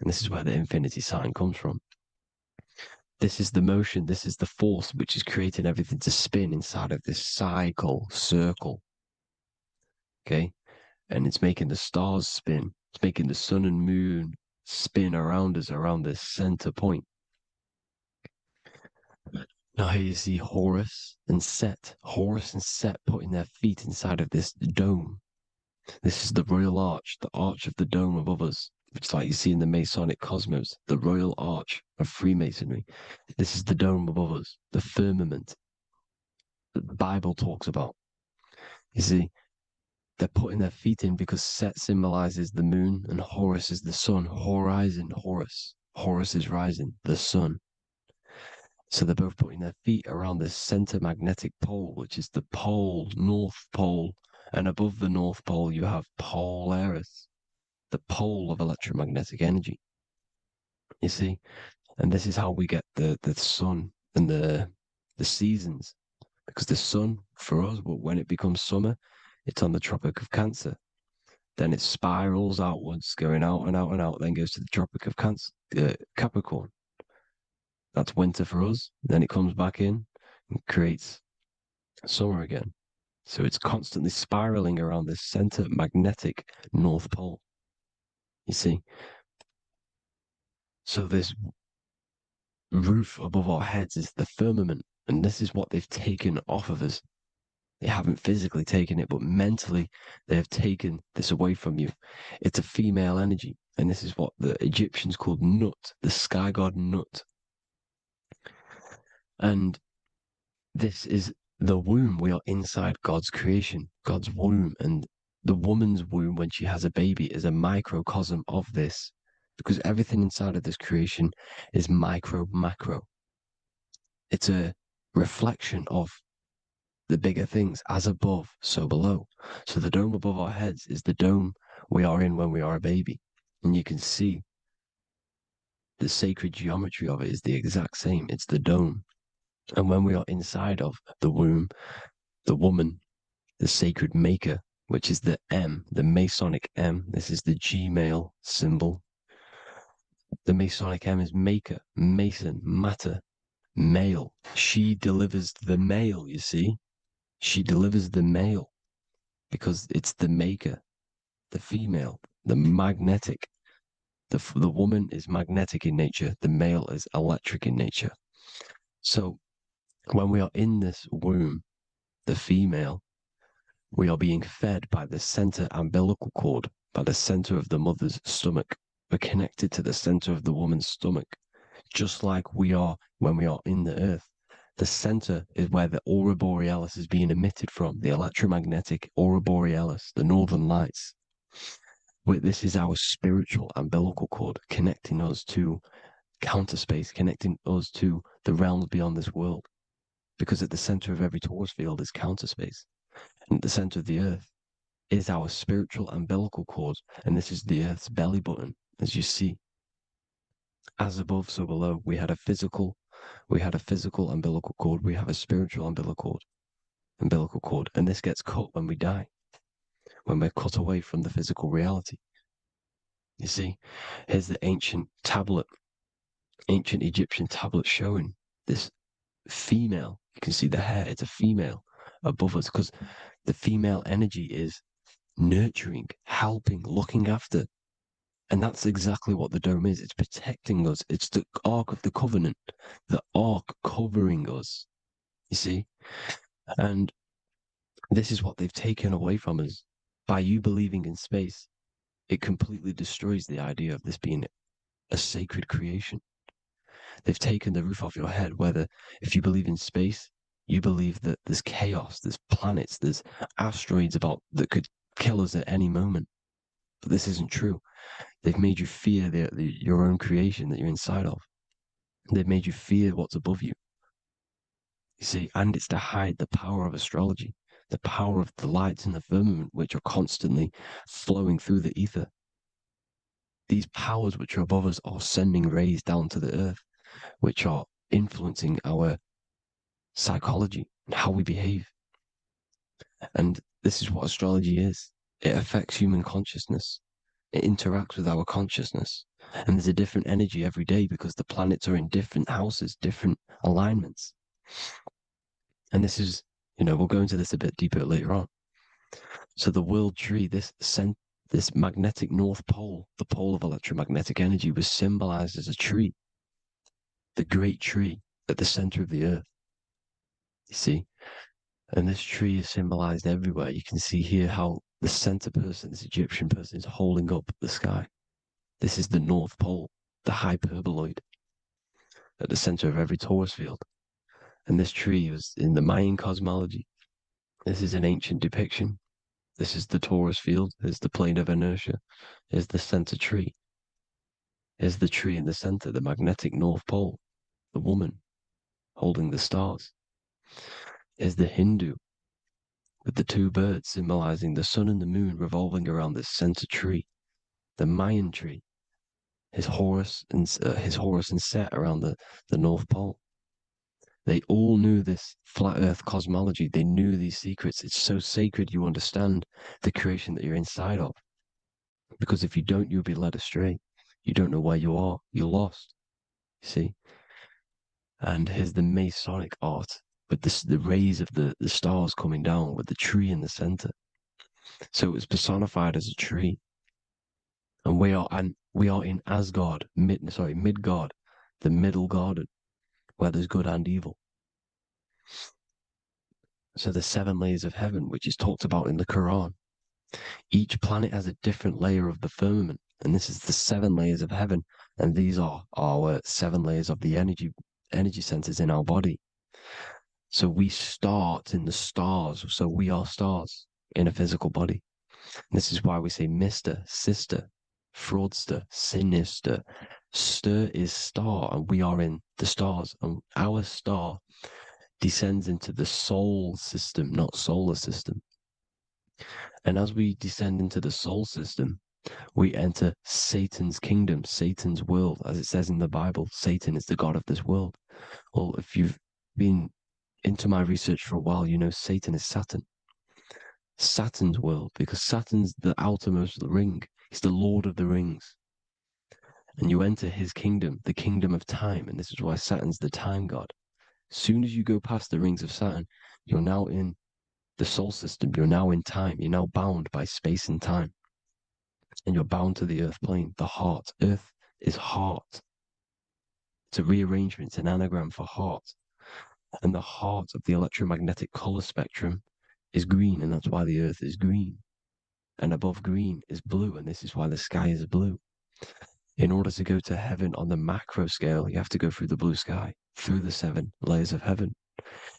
And this is where the infinity sign comes from. This is the motion, this is the force which is creating everything to spin inside of this circle. Okay? And it's making the stars spin. It's making the sun and moon spin around us, around this center point. Now here you see Horus and Set. Horus and Set putting their feet inside of this dome. This is the royal arch, the arch of the dome above us, which, like you see in the Masonic cosmos, the royal arch of Freemasonry. This is the dome above us, the firmament that the Bible talks about. You see, they're putting their feet in because Set symbolizes the moon and Horus is the sun. Horizon, Horus. Horus is rising, the sun. So they're both putting their feet around the center magnetic pole, which is the pole, North Pole. And above the North Pole, you have Polaris, the pole of electromagnetic energy. You see? And this is how we get the sun and the seasons. Because the sun, for us, when it becomes summer, it's on the Tropic of Cancer. Then it spirals outwards, going out and out and out, then goes to the Tropic of Capricorn. That's winter for us. Then it comes back in and creates summer again. So it's constantly spiraling around this center magnetic North Pole. You see? So this roof above our heads is the firmament. And this is what they've taken off of us. They haven't physically taken it, but mentally they have taken this away from you. It's a female energy. And this is what the Egyptians called Nut, the sky god Nut. And this is the womb. We are inside God's creation, God's womb. And the woman's womb, when she has a baby, is a microcosm of this, because everything inside of this creation is macro. It's a reflection of the bigger things, as above, so below. So the dome above our heads is the dome we are in when we are a baby. And you can see the sacred geometry of it is the exact same. It's the dome. And when we are inside of the womb, the woman, the sacred maker, which is the M, the Masonic M. This is the Gmail symbol. The Masonic M is maker, mason, matter, male. She delivers the mail, you see. She delivers the mail because it's the maker, the female, the magnetic. The woman is magnetic in nature. The male is electric in nature. So when we are in this womb, the female, we are being fed by the center umbilical cord, by the center of the mother's stomach. We're connected to the center of the woman's stomach, just like we are when we are in the earth. The center is where the aurora borealis is being emitted from, the electromagnetic aurora borealis, the northern lights. This is our spiritual umbilical cord, connecting us to counter space, connecting us to the realms beyond this world. Because at the center of every torus field is counter space. And at the center of the earth is our spiritual umbilical cord, and this is the earth's belly button, as you see. As above, so below. We had a physical umbilical cord. We have a spiritual umbilical cord, and this gets cut when we die, when we're cut away from the physical reality. You see, here's the ancient Egyptian tablet showing this female. You can see the hair, it's a female above us, because the female energy is nurturing, helping, looking after. And that's exactly what the dome is. It's protecting us. It's the Ark of the Covenant, the Ark covering us, you see? And this is what they've taken away from us. By you believing in space, it completely destroys the idea of this being a sacred creation. They've taken the roof off your head, whether if you believe in space, you believe that there's chaos, there's planets, there's asteroids that could kill us at any moment. But this isn't true. They've made you fear your own creation that you're inside of. They've made you fear what's above you. You see, and it's to hide the power of astrology, the power of the lights in the firmament, which are constantly flowing through the ether. These powers which are above us are sending rays down to the earth, which are influencing our psychology and how we behave. And this is what astrology is. It affects human consciousness. It interacts with our consciousness. And there's a different energy every day because the planets are in different houses, different alignments. And this is, we'll go into this a bit deeper later on. So the world tree, this magnetic north pole, the pole of electromagnetic energy, was symbolized as a tree, the great tree at the center of the earth. You see? And this tree is symbolized everywhere. You can see here how the center person, this Egyptian person, is holding up the sky. This is the North Pole, the hyperboloid, at the center of every torus field. And this tree was in the Mayan cosmology. This is an ancient depiction. This is the torus field. There's the plane of inertia. Here's the center tree. Here's the tree in the center, the magnetic North Pole, the woman holding the stars. Here's the Hindu with the two birds symbolizing the sun and the moon revolving around this center tree. The Mayan tree, his Horus and Set around the North Pole. They all knew this flat earth cosmology. They knew these secrets. It's so sacred you understand the creation that you're inside of. Because if you don't, you'll be led astray. You don't know where you are. You're lost. You see? And here's the Masonic art with the rays of the stars coming down with the tree in the center. So it was personified as a tree. And we are in Asgard, Midgard, the middle garden, where there's good and evil. So the 7 layers of heaven, which is talked about in the Quran. Each planet has a different layer of the firmament, and this is the 7 layers of heaven, and these are our 7 layers of the energy centers in our body. So we start in the stars, so we are stars in a physical body. And this is why we say Mr., Sister, Fraudster, Sinister. Stir is star, and we are in the stars, and our star descends into the soul system, not solar system. And as we descend into the soul system, we enter Satan's kingdom, Satan's world. As it says in the Bible, Satan is the god of this world. Well, if you've been into my research for a while, you know Satan is Saturn. Saturn's world, because Saturn's the outermost ring. He's the Lord of the Rings. And you enter his kingdom, the kingdom of time, and this is why Saturn's the time god. As soon as you go past the rings of Saturn, you're now in the solar system. You're now in time. You're now bound by space and time. And you're bound to the earth plane, the heart. Earth is heart. It's a rearrangement, it's an anagram for heart. And the heart of the electromagnetic color spectrum is green, and that's why the earth is green. And above green is blue, and this is why the sky is blue. In order to go to heaven on the macro scale, you have to go through the blue sky, through the 7 layers of heaven.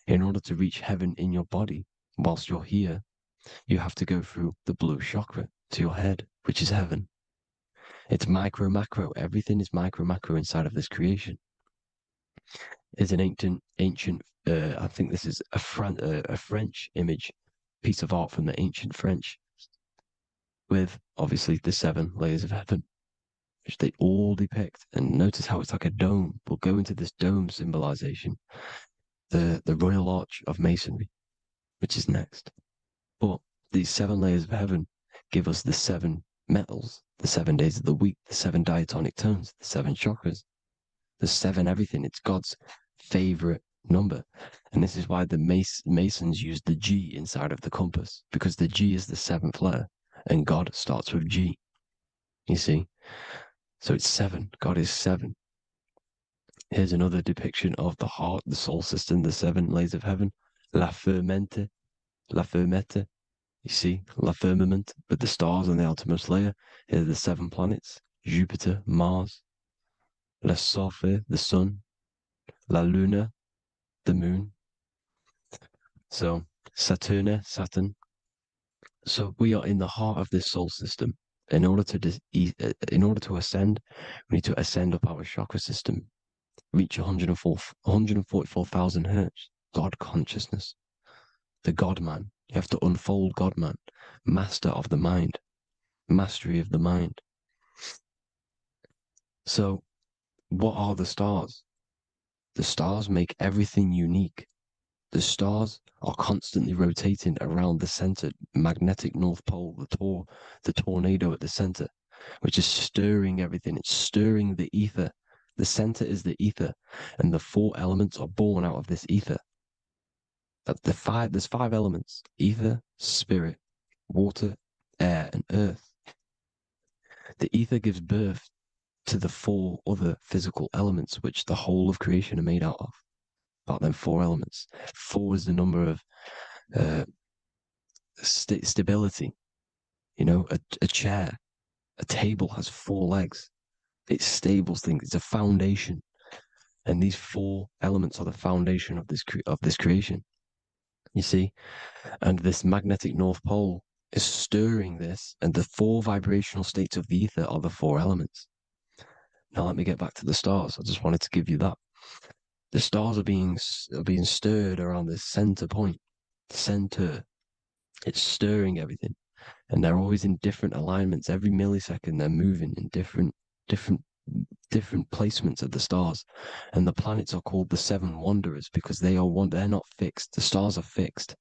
In order to reach heaven in your body, whilst you're here, you have to go through the blue chakra to your head, which is heaven. It's micro, macro. Everything is micro, macro inside of this creation. It's an ancient, I think this is a French image, piece of art from the ancient French, with obviously the 7 layers of heaven, which they all depict. And notice how it's like a dome. We'll go into this dome symbolization, the Royal Arch of Masonry, which is next. But these 7 layers of heaven give us the 7 metals, the 7 days of the week, the 7 diatonic tones, the 7 chakras, the 7 everything. It's God's favorite number. And this is why the Masons use the G inside of the compass, because the G is the 7th letter, and God starts with G. You see? So it's 7. God is 7. Here's another depiction of the heart, the soul system, the 7 layers of heaven. La fermente. You see, la firmament, with the stars on the outermost layer. Here are the 7 planets: Jupiter, Mars, la Sophie, the sun, la luna, the moon. So Saturn. So we are in the heart of this soul system. In order to ascend, we need to ascend up our chakra system, reach 144,000 hertz, God consciousness, the God man. You have to unfold God man, master of the mind, mastery of the mind. So what are the stars? The stars make everything unique. The stars are constantly rotating around the center, magnetic North Pole, the tornado at the center, which is stirring everything. It's stirring the ether. The center is the ether, and the 4 elements are born out of this ether. There's 5 elements: ether, spirit, water, air, and earth. The ether gives birth to the 4 other physical elements, which the whole of creation are made out of. About them 4 elements. 4 is the number of stability. You know, a chair, a table has 4 legs. It stables things. It's a foundation, and these 4 elements are the foundation of this creation. You see, and this magnetic North Pole is stirring this, and the 4 vibrational states of the ether are the 4 elements. Now let me get back to the stars. I just wanted to give you that. The stars are being stirred around this center point. Center. It's stirring everything. And they're always in different alignments. Every millisecond they're moving in different placements of the stars. And the planets are called the 7 wanderers because they're not fixed. The stars are fixed.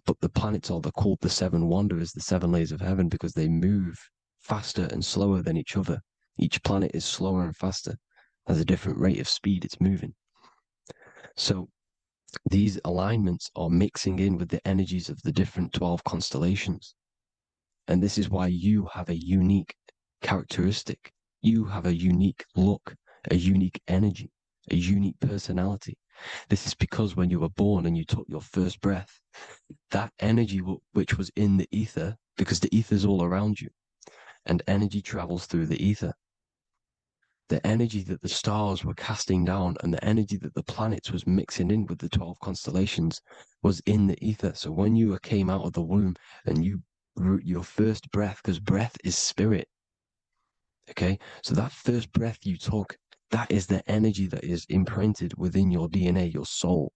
But the planets are called the 7 wanderers, the 7 layers of heaven, because they move faster and slower than each other. Each planet is slower and faster, has a different rate of speed it's moving. So these alignments are mixing in with the energies of the different 12 constellations. And this is why you have a unique characteristic. You have a unique look, a unique energy, a unique personality. This is because when you were born and you took your first breath, that energy which was in the ether, because the ether is all around you, and energy travels through the ether. The energy that the stars were casting down and the energy that the planets was mixing in with the 12 constellations was in the ether. So when you came out of the womb and your first breath, because breath is spirit, okay? So that first breath you took, that is the energy that is imprinted within your DNA, your soul.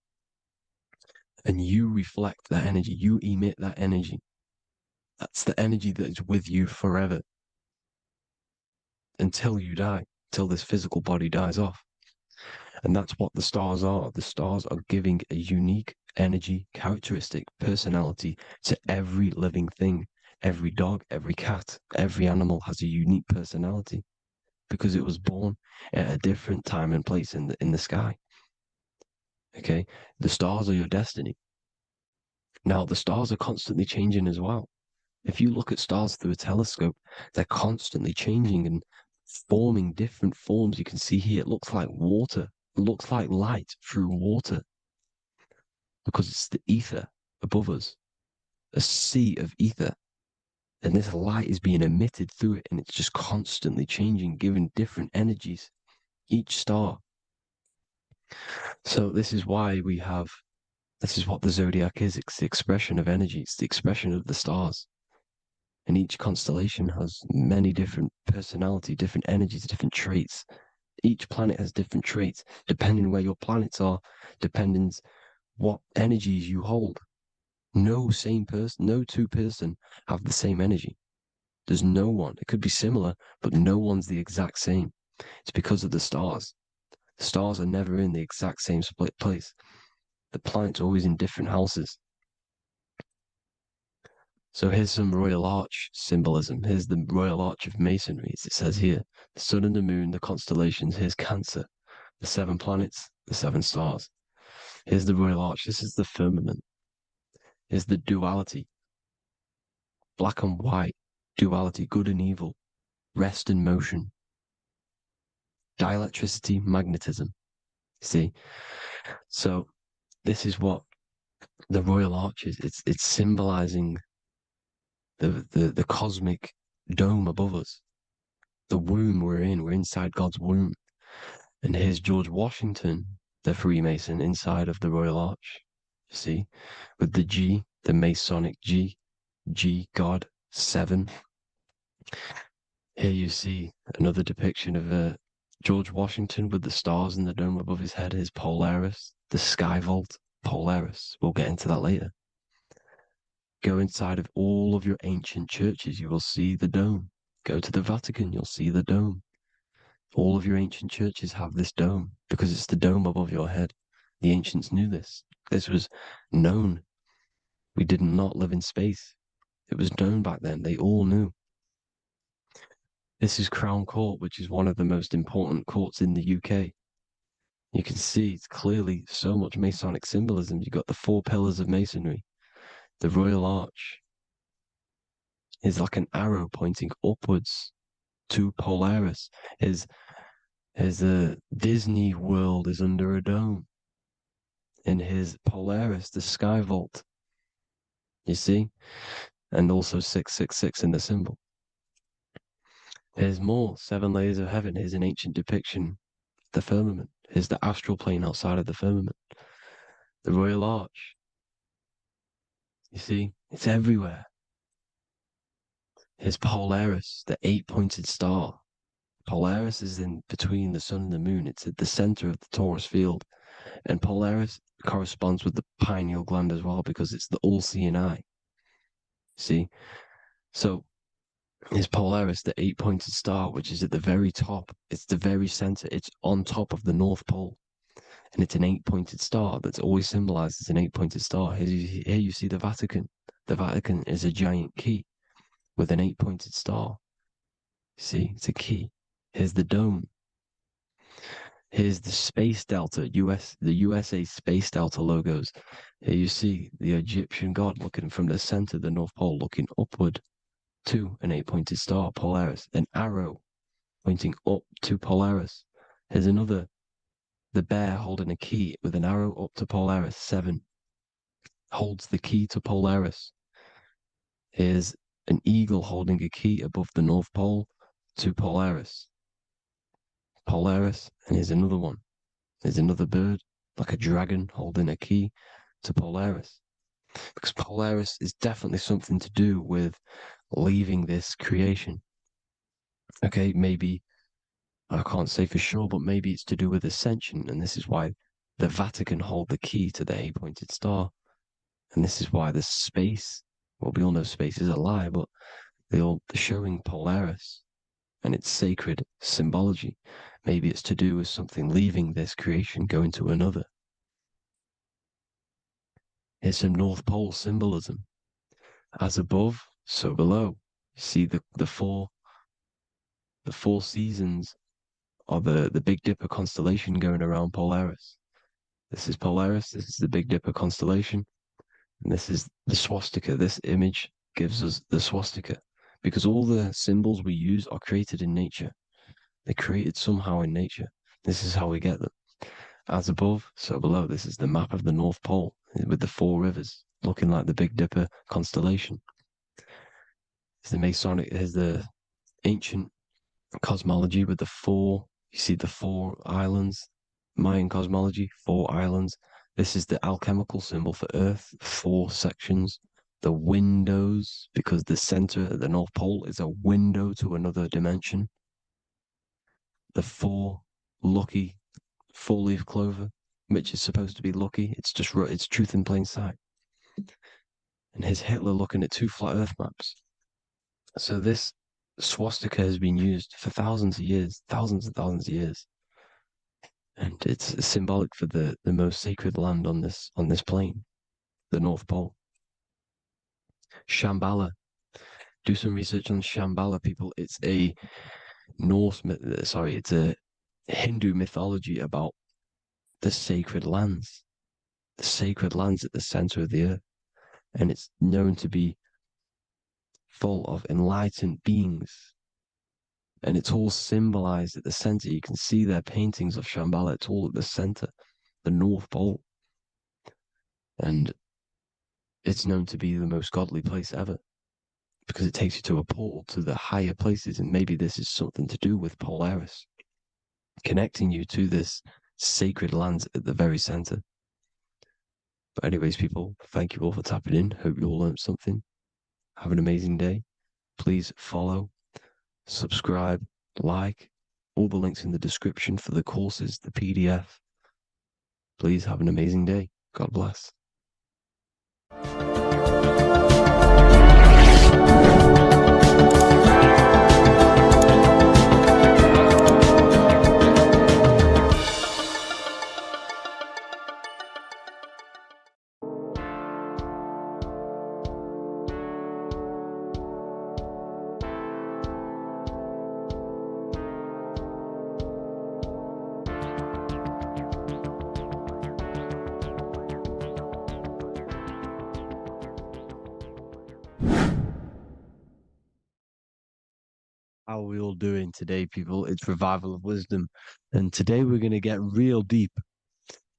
And you reflect that energy, you emit that energy. That's the energy that is with you forever until you die. Till this physical body dies off. And that's what the stars are. The stars are giving a unique energy, characteristic, personality to every living thing. Every dog, every cat, every animal has a unique personality because it was born at a different time and place in the sky. Okay, the stars are your destiny. Now, the stars are constantly changing as well. If you look at stars through a telescope, they're constantly changing and forming different forms. You can see here, it looks like water. It looks like light through water because it's the ether above us, a sea of ether. And this light is being emitted through it, and it's just constantly changing, giving different energies, each star. So this is why this is what the zodiac is. It's the expression of energy. It's the expression of the stars. And each constellation has many different personality, different energies, different traits. Each planet has different traits, depending where your planets are, depending what energies you hold. No two person have the same energy. There's no one. It could be similar, but no one's the exact same. It's because of the stars. The stars are never in the exact same split place. The planets are always in different houses. So here's some Royal Arch symbolism. Here's the Royal Arch of Masonry, as it says here. The sun and the moon, the constellations. Here's Cancer, the 7 planets, the 7 stars. Here's the Royal Arch. This is the firmament. Here's the duality. Black and white, duality, good and evil, rest and motion, dielectricity, magnetism. See? So this is what the Royal Arch is. It's symbolizing the cosmic dome above us. The womb we're in. We're inside God's womb. And here's George Washington, the Freemason, inside of the Royal Arch. You see? With the G, the Masonic G, God, 7. Here you see another depiction of George Washington with the stars in the dome above his head, his Polaris, the sky vault, Polaris. We'll get into that later. Go inside of all of your ancient churches, you will see the dome. Go to the Vatican, you'll see the dome. All of your ancient churches have this dome because it's the dome above your head. The ancients knew this. This was known. We did not live in space. It was known back then. They all knew. This is Crown Court, which is one of the most important courts in the UK. You can see it's clearly so much Masonic symbolism. You've got the 4 pillars of Masonry. The Royal Arch is like an arrow pointing upwards to Polaris. His Disney World is under a dome. In his Polaris, the sky vault. You see? And also 666 in the symbol. Here's more 7 layers of heaven. Here's an ancient depiction. The firmament. Here's the astral plane outside of the firmament. The Royal Arch. You see? It's everywhere. Here's Polaris, the 8-pointed star. Polaris is in between the sun and the moon. It's at the center of the Taurus field. And Polaris corresponds with the pineal gland as well because it's the all-seeing eye. See? So is Polaris, the 8-pointed star, which is at the very top. It's the very center. It's on top of the North Pole. And it's an 8-pointed star that's always symbolized as an 8-pointed star. Here you see the Vatican. The Vatican is a giant key with an 8-pointed star. See, it's a key. Here's the dome. Here's the Space Delta, the USA Space Delta logos. Here you see the Egyptian god looking from the center of the North Pole, looking upward to an 8-pointed star, Polaris. An arrow pointing up to Polaris. Here's another, the bear holding a key with an arrow up to Polaris. 7 holds the key to Polaris. Here's an eagle holding a key above the North Pole to Polaris. Polaris, and here's another one. There's another bird, like a dragon, holding a key to Polaris. Because Polaris is definitely something to do with leaving this creation. Okay, maybe, I can't say for sure, but maybe it's to do with ascension, and this is why the Vatican hold the key to the 8-pointed star. And this is why the space, well, we all know space is a lie, but they're showing Polaris and its sacred symbology. Maybe it's to do with something leaving this creation, going to another. Here's some North Pole symbolism. As above, so below. You see the four seasons of the Big Dipper constellation going around Polaris. This is Polaris, this is the Big Dipper constellation, and this is the swastika. This image gives us the swastika because all the symbols we use are created in nature. They're created somehow in nature. This is how we get them. As above, so below. This is the map of the North Pole with the four rivers looking like the Big Dipper constellation. It's the Masonic, here's the ancient cosmology with the four, you see the four islands, Mayan cosmology, four islands. This is the alchemical symbol for Earth, four sections. The windows, because the center of the North Pole is a window to another dimension. The four lucky four-leaf clover, which is supposed to be lucky. It's just, it's truth in plain sight. And here's Hitler looking at two flat Earth maps. So this swastika has been used for thousands of years, thousands and thousands of years. And it's symbolic for the most sacred land on this plane, the North Pole. Shambhala. Do some research on Shambhala, people. It's a it's a Hindu mythology about the sacred lands at the center of the earth. And it's known to be full of enlightened beings. And it's all symbolized at the center. You can see their paintings of Shambhala. It's all at the center, the North Pole. And it's known to be the most godly place ever because it takes you to a portal to the higher places. And maybe this is something to do with Polaris, connecting you to this sacred land at the very center. But anyways, people, thank you all for tapping in. Hope you all learned something. Have an amazing day. Please follow, subscribe, like, all the links in the description for the courses, the PDF. Please have an amazing day. God bless. How are we all doing today, people? It's Revival of Wisdom, and today we're going to get real deep.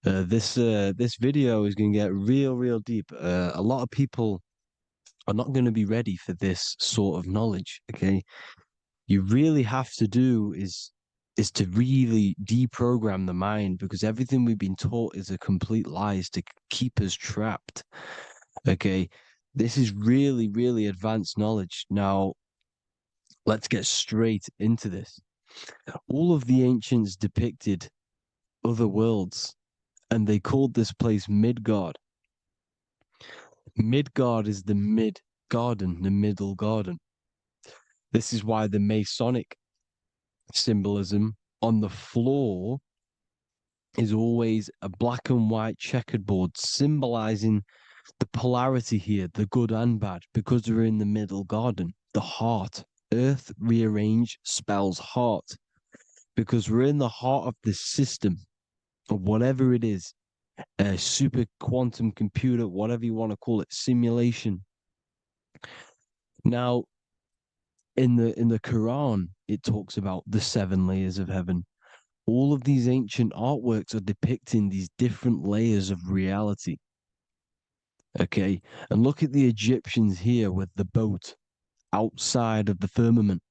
This video is going to get real deep. A lot of people are not going to be ready for this sort of knowledge. Okay, you really have to do is to really deprogram the mind, because everything we've been taught is a complete lie, is to keep us trapped. Okay, this is really advanced knowledge. Now, let's get straight into this. All of the ancients depicted other worlds, and they called this place Midgard. Midgard is the mid-garden, the middle garden. This is why the Masonic symbolism on the floor is always a black and white checkered board, symbolizing the polarity here, the good and bad, because we're in the middle garden, the heart. Earth rearranged spells heart, because we're in the heart of this system, of whatever it is, a super quantum computer, whatever you want to call it, simulation. Now, in the Quran, it talks about the 7 layers of heaven. All of these ancient artworks are depicting these different layers of reality. Okay, and look at the Egyptians here with the boat outside of the firmament.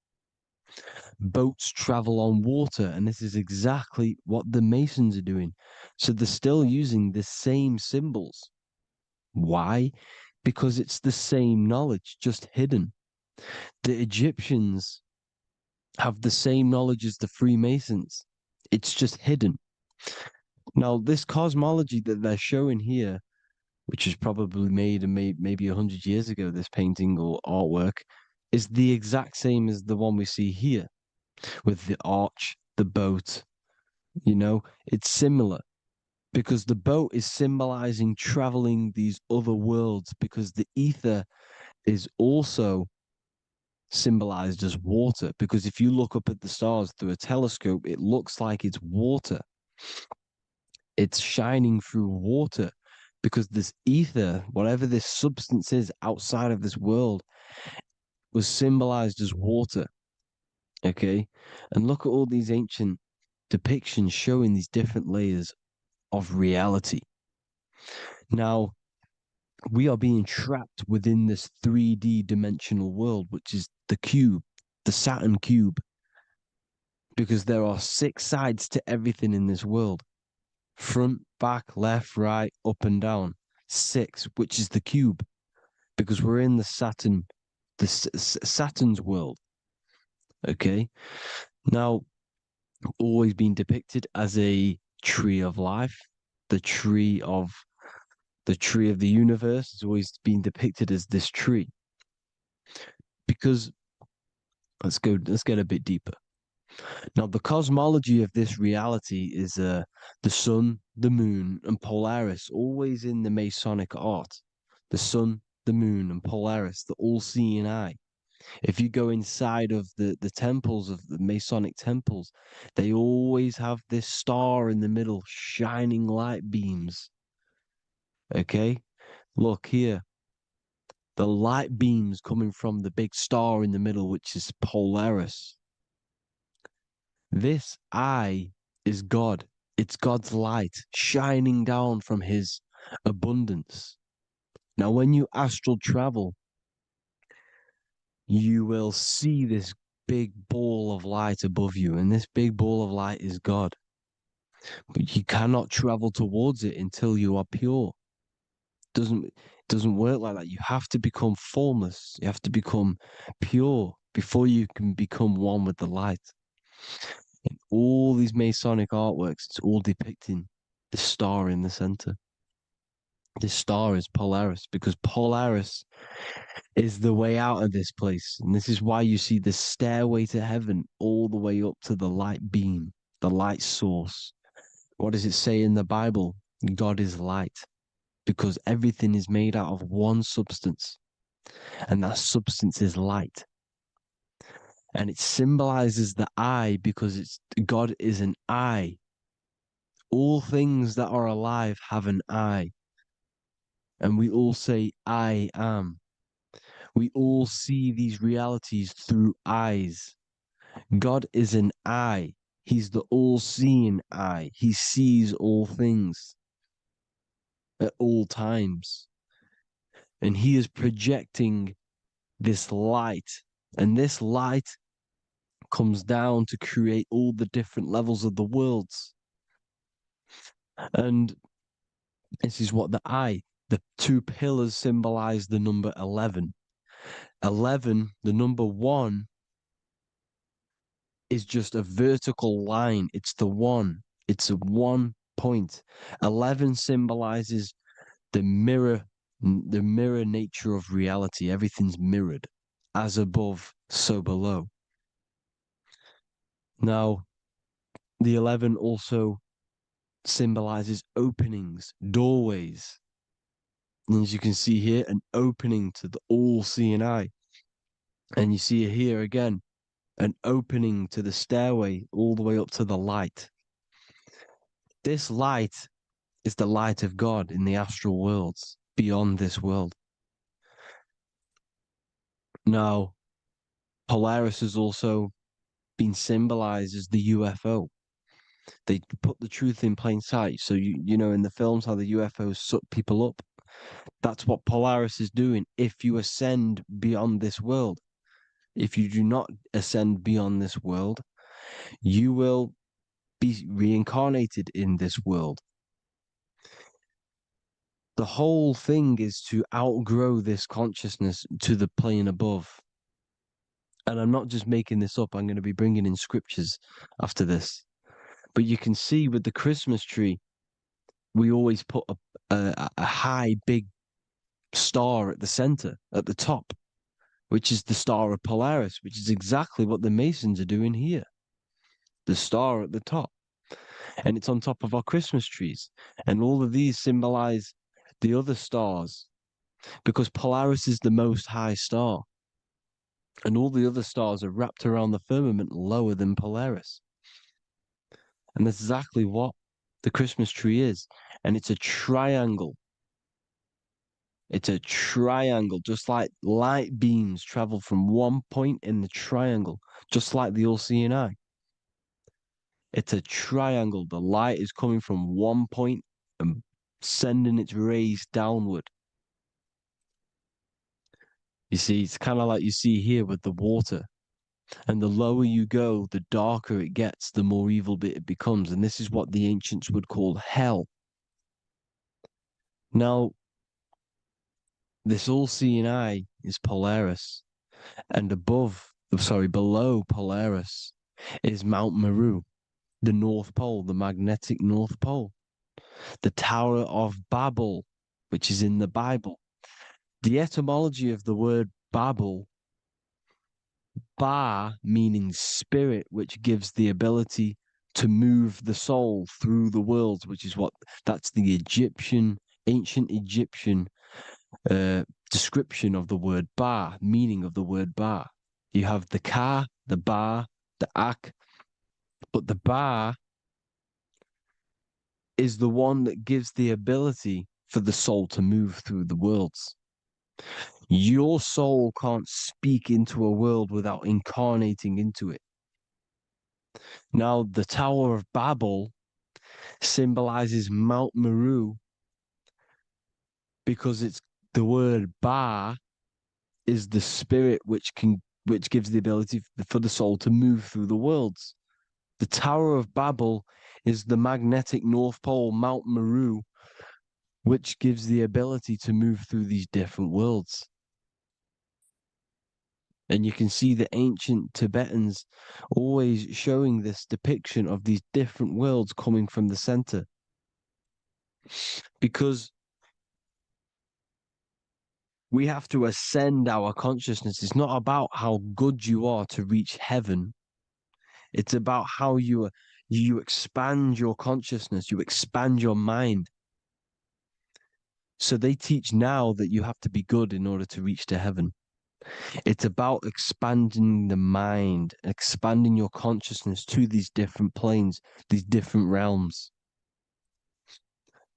Boats travel on water, and this is exactly what the Masons are doing. So they're still using the same symbols. Why? Because it's the same knowledge, just hidden. The Egyptians have the same knowledge as the Freemasons. It's just hidden. Now, this cosmology that they're showing here, which is probably made maybe 100 years ago, this painting or artwork, is the exact same as the one we see here, with the arch, the boat. You know, it's similar. because the boat is symbolizing traveling these other worlds, because the ether is also symbolized as water, because if you look up at the stars through a telescope, it looks like it's water. It's shining through water, because this ether, whatever this substance is outside of this world, was symbolized as water. Okay? And look at all these ancient depictions showing these different layers of reality. Now, we are being trapped within this 3D dimensional world, which is the cube, the Saturn cube, because there are 6 sides to everything in this world: front, back, left, right, up and down. 6, which is the cube, because we're in the Saturn's world. Okay, now, always been depicted as a tree of life, the tree of the universe has always been depicted as this tree. Because let's get a bit deeper. Now, the cosmology of this reality is the sun, the moon, and Polaris, always in the Masonic art. The sun, the moon, and Polaris, the all-seeing eye. If you go inside of the temples, of the Masonic temples, they always have this star in the middle, shining light beams. Okay? Look here. The light beams coming from the big star in the middle, which is Polaris. This eye is God. It's God's light shining down from his abundance. Now, when you astral travel, you will see this big ball of light above you, and this big ball of light is God. But you cannot travel towards it until you are pure. It doesn't work like that. You have to become formless. You have to become pure before you can become one with the light. In all these Masonic artworks, it's all depicting the star in the center. This star is Polaris, because Polaris is the way out of this place. And this is why you see the stairway to heaven all the way up to the light beam, the light source. What does it say in the Bible? God is light, because everything is made out of one substance, and that substance is light. And it symbolizes the eye, because God is an eye. All things that are alive have an eye. And we all say, I am. We all see these realities through eyes. God is an eye. He's the all-seeing eye. He sees all things at all times. And he is projecting this light. And this light comes down to create all the different levels of the worlds. And this is what the 2 pillars symbolize the number 11. 11, the number 1, is just a vertical line. It's the 1. It's a 1 point. 11 symbolizes the mirror nature of reality. Everything's mirrored. As above, so below. Now, the 11 also symbolizes openings, doorways. And as you can see here, an opening to the all-seeing eye. And you see here again, an opening to the stairway all the way up to the light. This light is the light of God in the astral worlds, beyond this world. Now, Polaris has also been symbolized as the UFO. They put the truth in plain sight. So, you know, in the films, how the UFOs suck people up. That's what Polaris is doing. If you ascend beyond this world, if you do not ascend beyond this world, you will be reincarnated in this world. The whole thing is to outgrow this consciousness to the plane above. And I'm not just making this up. I'm going to be bringing in scriptures after this. But you can see with the Christmas tree, we always put a high, big star at the center, at the top, which is the star of Polaris, which is exactly what the Masons are doing here. The star at the top. and it's on top of our Christmas trees. And all of these symbolize the other stars, because Polaris is the most high star, and all the other stars are wrapped around the firmament lower than Polaris. And that's exactly what the Christmas tree is. And it's a triangle. It's a triangle, just like light beams travel from one point in the triangle, just like the all-seeing eye. It's a triangle. The light is coming from one point and sending its rays downward. You see, it's kind of like you see here with the water. And the lower you go, the darker it gets, the more evil it becomes. And this is what the ancients would call hell. Now, this all-seeing eye is Polaris. And below Polaris is Mount Meru, the North Pole, the magnetic North Pole. The Tower of Babel, which is in the Bible. The etymology of the word Babel, Ba meaning spirit, which gives the ability to move the soul through the worlds, which is that's the ancient Egyptian description of the word Ba, meaning of the word Ba. You have the Ka, the Ba, the Ak, but the Ba is the one that gives the ability for the soul to move through the worlds. Your soul can't speak into a world without incarnating into it. Now, the Tower of Babel symbolizes Mount Meru because it's the word Ba is the spirit which gives the ability for the soul to move through the worlds. The Tower of Babel is the magnetic North Pole, Mount Meru, which gives the ability to move through these different worlds. And you can see the ancient Tibetans always showing this depiction of these different worlds coming from the center. Because we have to ascend our consciousness. It's not about how good you are to reach heaven. It's about how you expand your consciousness, you expand your mind. So they teach now that you have to be good in order to reach to heaven. It's about expanding the mind, expanding your consciousness to these different planes, these different realms.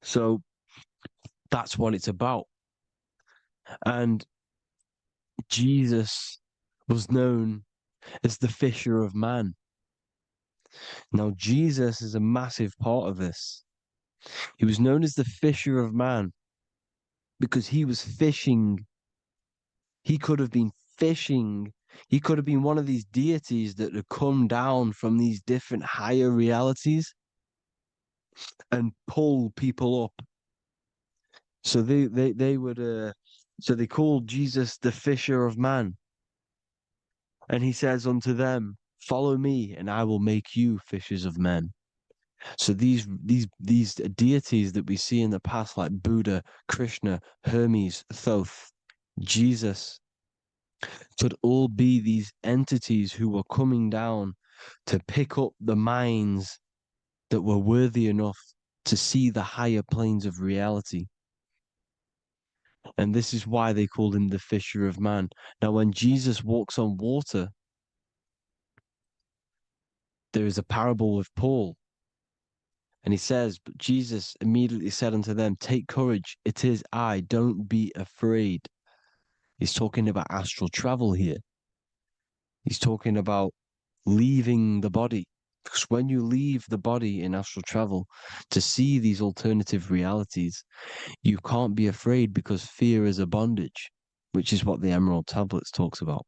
So that's what it's about. And Jesus was known as the fisher of man. Now, Jesus is a massive part of this. He was known as the fisher of man because he was fishing. He could have been fishing. He could have been one of these deities that had come down from these different higher realities and pull people up. So they would so they called Jesus the fisher of man. And he says unto them, follow me and I will make you fishers of men. So these deities that we see in the past, like Buddha, Krishna, Hermes, Thoth, Jesus, could all be these entities who were coming down to pick up the minds that were worthy enough to see the higher planes of reality. And this is why they called him the fisher of man. Now, when Jesus walks on water, there is a parable with Paul. And he says, but Jesus immediately said unto them, take courage, it is I, don't be afraid. He's talking about astral travel here. He's talking about leaving the body. Because when you leave the body in astral travel to see these alternative realities, you can't be afraid because fear is a bondage, which is what the Emerald Tablets talks about.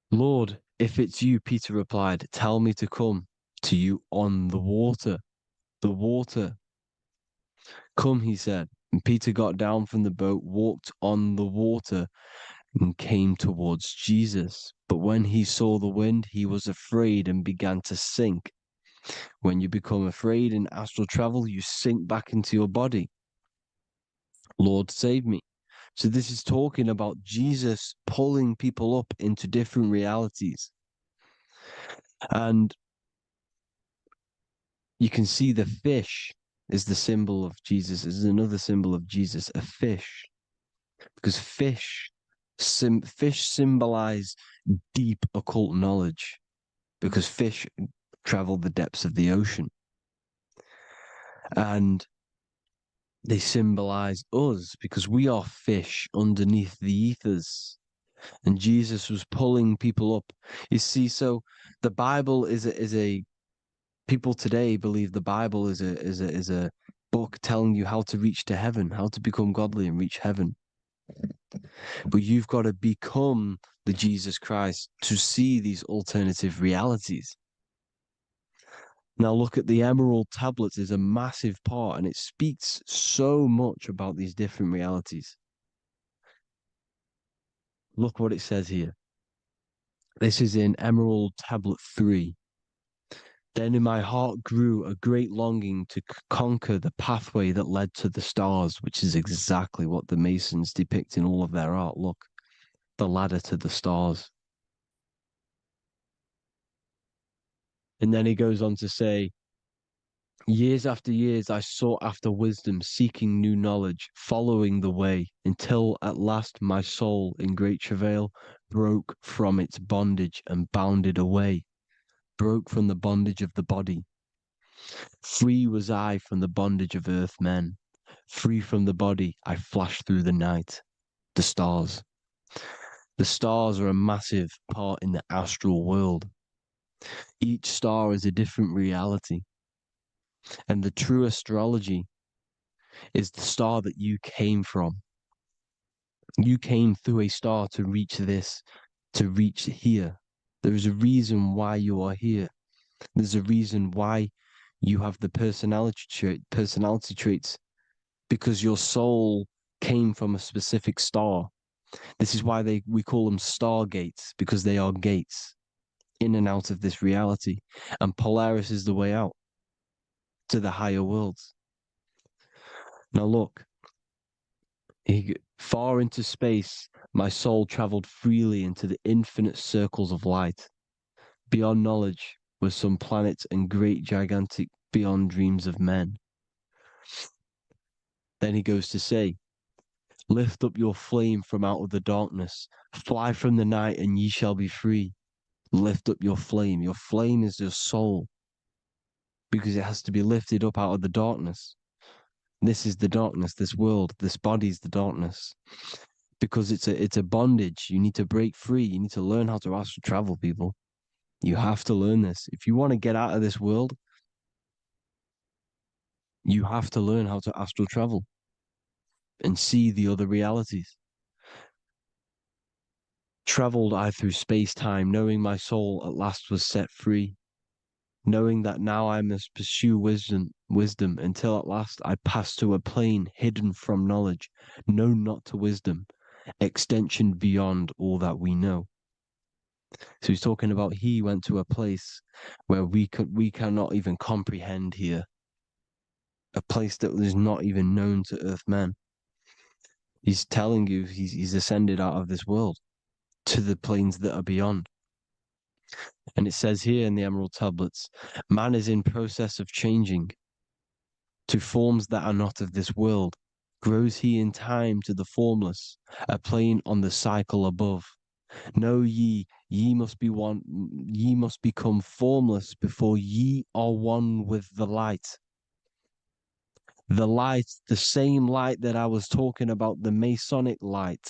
Lord, if it's you, Peter replied, tell me to come to you on the water. The water. Come, he said. And Peter got down from the boat, walked on the water, and came towards Jesus. But when he saw the wind, he was afraid and began to sink. When you become afraid in astral travel, you sink back into your body. Lord, save me. So this is talking about Jesus pulling people up into different realities. And You can see the fish is the symbol of Jesus, is another symbol of Jesus, a fish. Because fish symbolize deep occult knowledge, because fish travel the depths of the ocean. And they symbolize us because we are fish underneath the ethers. And Jesus was pulling people up. You see, so the Bible is a people today believe the Bible is a book telling you how to reach to heaven, how to become godly and reach heaven. But you've got to become the Jesus Christ to see these alternative realities. Now look at the Emerald tablets is a massive part, and it speaks so much about these different realities. Look what it says here. This is in Emerald Tablet 3. Then in my heart grew a great longing to conquer the pathway that led to the stars, which is exactly what the Masons depict in all of their art. Look, the ladder to the stars. And then he goes on to say, years after years, I sought after wisdom, seeking new knowledge, following the way, until at last my soul, in great travail, broke from its bondage and bounded away, broke from the bondage of the body. Free was I from the bondage of earth men. Free from the body, I flashed through the night. The stars. The stars are a massive part in the astral world. Each star is a different reality. And the true astrology is the star that you came from. You came through a star to reach this, to reach here. There is a reason why you are here. There's a reason why you have the personality traits, because your soul came from a specific star. This is why we call them stargates, because they are gates in and out of this reality. And Polaris is the way out to the higher worlds. Now look, far into space, my soul traveled freely into the infinite circles of light. Beyond knowledge were some planets and great gigantic beyond dreams of men. Then he goes to say, lift up your flame from out of the darkness, fly from the night and ye shall be free. Lift up your flame. Your flame is your soul, because it has to be lifted up out of the darkness. This is the darkness, this world, this body is the darkness. Because it's a bondage. You need to break free. You need to learn how to astral travel, people. You have to learn this. If you want to get out of this world, you have to learn how to astral travel and see the other realities. Traveled I through space-time, knowing my soul at last was set free, knowing that now I must pursue wisdom until at last I pass to a plane hidden from knowledge, known not to wisdom, extension beyond all that we know. So he's talking about he went to a place where we cannot even comprehend here, a place that is not even known to earthmen. He's telling you he's ascended out of this world to the planes that are beyond. And it says here in the Emerald Tablets, man is in process of changing to forms that are not of this world. Grows he in time to the formless, a plane on the cycle above. Know ye must be one, ye must become formless before ye are one with the light. The light, the same light that I was talking about, the Masonic light,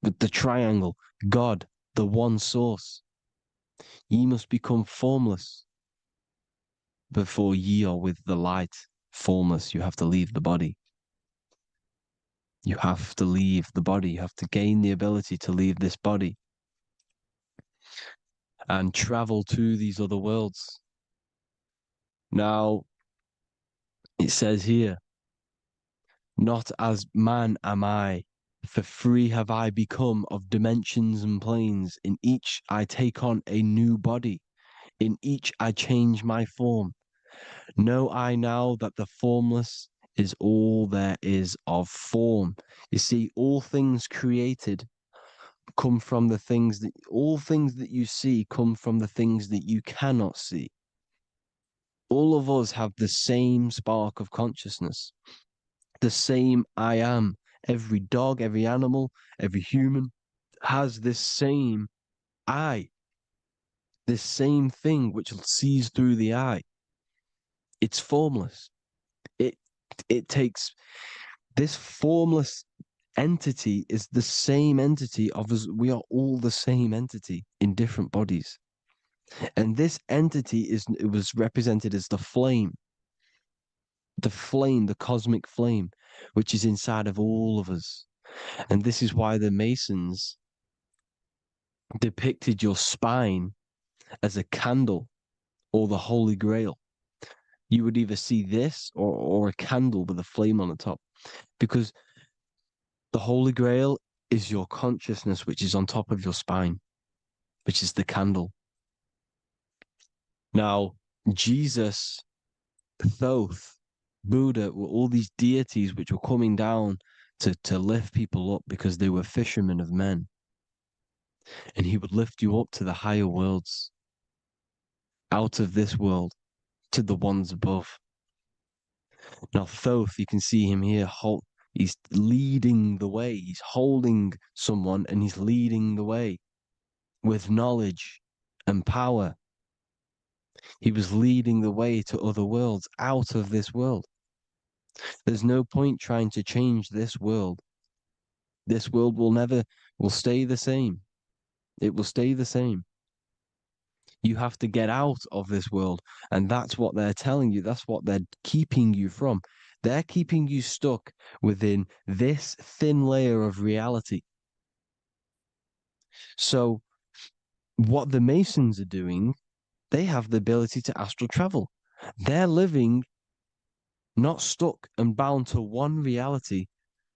with the triangle, God, the one source. Ye must become formless before ye are with the light. Formless, you have to leave the body. You have to leave the body. You have to gain the ability to leave this body and travel to these other worlds. Now, it says here, not as man am I, for free have I become of dimensions and planes. In each I take on a new body. In each I change my form. Know I now that the formless is all there is of form. You see, all things created come from the things all things that you see come from the things that you cannot see. All of us have the same spark of consciousness, the same I am. Every dog, every animal, every human has this same I, this same thing which sees through the eye. It's formless. It takes this formless entity is the same entity of us. We are all the same entity in different bodies. And this entity it was represented as the flame, the cosmic flame, which is inside of all of us. And this is why the Masons depicted your spine as a candle or the Holy Grail. You would either see this or a candle with a flame on the top, because the Holy Grail is your consciousness, which is on top of your spine, which is the candle. Now, Jesus, Thoth, Buddha were all these deities which were coming down to lift people up because they were fishermen of men. And he would lift you up to the higher worlds, out of this world, to the ones above. Now, Thoth, you can see him here, he's leading the way. He's holding someone and he's leading the way with knowledge and power. He was leading the way to other worlds, out of this world. There's no point trying to change this world. This world will stay the same. It will stay the same. You have to get out of this world. And that's what they're telling you. That's what they're keeping you from. They're keeping you stuck within this thin layer of reality. So what the Masons are doing, they have the ability to astral travel. They're living not stuck and bound to one reality,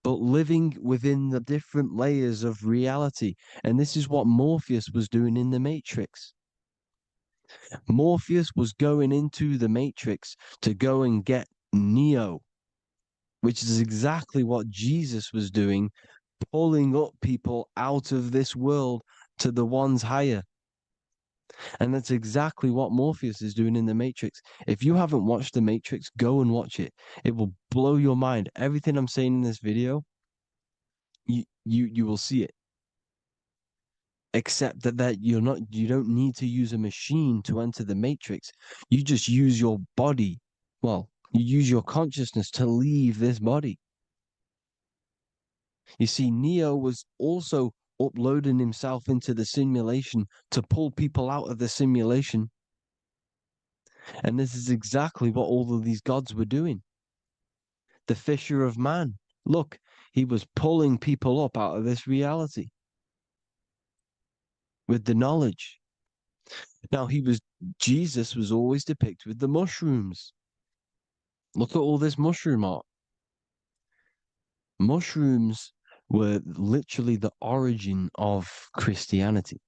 but living within the different layers of reality. And this is what Morpheus was doing in the Matrix. Morpheus was going into the Matrix to go and get Neo, which is exactly what Jesus was doing, pulling up people out of this world to the ones higher. And that's exactly what Morpheus is doing in the Matrix. If you haven't watched the Matrix, go and watch it. It will blow your mind. Everything I'm saying in this video, you will see it. Except that you don't need to use a machine to enter the Matrix. You just use your body. Well, you use your consciousness to leave this body. You see, Neo was also uploading himself into the simulation to pull people out of the simulation. And this is exactly what all of these gods were doing. The fisher of man. Look, he was pulling people up out of this reality with the knowledge. Now, Jesus was always depicted with the mushrooms. Look at all this mushroom art. Mushrooms were literally the origin of Christianity.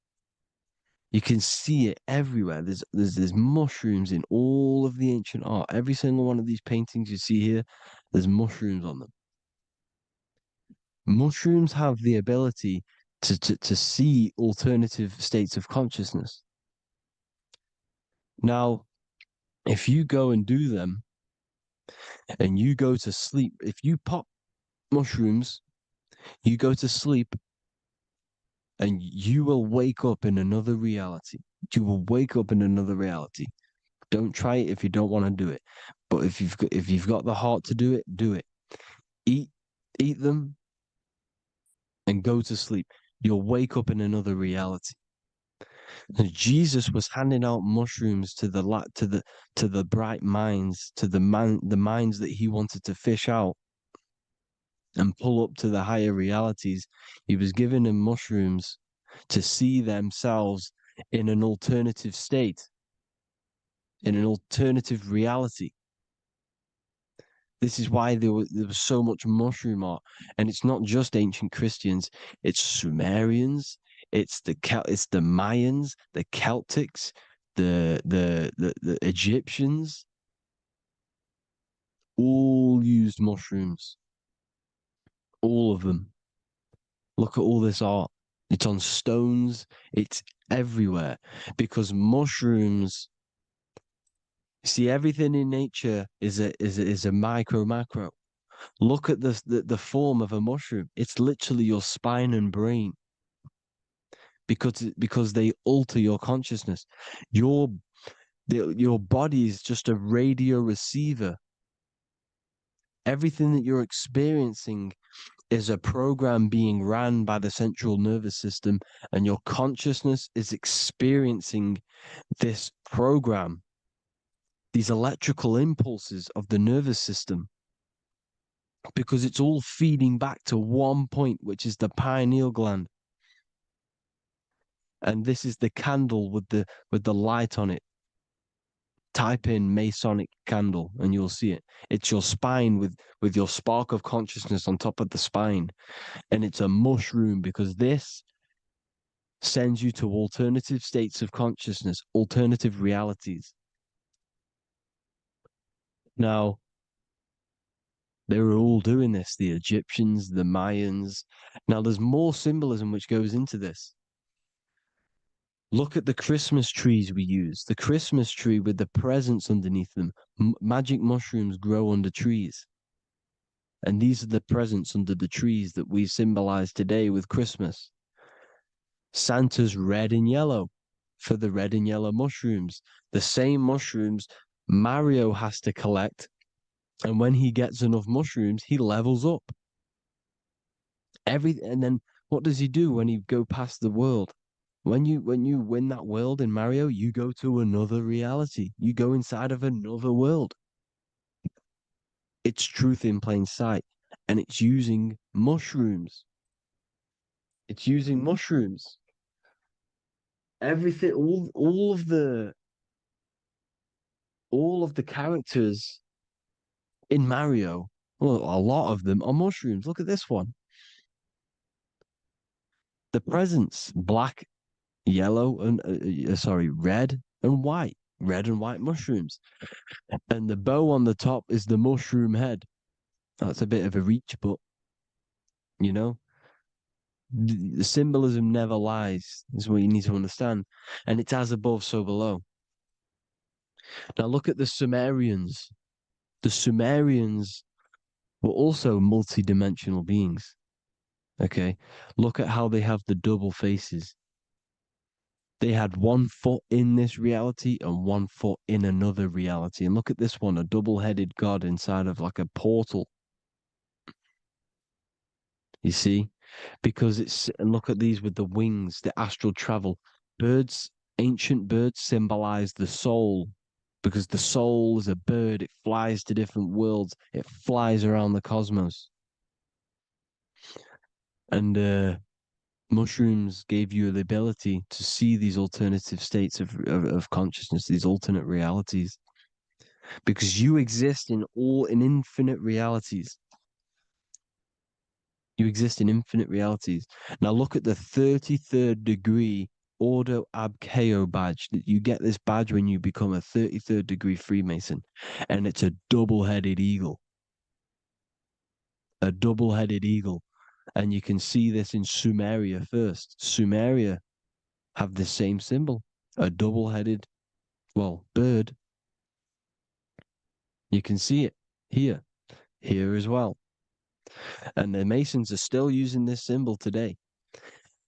You can see it everywhere. There's mushrooms in all of the ancient art. Every single one of these paintings you see here, there's mushrooms on them. Mushrooms have the ability to see alternative states of consciousness. Now, if you go and do them and you go to sleep, if you pop mushrooms, you go to sleep and you will wake up in another reality. You will wake up in another reality. Don't try it if you don't want to do it. But if you've got the heart to do it, do it. Eat them and go to sleep. You'll wake up in another reality. And Jesus was handing out mushrooms to the bright minds, to the minds that he wanted to fish out and pull up to the higher realities. He was giving them mushrooms to see themselves in an alternative state, in an alternative reality. This is why there was so much mushroom art. And it's not just ancient Christians, it's Sumerians, it's the Mayans, the Celtics, the Egyptians, all used mushrooms. All of them. Look at all this art. It's on stones. It's everywhere because mushrooms See, everything in nature is a micro macro. Look at the form of a mushroom. It's literally your spine and brain because they alter your consciousness. Your body is just a radio receiver. Everything that you're experiencing is a program being ran by the central nervous system, and your consciousness is experiencing this program, these electrical impulses of the nervous system, because it's all feeding back to one point, which is the pineal gland. And this is the candle with the light on it. Type in Masonic candle and you'll see it. It's your spine with your spark of consciousness on top of the spine. And it's a mushroom because this sends you to alternative states of consciousness, alternative realities. Now, they were all doing this, the Egyptians, the Mayans. Now, there's more symbolism which goes into this. Look at the Christmas trees we use. The Christmas tree with the presents underneath them. Magic mushrooms grow under trees. And these are the presents under the trees that we symbolize today with Christmas. Santa's red and yellow for the red and yellow mushrooms. The same mushrooms Mario has to collect. And when he gets enough mushrooms, he levels up. And then what does he do when he go past the world? When you win that world in Mario, you go to another reality. You go inside of another world. It's truth in plain sight. And it's using mushrooms. It's using mushrooms. Everything, all of the characters in Mario, well, a lot of them are mushrooms. Look at this one. The presents, black, yellow, and red and white. Red and white mushrooms. And the bow on the top is the mushroom head. That's a bit of a reach, but you know, the symbolism never lies, is what you need to understand. And it's as above, so below. Now look at the Sumerians. The Sumerians were also multi-dimensional beings. Okay, look at how they have the double faces. They had 1 foot in this reality and 1 foot in another reality. And look at this one, a double-headed god inside of like a portal. You see? Because and look at these with the wings, the astral travel. Birds, ancient birds symbolize the soul. Because the soul is a bird, it flies to different worlds. It flies around the cosmos. And mushrooms gave you the ability to see these alternative states of consciousness, these alternate realities, because you exist in infinite realities. You exist in infinite realities. Now look at the 33rd degree Ordo Ab Chao badge. You get this badge when you become a 33rd degree Freemason, and it's a double-headed eagle. A double-headed eagle. And you can see this in Sumeria first. Sumeria have the same symbol, a double-headed, bird. You can see it here as well. And the Masons are still using this symbol today.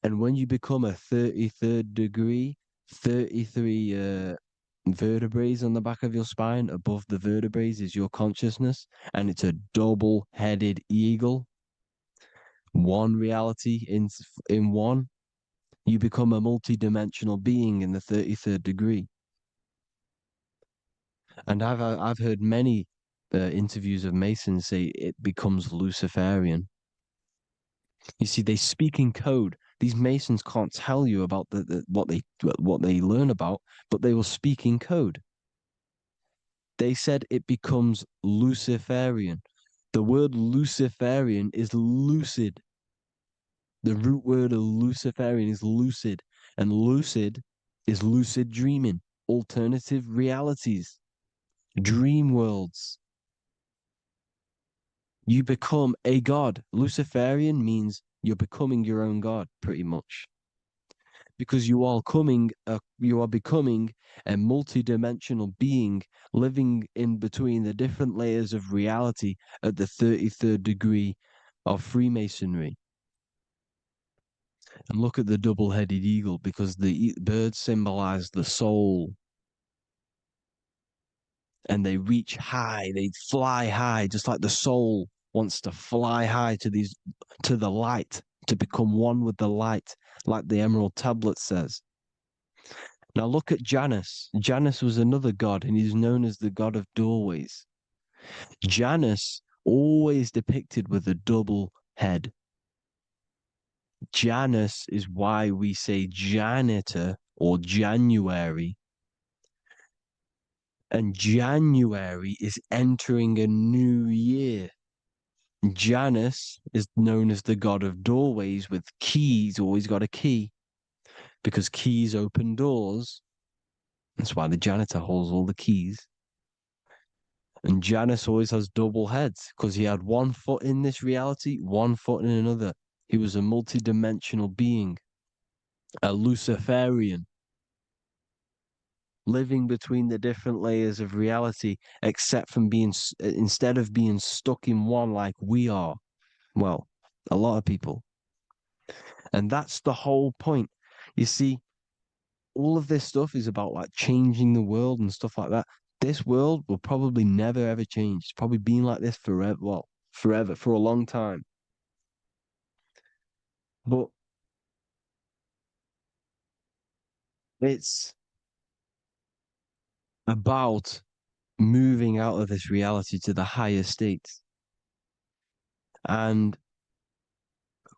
And when you become a 33rd degree, 33 vertebrae on the back of your spine, above the vertebrae is your consciousness, and it's a double-headed eagle. One reality in one, you become a multi-dimensional being in the 33rd degree. And I've heard many interviews of Masons say it becomes Luciferian. You see, they speak in code. These Masons can't tell you about what they learn about, but they will speak in code. They said it becomes Luciferian. The word Luciferian is lucid. The root word of Luciferian is lucid, and lucid is lucid dreaming, alternative realities, dream worlds. You become a god. Luciferian means you're becoming your own god, pretty much. because you are becoming a multi-dimensional being living in between the different layers of reality at the 33rd degree of Freemasonry. And look at the double-headed eagle, because the birds symbolize the soul. And they reach high, they fly high, just like the soul wants to fly high to the light, to become one with the light, like the Emerald Tablet says. Now look at Janus. Janus was another god, and he's known as the god of doorways. Janus always depicted with a double head. Janus is why we say janitor or January. And January is entering a new year. Janus is known as the god of doorways with keys, always got a key, because keys open doors. That's why the janitor holds all the keys. And Janus always has double heads, because he had one foot in this reality, one foot in another. He was a multi-dimensional being, a Luciferian, living between the different layers of reality, except from instead of being stuck in one like we are. Well, a lot of people. And that's the whole point. You see, all of this stuff is about like changing the world and stuff like that. This world will probably never ever change. It's probably been like this forever. Well, forever, for a long time. But it's about moving out of this reality to the higher states. And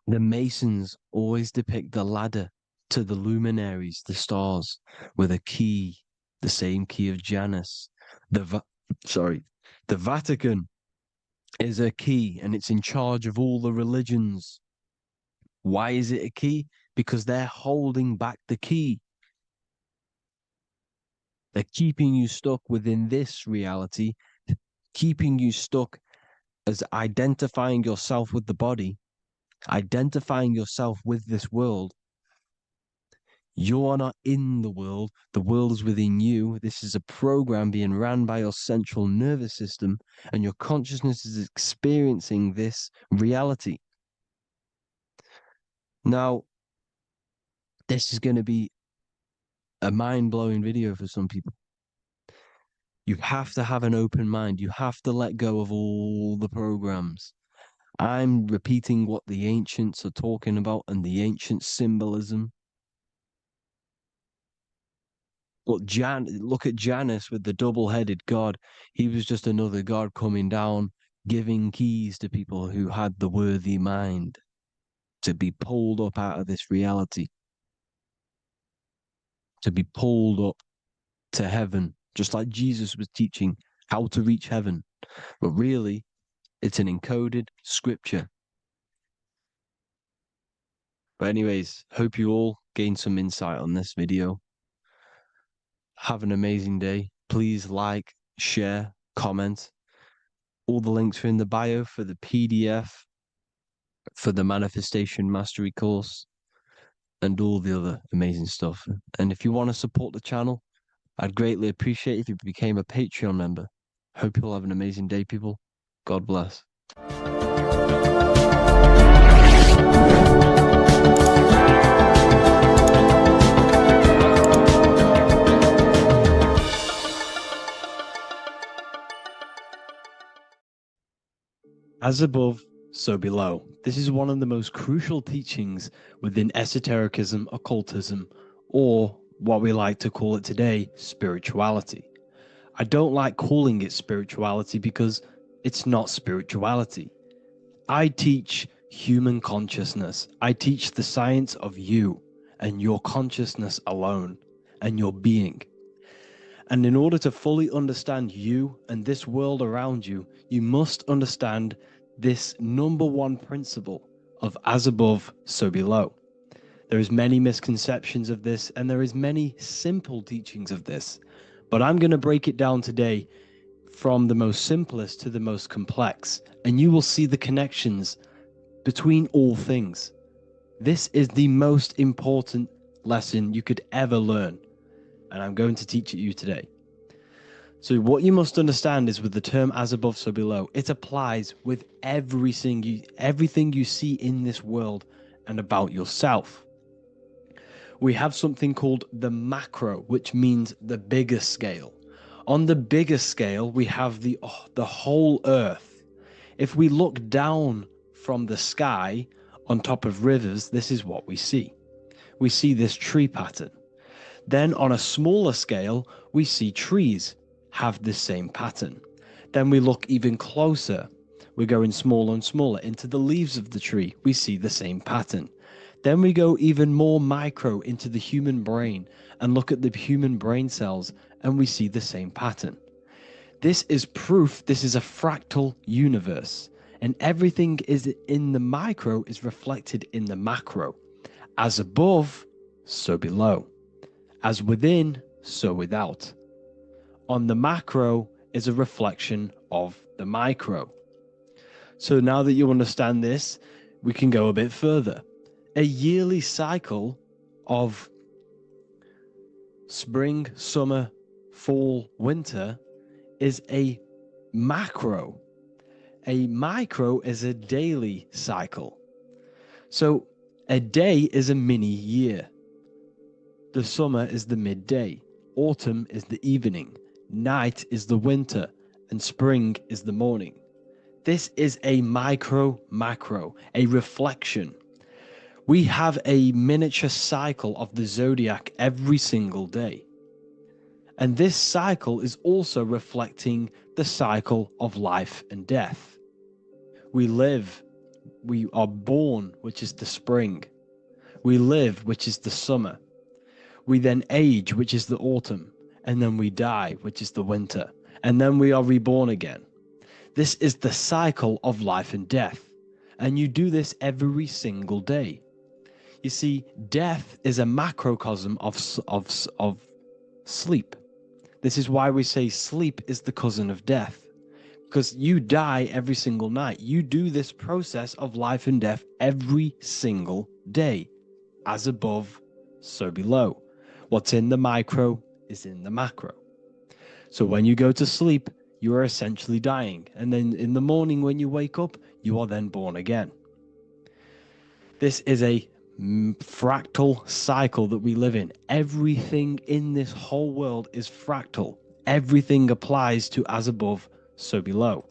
the Masons always depict the ladder to the luminaries, the stars, with a key, the same key of Janus. The Vatican is a key, and it's in charge of all the religions. Why is it a key? Because they're holding back the key. They're keeping you stuck within this reality, keeping you stuck as identifying yourself with the body, identifying yourself with this world. You are not in the world is within you. This is a program being ran by your central nervous system, and your consciousness is experiencing this reality. Now, this is going to be a mind-blowing video for some people. You have to have an open mind. You have to let go of all the programs. I'm repeating what the ancients are talking about and the ancient symbolism. Look at Janus with the double-headed god. He was just another god coming down, giving keys to people who had the worthy mind to be pulled up out of this reality, to be pulled up to heaven, just like Jesus was teaching how to reach heaven. But really, it's an encoded scripture. But anyways, hope you all gained some insight on this video. Have an amazing day. Please like, share, comment. All the links are in the bio for the PDF, for the Manifestation Mastery course, and all the other amazing stuff. And if you want to support the channel, I'd greatly appreciate it if you became a Patreon member. Hope you'll have an amazing day, people. God bless. As above, so below. This is one of the most crucial teachings within esotericism, occultism, or what we like to call it today, spirituality. I don't like calling it spirituality because it's not spirituality. I teach human consciousness. I teach the science of you and your consciousness alone and your being. And in order to fully understand you and this world around you, you must understand this number one principle of as above, so below. There is many misconceptions of this, and there is many simple teachings of this. But I'm going to break it down today from the most simplest to the most complex, and you will see the connections between all things. This is the most important lesson you could ever learn, and I'm going to teach it you today. So what you must understand is with the term as above, so below, it applies with everything you see in this world and about yourself. We have something called the macro, which means the bigger scale. On the bigger scale, we have the whole earth. If we look down from the sky on top of rivers, this is what we see. We see this tree pattern. Then on a smaller scale, we see trees have the same pattern. Then we look even closer. We're going smaller and smaller into the leaves of the tree. We see the same pattern. Then we go even more micro into the human brain and look at the human brain cells, and we see the same pattern. This is proof this is a fractal universe, and everything is in the micro is reflected in the macro. As above, so below. As within, so without. On the macro is a reflection of the micro. So now that you understand this, we can go a bit further. A yearly cycle of spring, summer, fall, winter is a macro. A micro is a daily cycle. So a day is a mini year. The summer is the midday. Autumn is the evening. Night is the winter. And spring is the morning. This is a macro, a reflection. We have a miniature cycle of the zodiac every single day. And this cycle is also reflecting the cycle of life and death. We live, we are born, which is the spring. We live, which is the summer. We then age, which is the autumn. And then we die, which is the winter. And then we are reborn again. This is the cycle of life and death. And you do this every single day. You see, death is a macrocosm of sleep. This is why we say sleep is the cousin of death. Because you die every single night. You do this process of life and death every single day. As above, so below. What's in the micro is in the macro. So when you go to sleep, you are essentially dying. And then in the morning when you wake up, you are then born again. This is a fractal cycle that we live in. Everything in this whole world is fractal. Everything applies to as above, so below.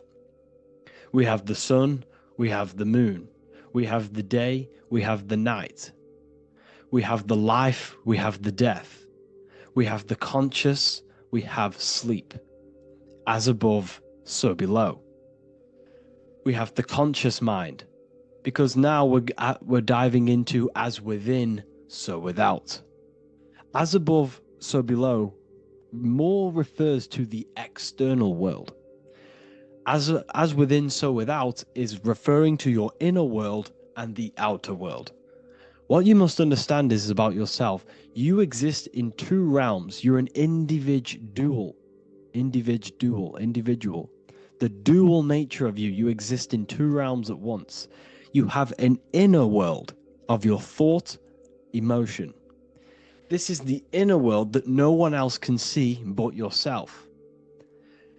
We have the sun, we have the moon, we have the day, we have the night. We have the life, we have the death. We have the conscious, we have sleep. As above, so below. We have the conscious mind, because now we're diving into as within, so without. As above, so below more refers to the external world. As within, so without is referring to your inner world and the outer world. What you must understand is about yourself. You exist in two realms. You're an individual. The dual nature of you. You exist in two realms at once. You have an inner world of your thought, emotion. This is the inner world that no one else can see but yourself.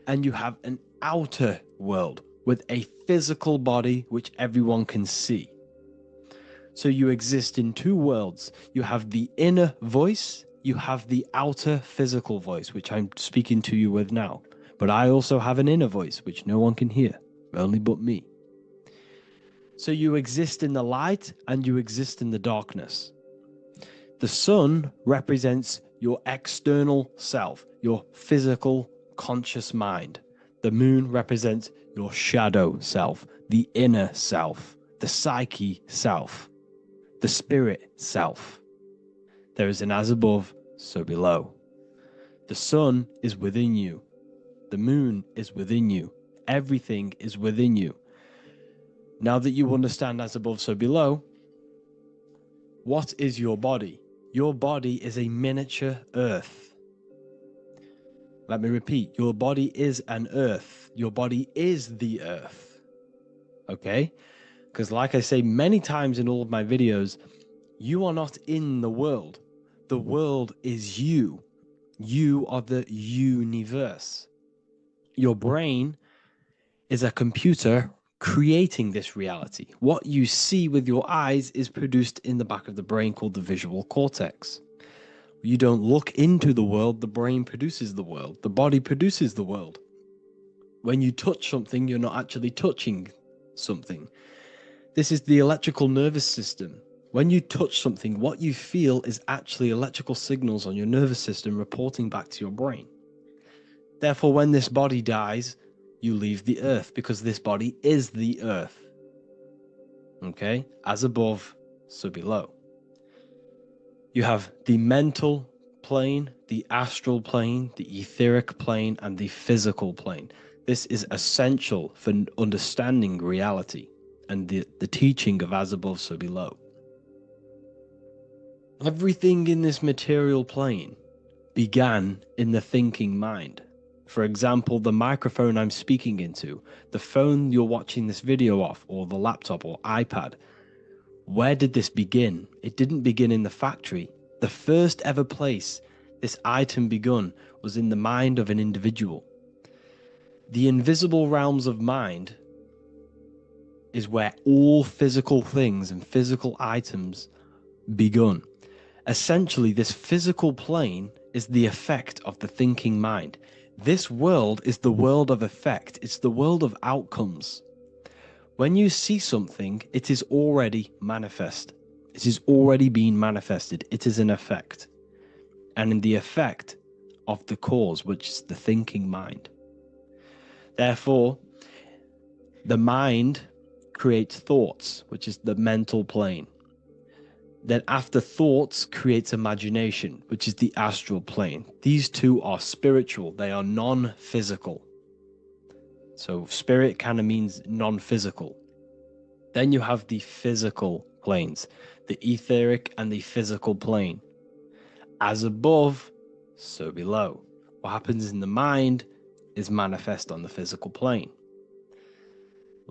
And you have an outer world with a physical body which everyone can see. So you exist in two worlds. You have the inner voice, you have the outer physical voice, which I'm speaking to you with now. But I also have an inner voice, which no one can hear, only but me. So you exist in the light and you exist in the darkness. The sun represents your external self, your physical, conscious mind. The moon represents your shadow self, the inner self, the psyche self, the spirit self. There is an as above, so below. The sun is within you. The moon is within you. Everything is within you. Now that you understand as above, so below, what is your body? Your body is a miniature earth. Let me repeat, your body is an earth. Your body is the earth. Okay? Because like I say many times in all of my videos, you are not in the world. The world is you. You are the universe. Your brain is a computer creating this reality. What you see with your eyes is produced in the back of the brain called the visual cortex. You don't look into the world, the brain produces the world. The body produces the world. When you touch something, you're not actually touching something. This is the electrical nervous system. When you touch something, what you feel is actually electrical signals on your nervous system reporting back to your brain. Therefore, when this body dies, you leave the earth because this body is the earth. Okay? As above, so below. You have the mental plane, the astral plane, the etheric plane, and the physical plane. This is essential for understanding reality and the teaching of as above, so below. Everything in this material plane began in the thinking mind. For example, the microphone I'm speaking into, the phone you're watching this video off, or the laptop or iPad. Where did this begin? It didn't begin in the factory. The first ever place this item begun was in the mind of an individual. The invisible realms of mind is where all physical things and physical items begun. Essentially, this physical plane is the effect of the thinking mind. This world is the world of effect. It's the world of outcomes. When you see something, it is already manifest. It is already being manifested. It is an effect. And in the effect of the cause, which is the thinking mind. Therefore, the mind creates thoughts, which is the mental plane. Then after thoughts creates imagination, which is the astral plane. These two are spiritual. They are non-physical. So spirit kind of means non-physical. Then you have the physical planes, the etheric and the physical plane. As above, so below. What happens in the mind is manifest on the physical plane.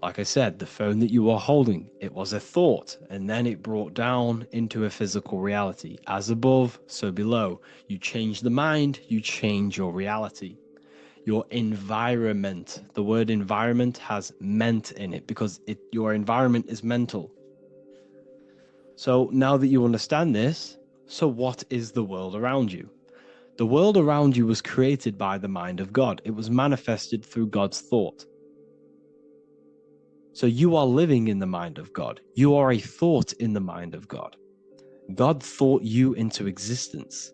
Like I said, the phone that you are holding, it was a thought, and then it brought down into a physical reality. As above, so below. You change the mind, you change your reality. Your environment, the word environment has ment in it because your environment is mental. So now that you understand this, so what is the world around you? The world around you was created by the mind of God. It was manifested through God's thought. So you are living in the mind of God. You are a thought in the mind of God. God thought you into existence.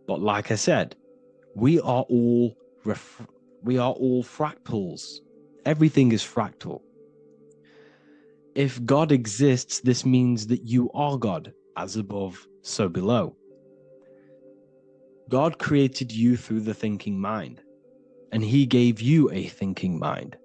But like I said, we are all fractals. Everything is fractal. If God exists, this means that you are God, as above, so below. God created you through the thinking mind, and he gave you a thinking mind.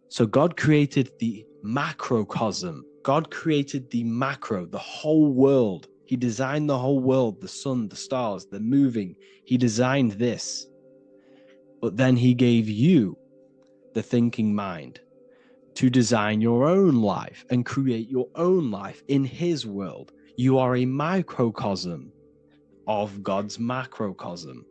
So God created the macrocosm. God created the macro, the whole world. He designed the whole world, the sun, the stars, the moving. He designed this. But then he gave you the thinking mind to design your own life and create your own life in his world. You are a microcosm of God's macrocosm.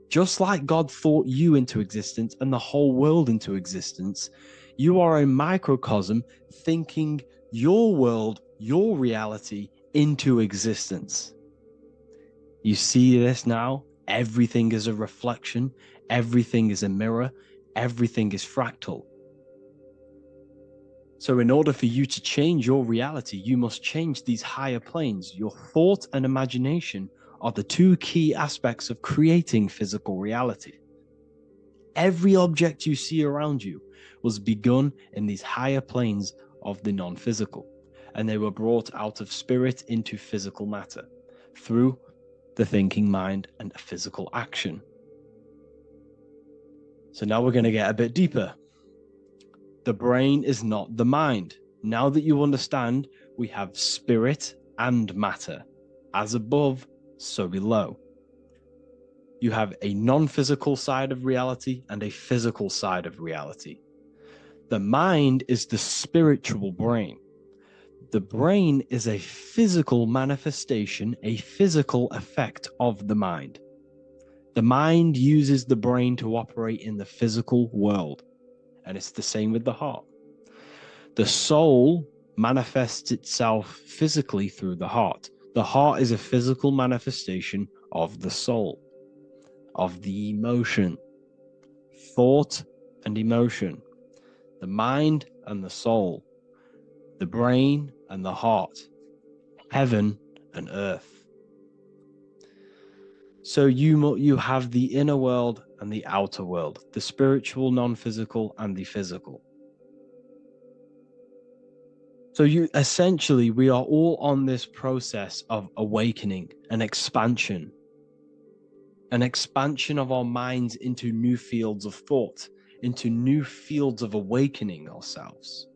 Just like God thought you into existence and the whole world into existence, you are a microcosm thinking your world, your reality into existence. You see this now? Everything is a reflection. Everything is a mirror. Everything is fractal. So in order for you to change your reality, you must change these higher planes. Your thought and imagination are the two key aspects of creating physical reality. Every object you see around you was begun in these higher planes of the non-physical, and they were brought out of spirit into physical matter through the thinking mind and physical action. So now we're going to get a bit deeper. The brain is not the mind. Now that you understand, we have spirit and matter. As above, so below. You have a non-physical side of reality and a physical side of reality. The mind is the spiritual brain. The brain is a physical manifestation, a physical effect of the mind. The mind uses the brain to operate in the physical world, and it's the same with the heart. The soul manifests itself physically through the heart. The heart is a physical manifestation of the soul, of the emotion, thought and emotion, the mind and the soul, the brain and the heart, heaven and earth. So you have the inner world and the outer world, the spiritual, non-physical, and the physical. So we are all on this process of awakening, an expansion of our minds into new fields of thought, into new fields of awakening ourselves.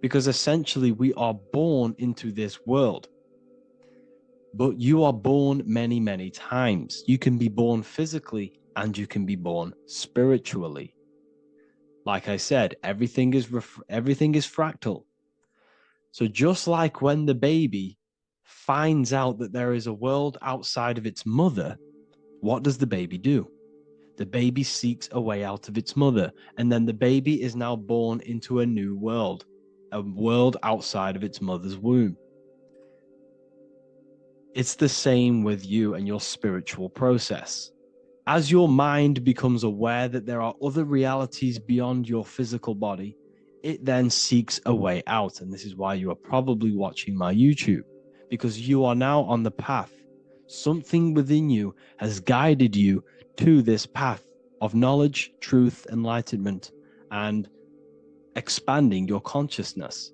Because essentially we are born into this world. But you are born many, many times. You can be born physically and you can be born spiritually. Like I said, everything is fractal. So just like when the baby finds out that there is a world outside of its mother, what does the baby do? The baby seeks a way out of its mother, and then the baby is now born into a new world, a world outside of its mother's womb. It's the same with you and your spiritual process. As your mind becomes aware that there are other realities beyond your physical body, it then seeks a way out. And this is why you are probably watching my YouTube, because you are now on the path. Something within you has guided you to this path of knowledge, truth, enlightenment, and expanding your consciousness.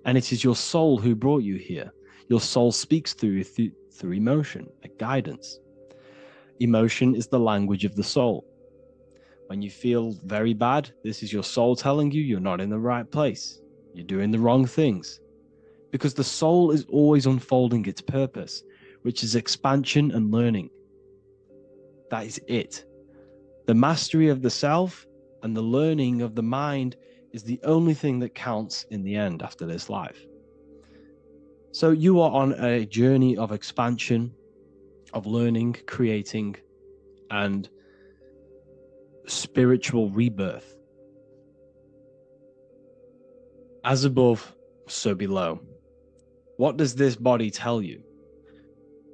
And it is your soul who brought you here. Your soul speaks through emotion, like guidance. Emotion is the language of the soul. When you feel very bad, this is your soul telling you you're not in the right place. You're doing the wrong things. Because the soul is always unfolding its purpose, which is expansion and learning. That is it. The mastery of the self and the learning of the mind is the only thing that counts in the end after this life. So you are on a journey of expansion, of learning, creating, and spiritual rebirth. As above, so below. What does this body tell you?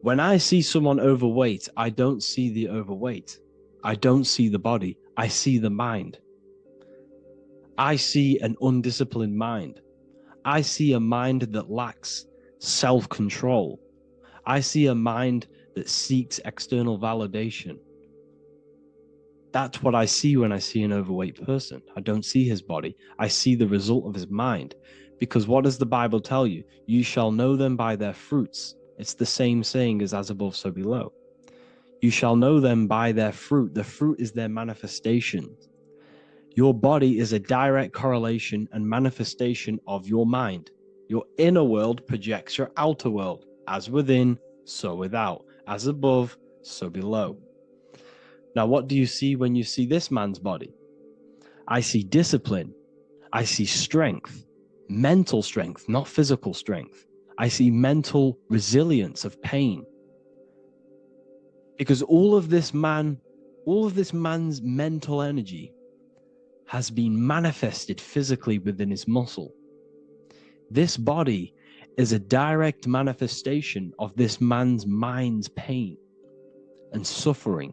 When I see someone overweight, I don't see the overweight. I don't see the body. I see the mind. I see an undisciplined mind. I see a mind that lacks self-control. I see a mind that seeks external validation. That's what I see when I see an overweight person. I don't see his body. I see the result of his mind. Because what does the Bible tell you? You shall know them by their fruits. It's the same saying as above, so below. You shall know them by their fruit. The fruit is their manifestation. Your body is a direct correlation and manifestation of your mind. Your inner world projects your outer world. As within, so without. As above, so below. Now, what do you see when you see this man's body? I see discipline. I see strength. Mental strength, not physical strength. I see mental resilience of pain. Because all of this man's mental energy has been manifested physically within his muscle. This body is a direct manifestation of this man's mind's pain and suffering,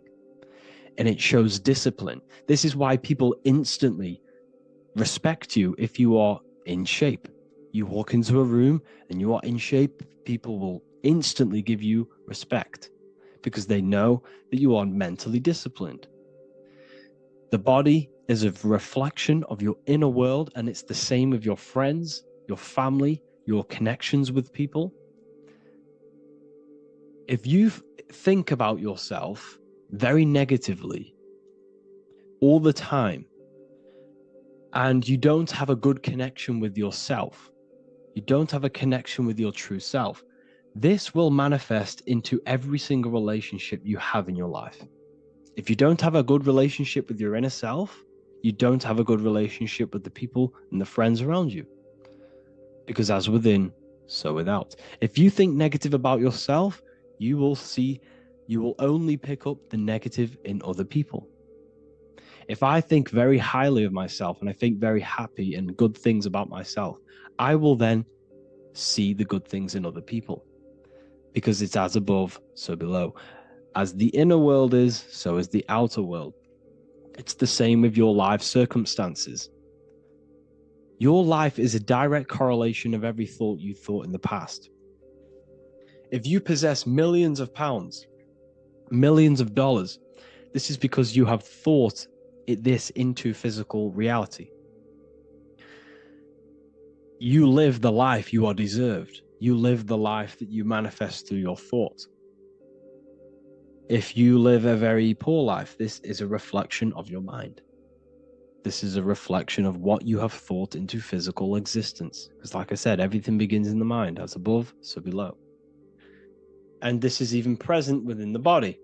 and it shows discipline. This is why people instantly respect you if you are in shape. You walk into a room and you are in shape, people will instantly give you respect because they know that you are mentally disciplined. The body is a reflection of your inner world, and it's the same with your friends, your family, your connections with people. If you think about yourself very negatively all the time, and you don't have a good connection with yourself, you don't have a connection with your true self, this will manifest into every single relationship you have in your life. If you don't have a good relationship with your inner self, you don't have a good relationship with the people and the friends around you. Because as within, so without. If you think negative about yourself, you will only pick up the negative in other people. If I think very highly of myself and I think very happy and good things about myself, I will then see the good things in other people. Because it's as above, so below. As the inner world is, so is the outer world. It's the same with your life circumstances. Your life is a direct correlation of every thought you thought in the past. If you possess millions of pounds, millions of dollars, this is because you have thought this into physical reality. You live the life you are deserved. You live the life that you manifest through your thought. If you live a very poor life, this is a reflection of your mind. This is a reflection of what you have thought into physical existence. Because like I said, everything begins in the mind. As above, so below. And this is even present within the body.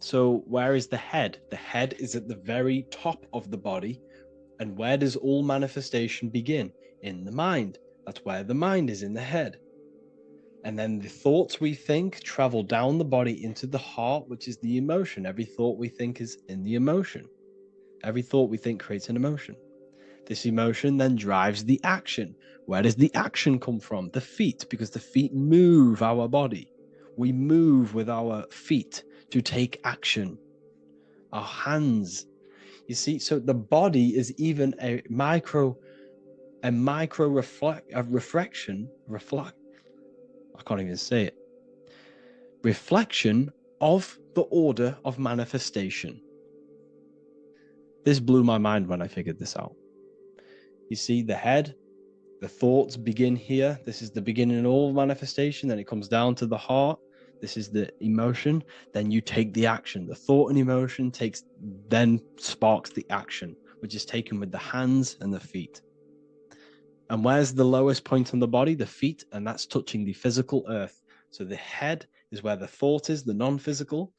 So where is the head? The head is at the very top of the body. And where does all manifestation begin? In the mind. That's where the mind is, in the head. And then the thoughts we think travel down the body into the heart, which is the emotion. Every thought we think is in the emotion. Every thought we think creates an emotion. This emotion then drives the action. Where does the action come from? The feet, because the feet move our body. We move with our feet to take action. Our hands. You see, so the body is even a reflection. I can't even say it. Reflection of the order of manifestation. This blew my mind when I figured this out. You see, the head, the thoughts begin here. This is the beginning of all manifestation. Then it comes down to the heart. This is the emotion. Then you take the action. The thought and emotion then sparks the action, which is taken with the hands and the feet. And where's the lowest point on the body? The feet, and that's touching the physical earth. So the head is where the thought is, the non-physical,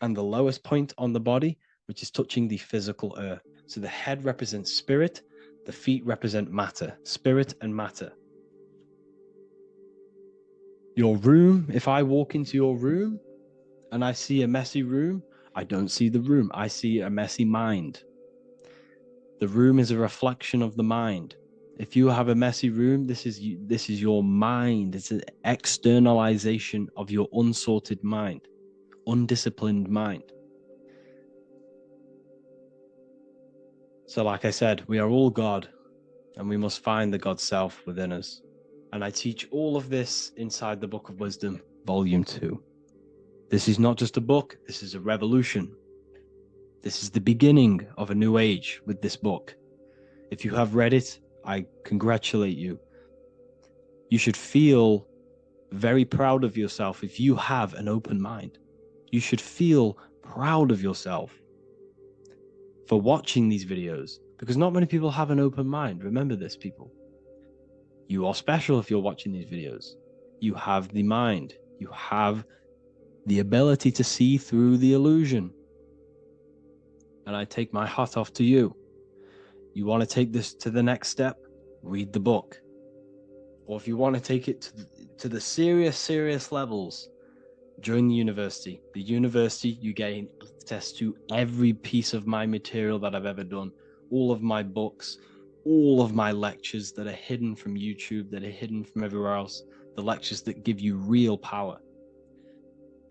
and the lowest point on the body, which is touching the physical earth. So the head represents spirit, the feet represent matter, spirit and matter. Your room, if I walk into your room and I see a messy room, I don't see the room, I see a messy mind. The room is a reflection of the mind. If you have a messy room, this is your mind. It's an externalization of your unsorted mind, undisciplined mind. So like I said, we are all God, and we must find the God self within us. And I teach all of this inside the Book of Wisdom, Volume 2. This is not just a book, this is a revolution. This is the beginning of a new age with this book. If you have read it, I congratulate you. You should feel very proud of yourself if you have an open mind. You should feel proud of yourself for watching these videos, because not many people have an open mind. Remember this, people. You are special if you're watching these videos. You have the mind. You have the ability to see through the illusion. And I take my hat off to you. You want to take this to the next step? Read the book. Or if you want to take it to the serious levels, join the university. The university, you gain access to every piece of my material that I've ever done, all of my books, all of my lectures that are hidden from YouTube, that are hidden from everywhere else, the lectures that give you real power.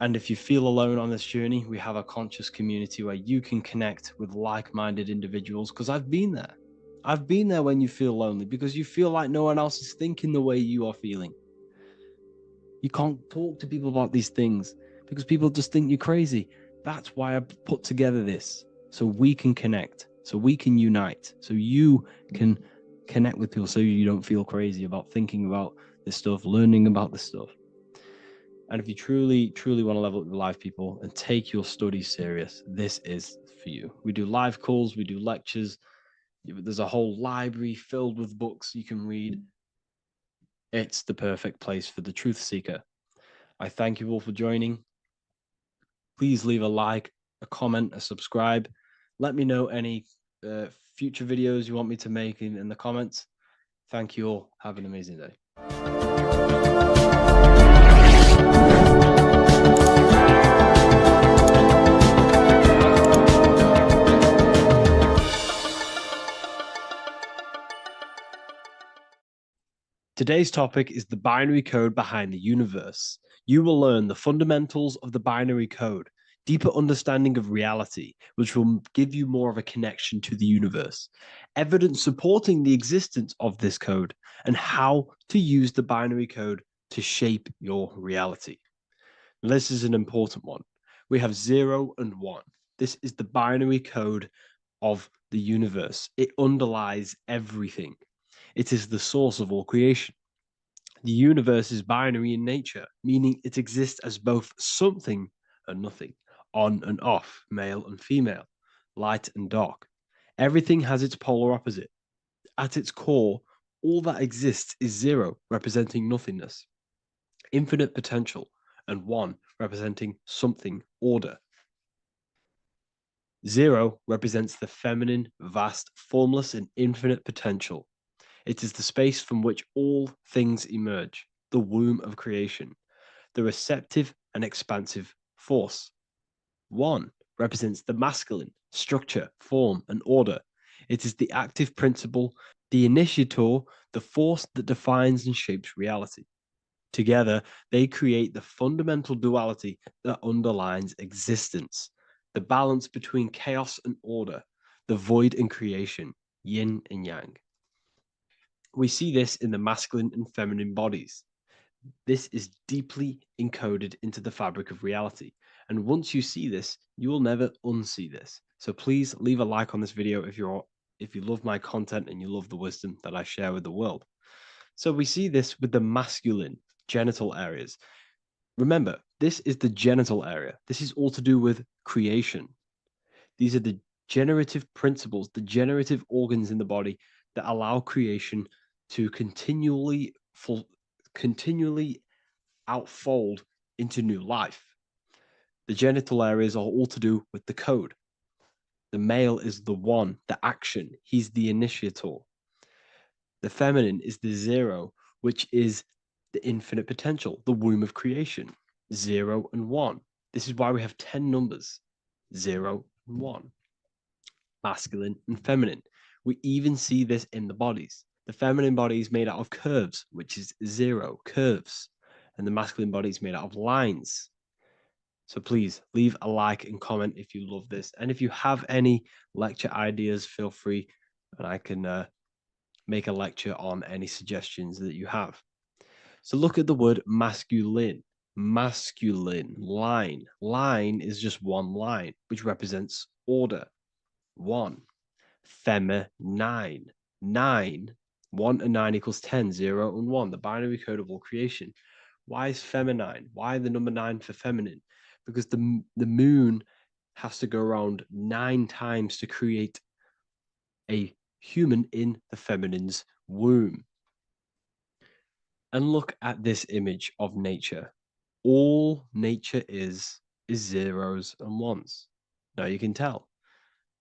And if you feel alone on this journey, we have a conscious community where you can connect with like-minded individuals, because I've been there. I've been there when you feel lonely, because you feel like no one else is thinking the way you are feeling. You can't talk to people about these things because people just think you're crazy. That's why I put together this, so we can connect, so we can unite, so you can connect with people, so you don't feel crazy about thinking about this stuff, learning about this stuff. And if you truly want to level up your life, people, and take your studies serious, this is for you. We do live calls, we do lectures. There's a whole library filled with books you can read. It's the perfect place for the truth seeker. I thank you all for joining. Please leave a like, a comment, a subscribe. Let me know any future videos you want me to make in the comments. Thank you all. Have an amazing day. Today's topic is the binary code behind the universe. You will learn the fundamentals of the binary code, deeper understanding of reality, which will give you more of a connection to the universe, evidence supporting the existence of this code, and how to use the binary code to shape your reality. Now, this is an important one. We have 0 and 1. This is the binary code of the universe. It underlies everything. It is the source of all creation. The universe is binary in nature, meaning it exists as both something and nothing, on and off, male and female, light and dark. Everything has its polar opposite. At its core, all that exists is 0, representing nothingness, infinite potential, and 1, representing something, order. 0 represents the feminine, vast, formless, and infinite potential. It is the space from which all things emerge, the womb of creation, the receptive and expansive force. 1 represents the masculine, structure, form, and order. It is the active principle, the initiator, the force that defines and shapes reality. Together, they create the fundamental duality that underlines existence, the balance between chaos and order, the void and creation, yin and yang. We see this in the masculine and feminine bodies. This is deeply encoded into the fabric of reality. And once you see this, you will never unsee this. So please leave a like on this video if you love my content and you love the wisdom that I share with the world. So we see this with the masculine genital areas. Remember, this is the genital area. This is all to do with creation. These are the generative principles, the generative organs in the body that allow creation to continually outfold into new life. The genital areas are all to do with the code. The male is the 1, the action. He's the initiator. The feminine is the 0, which is the infinite potential, the womb of creation. 0 and 1. This is why we have 10 numbers. 0 and 1. Masculine and feminine. We even see this in the bodies. The feminine body is made out of curves, which is 0, curves. And the masculine body is made out of lines. So please leave a like and comment if you love this. And if you have any lecture ideas, feel free and I can make a lecture on any suggestions that you have. So look at the word masculine. Masculine, line. Line is just one line, which represents order. 1. Feminine. 9. 1 and 9 equals 10. 0 and 1. The binary code of all creation. Why is feminine? Why the number 9 for feminine? Because the moon has to go around 9 times to create a human in the feminine's womb. And look at this image of nature. All nature is zeros and ones. Now you can tell.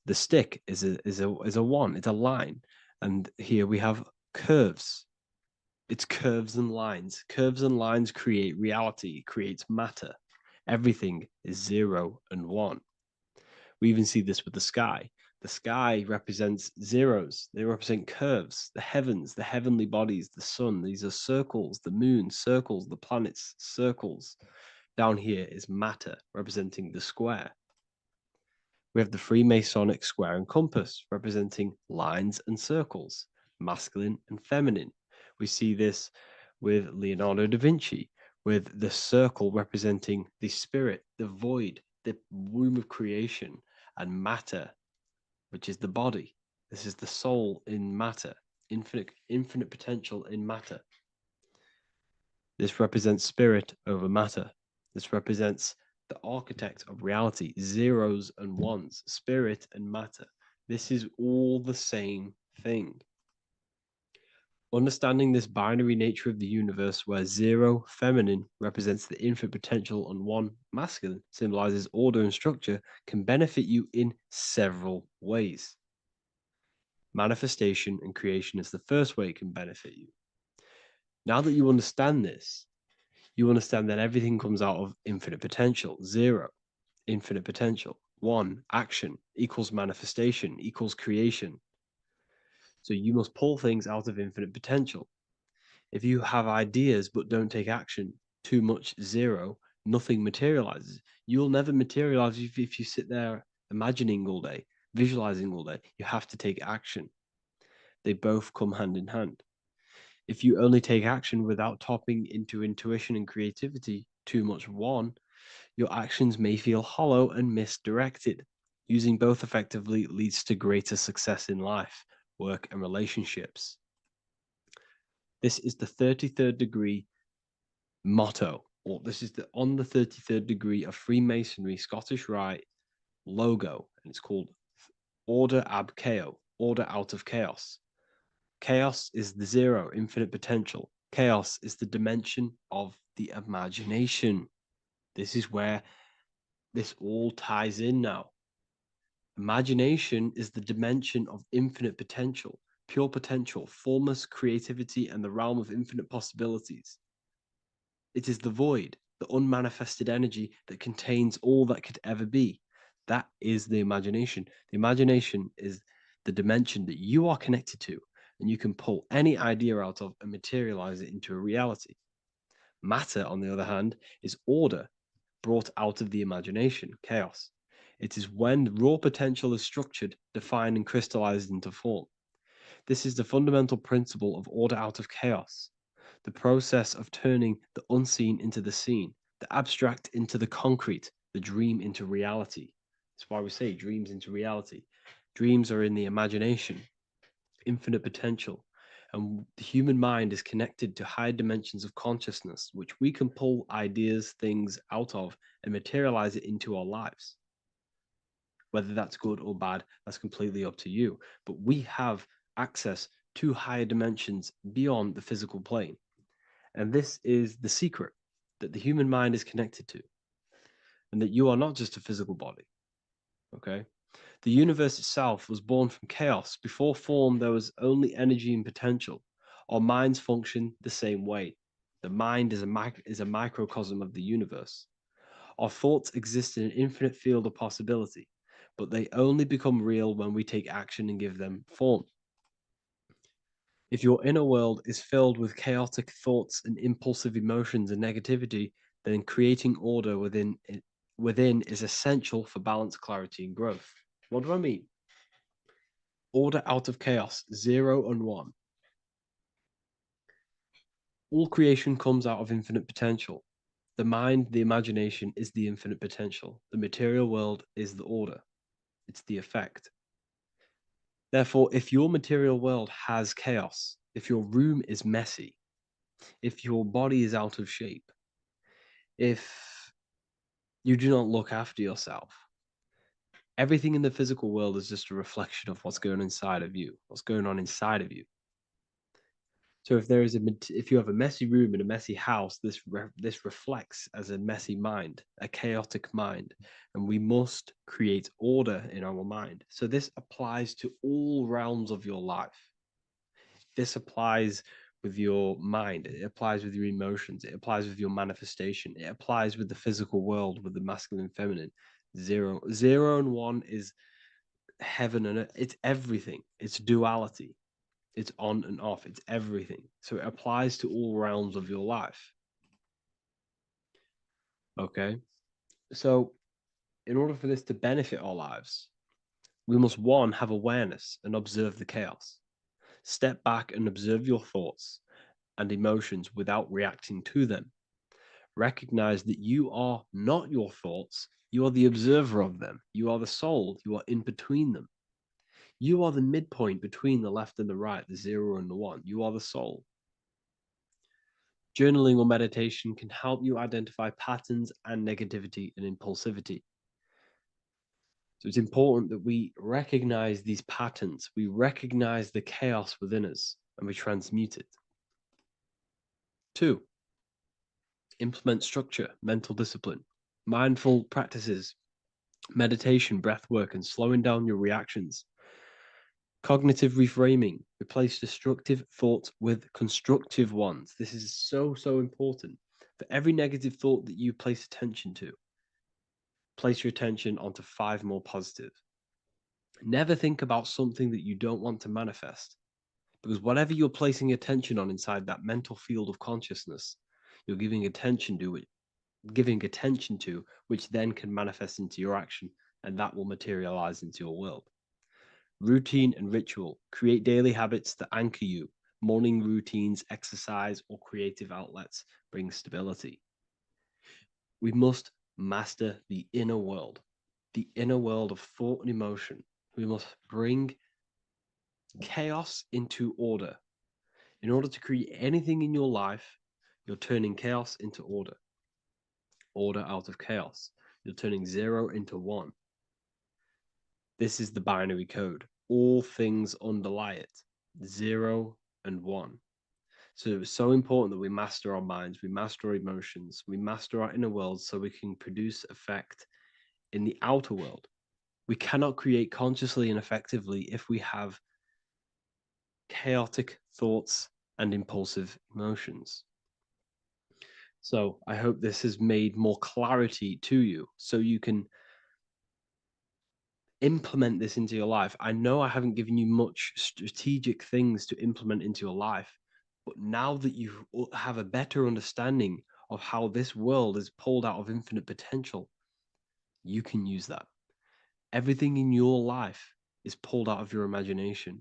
The stick is a 1. It's a line, and here we have curves. It's curves and lines. Curves and lines create reality, creates matter. Everything is 0 and 1. We even see this with the sky. The sky represents zeros. They represent curves. The heavens, the heavenly bodies, the sun. These are circles. The moon, circles. The planets, circles. Down here is matter, representing the square. We have the Freemasonic square and compass, representing lines and circles, masculine and feminine. We see this with Leonardo da Vinci, with the circle representing the spirit, the void, the womb of creation, and matter, which is the body. This is the soul in matter, infinite potential in matter. This represents spirit over matter. This represents the architect of reality, zeros and ones, spirit and matter. This is all the same thing. Understanding this binary nature of the universe, where 0 feminine represents the infinite potential and 1 masculine symbolizes order and structure, can benefit you in several ways. Manifestation and creation is the first way it can benefit you. Now that you understand this, you understand that everything comes out of infinite potential. 0, infinite potential. 1, action equals manifestation equals creation. So you must pull things out of infinite potential. If you have ideas but don't take action, too much 0, nothing materializes. You will never materialize if you sit there imagining all day, visualizing all day. You have to take action. They both come hand in hand. If you only take action without tapping into intuition and creativity, too much 1, your actions may feel hollow and misdirected. Using both effectively leads to greater success in life, work, and relationships. This is the 33rd degree motto, or this is on the 33rd degree of Freemasonry Scottish Rite logo, and it's called Order Ab Chaos, order out of chaos. Chaos is the 0, infinite potential. Chaos is the dimension of the imagination. This is where this all ties in now. Imagination is the dimension of infinite potential, pure potential, formless creativity, and the realm of infinite possibilities. It is the void, the unmanifested energy that contains all that could ever be. That is the imagination. The imagination is the dimension that you are connected to, and you can pull any idea out of and materialize it into a reality. Matter, on the other hand, is order brought out of the imagination, chaos. It is when raw potential is structured, defined, and crystallized into form. This is the fundamental principle of order out of chaos, the process of turning the unseen into the seen, the abstract into the concrete, the dream into reality. That's why we say dreams into reality. Dreams are in the imagination, infinite potential, and the human mind is connected to higher dimensions of consciousness, which we can pull ideas, things out of, and materialize it into our lives. Whether that's good or bad, that's completely up to you. But we have access to higher dimensions beyond the physical plane. And this is the secret that the human mind is connected to, and that you are not just a physical body. Okay? The universe itself was born from chaos. Before form, there was only energy and potential. Our minds function the same way. The mind is a microcosm of the universe. Our thoughts exist in an infinite field of possibility, but they only become real when we take action and give them form. If your inner world is filled with chaotic thoughts and impulsive emotions and negativity, then creating order within is essential for balance, clarity, and growth. What do I mean? Order out of chaos, 0 and 1. All creation comes out of infinite potential. The mind, the imagination, is the infinite potential. The material world is the order. It's the effect. Therefore, if your material world has chaos, if your room is messy, if your body is out of shape, if you do not look after yourself, everything in the physical world is just a reflection of what's going on inside of you, what's going on inside of you. So if you have a messy room in a messy house, this reflects as a messy mind, a chaotic mind, and we must create order in our mind. So this applies to all realms of your life. This applies with your mind, it applies with your emotions, it applies with your manifestation, it applies with the physical world, with the masculine and feminine. 0 and 1 is heaven and earth. It's everything. It's duality. It's on and off. It's everything. So it applies to all realms of your life. Okay. So in order for this to benefit our lives, we must, 1, have awareness and observe the chaos. Step back and observe your thoughts and emotions without reacting to them. Recognize that you are not your thoughts. You are the observer of them. You are the soul. You are in between them. You are the midpoint between the left and the right, the 0 and the 1. You are the soul. Journaling or meditation can help you identify patterns and negativity and impulsivity. So it's important that we recognize these patterns. We recognize the chaos within us and we transmute it. 2, implement structure, mental discipline, mindful practices, meditation, breath work, and slowing down your reactions Cognitive reframing. Replace destructive thoughts with constructive ones. This is so, so important. For every negative thought that you place attention to, place your attention onto 5 more positive. Never think about something that you don't want to manifest, because whatever you're placing attention on inside that mental field of consciousness, you're giving attention to it, which then can manifest into your action, and that will materialize into your world. Routine and ritual. Create daily habits that anchor you. Morning routines, exercise, or creative outlets bring stability. We must master the inner world of thought and emotion. We must bring chaos into order. In order to create anything in your life, you're turning chaos into order. Order out of chaos. You're turning 0 into 1. This is the binary code. All things underlie it. 0 and 1. So it's so important that we master our minds, we master our emotions, we master our inner world so we can produce effect in the outer world. We cannot create consciously and effectively if we have chaotic thoughts and impulsive emotions. So I hope this has made more clarity to you so you can implement this into your life. I know I haven't given you much strategic things to implement into your life, but now that you have a better understanding of how this world is pulled out of infinite potential, you can use that. Everything in your life is pulled out of your imagination.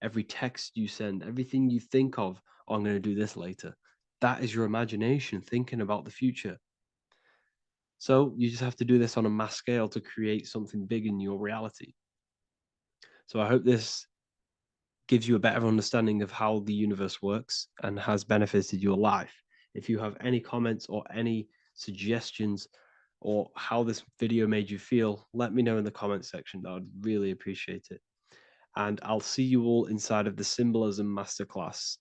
Every text you send, everything you think of, oh, I'm going to do this later, that is your imagination thinking about the future. So you just have to do this on a mass scale to create something big in your reality. So I hope this gives you a better understanding of how the universe works and has benefited your life. If you have any comments or any suggestions or how this video made you feel, let me know in the comment section. I would really appreciate it. And I'll see you all inside of the Symbolism Masterclass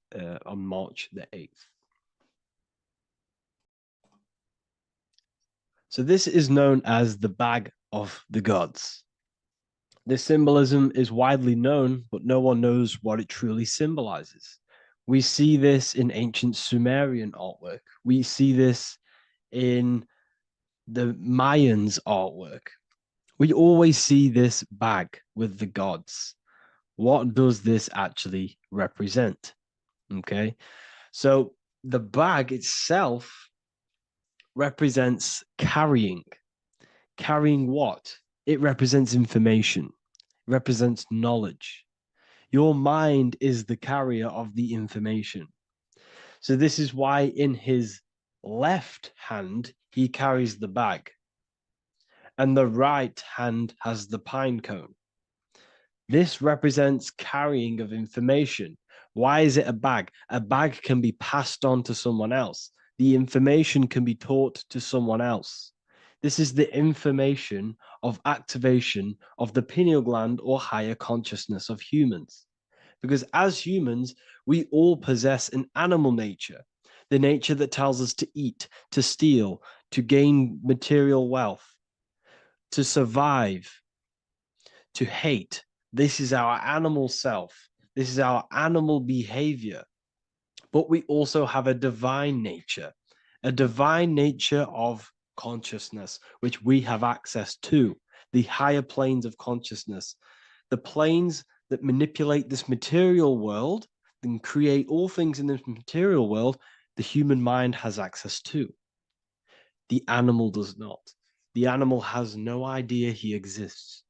on March the 8th. So this is known as the Bag of the Gods. This symbolism is widely known, but no one knows what it truly symbolizes. We see this in ancient Sumerian artwork. We see this in the Mayans' artwork. We always see this bag with the gods. What does this actually represent? Okay, so the bag itself represents carrying. Carrying what? It represents information. It represents knowledge. Your mind is the carrier of the information. So this is why in his left hand, he carries the bag. And the right hand has the pine cone. This represents carrying of information. Why is it a bag? A bag can be passed on to someone else. The information can be taught to someone else. This is the information of activation of the pineal gland or higher consciousness of humans. Because as humans, we all possess an animal nature, the nature that tells us to eat, to steal, to gain material wealth, to survive, to hate. This is our animal self. This is our animal behavior. But we also have a divine nature of consciousness, which we have access to, the higher planes of consciousness, the planes that manipulate this material world and create all things in this material world. The human mind has access to. The animal does not. The animal has no idea he exists.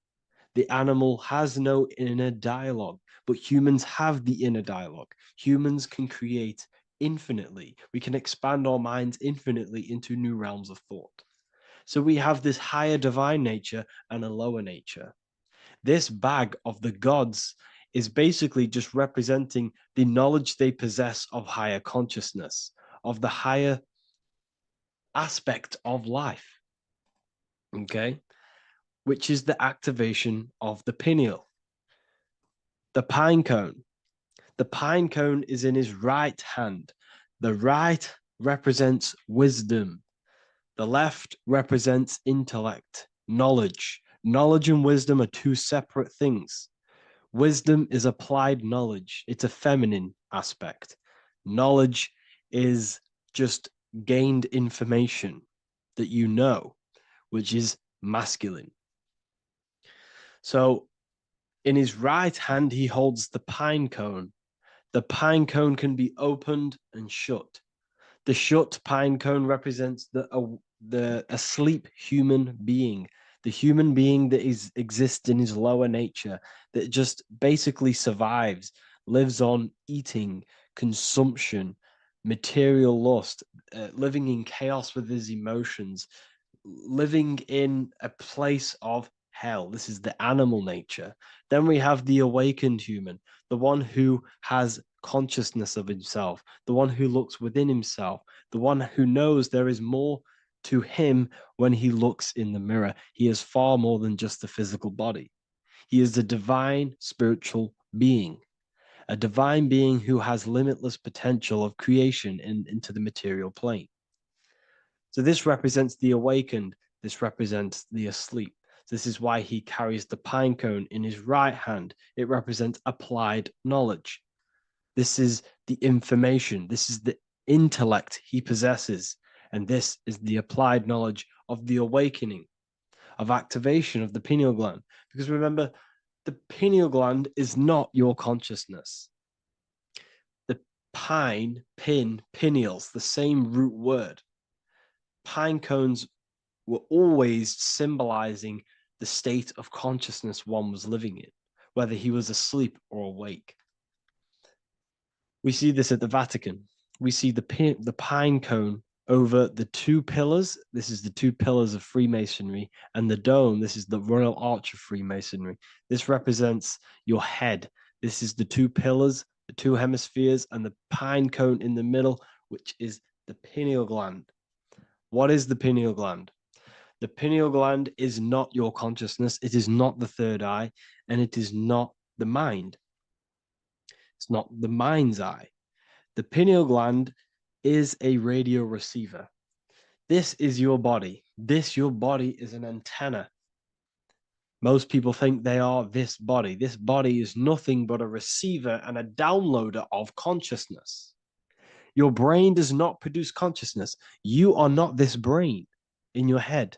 The animal has no inner dialogue, but humans have the inner dialogue. Humans can create infinitely. We can expand our minds infinitely into new realms of thought. So we have this higher divine nature and a lower nature. This bag of the gods is basically just representing the knowledge they possess of higher consciousness, of the higher aspect of life, okay? Which is the activation of the pineal. The pine cone. The pine cone is in his right hand. The right represents wisdom. The left represents intellect, knowledge. Knowledge and wisdom are two separate things. Wisdom is applied knowledge. It's a feminine aspect. Knowledge is just gained information that you know, which is masculine. So in his right hand, he holds the pine cone. The pine cone can be opened and shut. The shut pine cone represents the asleep human being, the human being that exists in his lower nature, that just basically survives, lives on eating, consumption, material lust, living in chaos with his emotions, living in a place of hell. This is the animal nature. Then we have the awakened human, the one who has consciousness of himself, the one who looks within himself, the one who knows there is more to him when he looks in the mirror. He is far more than just the physical body. He is a divine spiritual being, a divine being who has limitless potential of creation into the material plane. So this represents the awakened. This represents the asleep. This is why he carries the pine cone in his right hand. It represents applied knowledge. This is the information. This is the intellect he possesses. And this is the applied knowledge of the awakening, of activation of the pineal gland. Because remember, the pineal gland is not your consciousness. The pine, pin, pineals, the same root word. Pine cones were always symbolizing the state of consciousness one was living in, whether he was asleep or awake. We see this at the Vatican. We see the pine cone over the two pillars. This is the two pillars of Freemasonry, and the dome. This is the Royal Arch of Freemasonry. This represents your head. This is the two pillars, the two hemispheres, and the pine cone in the middle, which is the pineal gland. What is the pineal gland? The pineal gland is not your consciousness. It is not the third eye, and it is not the mind. It's not the mind's eye. The pineal gland is a radio receiver. This is your body. Your body is an antenna. Most people think they are this body. This body is nothing but a receiver and a downloader of consciousness. Your brain does not produce consciousness. You are not this brain in your head.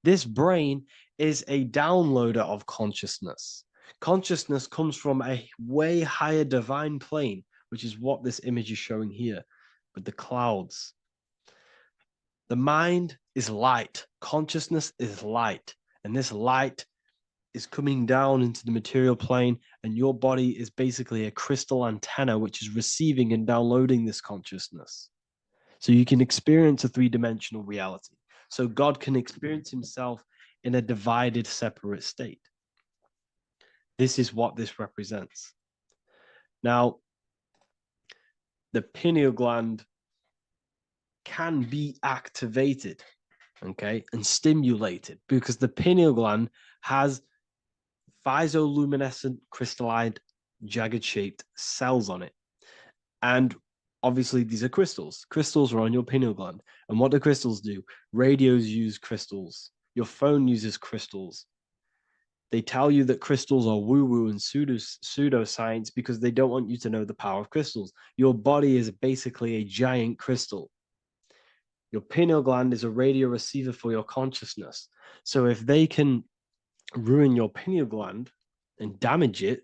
This brain is a downloader of consciousness. Consciousness comes from a way higher divine plane, which is what this image is showing here with the clouds. The mind is light. Consciousness is light. And this light is coming down into the material plane, and your body is basically a crystal antenna which is receiving and downloading this consciousness. So you can experience a three-dimensional reality. So God can experience himself in a divided, separate state. This is what this represents. Now, the pineal gland can be activated, okay, and stimulated, because the pineal gland has phytoluminescent crystalline jagged-shaped cells on it. And obviously, these are crystals. Crystals are on your pineal gland. And what do crystals do? Radios use crystals. Your phone uses crystals. They tell you that crystals are woo-woo and pseudoscience because they don't want you to know the power of crystals. Your body is basically a giant crystal. Your pineal gland is a radio receiver for your consciousness. So if they can ruin your pineal gland and damage it,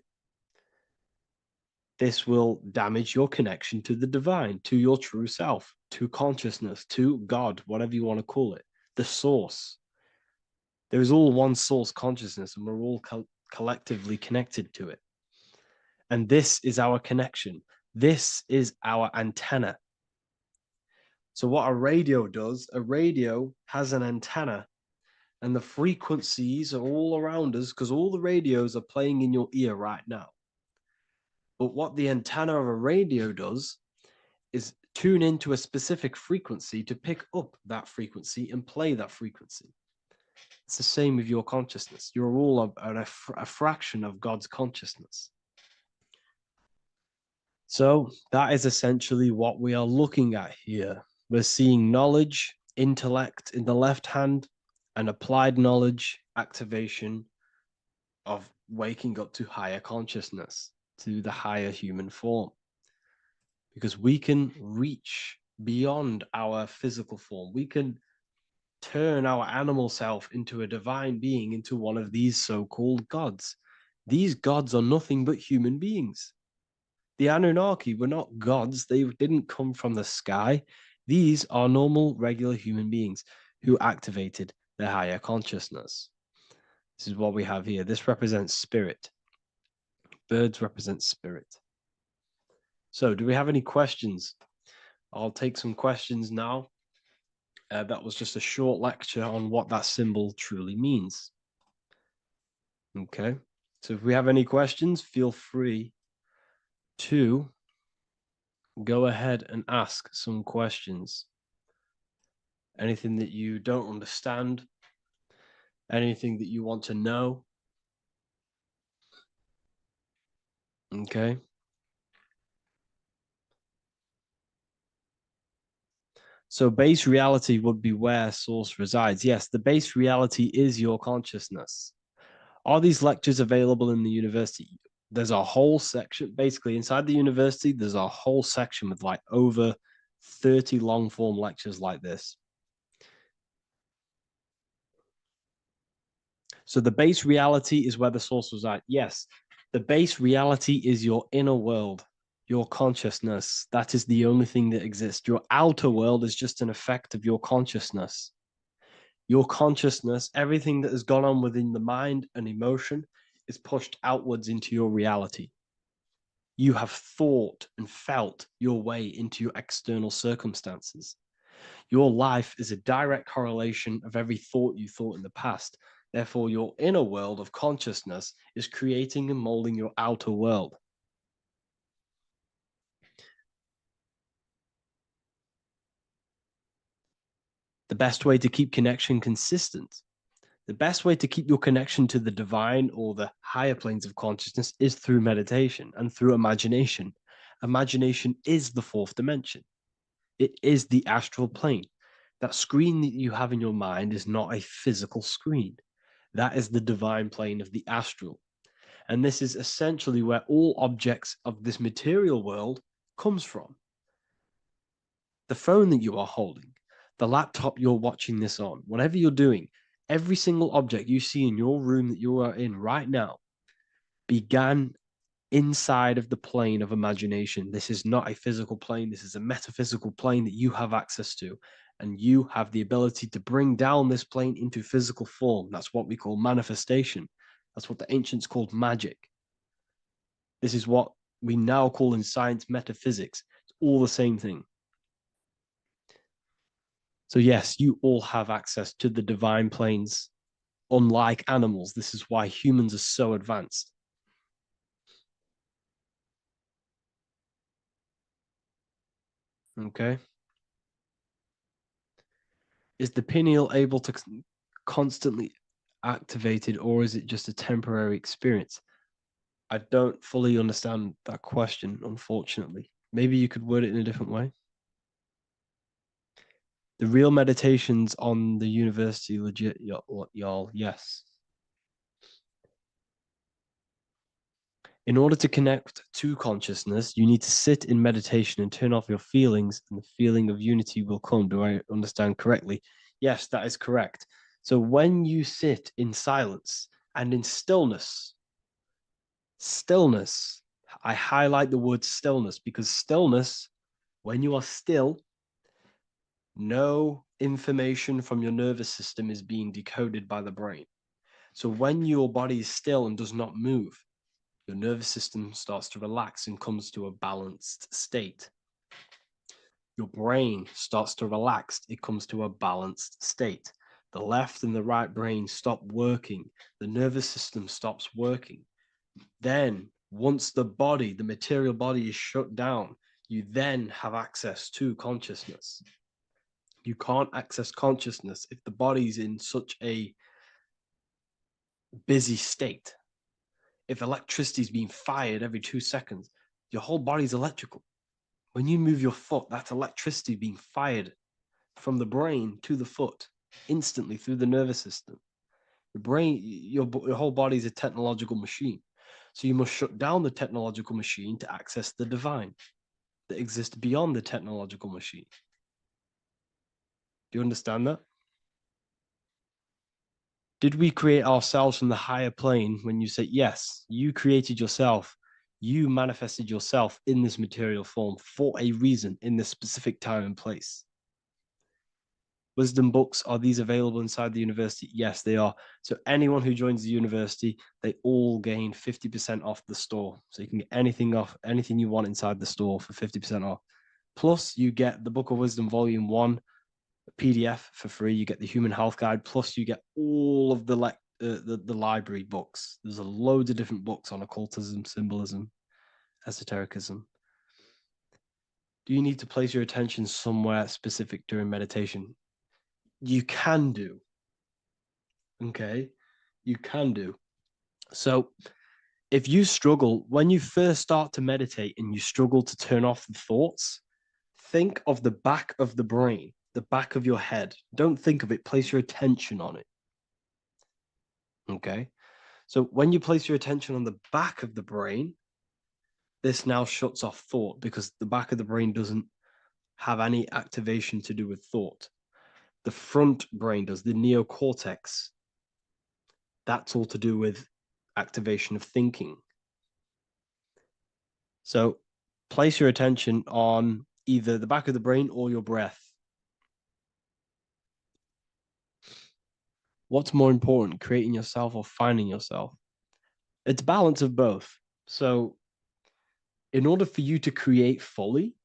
this will damage your connection to the divine, to your true self, to consciousness, to God, whatever you want to call it, the source. There is all one source consciousness, and we're all collectively connected to it. And this is our connection. This is our antenna. So what a radio does, a radio has an antenna, and the frequencies are all around us because all the radios are playing in your ear right now. But what the antenna of a radio does is tune into a specific frequency to pick up that frequency and play that frequency. It's the same with your consciousness. You're all a fraction of God's consciousness. So that is essentially what we are looking at here. We're seeing knowledge, intellect in the left hand, and applied knowledge, activation of waking up to higher consciousness, to the higher human form. Because we can reach beyond our physical form. We can turn our animal self into a divine being, into one of these so-called gods. These gods are nothing but human beings. The Anunnaki were not gods. They didn't come from the sky. These are normal, regular human beings who activated their higher consciousness. This is what we have here. This represents spirit. Birds represent spirit. So do we have any questions? I'll take some questions now. That was just a short lecture on what that symbol truly means. Okay, so if we have any questions, feel free to go ahead and ask some questions. Anything that you don't understand, anything that you want to know. Okay. So base reality would be where source resides. Yes, the base reality is your consciousness. Are these lectures available in the university? There's a whole section, basically inside the university, there's a whole section with like over 30 long form lectures like this. So the base reality is where the source resides. Yes, the base reality is your inner world, your consciousness. That is the only thing that exists. Your outer world is just an effect of your consciousness. Your consciousness, everything that has gone on within the mind and emotion is pushed outwards into your reality. You have thought and felt your way into your external circumstances. Your life is a direct correlation of every thought you thought in the past. Therefore, your inner world of consciousness is creating and molding your outer world. The best way to keep connection consistent, the best way to keep your connection to the divine or the higher planes of consciousness is through meditation and through imagination. Imagination is the fourth dimension. It is the astral plane. That screen that you have in your mind is not a physical screen. That is the divine plane of the astral. And this is essentially where all objects of this material world comes from. The phone that you are holding, the laptop you're watching this on, whatever you're doing, every single object you see in your room that you are in right now began inside of the plane of imagination. This is not a physical plane. This is a metaphysical plane that you have access to. And you have the ability to bring down this plane into physical form. That's what we call manifestation. That's what the ancients called magic. This is what we now call in science metaphysics. It's all the same thing. So yes, you all have access to the divine planes. Unlike animals, this is why humans are so advanced. Okay. Is the pineal able to constantly activated, or is it just a temporary experience? I don't fully understand that question, unfortunately. Maybe you could word it in a different way. The real meditations on the university, legit, y'all, yes. In order to connect to consciousness, you need to sit in meditation and turn off your feelings, and the feeling of unity will come. Do I understand correctly? Yes, that is correct. So when you sit in silence and in stillness, I highlight the word stillness because stillness, when you are still, no information from your nervous system is being decoded by the brain. So when your body is still and does not move, your nervous system starts to relax and comes to a balanced state. Your brain starts to relax, it comes to a balanced state. The left and the right brain stop working, the nervous system stops working. Then, once the body, the material body is shut down, you then have access to consciousness. You can't access consciousness if the body's in such a busy state. If electricity is being fired every 2 seconds, your whole body's electrical. When you move your foot, that's electricity being fired from the brain to the foot instantly through the nervous system. Your brain, your whole body is a technological machine. So you must shut down the technological machine to access the divine that exists beyond the technological machine. Do you understand that? Did we create ourselves from the higher plane? When you say yes, you created yourself, you manifested yourself in this material form for a reason in this specific time and place. Wisdom books, are these available inside the university? Yes, they are. So anyone who joins the university, they all gain 50% off the store. So you can get anything off, anything you want inside the store for 50% off. Plus, you get the Book of Wisdom Volume 1 PDF for free. You get the Human Health Guide. Plus, you get all of the library books. There's a load of different books on occultism, symbolism, esotericism. Do you need to place your attention somewhere specific during meditation? You can do. Okay, you can do. So if you struggle, when you first start to meditate and you struggle to turn off the thoughts, think of the back of the brain, the back of your head. Don't think of it, place your attention on it. Okay, so when you place your attention on the back of the brain, this now shuts off thought because the back of the brain doesn't have any activation to do with thought. The front brain does, the neocortex. That's all to do with activation of thinking. So place your attention on either the back of the brain or your breath. What's more important, creating yourself or finding yourself? It's balance of both. So in order for you to create fully,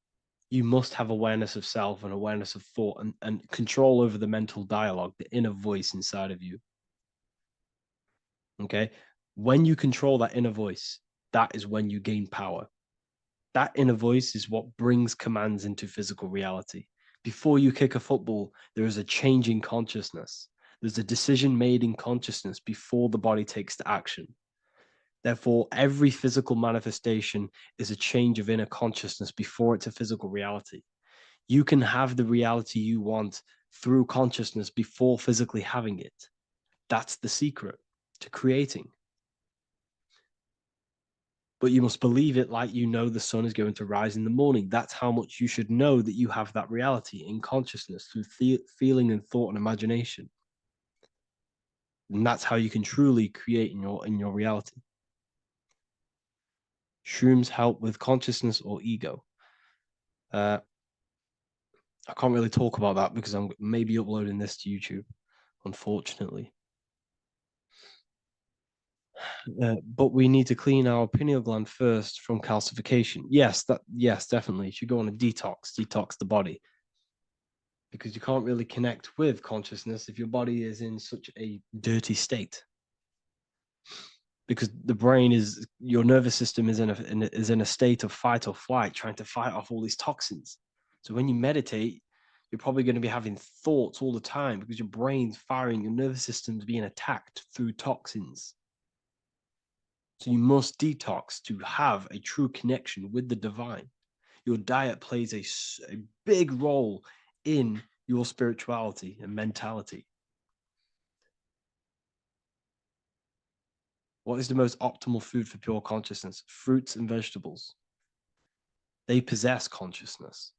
you must have awareness of self and awareness of thought and control over the mental dialogue, the inner voice inside of you. Okay? When you control that inner voice, that is when you gain power. That inner voice is what brings commands into physical reality. Before you kick a football, there is a change in consciousness. There's a decision made in consciousness before the body takes the action. Therefore, every physical manifestation is a change of inner consciousness before it's a physical reality. You can have the reality you want through consciousness before physically having it. That's the secret to creating. But you must believe it like you know the sun is going to rise in the morning. That's how much you should know that you have that reality in consciousness through feeling and thought and imagination. And that's how you can truly create in your reality. Shrooms help with consciousness or ego. I can't really talk about that because I'm maybe uploading this to YouTube, unfortunately. But we need to clean our pineal gland first from calcification. Yes, definitely. You should go on a detox the body. Because you can't really connect with consciousness if your body is in such a dirty state. Because the brain is, your nervous system is in a state of fight or flight, trying to fight off all these toxins. So when you meditate, you're probably going to be having thoughts all the time because your brain's firing, your nervous system's being attacked through toxins. So you must detox to have a true connection with the divine. Your diet plays a big role in your spirituality and mentality. What is the most optimal food for pure consciousness? Fruits and vegetables. They possess consciousness.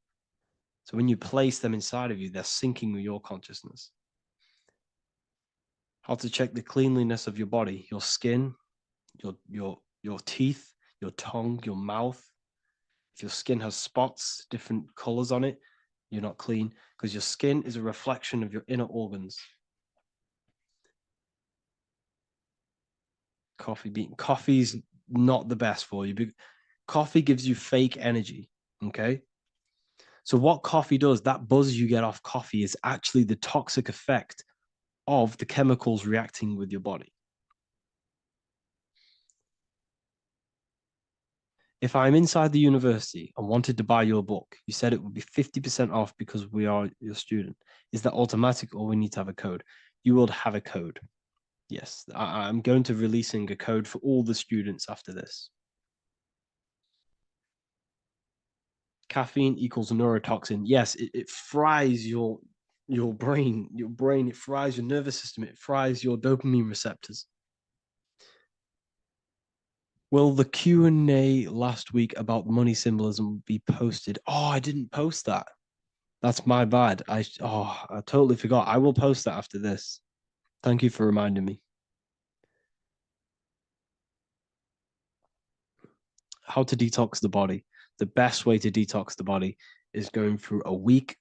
So when you place them inside of you, they're syncing with your consciousness. How to check the cleanliness of your body, your skin, your teeth, your tongue, your mouth. If your skin has spots, different colors on it, you're not clean because your skin is a reflection of your inner organs. Coffee's not the best for you. Coffee gives you fake energy. Okay. So what coffee does, that buzz you get off coffee is actually the toxic effect of the chemicals reacting with your body. If I'm inside the university and wanted to buy your book, you said it would be 50% off because we are your student. Is that automatic or we need to have a code? You will have a code. Yes, I'm going to releasing a code for all the students after this. Caffeine equals neurotoxin. Yes, it fries your your brain, it fries your nervous system, it fries your dopamine receptors. Will the Q&A last week about money symbolism be posted? Oh, I didn't post that. That's my bad. I totally forgot. I will post that after this. Thank you for reminding me. How to detox the body. The best way to detox the body is going through a week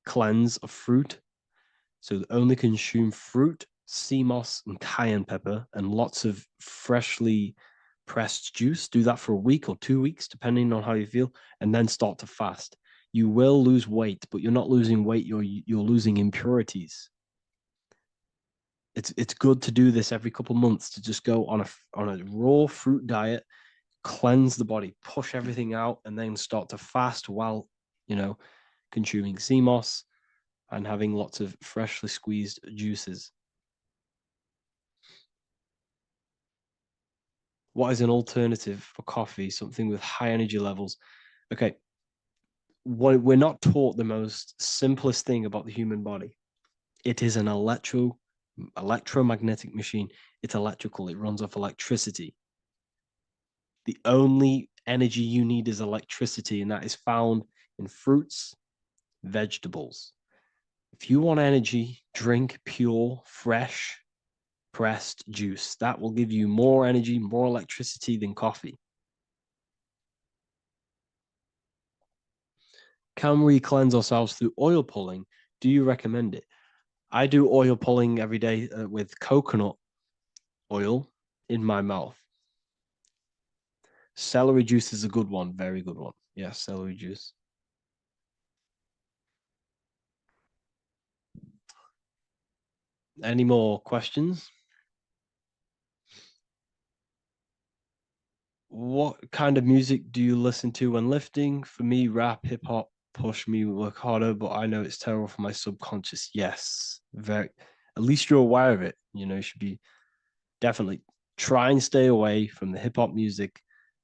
cleanse of fruit. So only consume fruit, sea moss, and cayenne pepper, and lots of freshly pressed juice. Do that for a week or 2 weeks, depending on how you feel, and then start to fast. You will lose weight, but you're not losing weight. You're losing impurities. It's good to do this every couple months, to just go on a raw fruit diet, cleanse the body, push everything out, and then start to fast while consuming sea moss and having lots of freshly squeezed juices. What is an alternative for coffee? Something with high energy levels. Okay. We're not taught the most simplest thing about the human body. It is an electromagnetic machine. It's electrical. It runs off electricity. The only energy you need is electricity, and that is found in fruits, vegetables. If you want energy, drink pure, fresh, pressed juice. That will give you more energy, more electricity than coffee. Can we cleanse ourselves through oil pulling? Do you recommend it? I do oil pulling every day with coconut oil in my mouth. Celery juice is a good one, very good one. Yeah, celery juice. Any more questions? What kind of music do you listen to when lifting? For me, rap, hip hop push me work harder, but I know it's terrible for my subconscious. Yes, very. At least you're aware of it. You should be definitely try and stay away from the hip hop music.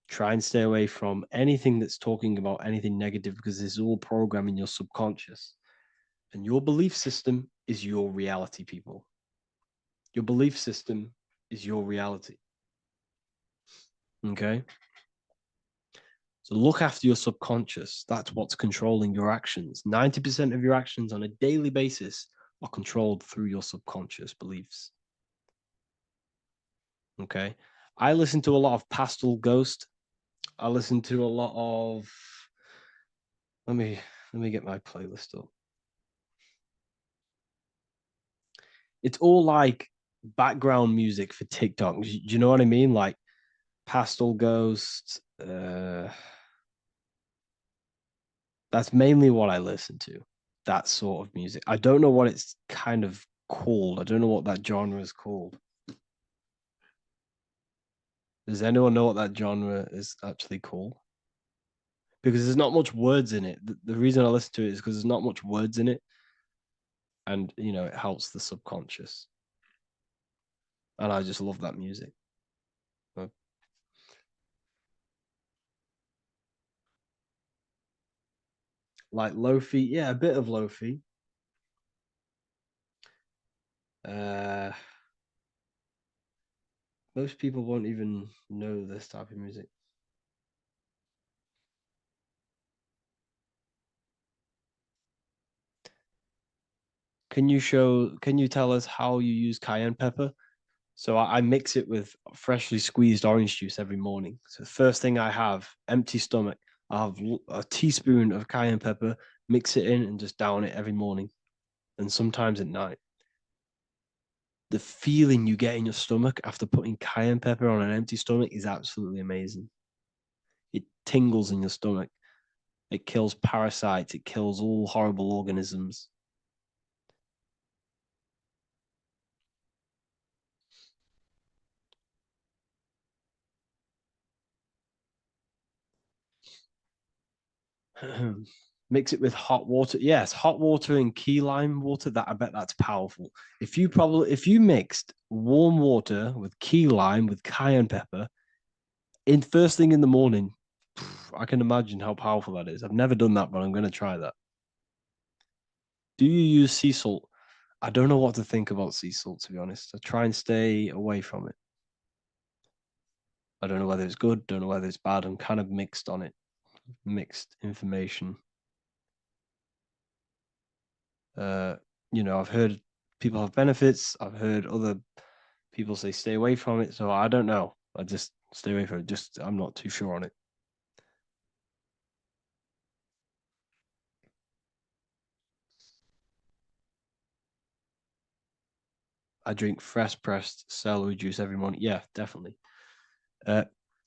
Try and stay away from anything that's talking about anything negative, because it's all programming your subconscious. And your belief system is your reality, people. Your belief system is your reality. Okay? So look after your subconscious. That's what's controlling your actions. 90% of your actions on a daily basis are controlled through your subconscious beliefs. Okay? I listen to a lot of Pastel Ghost. I listen to a lot of let me get my playlist up. It's all like background music for TikTok. Do you know what I mean? Like Pastel Ghost. That's mainly what I listen to. That sort of music. I don't know what it's kind of called. I don't know what that genre is called. Does anyone know what that genre is actually called? Because there's not much words in it. The reason I listen to it is because there's not much words in it. And, it helps the subconscious. And I just love that music. Like lo-fi, yeah, a bit of lo-fi. Most people won't even know this type of music. Can you tell us how you use cayenne pepper? So I mix it with freshly squeezed orange juice every morning. So the first thing I have, empty stomach, I have a teaspoon of cayenne pepper, mix it in and just down it every morning. And sometimes at night. The feeling you get in your stomach after putting cayenne pepper on an empty stomach is absolutely amazing. It tingles in your stomach. It kills parasites. It kills all horrible organisms. Mix it with hot water. Yes, hot water and key lime water. That I bet that's powerful. If you mixed warm water with key lime with cayenne pepper in first thing in the morning, I can imagine how powerful that is. I've never done that, but I'm going to try that. Do you use sea salt? I don't know what to think about sea salt, to be honest. I try and stay away from it. I don't know whether it's good, don't know whether it's bad. I'm kind of mixed on it. Mixed information. I've heard people have benefits. I've heard other people say stay away from it. So I don't know. I just stay away from it. I'm not too sure on it. I drink fresh pressed celery juice every morning. Yeah, definitely.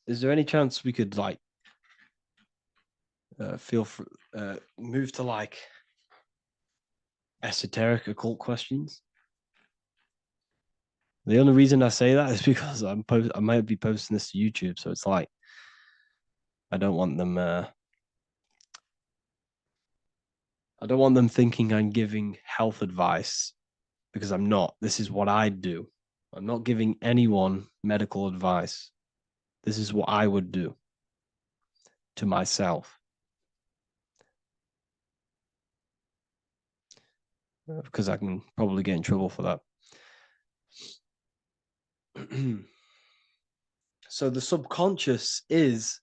Is there any chance we could move to esoteric occult questions? The only reason I say that is because I might be posting this to YouTube, so it's like I don't want them. I don't want them thinking I'm giving health advice, because I'm not. This is what I do. I'm not giving anyone medical advice. This is what I would do to myself. Because I can probably get in trouble for that. So the subconscious is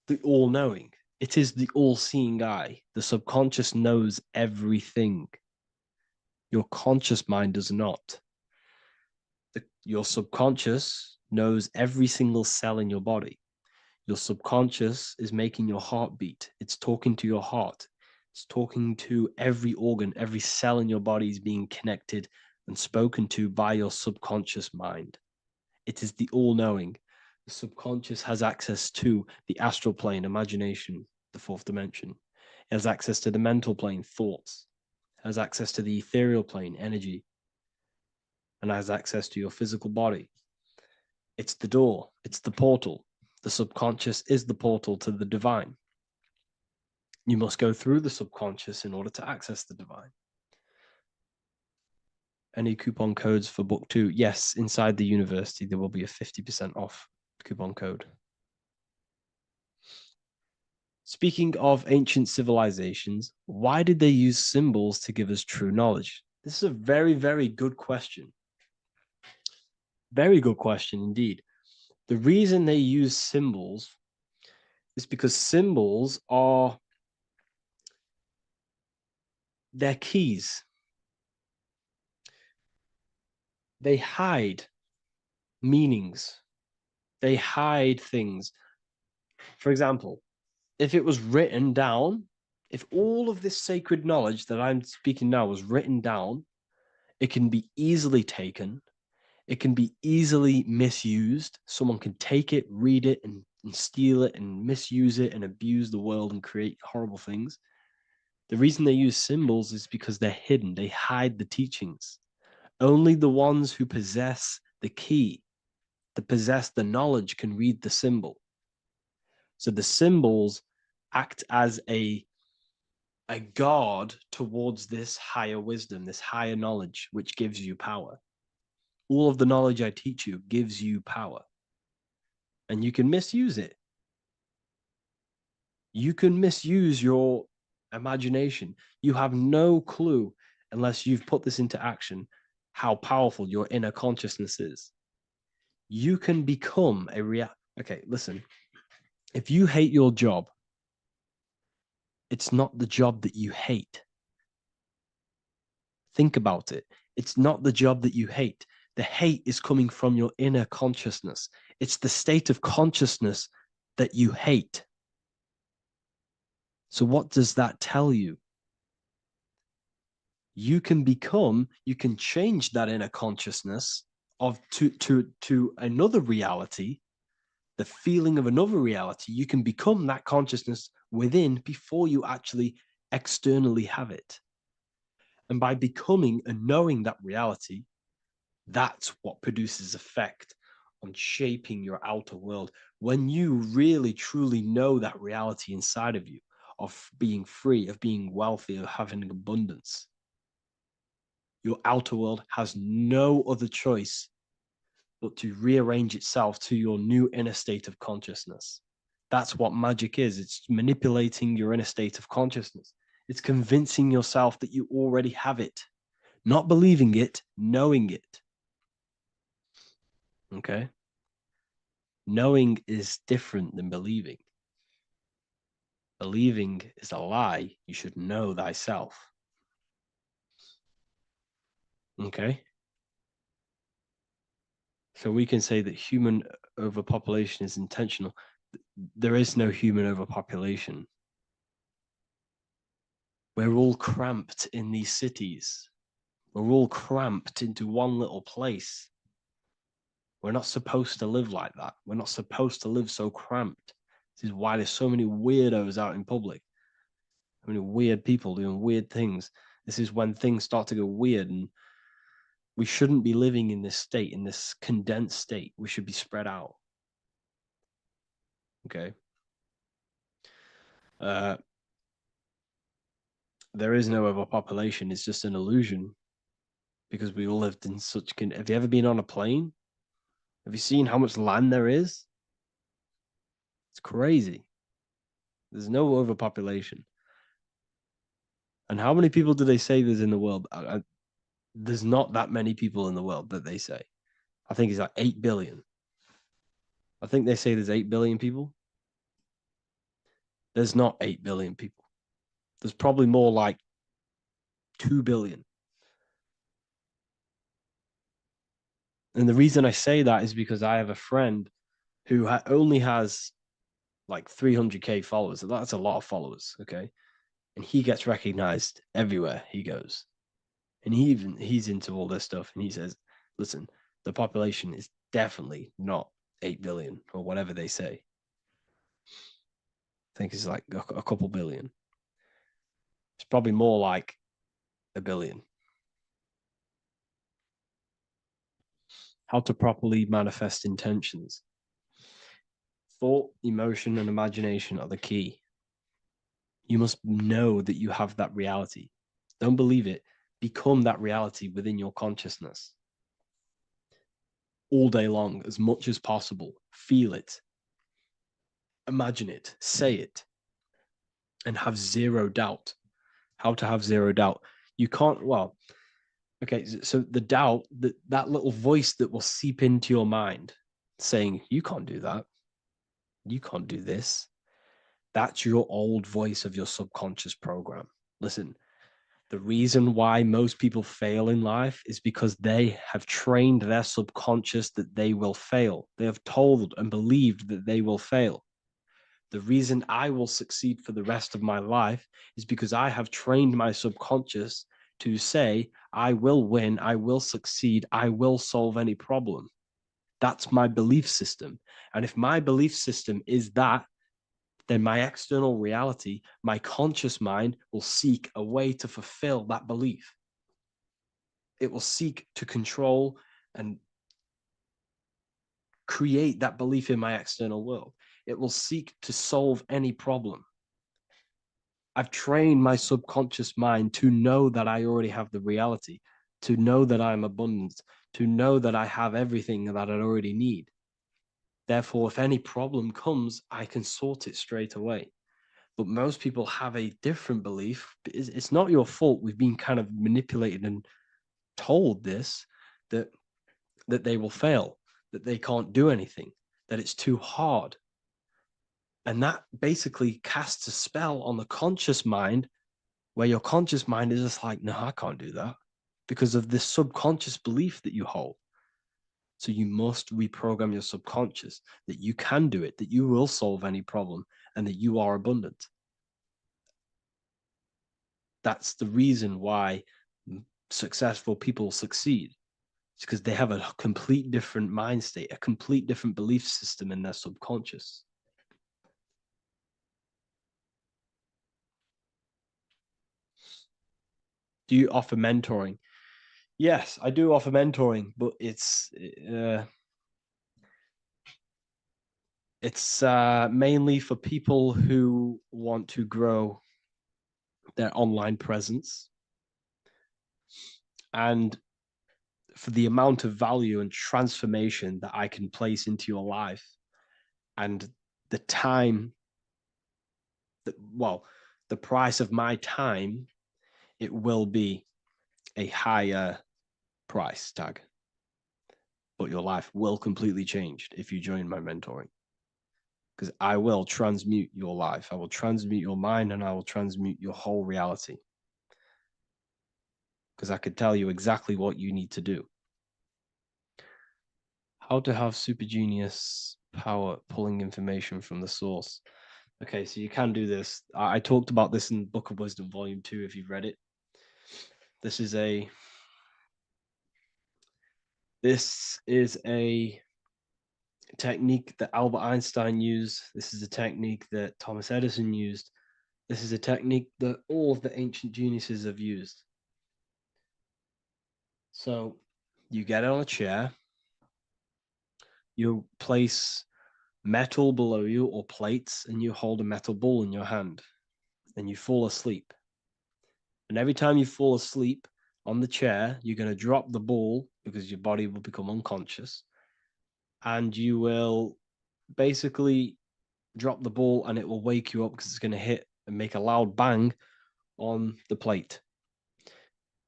the all-knowing. It is the all-seeing eye. The subconscious knows everything. Your conscious mind does not. Your subconscious knows every single cell in your body. Your subconscious is making your heart beat. It's talking to your heart. It's talking to every organ, every cell in your body is being connected and spoken to by your subconscious mind. It is the all-knowing. The subconscious has access to the astral plane, imagination, the fourth dimension. It has access to the mental plane, thoughts. It has access to the ethereal plane, energy. And has access to your physical body. It's the door. It's the portal. The subconscious is the portal to the divine. You must go through the subconscious in order to access the divine. Any coupon codes for book 2? Yes, inside the university, there will be a 50% off coupon code. Speaking of ancient civilizations, why did they use symbols to give us true knowledge? This is a very, very good question. Very good question indeed. The reason they use symbols is because symbols are their keys. They hide meanings. They hide things. For example, if it was written down, if all of this sacred knowledge that I'm speaking now was written down, it can be easily taken. It can be easily misused. Someone can take it, read it, and steal it and misuse it and abuse the world and create horrible things. The reason they use symbols is because they're hidden. They hide the teachings. Only the ones who possess the key, that possess the knowledge, can read the symbol. So the symbols act as a guard towards this higher wisdom, this higher knowledge, which gives you power. All of the knowledge I teach you gives you power. And you can misuse it. You can misuse your imagination. You have no clue, unless you've put this into action, how powerful your inner consciousness is. You can become a Okay, listen. If you hate your job, it's not the job that you hate. Think about it. It's not the job that you hate. The hate is coming from your inner consciousness. It's the state of consciousness that you hate. So what does that tell you? You can change that inner consciousness to another reality, the feeling of another reality. You can become that consciousness within before you actually externally have it. And by becoming and knowing that reality, that's what produces effect on shaping your outer world. When you really, truly know that reality inside of you, of being free, of being wealthy, of having abundance, your outer world has no other choice but to rearrange itself to your new inner state of consciousness. That's what magic is. It's manipulating your inner state of consciousness. It's convincing yourself that you already have it. Not believing it, knowing it. Okay? Knowing is different than believing. Believing is a lie. You should know thyself. Okay? So we can say that human overpopulation is intentional. There is no human overpopulation. We're all cramped in these cities. We're all cramped into one little place. We're not supposed to live like that. We're not supposed to live so cramped. This is why there's so many weirdos out in public. So many weird people doing weird things. This is when things start to go weird, and we shouldn't be living in this state, in this condensed state. We should be spread out. Okay. There is no overpopulation. It's just an illusion because we all lived in such. Have you ever been on a plane? Have you seen how much land there is? It's crazy. There's no overpopulation. And how many people do they say there's in the world? There's not that many people in the world that they say. I think it's like 8 billion. I think they say there's 8 billion people. There's not 8 billion people. There's probably more like 2 billion. And the reason I say that is because I have a friend who only has like 300K followers. That's a lot of followers, okay? And he gets recognized everywhere he goes. And he's into all this stuff. And he says, listen, the population is definitely not 8 billion or whatever they say. I think it's like a couple billion. It's probably more like a billion. How to properly manifest intentions. Thought, emotion, and imagination are the key. You must know that you have that reality. Don't believe it. Become that reality within your consciousness. All day long, as much as possible. Feel it. Imagine it. Say it. And have zero doubt. How to have zero doubt. You can't, well, okay, so the doubt, that little voice that will seep into your mind saying, you can't do that. You can't do this. That's your old voice of your subconscious program. Listen, the reason why most people fail in life is because they have trained their subconscious that they will fail. They have told and believed that they will fail. The reason I will succeed for the rest of my life is because I have trained my subconscious to say, I will win, I will succeed, I will solve any problem. That's my belief system. And if my belief system is that, then my external reality, my conscious mind will seek a way to fulfill that belief. It will seek to control and create that belief in my external world. It will seek to solve any problem. I've trained my subconscious mind to know that I already have the reality, to know that I'm abundant, to know that I have everything that I already need. Therefore, if any problem comes, I can sort it straight away. But most people have a different belief. It's not your fault. We've been kind of manipulated and told this, that they will fail, that they can't do anything, that it's too hard. And that basically casts a spell on the conscious mind, where your conscious mind is just like, no, I can't do that, because of this subconscious belief that you hold. So you must reprogram your subconscious that you can do it, that you will solve any problem, and that you are abundant. That's the reason why successful people succeed. It's because they have a complete different mind state, a complete different belief system in their subconscious. Do you offer mentoring? Yes, I do offer mentoring, but it's mainly for people who want to grow their online presence, and for the amount of value and transformation that I can place into your life, and the time that, well, the price of my time, it will be a higher price tag. But your life will completely change if you join my mentoring. Because I will transmute your life. I will transmute your mind, and I will transmute your whole reality. Because I could tell you exactly what you need to do. How to have super genius power pulling information from the source. Okay, so you can do this. I talked about this in Book of Wisdom, Volume 2, if you've read it. This is a technique that Albert Einstein used. This is a technique that Thomas Edison used. This is a technique that all of the ancient geniuses have used. So you get on a chair, you place metal below you or plates, and you hold a metal ball in your hand, and you fall asleep. And every time you fall asleep on the chair, you're going to drop the ball because your body will become unconscious, and you will basically drop the ball and it will wake you up because it's going to hit and make a loud bang on the plate.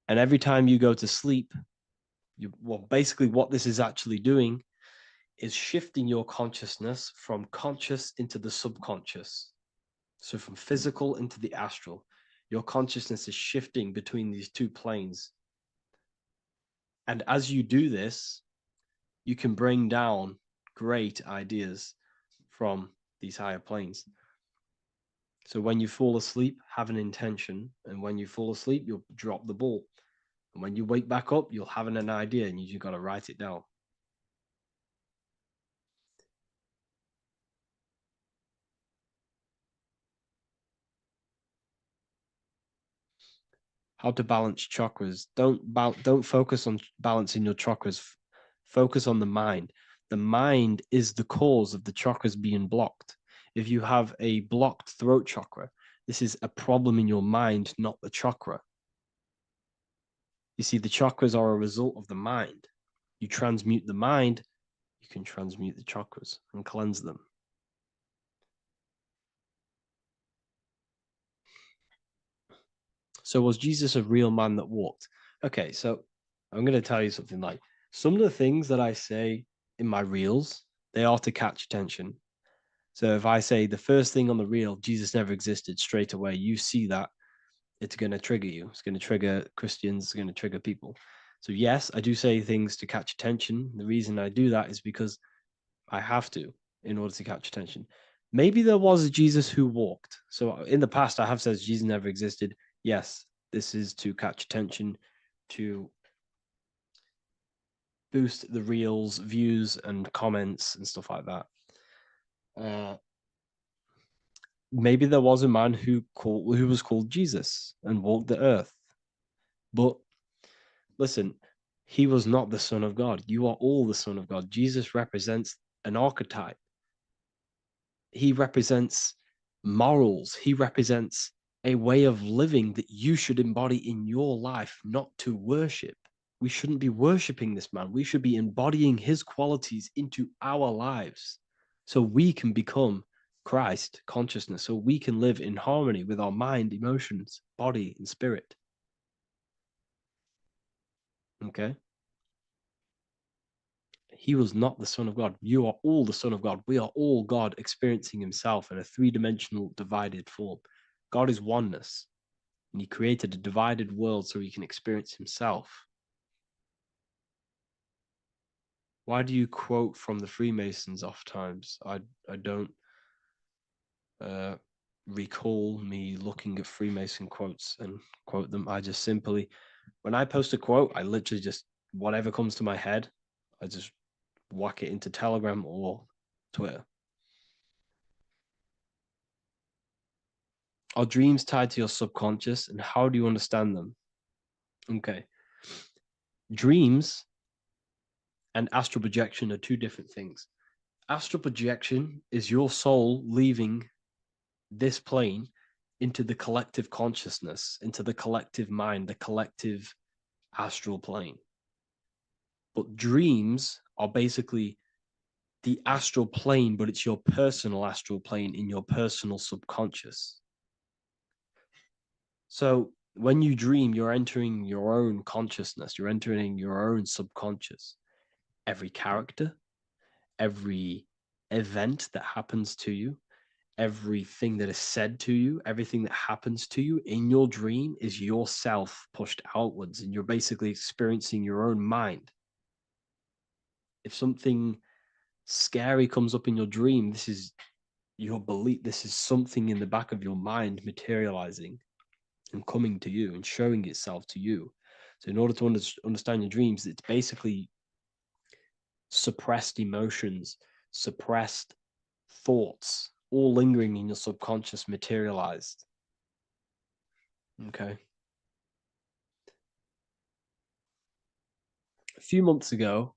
And every time you go to sleep, basically what this is actually doing is shifting your consciousness from conscious into the subconscious. So from physical into the astral. Your consciousness is shifting between these two planes. And as you do this, you can bring down great ideas from these higher planes. So when you fall asleep, have an intention. And when you fall asleep, you'll drop the ball. And when you wake back up, you'll have an idea, and you got to write it down. How to balance chakras. Don't focus on balancing your chakras. Focus on the mind. The mind is the cause of the chakras being blocked. If you have a blocked throat chakra, this is a problem in your mind, not the chakra. You see, the chakras are a result of the mind. You transmute the mind, you can transmute the chakras and cleanse them. So was Jesus a real man that walked? Okay, so I'm going to tell you something. Like, some of the things that I say in my reels, they are to catch attention. So if I say the first thing on the reel, Jesus never existed, straight away, you see that, it's going to trigger you. It's going to trigger Christians. It's going to trigger people. So yes, I do say things to catch attention. The reason I do that is because I have to in order to catch attention. Maybe there was a Jesus who walked. So in the past, I have said Jesus never existed. Yes, this is to catch attention, to boost the reels, views, and comments and stuff like that. Maybe there was a man who was called Jesus and walked the earth. But listen, he was not the Son of God. You are all the Son of God. Jesus represents an archetype. He represents morals. He represents a way of living that you should embody in your life, not to worship. We shouldn't be worshiping this man. We should be embodying his qualities into our lives so we can become Christ consciousness, so we can live in harmony with our mind, emotions, body, and spirit. Okay? He was not the Son of God. You are all the Son of God. We are all God experiencing himself in a three-dimensional divided form. God is oneness, and he created a divided world so he can experience himself. Why do you quote from the Freemasons oft times? I don't recall me looking at Freemason quotes and quote them. I just simply, when I post a quote, I literally just, whatever comes to my head, I just whack it into Telegram or Twitter. Are dreams tied to your subconscious, and how do you understand them? Okay. Dreams and astral projection are two different things. Astral projection is your soul leaving this plane into the collective consciousness, into the collective mind, the collective astral plane. But dreams are basically the astral plane, but it's your personal astral plane in your personal subconscious. So when you dream, you're entering your own consciousness. You're entering your own subconscious. Every character, every event that happens to you, everything that is said to you, everything that happens to you in your dream is yourself pushed outwards, and you're basically experiencing your own mind. If something scary comes up in your dream, this is your belief. This is something in the back of your mind materializing and coming to you and showing itself to you. So in order to understand your dreams, it's basically suppressed emotions, suppressed thoughts, all lingering in your subconscious materialized. Okay. A few months ago,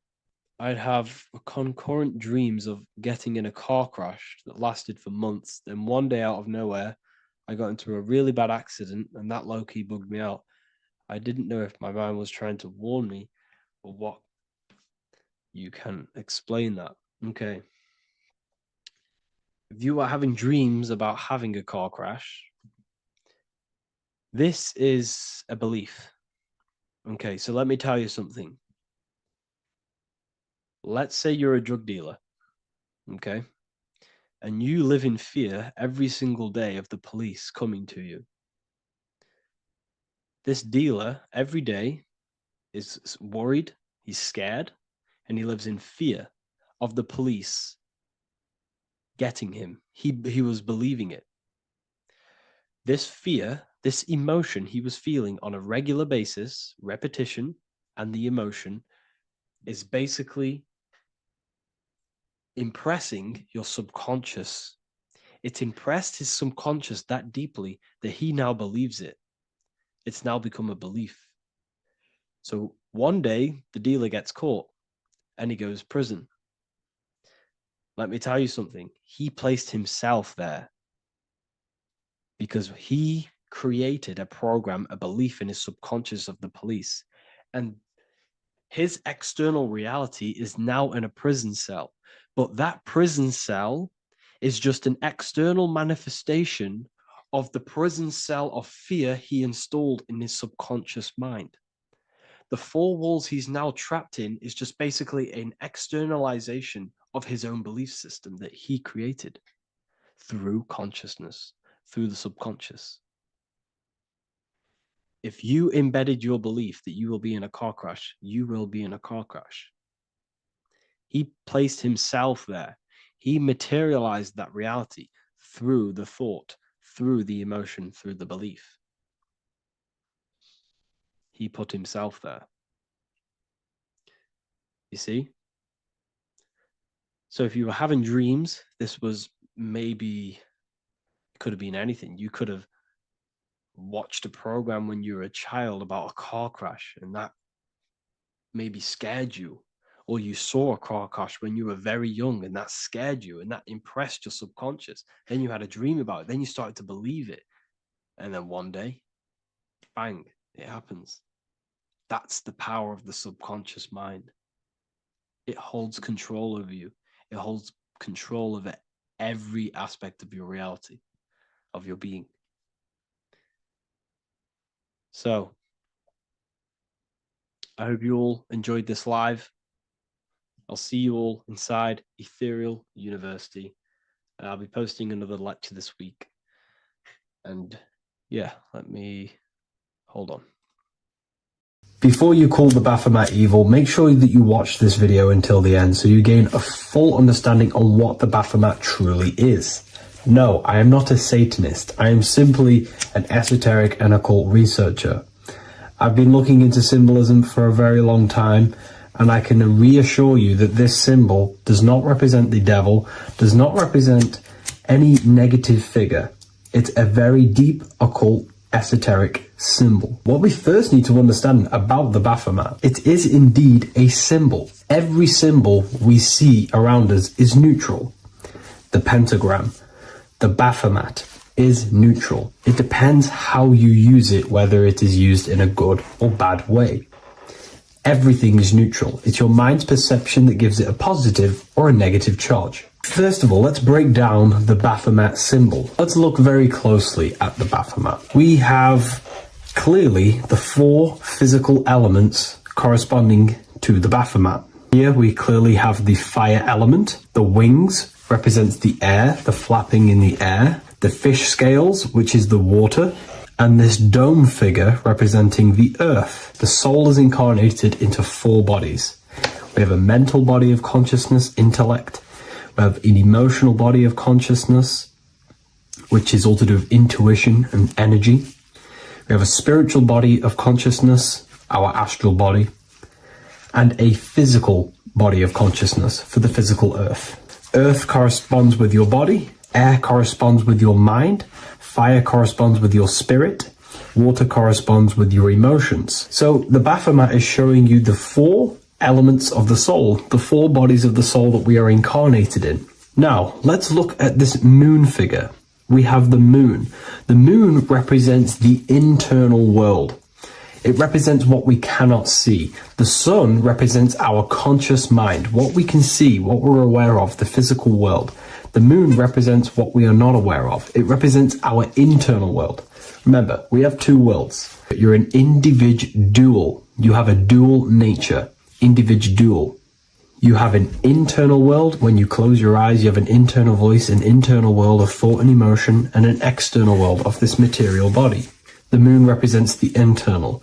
I'd have concurrent dreams of getting in a car crash that lasted for months. Then one day out of nowhere, I got into a really bad accident, and that low-key bugged me out. I didn't know if my mind was trying to warn me or what. You can explain that. Okay. If you are having dreams about having a car crash, this is a belief. Okay, so let me tell you something. Let's say you're a drug dealer, okay? And you live in fear every single day of the police coming to you. This dealer, every day, is worried, he's scared, and he lives in fear of the police getting him. He was believing it. This fear, this emotion he was feeling on a regular basis, repetition, and the emotion is basically impressing your subconscious. It's impressed his subconscious that deeply that he now believes it. It's now become a belief. So one day the dealer gets caught and he goes to prison. Let me tell you something. He placed himself there because he created a program, a belief in his subconscious of the police. And his external reality is now in a prison cell. But that prison cell is just an external manifestation of the prison cell of fear he installed in his subconscious mind. The four walls he's now trapped in is just basically an externalization of his own belief system that he created through consciousness, through the subconscious. If you embedded your belief that you will be in a car crash, you will be in a car crash. He placed himself there. He materialized that reality through the thought, through the emotion, through the belief. He put himself there. You see? So if you were having dreams, this was maybe, it could have been anything. You could have watched a program when you were a child about a car crash, and that maybe scared you. Or you saw a car crash when you were very young, and that scared you, and that impressed your subconscious. Then you had a dream about it. Then you started to believe it. And then one day, bang, it happens. That's the power of the subconscious mind. It holds control over you. It holds control over every aspect of your reality, of your being. So, I hope you all enjoyed this live. I'll see you all inside Ethereal University. I'll be posting another lecture this week. And yeah, let me hold on. Before you call the Baphomet evil, make sure that you watch this video until the end so you gain a full understanding on what the Baphomet truly is. No, I am not a Satanist. I am simply an esoteric and occult researcher. I've been looking into symbolism for a very long time, and I can reassure you that this symbol does not represent the devil, does not represent any negative figure. It's a very deep, occult, esoteric symbol. What we first need to understand about the Baphomet, it is indeed a symbol. Every symbol we see around us is neutral. The pentagram, the Baphomet is neutral. It depends how you use it, whether it is used in a good or bad way. Everything is neutral. It's your mind's perception that gives it a positive or a negative charge. First of all, let's break down the Baphomet symbol. Let's look very closely at the Baphomet. We have clearly the 4 physical elements corresponding to the Baphomet. Here we clearly have the fire element. The wings represents the air, the flapping in the air. The fish scales, which is the water. And this dome figure representing the earth. The soul is incarnated into 4 bodies. We have a mental body of consciousness, intellect. We have an emotional body of consciousness, which is all to do with intuition and energy. We have a spiritual body of consciousness, our astral body, and a physical body of consciousness for the physical earth. Earth corresponds with your body, air corresponds with your mind, fire corresponds with your spirit, water corresponds with your emotions. So the Baphomet is showing you the 4 elements of the soul, the 4 bodies of the soul that we are incarnated in. Now, let's look at this moon figure. We have the moon. The moon represents the internal world. It represents what we cannot see. The sun represents our conscious mind, what we can see, what we're aware of, the physical world. The moon represents what we are not aware of. It represents our internal world. Remember, we have 2 worlds. You're an individual. You have a dual nature. Individual. You have an internal world. When you close your eyes, you have an internal voice, an internal world of thought and emotion, and an external world of this material body. The moon represents the internal.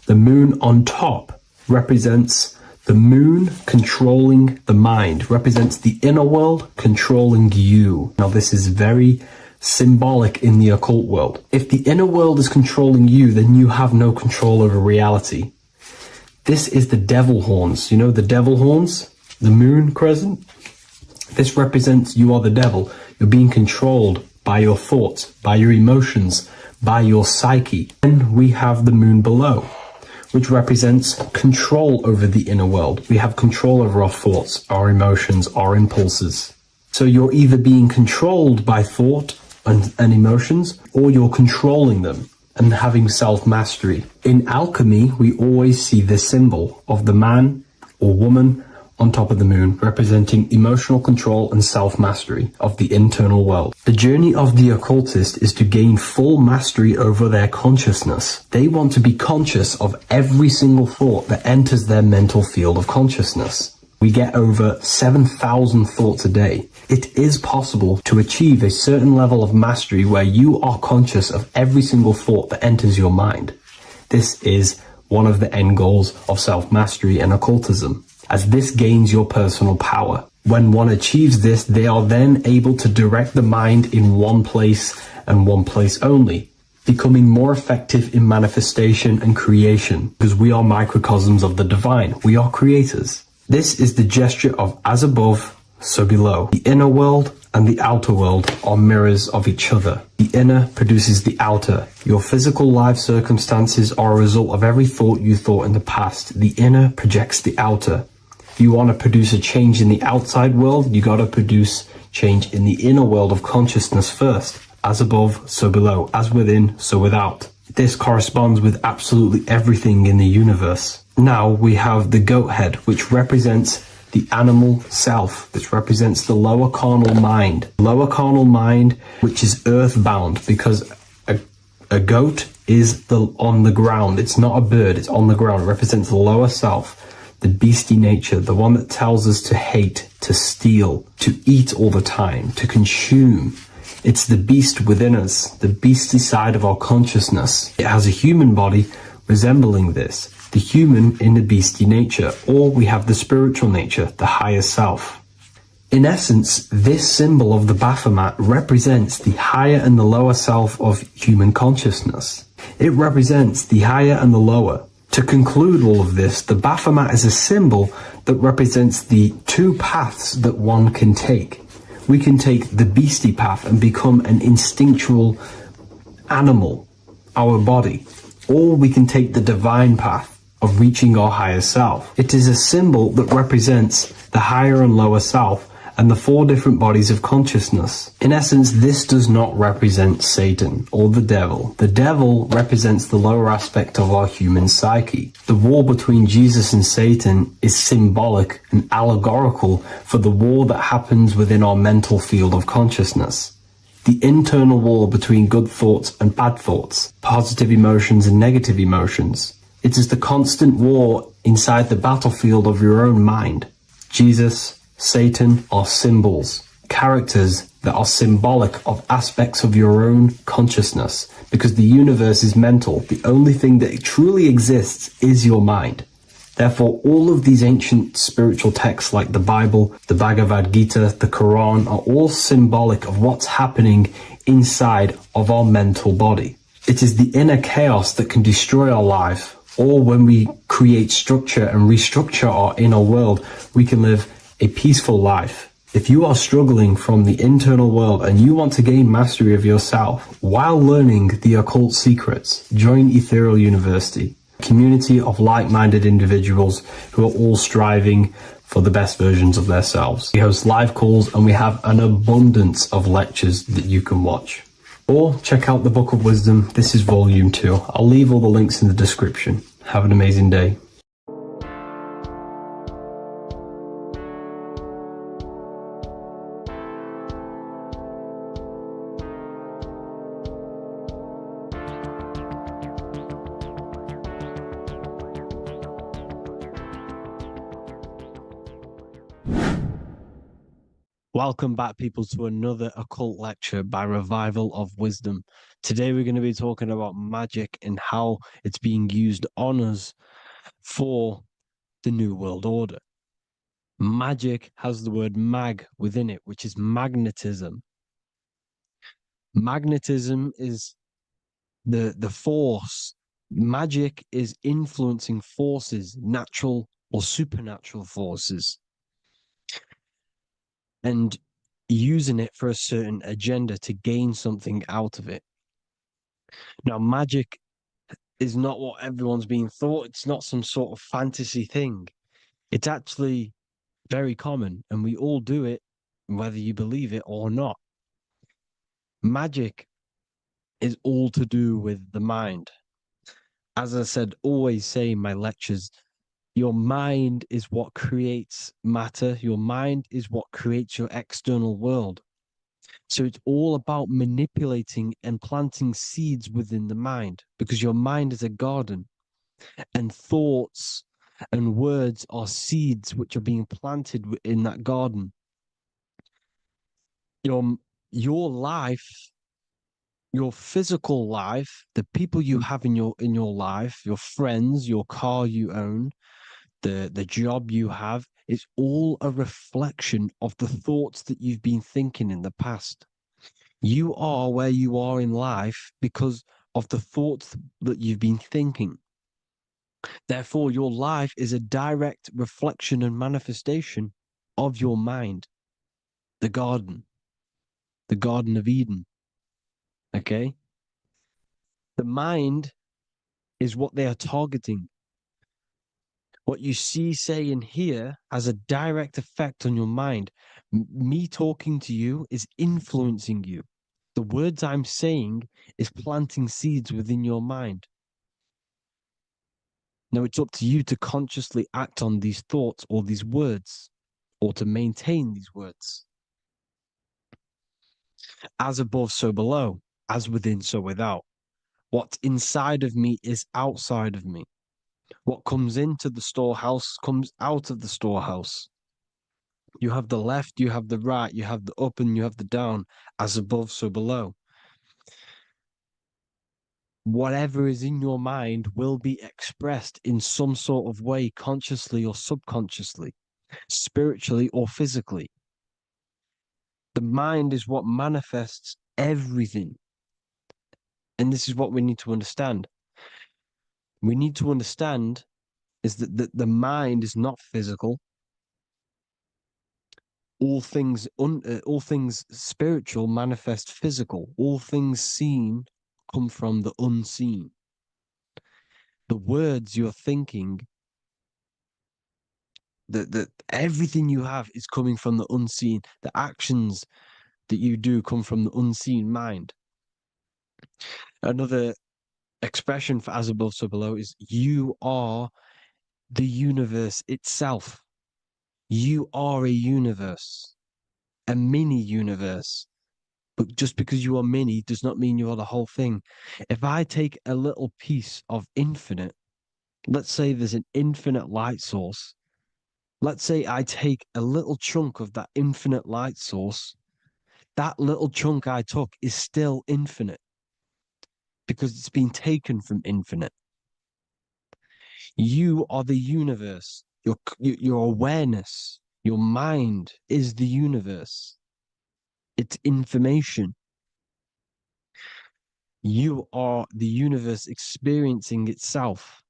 The moon on top represents the moon controlling the mind, represents the inner world controlling you. Now, this is very symbolic in the occult world. If the inner world is controlling you, then you have no control over reality. This is the devil horns. You know the devil horns? The moon crescent? This represents you are the devil. You're being controlled by your thoughts, by your emotions, by your psyche. Then we have the moon below, which represents control over the inner world. We have control over our thoughts, our emotions, our impulses. So you're either being controlled by thought and emotions, or you're controlling them and having self-mastery. In alchemy, we always see this symbol of the man or woman on top of the moon, representing emotional control and self-mastery of the internal world. The journey of the occultist is to gain full mastery over their consciousness. They want to be conscious of every single thought that enters their mental field of consciousness. We get over 7,000 thoughts a day. It is possible to achieve a certain level of mastery where you are conscious of every single thought that enters your mind. This is one of the end goals of self-mastery and occultism, as this gains your personal power. When one achieves this, they are then able to direct the mind in one place and one place only, becoming more effective in manifestation and creation, because we are microcosms of the divine. We are creators. This is the gesture of as above, so below. The inner world and the outer world are mirrors of each other. The inner produces the outer. Your physical life circumstances are a result of every thought you thought in the past. The inner projects the outer. If you want to produce a change in the outside world, you got to produce change in the inner world of consciousness first. As above, so below. As within, so without. This corresponds with absolutely everything in the universe. Now we have the goat head, which represents the animal self. This represents the lower carnal mind. Lower carnal mind, which is earthbound, because a goat is on the ground. It's not a bird, it's on the ground. It represents the lower self, the beastie nature, the one that tells us to hate, to steal, to eat all the time, to consume. It's the beast within us, the beastly side of our consciousness. It has a human body resembling this, the human in the beastie nature, or we have the spiritual nature, the higher self. In essence, this symbol of the Baphomet represents the higher and the lower self of human consciousness. It represents the higher and the lower. To conclude all of this, the Baphomet is a symbol that represents the 2 paths that one can take. We can take the beastie path and become an instinctual animal, our body, or we can take the divine path of reaching our higher self. It is a symbol that represents the higher and lower self and the 4 different bodies of consciousness. In essence, this does not represent Satan or the devil. The devil represents the lower aspect of our human psyche. The war between Jesus and Satan is symbolic and allegorical for the war that happens within our mental field of consciousness. the internal war between good thoughts and bad thoughts, positive emotions and negative emotions. It is the constant war inside the battlefield of your own mind. Jesus, Satan are symbols, characters that are symbolic of aspects of your own consciousness, because the universe is mental. The only thing that truly exists is your mind. Therefore, all of these ancient spiritual texts like the Bible, the Bhagavad Gita, the Quran are all symbolic of what's happening inside of our mental body. It is the inner chaos that can destroy our life, or when we create structure and restructure our inner world, we can live a peaceful life. If you are struggling from the internal world and you want to gain mastery of yourself while learning the occult secrets, join Ethereal University, a community of like-minded individuals who are all striving for the best versions of themselves. We host live calls and we have an abundance of lectures that you can watch. Or check out the Book of Wisdom. This is volume 2. I'll leave all the links in the description. Have an amazing day. Welcome back, people, to another occult lecture by Revival of Wisdom. Today we're going to be talking about magic and how it's being used on us for the New World Order. Magic has the word mag within it, which is magnetism. Magnetism is the force. Magic is influencing forces, natural or supernatural forces, and using it for a certain agenda to gain something out of it. Now, magic is not what everyone's being thought. It's not some sort of fantasy thing. It's actually very common, and we all do it, whether you believe it or not. Magic is all to do with the mind. As I said, always say in my lectures, your mind is what creates matter. Your mind is what creates your external world. So it's all about manipulating and planting seeds within the mind, because your mind is a garden, and thoughts and words are seeds which are being planted in that garden. Your life, your physical life, the people you have in your life, your friends, your car you own, the job you have, is all a reflection of the thoughts that you've been thinking in the past. You are where you are in life because of the thoughts that you've been thinking. Therefore, your life is a direct reflection and manifestation of your mind. The Garden of Eden. Okay? The mind is what they are targeting. What you see, say, and hear has a direct effect on your mind. Me talking to you is influencing you. The words I'm saying is planting seeds within your mind. Now it's up to you to consciously act on these thoughts or these words, or to maintain these words. As above, so below. As within, so without. What's inside of me is outside of me. What comes into the storehouse comes out of the storehouse. You have the left, you have the right, you have the up and you have the down. As above, so below. Whatever is in your mind will be expressed in some sort of way, consciously or subconsciously, spiritually or physically. The mind is what manifests everything. And this is what we need to understand. We need to understand is that the mind is not physical. All things spiritual manifest physical. All things seen come from the unseen. The words you're thinking, that everything you have is coming from the unseen. The actions that you do come from the unseen mind. Another expression for as above, so below is you are the universe itself. You are a universe, a mini universe. But just because you are many does not mean you are the whole thing. If I take a little piece of infinite, let's say there's an infinite light source. Let's say I take a little chunk of that infinite light source. That little chunk I took is still infinite because it's been taken from infinite. You are the universe. Your awareness, your mind is the universe. It's information. You are the universe experiencing itself.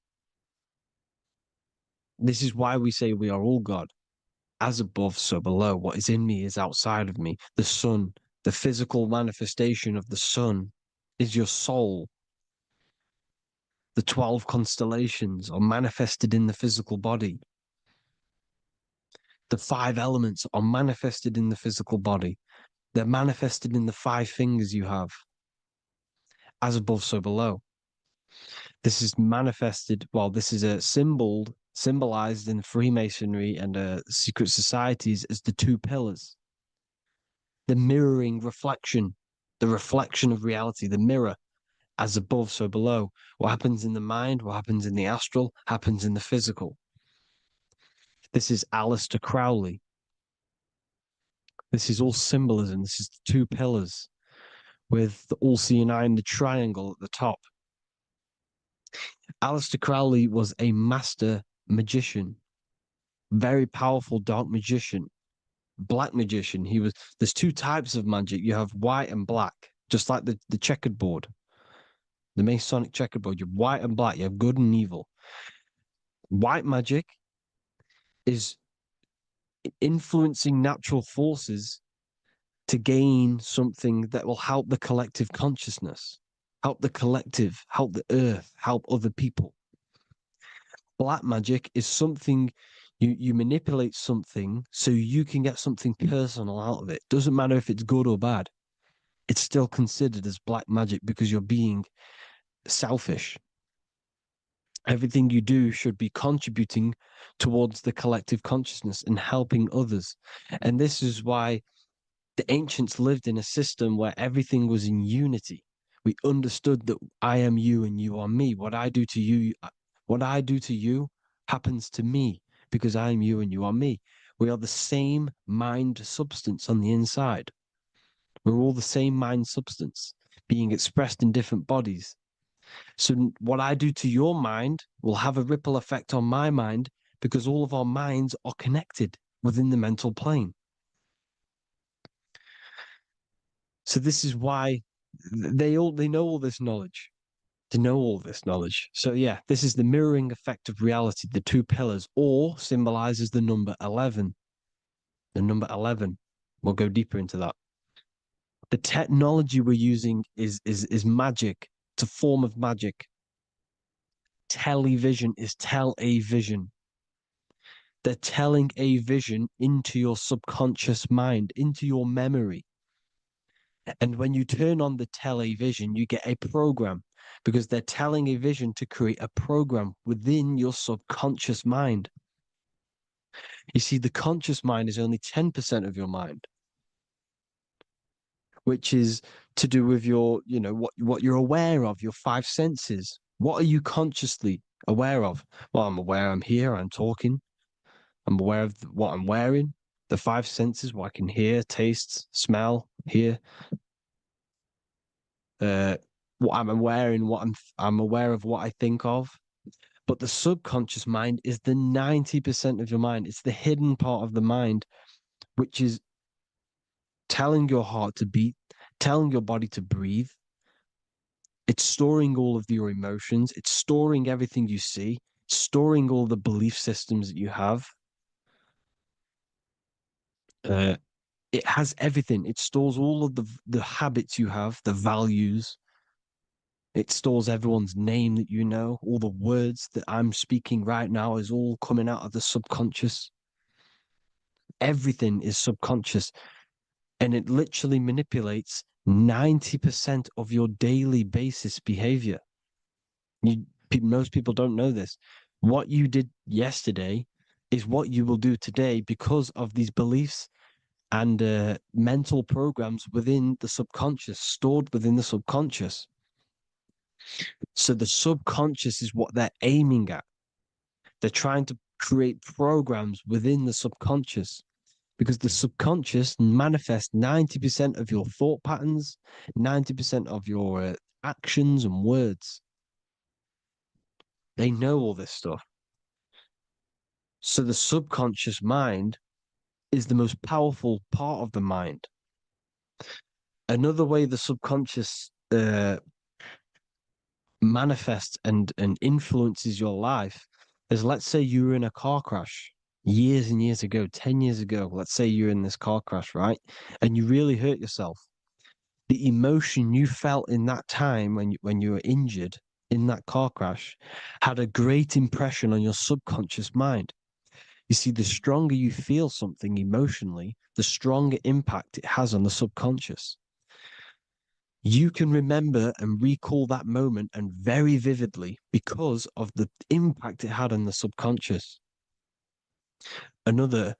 This is why we say we are all God. As above, so below. What is in me is outside of me. The sun, the physical manifestation of the sun is your soul. The 12 constellations are manifested in the physical body. The 5 elements are manifested in the physical body. They're manifested in the 5 fingers you have. As above, so below. This is manifested, well, this is a symbolized in Freemasonry and secret societies as the 2 pillars. The mirroring reflection, the reflection of reality, the mirror, as above, so below. What happens in the mind, what happens in the astral, happens in the physical. This is Aleister Crowley. This is all symbolism. This is the 2 pillars with the all-seeing eye and the triangle at the top. Aleister Crowley was a master magician, very powerful dark magician, black magician. There's 2 types of magic. You have white and black, just like the checkered board, the Masonic checkerboard. You have white and black. You have good and evil. White magic is influencing natural forces to gain something that will help the collective consciousness, help the collective, help the earth, help other people. Black magic is something you manipulate something so you can get something personal out of it. Doesn't matter if it's good or bad. It's still considered as black magic because you're being selfish. Everything you do should be contributing towards the collective consciousness and helping others. And this is why the ancients lived in a system where everything was in unity. We understood that I am you and you are me. What I do to you happens to me because I am you and you are me. We are the same mind substance on the inside. We're all the same mind substance being expressed in different bodies. So what I do to your mind will have a ripple effect on my mind because all of our minds are connected within the mental plane. So this is why they know all this knowledge. They know all this knowledge. So yeah, this is the mirroring effect of reality, the 2 pillars, or symbolizes the number 11. The number 11. We'll go deeper into that. The technology we're using is magic. It's a form of magic. Television is tell a vision. They're telling a vision into your subconscious mind, into your memory. And when you turn on the television, you get a program because they're telling a vision to create a program within your subconscious mind. You see, the conscious mind is only 10% of your mind, which is to do with your, what you're aware of, your 5 senses. What are you consciously aware of? Well, I'm aware I'm here, I'm talking. I'm aware of what I'm wearing, the 5 senses, what I can hear, taste, smell, hear. What I'm wearing, I'm aware of what I think of. But the subconscious mind is the 90% of your mind. It's the hidden part of the mind, which is telling your heart to beat, telling your body to breathe. It's storing all of your emotions. It's storing everything you see, storing all the belief systems that you have. It has everything. It stores all of the habits you have, the values. It stores everyone's name that you know. All the words that I'm speaking right now is all coming out of the subconscious. Everything is subconscious. And it literally manipulates 90% of your daily basis behavior. Most people don't know this. What you did yesterday is what you will do today because of these beliefs and mental programs within the subconscious, stored within the subconscious. So the subconscious is what they're aiming at. They're trying to create programs within the subconscious, because the subconscious manifests 90% of your thought patterns, 90% of your actions and words. They know all this stuff. So the subconscious mind is the most powerful part of the mind. Another way the subconscious manifests and influences your life is, let's say you were in a car crash years and years ago, 10 years ago. Let's say you're in this car crash, right? And you really hurt yourself. The emotion you felt in that time when you were injured in that car crash had a great impression on your subconscious mind. You see, the stronger you feel something emotionally, the stronger impact it has on the subconscious. You can remember and recall that moment, and very vividly, because of the impact it had on the subconscious. Another,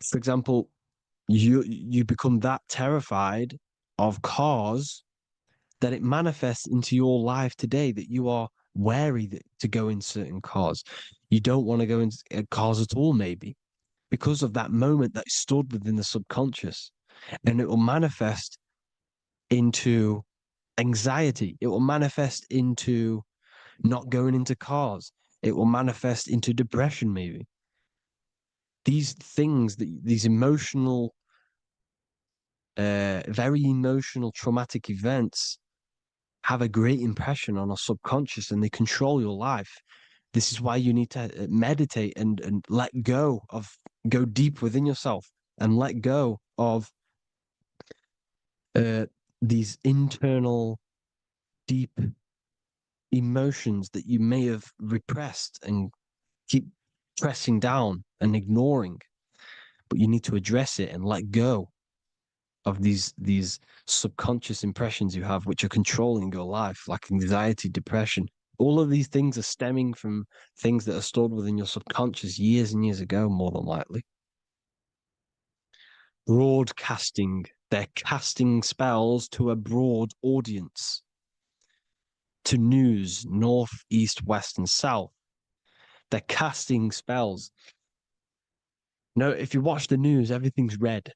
for example, you become that terrified of cars that it manifests into your life today, that you are wary to go in certain cars. You don't want to go in cars at all, maybe, because of that moment that stood within the subconscious. And it will manifest into anxiety. It will manifest into not going into cars. It will manifest into depression, maybe. These things, these emotional, very emotional, traumatic events have a great impression on our subconscious, and they control your life. This is why you need to meditate and let go go deep within yourself and let go of these internal, deep emotions that you may have repressed and keep pressing down and ignoring. But you need to address it and let go of these subconscious impressions you have, which are controlling your life, like anxiety, depression. All of these things are stemming from things that are stored within your subconscious years and years ago, more than likely. Broadcasting. They're casting spells to a broad audience, to news, north, east, west, and south. They're casting spells. No, if you watch the news, everything's red.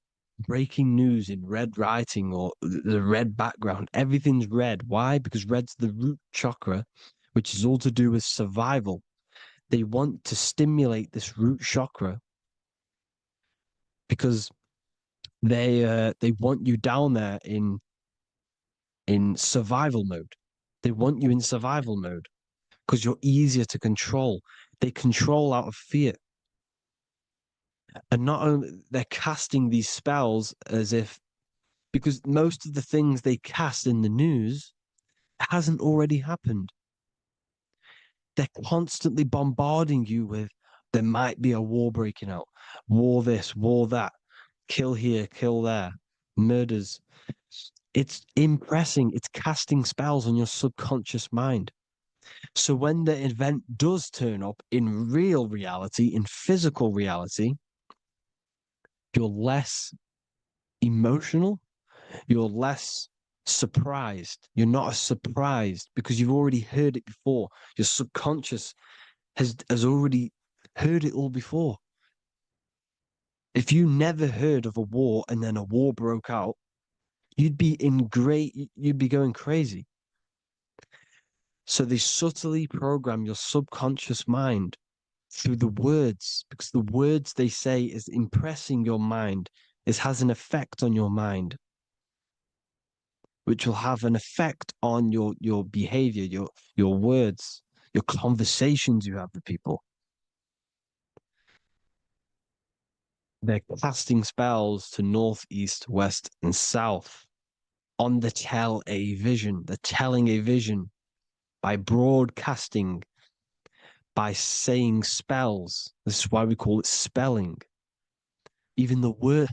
Breaking news in red writing or the red background, everything's red. Why? Because red's the root chakra, which is all to do with survival. They want to stimulate this root chakra because they want you down there in survival mode. They want you in survival mode because you're easier to control. They control out of fear. And not only they're casting these spells as if, because most of the things they cast in the news hasn't already happened. They're constantly bombarding you with, there might be a war breaking out, war this, war that, kill here, kill there, murders. It's impressing, it's casting spells on your subconscious mind. So when the event does turn up in real reality, in physical reality, you're less emotional, you're less surprised. You're not as surprised because you've already heard it before. Your subconscious has already heard it all before. If you never heard of a war and then a war broke out, you'd be going crazy. So they subtly program your subconscious mind through the words, because the words they say is impressing your mind. It has an effect on your mind, which will have an effect on your behavior, your words, your conversations you have with people. They're casting spells to north, east, west, and south on the They're telling a vision by broadcasting, by saying spells. This is why we call it spelling. Even the word,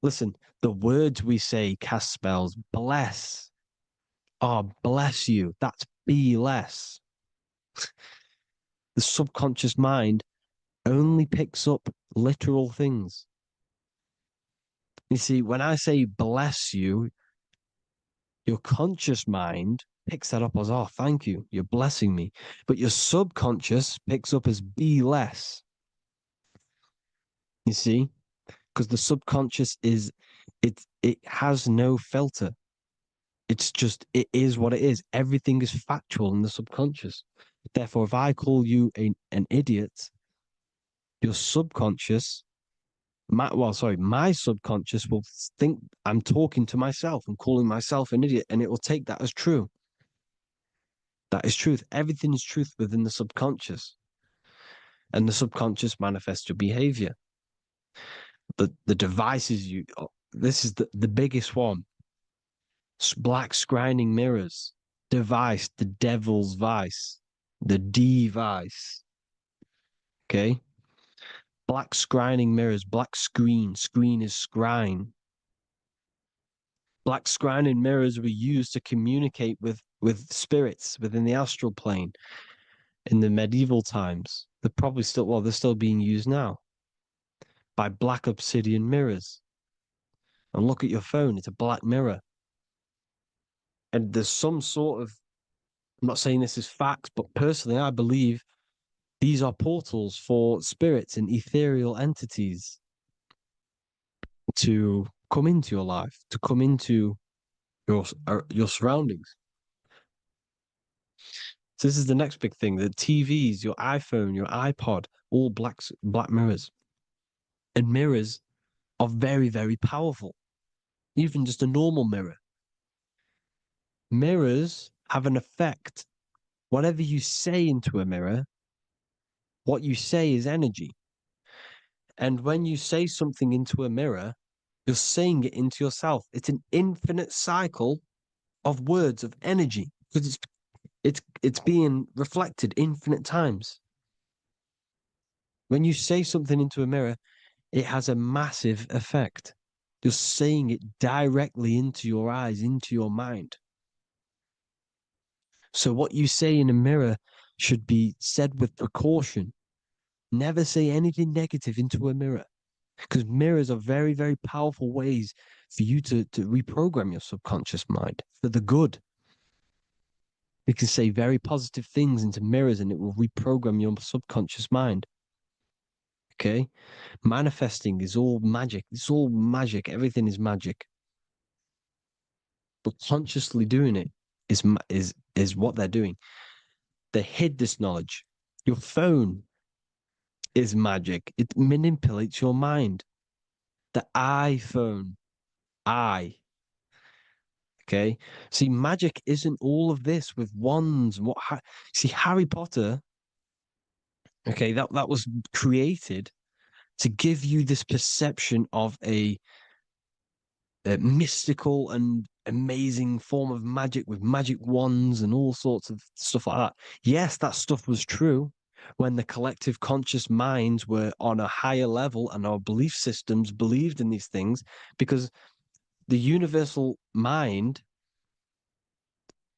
listen, the words we say cast spells. Bless. Oh, bless you. That's be less. The subconscious mind only picks up literal things. You see, when I say bless you, your conscious mind picks that up as, oh, thank you, you're blessing me. But your subconscious picks up as be less. You see? Because the subconscious it has no filter. It's just, it is what it is. Everything is factual in the subconscious. Therefore, if I call you an idiot, your subconscious, my subconscious will think I'm talking to myself and calling myself an idiot, and it will take that as true. That is truth. Everything is truth within the subconscious. And the subconscious manifests your behavior. The devices this is the biggest one. Black scrying mirrors, device, the devil's vice, the device. Okay? Black scrying mirrors, black screen is scrying. Black scrying mirrors were used to communicate with spirits within the astral plane in the medieval times. They're still being used now by black obsidian mirrors. And look at your phone, it's a black mirror. And there's some sort of, I'm not saying this is facts, but personally, I believe these are portals for spirits and ethereal entities to come into your life, to come into your surroundings. So this is the next big thing: the TVs, your iPhone, your iPod, all black mirrors. And mirrors are very, very powerful. Even just a normal mirror. Mirrors have an effect. Whatever you say into a mirror, what you say is energy. And when you say something into a mirror, you're saying it into yourself. It's an infinite cycle of words, of energy, because it's being reflected infinite times. When you say something into a mirror, it has a massive effect. You're saying it directly into your eyes, into your mind. So what you say in a mirror should be said with precaution. Never say anything negative into a mirror, because mirrors are very, very powerful ways for you to reprogram your subconscious mind for the good. You can say very positive things into mirrors and it will reprogram your subconscious mind. Okay? Manifesting is all magic. It's all magic. Everything is magic. But consciously doing it is what they're doing. They hid this knowledge. Your phone is magic. It manipulates your mind. The iPhone. Okay. See, magic isn't all of this with wands and see, Harry Potter. Okay, that was created to give you this perception of a mystical and amazing form of magic with magic wands and all sorts of stuff like that. Yes, that stuff was true when the collective conscious minds were on a higher level and our belief systems believed in these things, because the universal mind,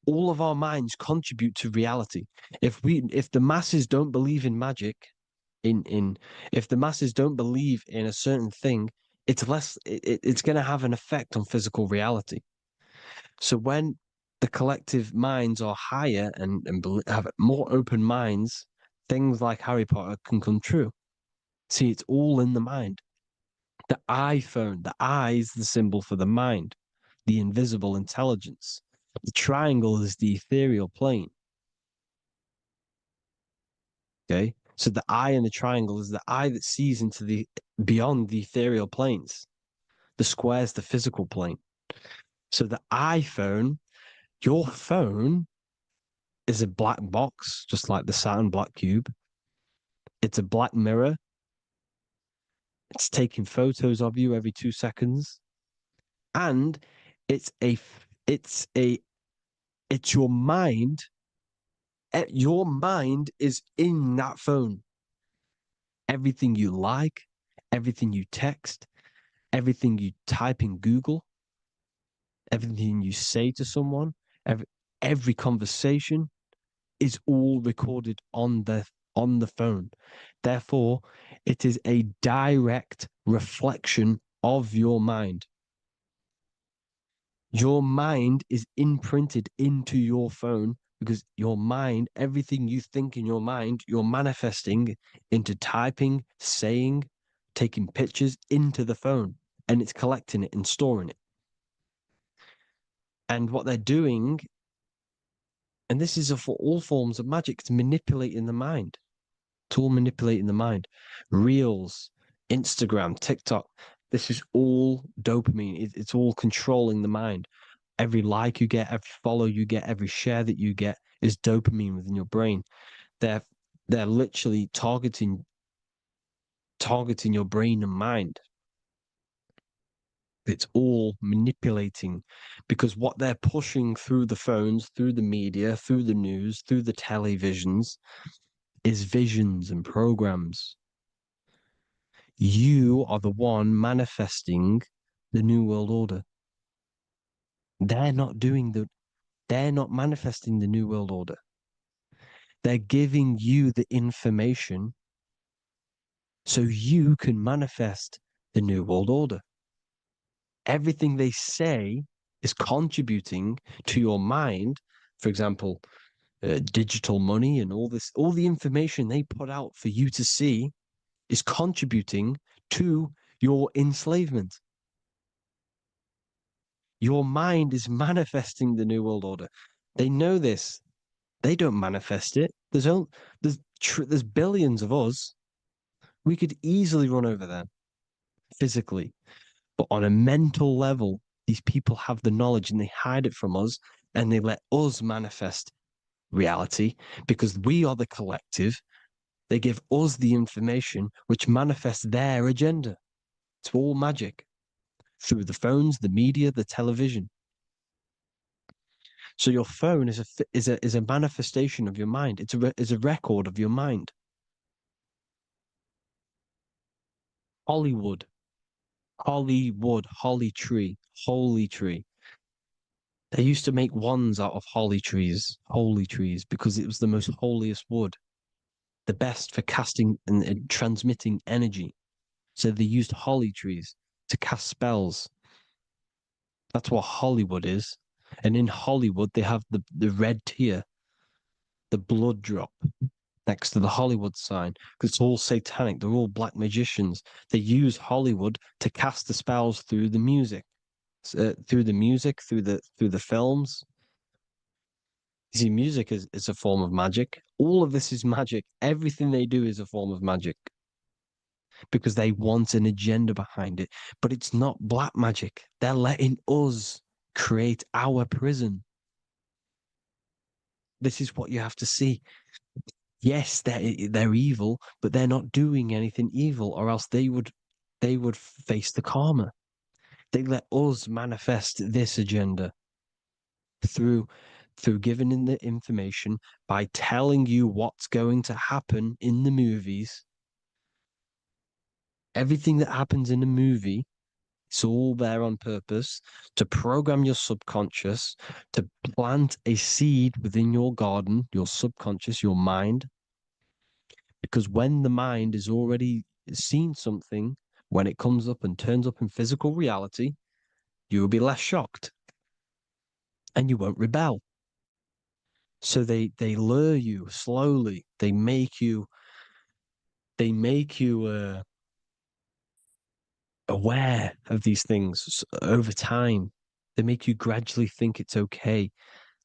all of our minds contribute to reality. If the masses don't believe in magic, if the masses don't believe in a certain thing, it's going to have an effect on physical reality. So when the collective minds are higher and have more open minds, things like Harry Potter can come true. See, it's all in the mind. The iPhone, the eye is the symbol for the mind, the invisible intelligence. The triangle is the ethereal plane. Okay, so the eye in the triangle is the eye that sees into the beyond the ethereal planes. The square is the physical plane. So the iPhone, your phone, is a black box, just like the Saturn black cube. It's a black mirror. It's taking photos of you every 2 seconds, and it's your mind. Your mind is in that phone. Everything you like, everything you text, everything you type in Google, everything you say to someone, every conversation is all recorded on the phone. Therefore, it is a direct reflection of your mind. Your mind is imprinted into your phone because your mind, everything you think in your mind, you're manifesting into typing, saying, taking pictures into the phone, and it's collecting it and storing it. And what they're doing, and this is for all forms of magic, it's manipulating the mind. It's all manipulating the mind. Reels, Instagram, TikTok, this is all dopamine. It's all controlling the mind. Every like you get, every follow you get, every share that you get is dopamine within your brain. They're literally targeting your brain and mind. It's all manipulating because what they're pushing through the phones, through the media, through the news, through the televisions is visions and programs. You are the one manifesting the New World Order. They're not manifesting the New World Order. They're giving you the information so you can manifest the New World Order. Everything they say is contributing to your mind. For example, digital money and all the information they put out for you to see is contributing to your enslavement. Your mind is manifesting the New World Order. They know this. They don't manifest it. There's billions of us. We could easily run over them physically. But on a mental level, these people have the knowledge and they hide it from us and they let us manifest reality because we are the collective. They give us the information which manifests their agenda. It's all magic through the phones, the media, the television. So your phone is a manifestation of your mind. It's a record of your mind. Hollywood, holly tree, holy tree. They used to make wands out of holy trees, because it was the most holiest wood, the best for casting and transmitting energy. So they used holly trees to cast spells. That's what Hollywood is. And in Hollywood, they have the red tear, the blood drop next to the Hollywood sign, because it's all satanic. They're all black magicians. They use Hollywood to cast the spells through the music, through the films. You see, music is a form of magic. All of this is magic. Everything they do is a form of magic because they want an agenda behind it. But it's not black magic. They're letting us create our prison. This is what you have to see. Yes, they're evil, but they're not doing anything evil, or else they would face the karma. They let us manifest this agenda through giving in the information, by telling you what's going to happen in the movies. Everything that happens in a movie, it's all there on purpose to program your subconscious, to plant a seed within your garden, your subconscious, your mind. Because when the mind is already seen something, when it comes up and turns up in physical reality, you will be less shocked and you won't rebel. So they lure you slowly. They make you aware of these things over time. They make you gradually think it's okay.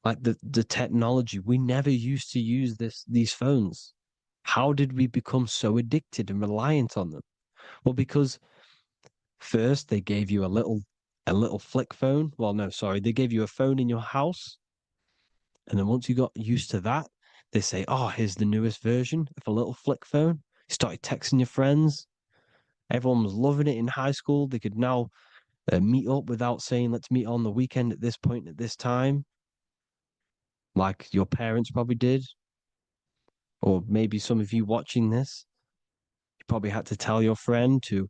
Like the technology, we never used to use these phones. How did we become so addicted and reliant on them? Well, because first they gave you a little flick phone. Well, no, sorry, they gave you a phone in your house. And then once you got used to that, they say, oh, here's the newest version of a little flick phone. You started texting your friends. Everyone was loving it in high school. They could now meet up without saying, let's meet on the weekend at this point at this time, like your parents probably did. Or maybe some of you watching this, you probably had to tell your friend to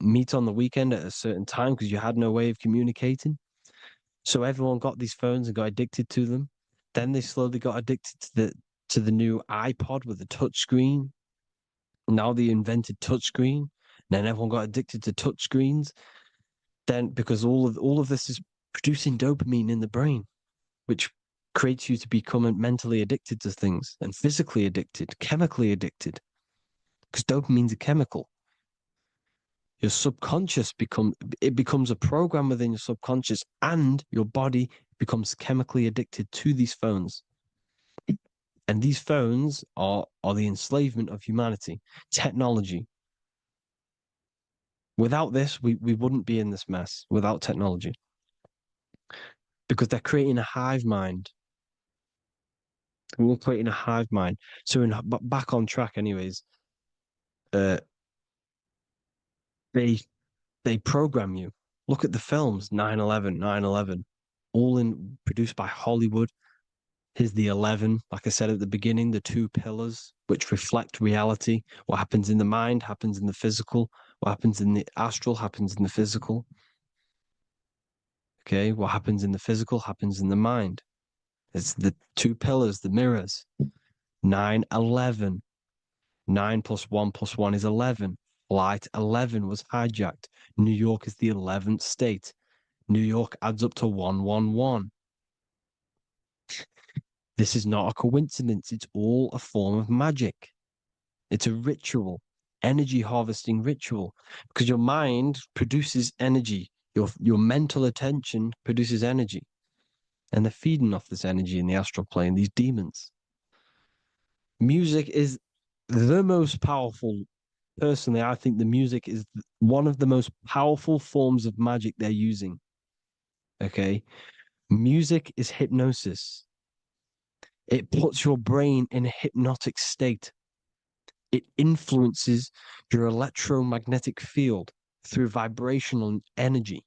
meet on the weekend at a certain time because you had no way of communicating. So everyone got these phones and got addicted to them. Then they slowly got addicted to the new iPod with the touch screen. Now they invented touchscreen, Then everyone got addicted to touch screens. Then because all of this is producing dopamine in the brain, which creates you to become mentally addicted to things and physically addicted, chemically addicted. Because dopamine's a chemical. Your subconscious becomes a program within your subconscious, and your body becomes chemically addicted to these phones. And these phones are the enslavement of humanity, technology. Without this, we wouldn't be in this mess without technology. Because they're creating a hive mind. We're creating a hive mind. So back on track anyways, they program you. Look at the films, 9/11, 9/11, all produced by Hollywood. Here's the 11, like I said at the beginning, the two pillars which reflect reality. What happens in the mind happens in the physical. What happens in the astral happens in the physical. Okay, what happens in the physical happens in the mind. It's the two pillars, the mirrors. 9/11. 9 plus 1 plus 1 is 11. Flight 11 was hijacked. New York is the 11th state. New York adds up to 111. This is not a coincidence. It's all a form of magic. It's a ritual, energy harvesting ritual, because your mind produces energy. Your mental attention produces energy. And they're feeding off this energy in the astral plane, these demons. Music is the most powerful. Personally, I think the music is one of the most powerful forms of magic they're using. Okay? Music is hypnosis. It puts your brain in a hypnotic state. It influences your electromagnetic field through vibrational energy.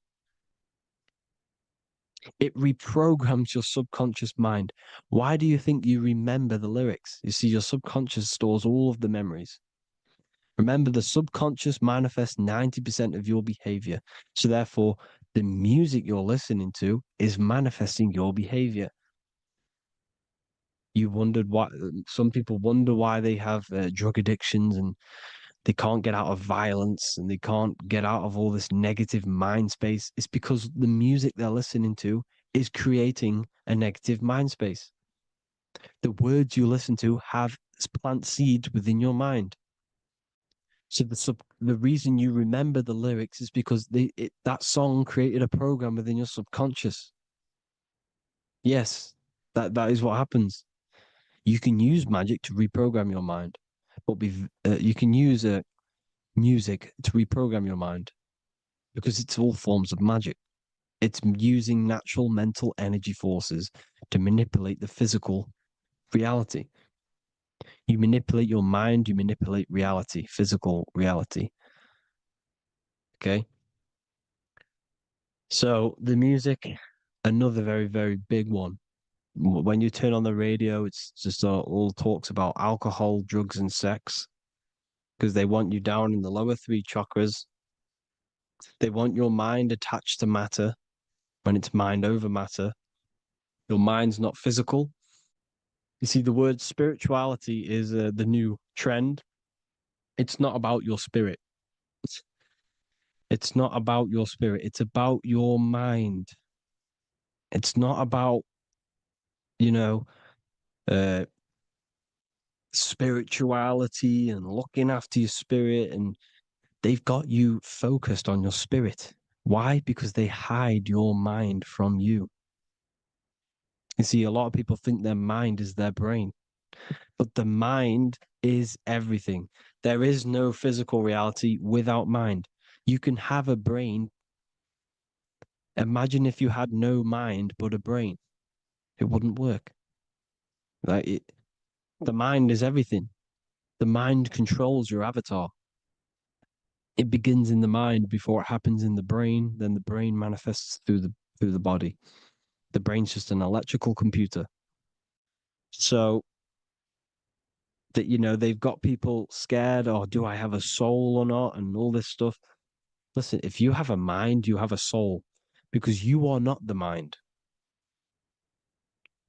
It reprograms your subconscious mind. Why do you think you remember the lyrics? You see, your subconscious stores all of the memories. Remember, the subconscious manifests 90% of your behavior. So therefore, the music you're listening to is manifesting your behavior. You wondered why some people wonder why they have drug addictions and they can't get out of violence and they can't get out of all this negative mind space. It's because the music they're listening to is creating a negative mind space. The words you listen to have plant seeds within your mind. So the reason you remember the lyrics is because that song created a program within your subconscious. Yes, that is what happens. You can use magic to reprogram your mind, but you can use music to reprogram your mind because it's all forms of magic. It's using natural mental energy forces to manipulate the physical reality. You manipulate your mind, you manipulate reality, physical reality. Okay? So the music, another very, very big one. When you turn on the radio, it's just all talks about alcohol, drugs, and sex because they want you down in the lower three chakras. They want your mind attached to matter when it's mind over matter. Your mind's not physical. You see, the word spirituality is the new trend. It's not about your spirit. It's not about your spirit. It's about your mind. It's not about, you know, spirituality and looking after your spirit. And they've got you focused on your spirit. Why? Because they hide your mind from you. You see, a lot of people think their mind is their brain, but the mind is everything. There is no physical reality without mind. You can have a brain. Imagine if you had no mind but a brain. It wouldn't work. The mind is everything. The mind controls your avatar. It begins in the mind before it happens in the brain. Then the brain manifests through the body. The brain's just an electrical computer. So that they've got people scared, or do I have a soul or not, and all this stuff. Listen, if you have a mind, you have a soul, because you are not the mind.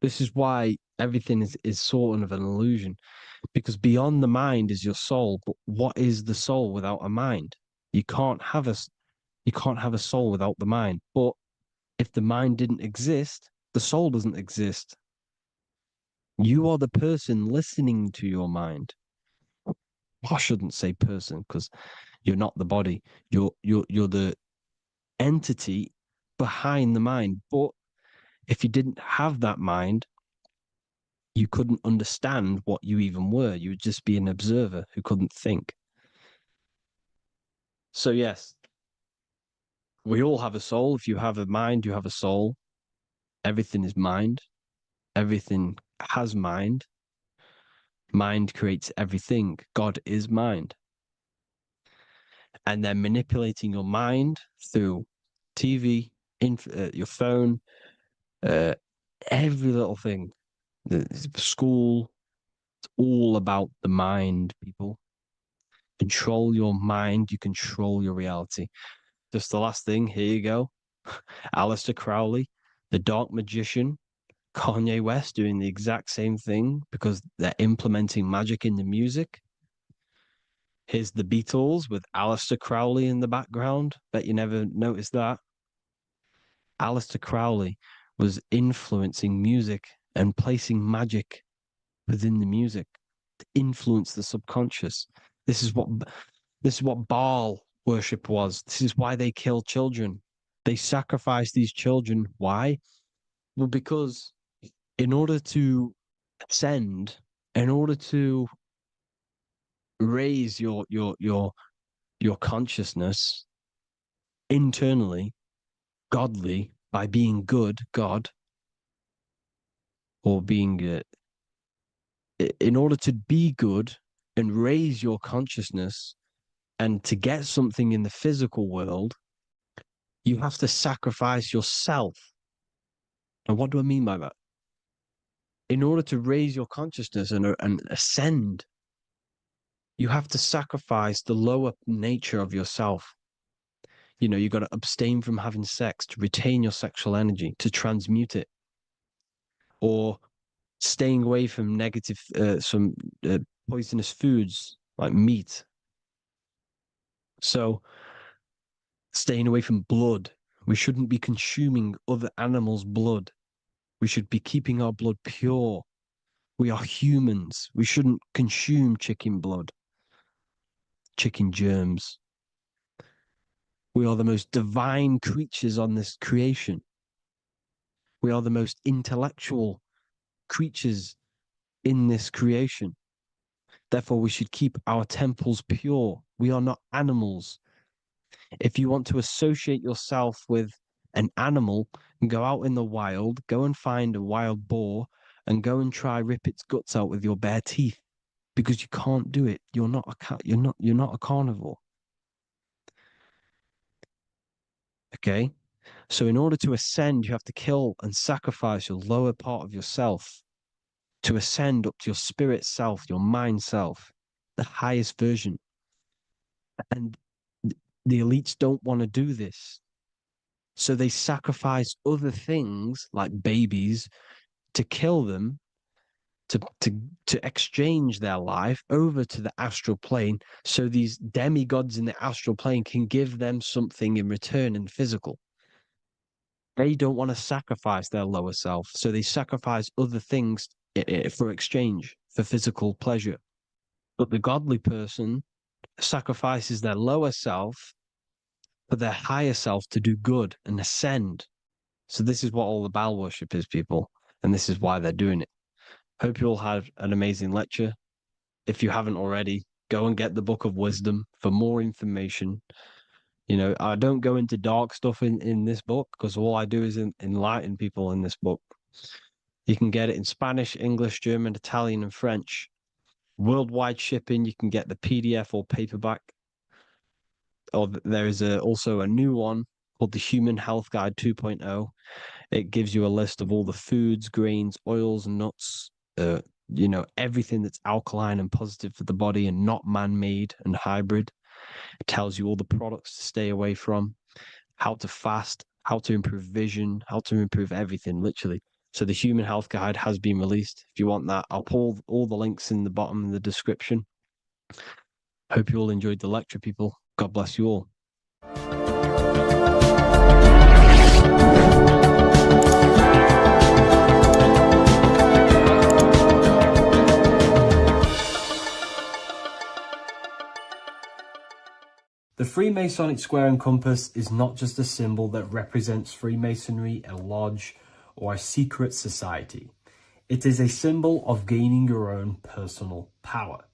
This is why everything is sort of an illusion, because beyond the mind is your soul. But what is the soul without a mind? You can't have a soul without the mind. But if the mind didn't exist, the soul doesn't exist. You are the person listening to your mind. I shouldn't say person because you're not the body. You're the entity behind the mind. But if you didn't have that mind, you couldn't understand what you even were. You would just be an observer who couldn't think. So yes, we all have a soul. If you have a mind, you have a soul. Everything is mind. Everything has mind. Mind creates everything. God is mind. And then manipulating your mind through TV, your phone, every little thing, the school, it's all about the mind, people. Control your mind, you control your reality. Just the last thing, here you go. Aleister Crowley, the dark magician, Kanye West doing the exact same thing because they're implementing magic in the music. Here's the Beatles with Aleister Crowley in the background. Bet you never noticed that. Aleister Crowley was influencing music and placing magic within the music to influence the subconscious. This is what Baal worship was. This is why they kill children. They sacrifice these children. Why? Well, because in order to ascend, in order to raise your consciousness internally, godly, by being good, God, or being in order to be good and raise your consciousness and to get something in the physical world, you have to sacrifice yourself. And what do I mean by that? In order to raise your consciousness and ascend, you have to sacrifice the lower nature of yourself. You know, you got to abstain from having sex to retain your sexual energy, to transmute it, or staying away from negative, some poisonous foods like meat. So, staying away from blood. We shouldn't be consuming other animals' blood. We should be keeping our blood pure. We are humans. We shouldn't consume chicken blood, chicken germs. We are the most divine creatures on this creation. We are the most intellectual creatures in this creation. Therefore, we should keep our temples pure. We are not animals. If you want to associate yourself with an animal and go out in the wild, go and find a wild boar and go and try rip its guts out with your bare teeth, because you can't do it. You're not a cat. You're not a carnivore. Okay? So in order to ascend, you have to kill and sacrifice your lower part of yourself to ascend up to your spirit self, your mind self, the highest version. And the elites don't want to do this. So they sacrifice other things like babies to kill them, to exchange their life over to the astral plane, so these demigods in the astral plane can give them something in return in physical. They don't want to sacrifice their lower self, so they sacrifice other things for exchange, for physical pleasure. But the godly person sacrifices their lower self for their higher self to do good and ascend. So this is what all the Baal worship is, people, and this is why they're doing it. Hope you all had an amazing lecture. If you haven't already, go and get the Book of Wisdom for more information. You know, I don't go into dark stuff in this book because all I do is enlighten people in this book. You can get it in Spanish, English, German, Italian, and French. Worldwide shipping, you can get the PDF or paperback. Or there is also a new one called the Human Health Guide 2.0. It gives you a list of all the foods, grains, oils, nuts, you know, everything that's alkaline and positive for the body and not man-made and hybrid. It tells you all the products to stay away from, how to fast, how to improve vision, how to improve everything, literally. So the Human Health Guide has been released. If you want that, I'll pull all the links in the bottom of the description. Hope you all enjoyed the lecture, people. God bless you all. The Freemasonic square and compass is not just a symbol that represents Freemasonry, a lodge, or a secret society. It is a symbol of gaining your own personal power.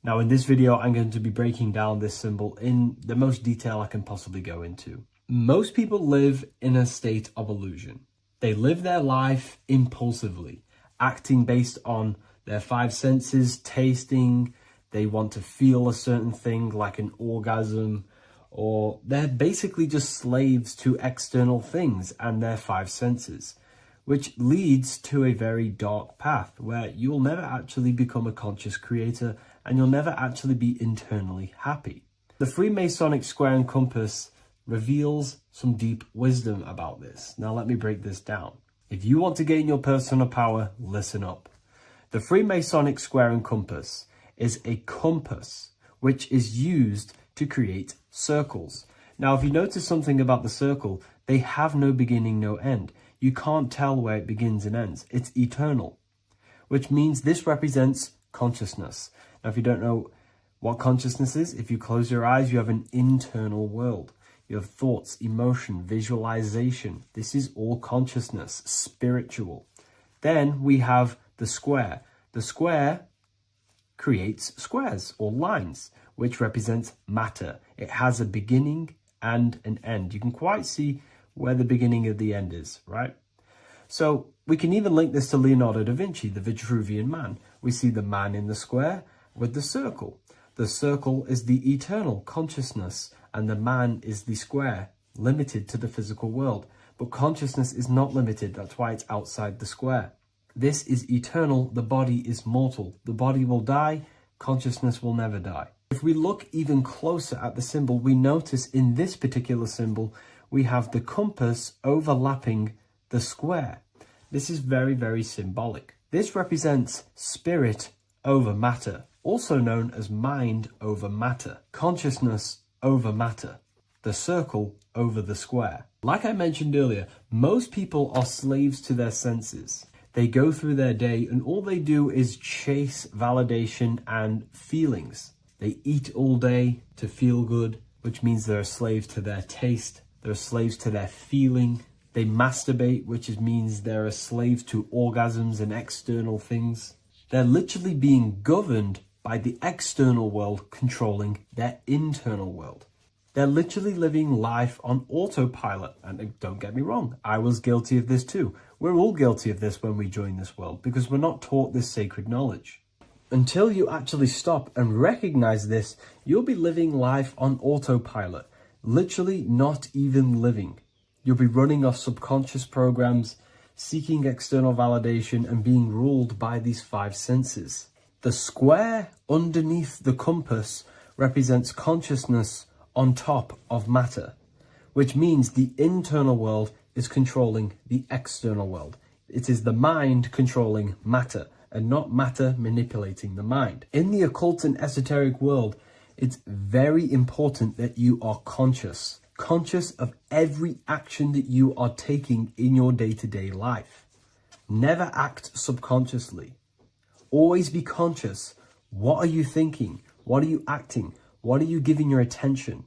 Now, in this video, I'm going to be breaking down this symbol in the most detail I can possibly go into. Most people live in a state of illusion. They live their life impulsively, acting based on their five senses, tasting. They want to feel a certain thing like an orgasm, or they're basically just slaves to external things and their five senses, which leads to a very dark path where you'll never actually become a conscious creator and you'll never actually be internally happy. The Freemasonic square and compass reveals some deep wisdom about this. Now let me break this down. If you want to gain your personal power, listen up. The Freemasonic square and compass is a compass which is used to create circles. Now, if you notice something about the circle, they have no beginning, no end. You can't tell where it begins and ends. It's eternal, which means this represents consciousness. Now, if you don't know what consciousness is, if you close your eyes, you have an internal world. You have thoughts, emotion, visualization. This is all consciousness, spiritual. Then we have the square. The square creates squares or lines, which represents matter. It has a beginning and an end. You can quite see where the beginning of the end is, right? So we can even link this to Leonardo da Vinci, the Vitruvian Man. We see the man in the square with the circle. The circle is the eternal consciousness, and the man is the square, limited to the physical world. But consciousness is not limited. That's why it's outside the square. This is eternal. The body is mortal. The body will die. Consciousness will never die. If we look even closer at the symbol, we notice in this particular symbol, we have the compass overlapping the square. This is very, very symbolic. This represents spirit over matter, also known as mind over matter, consciousness over matter, the circle over the square. Like I mentioned earlier, most people are slaves to their senses. They go through their day and all they do is chase validation and feelings. They eat all day to feel good, which means they're slaves to their taste. They're slaves to their feeling. They masturbate, which means they're a slave to orgasms and external things. They're literally being governed by the external world controlling their internal world. They're literally living life on autopilot. And don't get me wrong, I was guilty of this too. We're all guilty of this when we join this world because we're not taught this sacred knowledge. Until you actually stop and recognize this, you'll be living life on autopilot, literally not even living. You'll be running off subconscious programs, seeking external validation and being ruled by these five senses. The square underneath the compass represents consciousness on top of matter, which means the internal world is controlling the external world. It is the mind controlling matter and not matter manipulating the mind. In the occult and esoteric world, it's very important that you are conscious of every action that you are taking in your day-to-day life. Never act subconsciously. Always be conscious. What are you thinking? What are you acting? What are you giving your attention?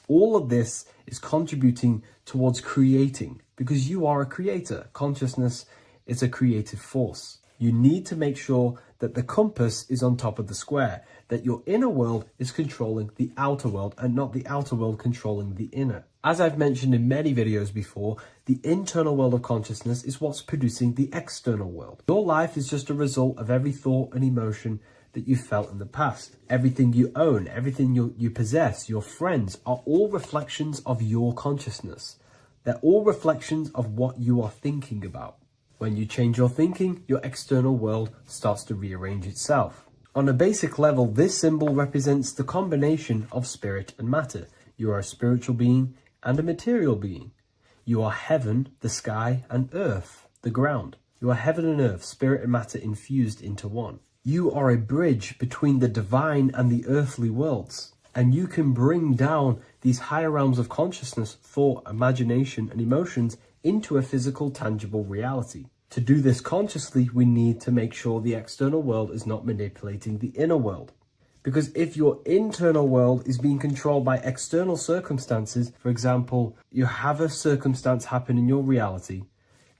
All of this is contributing towards creating because you are a creator. Consciousness is a creative force. You need to make sure that the compass is on top of the square, that your inner world is controlling the outer world and not the outer world controlling the inner. As I've mentioned in many videos before, the internal world of consciousness is what's producing the external world. Your life is just a result of every thought and emotion that you felt in the past. Everything you own, everything you possess, your friends are all reflections of your consciousness. They're all reflections of what you are thinking about. When you change your thinking, your external world starts to rearrange itself. On a basic level, this symbol represents the combination of spirit and matter. You are a spiritual being and a material being. You are heaven, the sky, and earth, the ground. You are heaven and earth, spirit and matter infused into one. You are a bridge between the divine and the earthly worlds. And you can bring down these higher realms of consciousness, thought, imagination, and emotions into a physical, tangible reality. To do this consciously, we need to make sure the external world is not manipulating the inner world. Because if your internal world is being controlled by external circumstances, for example, you have a circumstance happen in your reality,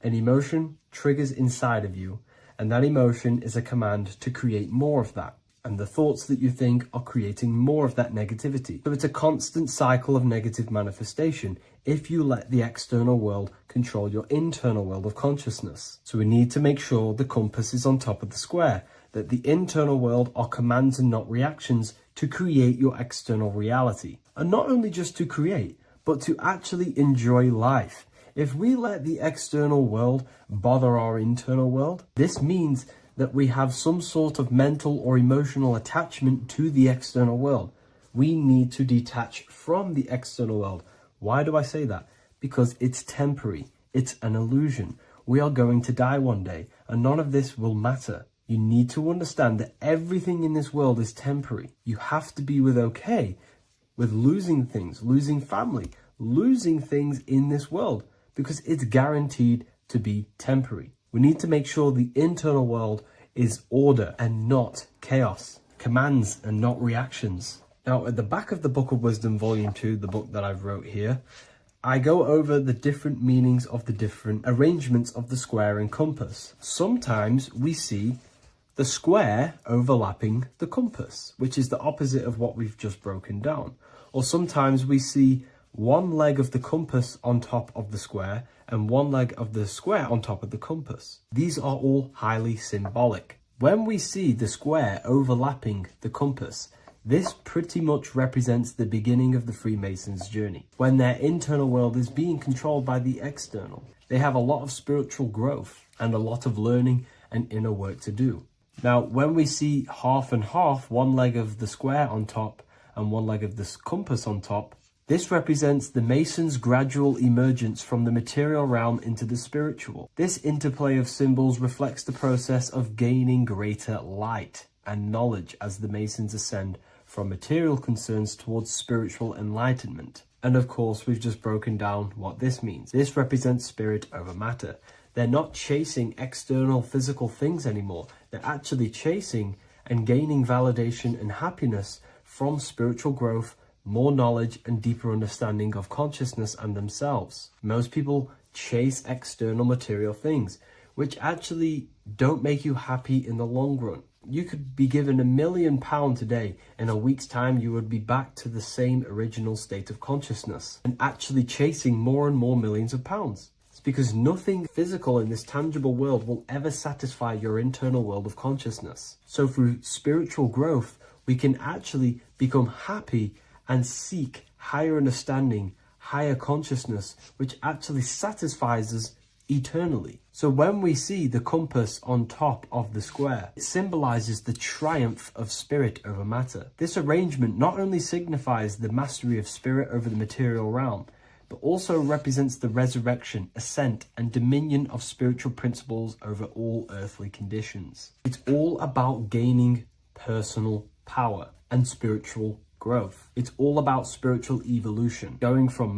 an emotion triggers inside of you, and that emotion is a command to create more of that. And the thoughts that you think are creating more of that negativity. So it's a constant cycle of negative manifestation if you let the external world control your internal world of consciousness. So we need to make sure the compass is on top of the square, that the internal world are commands and not reactions to create your external reality. And not only just to create, but to actually enjoy life. If we let the external world bother our internal world, this means that we have some sort of mental or emotional attachment to the external world. We need to detach from the external world. Why do I say that? Because it's temporary. It's an illusion. We are going to die one day, and none of this will matter. You need to understand that everything in this world is temporary. You have to be okay with losing things, losing family, losing things in this world, because it's guaranteed to be temporary. We need to make sure the internal world is order and not chaos, commands and not reactions. Now, at the back of the Book of Wisdom, Volume 2, the book that I've wrote here, I go over the different meanings of the different arrangements of the square and compass. Sometimes we see the square overlapping the compass, which is the opposite of what we've just broken down. Or sometimes we see one leg of the compass on top of the square and one leg of the square on top of the compass. These are all highly symbolic. When we see the square overlapping the compass, this pretty much represents the beginning of the Freemasons' journey. When their internal world is being controlled by the external, they have a lot of spiritual growth and a lot of learning and inner work to do. Now, when we see half and half, one leg of the square on top and one leg of the compass on top, this represents the Masons' gradual emergence from the material realm into the spiritual. This interplay of symbols reflects the process of gaining greater light and knowledge as the Masons ascend from material concerns towards spiritual enlightenment. And of course, we've just broken down what this means. This represents spirit over matter. They're not chasing external physical things anymore. They're actually chasing and gaining validation and happiness from spiritual growth, more knowledge and deeper understanding of consciousness and themselves. Most people chase external material things, which actually don't make you happy in the long run. You could be given £1 million today. In a week's time, you would be back to the same original state of consciousness and actually chasing more and more millions of pounds. It's because nothing physical in this tangible world will ever satisfy your internal world of consciousness. So through spiritual growth, we can actually become happy and seek higher understanding, higher consciousness, which actually satisfies us eternally. So when we see the compass on top of the square, it symbolizes the triumph of spirit over matter. This arrangement not only signifies the mastery of spirit over the material realm, but also represents the resurrection, ascent, and dominion of spiritual principles over all earthly conditions. It's all about gaining personal power and spiritual growth. It's all about spiritual evolution, going from